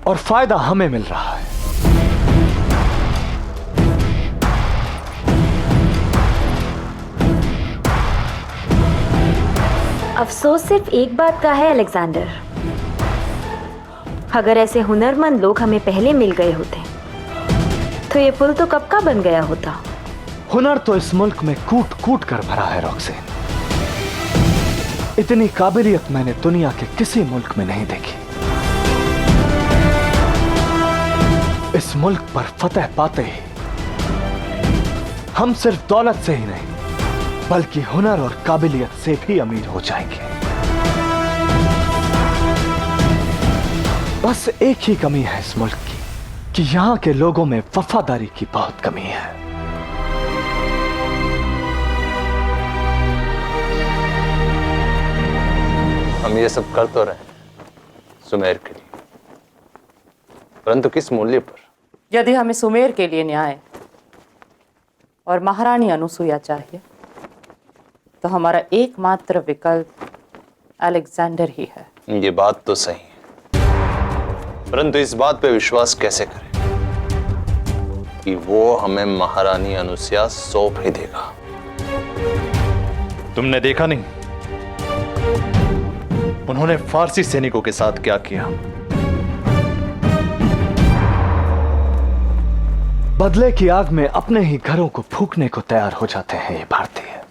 और फायदा हमें मिल रहा है। अफसोस सिर्फ एक बात का है अलेक्जेंडर, अगर ऐसे हुनरमंद लोग हमें पहले मिल गए होते तो ये पुल तो कब का बन गया होता। हुनर तो इस मुल्क में कूट कूट कर भरा है रॉक्सेन। इतनी काबिलियत मैंने दुनिया के किसी मुल्क में नहीं देखी। इस मुल्क पर फतह पाते ही हम सिर्फ दौलत से ही नहीं बल्कि हुनर और काबिलियत से भी अमीर हो जाएंगे। बस एक ही कमी है इस मुल्क की कि यहां के लोगों में वफादारी की बहुत कमी है। हम ये सब कर तो रहे सुमेर के लिए, परंतु किस मूल्य पर? यदि हमें सुमेर के लिए न्याय और महारानी अनुसुईया चाहिए तो हमारा एकमात्र विकल्प अलेक्जेंडर ही है। ये बात तो सही है, परंतु इस बात पे विश्वास कैसे करें कि वो हमें महारानी अनुसुईया सौंप ही देगा? तुमने देखा नहीं उन्होंने फारसी सैनिकों के साथ क्या किया? बदले की आग में अपने ही घरों को फूंकने को तैयार हो जाते हैं ये भारतीय,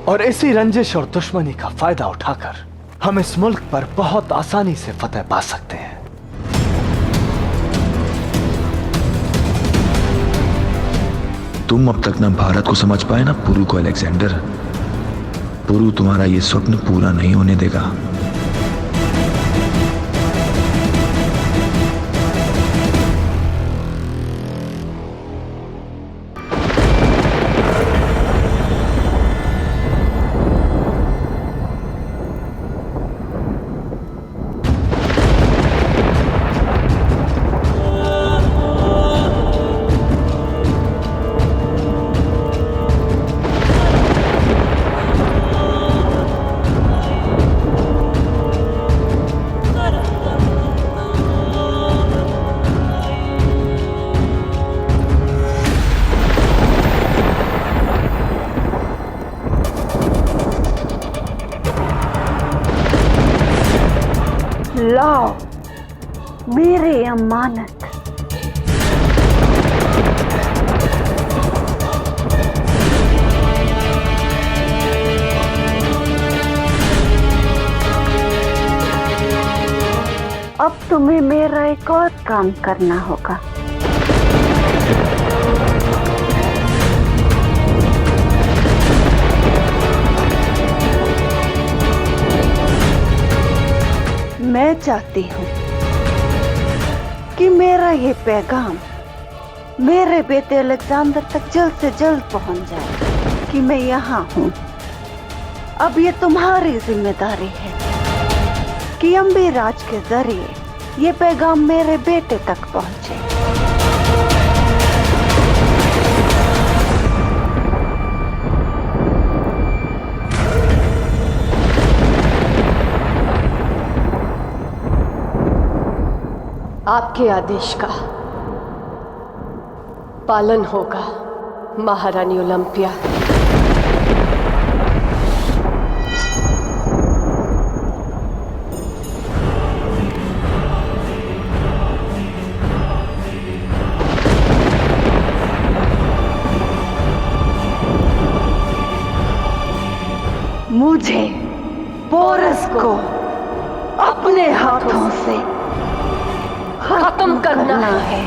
और इसी रंजिश और दुश्मनी का फायदा उठाकर हम इस मुल्क पर बहुत आसानी से फतह पा सकते हैं। तुम अब तक ना भारत को समझ पाए ना पुरु को अलेक्जेंडर। पुरु तुम्हारा ये स्वप्न पूरा नहीं होने देगा। लाओ मेरी अमानत। अब तुम्हें मेरा एक और काम करना होगा। मैं चाहती हूँ कि मेरा ये पैगाम मेरे बेटे अलेक्जेंडर तक जल्द से जल्द पहुँच जाए कि मैं यहाँ हूँ। अब ये तुम्हारी जिम्मेदारी है कि अम्बिराज के जरिए ये पैगाम मेरे बेटे तक पहुँचे। आपके आदेश का पालन होगा महारानी ओलंपिया। मुझे पोरस को अपने हाथों से खत्म करना है।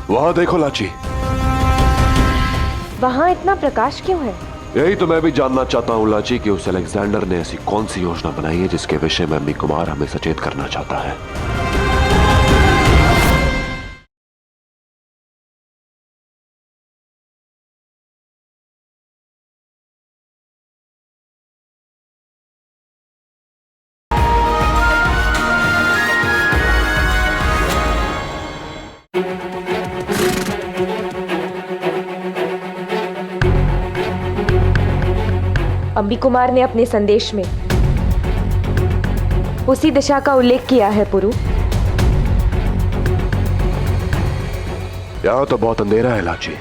वहां देखो लाची। वहां इतना प्रकाश क्यों है? यही तो मैं भी जानना चाहता हूं लाची कि उस अलेक्जेंडर ने ऐसी कौन सी योजना बनाई है जिसके विषय में अम्मी कुमार हमें सचेत करना चाहता है। अम्बी कुमार ने अपने संदेश में उसी दिशा का उल्लेख किया है पुरु। यहां तो बहुत अंधेरा है लाची,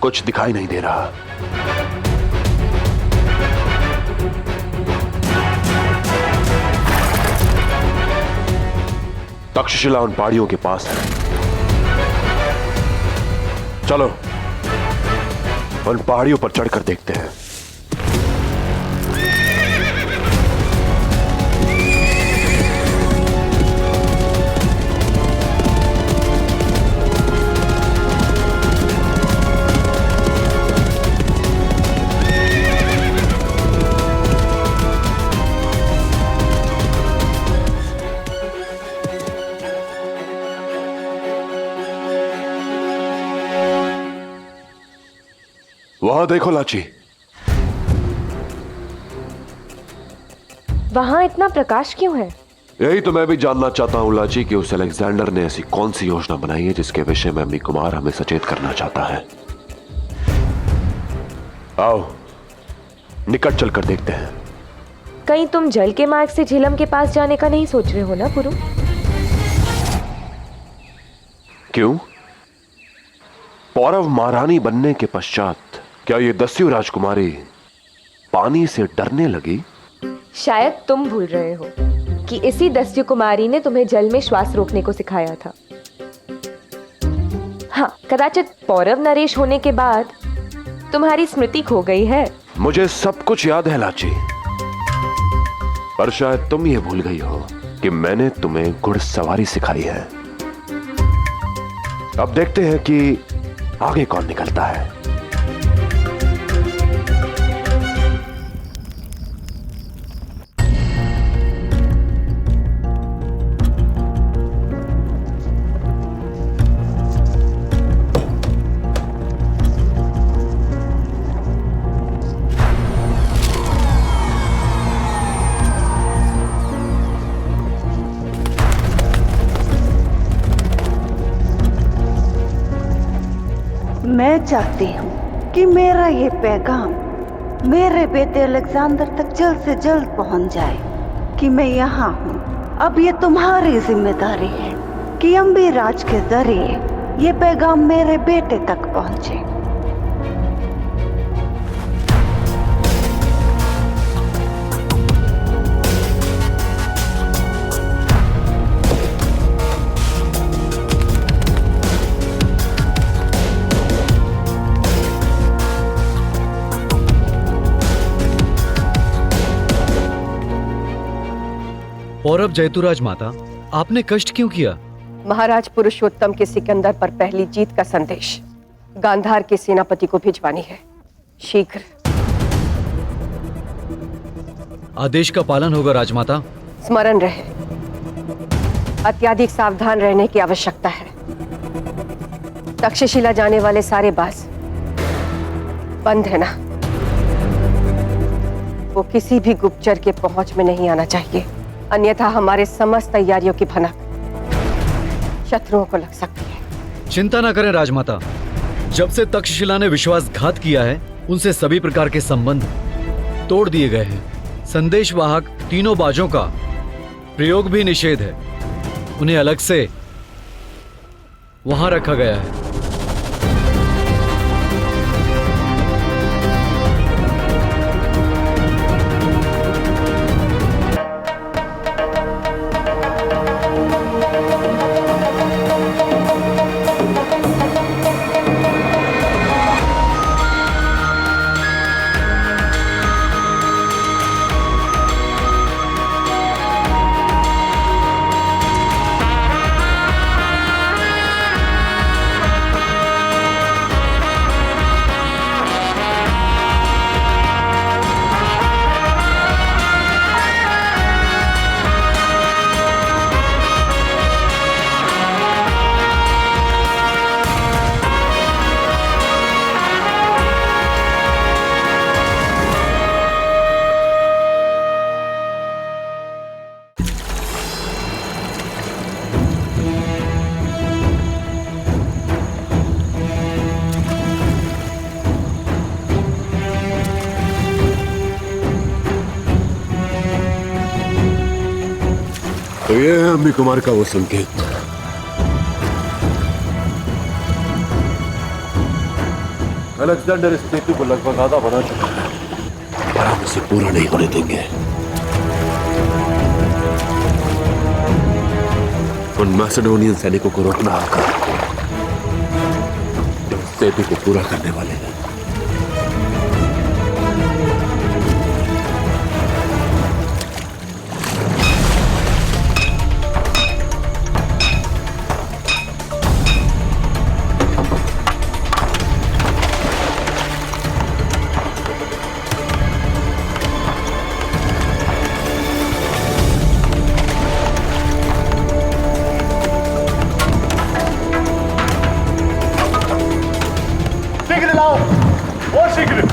कुछ दिखाई नहीं दे रहा। तक्षशिला उन पहाड़ियों के पास है। चलो उन पहाड़ियों पर चढ़कर देखते हैं। वहां देखो लाची। वहां इतना प्रकाश क्यों है? यही तो मैं भी जानना चाहता हूं लाची कि उस अलेक्जेंडर ने ऐसी कौन सी योजना बनाई है जिसके विषय में अम्मी कुमार हमें सचेत करना चाहता है। आओ निकट चलकर देखते हैं। कहीं तुम जल के मार्ग से झेलम के पास जाने का नहीं सोच रहे हो ना पुरु? क्यों? पौरव महारानी बनने के पश्चात क्या ये दस्यु राजकुमारी पानी से डरने लगी? शायद तुम भूल रहे हो कि इसी दस्यु कुमारी ने तुम्हें जल में श्वास रोकने को सिखाया था। हाँ, कदाचित पौरव नरेश होने के बाद तुम्हारी स्मृति खो गई है। मुझे सब कुछ याद है लाची, पर शायद तुम ये भूल गई हो कि मैंने तुम्हें घुड़सवारी सिखाई है। अब देखते हैं कि आगे कौन निकलता है। मैं चाहती हूँ कि मेरा ये पैगाम मेरे बेटे अलेक्जेंडर तक जल्द से जल्द पहुँच जाए कि मैं यहाँ हूँ। अब ये तुम्हारी जिम्मेदारी है कि अम्बी राज के जरिए ये पैगाम मेरे बेटे तक पहुँचे। पौरव जयतुराज माता, आपने कष्ट क्यों किया? महाराज पुरुषोत्तम के सिकंदर पर पहली जीत का संदेश गांधार के सेनापति को भिजवानी है। शीघ्र। आदेश का पालन होगा राजमाता। स्मरण रहे, अत्यधिक सावधान रहने की आवश्यकता है। तक्षशिला जाने वाले सारे बाज बंद है ना? वो किसी भी गुप्तचर के पहुंच में नहीं आना चाहिए, अन्यथा हमारे समस्त तैयारियों की भनक शत्रुओं को लग सकती है। चिंता न करें राजमाता, जब से तक्षशिला ने विश्वासघात किया है उनसे सभी प्रकार के संबंध तोड़ दिए गए हैं। संदेशवाहक तीनों बाजों का प्रयोग भी निषेध है। उन्हें अलग से वहां रखा गया है। तो ये है अम्मी कुमार का वो संकेत। अलेक्जेंडर इस सेतु को लगभग आधा बना चुका है, पर हम इसे पूरा नहीं होने देंगे। उन मैसेडोनियन सैनिकों को रोकना होगा जो सेतु को पूरा करने वाले हैं। शीघ्र लाओ, और शीघ्र।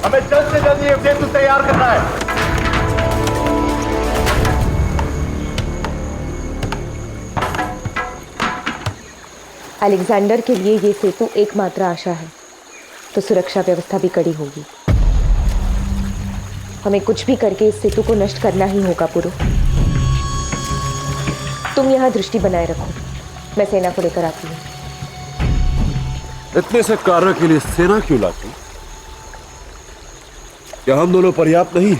हमें जल्द से जल्द ये सेतु तैयार करना है। अलेक्जेंडर के लिए ये सेतु एकमात्र आशा है, तो सुरक्षा व्यवस्था भी कड़ी होगी। हमें कुछ भी करके इस सेतु को नष्ट करना ही होगा। पुरु, तुम यहाँ दृष्टि बनाए रखो, मैं सेना को लेकर आती हूँ। इतने से कार्य के लिए सेना क्यों लाती? क्या हम दोनों पर्याप्त नहीं?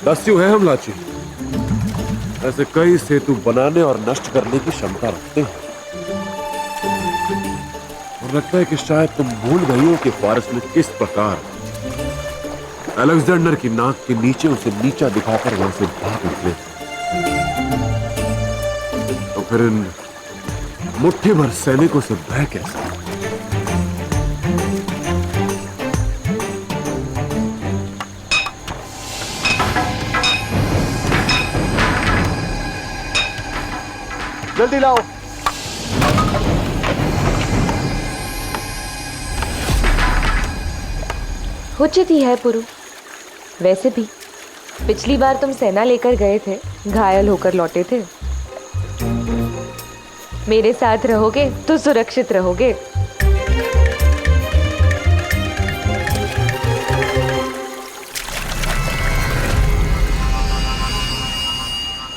दस्यु है हम लाची, ऐसे कई सेतु बनाने और नष्ट करने की क्षमता रखते हैं। और लगता है कि शायद तुम भूल गई हो कि फारस ने किस प्रकार अलेक्जेंडर की नाक के नीचे उसे नीचा दिखाकर वहां से भाग निकले। तो फिर इन मुट्ठी भर सैनिकों से भय कैसा? जल्दी लाओ। उचित ही है पुरु। वैसे भी पिछली बार तुम सेना लेकर गए थे, घायल होकर लौटे थे। मेरे साथ रहोगे तो सुरक्षित रहोगे।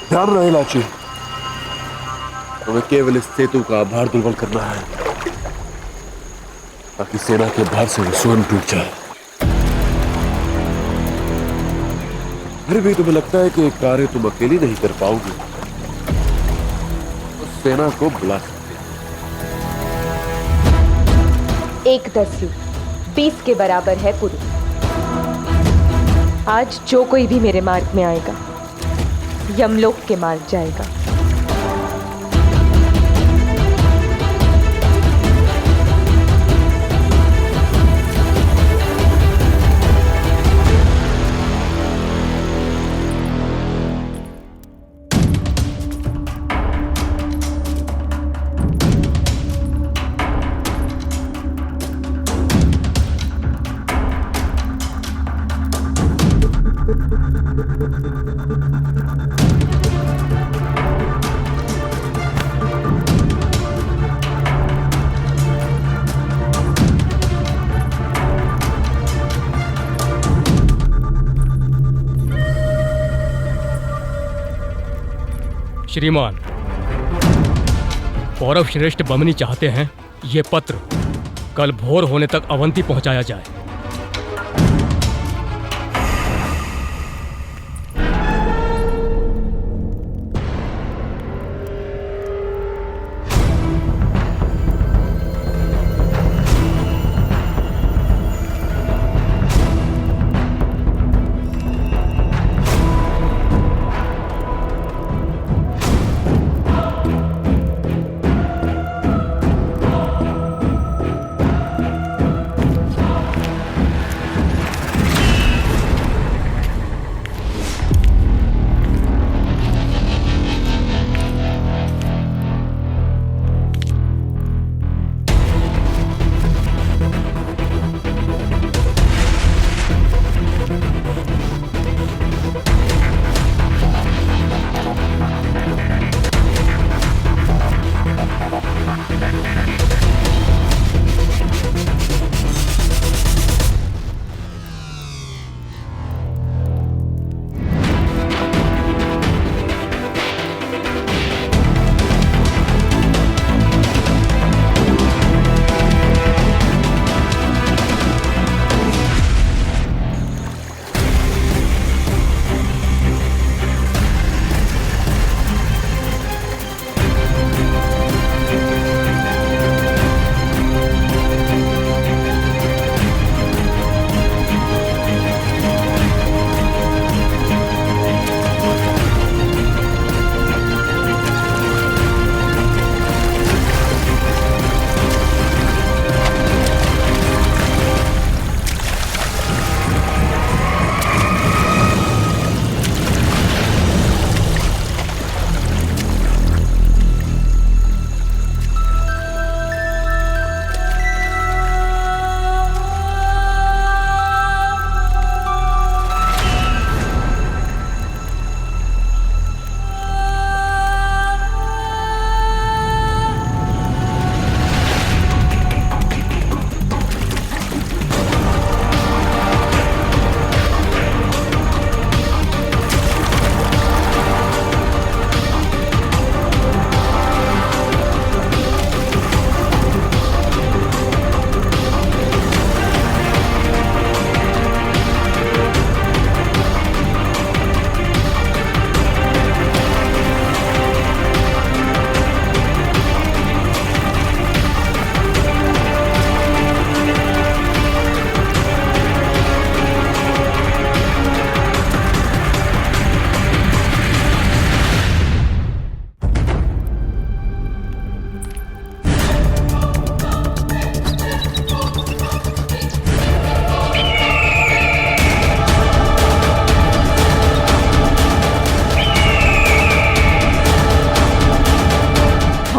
ध्यान रहे लाची, हमें केवल इस सेतु का आधार दुर्बल करना है ताकि सेना के भार से वो स्वयं टूट जाए। फिर भी तुम्हें लगता है कि एक कार्य तुम अकेली नहीं कर पाओगी, तो सेना को बुला सकते हैं। 1 दस्यु 20 के बराबर है पुरु। आज जो कोई भी मेरे मार्ग में आएगा, यमलोक के मार्ग जाएगा। श्रीमान, पौरव श्रेष्ठ बमनी चाहते हैं ये पत्र कल भोर होने तक अवंती पहुंचाया जाए।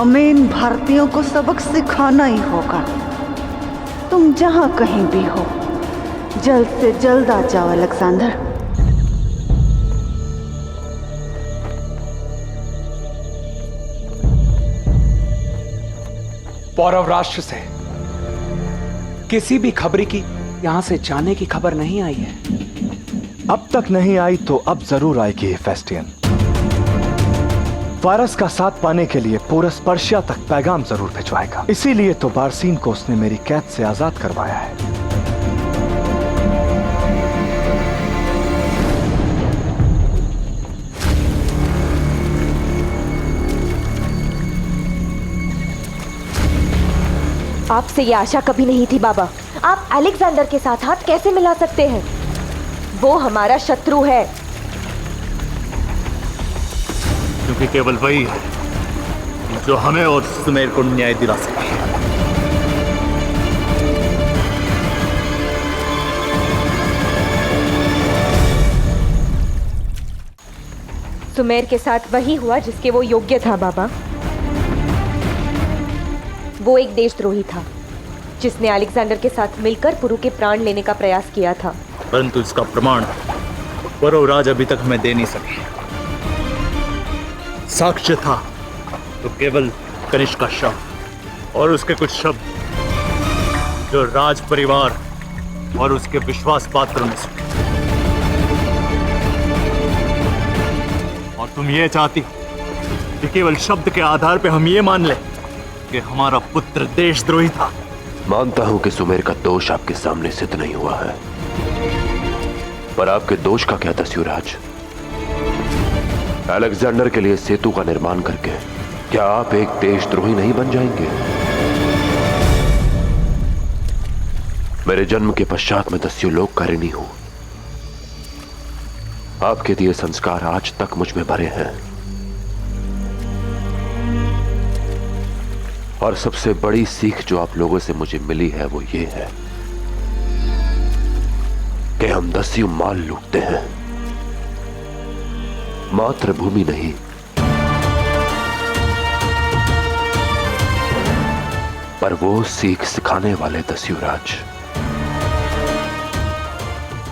हमें इन भारतीयों को सबक सिखाना ही होगा। तुम जहां कहीं भी हो, जल्द से जल्द आ जाओ अलेक्जेंडर। पौरव राष्ट्र से किसी भी खबरी की यहां से जाने की खबर नहीं आई है। अब तक नहीं आई तो अब जरूर आएगी हेफेस्टियन। फारस का साथ पाने के लिए पोरस पर्शिया तक पैगाम जरूर भिजवाएगा। इसीलिए तो बारसीन को उसने मेरी कैद से आजाद करवाया है। आपसे ये आशा कभी नहीं थी बाबा। आप अलेक्जेंडर के साथ हाथ कैसे मिला सकते हैं? वो हमारा शत्रु है। क्योंकि केवल वही है जो हमें और सुमेर को न्याय दिला सके। सुमेर के साथ वही हुआ जिसके वो योग्य था बाबा। वो एक देशद्रोही था जिसने अलेक्जेंडर के साथ मिलकर पुरु के प्राण लेने का प्रयास किया था। परंतु इसका प्रमाण पौरवराज अभी तक हमें दे नहीं सके। साक्ष्य था तो केवल कनिष्क का शव और उसके कुछ शब्द जो राज परिवार और उसके विश्वास पात्रों ने सुने। और तुम ये चाहती कि केवल शब्द के आधार पे हम ये मान लें कि हमारा पुत्र देशद्रोही था। मानता हूं कि सुमेर का दोष आपके सामने सिद्ध नहीं हुआ है, पर आपके दोष का क्या दस्युराज? अलेक्जेंडर के लिए सेतु का निर्माण करके क्या आप एक देशद्रोही नहीं बन जाएंगे? मेरे जन्म के पश्चात मैं दस्युलोक का ऋणी हूं। आपके दिए संस्कार आज तक मुझ में भरे हैं। और सबसे बड़ी सीख जो आप लोगों से मुझे मिली है वो ये है कि हम दस्यु माल लूटते हैं, मातृभूमि नहीं। पर वो सीख सिखाने वाले दस्युराज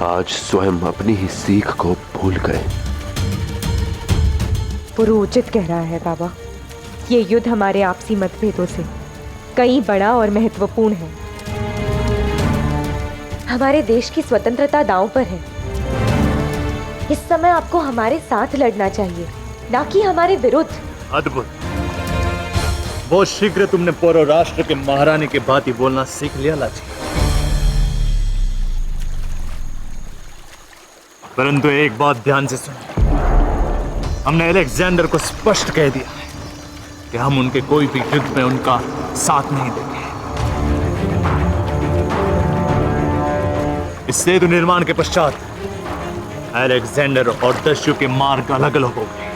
आज स्वयं अपनी ही सीख को भूल गए। पुरु उचित कह रहा है बाबा। ये युद्ध हमारे आपसी मतभेदों से कई बड़ा और महत्वपूर्ण है। हमारे देश की स्वतंत्रता दांव पर है। इस समय आपको हमारे साथ लड़ना चाहिए, ना कि हमारे विरुद्ध। अद्भुत। वो शीघ्र तुमने पौरव राष्ट्र के महारानी के भांति बोलना सीख लिया लाची। परंतु एक बात ध्यान से सुनो, हमने अलेक्जेंडर को स्पष्ट कह दिया है कि हम उनके कोई भी युद्ध में उनका साथ नहीं देंगे। इस सेतु निर्माण के पश्चात अलेक्जेंडर और दस्यु के मार्ग अलग अलग हो गए।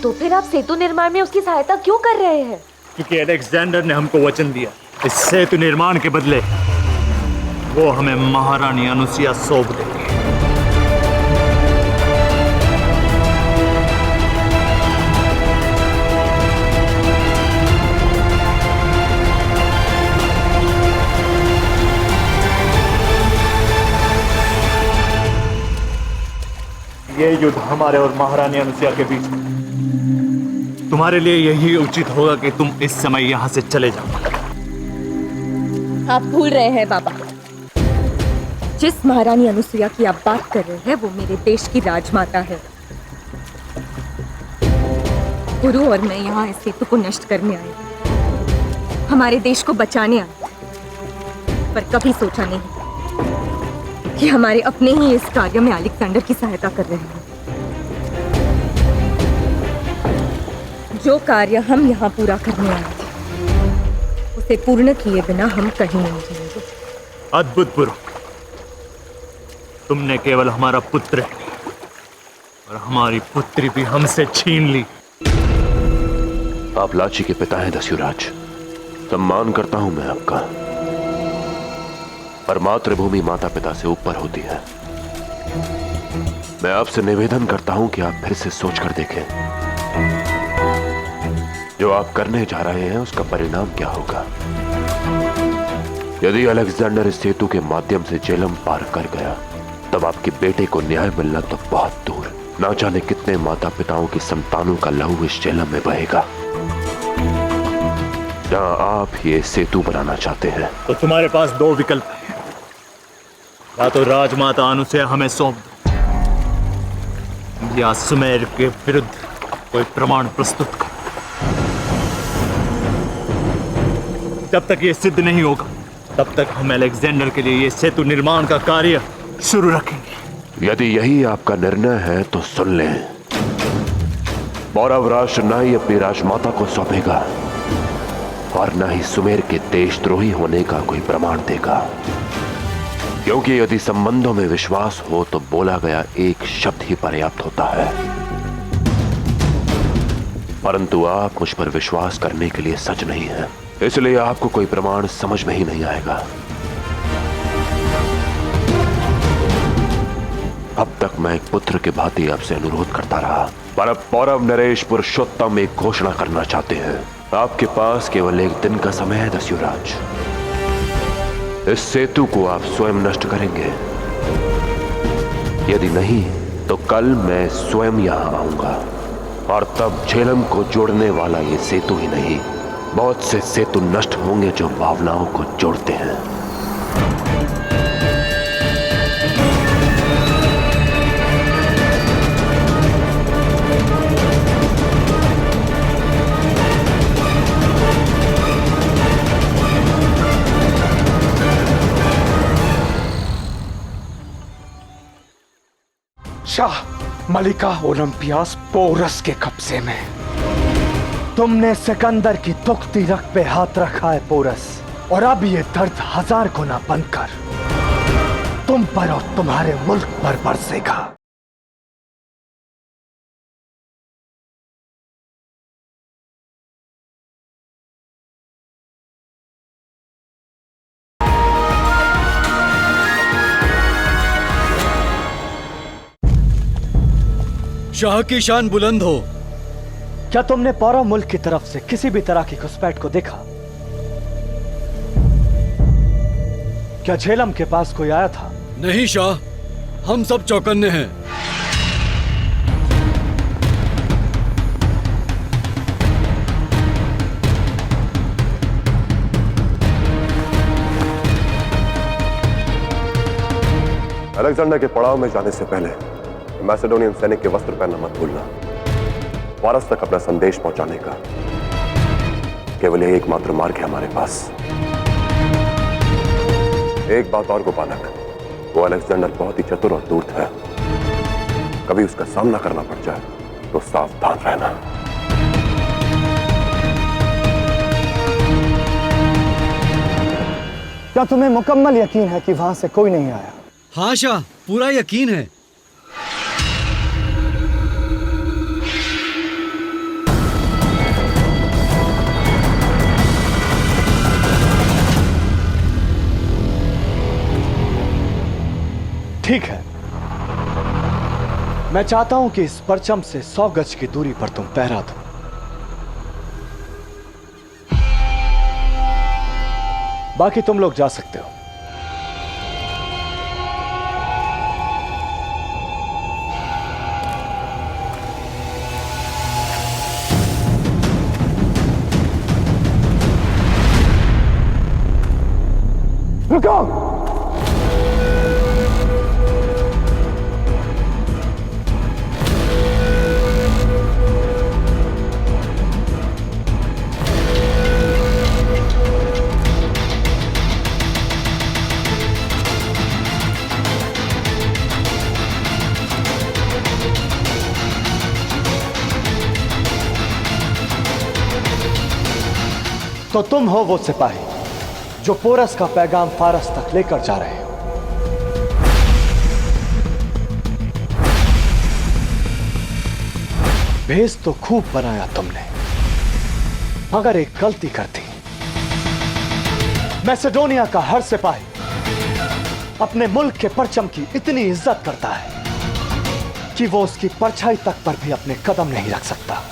तो फिर आप सेतु निर्माण में उसकी सहायता क्यों कर रहे हैं? क्योंकि अलेक्जेंडर ने हमको वचन दिया, इस सेतु निर्माण के बदले वो हमें महारानी अनुसुईया सौंप देंगे। ये युद्ध हमारे और महारानी अनुसुईया के बीच में। तुम्हारे लिए यही उचित होगा कि तुम इस समय यहां से चले जाओ। आप भूल रहे हैं बाबा, जिस महारानी अनुसुईया की आप बात कर रहे हैं वो मेरे देश की राजमाता है। गुरु और मैं यहाँ इस सेतु को नष्ट करने आए, हमारे देश को बचाने आए, पर कभी सोचा नहीं कि हमारे अपने ही इस कार्य में अलेक्जेंडर की सहायता कर रहे हैं। जो कार्य हम यहाँ पूरा करने आए थे उसे पूर्ण किए बिना हम कहीं नहीं जाएंगे। अद्भुत पुरु, तुमने केवल हमारा पुत्र और हमारी पुत्री भी हमसे छीन ली। आप लाची के पिता हैं दस्युराज, सम्मान करता हूं मैं आपका, पर मातृभूमि माता पिता से ऊपर होती है। मैं आपसे निवेदन करता हूं कि आप फिर से सोच कर देखें। जो आप करने जा रहे हैं उसका परिणाम क्या होगा। यदि अलेक्जेंडर इस सेतु के माध्यम से झेलम पार कर गया, तब आपके बेटे को न्याय मिलना तो बहुत दूर, ना जाने कितने माता पिताओं की संतानों का लहू इस झेलम में बहेगा, जहां आप ये सेतु बनाना चाहते हैं। तो तुम्हारे पास दो विकल्प हैं, या तो राजमाता अनुसुईया हमें सौंप दो, या सुमेर के विरुद्ध कोई प्रमाण प्रस्तुत कर। जब तक ये सिद्ध नहीं होगा, तब तक हम अलेक्जेंडर के लिए ये सेतु निर्माण का कार्य शुरू रखेंगे। यदि यही आपका निर्णय है तो सुन लें, पौरव राष्ट्र न ही अपनी राजमाता को सौंपेगा और न ही सुमेर के देशद्रोही होने का कोई प्रमाण देगा, क्योंकि यदि संबंधों में विश्वास हो तो बोला गया एक शब्द ही पर्याप्त होता है। परंतु आप मुझ पर विश्वास करने के लिए सच नहीं हैं, इसलिए आपको कोई प्रमाण समझ में ही नहीं आएगा। अब तक मैं एक पुत्र के भांति आपसे अनुरोध करता रहा, पर अब पौरव नरेश पुरुषोत्तम एक घोषणा करना चाहते हैं। आपके पास केवल एक दिन का समय है दस्युराज। इस सेतु को आप स्वयं नष्ट करेंगे, यदि नहीं तो कल मैं स्वयं यहां आऊंगा, और तब झेलम को जोड़ने वाला ये सेतु ही नहीं, बहुत से सेतु नष्ट होंगे जो भावनाओं को जोड़ते हैं। शाह मलिका ओलंपियास पोरस के कब्जे में। तुमने सिकंदर की दुखती रग पे हाथ रखा है पोरस, और अब ये दर्द 1000 गुना बनकर तुम पर और तुम्हारे मुल्क पर बरसेगा। शाह की शान बुलंद हो। क्या तुमने पौरव मुल्क की तरफ से किसी भी तरह की घुसपैठ को देखा? क्या झेलम के पास कोई आया था? नहीं शाह, हम सब चौकन्ने हैं। अलेक्जेंडर के पड़ाव में जाने से पहले मैसेडोनियन सैनिक के वस्त्र पहनना मत भूलना। फारस तक अपना संदेश पहुंचाने का केवल एकमात्र मार्ग है हमारे पास। एक बात और गोपालक, वो अलेक्जेंडर बहुत ही चतुर और धूर्त है। कभी उसका सामना करना पड़ जाए तो सावधान रहना। क्या तुम्हें मुकम्मल यकीन है कि वहां से कोई नहीं आया? हाँ शाह, पूरा यकीन है। ठीक है, मैं चाहता हूं कि इस परचम से 100 गज की दूरी पर तुम पहरा दो। बाकी तुम लोग जा सकते हो। रुको! तो तुम हो वो सिपाही जो पोरस का पैगाम फारस तक लेकर जा रहे हो। भेस तो खूब बनाया तुमने, मगर एक गलती कर दी। मैसेडोनिया का हर सिपाही अपने मुल्क के परचम की इतनी इज्जत करता है कि वो उसकी परछाई तक पर भी अपने कदम नहीं रख सकता।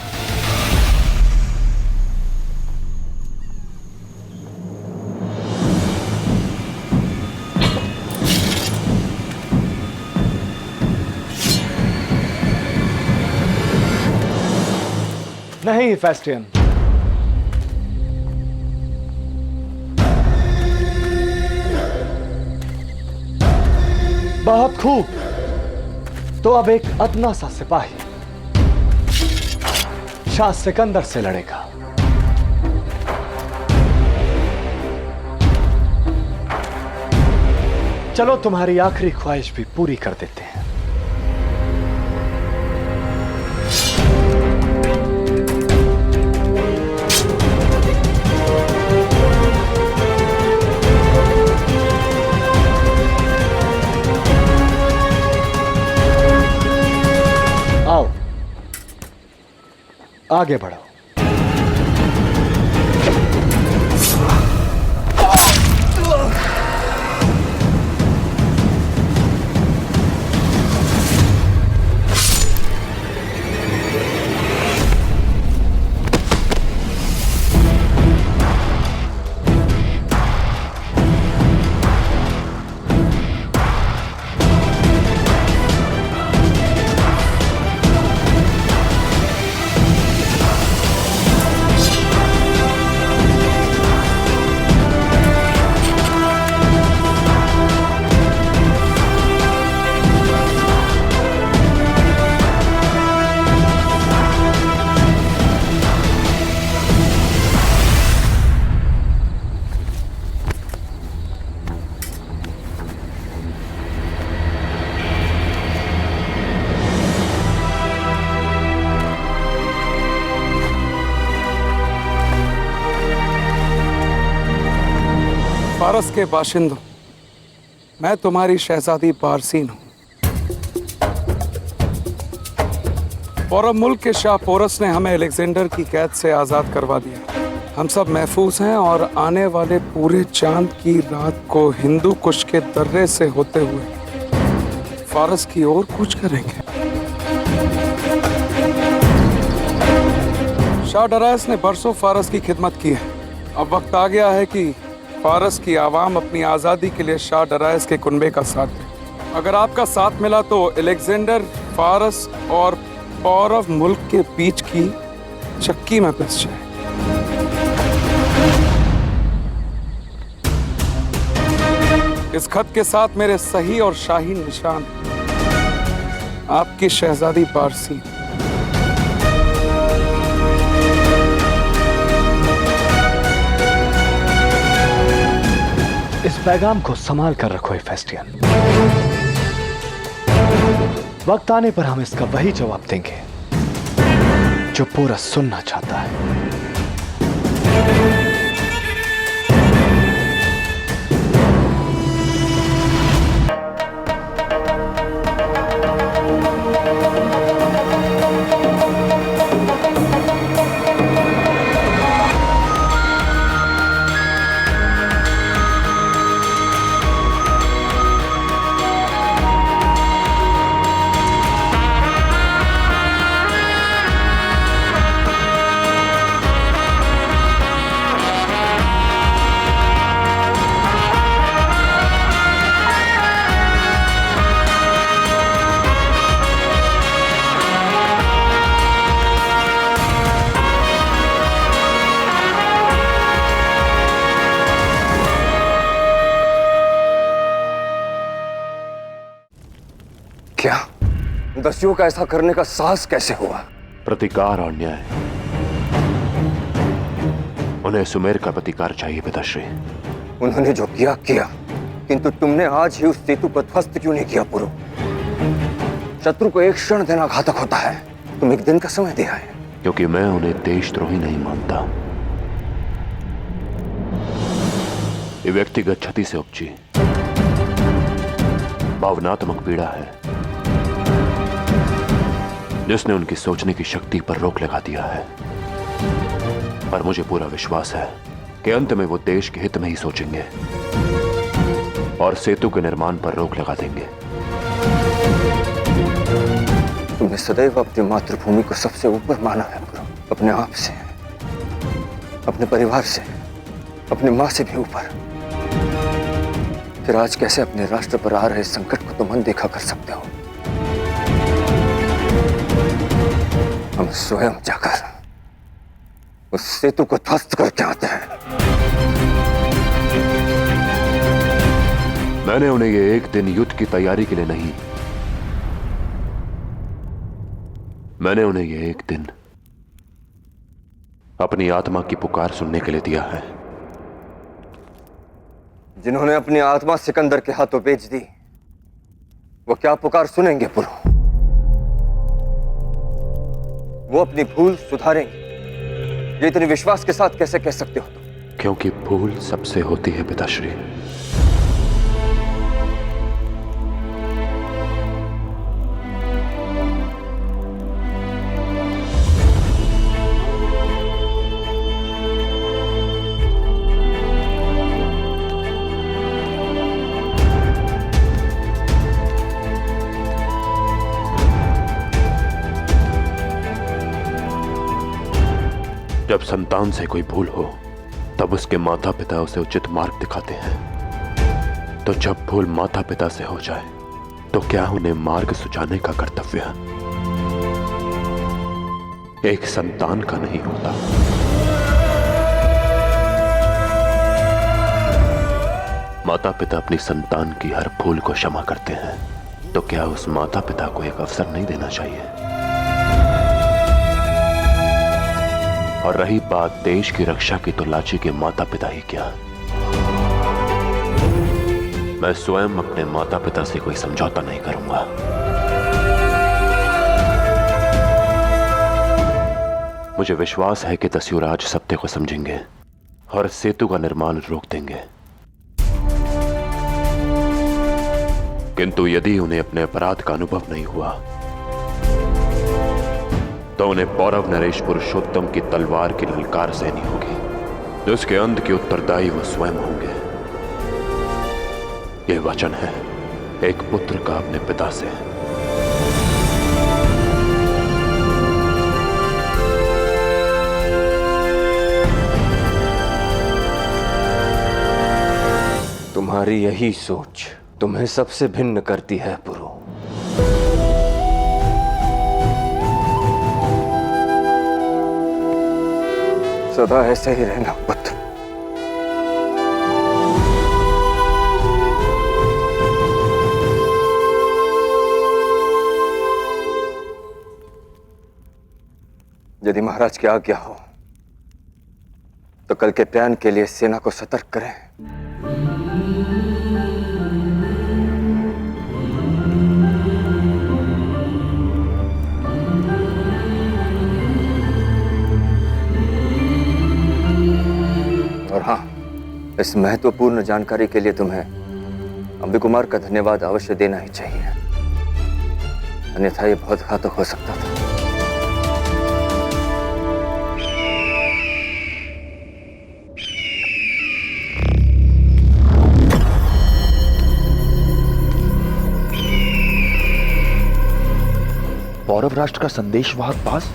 नहीं फेस्टियन, बहुत खूब। तो अब एक अदना सा सिपाही शाह सिकंदर से लड़ेगा। चलो तुम्हारी आखिरी ख्वाहिश भी पूरी कर देते हैं। आओ, आगे बढ़ो। फारस के बाशिंदों, मैं तुम्हारी शहजादी बारसीन हूं। पौरव मुल्क के शाह पोरस ने हमें अलेक्जेंडर की कैद से आज़ाद करवा दिया। हम सब महफूज हैं और आने वाले पूरे चांद की रात को हिंदू कुश के दर्रे से होते हुए फारस की ओर कूच करेंगे। शाह डरायस ने बरसों फारस की खिदमत की है। अब वक्त आ गया है कि फारस की आवाम अपनी आज़ादी के लिए शाह डरायस के कुनबे का साथ दे। अगर आपका साथ मिला तो अलेक्जेंडर फारस और पौरव मुल्क के बीच की चक्की में पिस जाए। इस खत के साथ मेरे सही और शाही निशान, आपकी शहजादी बारसी। इस पैगाम को संभाल कर रखो फेस्टियन। वक्त आने पर हम इसका वही जवाब देंगे जो पोरस सुनना चाहता है। क्या दस्युओं का ऐसा करने का साहस कैसे हुआ? प्रतिकार और न्याय। उन्हें सुमेर का प्रतिकार चाहिए पिताश्री। उन्होंने जो किया किया, किंतु तुमने आज ही उस सेतु को ध्वस्त क्यों नहीं किया पुरु? शत्रु को एक क्षण देना घातक होता है, तुम एक दिन का समय दिया है। क्योंकि मैं उन्हें देशद्रोही नहीं मानता। ये व्यक्तिगत क्षति से उपजी भावनात्मक पीड़ा है जिसने उनकी सोचने की शक्ति पर रोक लगा दिया है। पर मुझे पूरा विश्वास है कि अंत में वो देश के हित में ही सोचेंगे और सेतु के निर्माण पर रोक लगा देंगे। सदैव अपनी मातृभूमि को सबसे ऊपर माना है गुरु, अपने आप से, अपने परिवार से, अपनी माँ से भी ऊपर। फिर आज कैसे अपने राष्ट्र पर आ रहे संकट को तुम अनदेखा कर सकते हो? हम स्वयं जाकर उस सेतु को ध्वस्त करके आते हैं। मैंने उन्हें ये एक दिन युद्ध की तैयारी के लिए नहीं, मैंने उन्हें ये एक दिन अपनी आत्मा की पुकार सुनने के लिए दिया है। जिन्होंने अपनी आत्मा सिकंदर के हाथों बेच दी, वो क्या पुकार सुनेंगे पुरु? वो अपनी भूल सुधारेंगे, ये इतने विश्वास के साथ कैसे कह सकते हो तुम? क्योंकि भूल सबसे होती है पिताश्री। जब संतान से कोई भूल हो तब उसके माता पिता उसे उचित मार्ग दिखाते हैं। तो जब भूल माता पिता से हो जाए तो क्या उन्हें मार्ग सुझाने का कर्तव्य एक संतान का नहीं होता? माता पिता अपनी संतान की हर भूल को क्षमा करते हैं, तो क्या उस माता पिता को एक अवसर नहीं देना चाहिए? और रही बात देश की रक्षा की, तो लाची के माता पिता ही क्या, मैं स्वयं अपने माता पिता से कोई समझौता नहीं करूंगा। मुझे विश्वास है कि दस्युराज सत्य को समझेंगे और सेतु का निर्माण रोक देंगे। किंतु यदि उन्हें अपने अपराध का अनुभव नहीं हुआ तो उन्हें पौरव नरेश पुरुषोत्तम की तलवार की ललकार सहनी होगी, जिसके अंत के उत्तरदायी वो स्वयं होंगे। यह वचन है एक पुत्र का अपने पिता से। तुम्हारी यही सोच तुम्हें सबसे भिन्न करती है पुरु। सदा ऐसे ही रहना पुत्र। यदि महाराज की आज्ञा हो तो कल के प्यान के लिए सेना को सतर्क करें। और हाँ, इस महत्वपूर्ण जानकारी के लिए तुम्हें अंबिकुमार का धन्यवाद अवश्य देना ही चाहिए, अन्यथा ये बहुत घातक हो सकता था। पौरव राष्ट्र का संदेशवाहक पास?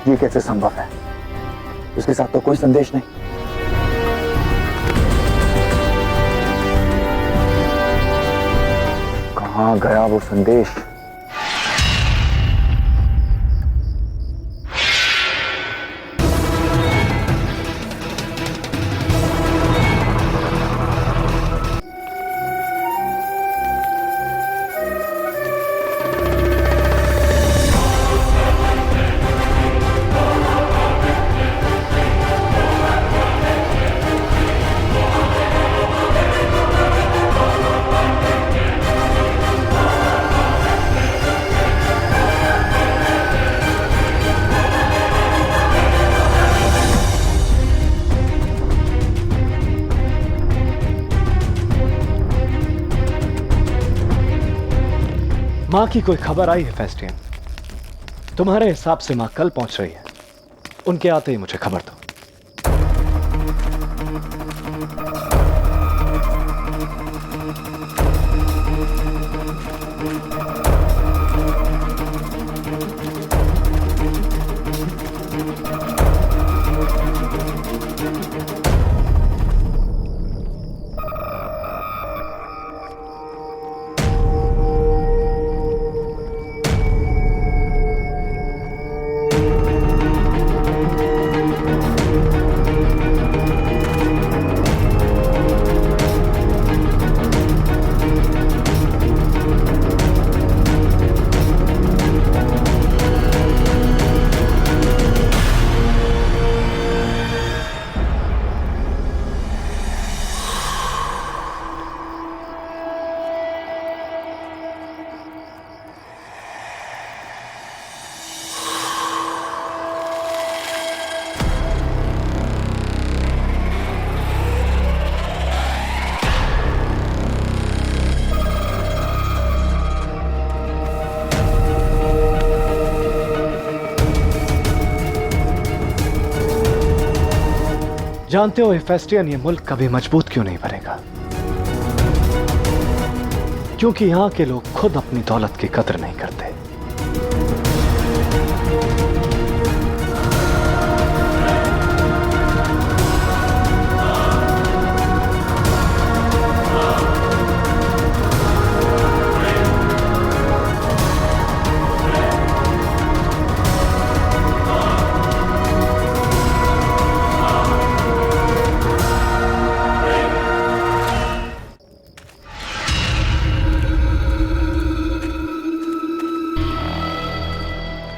ये कैसे संभव है? उसके साथ तो कोई संदेश नहीं। कहां गया वो संदेश? माँ की कोई खबर आई है फेस्टियन? तुम्हारे हिसाब से माँ कल पहुंच रही है। उनके आते ही मुझे खबर दो। जानते हो हेफेस्टियन, ये मुल्क कभी मजबूत क्यों नहीं बनेगा? क्योंकि यहां के लोग खुद अपनी दौलत की कदर नहीं करते।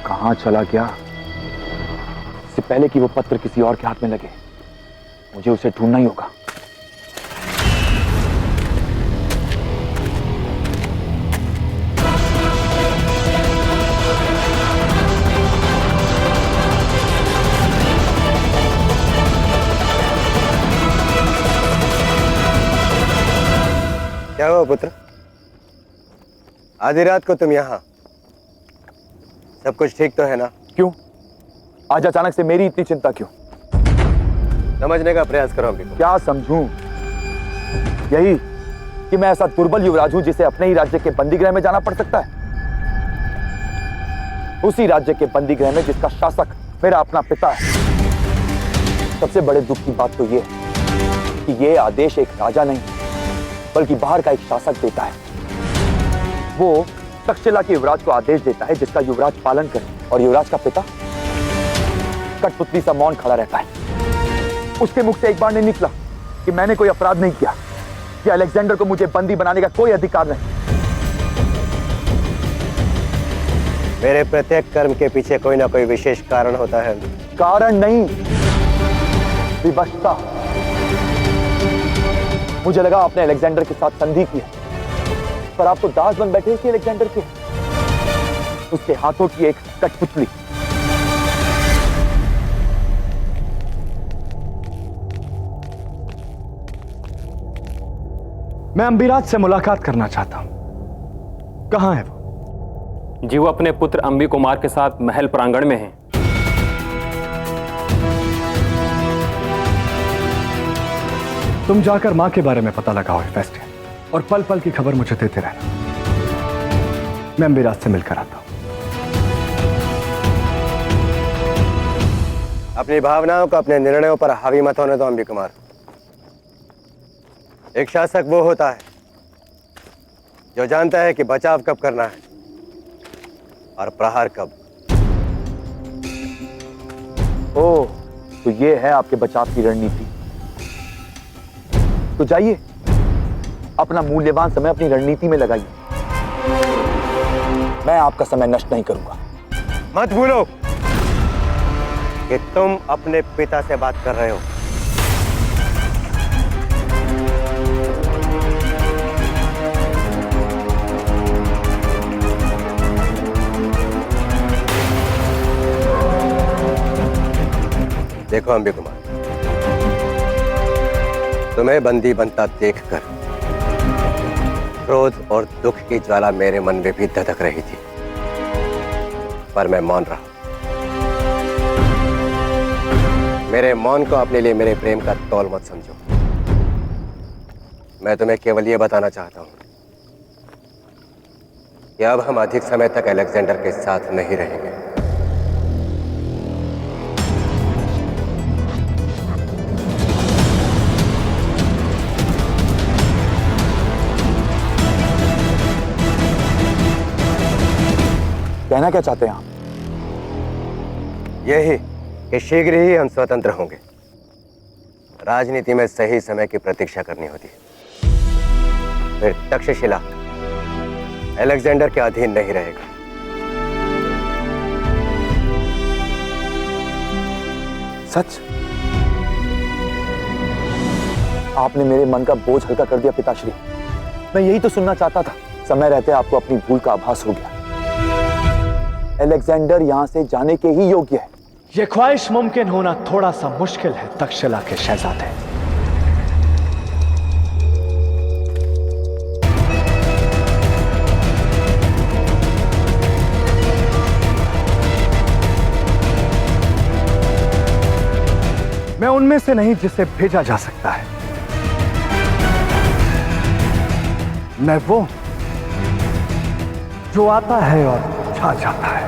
कहां चला गया? इससे पहले कि वो पत्र किसी और के हाथ में लगे, मुझे उसे ढूंढना ही होगा। क्या हुआ पुत्र? आधी रात को तुम यहाँ? सब कुछ ठीक तो है ना? क्यों आज अचानक से मेरी इतनी चिंता क्यों? समझने का प्रयास करो अभी। क्या समझूं? यही कि मैं ऐसा दुर्बल युवराज हूं जिसे अपने ही राज्य के बंदीगृह में जाना पड़ सकता है। उसी राज्य के बंदीगृह में जिसका शासक मेरा अपना पिता है। सबसे बड़े दुख की बात तो यह है कि यह आदेश एक राजा नहीं बल्कि बाहर का एक शासक देता है। वो तक्षशिला के युवराज को आदेश देता है जिसका युवराज पालन करे, और युवराज का पिता कठपुतली सा मौन खड़ा रहता है। उसके मुख से एक बार नहीं निकला कि मैंने कोई अपराध नहीं किया, कि अलेक्जेंडर को मुझे बंदी बनाने का कोई अधिकार नहीं। मेरे प्रत्येक कर्म के पीछे कोई ना कोई विशेष कारण होता है। कारण नहीं, विवशता। मुझे लगा आपने अलेक्जेंडर के साथ संधि की है, पर आप तो दास बन बैठे थे अलेक्जेंडर के, उसके हाथों की एक कठपुतली। मैं अंबिराज से मुलाकात करना चाहता हूं। कहां है वो? जी वो अपने पुत्र अंबी कुमार के साथ महल प्रांगण में हैं। तुम जाकर मां के बारे में पता लगाओ हेफेस्टियन, और पल पल की खबर मुझे देते रहना। मैं अंबिराज से मिलकर आता हूं। अपनी भावनाओं को अपने निर्णयों पर हावी मत होने दो अंबी कुमार। एक शासक वो होता है जो जानता है कि बचाव कब करना है और प्रहार कब। ओह, तो ये है आपके बचाव की रणनीति। तो जाइए, अपना मूल्यवान समय अपनी रणनीति में लगाइए। मैं आपका समय नष्ट नहीं करूंगा। मत भूलो कि तुम अपने पिता से बात कर रहे हो। देखो अंबी कुमार, तुम्हें बंदी बनता देखकर क्रोध और दुख की ज्वाला मेरे मन में भी धधक रही थी, पर मैं मौन रहा। मेरे मौन को अपने लिए मेरे प्रेम का तौल मत समझो। मैं तुम्हें केवल ये बताना चाहता हूं कि अब हम अधिक समय तक अलेक्जेंडर के साथ नहीं रहेंगे। कहना क्या चाहते हैं आप? यही कि शीघ्र ही हम स्वतंत्र होंगे। राजनीति में सही समय की प्रतीक्षा करनी होती है। फिर तक्षशिला अलेक्जेंडर के अधीन नहीं रहेगा। सच? आपने मेरे मन का बोझ हल्का कर दिया पिताश्री। मैं यही तो सुनना चाहता था। समय रहते आपको अपनी भूल का आभास हो गया। अलेक्जेंडर यहां से जाने के ही योग्य है। यह ख्वाहिश मुमकिन होना थोड़ा सा मुश्किल है तक्षशिला के शहजादे। मैं उनमें से नहीं जिसे भेजा जा सकता है। मैं वो जो आता है और छा जाता है।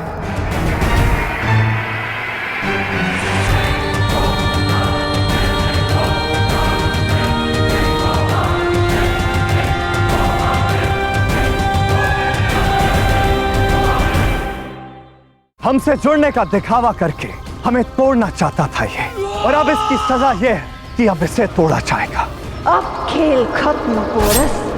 हमसे जुड़ने का दिखावा करके हमें तोड़ना चाहता था ये, और अब इसकी सजा ये है कि अब इसे तोड़ा जाएगा। अब खेल खत्म पोरस।